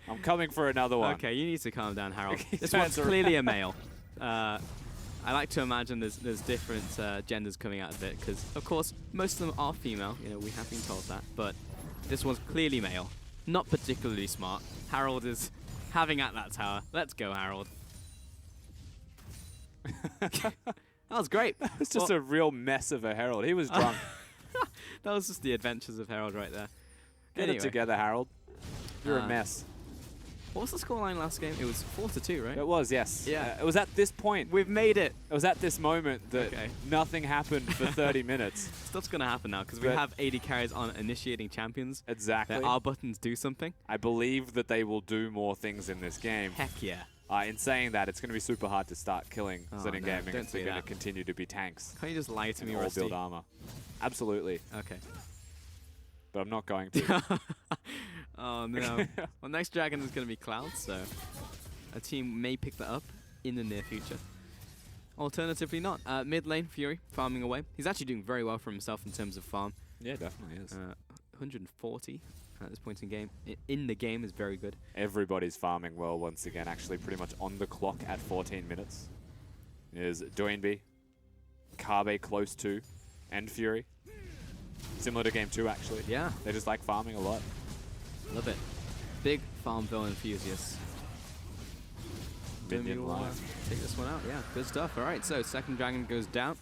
I'm coming for another one. Okay, you need to calm down, Harold. This one's clearly a male. I like to imagine there's different genders coming out of it, because, of course, most of them are female. You know, we have been told that. But this one's clearly male. Not particularly smart. Harold is having at that tower. Let's go, Harold. That was great. That was just a real mess of a Herald. He was drunk. That was just the adventures of Harold right there. Get it together, Harold. You're a mess. What was the scoreline last game? It was 4-2, right? It was, yes. Yeah. It was at this point. We've made it. It was at this moment that nothing happened for 30 minutes. Stuff's going to happen now because we have 80 carries on initiating champions. Exactly. Our buttons do something. I believe that they will do more things in this game. Heck yeah. In saying that, it's going to be super hard to start killing SNG Gaming don't if they're say going to that. continue to be tanks. Can't you just lie to me, all Rusty? build armor. Absolutely. Okay. But I'm not going to. Oh no. Well, next dragon is going to be Cloud, so a team may pick that up in the near future. Alternatively not. Mid lane, Fury, farming away. He's actually doing very well for himself in terms of farm. Yeah, definitely is. 140 at this point in game. In the game is very good. Everybody's farming well once again, actually pretty much on the clock at 14 minutes. Is Doinby, Kabe close to, and Fury. Similar to game 2, actually. Yeah. They just like farming a lot. Love it. Big Farmville enthusiasts. Minion line. Take this one out. Yeah, good stuff. All right, so second dragon goes down.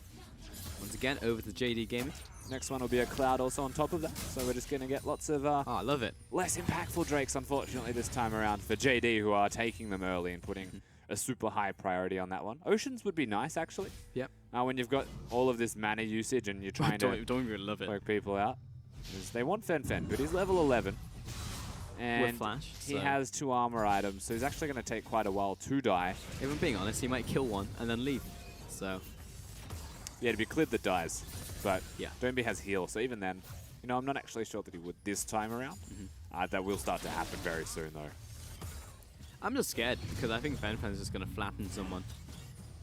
Once again, over to JD Gaming. Next one will be a Cloud also on top of that. So we're just going to get lots of I love it. less impactful Drakes, unfortunately, this time around for JD, who are taking them early and putting a super high priority on that one. Oceans would be nice, actually. Yep. When you've got all of this mana usage and you're trying to don't even love it. work people out. They want Fen, but he's level 11. And with flash. he has 2 armor items, so he's actually going to take quite a while to die. If I'm being honest, he might kill one and then leave. So yeah, it'd be Clid that dies. But yeah, Doinby has heal, so even then, you know, I'm not actually sure that he would this time around. That will start to happen very soon, though. I'm just scared because I think Fen's just going to flatten someone.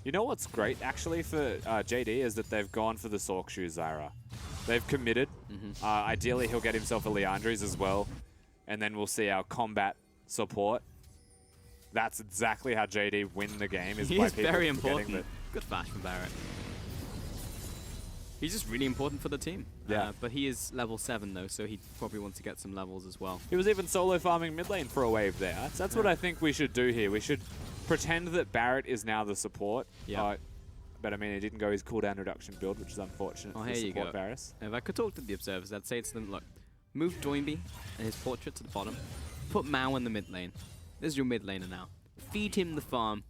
You know what's great, actually, for JD is that they've gone for the Sork Shoe Zyra. They've committed. Ideally, he'll get himself a Leandries as well, and then we'll see our combat support. That's exactly how JD win the game. Is He's very important. Good flash from Barrett. He's just really important for the team. Yeah. But he is level 7 though, so he probably wants to get some levels as well. He was even solo farming mid lane for a wave there. That's what I think we should do here. We should pretend that Barrett is now the support. Yeah. but I mean, he didn't go his cooldown reduction build, which is unfortunate. Oh, for here you go. support Varus. If I could talk to the observers, I'd say to them, look, move Doinby and his portrait to the bottom. Put Mao in the mid lane. This is your mid laner now. Feed him the farm.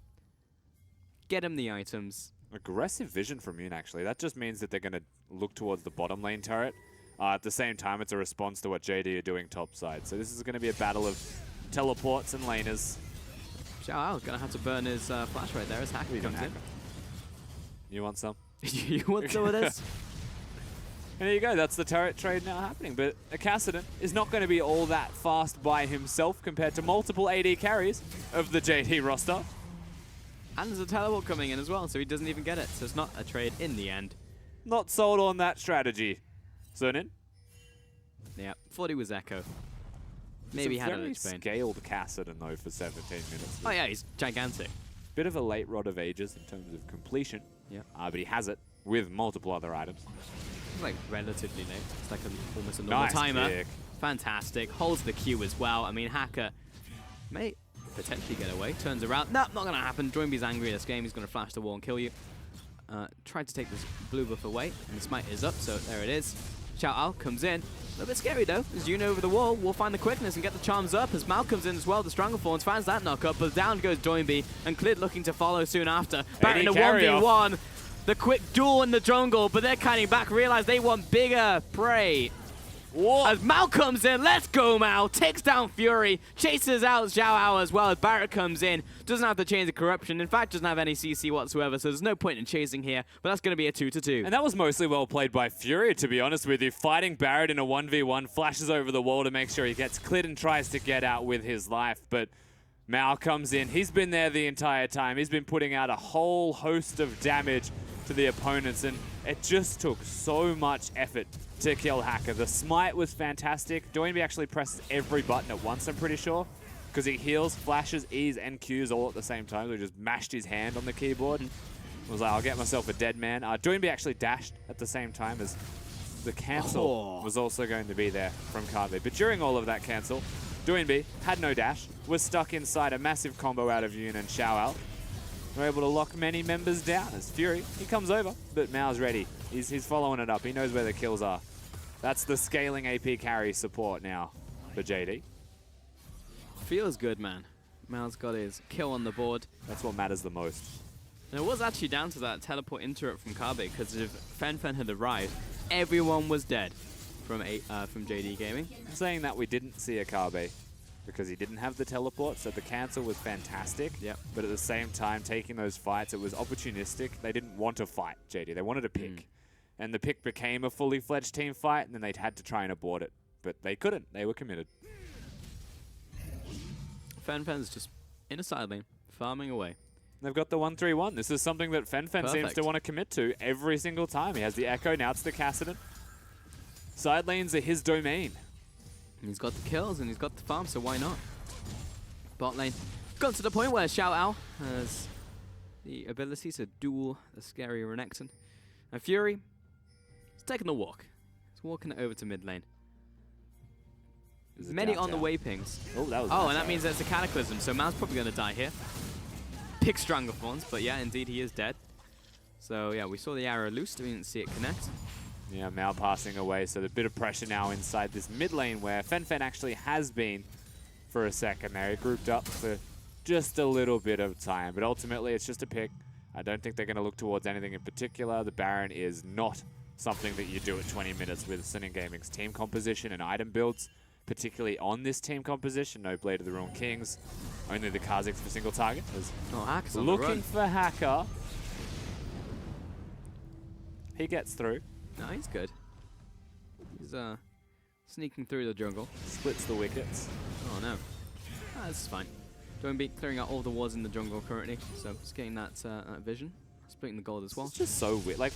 Get him the items. Aggressive vision from Yoon, actually. That just means that they're going to look towards the bottom lane turret. At the same time, it's a response to what JD are doing top side. So this is going to be a battle of teleports and laners. Xiao gonna have to burn his flash right there as Hacker comes in. You want some? You want some of this? And there you go, that's the turret trade now happening. But Cassidy is not going to be all that fast by himself compared to multiple AD carries of the JD roster. And there's a teleport coming in as well, so he doesn't even get it. So it's not a trade in the end. Not sold on that strategy. Sunin? Yeah, 40 was Echo. Maybe he had an It's a very scaled Cassidy though for 17 minutes. Oh yeah, he's gigantic. Bit of a late Rod of Ages in terms of completion. Yeah. But he has it with multiple other items. It's like relatively late. It's like almost a normal timer. Pick. Fantastic. Holds the Q as well. I mean, Hacker may potentially get away. Turns around. No, not going to happen. Joinby's angry this game. He's going to flash the wall and kill you. Tried to take this blue buff away, and the smite is up, so there it is. Xiao Ao comes in. A little bit scary though, as Yoon over the wall will find the quickness and get the charms up as Mal comes in as well. The Stronger Thorns finds that knock up, but down goes Doinby, and Clid looking to follow soon after. Back in a 1v1. The quick duel in the jungle, but they're kiting back, realize they want bigger prey. What? As Mal comes in, let's go Mal, takes down Fury, chases out Xiao Ao as well as Barrett comes in. Doesn't have the Chains of Corruption, in fact doesn't have any CC whatsoever, so there's no point in chasing here, but that's going to be a 2-2. And that was mostly well played by Fury, to be honest with you. Fighting Barrett in a 1v1, flashes over the wall to make sure he gets cleared and tries to get out with his life, but Mao comes in. He's been there the entire time. He's been putting out a whole host of damage to the opponents, and it just took so much effort to kill Hacker. The smite was fantastic. Doinby actually presses every button at once, I'm pretty sure, because he heals, flashes, E's, and Q's all at the same time. So he just mashed his hand on the keyboard. Was like, I'll get myself a dead man. Doinby actually dashed at the same time as the cancel was also going to be there from Carby. But during all of that cancel, Doinby had no dash, was stuck inside a massive combo out of Yoon and Xiao Ao. We're able to lock many members down as Fury, he comes over, but Mao's ready. He's following it up. He knows where the kills are. That's the scaling AP carry support now for JD. Feels good, man. Mao's got his kill on the board. That's what matters the most. And it was actually down to that teleport interrupt from Carby, because if Fen had arrived, everyone was dead from JD Gaming. I'm saying that we didn't see a Carby because he didn't have the teleport, so the cancel was fantastic. Yep. But at the same time, taking those fights, it was opportunistic. They didn't want to fight JD. They wanted to pick. And the pick became a fully fledged team fight, and then they'd had to try and abort it. But they couldn't. They were committed. Fen's just in a side lane, farming away. They've got the 1-3-1. This is something that Fen seems to want to commit to every single time. He has the Echo, now it's the Cassidy. Side lanes are his domain. He's got the kills and he's got the farm, so why not? Bot lane. Got to the point where Xiao Ao has the ability to duel the scary Renekton. And Fury is taking a walk. He's walking it over to mid lane. Many on the way pings. Oh, that was and that means there's a Cataclysm, so Mao's probably going to die here. Pick Stronger Thorns, but yeah, indeed he is dead. So yeah, we saw the arrow loose, we didn't see it connect. Yeah, Mao passing away, so there's a bit of pressure now inside this mid lane where Fen actually has been for a second there. He grouped up for just a little bit of time, but ultimately it's just a pick. I don't think they're going to look towards anything in particular. The Baron is not something that you do at 20 minutes with SNG Gaming's team composition and item builds, particularly on this team composition. No Blade of the Ruined Kings, only the Kha'Zix for single target. Hacker's on the run. Looking for Hacker. He gets through. No, he's good. He's sneaking through the jungle. Splits the wickets. Oh no. This is fine. Doinby clearing out all the wards in the jungle currently, so just getting that vision. Splitting the gold as well. It's just so weird. Like,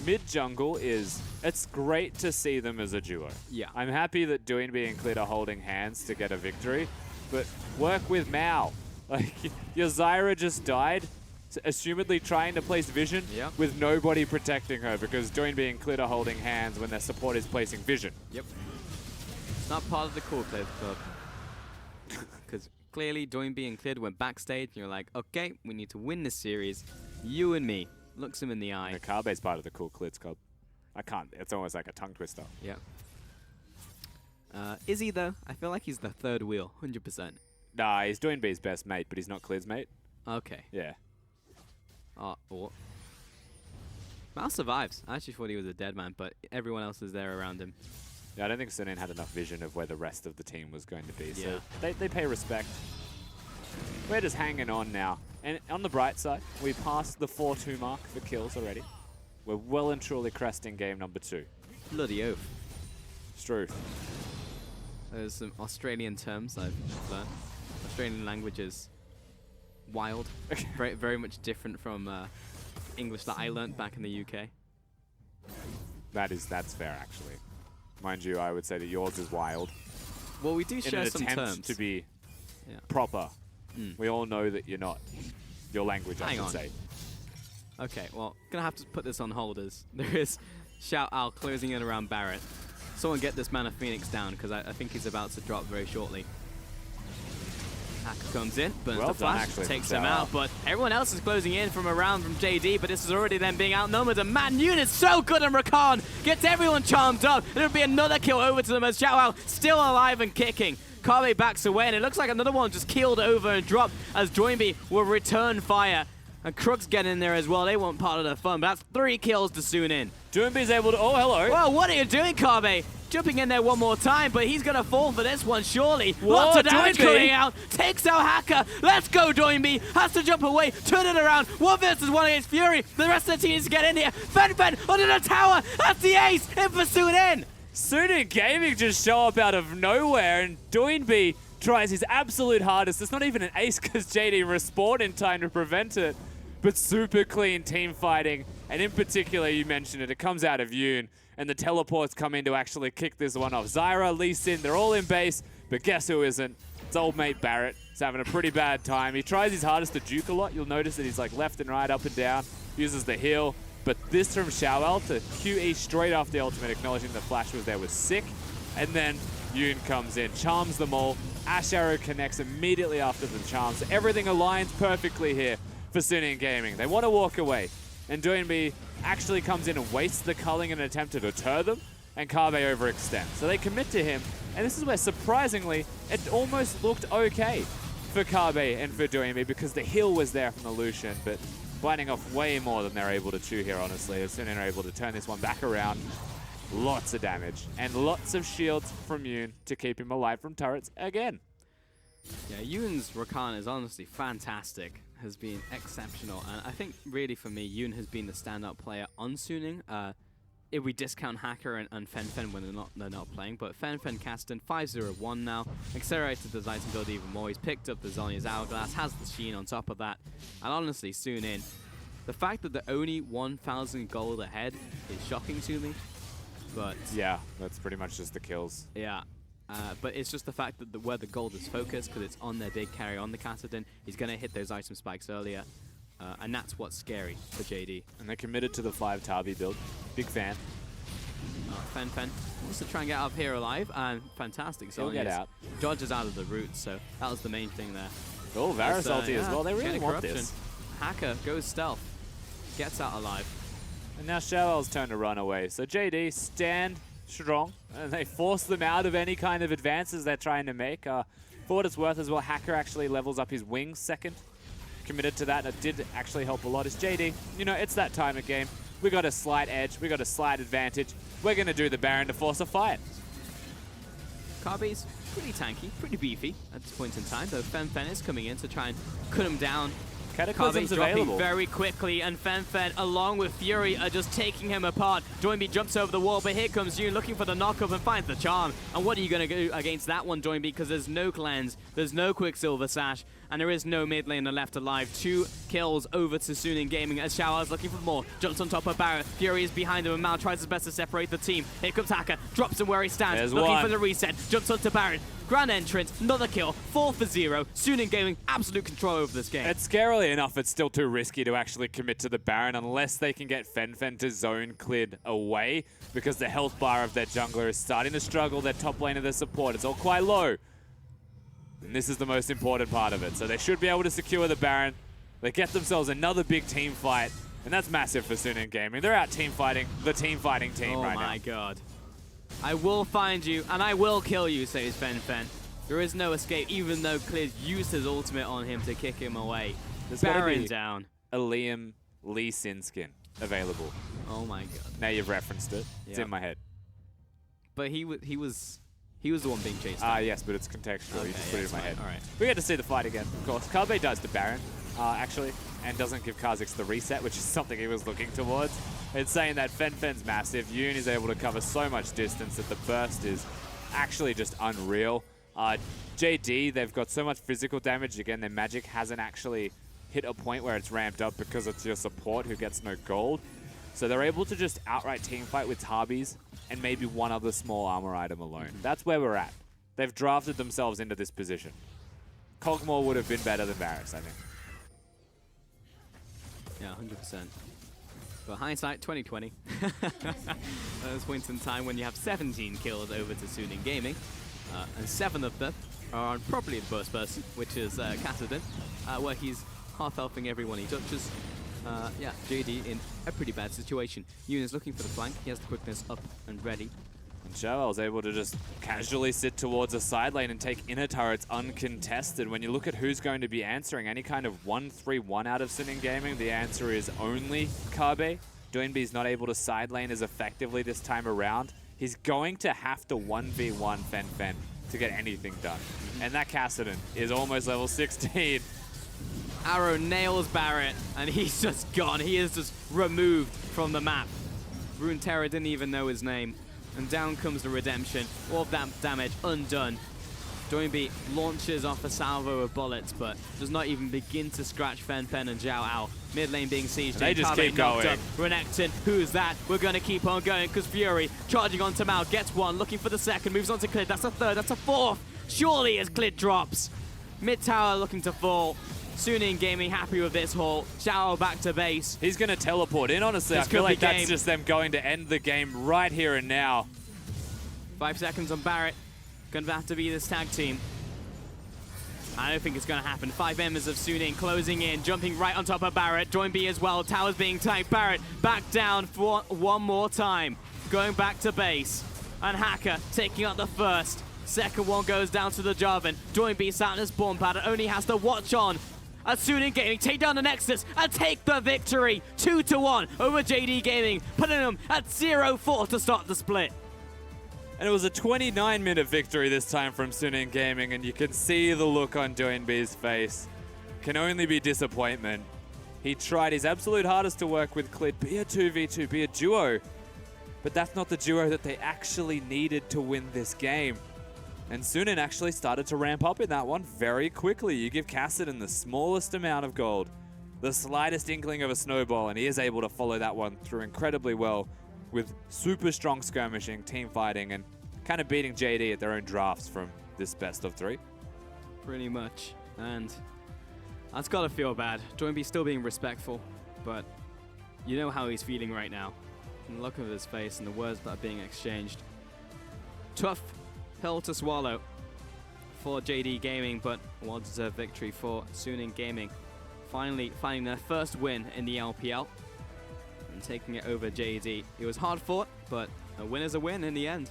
mid-jungle it's great to see them as a duo. Yeah. I'm happy that Doinby and Clid are holding hands to get a victory, but work with Mao. Like, your Zyra just died, assumedly trying to place vision with nobody protecting her because Doinby and Clid are holding hands when their support is placing vision. Yep. It's not part of the core Clid club. Because clearly Doinby and Clid went backstage and you're like, okay, we need to win this series. You and me. looks him in the eye. The Kabe's part of the cool Clids Club. I can't. It's almost like a tongue twister. Yeah. Is he though? I feel like he's the third wheel, 100%. Nah, he's doing B's best mate, but he's not Clid's mate. Okay. Yeah. Oh. Mal survives. I actually thought he was a dead man, but everyone else is there around him. Yeah, I don't think Sunin had enough vision of where the rest of the team was going to be, Yeah. so they pay respect. We're just hanging on now. And on the bright side, we passed the 4-2 mark for kills already. We're well and truly cresting game number 2. Bloody oath. Struth. There's some Australian terms I've learned. Australian language is wild. very, very much different from English that I learned back in the UK. That's fair, actually. Mind you, I would say that yours is wild. Well, we do share some in an attempt terms. to be proper. We all know that you're not. Your language, I should say. Okay, well, gonna have to put this on hold as there is Shout Out closing in around Barrett. Someone get this man of Phoenix down, because I think he's about to drop very shortly. Hacker comes in, burns the flash, takes him out, but everyone else is closing in from around from JD, but this is already them being outnumbered, and Matt Noon is so good, and Rakan gets everyone charmed up. It'll be another kill over to them as Shout Out still alive and kicking. Kabe backs away, and it looks like another one just keeled over and dropped as NewBee will return fire. And Crook's getting in there as well. They want part of the fun, but that's 3 kills to Sunin. NewBee's able to... Oh, hello. Well, what are you doing, Kabe? Jumping in there one more time, but he's going to fall for this one, surely. Whoa, Lots of damage NewBee coming out. Takes out Hacker. Let's go, NewBee. Has to jump away. Turn it around. 1 versus 1 against Fury. The rest of the team needs to get in here. Fen under the tower. That's the ace. In for Sunin. Sunin Gaming just show up out of nowhere, and NewBee tries his absolute hardest. It's not even an ace because JD respawned in time to prevent it. But super clean team fighting. And in particular, you mentioned it, it comes out of Yoon. And the teleports come in to actually kick this one off. Zyra, Lee Sin, they're all in base. But guess who isn't? It's old mate Barrett. He's having a pretty bad time. He tries his hardest to juke a lot. You'll notice that he's like left and right, up and down. Uses the heal. But this from Xiaowel to QE straight off the ultimate, acknowledging the flash was there, was sick. And then Yoon comes in, charms them all. Ash Arrow connects immediately after the charm. So everything aligns perfectly here for Sunin Gaming. They want to walk away. And NewBee actually comes in and wastes the culling in an attempt to deter them. And Kabe overextends. So they commit to him. And this is where, surprisingly, it almost looked okay for Kabe and for NewBee because the heal was there from the Lucian. But biting off way more than they're able to chew here, honestly. As Sunin are able to turn this one back around. Lots of damage. And lots of shields from Yoon to keep him alive from turrets again. Yeah, Yoon's Rakan is honestly fantastic. Has been exceptional. And I think, really, for me, Yoon has been the standout player on Suning. If we discount Hacker and Fen when they're not playing. But Fen casting 5-0-1 now. Accelerated the Titan build even more. He's picked up the Zhonya's Hourglass. Has the Sheen on top of that. And honestly, Sunin, the fact that they're only 1,000 gold ahead is shocking to me. But yeah, that's pretty much just the kills. Yeah. But it's just the fact that where the gold is focused, because it's on their big carry on the Kassadin, he's going to hit those item spikes earlier. And that's what's scary for JD. And they're committed to the 5 Tabi build. Big fan. Fen wants to try and get up here alive, and fantastic. He'll get out. Dodges out of the route, so that was the main thing there. Oh, Varus ulti as well. They really want this. Hacker goes stealth, gets out alive. And now Xiaowel's turn to run away. So JD stand strong, and they force them out of any kind of advances they're trying to make. For what it's worth as well, Hacker actually levels up his wings second. Committed to that, and it did actually help a lot. As JD, you know, it's that time of game. We got a slight edge, we got a slight advantage. We're going to do the Baron to force a fight. Kabe's pretty tanky, pretty beefy at this point in time, though Fen is coming in to try and cut him down. Cataclysm's available very quickly, and Fen along with Fury are just taking him apart. NewBee jumps over the wall, but here comes Yoon looking for the knock-up and finds the charm. And what are you going to do against that one, NewBee? Because there's no cleanse, there's no Quicksilver Sash, and there is no mid laner left alive. 2 kills over to Sunin Gaming as Xiao's looking for more. Jumps on top of Barrett. Fury is behind him, and Mal tries his best to separate the team. Here comes Hacker, drops him where he stands, There's looking one. for the reset. Jumps onto Barrett. Grand entrance, another kill, 4 for 0. Sunin Gaming, absolute control over this game. And scarily enough, it's still too risky to actually commit to the Baron unless they can get Fen to zone cleared away, because the health bar of their jungler is starting to struggle. Their top lane of their support is all quite low. And this is the most important part of it. So they should be able to secure the Baron. They get themselves another big team fight. And that's massive for Suning Gaming. They're out team fighting the team fighting team right now. Oh my god. I will find you, and I will kill you, says Fen. There is no escape, even though Clears used his ultimate on him to kick him away. There's Baron down. A Liam Lee Sin skin available. Oh my god. Now you've referenced it. It's Yeah. in my head. But he was the one being chased. Yes, but it's contextual. You just put it in my head. All right. We get to see the fight again, of course. Karbe does the Baron, actually, and doesn't give Kha'Zix the reset, which is something he was looking towards. It's saying that Fen's massive. Yoon is able to cover so much distance that the burst is actually just unreal. JD, they've got so much physical damage. Again, their magic hasn't actually hit a point where it's ramped up because it's your support who gets no gold. So they're able to just outright teamfight with Tarbies and maybe one other small armor item alone. That's where we're at. They've drafted themselves into this position. Kog'Maw would have been better than Varus, I think. Yeah, 100%. But hindsight, 2020. Those points in time when you have 17 kills over to Suning Gaming, and 7 of them are on probably the first person, which is Kassadin, where he's half-elfing everyone he touches. Yeah, JD in a pretty bad situation. Yoon is looking for the flank. He has the quickness up and ready. And Joel's able to just casually sit towards a side lane and take inner turrets uncontested. When you look at who's going to be answering any kind of 1-3-1 out of Suning Gaming, the answer is only Karbe. Doinbe's not able to side lane as effectively this time around. He's going to have to 1v1 Fen to get anything done. And that Kassadin is almost level 16. Arrow nails Barrett, and he's just gone. He is just removed from the map. Runeterra didn't even know his name. And down comes the redemption. All of that damage undone. Doinbe launches off a salvo of bullets, but does not even begin to scratch Fen and Zhao Ao. Mid lane being sieged. They just keep going. Renekton, who's that? We're going to keep on going because Fury charging onto Mao, gets one, looking for the second, moves on to Clid. That's a third, that's a fourth. Surely as Clid drops. Mid tower looking to fall. Suning Gaming happy with this haul. Zhao back to base. He's going to teleport in, honestly. I feel like that's just them going to end the game right here and now. 5 seconds on Barrett. Going to have to be this tag team. I don't think it's going to happen. 5 members of Suning closing in, jumping right on top of Barrett. Doinbe as well. Towers being tanked. Barrett back down for one more time. Going back to base. And Hacker taking out the first. Second one goes down to the Jarvan. Doinbe sat in his spawn pad and only has to watch on as Suning Gaming take down the Nexus and take the victory. 2-1 over JD Gaming, putting them at 0-4 to start the split. And it was a 29-minute victory this time from Suning Gaming, and you can see the look on Doinbe's face. Can only be disappointment. He tried his absolute hardest to work with Clid, be a 2v2, be a duo. But that's not the duo that they actually needed to win this game. And Suning actually started to ramp up in that one very quickly. You give Kassadin the smallest amount of gold, the slightest inkling of a snowball, and he is able to follow that one through incredibly well with super strong skirmishing, team fighting, and kind of beating JD at their own drafts from this best of 3. Pretty much. And that's got to feel bad. Doinbe still being respectful, but you know how he's feeling right now. And the look of his face and the words that are being exchanged. Tough pill to swallow for JD Gaming, but a well-deserved victory for Suning Gaming. Finally finding their first win in the LPL and taking it over JD. It was hard fought, but a win is a win in the end.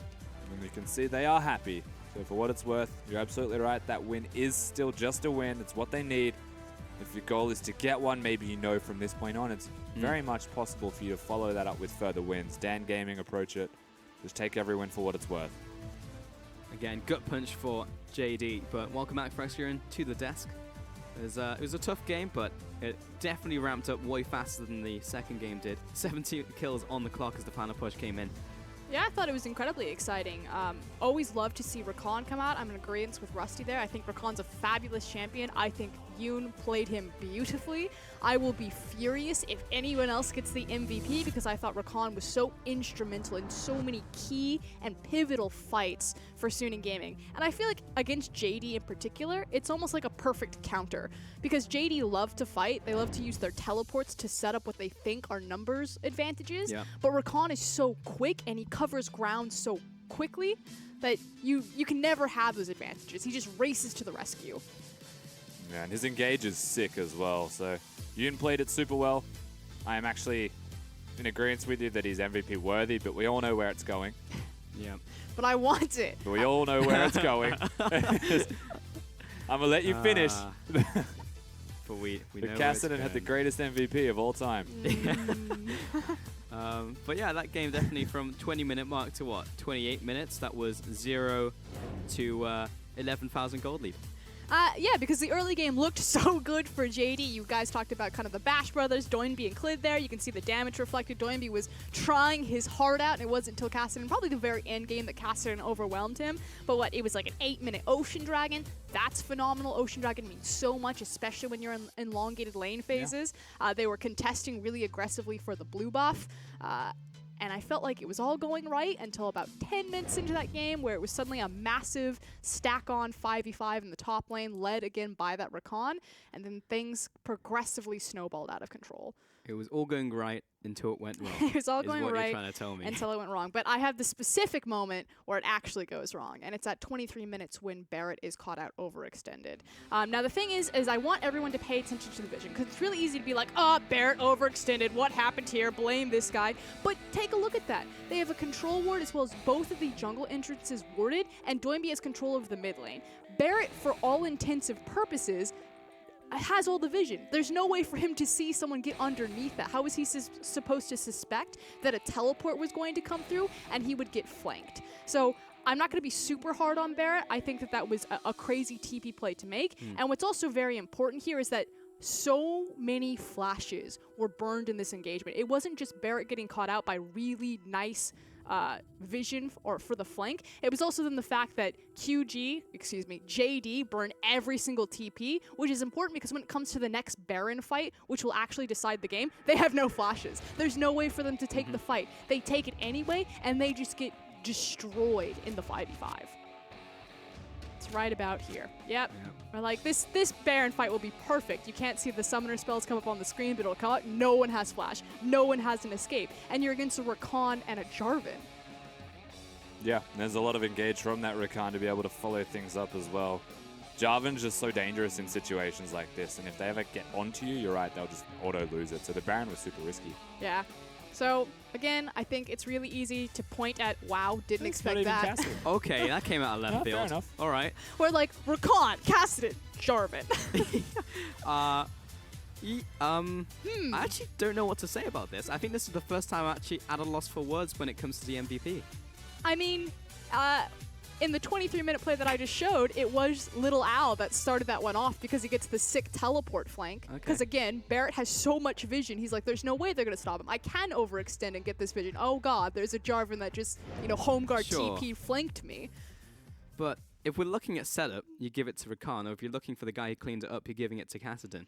And you can see they are happy. So for what it's worth, you're absolutely right. That win is still just a win. It's what they need. If your goal is to get one, maybe you know from this point on, it's very much possible for you to follow that up with further wins. Dan Gaming approach it. Just take every win for what it's worth. Again, gut punch for JD, but welcome back, Frexion, to the desk. It was a tough game, but it definitely ramped up way faster than the second game did. 17 kills on the clock as the final push came in. Yeah, I thought it was incredibly exciting. Always love to see Rakan come out. I'm in agreement with Rusty there. I think Rakan's a fabulous champion. I think Yoon played him beautifully. I will be furious if anyone else gets the MVP because I thought Rakan was so instrumental in so many key and pivotal fights for Suning Gaming. And I feel like against JD in particular, it's almost like a perfect counter because JD love to fight. They love to use their teleports to set up what they think are numbers advantages. Yeah. But Rakan is so quick and he covers ground so quickly that you can never have those advantages. He just races to the rescue. Yeah, and his engage is sick as well. So Yoon played it super well. I am actually in agreement with you that he's MVP worthy, but we all know where it's going. Yeah. But I want it. But we all know where it's going. I'm gonna let you finish. But we know Cassidy had the greatest MVP of all time. But yeah, that game definitely from 20-minute mark to what? 28 minutes. That was 0 to 11,000 gold lead. Yeah, because the early game looked so good for JD. You guys talked about kind of the Bash brothers, Doinby and Clid there. You can see the damage reflected. Doinby was trying his heart out, and it wasn't until Cassidy, probably the very end game, that Cassidy overwhelmed him. But what, it was like an 8-minute Ocean Dragon. That's phenomenal. Ocean Dragon means so much, especially when you're in elongated lane phases. Yeah. They were contesting really aggressively for the blue buff. And I felt like it was all going right until about 10 minutes into that game, where it was suddenly a massive stack-on 5v5 in the top lane, led again by that Rakan, and then things progressively snowballed out of control. It was all going right until it went wrong. It was all going right trying to tell me. until it went wrong. But I have the specific moment where it actually goes wrong, and it's at 23 minutes when Barrett is caught out overextended. Now the thing is I want everyone to pay attention to the vision, because it's really easy to be like, oh, Barrett overextended, what happened here, blame this guy. But take a look at that. They have a control ward as well as both of the jungle entrances warded, and Doinby has control over the mid lane. Barrett, for all intents and purposes, has all the vision. There's no way for him to see someone get underneath that. How is he supposed to suspect that a teleport was going to come through and he would get flanked? So I'm not going to be super hard on Barrett. I think that that was a crazy TP play to make. And what's also very important here is that so many flashes were burned in this engagement. It wasn't just Barrett getting caught out by really nice vision for the flank. It was also then the fact that JD burned every single TP, which is important because when it comes to the next Baron fight, which will actually decide the game, they have no flashes. There's no way for them to take the fight. They take it anyway, and they just get destroyed in the 5v5. It's right about here. Yep. We're like, this Baron fight will be perfect. You can't see the summoner spells come up on the screen, but it'll come out. No one has flash. No one has an escape. And you're against a Rakan and a Jarvan. Yeah, there's a lot of engage from that Rakan to be able to follow things up as well. Jarvan's just so dangerous in situations like this, and if they ever get onto you, you're right, they'll just auto-lose it. So the Baron was super risky. Yeah. So, again, I think it's really easy to point at, wow, didn't expect that. Okay, that came out of left field. Fair enough. All right. We're like, Rakan, Cassidy, Jarvan. I actually don't know what to say about this. I think this is the first time I'm actually at a loss for words when it comes to the MVP. I mean, in the 23-minute play that I just showed, it was Little Al that started that one off because he gets the sick teleport flank. Because again, Barrett has so much vision. He's like, there's no way they're going to stop him. I can overextend and get this vision. Oh god, there's a Jarvan that just, home guard TP flanked me. But if we're looking at setup, you give it to Rakan, or if you're looking for the guy who cleans it up, you're giving it to Cassidy.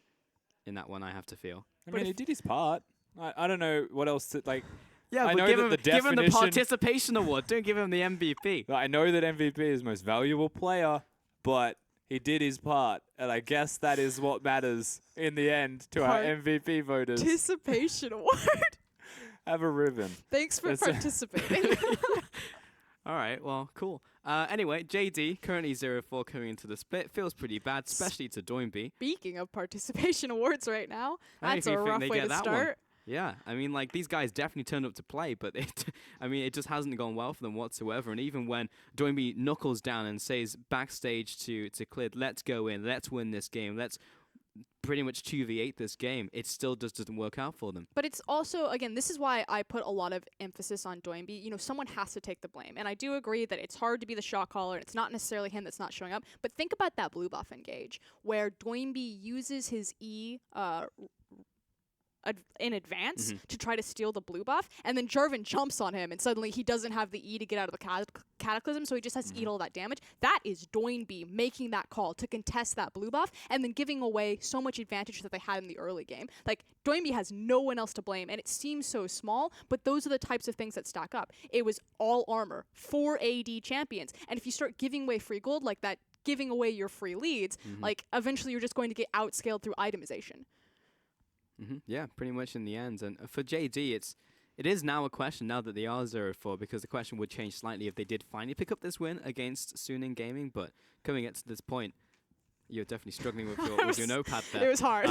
In that one, I have to feel. I mean, he did his part. I don't know what else to, like... Yeah, I but know give him the participation award. Don't give him the MVP. I know that MVP is most valuable player, but he did his part, and I guess that is what matters in the end to our MVP voters. Participation award. Have a ribbon. Thanks for participating. All right, well, cool. Anyway, JD, currently 0-4 coming into the split. Feels pretty bad, especially to Doinby. Speaking of participation awards right now, that's a rough way to start. Yeah, I mean, like, these guys definitely turned up to play, but it just hasn't gone well for them whatsoever. And even when Doinby knuckles down and says backstage to Clid, let's go in, let's win this game, let's pretty much 2v8 this game, it still just doesn't work out for them. But it's also, again, this is why I put a lot of emphasis on Doinby. Someone has to take the blame. And I do agree that it's hard to be the shot caller, and it's not necessarily him that's not showing up. But think about that blue buff engage, where Doinby uses his E in advance to try to steal the blue buff, and then Jarvan jumps on him, and suddenly he doesn't have the E to get out of the Cataclysm, so he just has to eat all that damage. That is Doinby making that call to contest that blue buff, and then giving away so much advantage that they had in the early game. Like, Doinby has no one else to blame, and it seems so small, but those are the types of things that stack up. It was all armor, 4 AD champions, and if you start giving away free gold like that, giving away your free leads, like, eventually you're just going to get outscaled through itemization. Yeah, pretty much in the end. And for JD, it is now a question, now that they are 0-4, because the question would change slightly if they did finally pick up this win against SNG Gaming. But coming up to this point, you're definitely struggling with your notepad there. It was hard.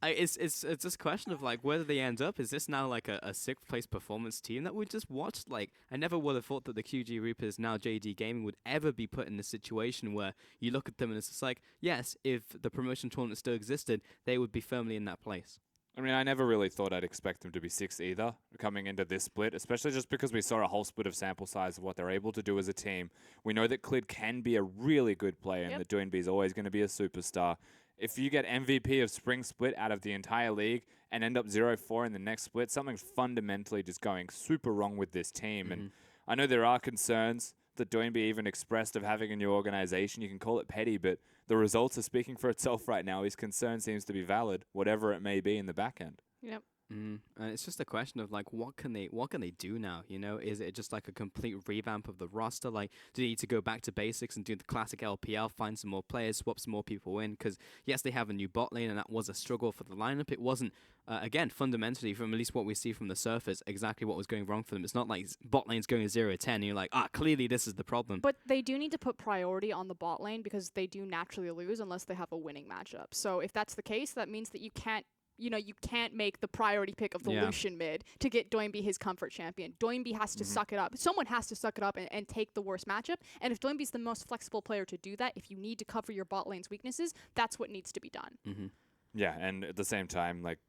It's just a question of like whether they end up. Is this now like a sixth place performance team that we just watched? Like I never would have thought that the QG Reapers, now JD Gaming, would ever be put in a situation where you look at them and it's just like, yes, if the promotion tournament still existed, they would be firmly in that place. I mean, I never really thought I'd expect them to be 6th either, coming into this split, especially just because we saw a whole split of sample size of what they're able to do as a team. We know that Clid can be a really good player and that Doinby is always going to be a superstar. If you get MVP of Spring Split out of the entire league and end up 0-4 in the next split, something's fundamentally just going super wrong with this team. And I know there are concerns that Doinby even expressed of having a new organization. You can call it petty, but the results are speaking for itself right now. His concern seems to be valid, whatever it may be in the back end. Yep. And it's just a question of like, what can they do now? You know, is it just like a complete revamp of the roster? Like, do they need to go back to basics and do the classic LPL, find some more players, swap some more people in? Because yes, they have a new bot lane, and that was a struggle for the lineup. It wasn't, again, fundamentally, from at least what we see from the surface, exactly what was going wrong for them. It's not like bot lane's going 0-10, and you're like, clearly this is the problem. But they do need to put priority on the bot lane because they do naturally lose unless they have a winning matchup. So if that's the case, that means that you can't make the priority pick of the Lucian mid to get Doinby his comfort champion. Doinby has to suck it up. Someone has to suck it up and take the worst matchup. And if Doinby's the most flexible player to do that, if you need to cover your bot lane's weaknesses, that's what needs to be done. Yeah, and at the same time, like,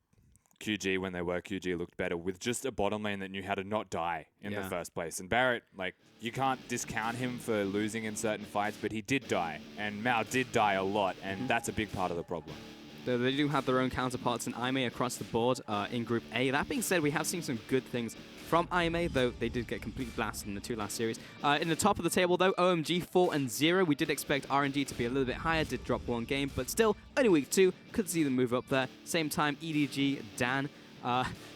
QG, when they were QG, looked better with just a bottom lane that knew how to not die in the first place. And Barrett, like, you can't discount him for losing in certain fights, but he did die. And Mao did die a lot, and that's a big part of the problem. They do have their own counterparts in IMA across the board in Group A. That being said, we have seen some good things from IMA, though they did get completely blasted in the 2 last series. In the top of the table, though, OMG 4-0. We did expect RNG to be a little bit higher, did drop 1 game, but still, only week 2. Could see them move up there. Same time, EDG, Dan.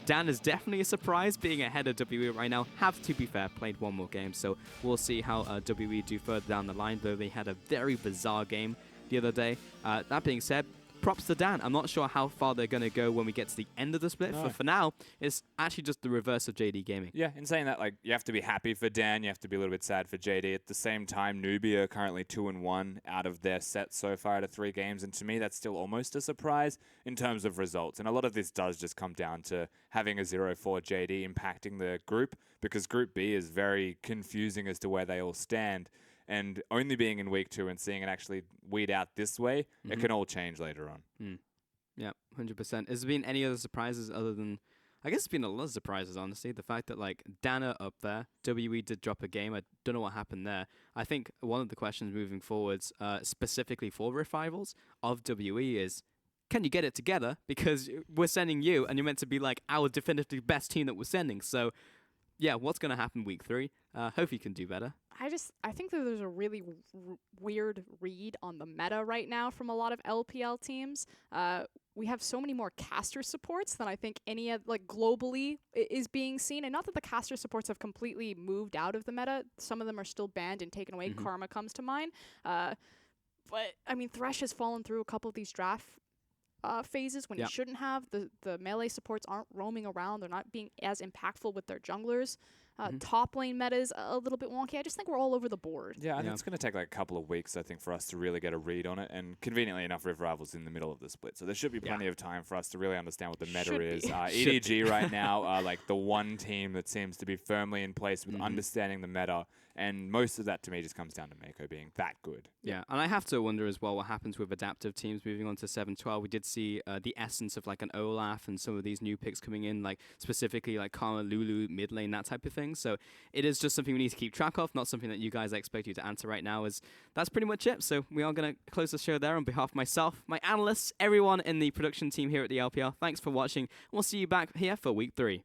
Dan is definitely a surprise being ahead of WE right now. Have to be fair, played 1 more game, so we'll see how WE do further down the line, though they had a very bizarre game the other day. That being said, props to Dan. I'm not sure how far they're going to go when we get to the end of the split. No. For now, it's actually just the reverse of JD Gaming. Yeah, in saying that, like, you have to be happy for Dan, you have to be a little bit sad for JD. At the same time, NewBee are currently 2-1 out of their set so far out of 3 games, and to me, that's still almost a surprise in terms of results. And a lot of this does just come down to having a 0-4 JD impacting the group, because Group B is very confusing as to where they all stand. And only being in week 2 and seeing it actually weed out this way, it can all change later on. Yeah, 100%. Has there been any other surprises other than... I guess it's been a lot of surprises, honestly. The fact that, like, Dana up there, WE did drop a game. I don't know what happened there. I think one of the questions moving forwards, specifically for revivals of WE is, can you get it together? Because we're sending you, and you're meant to be, like, our definitively best team that we're sending. So, yeah, what's going to happen week 3? Hope you can do better. I think that there's a really weird read on the meta right now from a lot of LPL teams. We have so many more caster supports than I think any of, like, globally is being seen. And not that the caster supports have completely moved out of the meta. Some of them are still banned and taken away. Karma comes to mind. But, I mean, Thresh has fallen through a couple of these draft phases when he shouldn't have. The melee supports aren't roaming around. They're not being as impactful with their junglers. Top lane meta is a little bit wonky. I just think we're all over the board. Yeah, I think it's going to take like a couple of weeks, I think, for us to really get a read on it. And conveniently enough, Riv Rival's in the middle of the split. So there should be plenty of time for us to really understand what the meta is. EDG right now are like the one team that seems to be firmly in place with understanding the meta. And most of that, to me, just comes down to Mako being that good. Yeah, and I have to wonder as well what happens with adaptive teams moving on to 7-12. We did see the essence of like an Olaf and some of these new picks coming in, like specifically like Karma, Lulu, mid lane, that type of thing. So it is just something we need to keep track of, not something that you guys expect you to answer right now. That's pretty much it. So we are going to close the show there on behalf of myself, my analysts, everyone in the production team here at the LPL. Thanks for watching. We'll see you back here for week 3.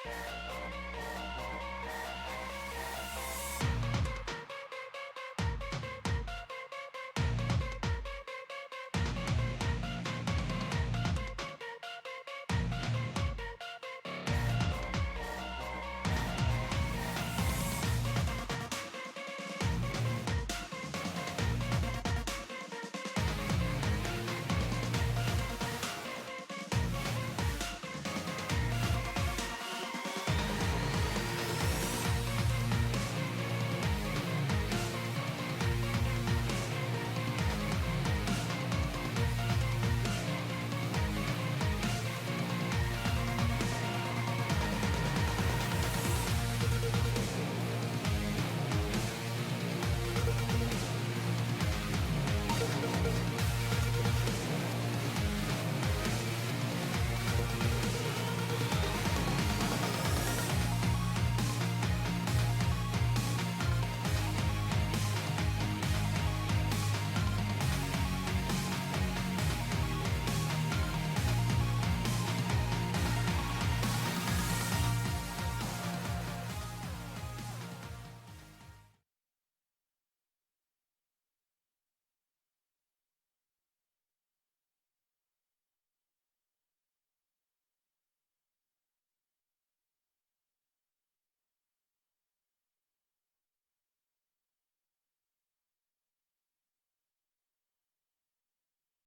Yeah.